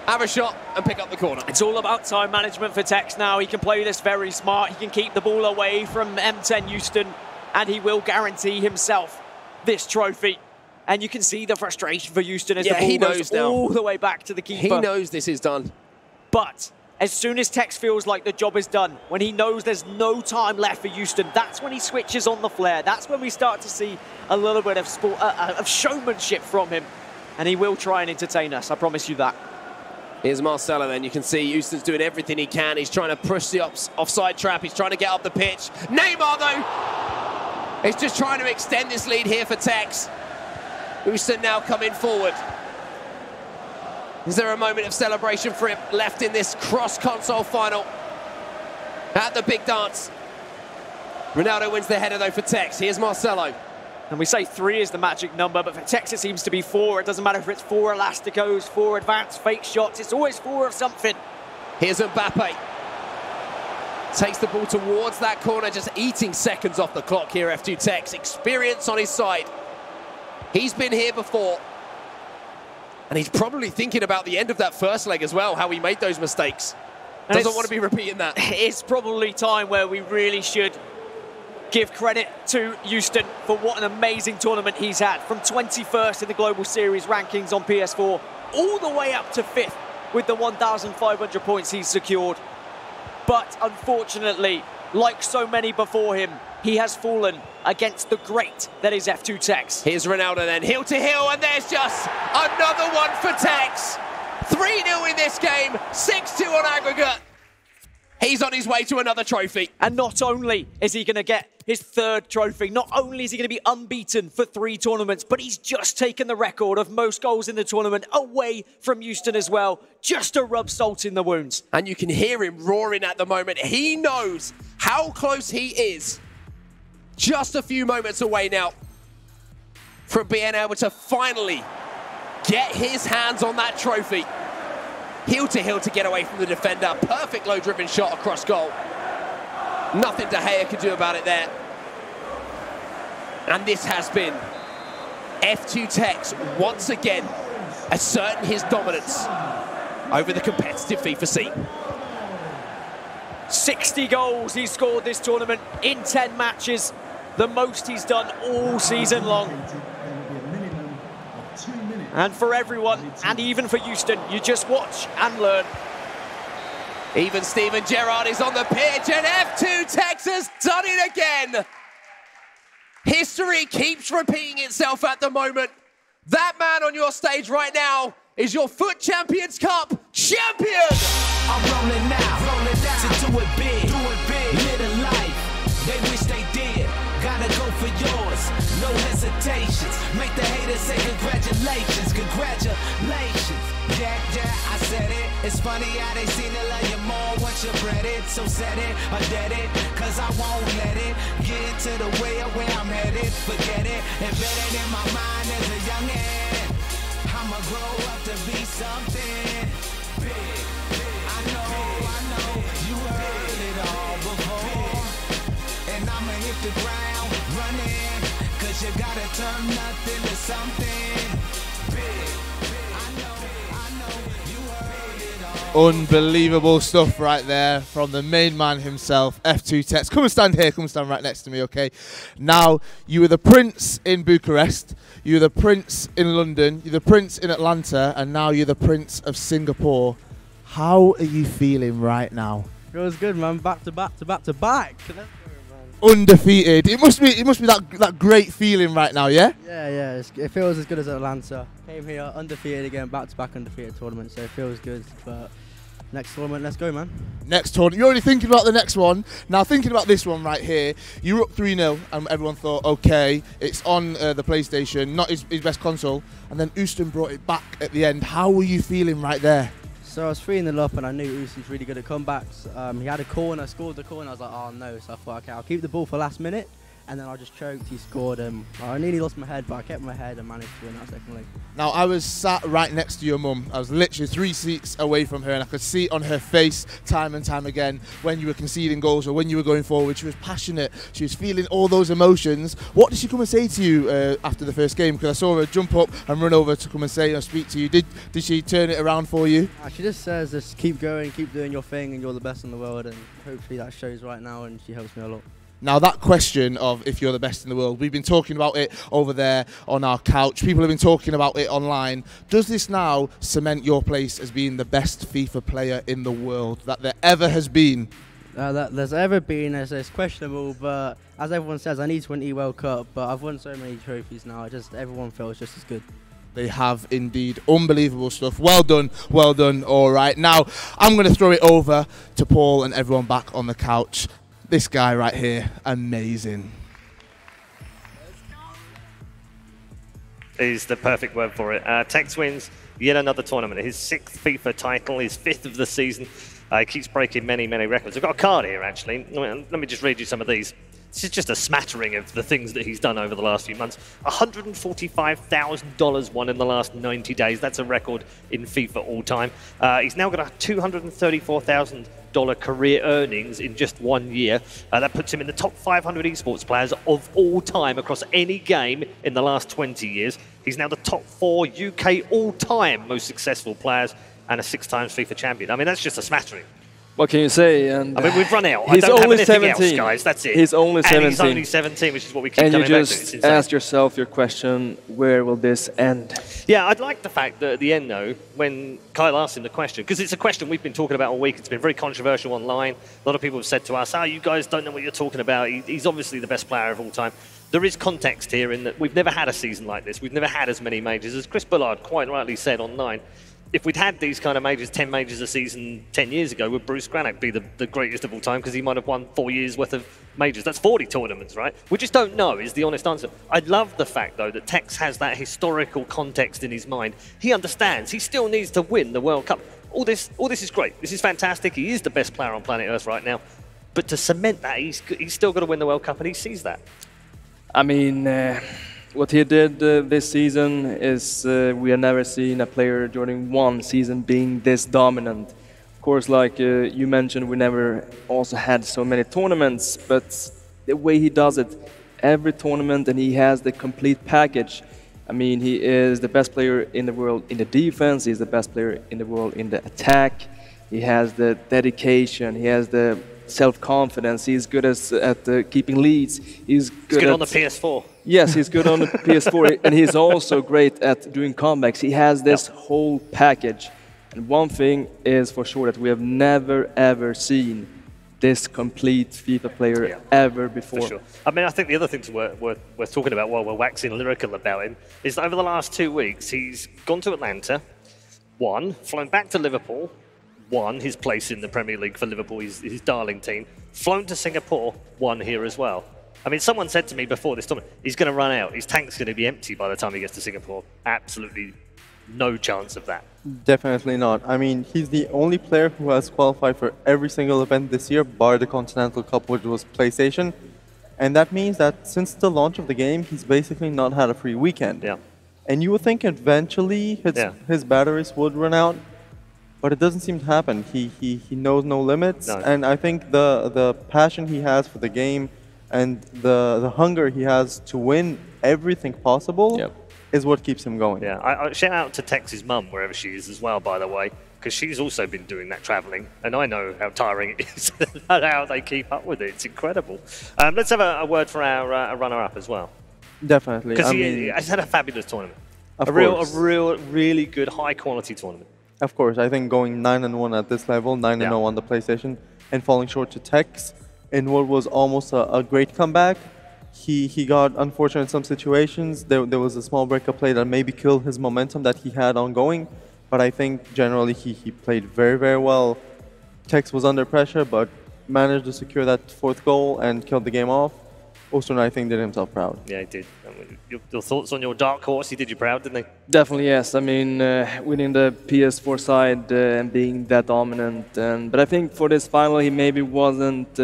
have a shot and pick up the corner. It's all about time management for Tex now. He can play this very smart. He can keep the ball away from M10 Houston, and he will guarantee himself this trophy. And you can see the frustration for Houston as the ball goes all the way back to the keeper. He knows this is done. But as soon as Tex feels like the job is done, when he knows there's no time left for Houston, that's when he switches on the flare. That's when we start to see a little bit of showmanship from him. And he will try and entertain us, I promise you that. Here's Marcelo then. You can see Houston's doing everything he can. He's trying to push the offside trap. He's trying to get up the pitch. Neymar, though, is just trying to extend this lead here for Tex. Houston now coming forward. Is there a moment of celebration for him left in this cross-console final? At the big dance. Ronaldo wins the header, though, for Tex. Here's Marcelo. And we say 3 is the magic number, but for Tex it seems to be 4. It doesn't matter if it's 4 elasticos, 4 advanced fake shots. It's always 4 of something. Here's Mbappe. Takes the ball towards that corner, just eating seconds off the clock here, F2 Tex. Experience on his side. He's been here before. And he's probably thinking about the end of that first leg as well, how he made those mistakes. Doesn't want to be repeating that. It's probably time where we really should give credit to Houston for what an amazing tournament he's had. From 21st in the Global Series rankings on PS4, all the way up to 5th with the 1,500 points he's secured. But unfortunately, like so many before him, he has fallen against the great that is F2 Tex. Here's Ronaldo then, heel to heel, and there's just another one for Tex. 3-0 in this game, 6-2 on aggregate. He's on his way to another trophy. And not only is he going to get his 3rd trophy, not only is he going to be unbeaten for 3 tournaments, but he's just taken the record of most goals in the tournament away from Houston as well, just to rub salt in the wounds. And you can hear him roaring at the moment. He knows how close he is. Just a few moments away now from being able to finally get his hands on that trophy. Heel to heel to get away from the defender. Perfect low-driven shot across goal. Nothing De Gea could do about it there. And this has been F2 Tex once again asserting his dominance over the competitive FIFA scene. 60 goals he's scored this tournament in 10 matches. The most he's done all season long. And for everyone, and even for Houston, you just watch and learn. Even Steven Gerrard is on the pitch, and F2 Tex has done it again. History keeps repeating itself at the moment. That man on your stage right now is your FUT Champions Cup champion. I'm rolling out to do it big, live a life. They wish they did. Gotta go for yours, no hesitations. Make the haters say congratulations, congratulations. Yeah, I said it. It's funny how they seem to love you more once you bred it. So set it or dead it, cause I won't let it get into the way of where I'm headed. Forget it, embedded in my mind as a youngin'. I'ma grow up to be something big. I know, you heard it all before. And I'ma hit the ground running, cause you gotta turn nothing to something big. I know, you Unbelievable stuff right there from the main man himself, F2 Tex. Come and stand here, come and stand right next to me, okay? Now, you were the prince in Bucharest, you were the prince in London, you're the prince in Atlanta, and now you're the prince of Singapore. How are you feeling right now? Feels good, man. Back to back to back to back. Undefeated. It must be that great feeling right now, yeah? Yeah. It feels as good as Atlanta. Came here undefeated again, back to back undefeated tournament, so it feels good. But next tournament, let's go, man. Next tournament. You're already thinking about the next one. Now, thinking about this one right here, you were up 3-0, and everyone thought, okay, it's on the PlayStation, not his best console, and then Houston brought it back at the end. How were you feeling right there? So I was 3-0 up, and I knew Houston's really good at comebacks. He had a corner, scored the corner. I was like, oh no. So I thought, okay, I'll keep the ball for last minute. And then I just choked, he scored. I nearly lost my head, but I kept my head and managed to win that second leg. Now, I was sat right next to your mum. I was literally 3 seats away from her, and I could see it on her face time and time again when you were conceding goals or when you were going forward. She was passionate. She was feeling all those emotions. What did she come and say to you after the first game? Because I saw her jump up and run over to come and say and speak to you. Did she turn it around for you? She just says, just keep going, keep doing your thing, and you're the best in the world. And hopefully that shows right now, and she helps me a lot. Now, that question of if you're the best in the world, we've been talking about it over there on our couch. People have been talking about it online. Does this now cement your place as being the best FIFA player in the world that there ever has been? That there's ever been, it's questionable, but as everyone says, I need to win the World Cup, but I've won so many trophies now, everyone feels just as good. They have indeed. Unbelievable stuff. Well done, well done. All right, now I'm going to throw it over to Paul and everyone back on the couch. This guy right here, amazing. Is the perfect word for it. Tex wins yet another tournament. His 6th FIFA title, his 5th of the season. He keeps breaking many, many records. I've got a card here, actually. Let me just read you some of these. This is just a smattering of the things that he's done over the last few months. $145,000 won in the last 90 days. That's a record in FIFA all time. He's now got a $234,000 career earnings in just 1 year. That puts him in the top 500 esports players of all time across any game in the last 20 years. He's now the top 4 UK all-time most successful players and a 6-time FIFA champion. I mean, that's just a smattering. What can you say? And I mean, we've run out. He's I don't only have anything 17. else, guys. That's it. He's only 17. And he's only 17, which is what we keep and coming you back to. just ask yourself your question, where will this end? Yeah, I'd like the fact that at the end, though, when Kyle asked him the question, because it's a question we've been talking about all week, it's been very controversial online. A lot of people have said to us, you guys don't know what you're talking about. He's obviously the best player of all time. There is context here in that we've never had a season like this. We've never had as many majors. As Chris Bullard quite rightly said online, if we'd had these kind of majors, 10 majors a season 10 years ago, would Bruce Granick be the greatest of all time because he might have won 4 years worth of majors? That's 40 tournaments, right? We just don't know is the honest answer. I love the fact, though, that Tex has that historical context in his mind. He understands. He still needs to win the World Cup. All this is great. This is fantastic. He is the best player on planet Earth right now. But to cement that, he's still got to win the World Cup, and he sees that. I mean, what he did this season is we have never seen a player during one season being this dominant. Of course, like you mentioned, we never also had so many tournaments, but the way he does it, every tournament, and he has the complete package. I mean, he is the best player in the world in the defense, he's the best player in the world in the attack, he has the dedication, he has the self-confidence, he's good at keeping leads, he's good on the PS4. Yes, he's good on the PS4, and he's also great at doing comebacks. He has this whole package. And one thing is for sure that we have never, ever seen this complete FIFA player ever before. For sure. I mean, I think the other thing worth talking about while we're waxing lyrical about him is that over the last 2 weeks, he's gone to Atlanta, won, flown back to Liverpool, won his place in the Premier League for Liverpool, his darling team, flown to Singapore, won here as well. I mean, someone said to me before this tournament, he's going to run out. His tank's going to be empty by the time he gets to Singapore. Absolutely no chance of that. Definitely not. I mean, he's the only player who has qualified for every single event this year, bar the Continental Cup, which was PlayStation. And that means that since the launch of the game, he's basically not had a free weekend. Yeah. And you would think eventually his batteries would run out, but it doesn't seem to happen. He knows no limits. No. And I think the passion he has for the game and the hunger he has to win everything possible is what keeps him going. Yeah, I shout out to Tex's mum, wherever she is as well, by the way. because she's also been doing that travelling, and I know how tiring it is and how they keep up with it. It's incredible. Let's have a word for our runner-up as well. Definitely. Because he has had a fabulous tournament. Of a really good, high-quality tournament. Of course, I think going 9-1 at this level, 9-0 on the PlayStation, and falling short to Tex in what was almost a great comeback. He got unfortunate in some situations. There was a small break of play that maybe killed his momentum that he had ongoing. But I think generally he played very, very well. Tex was under pressure, but managed to secure that 4th goal and killed the game off. Oostun, I think, did himself proud. Yeah, he did. I mean, your thoughts on your dark horse? He did you proud, didn't he? Definitely, yes. I mean, winning the PS4 side and being that dominant. But I think for this final, he maybe wasn't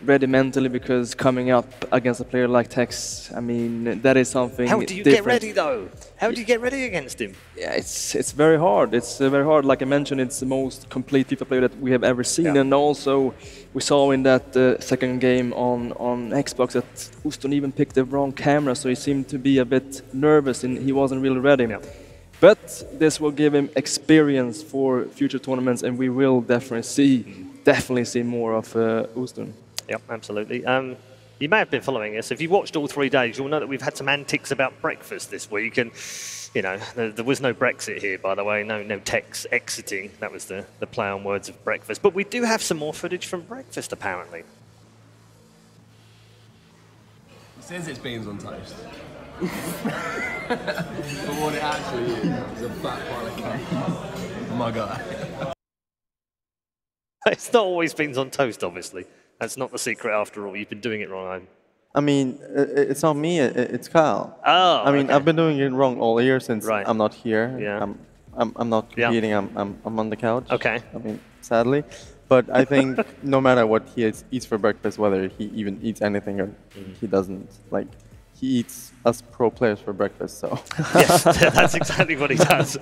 ready mentally, because coming up against a player like Tex, I mean, that is something How do you different. get ready, though? How do you get ready against him? Yeah, it's very hard. It's very hard. Like I mentioned, it's the most complete FIFA player that we have ever seen. Yeah. And also, we saw in that second game on Xbox that Oostun even picked the wrong camera, so he seemed to be a bit nervous and he wasn't really ready. Yeah. But this will give him experience for future tournaments, and we will definitely see more of Oostun. Yep, absolutely. You may have been following us. If you watched all 3 days, you'll know that we've had some antics about breakfast this week. And, you know, there was no Brexit here, by the way. No Tex exiting. That was the play on words of breakfast. But we do have some more footage from breakfast, apparently. He says it's beans on toast. But what it actually is a fat pile of cake. Oh my God. It's not always beans on toast, obviously. That's not the secret after all. You've been doing it wrong. I mean, it's not me, it's Kyle. Oh, I mean, okay. I've been doing it wrong all year since Right. I'm not here. Yeah. I'm not competing, I'm on the couch. Okay. I mean, sadly. But I think no matter what he eats for breakfast, whether he even eats anything or he doesn't, like, he eats us pro players for breakfast, so. Yes, that's exactly what he does.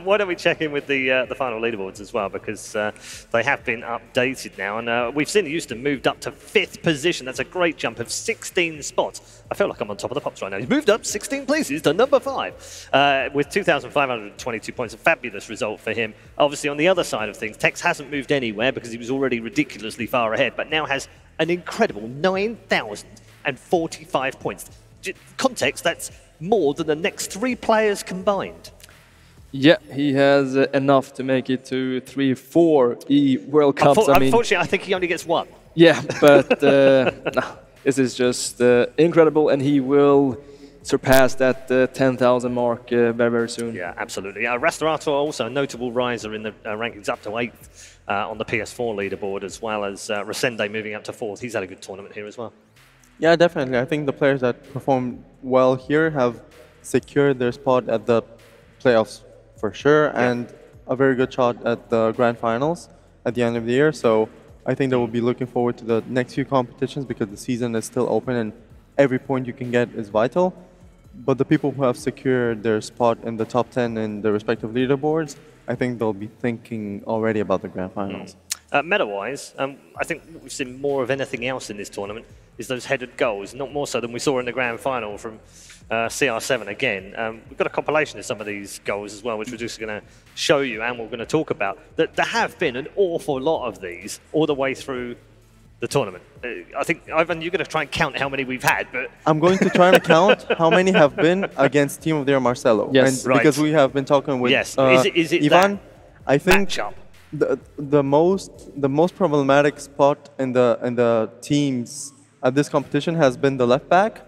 Why don't we check in with the final leaderboards as well, because they have been updated now, and we've seen Houston moved up to 5th position. That's a great jump of 16 spots. I feel like I'm on top of the pops right now. He's moved up 16 places to number 5 with 2,522 points. A fabulous result for him. Obviously, on the other side of things, Tex hasn't moved anywhere because he was already ridiculously far ahead, but now has an incredible 9,045 points. Context, that's more than the next 3 players combined. Yeah, he has enough to make it to 3-4 World Cups. Unfortunately, I think he only gets 1. Yeah, but this is just incredible, and he will surpass that 10,000 mark very, very soon. Yeah, absolutely. Rastarato also a notable riser in the rankings, up to 8th on the PS4 leaderboard, as well as Renda moving up to 4th. He's had a good tournament here as well. Yeah, definitely. I think the players that performed well here have secured their spot at the playoffs for sure, and a very good shot at the grand finals at the end of the year. So I think they will be looking forward to the next few competitions, because the season is still open and every point you can get is vital. But the people who have secured their spot in the top 10 in the respective leaderboards, I think they'll be thinking already about the grand finals. Meta-wise, I think what we've seen more of anything else in this tournament is those headed goals, not more so than we saw in the grand final from CR7 again. We've got a compilation of some of these goals as well, which we're just going to show you and we're going to talk about. That there have been an awful lot of these all the way through the tournament. I think, Ivan, you're going to try and count how many we've had, but... I'm going to try and count how many have been against Team of the Year Marcelo. Yes, and because we have been talking with is it Ivan, I think matchup? the most problematic spot in the teams at this competition has been the left back,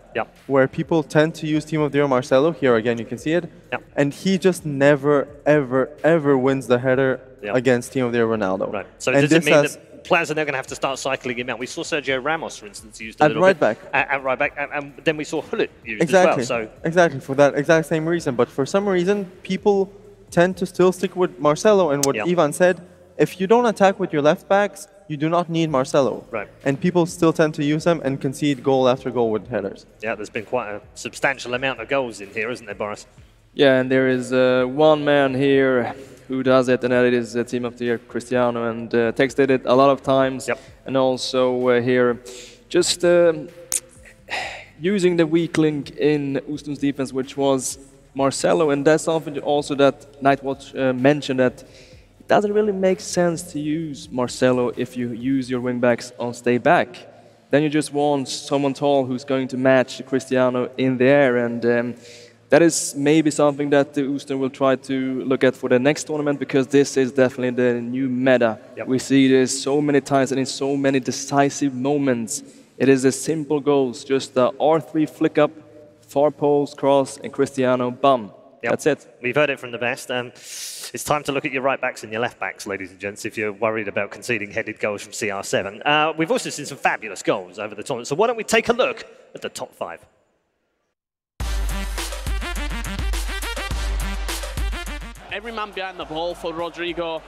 where people tend to use Team of the Year Marcelo. Here again, you can see it, and he just never, ever wins the header against Team of the Year Ronaldo. Right. So and does it mean that players are now going to have to start cycling him out? We saw Sergio Ramos, for instance, used a at little right bit. back. At right back, and then we saw Hullet used exactly, as well. So exactly, for that exact same reason. But for some reason, people tend to still stick with Marcelo, and what Ivan said, if you don't attack with your left backs, you do not need Marcelo. Right. And people still tend to use them and concede goal after goal with headers. Yeah, there's been quite a substantial amount of goals in here, isn't there, Boris? Yeah, and there is one man here who does it, and that is Team of the Year Cristiano, and Tex did it a lot of times. And also here, just using the weak link in Oostun's defense, which was Marcelo, and that's something also that Nightwatch mentioned, that it doesn't really make sense to use Marcelo if you use your wingbacks on stay back. Then you just want someone tall who's going to match Cristiano in the air, and that is maybe something that Houston will try to look at for the next tournament, because this is definitely the new meta. Yep. We see this so many times and in so many decisive moments. It is a simple goals, just the R3 flick up, far post, cross, and Cristiano, bum. Yep. That's it. We've heard it from the best. It's time to look at your right backs and your left backs, ladies and gents, if you're worried about conceding headed goals from CR7. We've also seen some fabulous goals over the tournament, so why don't we take a look at the top 5. Every man behind the ball for Rodrigo.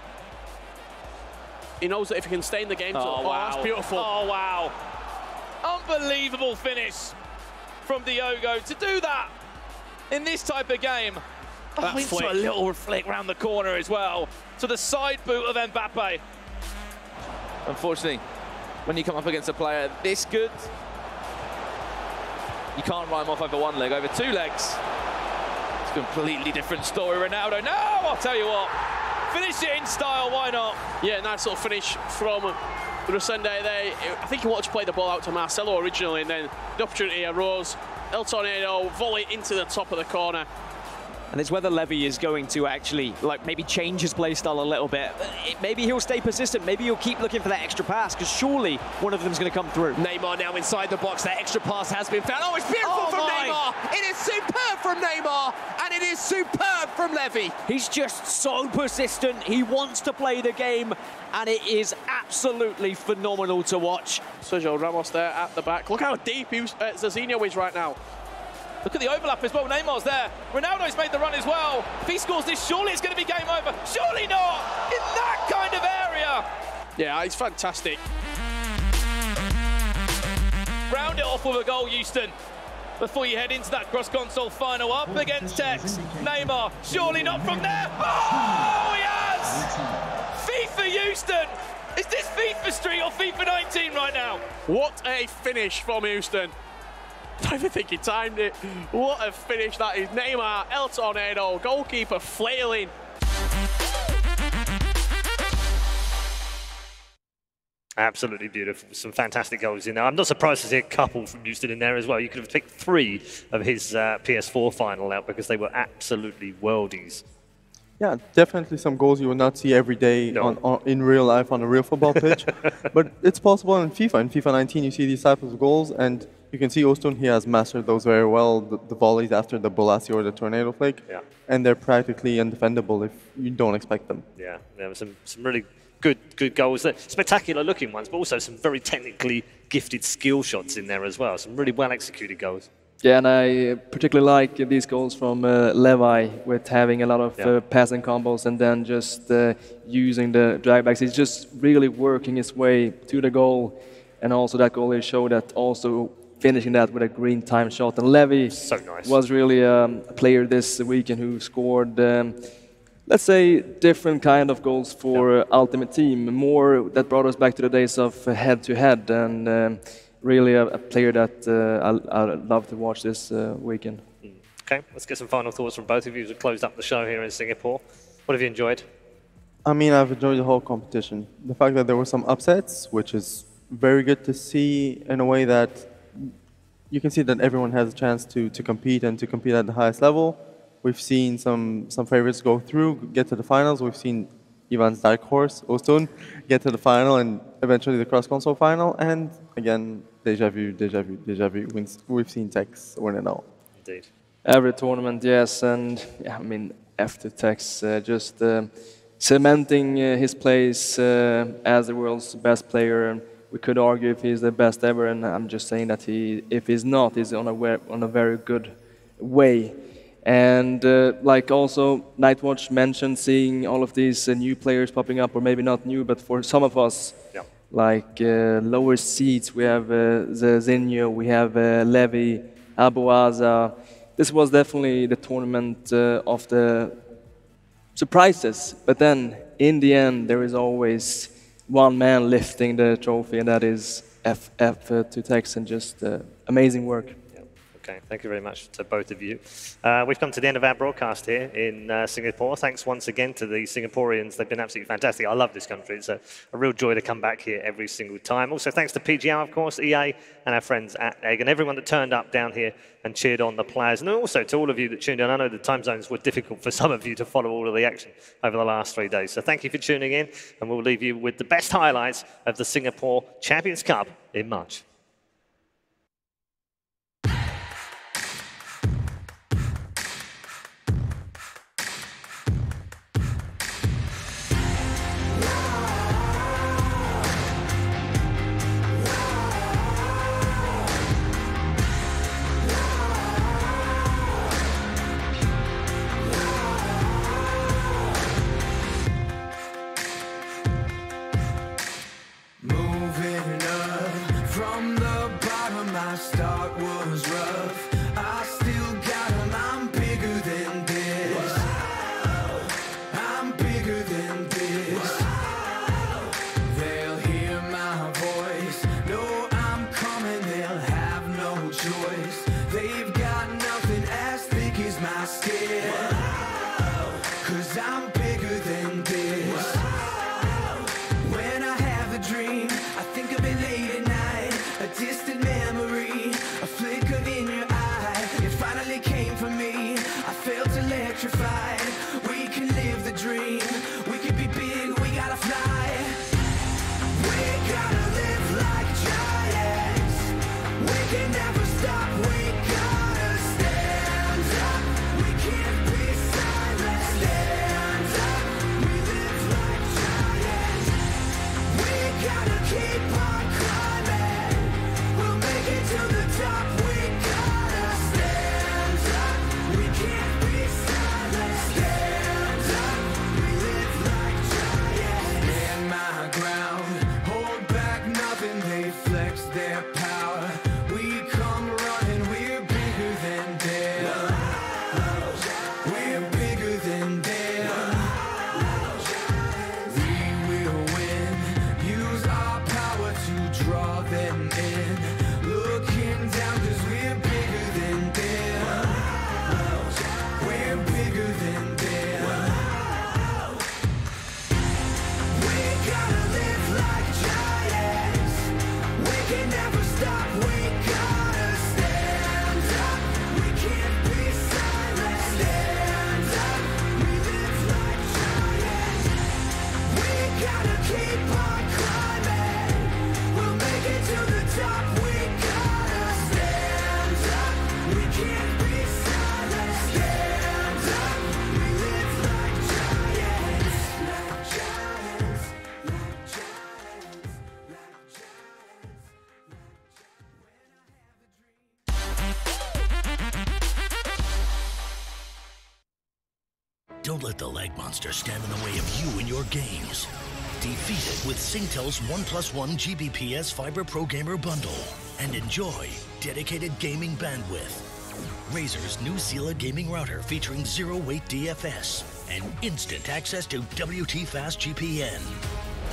He knows that if he can stay in the game, that's beautiful. Oh, wow. Unbelievable finish from Diogo to do that in this type of game. That Into flick. a little flick round the corner as well to the side boot of Mbappe. Unfortunately, when you come up against a player this good, you can't rhyme off over one leg, over 2 legs. It's a completely different story. Ronaldo, no, I'll tell you what. Finish it in style, why not? Yeah, nice little finish from Renda there. I think he wanted to play the ball out to Marcelo originally, and then the opportunity arose. El Tornado volley into the top of the corner. And it's whether Levy is going to actually, like, maybe change his play style a little bit. Maybe he'll stay persistent. Maybe he'll keep looking for that extra pass, because surely one of them's going to come through. Neymar now inside the box. That extra pass has been found. Oh, it's beautiful from Neymar. It is superb from Neymar, and it is superb from Levy. He's just so persistent. He wants to play the game, and it is absolutely phenomenal to watch. Sergio Ramos there at the back. Look how deep Zazinho is right now. Look at the overlap as well. Neymar's there. Ronaldo's made the run as well. If he scores this, surely it's going to be game over. Surely not in that kind of area. Yeah, it's fantastic. Round it off with a goal, Houston. Before you head into that cross-console final, up against Tex. Neymar, surely not from there. Oh, yes! FIFA Houston. Is this FIFA Street or FIFA 19 right now? What a finish from Houston. I don't even think he timed it. What a finish that is. Neymar, El Tornado, goalkeeper flailing. Absolutely beautiful. Some fantastic goals in there. I'm not surprised to see a couple from Houston in there as well. You could have picked 3 of his PS4 final out because they were absolutely worldies. Yeah, definitely some goals you would not see every day in real life on a real football pitch. But it's possible in FIFA. In FIFA 19, you see these types of goals, and you can see Ostun, he has mastered those very well, the volleys after the Bolasi or the Tornado flick. Yeah. And they're practically undefendable if you don't expect them. Yeah, there were some really good goals there. Spectacular looking ones, but also some very technically gifted skill shots in there as well. Some really well executed goals. Yeah, and I particularly like these goals from Levy with having a lot of passing combos and then just using the dragbacks. He's just really working his way to the goal, and also that goal showed that also finishing that with a green time shot. And Levy was really a player this weekend who scored, let's say, different kind of goals for Ultimate Team, more that brought us back to the days of head-to-head, and really a player that I'd love to watch this weekend. Okay, let's get some final thoughts from both of you as we close up the show here in Singapore. What have you enjoyed? I mean, I've enjoyed the whole competition. The fact that there were some upsets, which is very good to see, in a way that you can see that everyone has a chance to compete and to compete at the highest level. We've seen some favorites go through, get to the finals. We've seen Ivan's dark horse, Ostun, get to the final and eventually the cross-console final. And again, deja vu. We've seen Tex win it all. Indeed. Every tournament, yes, and yeah, I mean, after Tex, just cementing his place as the world's best player. And we could argue if he's the best ever, and I'm just saying that if he's not, he's on a very good way. And like also Nightwatch mentioned, seeing all of these new players popping up, or maybe not new, but for some of us, like lower seeds, we have Zazinho, we have Levy, Abaza. This was definitely the tournament of the surprises, but then in the end there is always one man lifting the trophy, and that is FUT Tex, and just amazing work. Okay, thank you very much to both of you. We've come to the end of our broadcast here in Singapore. Thanks once again to the Singaporeans. They've been absolutely fantastic. I love this country. It's a real joy to come back here every single time. Also, thanks to PGR, of course, EA, and our friends at Egg, and everyone that turned up down here and cheered on the players. And also to all of you that tuned in. I know the time zones were difficult for some of you to follow all of the action over the last 3 days. So thank you for tuning in, and we'll leave you with the best highlights of the Singapore Champions Cup in March. Moving up from the bottom, my start was rough. I still got 'em, I'm bigger than this. I'm bigger than this. They'll hear my voice, know I'm coming, they'll have no choice. They've got nothing as thick as my skin. 'Cause I'm bigger than this. When I have a dream, I think of it late at night. A distant memory, a flicker in your eye. It finally came for me, I felt electrified. We can live the dream, we can be big, we gotta fly. We gotta live like giants. We can never stop, we gotta stand up. We can't be silent, stand up. We live like giants. We gotta keep on climbing. We'll make it to the top. We gotta stand up. We can't be silent. Stand up. We live like giants. Stand my ground. Hold back nothing. They flex their power. We come running. We're bigger than them. We're bigger than them. We will win. Use our power to draw them in. Looking down 'cause we're bigger than them. We're bigger than them. We gotta live like giants. We can never stop. We gotta stand up. We can't be silent. Stand up. We live like giants. We gotta keep on climbing. We'll make it to the top. We gotta stand up. We can't be silent. Stand up. We live like giants. Like giants. Like giants. Like Don't let the lag monster stand in the way of you and your games. Defeat it with Singtel's 1+1 Gbps Fiber Pro Gamer Bundle and enjoy dedicated gaming bandwidth. Razer's new Sela gaming router featuring zero-weight DFS and instant access to WT Fast GPN.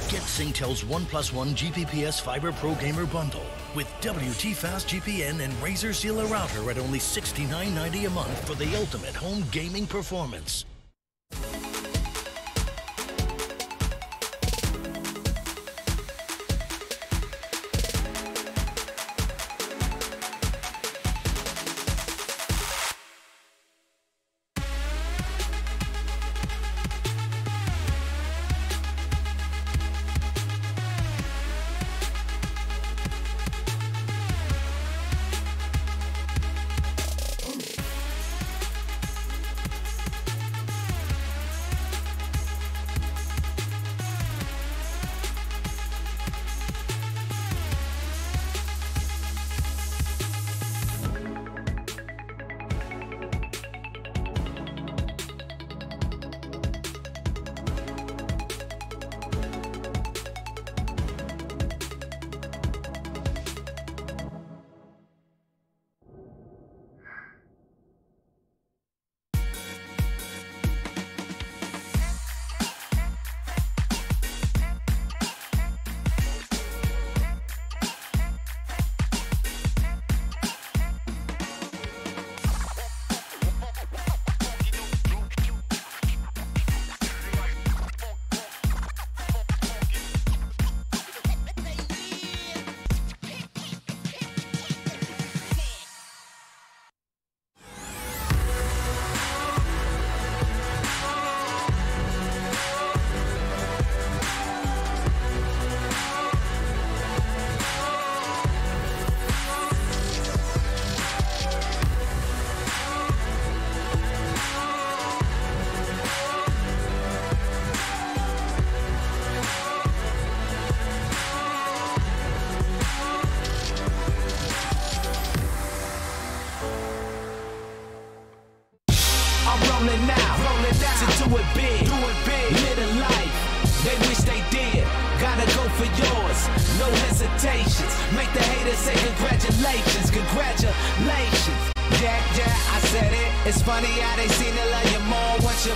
Get Singtel's 1+1 Gbps Fiber Pro Gamer Bundle with WT Fast GPN and Razer Sela router at only $69.90 a month for the ultimate home gaming performance. it big, live a life. They wish they did. Gotta go for yours, no hesitations. Make the haters say congratulations, congratulations. Yeah, I said it. It's funny how they seem to love you more once you